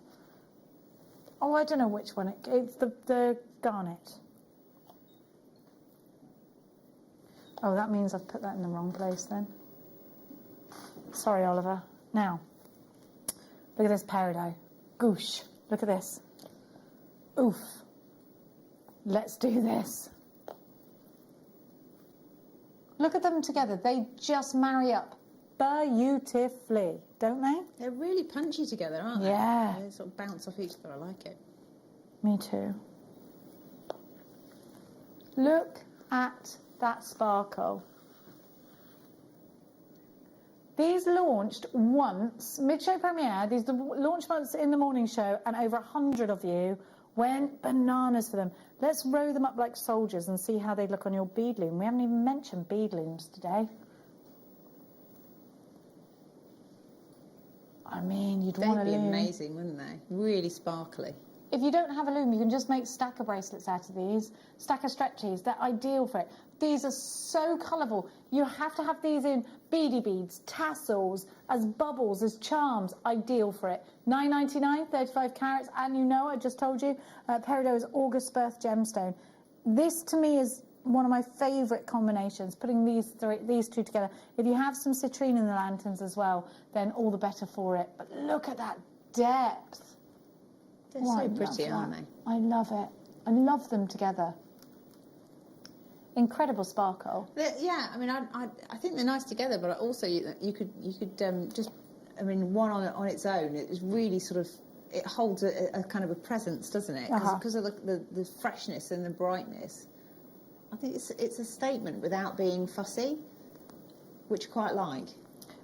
Oh, I don't know which one. It's the garnet. Oh, that means I've put that in the wrong place then. Sorry, Oliver. Now, look at this peridot. Goosh. Look at this. Oof. Let's do this. Look at them together. They just marry up beautifully, don't they? They're really punchy together, aren't they? Yeah. They sort of bounce off each other. I like it. Me too. Look at that sparkle. These launched once, mid-show premiere, these launched once in the morning show, and over 100 of you went bananas for them. Let's row them up like soldiers and see how they look on your bead loom. We haven't even mentioned bead looms today. I mean, you'd want a They'd be loom. amazing, wouldn't they? Really sparkly. If you don't have a loom, you can just make stacker bracelets out of these. Stacker stretchies, they're ideal for it. These are so colourful. You have to have these in beady beads, tassels, as bubbles, as charms. Ideal for it. $9.99, 35 carats, and you know, I just told you, peridot is August birth gemstone. This, to me, is one of my favourite combinations, putting these two together. If you have some citrine in the lanterns as well, then all the better for it. But look at that depth. They're so pretty, aren't they? I love it. I love them together. Incredible sparkle. Yeah, I mean, I think they're nice together, but also you could just, I mean, one on its own, it is really sort of, it holds a kind of a presence, doesn't it? Because of the freshness and the brightness. I think it's a statement without being fussy, which I quite like.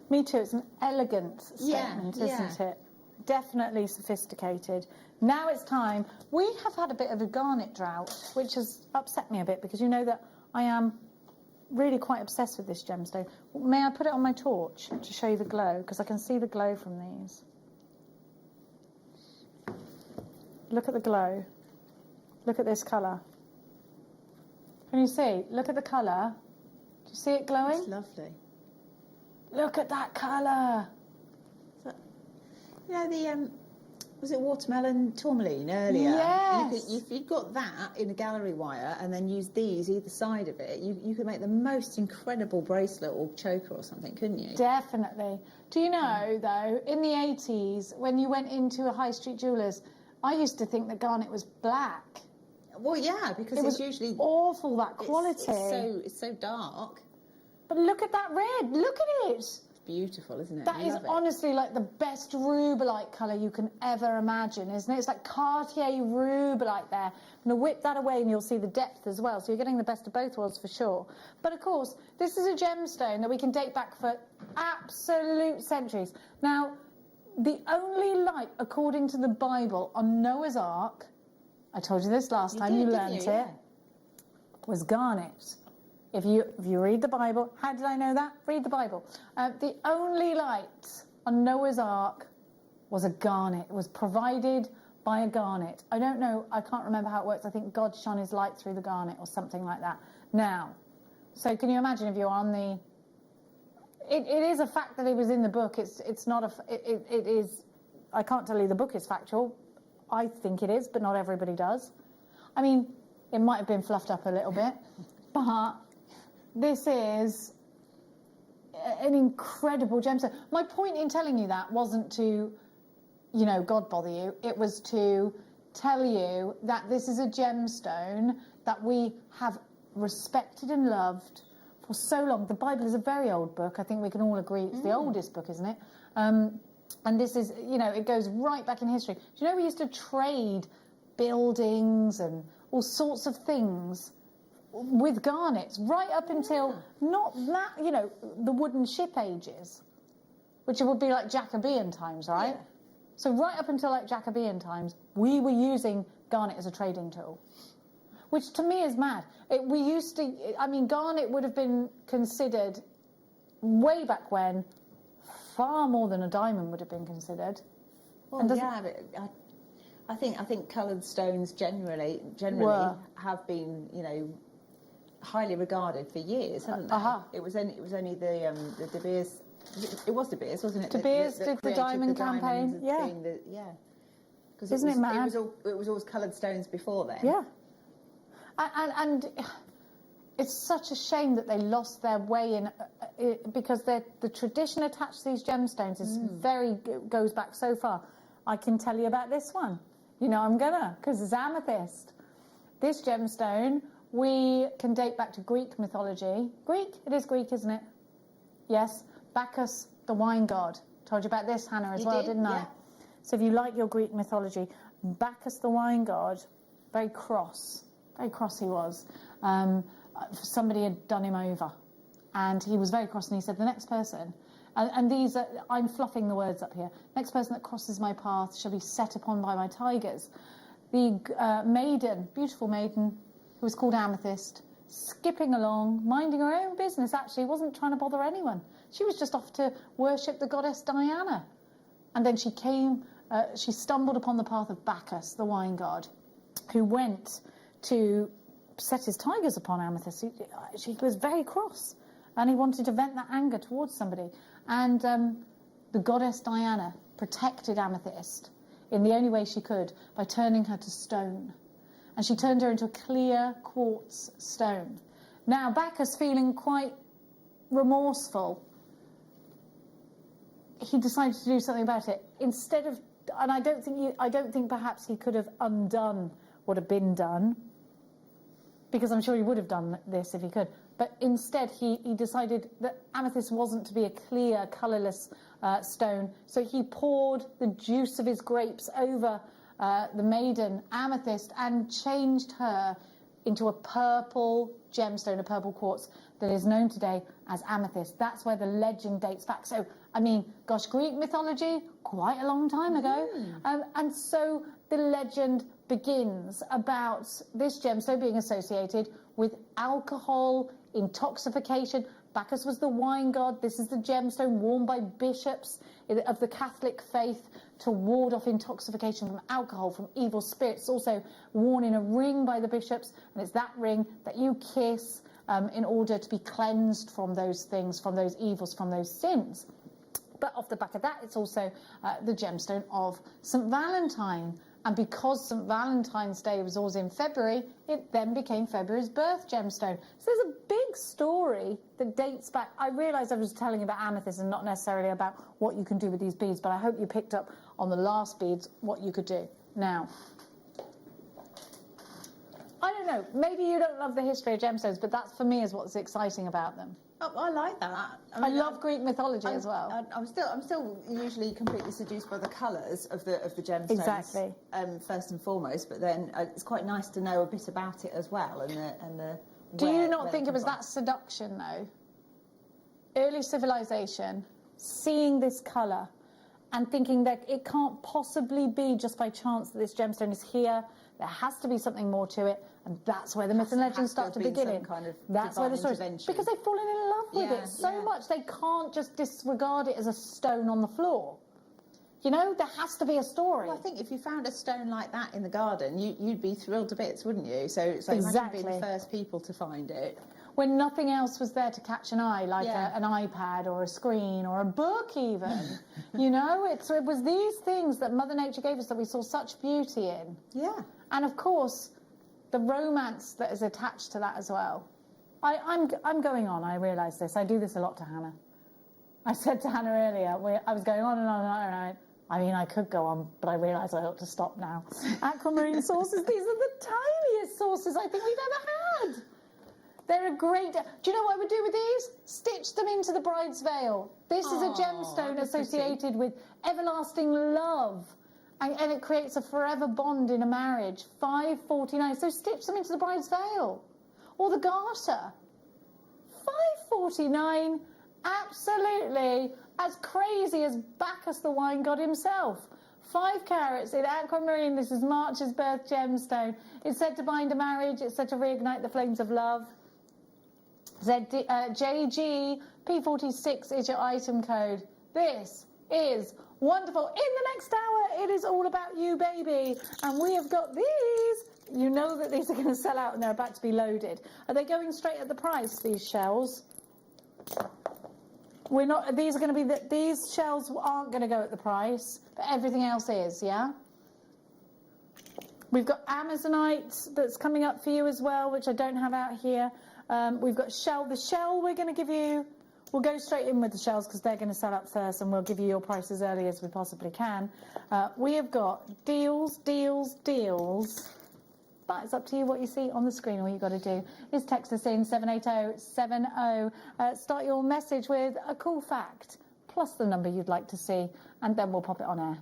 Me too. It's an elegant statement, isn't it? Definitely sophisticated. Now it's time. We have had a bit of a garnet drought, which has upset me a bit because you know that I am really quite obsessed with this gemstone. May I put it on my torch to show you the glow? Because I can see the glow from these. Look at the glow. Look at this colour. Can you see? Look at the colour. Do you see it glowing? It's lovely. Look at that colour. You know, was it watermelon tourmaline earlier? Yes. If you'd got that in a gallery wire and then used these either side of it, you could make the most incredible bracelet or choker or something, couldn't you? Definitely. Do you know, though, in the 80s, when you went into a high street jeweller's, I used to think that garnet was black. Well, yeah, because It it's was usually awful, that quality. It's so dark. But look at that red. Look at it. It's beautiful, isn't it? That I is love it. honestly like the best rubelite colour you can ever imagine, isn't it? It's like Cartier rubelite there. I'm going to whip that away and you'll see the depth as well. So you're getting the best of both worlds for sure. But of course, this is a gemstone that we can date back for absolute centuries. Now, the only light, according to the Bible, on Noah's Ark, I told you this last time, you learnt it, was garnet. If you read the Bible, how did I know that? Read the Bible. The only light on Noah's Ark was a garnet. It was provided by a garnet. I don't know, I can't remember how it works. I think God shone his light through the garnet or something like that. Now, so can you imagine if you're on the... It is a fact that it was in the book. It's not a... It is... I can't tell you the book is factual. I think it is, but not everybody does. I mean, it might have been fluffed up a little bit, but... This is an incredible gemstone. My point in telling you that wasn't to, God bother you. It was to tell you that this is a gemstone that we have respected and loved for so long. The Bible is a very old book. I think we can all agree it's the oldest book, isn't it? And this is, it goes right back in history. Do you know we used to trade buildings and all sorts of things with garnets right up until not that, the wooden ship ages, which would be like Jacobean times, right? Yeah. So right up until like Jacobean times, we were using garnet as a trading tool, which to me is mad. Garnet would have been considered way back when far more than a diamond would have been considered. Well, yeah, but I think coloured stones generally have been, highly regarded for years, haven't they? It was only the De Beers. It was De Beers, wasn't it? De Beers did the diamond campaign. Yeah. Because isn't it mad? It was always coloured stones before then. Yeah. And it's such a shame that they lost their way in, because the tradition attached to these gemstones is goes back so far. I can tell you about this one. I'm gonna, because it's amethyst. This gemstone we can date back to Greek mythology. Greek? It is Greek, isn't it? Yes. Bacchus, the wine god. Told you about this, Hannah, as well, didn't I? So if you like your Greek mythology, Bacchus, the wine god, very cross he was. Somebody had done him over, and he was very cross, and he said, the next person, and these are, I'm fluffing the words up here, next person that crosses my path shall be set upon by my tigers. The maiden, beautiful maiden, who was called Amethyst, skipping along, minding her own business, actually, wasn't trying to bother anyone. She was just off to worship the goddess Diana. And then she stumbled upon the path of Bacchus, the wine god, who went to set his tigers upon Amethyst. She was very cross, and he wanted to vent that anger towards somebody. And the goddess Diana protected Amethyst in the only way she could, by turning her to stone. And she turned her into a clear quartz stone. Now, Bacchus, feeling quite remorseful, he decided to do something about it. Instead of, and I don't think perhaps he could have undone what had been done, because I'm sure he would have done this if he could. But instead, he decided that amethyst wasn't to be a clear, colourless stone. So he poured the juice of his grapes over the maiden amethyst and changed her into a purple gemstone, a purple quartz that is known today as amethyst. That's where the legend dates back. So, I mean, gosh, Greek mythology, quite a long time ago. And so the legend begins about this gemstone being associated with alcohol, intoxication. Bacchus was the wine god. This is the gemstone worn by bishops of the Catholic faith to ward off intoxication from alcohol, from evil spirits. Also worn in a ring by the bishops, and it's that ring that you kiss in order to be cleansed from those things, from those evils, from those sins. But off the back of that, it's also the gemstone of St. Valentine. And because St. Valentine's Day was always in February, it then became February's birth gemstone. So there's a big story that dates back. I realised I was telling you about amethyst and not necessarily about what you can do with these beads, but I hope you picked up on the last beads what you could do. Now, I don't know, maybe you don't love the history of gemstones, but that for me is what's exciting about them. Oh, I like that. I love Greek mythology as well. I'm still usually completely seduced by the colours of the gemstones. Exactly. First and foremost, but then it's quite nice to know a bit about it as well, and the. Do you not think it was that seduction though? Early civilization, seeing this colour, and thinking that it can't possibly be just by chance that this gemstone is here. There has to be something more to it, and that's where the myths and legends start to begin. That's where the story is, because they've fallen in love with it so much they can't just disregard it as a stone on the floor. You know, there has to be a story. Well, I think if you found a stone like that in the garden, you'd be thrilled to bits, wouldn't you? So it's like imagine being the first people to find it. When nothing else was there to catch an eye, like an iPad or a screen or a book even. You know, it was these things that Mother Nature gave us that we saw such beauty in. Yeah. And of course, the romance that is attached to that as well. I'm going on, I realise this. I do this a lot to Hannah. I said to Hannah earlier, I was going on and on and on, and I mean, I could go on, but I realise I ought to stop now. Aquamarine sauces, these are the tiniest sauces I think we've ever had. They're a great... Do you know what I would do with these? Stitch them into the bride's veil. This is a gemstone associated with everlasting love. And it creates a forever bond in a marriage. $5.49. So stitch them into the bride's veil. Or the garter. $5.49. Absolutely as crazy as Bacchus the wine god himself. 5 carats in aquamarine. This is March's birth gemstone. It's said to bind a marriage. It's said to reignite the flames of love. JG P46 is your item code. This is wonderful. In the next hour, it is all about you, baby. And we have got these. You know that these are going to sell out and they're about to be loaded. Are they going straight at the price, these shells? We're not. These are going to be. These shells aren't going to go at the price, but everything else is. Yeah. We've got Amazonite that's coming up for you as well, which I don't have out here. We've got shell. The shell we're going to give you. We'll go straight in with the shells because they're going to sell up first, and we'll give you your price as early as we possibly can. We have got deals, deals, deals. But it's up to you what you see on the screen. All you've got to do is text us in 78070. Start your message with a cool fact, plus the number you'd like to see, and then we'll pop it on air.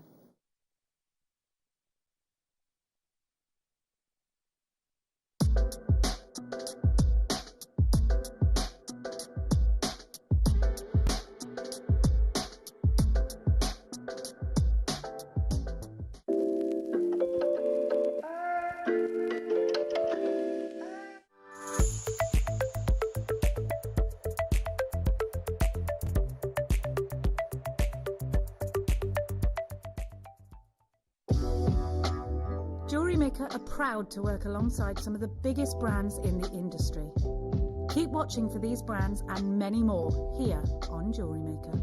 Jewellery Maker are proud to work alongside some of the biggest brands in the industry. Keep watching for these brands and many more here on Jewellery Maker.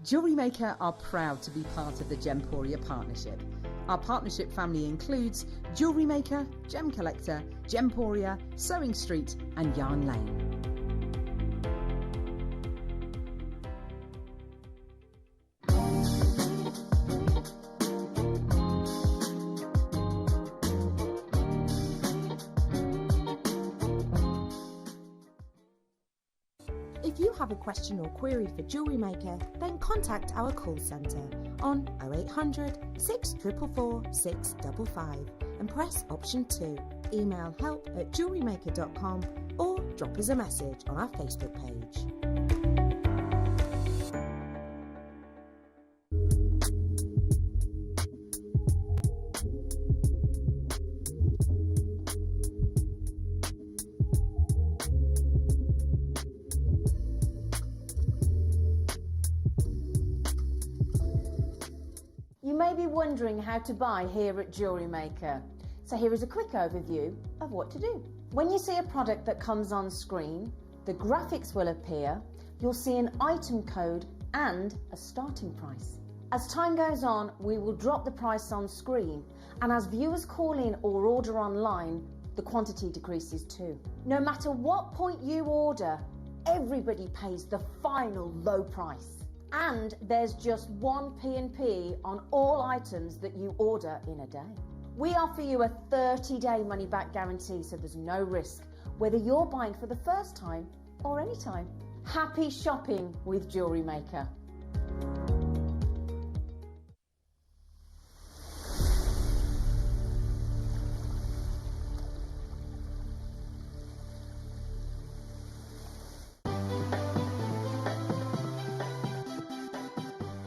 Jewellery Maker are proud to be part of the Gemporia partnership. Our partnership family includes Jewellery Maker, Gem Collector, Gemporia, Sewing Street and Yarn Lane. If you have a question or query for Jewellery Maker, then contact our call centre on 0800 644 655 and press option 2. Email help@jewellerymaker.com or drop us a message on our Facebook page. wondering how to buy here at Jewellery Maker? So here is a quick overview of what to do. When you see a product that comes on screen, the graphics will appear, you'll see an item code and a starting price. As time goes on, we will drop the price on screen, and as viewers call in or order online, the quantity decreases too. No matter what point you order, everybody pays the final low price. And there's just one P&P on all items that you order in a day. We offer you a 30-day money-back guarantee, so there's no risk, whether you're buying for the first time or any time. Happy shopping with Jewellery Maker.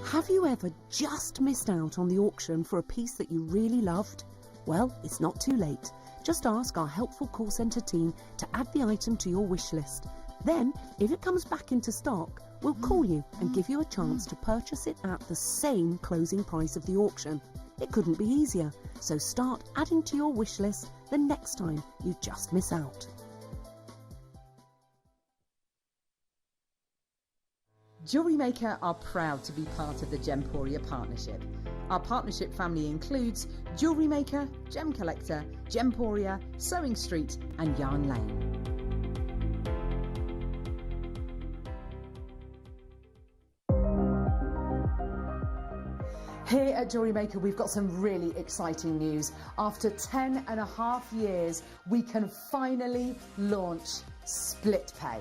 Have you ever just missed out on the auction for a piece that you really loved? Well, it's not too late. Just ask our helpful call centre team to add the item to your wish list. Then, if it comes back into stock, we'll call you and give you a chance to purchase it at the same closing price of the auction. It couldn't be easier, so start adding to your wish list the next time you just miss out. Jewellery Maker are proud to be part of the Gemporia partnership. Our partnership family includes Jewellery Maker, Gem Collector, Gemporia, Sewing Street and Yarn Lane. Here at Jewellery Maker, we've got some really exciting news. After 10.5 years, we can finally launch split pay.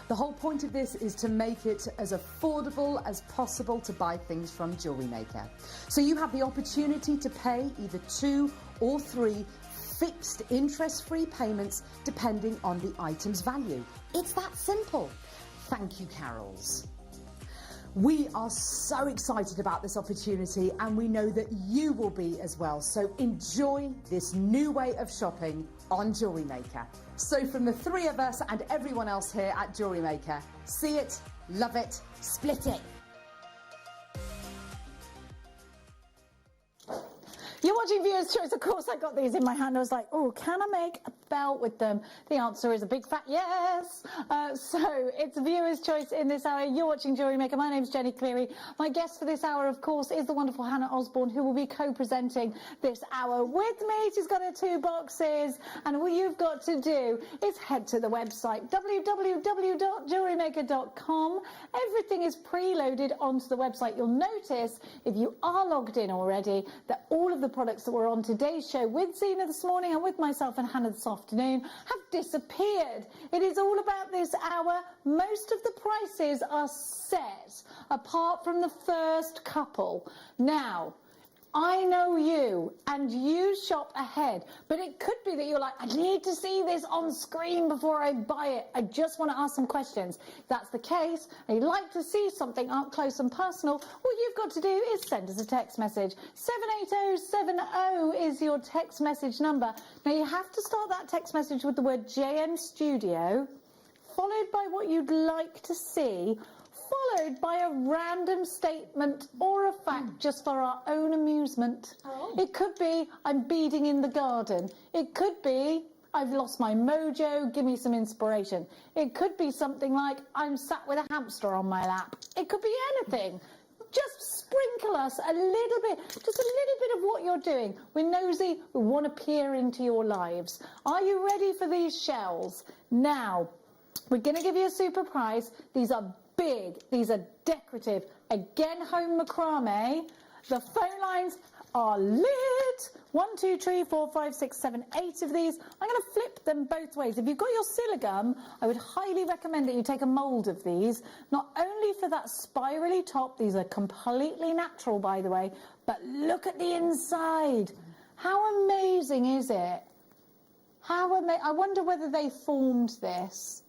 The whole point of this is to make it as affordable as possible to buy things from Jewellery Maker. So you have the opportunity to pay either 2 or 3 fixed interest-free payments depending on the item's value. It's that simple. Thank you, Carols. We are so excited about this opportunity and we know that you will be as well. So enjoy this new way of shopping on Jewellery Maker. So from the 3 of us and everyone else here at Jewellery Maker, see it, love it, split it. You're watching Viewer's Choice. Of course, I got these in my hand. I was like, oh, can I make a belt with them? The answer is a big fat yes. So it's Viewer's Choice in this hour. You're watching Jewellery Maker. My name's Jenny Cleary. My guest for this hour, of course, is the wonderful Hannah Osborne, who will be co-presenting this hour with me. She's got her 2 boxes. And all you've got to do is head to the website, www.jewellerymaker.com. Everything is preloaded onto the website. You'll notice, if you are logged in already, that all of the products that were on today's show with Zena this morning and with myself and Hannah this afternoon have disappeared. It is all about this hour. Most of the prices are set, apart from the first couple. Now, I know you, and you shop ahead, but it could be that you're like, I need to see this on screen before I buy it. I just want to ask some questions. If that's the case, and you'd like to see something up close and personal, what you've got to do is send us a text message. 78070 is your text message number. Now, you have to start that text message with the word JM Studio, followed by what you'd like to see, followed by a random statement or a fact just for our own amusement. Oh. It could be, I'm beading in the garden. It could be, I've lost my mojo, give me some inspiration. It could be something like, I'm sat with a hamster on my lap. It could be anything. Just sprinkle us a little bit, just a little bit of what you're doing. We're nosy, we want to peer into your lives. Are you ready for these shells? Now, we're going to give you a super prize. These are big, these are decorative, again home macrame. The phone lines are lit. 1, 2, 3, 4, 5, 6, 7, 8 of these. I'm going to flip them both ways. If you've got your Siligum, I would highly recommend that you take a mould of these, not only for that spirally top, these are completely natural by the way, but look at the inside. How amazing is it? I wonder whether they formed this.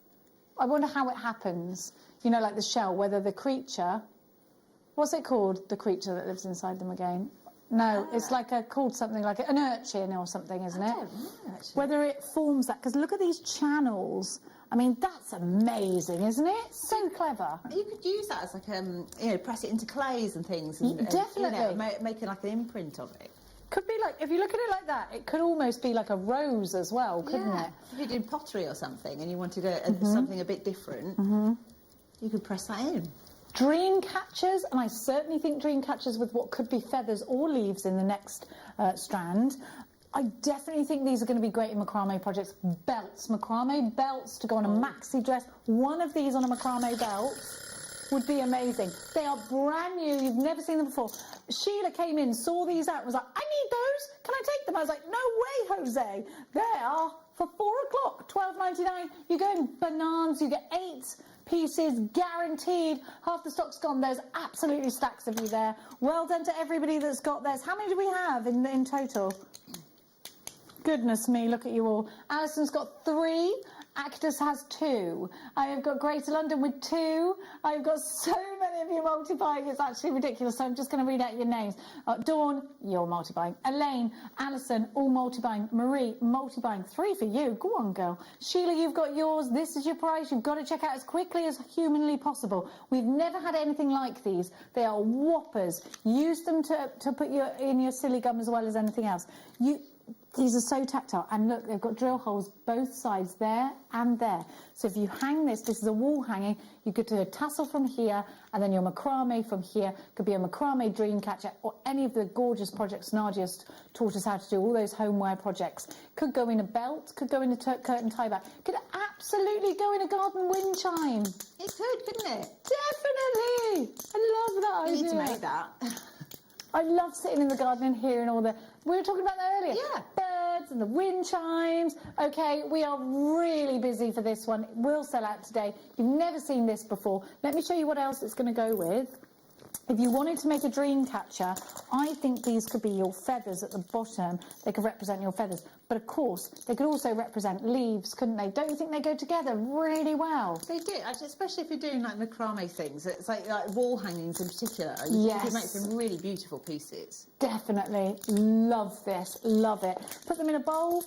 I wonder how it happens. You know, like the shell, whether the creature, what's it called, the creature that lives inside them again? No, it's like called something like an urchin or something, isn't it? I don't know, actually. Whether it forms that, because look at these channels. I mean, that's amazing, isn't it? So clever. You could use that as like press it into clays and things. And, Definitely. making like an imprint of it. Could be like, if you look at it like that, it could almost be like a rose as well, couldn't it? If you did pottery or something and you wanted something a bit different, you could press that in. Dream catchers, and I certainly think dream catchers with what could be feathers or leaves in the next strand. I definitely think these are going to be great in macrame projects. Belts, macrame belts to go on a maxi dress. One of these on a macrame belt would be amazing. They are brand new. You've never seen them before. Sheila came in, saw these out, and was like, I need those. Can I take them? I was like, no way, Jose. They are for £4 £12.99. You're going bananas. You get 8 pieces, guaranteed. Half the stock's gone. There's absolutely stacks of you there. Well done to everybody that's got theirs. How many do we have in total? Goodness me, look at you all. Alison's got 3. Actus has 2. I have got Greater London with 2. I've got so many of you multiplying, it's actually ridiculous. So I'm just going to read out your names. Dawn, you're multiplying. Elaine, Alison, all multiplying. Marie, multiplying. 3 for you. Go on, girl. Sheila, you've got yours. This is your price. You've got to check out as quickly as humanly possible. We've never had anything like these. They are whoppers. Use them to put in your silly gum as well as anything else. These are so tactile, and look, they've got drill holes both sides there and there. So if you hang this is a wall hanging, you could do a tassel from here, and then your macrame from here. Could be a macrame dream catcher, or any of the gorgeous projects Nadia's taught us how to do, all those homeware projects. Could go in a belt, could go in a curtain tie back, could absolutely go in a garden wind chime. It could, couldn't it? Definitely! I love that idea. You need to make that. I love sitting in the garden and hearing all the... We were talking about that earlier. Yeah. Birds and the wind chimes. OK, we are really busy for this one. It will sell out today. You've never seen this before. Let me show you what else it's going to go with. If you wanted to make a dream catcher, I think these could be your feathers at the bottom. They could represent your feathers. But, of course, they could also represent leaves, couldn't they? Don't you think they go together really well? They do, actually, especially if you're doing, like, macrame things. It's like wall hangings in particular. You could make some really beautiful pieces. Definitely. Love this. Love it. Put them in a bowl,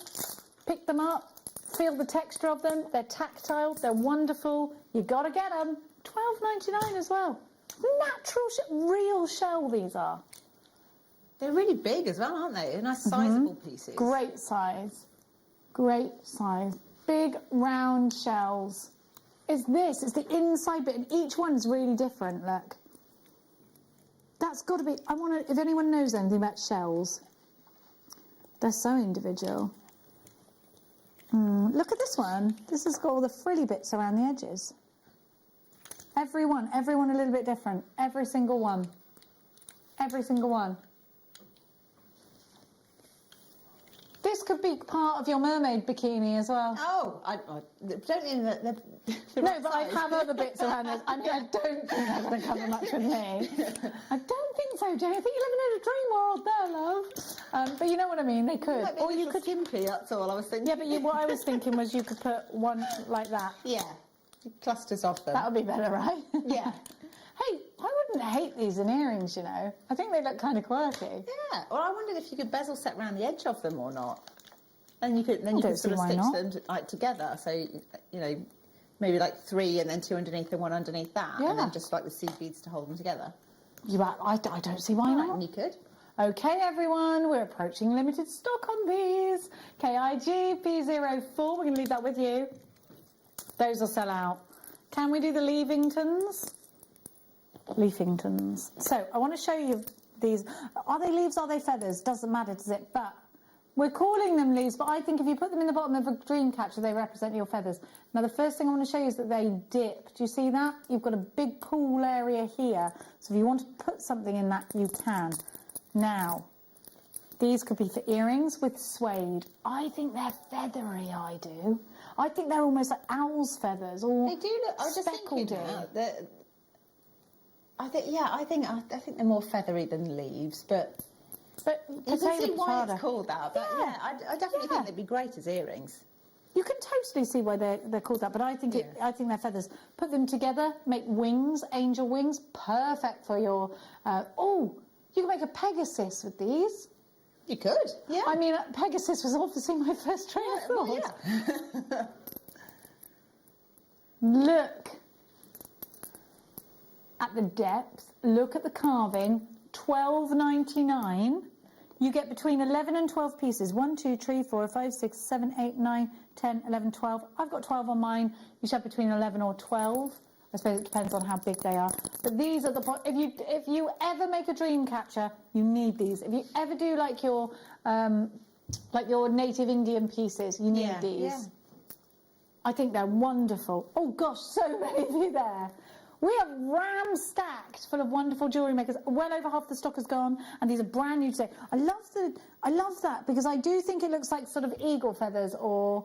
pick them up, feel the texture of them. They're tactile. They're wonderful. You got to get them. £12.99 as well. Natural, real shell these are. They're really big as well, aren't they? They're nice sizable pieces. Great size. Great size. Big round shells. It's the inside bit, and each one's really different, look. That's got to be, if anyone knows anything about shells, they're so individual. Look at this one. This has got all the frilly bits around the edges. Every one a little bit different. Every single one. Every single one. This could be part of your mermaid bikini as well. Oh, I don't mean that. No, but I have other bits around this. I don't think that's going to cover much with me. I don't think so, Jane. I think you're living in a dream world there, love. But you know what I mean. They could, or you could skimpy. That's all I was thinking. Yeah, but what I was thinking was you could put one like that. Yeah, clusters of them. That would be better, right? Yeah. Hey, I wouldn't hate these in earrings, you know. I think they look kind of quirky. Yeah. Well, I wondered if you could bezel set around the edge of them or not. And you could sort of stitch them like together. So you know, maybe like 3 and then 2 underneath and 1 underneath that, and then just like the seed beads to hold them together. I don't see why not. You could. Okay, everyone, we're approaching limited stock on these. KIG P04. We're going to leave that with you. Those will sell out. Can we do the Leavingtons? Leafingtons. So I want to show you these. Are they leaves? Are they feathers? Doesn't matter, does it? But we're calling them leaves, but I think if you put them in the bottom of a dream catcher, they represent your feathers. Now, the first thing I want to show you is that they dip. Do you see that? You've got a big pool area here. So if you want to put something in that, you can. Now, these could be for earrings with suede. I think they're feathery, I do. I think they're almost like owl's feathers or they do look. I was just thinking I think they're more feathery than leaves, but you can see why it's called that. But yeah, I definitely think they'd be great as earrings. You can totally see why they're called that, but I think I think they're feathers. Put them together, make wings, angel wings, perfect for your. You can make a Pegasus with these. You could, yeah. I mean, Pegasus was obviously my first train of thought. Well, yeah. Look at the depth. Look at the carving. $12.99. You get between 11 and 12 pieces. 1, 2, 3, 4, 5, 6, 7, 8, 9, 10, 11, 12. I've got 12 on mine. You should have between 11 or 12. I suppose it depends on how big they are. But these are the if you ever make a dream catcher, you need these. If you ever do like your native Indian pieces, you need these. Yeah. I think they're wonderful. Oh gosh, so many of you there. We have ram stacked full of wonderful jewellery makers. Well over half the stock has gone, and these are brand new today. I love that because I do think it looks like sort of eagle feathers or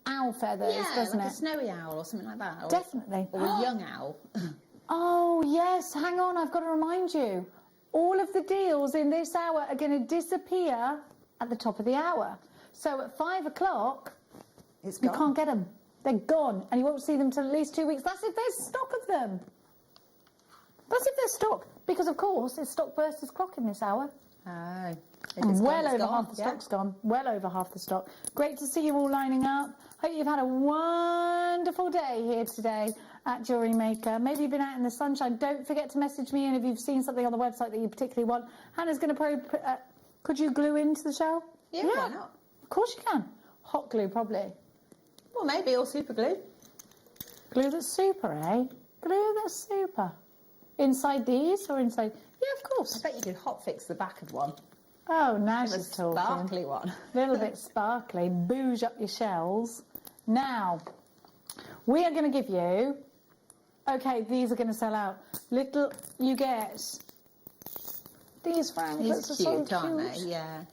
owl feathers, doesn't like it? a snowy owl or something like that. Or, Definitely. Or a young owl. Oh yes, hang on, I've got to remind you. All of the deals in this hour are going to disappear at the top of the hour. So at 5 o'clock, you can't get them. They're gone, and you won't see them till at least 2 weeks. That's if there's stock of them. That's if there's stock, because of course it's stock versus clock in this hour. Oh. And well over half the stock's gone. Well over half the stock. Great to see you all lining up. Hope you've had a wonderful day here today at Jewellery Maker. Maybe you've been out in the sunshine. Don't forget to message me, and if you've seen something on the website that you particularly want, Hannah's going to could you glue into the shell? Yeah, why not? Of course you can. Hot glue, probably. Well, maybe, or super glue. Glue that's super, eh? Glue that's super. Inside these or inside? Yeah, of course. I bet you could hot fix the back of one. Oh, now Have a she's talking. sparkly one. A little bit sparkly. Bouge up your shells. Now, we are going to give you... Okay, these are going to sell out. You get... These franklets These are are cute, so aren't cute. they? Yeah.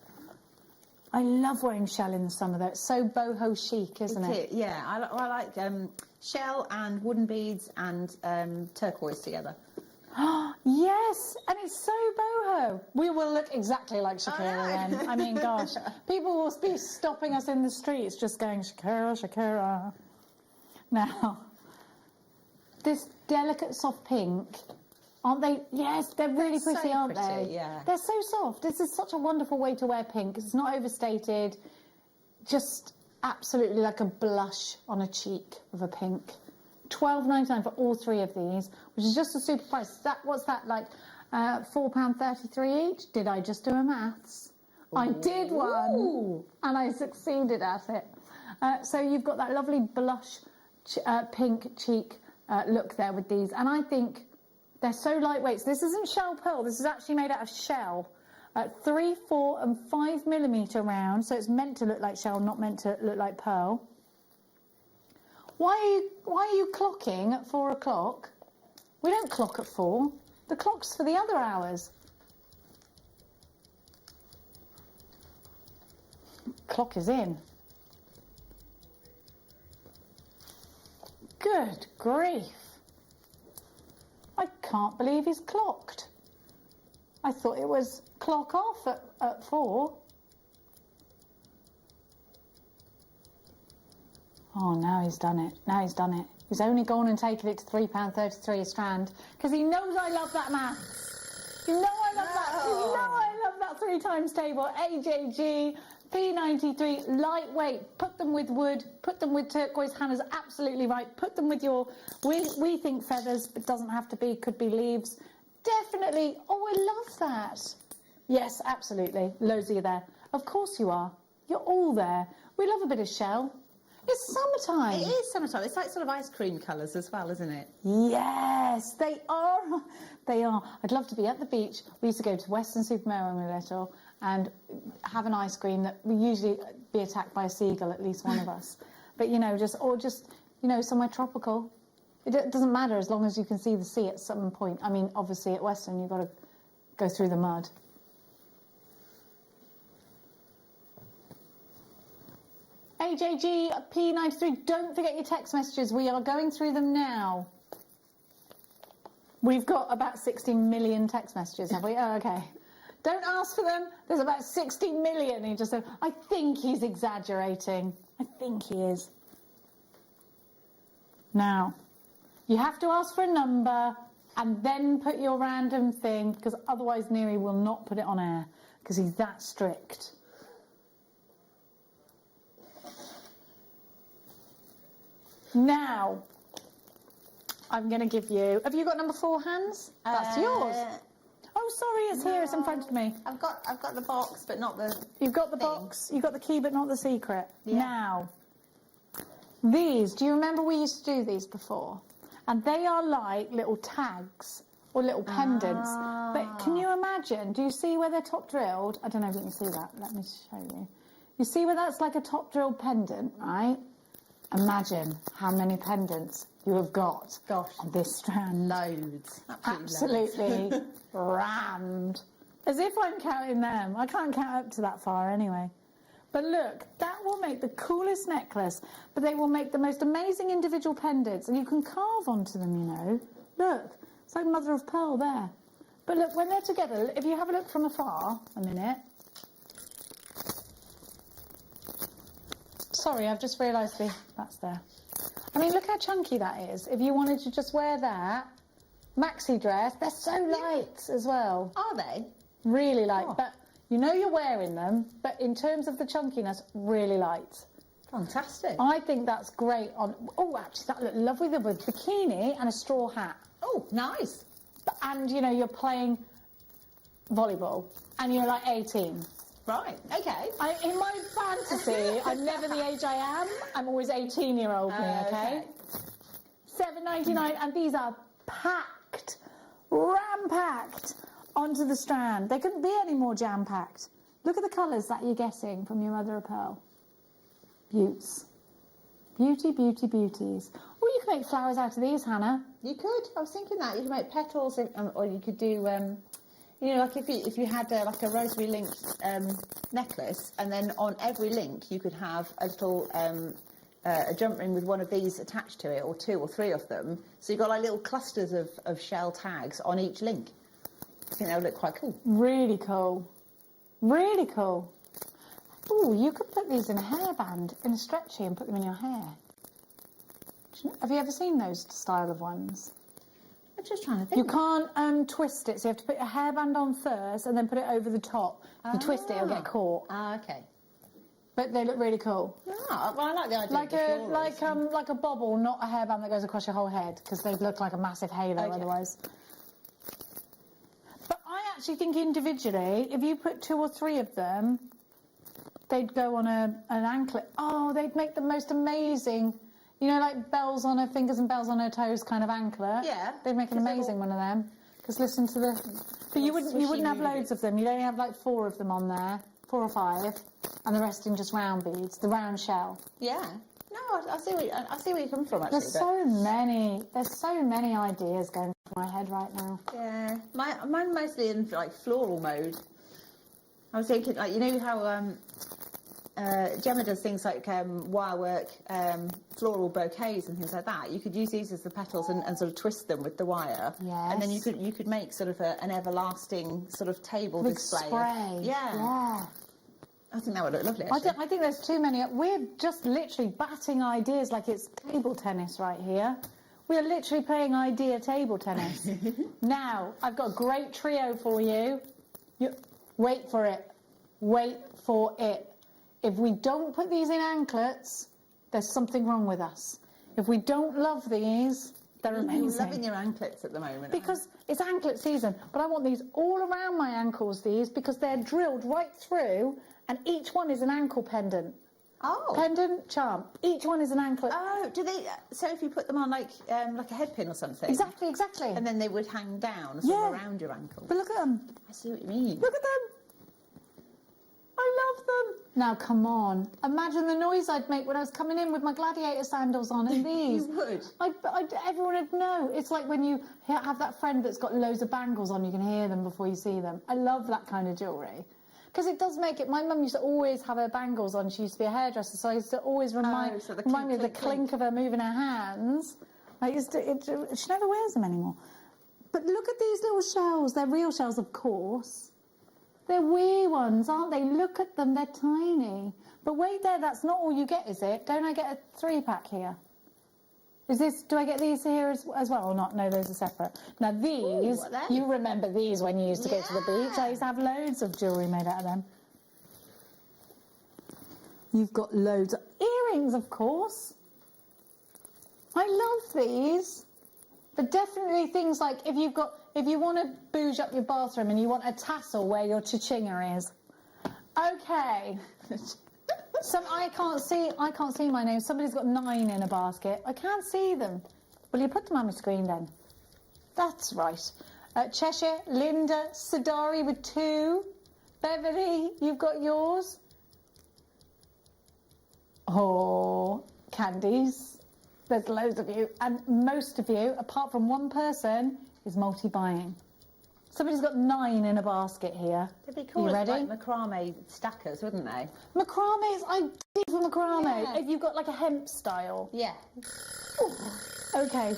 I love wearing shell in the summer, though. It's so boho chic, isn't it? Yeah, I like shell and wooden beads and turquoise together. Yes, and it's so boho. We will look exactly like Shakira then. I mean, gosh, people will be stopping us in the streets just going, Shakira, Shakira. Now, this delicate soft pink, aren't they? Yes, they're really so pretty, aren't pretty, they? yeah. They're so soft. This is such a wonderful way to wear pink. It's not overstated, just absolutely like a blush on a cheek of a pink. $12.99 for all three of these, which is just a super price. What's that like? £4.33 each? Did I just do a maths? Ooh. I did one, and I succeeded at it. So you've got that lovely blush pink cheek look there with these, and I think they're so lightweight. So this isn't shell pearl. This is actually made out of shell. 3, 4, and 5 millimetre round, so it's meant to look like shell, not meant to look like pearl. Why are you clocking at 4 o'clock? We don't clock at 4. The clock's for the other hours. Clock is in. Good grief. I can't believe he's clocked. I thought it was clock off at 4. Oh, now he's done it. Now he's done it. He's only gone and taken it to £3.33 a strand because he knows I love that maths. You know I love that. You know I love that 3 times table. AJG, P93, lightweight. Put them with wood. Put them with turquoise. Hannah's absolutely right. Put them with your... We think feathers. It doesn't have to be. Could be leaves. Definitely. Oh, I love that. Yes, absolutely. Loads of you there. Of course you are. You're all there. We love a bit of shell. It's summertime. It is summertime. It's like sort of ice cream colours as well, isn't it? Yes, they are. They are. I'd love to be at the beach. We used to go to Weston-super-Mare when we were little and have an ice cream that we usually be attacked by a seagull, at least one of us. But, you know, just somewhere tropical. It doesn't matter as long as you can see the sea at some point. I mean, obviously at Weston you've got to go through the mud. AJG P93, don't forget your text messages. We are going through them now. We've got about 60 million text messages, have we? Oh, okay. Don't ask for them. There's about 60 million. He just said, I think he's exaggerating. I think he is. Now, you have to ask for a number. and then put your random thing, because otherwise Neri will not put it on air, because he's that strict. Now, I'm going to give you... Have you got number 4 hands? That's yours. Oh, sorry, it's here. It's in front of me. I've got the box, but not the. You've got the box. You've got the key, but not the secret. Yeah. Now, these. Do you remember we used to do these before? And they are like little tags or little pendants. But can you imagine? Do you see where they're top drilled? I don't know if you can see that. Let me show you. You see where that's like a top drilled pendant, right? Imagine how many pendants you have got on this strand. Loads. Absolutely rammed. As if I'm counting them. I can't count up to that far anyway. But look, that will make the coolest necklace, but they will make the most amazing individual pendants, and you can carve onto them, you know. Look, it's like mother of pearl there. But look, when they're together, if you have a look from afar, a minute. Sorry, I've just realised that's there. I mean, look how chunky that is. If you wanted to just wear that, maxi dress, they're so light as well. Are they? Really light, but you know you're wearing them, but in terms of the chunkiness, really light. Fantastic. I think that's great on... Oh, actually, that looked lovely with a bikini and a straw hat. Oh, nice. And, you know, you're playing volleyball, and you're like 18. Right, okay. In my fantasy, I'm never the age I am. I'm always 18-year-old me, okay? $7.99, and these are packed, ram-packed onto the strand. They couldn't be any more jam-packed. Look at the colours that you're getting from your mother of pearl. Beauts. Beauty, beauty, beauties. Or you could make flowers out of these, Hannah. You could. I was thinking that. You could make petals, or you could do... you know, like if you had like a rosary linked necklace, and then on every link you could have a little a jump ring with one of these attached to it, or 2 or 3 of them. So you've got like little clusters of shell tags on each link. I think that would look quite cool. Really cool. Really cool. Ooh, you could put these in a hairband, in a stretchy, and put them in your hair. Have you ever seen those style of ones? I'm just trying to think. You can't twist it, so you have to put your hairband on first and then put it over the top. If you twist it, it'll get caught. Okay. But they look really cool. Ah, well, I like the idea of like a bobble, not a hairband that goes across your whole head, because they look like a massive halo otherwise. But I actually think individually, if you put 2 or 3 of them, they'd go on an anklet. Oh, they'd make the most amazing... You know, like bells on her fingers and bells on her toes kind of anklet? Yeah. They'd make an amazing one of them. Because listen to the... But you wouldn't have loads of them. You'd only have like 4 of them on there. 4 or 5. And the rest in just round beads. The round shell. Yeah. No, I see where you come from, actually. There's so many ideas going through my head right now. Yeah. Mine mostly in like floral mode. I was thinking, like, you know how... Gemma does things like wire work, floral bouquets and things like that. You could use these as the petals and sort of twist them with the wire. Yes. And then you could make sort of an everlasting sort of table with display. Spray. Yeah. I think that would look lovely, actually. I think there's too many. We're just literally batting ideas like it's table tennis right here. We're literally playing idea table tennis. Now, I've got a great trio for you. Wait for it. Wait for it. If we don't put these in anklets, there's something wrong with us. If we don't love these, they're amazing. I'm loving your anklets at the moment. Because it's anklet season, but I want these all around my ankles, because they're drilled right through, and each one is an ankle pendant. Oh. Pendant, charm. Each one is an anklet. Oh, do they... So if you put them on like a head pin or something... Exactly. And then they would hang down sort of around your ankle. But look at them. I see what you mean. Look at them. I love them. Now, come on. Imagine the noise I'd make when I was coming in with my gladiator sandals on and these. You would. Everyone would know. It's like when you have that friend that's got loads of bangles on, you can hear them before you see them. I love that kind of jewellery. Because it does make it... My mum used to always have her bangles on. She used to be a hairdresser, so I used to always remind me of the clink of her moving her hands. She never wears them anymore. But look at these little shells. They're real shells, of course. They're wee ones, aren't they? Look at them, they're tiny. But wait there, that's not all you get, is it? Don't I get a 3-pack here? Is this, do I get these here as well or not? No, those are separate. Now these, what are they? you remember these when you used to go to the beach. I used to have loads of jewellery made out of them. You've got loads of earrings, of course. I love these. But definitely things like if you want to bouge up your bathroom and you want a tassel where your cha-chinga is. Okay. I can't see my name. Somebody's got 9 in a basket. I can't see them. Will you put them on the screen then? That's right. Cheshire, Linda, Sadari with 2. Beverly, you've got yours. Oh, Candies. There's loads of you. And most of you, apart from one person, is multi-buying. Somebody's got 9 in a basket here. They'd be cool You as ready? like macrame stackers, wouldn't they? Macrame's ideal for macrame. Yeah. If you've got like a hemp style. Yeah. Ooh. Okay.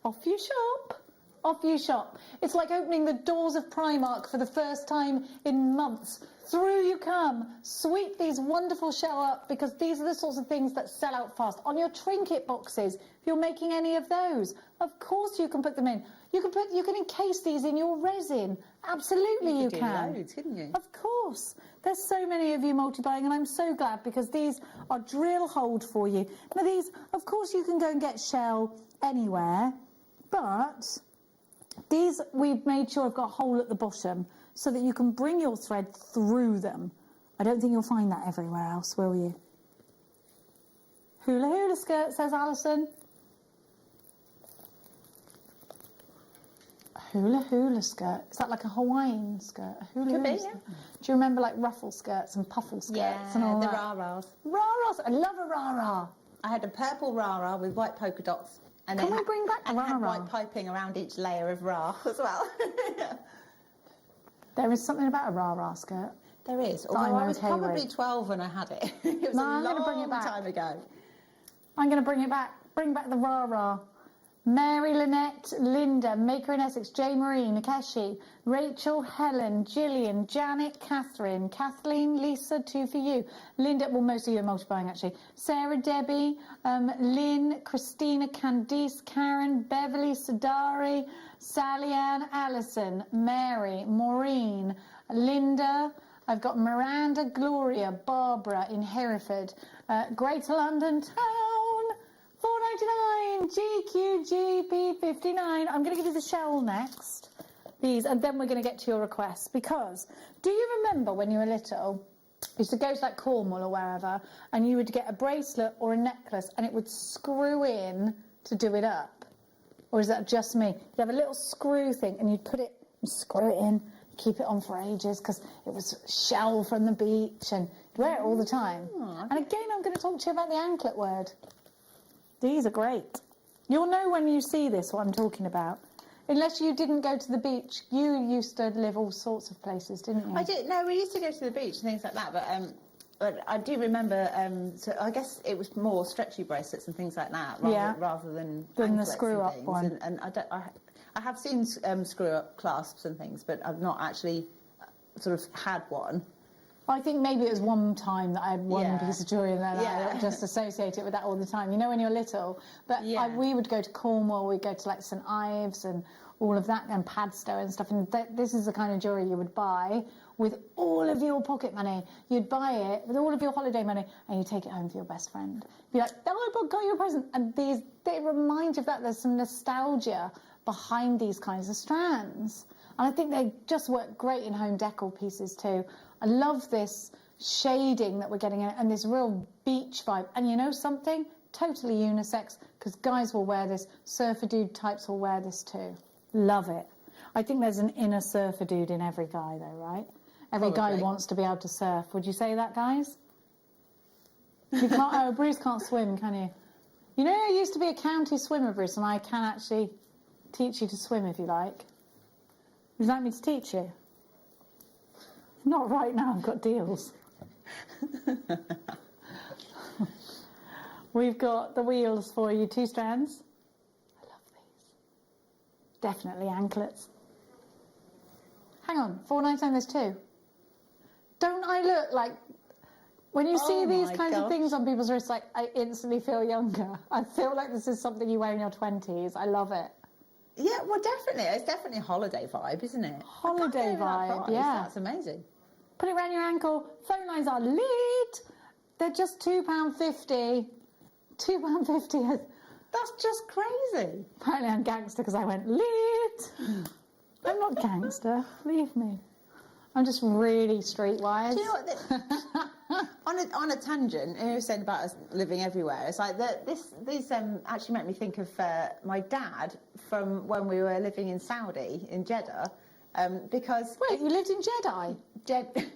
Off you shop. Off you shop. It's like opening the doors of Primark for the first time in months. Through you come. Sweep these wonderful shell up because these are the sorts of things that sell out fast. On your trinket boxes, if you're making any of those, of course you can put them in. You can encase these in your resin. Absolutely you could can. do loads, couldn't you? Of course. There's so many of you multi-buying and I'm so glad because these are drill hold for you. Now these, of course you can go and get shell anywhere, but these we've made sure have got a hole at the bottom so that you can bring your thread through them. I don't think you'll find that everywhere else, will you? Hula hula skirt, says Alison. Hula hula skirt. Is that like a Hawaiian skirt? A hula Could be, hula skirt? Do you remember like ruffle skirts and puffle skirts and all the that? rah-rahs. Rah-rahs. I love a rah-rah. I had a purple rah-rah with white polka dots. And Can then we bring back the and had rah-rah? white piping around each layer of rah as well. There is something about a rah-rah skirt. There is. I'm Although I was okay probably with. 12 when I had it. It was No, a I'm long gonna bring it back. time ago. I'm going to bring it back. Bring back the rah-rah. Mary, Lynette, Linda, Maker in Essex, Jay Marie, Nikeshi, Rachel, Helen, Gillian, Janet, Catherine, Kathleen, Lisa, 2 for you. Linda, well, most of you are multiplying actually. Sarah, Debbie, Lynn, Christina, Candice, Karen, Beverly, Sadari, Sally Ann, Alison, Mary, Maureen, Linda. I've got Miranda, Gloria, Barbara in Hereford, Greater London Town, $4.99, GQGP59. I'm going to give you the shell next, these, and then we're going to get to your requests. Because, do you remember when you were little, you used to go to like Cornwall or wherever, and you would get a bracelet or a necklace, and it would screw in to do it up? Or is that just me? You have a little screw thing, and you'd put it, and screw it in, keep it on for ages, because it was shell from the beach, and you'd wear it all the time. And again, I'm going to talk to you about the anklet word. These are great. You'll know when you see this what I'm talking about. Unless you didn't go to the beach. You used to live all sorts of places, didn't you? I did. No, we used to go to the beach and things like that, but I do remember, so I guess it was more stretchy bracelets and things like that, rather than the anklets screw-up and things. one. And I have seen screw-up clasps and things, but I've not actually sort of had one. I think maybe it was one time that I had one piece of jewellery and then Yeah. I just associate it with that all the time. You know when you're little? But we would go to Cornwall, we'd go to like St Ives and all of that, and Padstow and stuff. And this is the kind of jewellery you would buy with all of your pocket money. You'd buy it with all of your holiday money and you take it home for your best friend. Be like, oh, I got you a present. And they remind you of that. There's some nostalgia behind these kinds of strands. And I think they just work great in home decor pieces too. I love this shading that we're getting in and this real beach vibe. And you know something? Totally unisex, because guys will wear this. Surfer dude types will wear this too. Love it. I think there's an inner surfer dude in every guy though, right? Every guy wants to be able to surf. Would you say that, guys? You can't, oh, Bruce can't swim, can you? You know, I used to be a county swimmer, Bruce, and I can actually teach you to swim if you like. Would you like me to teach you? Not right now, I've got deals. We've got the wheels for you, 2 strands. I love these. Definitely anklets. Hang on, $4.99, there's 2. Don't I look like When you see Oh these my kinds of gosh. things on people's wrists, like, I instantly feel younger. I feel like this is something you wear in your 20s. I love it. Yeah, well, definitely. It's definitely a holiday vibe, isn't it? Holiday vibe, yeah. That's amazing. Put it around your ankle. Phone lines are lit. They're just £2.50. £2.50. That's just crazy. Apparently I'm gangster because I went lit. I'm not gangster. Leave me. I'm just really streetwise. Do you know what? On a tangent, you were saying about us living everywhere. It's like these actually make me think of my dad from when we were living in Saudi, in Jeddah, because... Wait, you lived in Jeddah?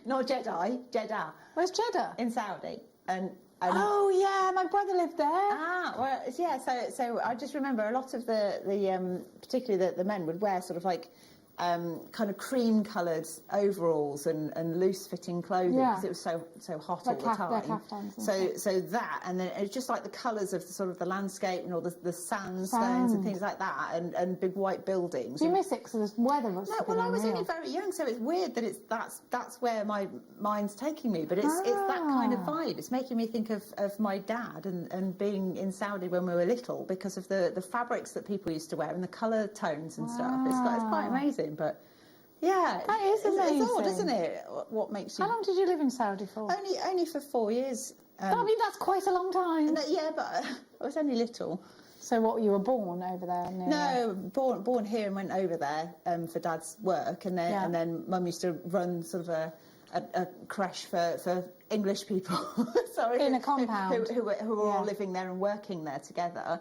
Not Jeddah, Jeddah. Where's Jeddah? In Saudi. And oh yeah, my brother lived there. Ah, well, yeah. So I just remember a lot of the particularly the men would wear sort of like kind of cream-coloured overalls and loose-fitting clothing because it was so hot all the time. So that, and then it was just like the colours of the landscape and all the sandstones and things like that, and big white buildings. Do you miss it because the weather was? No, well, I was only very young, so it's weird that that's where my mind's taking me. But it's that kind of vibe. It's making me think of my dad and being in Saudi when we were little because of the fabrics that people used to wear and the colour tones and stuff. It's quite amazing. But yeah, that is amazing. It's odd, isn't it? What makes you? How long did you live in Saudi for? Only for 4 years. I mean, that's quite a long time. Yeah, but I was only little. So what? You were born over there? No, born here and went over there for Dad's work, and then Mum used to run sort of a creche for English people. Sorry, in a compound who were all living there and working there together.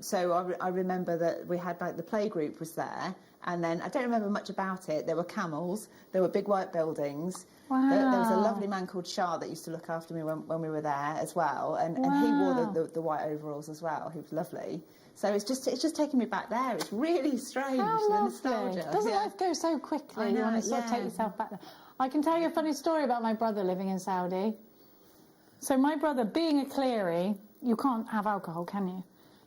So I remember that we had like the playgroup was there. And then I don't remember much about it. There were camels. There were big white buildings. Wow. There was a lovely man called Shah that used to look after me when we were there as well. And he wore the white overalls as well. He was lovely. So it's just taking me back there. It's really strange. How the lovely. nostalgia. Doesn't life go so quickly? I know, You want to sort of take yourself back there. I can tell you a funny story about my brother living in Saudi. So my brother, being a Cleary, you can't have alcohol, can you?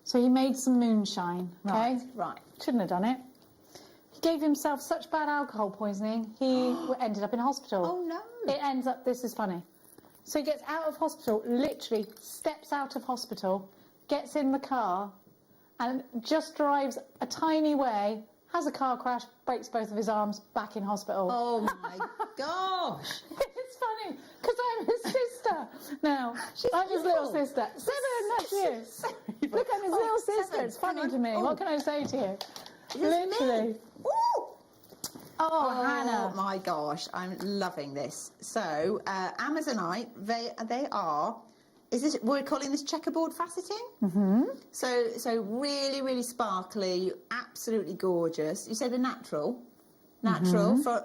So he made some moonshine. Okay. Right. Shouldn't have done it. Gave himself such bad alcohol poisoning, he ended up in hospital. Oh, no. It ends up, this is funny. So he gets out of hospital, literally steps out of hospital, gets in the car, and just drives a tiny way, has a car crash, breaks both of his arms, back in hospital. Oh, my gosh. It's funny, because I'm his sister. Now, I'm his little sister. 7, that's you. Look, I'm his little sister. 7. It's funny to me. What can I say to you? Literally. Ooh. Oh, Hannah. Oh my gosh, I'm loving this. So, Amazonite, they are. We're calling this checkerboard faceting. Mm-hmm. So really, really sparkly, absolutely gorgeous. You say they're natural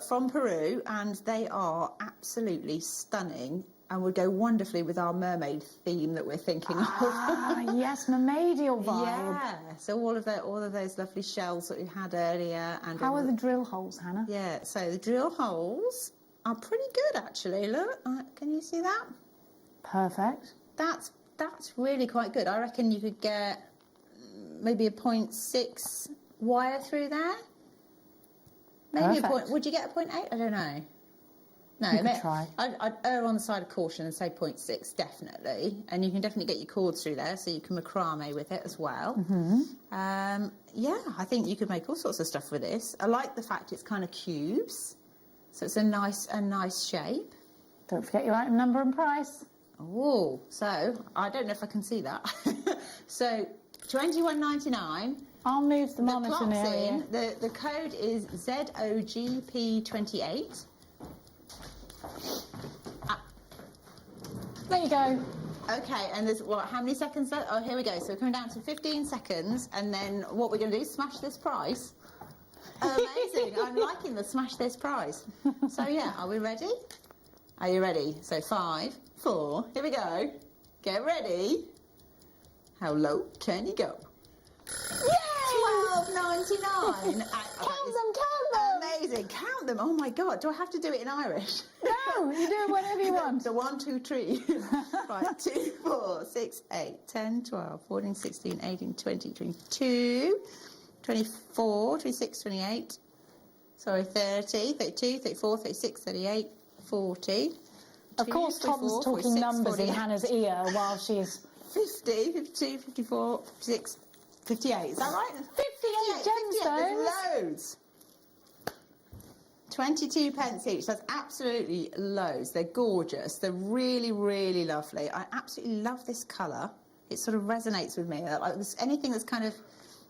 from Peru, and they are absolutely stunning. And would go wonderfully with our mermaid theme that we're thinking of. Ah, yes, mermaidial vibe. Yeah. So all of those lovely shells that we had earlier. And how are the drill holes, Hannah? Yeah. So the drill holes are pretty good, actually. Look, can you see that? Perfect. That's really quite good. I reckon you could get maybe a 0.6 wire through there. Maybe would you get a 0.8? I don't know. No, you could try. I'd err on the side of caution and say 0.6, definitely. And you can definitely get your cords through there, so you can macrame with it as well. Mm-hmm. Yeah, I think you could make all sorts of stuff with this. I like the fact it's kind of cubes, so it's a nice shape. Don't forget your item number and price. Oh, so I don't know if I can see that. So $21.99. I'll move the monitor near you. The code is ZOGP28. There you go. Okay, and there's how many seconds left? Oh, here we go. So we're coming down to 15 seconds, and then what we're going to do is smash this prize. Amazing. I'm liking the smash this prize. So yeah, are we ready? Are you ready? So 5, 4, here we go. Get ready. How low can you go? Yay! $12.99. Count them. Amazing. Count them. Oh my God. Do I have to do it in Irish? No, you do it whatever you want. So 1, 2, 3. Right, 2, 4, 6, 8, 10, 12, 14, 16, 18, 20, 22, 24, 26, 28. Sorry, 30, 32, 34, 36, 38, 40, Of course, Tom's talking numbers in Hannah's ear while she's... 50, 52, 54, 56, 58. Is that right? 58 gemstones? There's loads. 22 pence each. That's absolutely loads. They're gorgeous. They're really, really lovely. I absolutely love this colour. It sort of resonates with me. Like anything that's kind of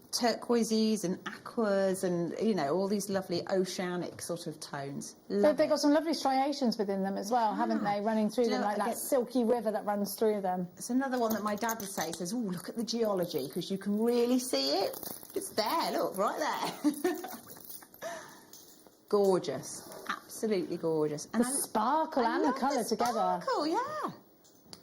turquoises and aquas and, you know, all these lovely oceanic sort of tones. They've got some lovely striations within them as well, haven't they? Running through them like that silky river that runs through them. It's another one that my dad would say. He says, oh, look at the geology, because you can really see it. It's there, look, right there. Gorgeous. Absolutely gorgeous. And the sparkle and the colour together. Sparkle, yeah.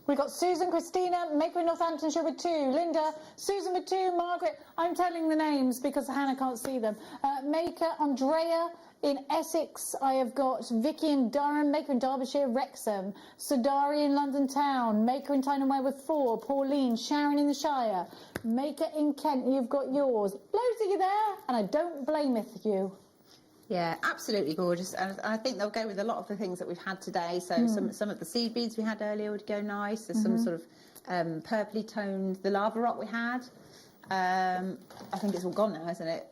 We've got Susan, Christina, Maker in Northamptonshire with 2, Linda, Susan with 2, Margaret. I'm telling the names because Hannah can't see them. Maker, Andrea in Essex. I have got Vicky in Durham, Maker in Derbyshire, Wrexham, Sudari in London Town, Maker in Tyne and Wear with 4, Pauline, Sharon in the Shire, Maker in Kent. You've got yours. Loads of you there, and I don't blameth you. Yeah, absolutely gorgeous, and I think they'll go with a lot of the things that we've had today. So some of the seed beads we had earlier would go nice. There's some sort of purpley toned, the lava rock we had. I think it's all gone now, isn't it?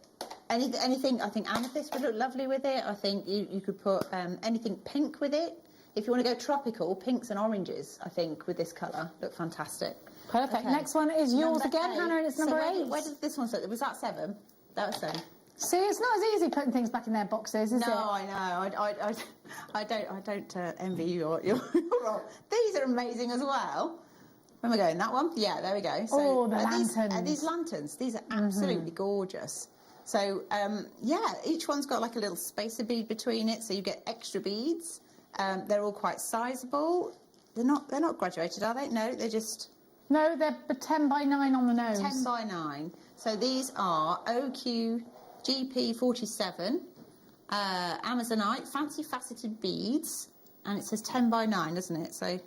Anything, I think amethyst would look lovely with it. I think you could put anything pink with it. If you want to go tropical, pinks and oranges, I think, with this colour, look fantastic. Perfect. Okay. Next one is yours again, Hannah, and it's number 8. Where did this one sit? Was that 7? That was 7. See, it's not as easy putting things back in their boxes, is it? No, I know. I don't envy your role. These are amazing as well. Where am I going? That one? Yeah, there we go. So the lanterns. These lanterns. These are absolutely gorgeous. So yeah, each one's got like a little spacer bead between it, so you get extra beads. They're all quite sizable. They're not graduated, are they? No, they're just. No, they're 10 by 9 on the nose. 10 by 9. So these are OQ. GP47, Amazonite, fancy faceted beads, and it says 10 by 9, doesn't it? So,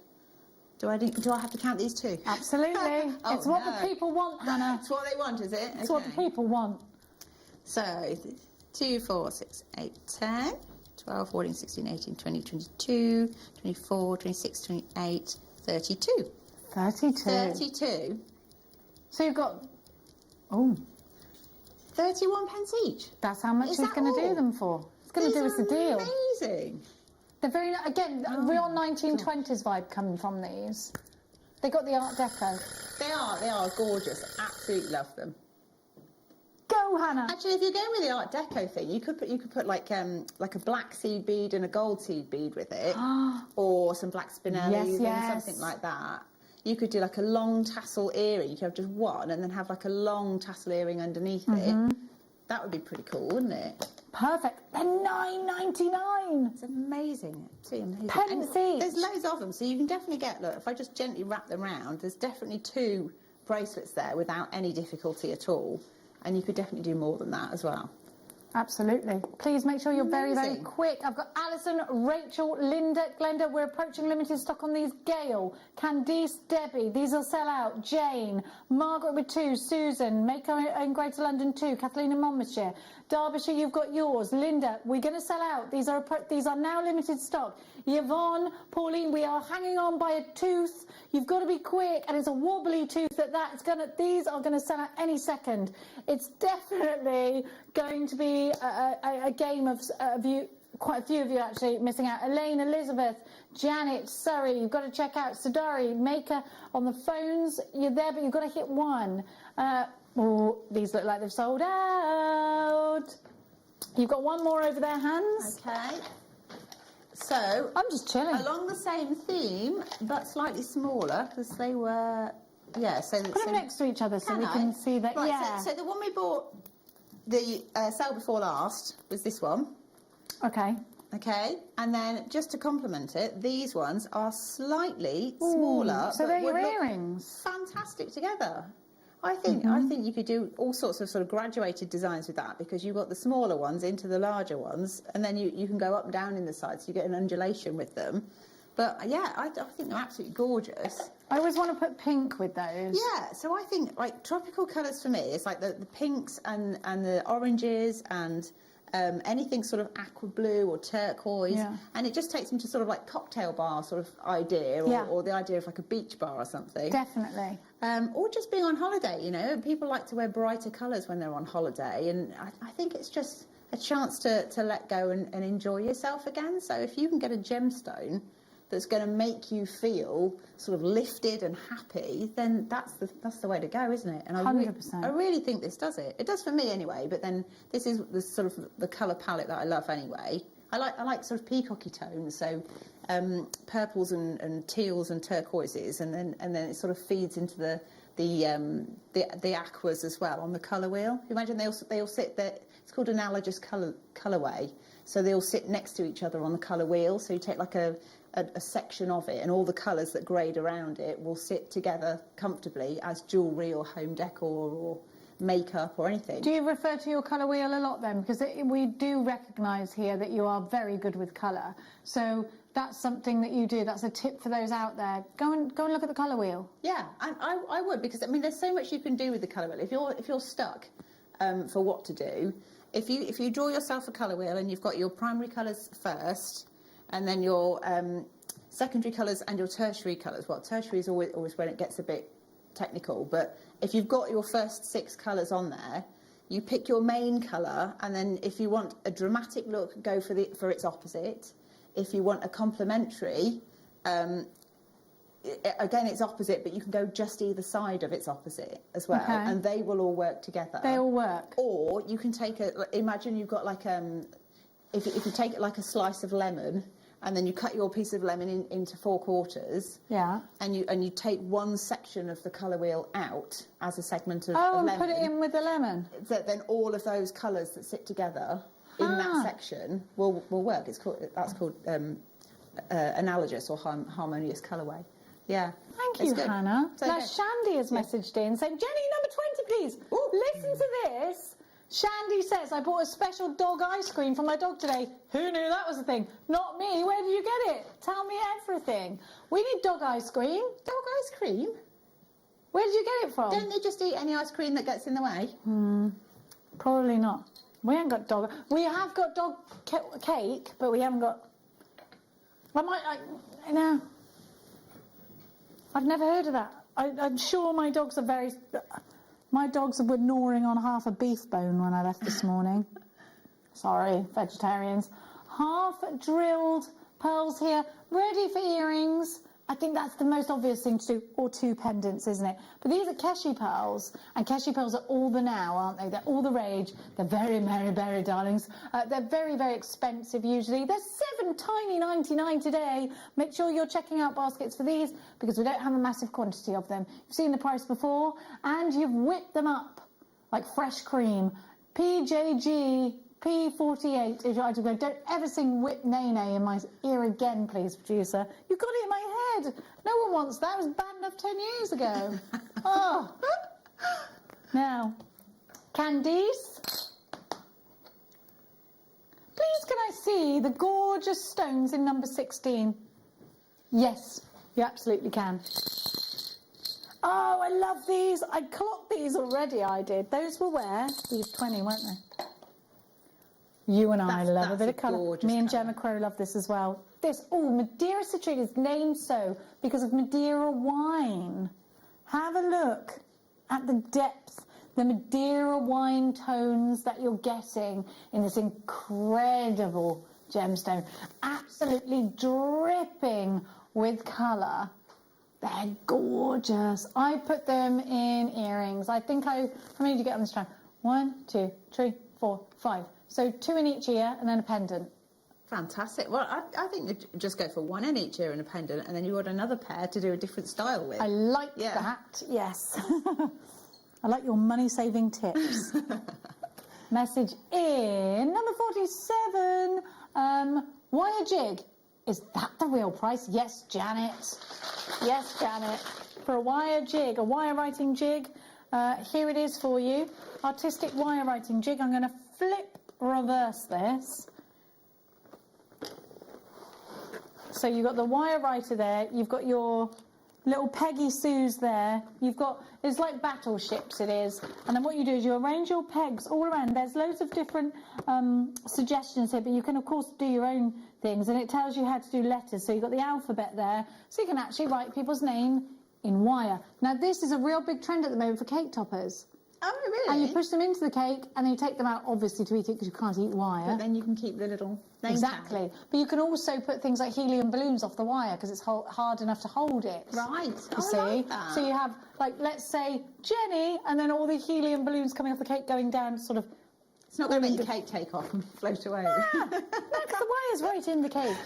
do I have to count these too? Absolutely. It's what the people want, Hannah. It's what they want, is it? It's what the people want. So, 2, 4, 6, 8, 10, 12, 14, 16, 18, 20, 22, 24, 26, 28, 32. 32. 32. So you've got... Oh... 31 pence each. That's how much he's going to do them for. It's going to do us a deal. Amazing. They're very, again, real 1920s vibe coming from these. They got the Art Deco. They are gorgeous. Absolutely love them. Go, Hannah. Actually, if you're going with the Art Deco thing, you could put like a black seed bead and a gold seed bead with it, or some black spinellis and something like that. You could do like a long tassel earring. You could have just one and then have like a long tassel earring underneath it. That would be pretty cool, wouldn't it? Perfect. They're $9.99. It's amazing. It's amazing. Pence each. There's loads of them, so you can definitely get, look, if I just gently wrap them round, there's definitely 2 bracelets there without any difficulty at all. And you could definitely do more than that as well. Absolutely. Please make sure you're very, very quick. I've got Alison, Rachel, Linda, Glenda. We're approaching limited stock on these. Gail, Candice, Debbie. These will sell out. Jane, Margaret with 2, Susan, Maker in Greater London 2, Kathleen in Monmouthshire. Derbyshire, you've got yours. Linda, we're going to sell out. These are now limited stock. Yvonne, Pauline, we are hanging on by a tooth. You've got to be quick, and it's a wobbly tooth these are going to sell out any second. It's definitely going to be a game of quite a few of you actually missing out. Elaine, Elizabeth, Janet, Surrey, you've got to check out Sudari, Maker on the phones. You're there, but you've got to hit 1. These look like they've sold out. You've got 1 more over there, Hans. Okay. So I'm just chilling. Along the same theme, but slightly smaller, because they were, yeah. So put them next to each other so we can see that. Right, yeah. So the one we bought the sale before last was this one. Okay. Okay, and then just to complement it, these ones are slightly smaller. So they're your earrings. Fantastic together. I think you could do all sorts of sort of graduated designs with that, because you've got the smaller ones into the larger ones, and then you can go up and down in the sides, so you get an undulation with them. But yeah, I think they're absolutely gorgeous. I always want to put pink with those. Yeah, so I think like tropical colours for me, it's like the pinks and the oranges and anything sort of aqua blue or turquoise, and it just takes them to sort of like cocktail bar sort of idea, or the idea of like a beach bar or something. Definitely. Or just being on holiday, you know. People like to wear brighter colours when they're on holiday, and I think it's just a chance to let go and enjoy yourself again. So if you can get a gemstone that's going to make you feel sort of lifted and happy, then that's the way to go, isn't it? And 100%. I really think this does it. It does for me anyway. But then this is the sort of the colour palette that I love anyway. I like sort of peacocky tones, so purples and teals and turquoises, and then it sort of feeds into the aquas as well on the colour wheel. Imagine they all sit there. It's called analogous colourway. So they all sit next to each other on the colour wheel. So you take like a section of it, and all the colours that grade around it will sit together comfortably as jewellery or home decor or makeup or anything. Do you refer to your colour wheel a lot then? Because we do recognise here that you are very good with colour. So that's something that you do. That's a tip for those out there. Go and look at the colour wheel. Yeah, I would, because I mean there's so much you can do with the colour wheel. If you're stuck for what to do, if you draw yourself a colour wheel and you've got your primary colours first, and then your secondary colours and your tertiary colours. Well, tertiary is always when it gets a bit technical, but if you've got your first 6 colours on there, you pick your main colour, and then if you want a dramatic look, go for its opposite. If you want a complementary, again, it's opposite, but you can go just either side of its opposite as well, and they will all work together. They all work. Or you can take imagine you've got like if you take it like a slice of lemon, and then you cut your piece of lemon into 4 quarters. Yeah. And you take one section of the colour wheel out as a segment of lemon. Oh, put it in with the lemon. Then all of those colours that sit together in that section will work. That's called analogous or harmonious colourway. Yeah. Thank you, Hannah. So now, Shandy has messaged in saying, Jenny, number 20, please. Ooh. Listen to this. Shandy says, I bought a special dog ice cream for my dog today. Who knew that was a thing? Not me. Where did you get it? Tell me everything. We need dog ice cream. Dog ice cream? Where did you get it from? Don't they just eat any ice cream that gets in the way? Probably not. We haven't got dog. We have got dog cake, but we haven't got. I've never heard of that. I'm sure my dogs are very. My dogs were gnawing on half a beef bone when I left this morning. Sorry, vegetarians. Half drilled pearls here, ready for earrings. I think that's the most obvious thing to do, or 2 pendants, isn't it? But these are Keshi pearls, and Keshi pearls are all the now, aren't they? They're all the rage. They're very Mary Berry darlings. They're very, very expensive usually. They're $7.99 today. Make sure you're checking out baskets for these, because we don't have a massive quantity of them. You've seen the price before, and you've whipped them up like fresh cream. PJG P48 is your item code. Don't ever sing Whip Nay Nay in my ear again, please, producer. You got it in my head. No one wants that. It was bad enough 10 years ago. Oh. Now, Candice. Please can I see the gorgeous stones in number 16? Yes, you absolutely can. Oh, I love these. I clocked these already, I did. Those were where? These 20, weren't they? You and I love a bit of colour. Me and Gemma Crow love this as well. Madeira citrine is named so because of Madeira wine. Have a look at the depth, the Madeira wine tones that you're getting in this incredible gemstone. Absolutely dripping with colour. They're gorgeous. I put them in earrings. I think how many did you get on this strand? 1, 2, 3, 4, 5. So 2 in each ear and then a pendant. Fantastic. Well, I think you just go for 1 in each ear and a pendant, and then you order another pair to do a different style with. I like that, yes. I like your money-saving tips. Message in number 47. Wire jig. Is that the real price? Yes, Janet. Yes, Janet. For a wire jig, a wire writing jig, here it is for you. Artistic wire writing jig. I'm going to reverse this. So you've got the wire writer there, you've got your little Peggy Sue's there. You've got, it's like battleships it is. And then what you do is you arrange your pegs all around. There's loads of different suggestions here, but you can of course do your own things, and it tells you how to do letters. So you've got the alphabet there, so you can actually write people's name in wire. Now this is a real big trend at the moment for cake toppers. Oh, really? And you push them into the cake, and then you take them out, obviously, to eat it because you can't eat wire. But then you can keep the little name Exactly. tag. But you can also put things like helium balloons off the wire because it's hard enough to hold it. Right. You see? I like that. So you have, like, let's say Jenny, and then all the helium balloons coming off the cake going down, sort of. It's not going to make your cake take off and float away. No, because the wire's right in the cake.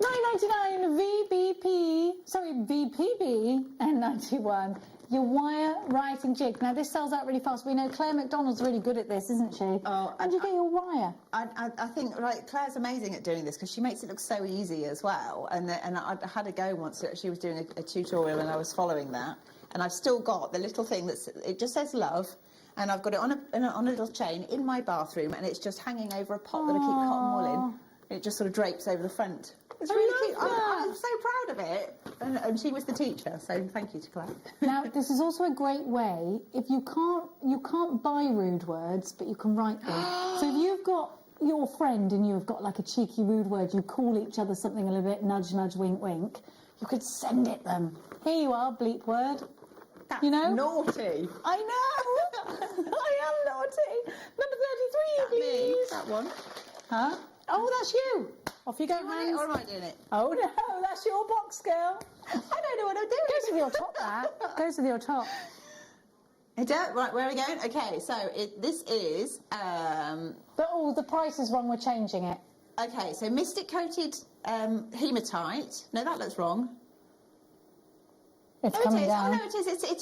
$9.99 VBP, sorry, VPB and91. Your wire writing jig. Now this sells out really fast. We know Claire McDonald's really good at this, isn't she? Oh, and you get your wire. I think Claire's amazing at doing this because she makes it look so easy as well. And I had a go once. She was doing a tutorial and I was following that. And I've still got the little thing it just says love. And I've got it on a little chain in my bathroom, and it's just hanging over a pot that I keep cotton wool in. It just sort of drapes over the front. It's really cute. I'm so proud of it. And she was the teacher, so thank you to Claire. Now, this is also a great way, if you can't buy rude words, but you can write them. So if you've got your friend and you've got like a cheeky rude word, you call each other something a little bit nudge, nudge, wink, wink, you could send it them. Here you are, bleep word. That's you know? Naughty. I know. I am naughty. Number 33, please. That one. Huh? Oh, that's you. Off you go, hands. Or am I doing it? Oh no, that's your box, girl. I don't know what I'm doing. Goes with your top, that. Goes with your top. It does. Right, where are we going? Okay, so this is... the price is wrong, we're changing it. Okay, so Mystic Coated Hematite. No, that looks wrong. It's coming down. Oh, no, it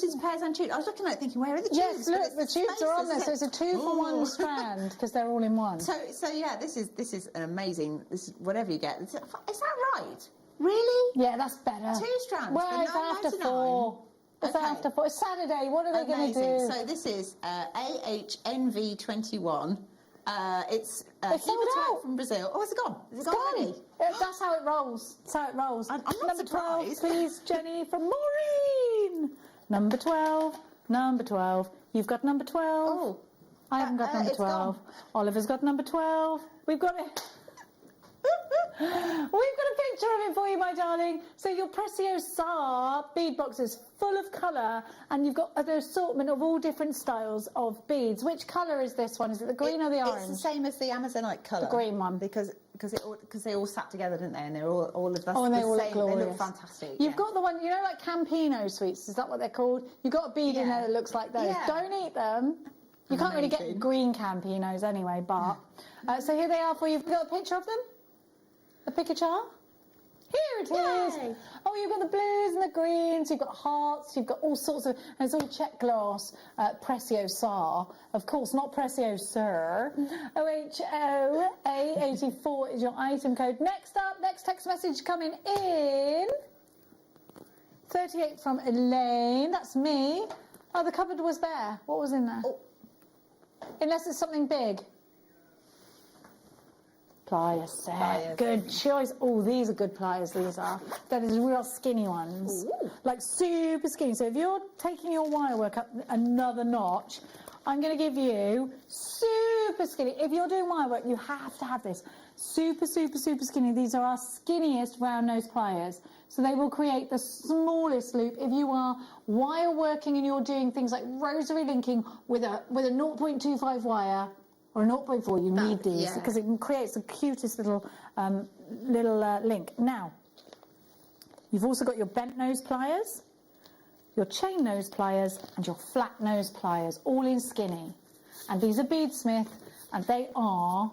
is pairs and tubes. I was looking at it thinking, where are the tubes? Yes, look, the tubes are on there, so it's a 2-for-1 strand, because they're all in one. So yeah, this is an amazing, whatever you get. Is that right? Really? Yeah, that's better. 2 strands Well, for it's after $9.99. 4. It's Okay. after 4. It's Saturday, what are they going to do? So this is AHNV21. It's sold out from Brazil. Oh, is it gone? Is it It's gone gone. already? That's how it rolls. That's how it rolls. I'm not Number 12, surprised. please, Jenny, from Maureen. Number 12. Number 12. You've got number 12. Oh. I haven't got number it's 12. gone. Oliver's got number 12. We've got it. We've got a picture of it for you, my darling. So your Preciosa bead box is full of colour, and you've got an assortment of all different styles of beads. Which colour is this one? Is it the green or the orange? It's the same as the Amazonite colour. The green one. Because they all sat together, didn't they? And they're all of that. Oh, and they the all same. look glorious. They look fantastic. You've got the one, you know, like Campino sweets. Is that what they're called? You've got a bead in there that looks like those. Yeah. Don't eat them. You can't really get Amazing. green Campinos anyway, but... so here they are for you. You've got a picture of them? A picture? Here it is. Yay. Oh, you've got the blues and the greens, you've got hearts, you've got all sorts of... And it's all check glass, Preciosa. Of course, not Preciosa. OHOA84 is your item code. Next up, next text message coming in. 38 from Elaine. That's me. Oh, the cupboard was bare. What was in there? Oh. Unless it's something big. Pliers set. Pliers. Good choice. Oh, these are good pliers, these are. That is real skinny ones. Ooh. Like super skinny. So if you're taking your wire work up another notch, I'm going to give you super skinny. If you're doing wire work, you have to have this. Super, super, super skinny. These are our skinniest round nose pliers. So they will create the smallest loop. If you are wire working and you're doing things like rosary linking with a 0.25 wire, or a 0.4, you need these because it creates the cutest little link. Now, you've also got your bent nose pliers, your chain nose pliers, and your flat nose pliers, all in skinny. And these are Beadsmith, and they are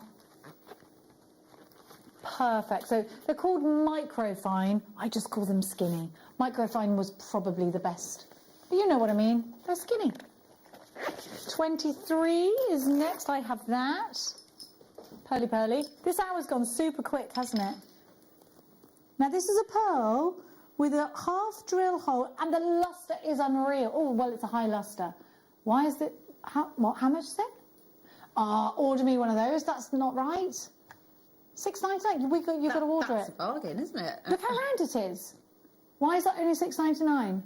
perfect. So they're called microfine. I just call them skinny. Microfine was probably the best. But you know what I mean. They're skinny. 23 is next. I have that. Pearly pearly. This hour's gone super quick, hasn't it? Now this is a pearl with a half drill hole, and the luster is unreal. Oh, well, it's a high luster. Why is it? How much is it? Order me one of those. That's not right. $6.99. You've got to order That's it. a bargain, isn't it? Look how round it is. Why is that only £6.99?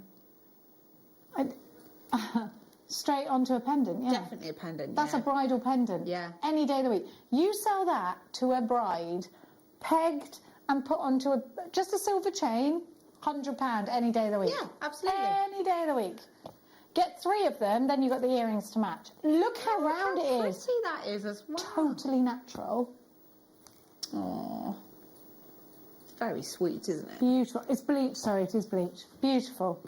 Straight onto a pendant, yeah. Definitely a pendant. That's a bridal pendant. Yeah. Any day of the week. You sell that to a bride, pegged and put onto just a silver chain, £100 any day of the week. Yeah, absolutely. Any day of the week. Get 3 of them, then you've got the earrings to match. Look how round it is. Pretty that is as well. Totally natural. Oh, it's very sweet, isn't it? Beautiful. It's bleach, sorry, it is bleach. Beautiful.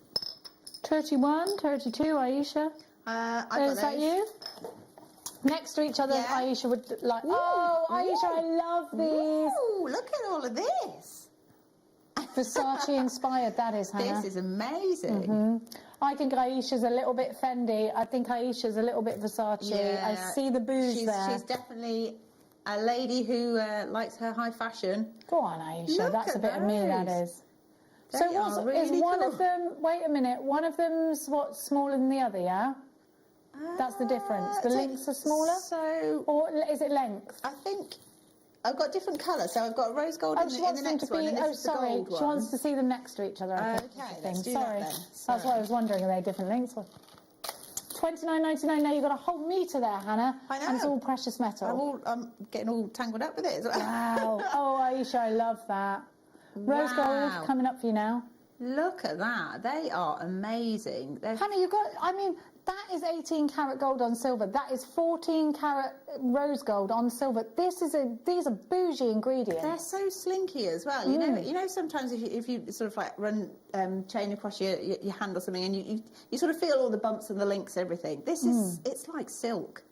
31, 32, Aisha. Is that you? Next to each other, Yeah. Aisha would like. Oh, Aisha, I love these. Ooh, look at all of this. Versace inspired, that is, Hannah. This is amazing. I think Aisha's a little bit Fendi. I think Aisha's a little bit Versace. I see the booze there. She's definitely a lady who likes her high fashion. Go on, Aisha. Look That's a at bit of me, that those. is. So They are is really one cool. of them, wait a minute, one of them's what, smaller than the other, yeah? That's the difference. The links are smaller? So, Or is it length? I think I've got different colours. So I've got rose gold Oh, in she the wants them next to one, be. and this Oh, is the sorry. gold She one. wants to see them next to each other. I think, Okay, is the let's thing. do that Sorry. then. That's why I was wondering, are they different links? $29.99. Now you've got a whole metre there, Hannah. I know. And it's all precious metal. I'm getting all tangled up with it as well. Wow. Oh, Aisha, I love that. Rose Wow. gold coming up for you now. Look at that. They are amazing. Hannah, you've got, I mean, that is 18 karat gold on silver. That is 14 karat rose gold on silver. These are bougie ingredients. They're so slinky as well. You know, sometimes if you sort of like run chain across your hand or something, and you sort of feel all the bumps and the links, everything. This is it's like silk.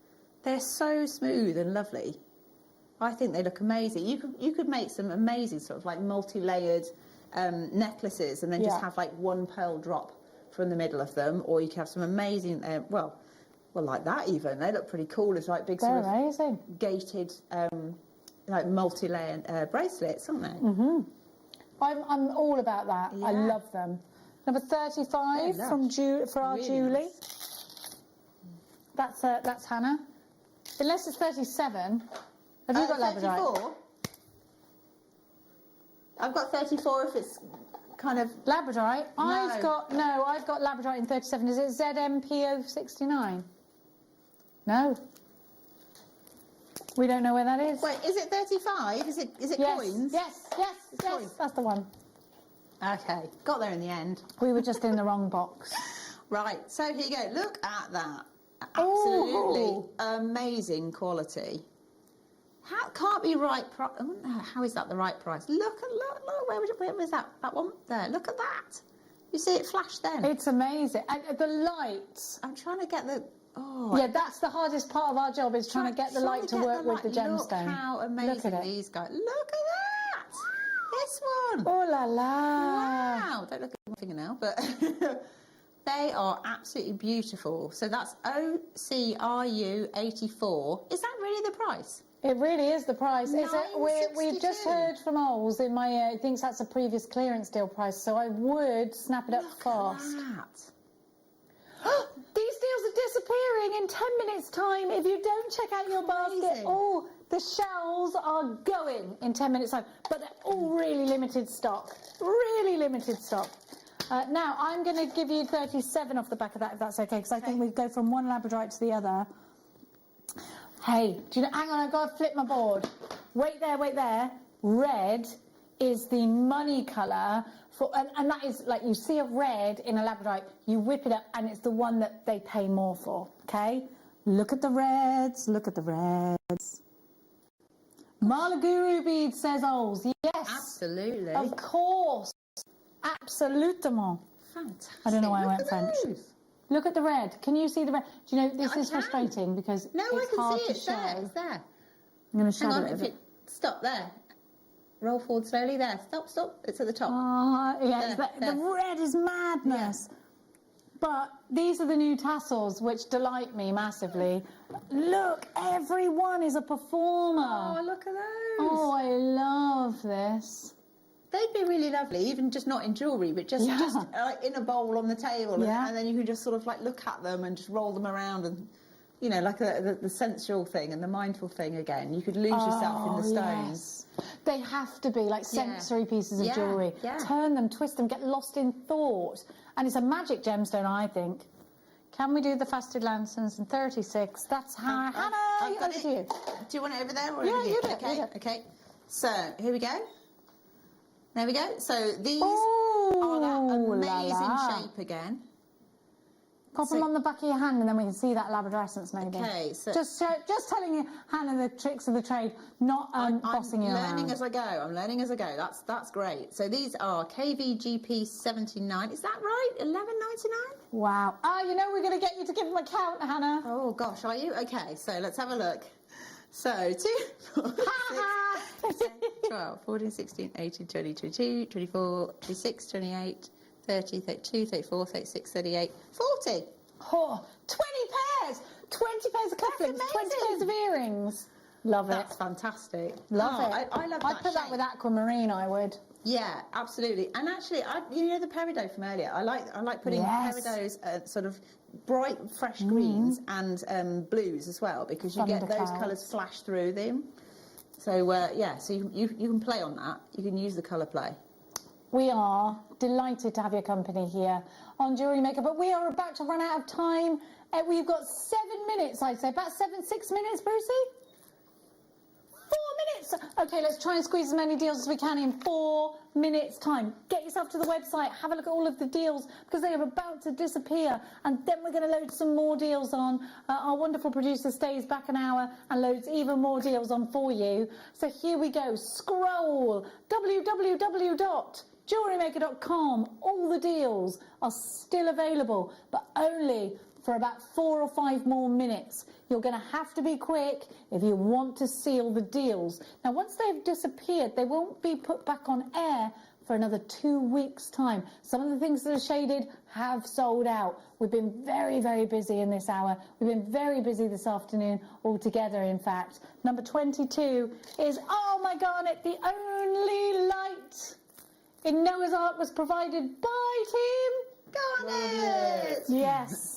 They're so smooth and lovely. I think they look amazing. You could make some amazing sort of like multi-layered necklaces, and then just have like one pearl drop from the middle of them, or you can have some amazing, well, like that even. They look pretty cool. It's like big sort of gated, like multi-layer bracelets, aren't they? I'm all about that. I Yeah. love them. Number 35 from for our Really Julie. nice. That's Hannah. Unless it's 37. Have you got labradorite? 34? I've got 34 if it's kind of... Labradorite? No. I've got labradorite in 37. Is it ZMPO69? No. We don't know where that is. Wait, is it 35? Is it Yes, coins? yes, coins. that's the one. Okay, got there in the end. We were just in the wrong box. Right, so here you go. Look at that. Absolutely Ooh. amazing quality. How can't be right price? How is that the right price? Look. Where was that one? There. Look at that. You see it flash then. It's amazing. And the lights. I'm trying to get the. Oh. Yeah, that's the hardest part of our job, is trying to get the light to work with the gemstone. Look how amazing Look at it. these guys. Look at that. This one. Oh la la. Wow. Don't look at my fingernail, but they are absolutely beautiful. So that's OCRU84. Is that really the price? It really is the price. We've just $9.62. heard from Oles in my ear. He thinks that's a previous clearance deal price, so I would snap it up fast. That. These deals are disappearing in 10 minutes' time if you don't check out your basket. Oh, the shells are going in 10 minutes' time, but they're all really limited stock. Really limited stock. Now, I'm going to give you 37 off the back of that, if that's okay, because I think we go from one labradorite to the other. Hey, do you know, hang on, I've got to flip my board. Wait there. Red is the money colour for, and that is like, you see a red in a labradorite, you whip it up, and it's the one that they pay more for, okay? Look at the reds, look at the reds. Malaguru beads, says Oles. Yes. Absolutely. Of course. Absolutement. Fantastic. I don't know why I went Look at French. those. Look at the red. Can you see the red? Do you know, this is can. frustrating because No, it's I can hard see to it. show. There, it's there. I'm going to Hang shadow on, it a bit. stop there. Roll forward slowly. There. Stop. It's at the top. Yeah, There. the red is madness. But these are the new tassels, which delight me massively. Look, everyone is a performer. Oh, look at those. Oh, I love this. They'd be really lovely, even just not in jewellery, but just in a bowl on the table, and then you can just sort of like look at them and just roll them around, and like the sensual thing and the mindful thing again. You could lose yourself in the stones. Yes. They have to be like sensory pieces of Yeah, jewellery. yeah. Turn them, twist them, get lost in thought. And it's a magic gemstone, I think. Can we do the faceted lanterns in 36? That's how, Hannah, I've got over it. to you. Do you want it over there or Yeah, over here? you do it, Okay, you do it. okay. So, here we go. There we go. So, these Ooh, are that amazing la la. shape again. Pop them on the back of your hand and then we can see that labradescence maybe. Okay, so... Just telling you, Hannah, the tricks of the trade, not bossing you I'm learning around. as I go. I'm learning as I go. That's great. So these are KVGP 79. Is that right? 11.99. Wow. You know we're going to get you to give them a count, Hannah. Oh gosh, are you? Okay, so let's have a look. So 2, 4, 6, 12, 14, 16, 18, 20, 22, 24, 26, 28, 30, 32, 34, 36, 38, 40. Oh, 20 pairs! 20 pairs of cufflinks, 20 pairs of earrings. Love it. That's fantastic. Love it. I love that I'd put that shape. with aquamarine, I would. Yeah, absolutely. And actually, you know the peridot from earlier. I like putting peridots, sort of bright, fresh greens and blues as well, because you get those colours flash through them. So yeah, so you can play on that. You can use the colour play. We are delighted to have your company here on Jewellery Maker, but we are about to run out of time. We've got 7 minutes, I'd say. About 6 minutes, Brucey? 4 minutes. Okay, let's try and squeeze as many deals as we can in 4 minutes' time. Get yourself to the website, have a look at all of the deals, because they are about to disappear. And then we're going to load some more deals on. Our wonderful producer stays back an hour and loads even more deals on for you. So here we go. Scroll. www.jewellerymaker.com. All the deals are still available, but only for about 4 or 5 more minutes. You're going to have to be quick if you want to see all the deals. Now, once they've disappeared, they won't be put back on air for another 2 weeks' time. Some of the things that are shaded have sold out. We've been very, very busy in this hour. We've been very busy this afternoon altogether, in fact. Number 22 is, oh my garnet, the only light in Noah's Ark was provided by Team Garnet. Yes.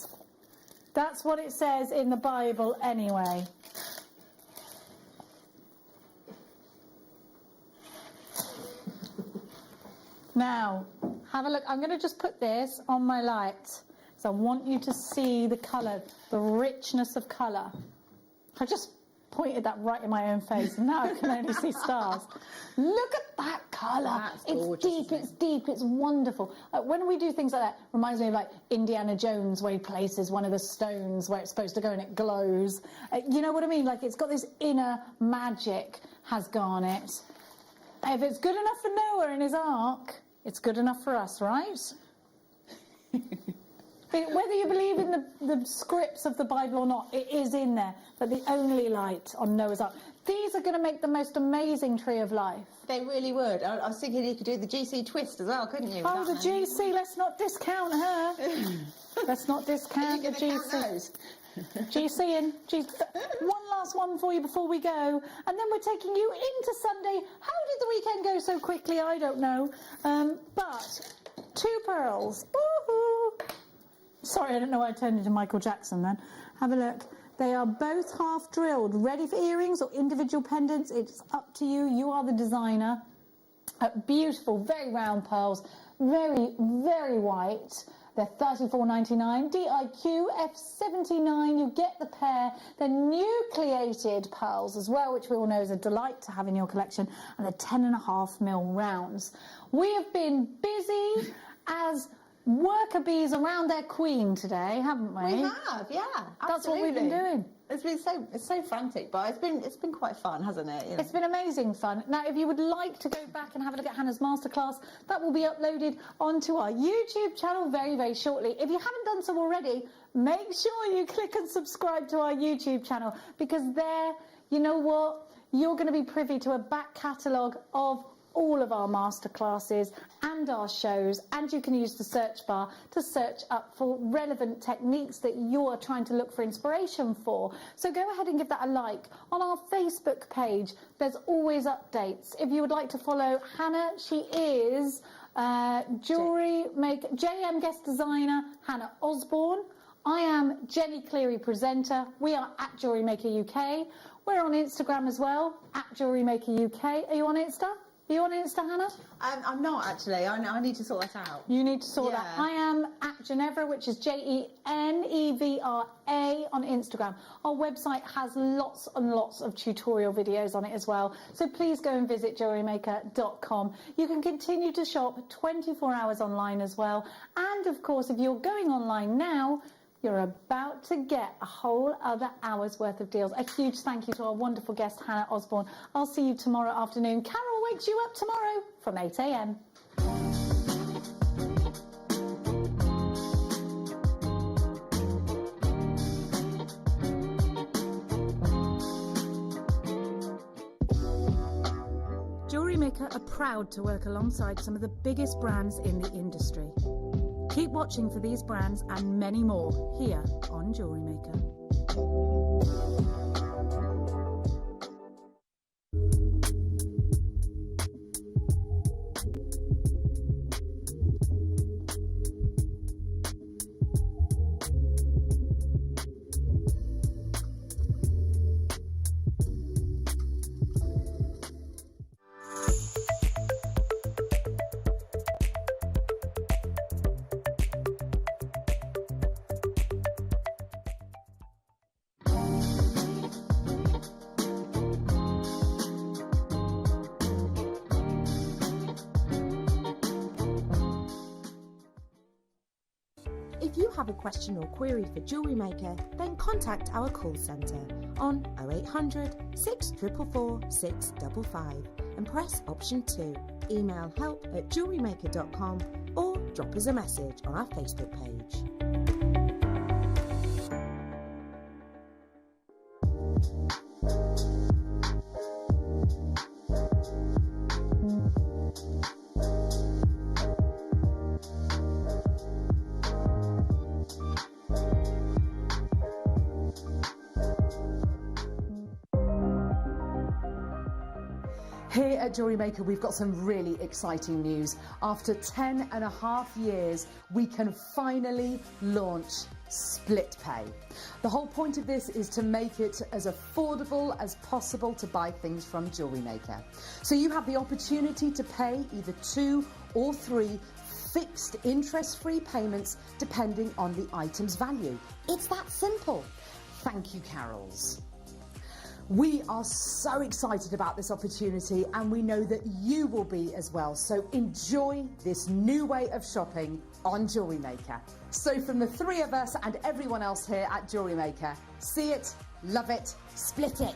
That's what it says in the Bible anyway. Now, have a look. I'm going to just put this on my light. So I want you to see the colour, the richness of colour. I just pointed that right in my own face and now I can only see stars. Look at that colour. It's deep, it's wonderful. When we do things like that, reminds me of like Indiana Jones, where he places one of the stones where it's supposed to go and it glows. You know what I mean? Like, it's got this inner magic, has garnet. If it's good enough for Noah and his ark, it's good enough for us, right? Whether you believe in the scripts of the Bible or not, it is in there. But the only light on Noah's Ark. These are going to make the most amazing tree of life. They really would. I was thinking you could do the GC twist as well, couldn't you? Oh, the GC, let's not discount her. Let's not discount the GC. GC in. One last one for you before we go. And then we're taking you into Sunday. How did the weekend go so quickly? I don't know. But 2 pearls. Woohoo! Sorry, I don't know why I turned into Michael Jackson then. Have a look. They are both half drilled, ready for earrings or individual pendants. It's up to you. You are the designer. Beautiful, very round pearls. Very, very white. They're $34.99. DIQ F79. You get the pair. They're nucleated pearls as well, which we all know is a delight to have in your collection. And they're 10.5mm rounds. We have been busy as worker bees around their queen today, haven't we? We have, yeah. That's what we've been doing. It's so frantic, but it's been quite fun, hasn't it? You know? It's been amazing fun. Now, if you would like to go back and have a look at Hannah's masterclass, that will be uploaded onto our YouTube channel very, very shortly. If you haven't done so already, make sure you click and subscribe to our YouTube channel, because there, you know what? You're going to be privy to a back catalogue of all of our masterclasses and our shows, and you can use the search bar to search up for relevant techniques that you're trying to look for inspiration for. So go ahead and give that a like. On our Facebook page, there's always updates. If you would like to follow Hannah, she is Jewellery Maker, JM Guest Designer Hannah Osborne. I am Jenny Cleary, presenter. We are at Jewellery Maker UK. We're on Instagram as well, at Jewellery Maker UK. Are you on Insta? Are you on Insta, Hannah? I'm not actually. I need to sort that out. You need to sort that. Yeah. I am at Genevra, which is Jenevra on Instagram. Our website has lots and lots of tutorial videos on it as well. So please go and visit JewelleryMaker.com. You can continue to shop 24 hours online as well. And of course, if you're going online now, you're about to get a whole other hour's worth of deals. A huge thank you to our wonderful guest, Hannah Osborne. I'll see you tomorrow afternoon. Carol wakes you up tomorrow from 8 a.m. Jewellery Maker are proud to work alongside some of the biggest brands in the industry. Keep watching for these brands and many more here on Jewellery Maker. If you have a question or query for Jewellery Maker, then contact our call centre on 0800 644 655 and press option 2. Email help@jewellerymaker.com or drop us a message on our Facebook page. Here at Jewellery Maker, we've got some really exciting news. After 10.5 years, we can finally launch split pay. The whole point of this is to make it as affordable as possible to buy things from Jewellery Maker. So you have the opportunity to pay either 2 or 3 fixed interest-free payments depending on the item's value. It's that simple. Thank you, Carols. We are so excited about this opportunity and we know that you will be as well. So enjoy this new way of shopping on Jewellery Maker. So from the 3 of us and everyone else here at Jewellery Maker, see it, love it, split it.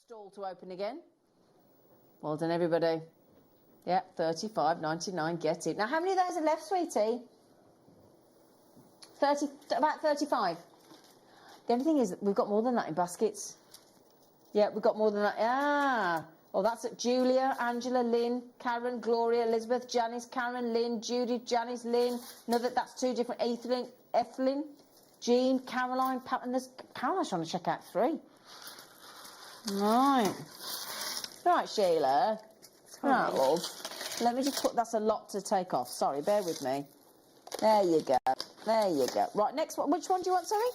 Stall to open again. Well done, everybody. Yeah, 35.99. Get it. Now, how many of those are left, sweetie? 30, about 35. The only thing is that we've got more than that in baskets. Yeah, we've got more than that. Ah. Oh, that's it. Julia, Angela, Lynn, Karen, Gloria, Elizabeth, Janice, Karen, Lynn, Judy, Janice, Lynn. Another, that's 2 different. Ethelyn, Jean, Caroline, Pat, and there's Caroline's trying to check out 3. Right. Right, Sheila. Right, love. Let me just put, that's a lot to take off. Sorry, bear with me. There you go. There you go. Right, next one. Which one do you want, sorry?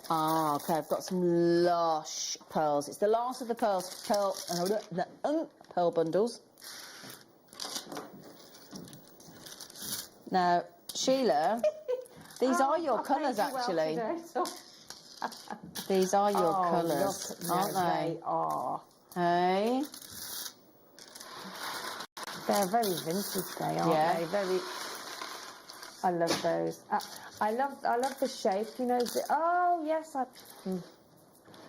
Ah, okay, I've got some lush pearls. It's the last of the pearl bundles. Now, Sheila, these are your colours, actually. These are your colours, aren't they? They are. Hey? They're very vintage, they aren't they? Very. I love those. I love the shape. You know. Oh yes.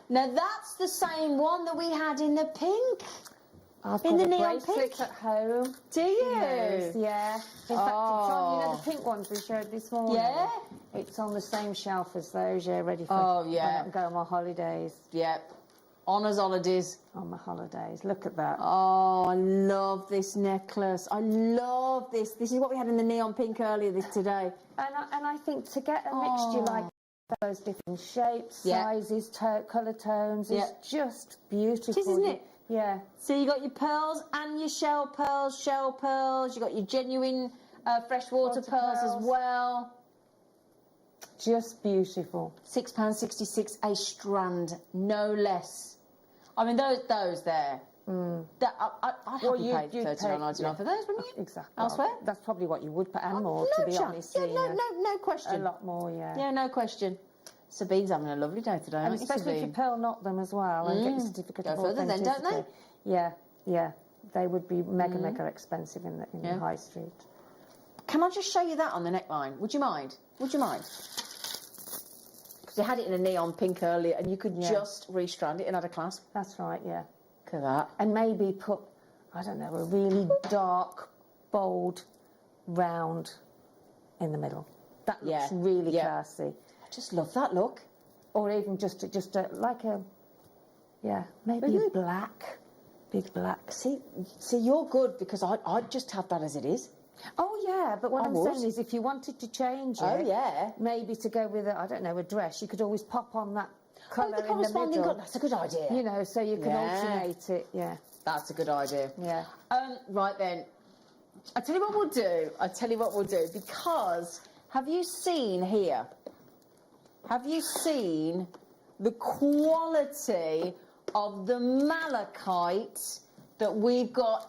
Now that's the same one that we had in the pink. I've In got the a neon bracelet pink? at home. Do you? Yes, yeah. In fact, it's on, you know, Oh. the pink ones we showed this morning? Yeah? It's on the same shelf as those, yeah, ready for Oh, when yeah. I go on my holidays. Yep. Honours holidays. On my holidays. Look at that. Oh, I love this necklace. I love this. This is what we had in the neon pink earlier today. And I think to get a mixture like those different shapes, Yeah. sizes, colour tones, Yeah. is just beautiful. It is, isn't it? Yeah. So you got your pearls and your shell pearls. You got your genuine freshwater Water pearls as pearls. well. Just beautiful. £6.66 a strand, no less. I mean, those there. That, I'd happily pay £39.99 for those, wouldn't you? Exactly. Elsewhere? That's probably what you would pay, and more, no to be chance. honest. Yeah, Zena. no question. A lot more, yeah. Yeah, no question. Sabine's having a lovely day today, And aren't you, especially if you Sabine? pearl knot them as well and get your certificate Go of further then, don't authenticity. Yeah, yeah. They would be mega expensive in the high street. Can I just show you that on the neckline? Would you mind? Would you mind? Because you had it in a neon pink earlier, and you could just restrand it and add a clasp. That's right, yeah. Look at that. And maybe put, I don't know, a really dark, bold round in the middle. That looks really classy. I just love that look. Or even just like a, maybe a black, big black. See, you're good because I'd just have that as it is. Oh yeah, but what I I'm would. saying is, if you wanted to change it, Oh yeah. maybe to go with a dress, you could always pop on that colour the in the corresponding middle. That's a good idea. You know, so you can Yeah. alternate it. Yeah, That's a good idea. yeah. Right then, I tell you what we'll do. Because have you seen here? Have you seen the quality of the malachite that we've got